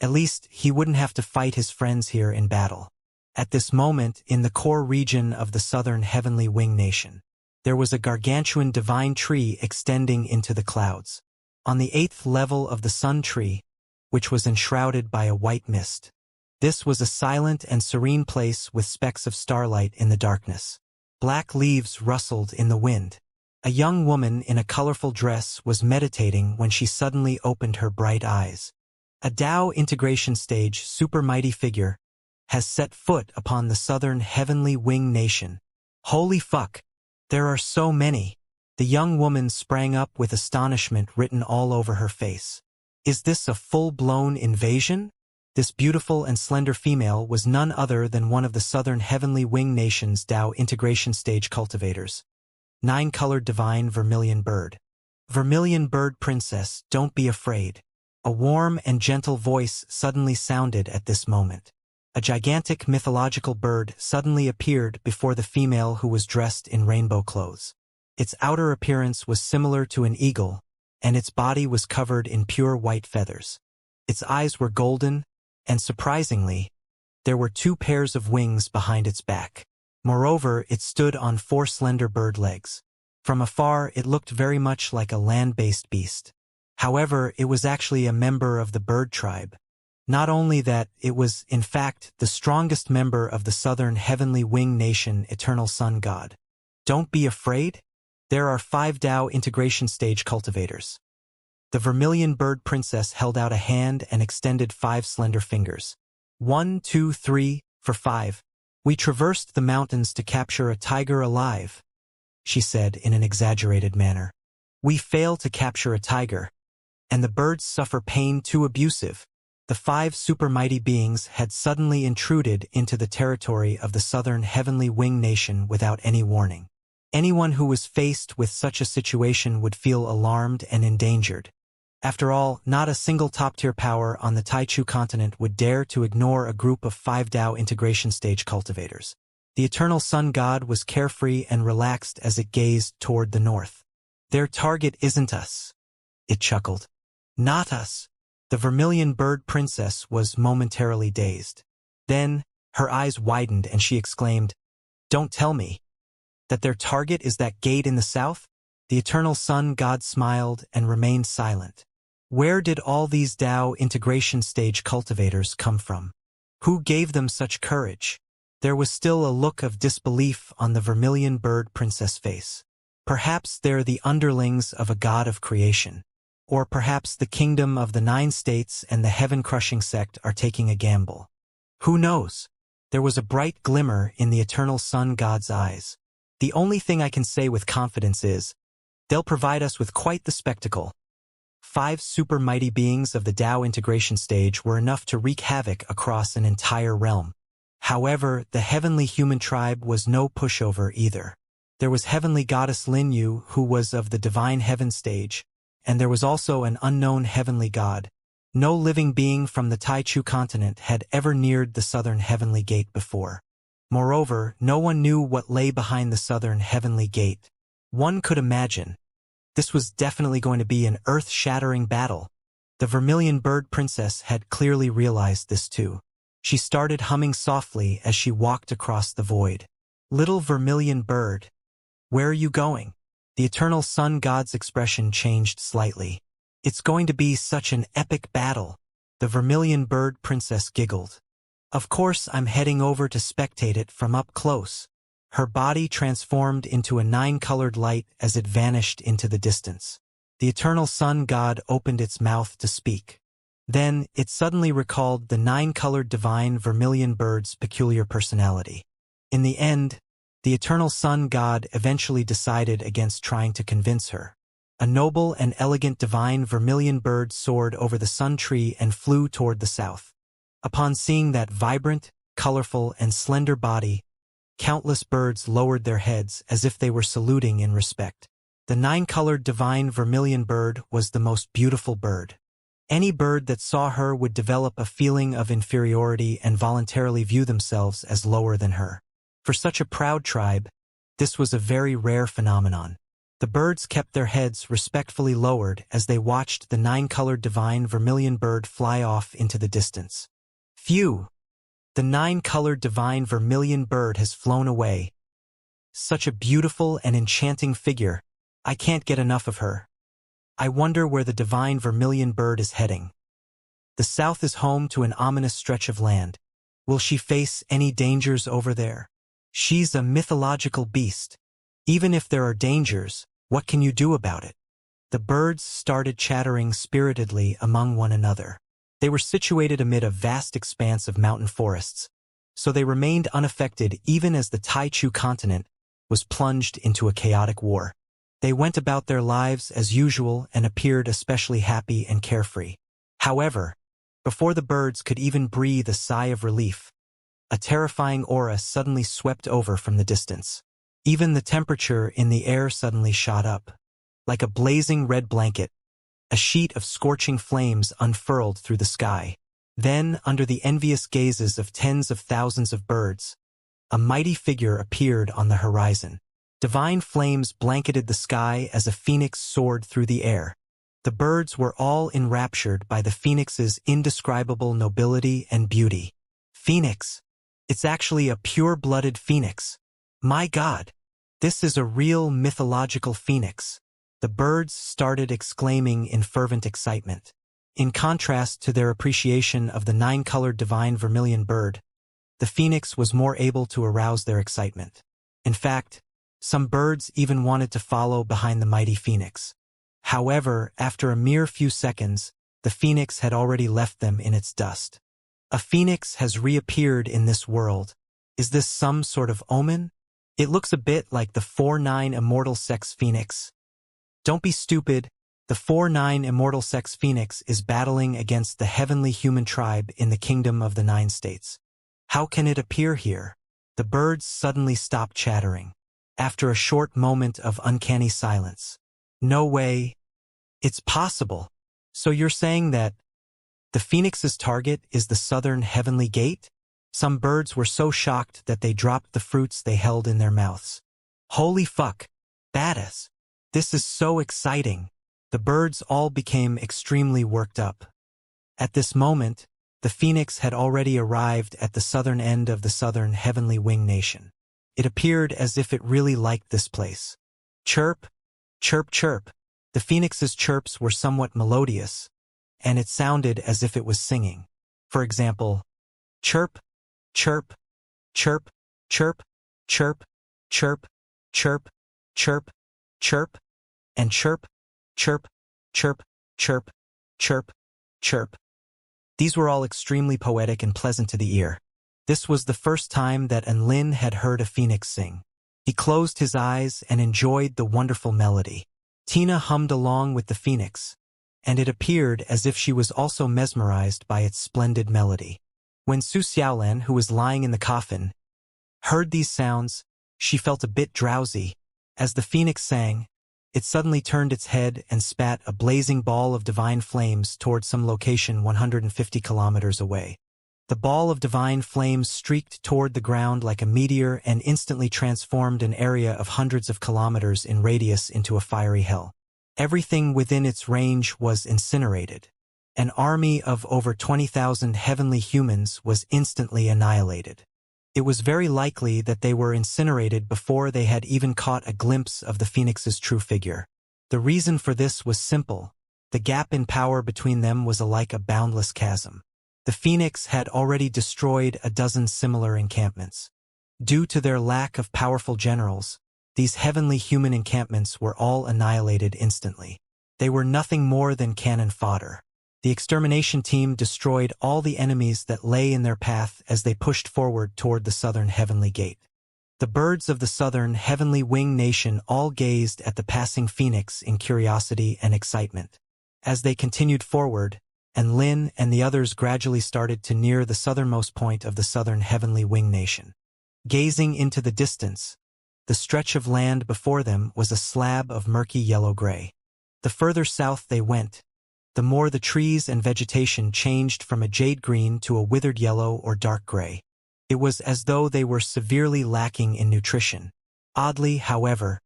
At least, he wouldn't have to fight his friends here in battle. At this moment, in the core region of the southern heavenly wing nation, there was a gargantuan divine tree extending into the clouds. On the 8th level of the sun tree, which was enshrouded by a white mist. This was a silent and serene place with specks of starlight in the darkness. Black leaves rustled in the wind. A young woman in a colorful dress was meditating when she suddenly opened her bright eyes. A Dao integration stage super mighty figure has set foot upon the southern heavenly wing nation. Holy fuck! There are so many. The young woman sprang up with astonishment written all over her face. Is this a full-blown invasion? This beautiful and slender female was none other than one of the southern heavenly wing nation's Dao integration stage cultivators. 9-colored divine vermilion bird. Vermilion bird princess, don't be afraid. A warm and gentle voice suddenly sounded at this moment. A gigantic mythological bird suddenly appeared before the female who was dressed in rainbow clothes. Its outer appearance was similar to an eagle, and its body was covered in pure white feathers. Its eyes were golden, and surprisingly, there were 2 pairs of wings behind its back. Moreover, it stood on 4 slender bird legs. From afar, it looked very much like a land-based beast. However, it was actually a member of the bird tribe. Not only that, it was, in fact, the strongest member of the southern heavenly wing nation Eternal Sun God. Don't be afraid. There are 5 Dao integration stage cultivators. The vermilion bird princess held out a hand and extended 5 slender fingers. 1, 2, 3, for 5. We traversed the mountains to capture a tiger alive, she said in an exaggerated manner. We fail to capture a tiger, and the birds suffer pain too abusive. The 5 super mighty beings had suddenly intruded into the territory of the southern heavenly wing nation without any warning. Anyone who was faced with such a situation would feel alarmed and endangered. After all, not a single top-tier power on the Taichu continent would dare to ignore a group of 5 Dao integration stage cultivators. The Eternal Sun God was carefree and relaxed as it gazed toward the north. Their target isn't us, it chuckled. Not us. The vermilion bird princess was momentarily dazed. Then, her eyes widened and she exclaimed, Don't tell me that their target is that gate in the south? The Eternal Sun God smiled and remained silent. Where did all these Dao integration stage cultivators come from? Who gave them such courage? There was still a look of disbelief on the vermilion bird princess face. Perhaps they're the underlings of a god of creation. Or perhaps the kingdom of the 9 states and the heaven-crushing sect are taking a gamble. Who knows? There was a bright glimmer in the Eternal Sun God's eyes. The only thing I can say with confidence is, they'll provide us with quite the spectacle. 5 super mighty beings of the Dao integration stage were enough to wreak havoc across an entire realm. However, the heavenly human tribe was no pushover either. There was heavenly goddess Lin Yu, who was of the divine heaven stage, and there was also an unknown heavenly god. No living being from the Taichu continent had ever neared the southern heavenly gate before. Moreover, no one knew what lay behind the southern heavenly gate. One could imagine. This was definitely going to be an earth-shattering battle. The vermilion bird princess had clearly realized this too. She started humming softly as she walked across the void. Little vermilion bird, where are you going? The Eternal Sun God's expression changed slightly. It's going to be such an epic battle. The vermilion bird princess giggled. Of course I'm heading over to spectate it from up close. Her body transformed into a 9-colored light as it vanished into the distance. The Eternal Sun God opened its mouth to speak. Then, it suddenly recalled the 9-colored divine vermilion bird's peculiar personality. In the end, the Eternal Sun God eventually decided against trying to convince her. A noble and elegant divine vermilion bird soared over the sun tree and flew toward the south. Upon seeing that vibrant, colorful, and slender body, countless birds lowered their heads as if they were saluting in respect. The 9-colored divine vermilion bird was the most beautiful bird. Any bird that saw her would develop a feeling of inferiority and voluntarily view themselves as lower than her. For such a proud tribe, this was a very rare phenomenon. The birds kept their heads respectfully lowered as they watched the 9-colored divine vermilion bird fly off into the distance. Phew! The 9-colored divine vermilion bird has flown away. Such a beautiful and enchanting figure. I can't get enough of her. I wonder where the divine vermilion bird is heading. The south is home to an ominous stretch of land. Will she face any dangers over there? She's a mythological beast. Even if there are dangers, What can you do about it? The birds started chattering spiritedly among one another. They were situated amid a vast expanse of mountain forests, so they remained unaffected even as the Taichu continent was plunged into a chaotic war. They went about their lives as usual and appeared especially happy and carefree. However, before the birds could even breathe a sigh of relief, a terrifying aura suddenly swept over from the distance. Even the temperature in the air suddenly shot up. Like a blazing red blanket, a sheet of scorching flames unfurled through the sky. Then, under the envious gazes of tens of thousands of birds, a mighty figure appeared on the horizon. Divine flames blanketed the sky as a phoenix soared through the air. The birds were all enraptured by the phoenix's indescribable nobility and beauty. Phoenix! It's actually a pure-blooded phoenix. My God! This is a real mythological phoenix. The birds started exclaiming in fervent excitement. In contrast to their appreciation of the nine-colored divine vermilion bird, the phoenix was more able to arouse their excitement. In fact, some birds even wanted to follow behind the mighty phoenix. However, after a mere few seconds, the phoenix had already left them in its dust. A phoenix has reappeared in this world. Is this some sort of omen? It looks a bit like the 4-9 immortal sex phoenix. Don't be stupid. The 4-9 immortal sex phoenix is battling against the heavenly human tribe in the kingdom of the 9 states. How can it appear here? The birds suddenly stopped chattering. After a short moment of uncanny silence. No way. It's possible. So you're saying that the phoenix's target is the southern heavenly gate? Some birds were so shocked that they dropped the fruits they held in their mouths. Holy fuck. Badass. This is so exciting. The birds all became extremely worked up. At this moment, the phoenix had already arrived at the southern end of the southern heavenly wing nation. It appeared as if it really liked this place. Chirp, chirp, chirp. The phoenix's chirps were somewhat melodious, and it sounded as if it was singing. For example, chirp, chirp, chirp, chirp, chirp, chirp, chirp, chirp, chirp, and chirp, chirp, chirp, chirp, chirp, chirp. These were all extremely poetic and pleasant to the ear. This was the first time that Lin had heard a phoenix sing. He closed his eyes and enjoyed the wonderful melody. Tina hummed along with the phoenix, and it appeared as if she was also mesmerized by its splendid melody. When Su Xiaolan, who was lying in the coffin, heard these sounds, she felt a bit drowsy. As the phoenix sang, it suddenly turned its head and spat a blazing ball of divine flames toward some location 150 kilometers away. The ball of divine flames streaked toward the ground like a meteor and instantly transformed an area of hundreds of kilometers in radius into a fiery hell. Everything within its range was incinerated. An army of over 20,000 heavenly humans was instantly annihilated. It was very likely that they were incinerated before they had even caught a glimpse of the phoenix's true figure. The reason for this was simple. The gap in power between them was like a boundless chasm. The phoenix had already destroyed a dozen similar encampments. Due to their lack of powerful generals, these heavenly human encampments were all annihilated instantly. They were nothing more than cannon fodder. The extermination team destroyed all the enemies that lay in their path as they pushed forward toward the southern heavenly gate. The birds of the southern heavenly wing nation all gazed at the passing phoenix in curiosity and excitement. As they continued forward, Lin and the others gradually started to near the southernmost point of the southern heavenly wing nation. Gazing into the distance, the stretch of land before them was a slab of murky yellow-gray. The further south they went, the more the trees and vegetation changed from a jade green to a withered yellow or dark gray. It was as though they were severely lacking in nutrition. Oddly, however,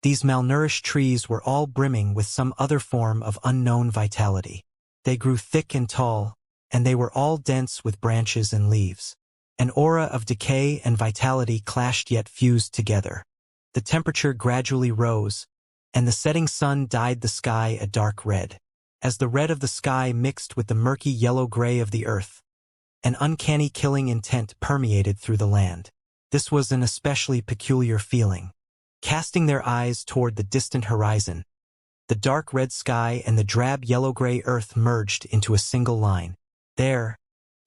these malnourished trees were all brimming with some other form of unknown vitality. They grew thick and tall, and they were all dense with branches and leaves. An aura of decay and vitality clashed yet fused together. The temperature gradually rose, and the setting sun dyed the sky a dark red. As the red of the sky mixed with the murky yellow-gray of the earth, an uncanny killing intent permeated through the land. This was an especially peculiar feeling. casting their eyes toward the distant horizon. The dark red sky and the drab yellow-gray earth merged into a single line. There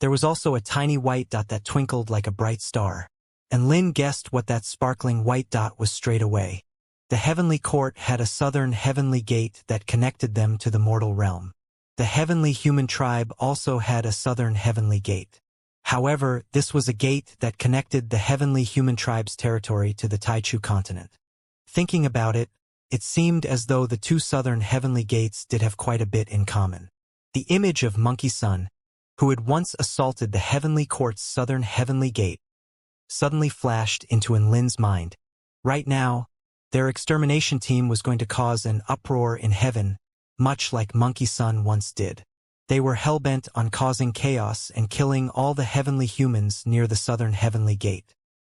was also a tiny white dot that twinkled like a bright star. And Lin guessed what that sparkling white dot was straight away. The heavenly court had a southern heavenly gate that connected them to the mortal realm. The heavenly human tribe also had a southern heavenly gate. However, this was a gate that connected the heavenly human tribe's territory to the Taichu continent. Thinking about it, it seemed as though the two southern heavenly gates did have quite a bit in common. The image of Monkey Sun, who had once assaulted the heavenly court's southern heavenly gate, suddenly flashed into Lin's mind. Right now, their extermination team was going to cause an uproar in heaven, much like Monkey Sun once did. They were hell-bent on causing chaos and killing all the heavenly humans near the southern heavenly gate.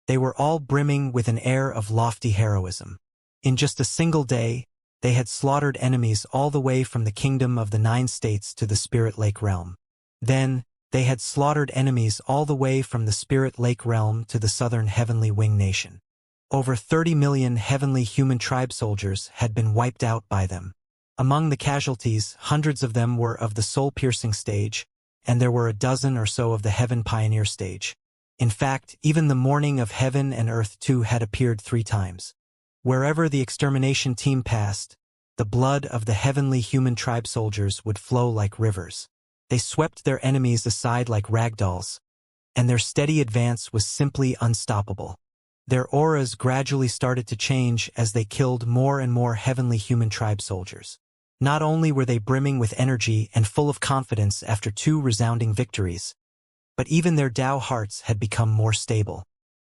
They were all brimming with an air of lofty heroism. In just a single day, they had slaughtered enemies all the way from the kingdom of the 9 states to the Spirit Lake realm. Then, they had slaughtered enemies all the way from the Spirit Lake realm to the southern heavenly wing nation. Over 30 million heavenly human tribe soldiers had been wiped out by them. Among the casualties, hundreds of them were of the soul-piercing stage, and there were a dozen or so of the heaven pioneer stage. In fact, even the morning of heaven and earth too had appeared 3 times. Wherever the extermination team passed, the blood of the heavenly human tribe soldiers would flow like rivers. They swept their enemies aside like ragdolls, and their steady advance was simply unstoppable. Their auras gradually started to change as they killed more and more heavenly human tribe soldiers. Not only were they brimming with energy and full of confidence after 2 resounding victories, but even their Tao hearts had become more stable.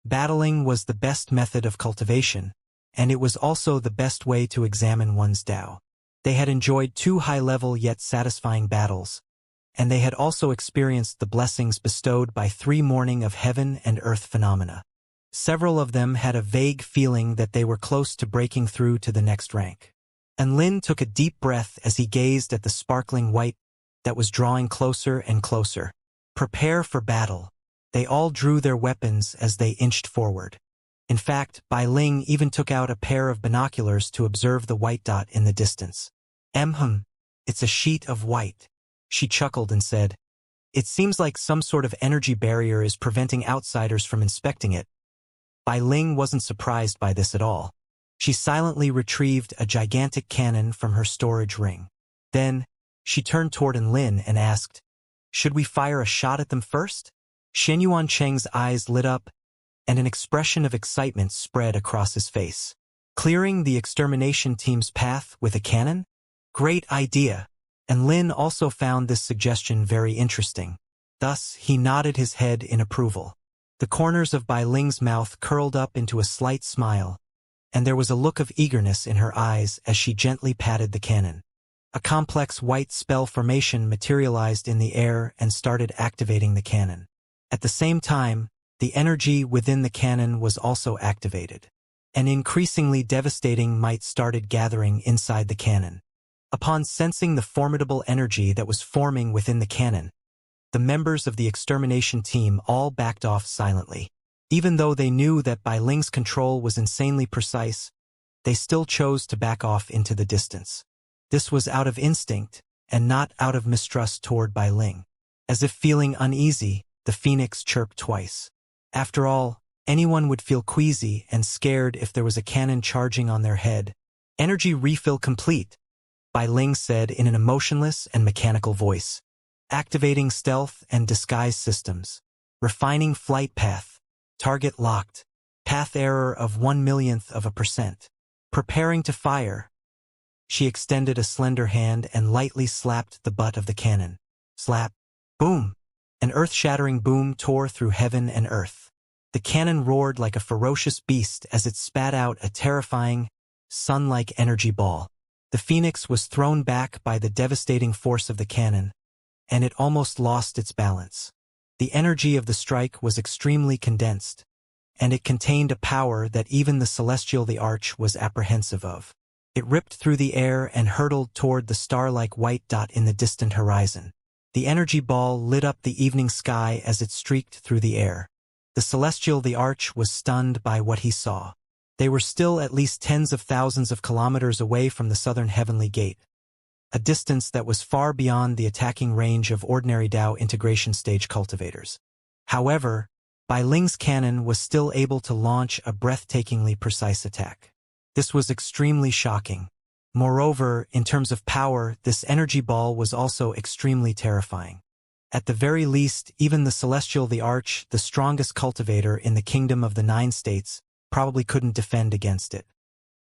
Battling was the best method of cultivation, and it was also the best way to examine one's Tao. They had enjoyed 2 high-level yet satisfying battles, and they had also experienced the blessings bestowed by 3 morning of heaven and earth phenomena. Several of them had a vague feeling that they were close to breaking through to the next rank. And Lin took a deep breath as he gazed at the sparkling white that was drawing closer and closer. Prepare for battle. They all drew their weapons as they inched forward. In fact, Bai Ling even took out a pair of binoculars to observe the white dot in the distance. It's a sheet of white. She chuckled and said, "It seems like some sort of energy barrier is preventing outsiders from inspecting it." Bai Ling wasn't surprised by this at all. She silently retrieved a gigantic cannon from her storage ring. Then, she turned toward Lin and asked, "Should we fire a shot at them first?" Shen Yuancheng's eyes lit up, and an expression of excitement spread across his face. Clearing the extermination team's path with a cannon? Great idea. And Lin also found this suggestion very interesting. Thus, he nodded his head in approval. The corners of Bai Ling's mouth curled up into a slight smile, and there was a look of eagerness in her eyes as she gently patted the cannon. A complex white spell formation materialized in the air and started activating the cannon. At the same time, the energy within the cannon was also activated. An increasingly devastating might started gathering inside the cannon. Upon sensing the formidable energy that was forming within the cannon, the members of the extermination team all backed off silently. Even though they knew that Bai Ling's control was insanely precise, they still chose to back off into the distance. This was out of instinct, and not out of mistrust toward Bai Ling. As if feeling uneasy, the phoenix chirped twice. After all, anyone would feel queasy and scared if there was a cannon charging on their head. "Energy refill complete," Bai Ling said in an emotionless and mechanical voice. "Activating stealth and disguise systems. Refining flight path. Target locked. Path error of 1/1,000,000%. Preparing to fire." She extended a slender hand and lightly slapped the butt of the cannon. Slap. Boom. An earth-shattering boom tore through heaven and earth. The cannon roared like a ferocious beast as it spat out a terrifying, sun-like energy ball. The phoenix was thrown back by the devastating force of the cannon, and it almost lost its balance. The energy of the strike was extremely condensed, and it contained a power that even the Celestial the Arch was apprehensive of. It ripped through the air and hurtled toward the star-like white dot in the distant horizon. The energy ball lit up the evening sky as it streaked through the air. The Celestial the Arch was stunned by what he saw. They were still at least tens of thousands of kilometers away from the southern heavenly gate, a distance that was far beyond the attacking range of ordinary Dao integration stage cultivators. However, Bai Ling's cannon was still able to launch a breathtakingly precise attack. This was extremely shocking. Moreover, in terms of power, this energy ball was also extremely terrifying. At the very least, even the Celestial the Arch, the strongest cultivator in the Kingdom of the Nine States, probably couldn't defend against it.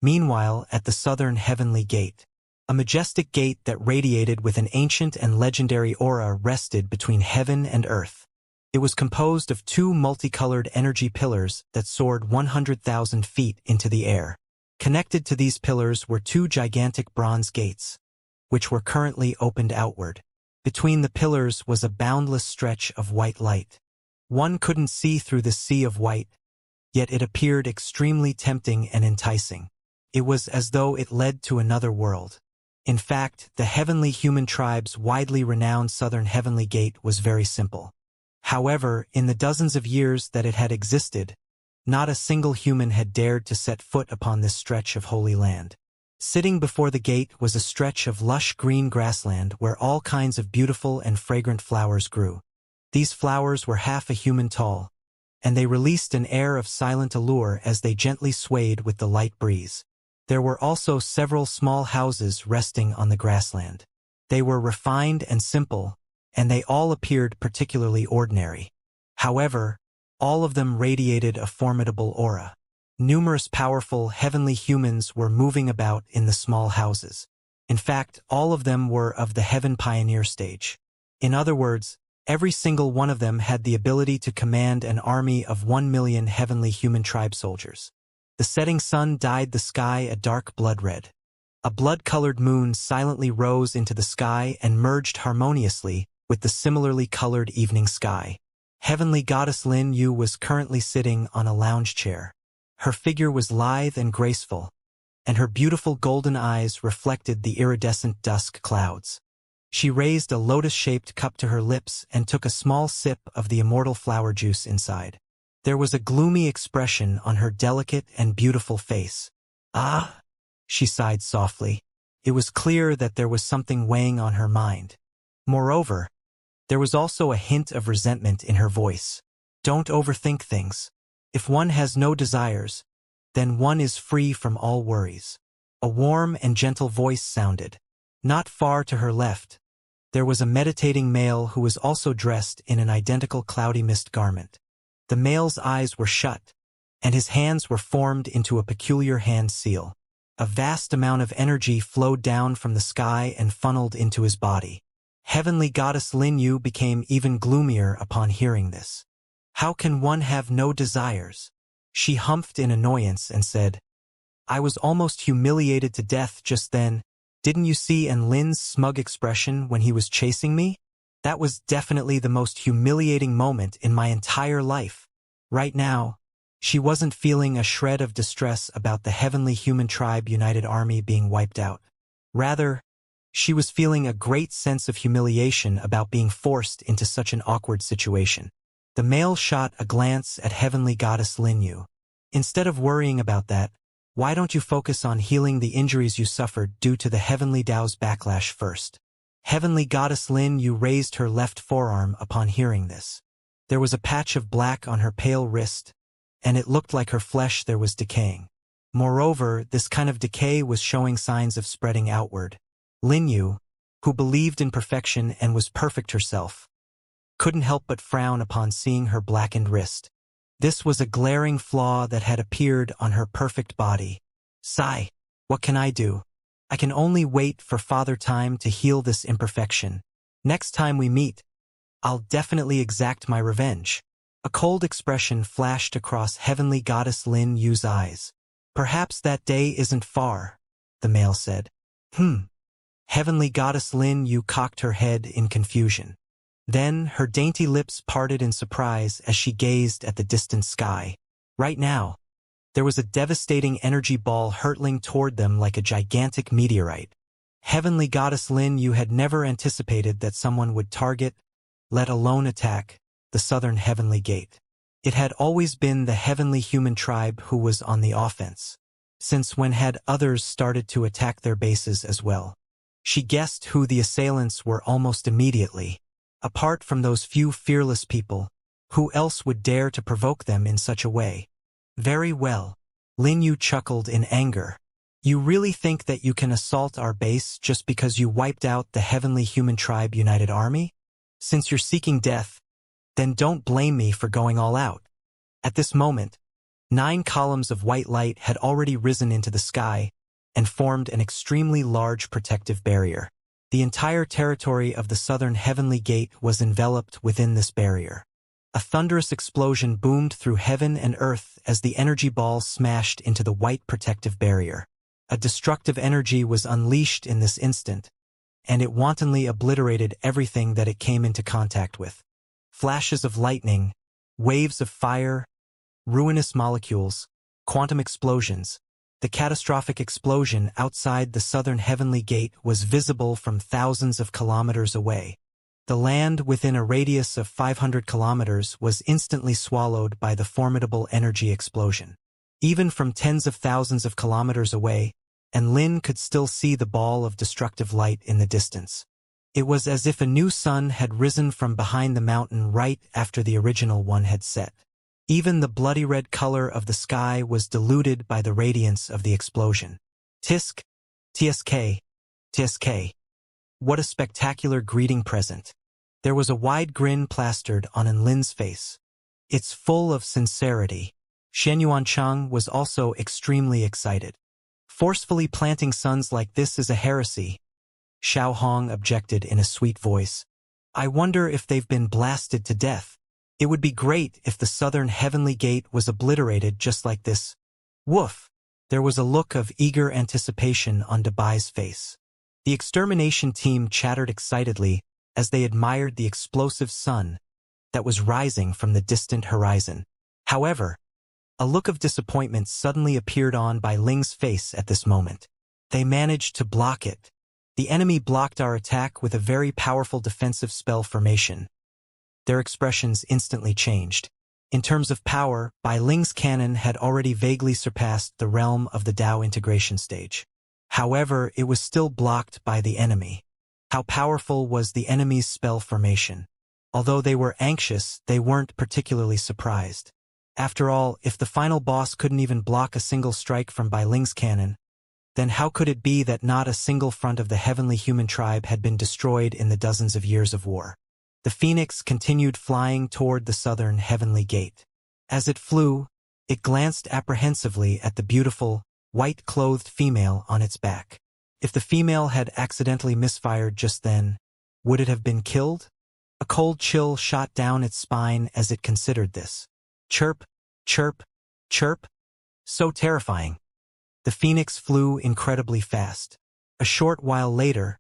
Meanwhile, at the southern heavenly gate, a majestic gate that radiated with an ancient and legendary aura rested between heaven and earth. It was composed of two multicolored energy pillars that soared 100,000 feet into the air. Connected to these pillars were two gigantic bronze gates, which were currently opened outward. Between the pillars was a boundless stretch of white light. One couldn't see through the sea of white, yet it appeared extremely tempting and enticing. It was as though it led to another world. In fact, the heavenly human tribe's widely renowned southern heavenly gate was very simple. However, in the dozens of years that it had existed, not a single human had dared to set foot upon this stretch of holy land. Sitting before the gate was a stretch of lush green grassland where all kinds of beautiful and fragrant flowers grew. These flowers were half a human tall, and they released an air of silent allure as they gently swayed with the light breeze. There were also several small houses resting on the grassland. They were refined and simple, and they all appeared particularly ordinary. However, all of them radiated a formidable aura. Numerous powerful heavenly humans were moving about in the small houses. In fact, all of them were of the Heaven Pioneer stage. In other words, every single one of them had the ability to command an army of 1 million heavenly human tribe soldiers. The setting sun dyed the sky a dark blood red. A blood-colored moon silently rose into the sky and merged harmoniously with the similarly colored evening sky. Heavenly Goddess Lin Yu was currently sitting on a lounge chair. Her figure was lithe and graceful, and her beautiful golden eyes reflected the iridescent dusk clouds. She raised a lotus-shaped cup to her lips and took a small sip of the immortal flower juice inside. There was a gloomy expression on her delicate and beautiful face. "Ah," she sighed softly. It was clear that there was something weighing on her mind. Moreover, there was also a hint of resentment in her voice. "Don't overthink things. If one has no desires, then one is free from all worries." A warm and gentle voice sounded. Not far to her left, there was a meditating male who was also dressed in an identical cloudy mist garment. The male's eyes were shut, and his hands were formed into a peculiar hand seal. A vast amount of energy flowed down from the sky and funneled into his body. Heavenly Goddess Lin Yu became even gloomier upon hearing this. "How can one have no desires?" She humphed in annoyance and said, "I was almost humiliated to death just then. Didn't you see Lin's smug expression when he was chasing me? That was definitely the most humiliating moment in my entire life." Right now, she wasn't feeling a shred of distress about the heavenly human tribe united army being wiped out. Rather, she was feeling a great sense of humiliation about being forced into such an awkward situation. The male shot a glance at Heavenly Goddess Lin Yu. "Instead of worrying about that, why don't you focus on healing the injuries you suffered due to the Heavenly Tao's backlash first?" Heavenly Goddess Lin Yu raised her left forearm upon hearing this. There was a patch of black on her pale wrist, and it looked like her flesh there was decaying. Moreover, this kind of decay was showing signs of spreading outward. Lin Yu, who believed in perfection and was perfect herself, couldn't help but frown upon seeing her blackened wrist. This was a glaring flaw that had appeared on her perfect body. "Sigh, what can I do? I can only wait for Father Time to heal this imperfection. Next time we meet, I'll definitely exact my revenge." A cold expression flashed across Heavenly Goddess Lin Yu's eyes. "Perhaps that day isn't far," the male said. Heavenly Goddess Lin Yu cocked her head in confusion. Then her dainty lips parted in surprise as she gazed at the distant sky. Right now, there was a devastating energy ball hurtling toward them like a gigantic meteorite. Heavenly Goddess Lin Yu had never anticipated that someone would target, let alone attack, the southern heavenly gate. It had always been the heavenly human tribe who was on the offense. Since when had others started to attack their bases as well? She guessed who the assailants were almost immediately. Apart from those few fearless people, who else would dare to provoke them in such a way? Very well. Lin Yu chuckled in anger. You really think that you can assault our base just because you wiped out the heavenly human tribe united army? Since you're seeking death, then don't blame me for going all out. At this moment, 9 columns of white light had already risen into the sky and formed an extremely large protective barrier. The entire territory of the southern heavenly gate was enveloped within this barrier. A thunderous explosion boomed through heaven and earth as the energy ball smashed into the white protective barrier. A destructive energy was unleashed in this instant, and it wantonly obliterated everything that it came into contact with. Flashes of lightning, waves of fire, ruinous molecules, quantum explosions. The catastrophic explosion outside the southern heavenly gate was visible from thousands of kilometers away. The land within a radius of 500 kilometers was instantly swallowed by the formidable energy explosion. Even from tens of thousands of kilometers away, and Lin could still see the ball of destructive light in the distance. It was as if a new sun had risen from behind the mountain right after the original one had set. Even the bloody red color of the sky was diluted by the radiance of the explosion. Tisk, TSK, TSK. What a spectacular greeting present. There was a wide grin plastered on Lin's face. It's full of sincerity. Xianxia was also extremely excited. Forcefully planting suns like this is a heresy. Xiao Hong objected in a sweet voice. I wonder if they've been blasted to death. It would be great if the southern heavenly gate was obliterated just like this. Woof! There was a look of eager anticipation on Debai's face. The extermination team chattered excitedly as they admired the explosive sun that was rising from the distant horizon. However, a look of disappointment suddenly appeared on Bai Ling's face at this moment. They managed to block it. The enemy blocked our attack with a very powerful defensive spell formation. Their expressions instantly changed. In terms of power, Bai Ling's cannon had already vaguely surpassed the realm of the Dao integration stage. However, it was still blocked by the enemy. How powerful was the enemy's spell formation? Although they were anxious, they weren't particularly surprised. After all, if the final boss couldn't even block a single strike from Bai Ling's cannon, then how could it be that not a single front of the heavenly human tribe had been destroyed in the dozens of years of war? The phoenix continued flying toward the southern heavenly gate. As it flew, it glanced apprehensively at the beautiful, white-clothed female on its back. If the female had accidentally misfired just then, would it have been killed? A cold chill shot down its spine as it considered this. Chirp, chirp, chirp. So terrifying. The phoenix flew incredibly fast. A short while later,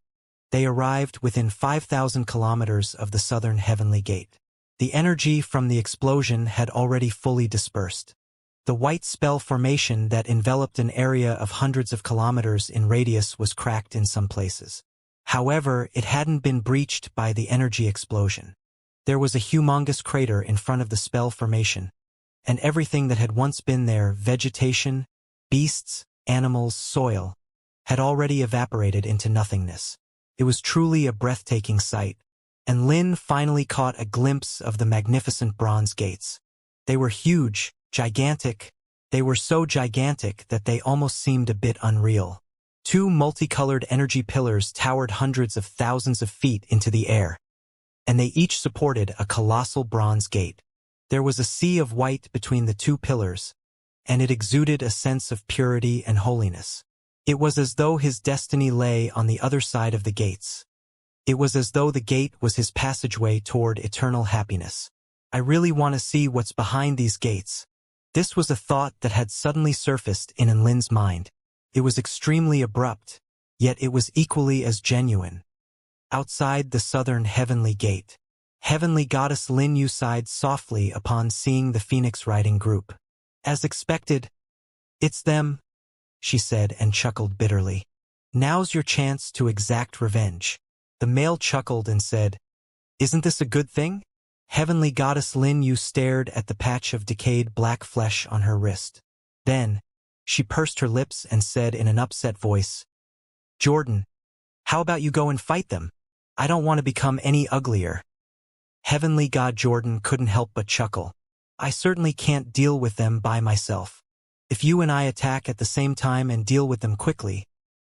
they arrived within 5,000 kilometers of the southern heavenly gate. The energy from the explosion had already fully dispersed. The white spell formation that enveloped an area of hundreds of kilometers in radius was cracked in some places. However, it hadn't been breached by the energy explosion. There was a humongous crater in front of the spell formation, and everything that had once been there, vegetation, beasts, animals, soil, had already evaporated into nothingness. It was truly a breathtaking sight, and Lin finally caught a glimpse of the magnificent bronze gates. They were huge, gigantic. They were so gigantic that they almost seemed a bit unreal. 2 multicolored energy pillars towered hundreds of thousands of feet into the air, and they each supported a colossal bronze gate. There was a sea of white between the 2 pillars, and it exuded a sense of purity and holiness. It was as though his destiny lay on the other side of the gates. It was as though the gate was his passageway toward eternal happiness. I really want to see what's behind these gates. This was a thought that had suddenly surfaced in Lin's mind. It was extremely abrupt, yet it was equally as genuine. Outside the southern heavenly gate, heavenly goddess Lin Yu sighed softly upon seeing the phoenix riding group. As expected, it's them, she said and chuckled bitterly. Now's your chance to exact revenge. The male chuckled and said, Isn't this a good thing? Heavenly Goddess Lin Yu stared at the patch of decayed black flesh on her wrist. Then, she pursed her lips and said in an upset voice, "Jordan, how about you go and fight them? I don't want to become any uglier." Heavenly God Jordan couldn't help but chuckle. "I certainly can't deal with them by myself. If you and I attack at the same time and deal with them quickly,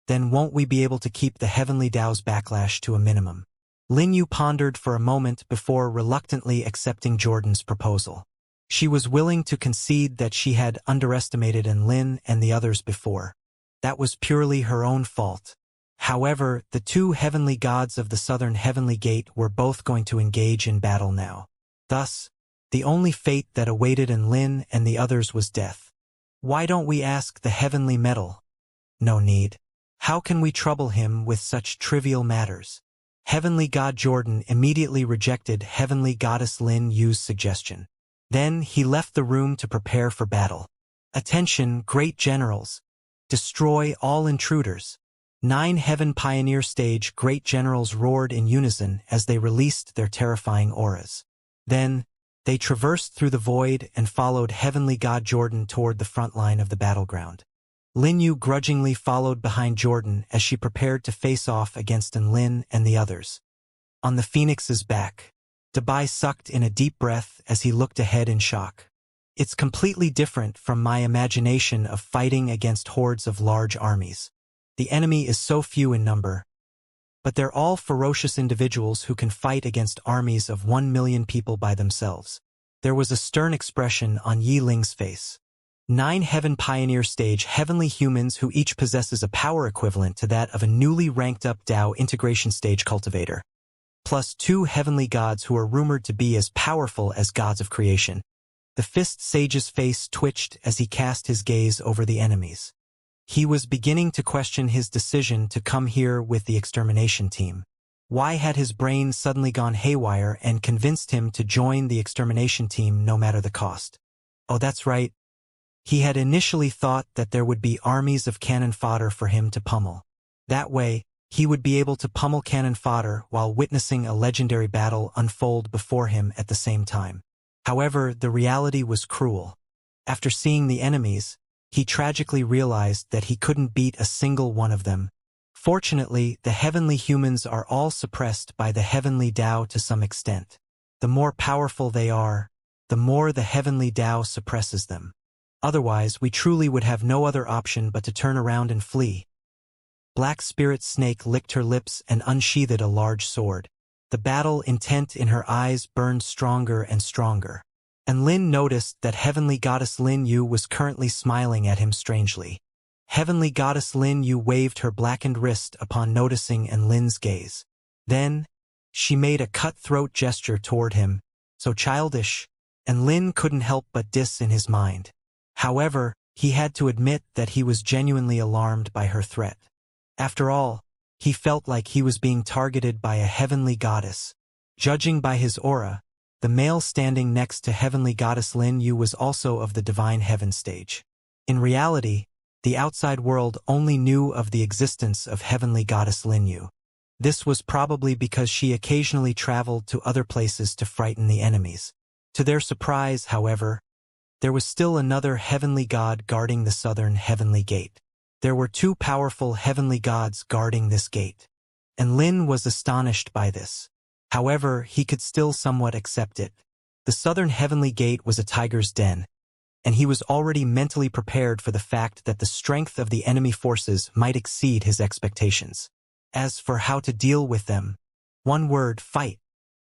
then won't we be able to keep the Heavenly Tao's backlash to a minimum?" Lin Yu pondered for a moment before reluctantly accepting Jordan's proposal. She was willing to concede that she had underestimated Lin and the others before. That was purely her own fault. However, the two heavenly gods of the southern heavenly gate were both going to engage in battle now. Thus, the only fate that awaited Lin and the others was death. "Why don't we ask the heavenly metal?" "No need. How can we trouble him with such trivial matters?" Heavenly God Jordan immediately rejected Heavenly Goddess Lin Yu's suggestion. Then he left the room to prepare for battle. "Attention, great generals! Destroy all intruders!" 9 Heaven Pioneer Stage great generals roared in unison as they released their terrifying auras. Then, they traversed through the void and followed Heavenly God Jordan toward the front line of the battleground. Lin Yu grudgingly followed behind Jordan as she prepared to face off against Lin and the others. On the Phoenix's back, Dabai sucked in a deep breath as he looked ahead in shock. "It's completely different from my imagination of fighting against hordes of large armies. The enemy is so few in number, but they're all ferocious individuals who can fight against armies of 1 million people by themselves." There was a stern expression on Yi Ling's face. 9 Heaven Pioneer Stage heavenly humans who each possesses a power equivalent to that of a newly ranked up Dao Integration Stage cultivator, plus 2 heavenly gods who are rumored to be as powerful as gods of creation. The Fist Sage's face twitched as he cast his gaze over the enemies. He was beginning to question his decision to come here with the extermination team. Why had his brain suddenly gone haywire and convinced him to join the extermination team no matter the cost? Oh, that's right. He had initially thought that there would be armies of cannon fodder for him to pummel. That way, he would be able to pummel cannon fodder while witnessing a legendary battle unfold before him at the same time. However, the reality was cruel. After seeing the enemies, he tragically realized that he couldn't beat a single one of them. Fortunately, the heavenly humans are all suppressed by the heavenly Tao to some extent. The more powerful they are, the more the heavenly Tao suppresses them. Otherwise, we truly would have no other option but to turn around and flee. Black Spirit Snake licked her lips and unsheathed a large sword. The battle intent in her eyes burned stronger and stronger. And Lin noticed that Heavenly Goddess Lin Yu was currently smiling at him strangely. Heavenly Goddess Lin Yu waved her blackened wrist upon noticing Lin's gaze. Then, she made a cutthroat gesture toward him, so childish, and Lin couldn't help but diss in his mind. However, he had to admit that he was genuinely alarmed by her threat. After all, he felt like he was being targeted by a heavenly goddess. Judging by his aura, the male standing next to Heavenly Goddess Lin Yu was also of the Divine Heaven stage. In reality, the outside world only knew of the existence of Heavenly Goddess Lin Yu. This was probably because she occasionally traveled to other places to frighten the enemies. To their surprise, however, there was still another heavenly god guarding the southern heavenly gate. There were 2 powerful heavenly gods guarding this gate, and Lin was astonished by this. However, he could still somewhat accept it. The southern heavenly gate was a tiger's den, and he was already mentally prepared for the fact that the strength of the enemy forces might exceed his expectations. As for how to deal with them, one word: fight.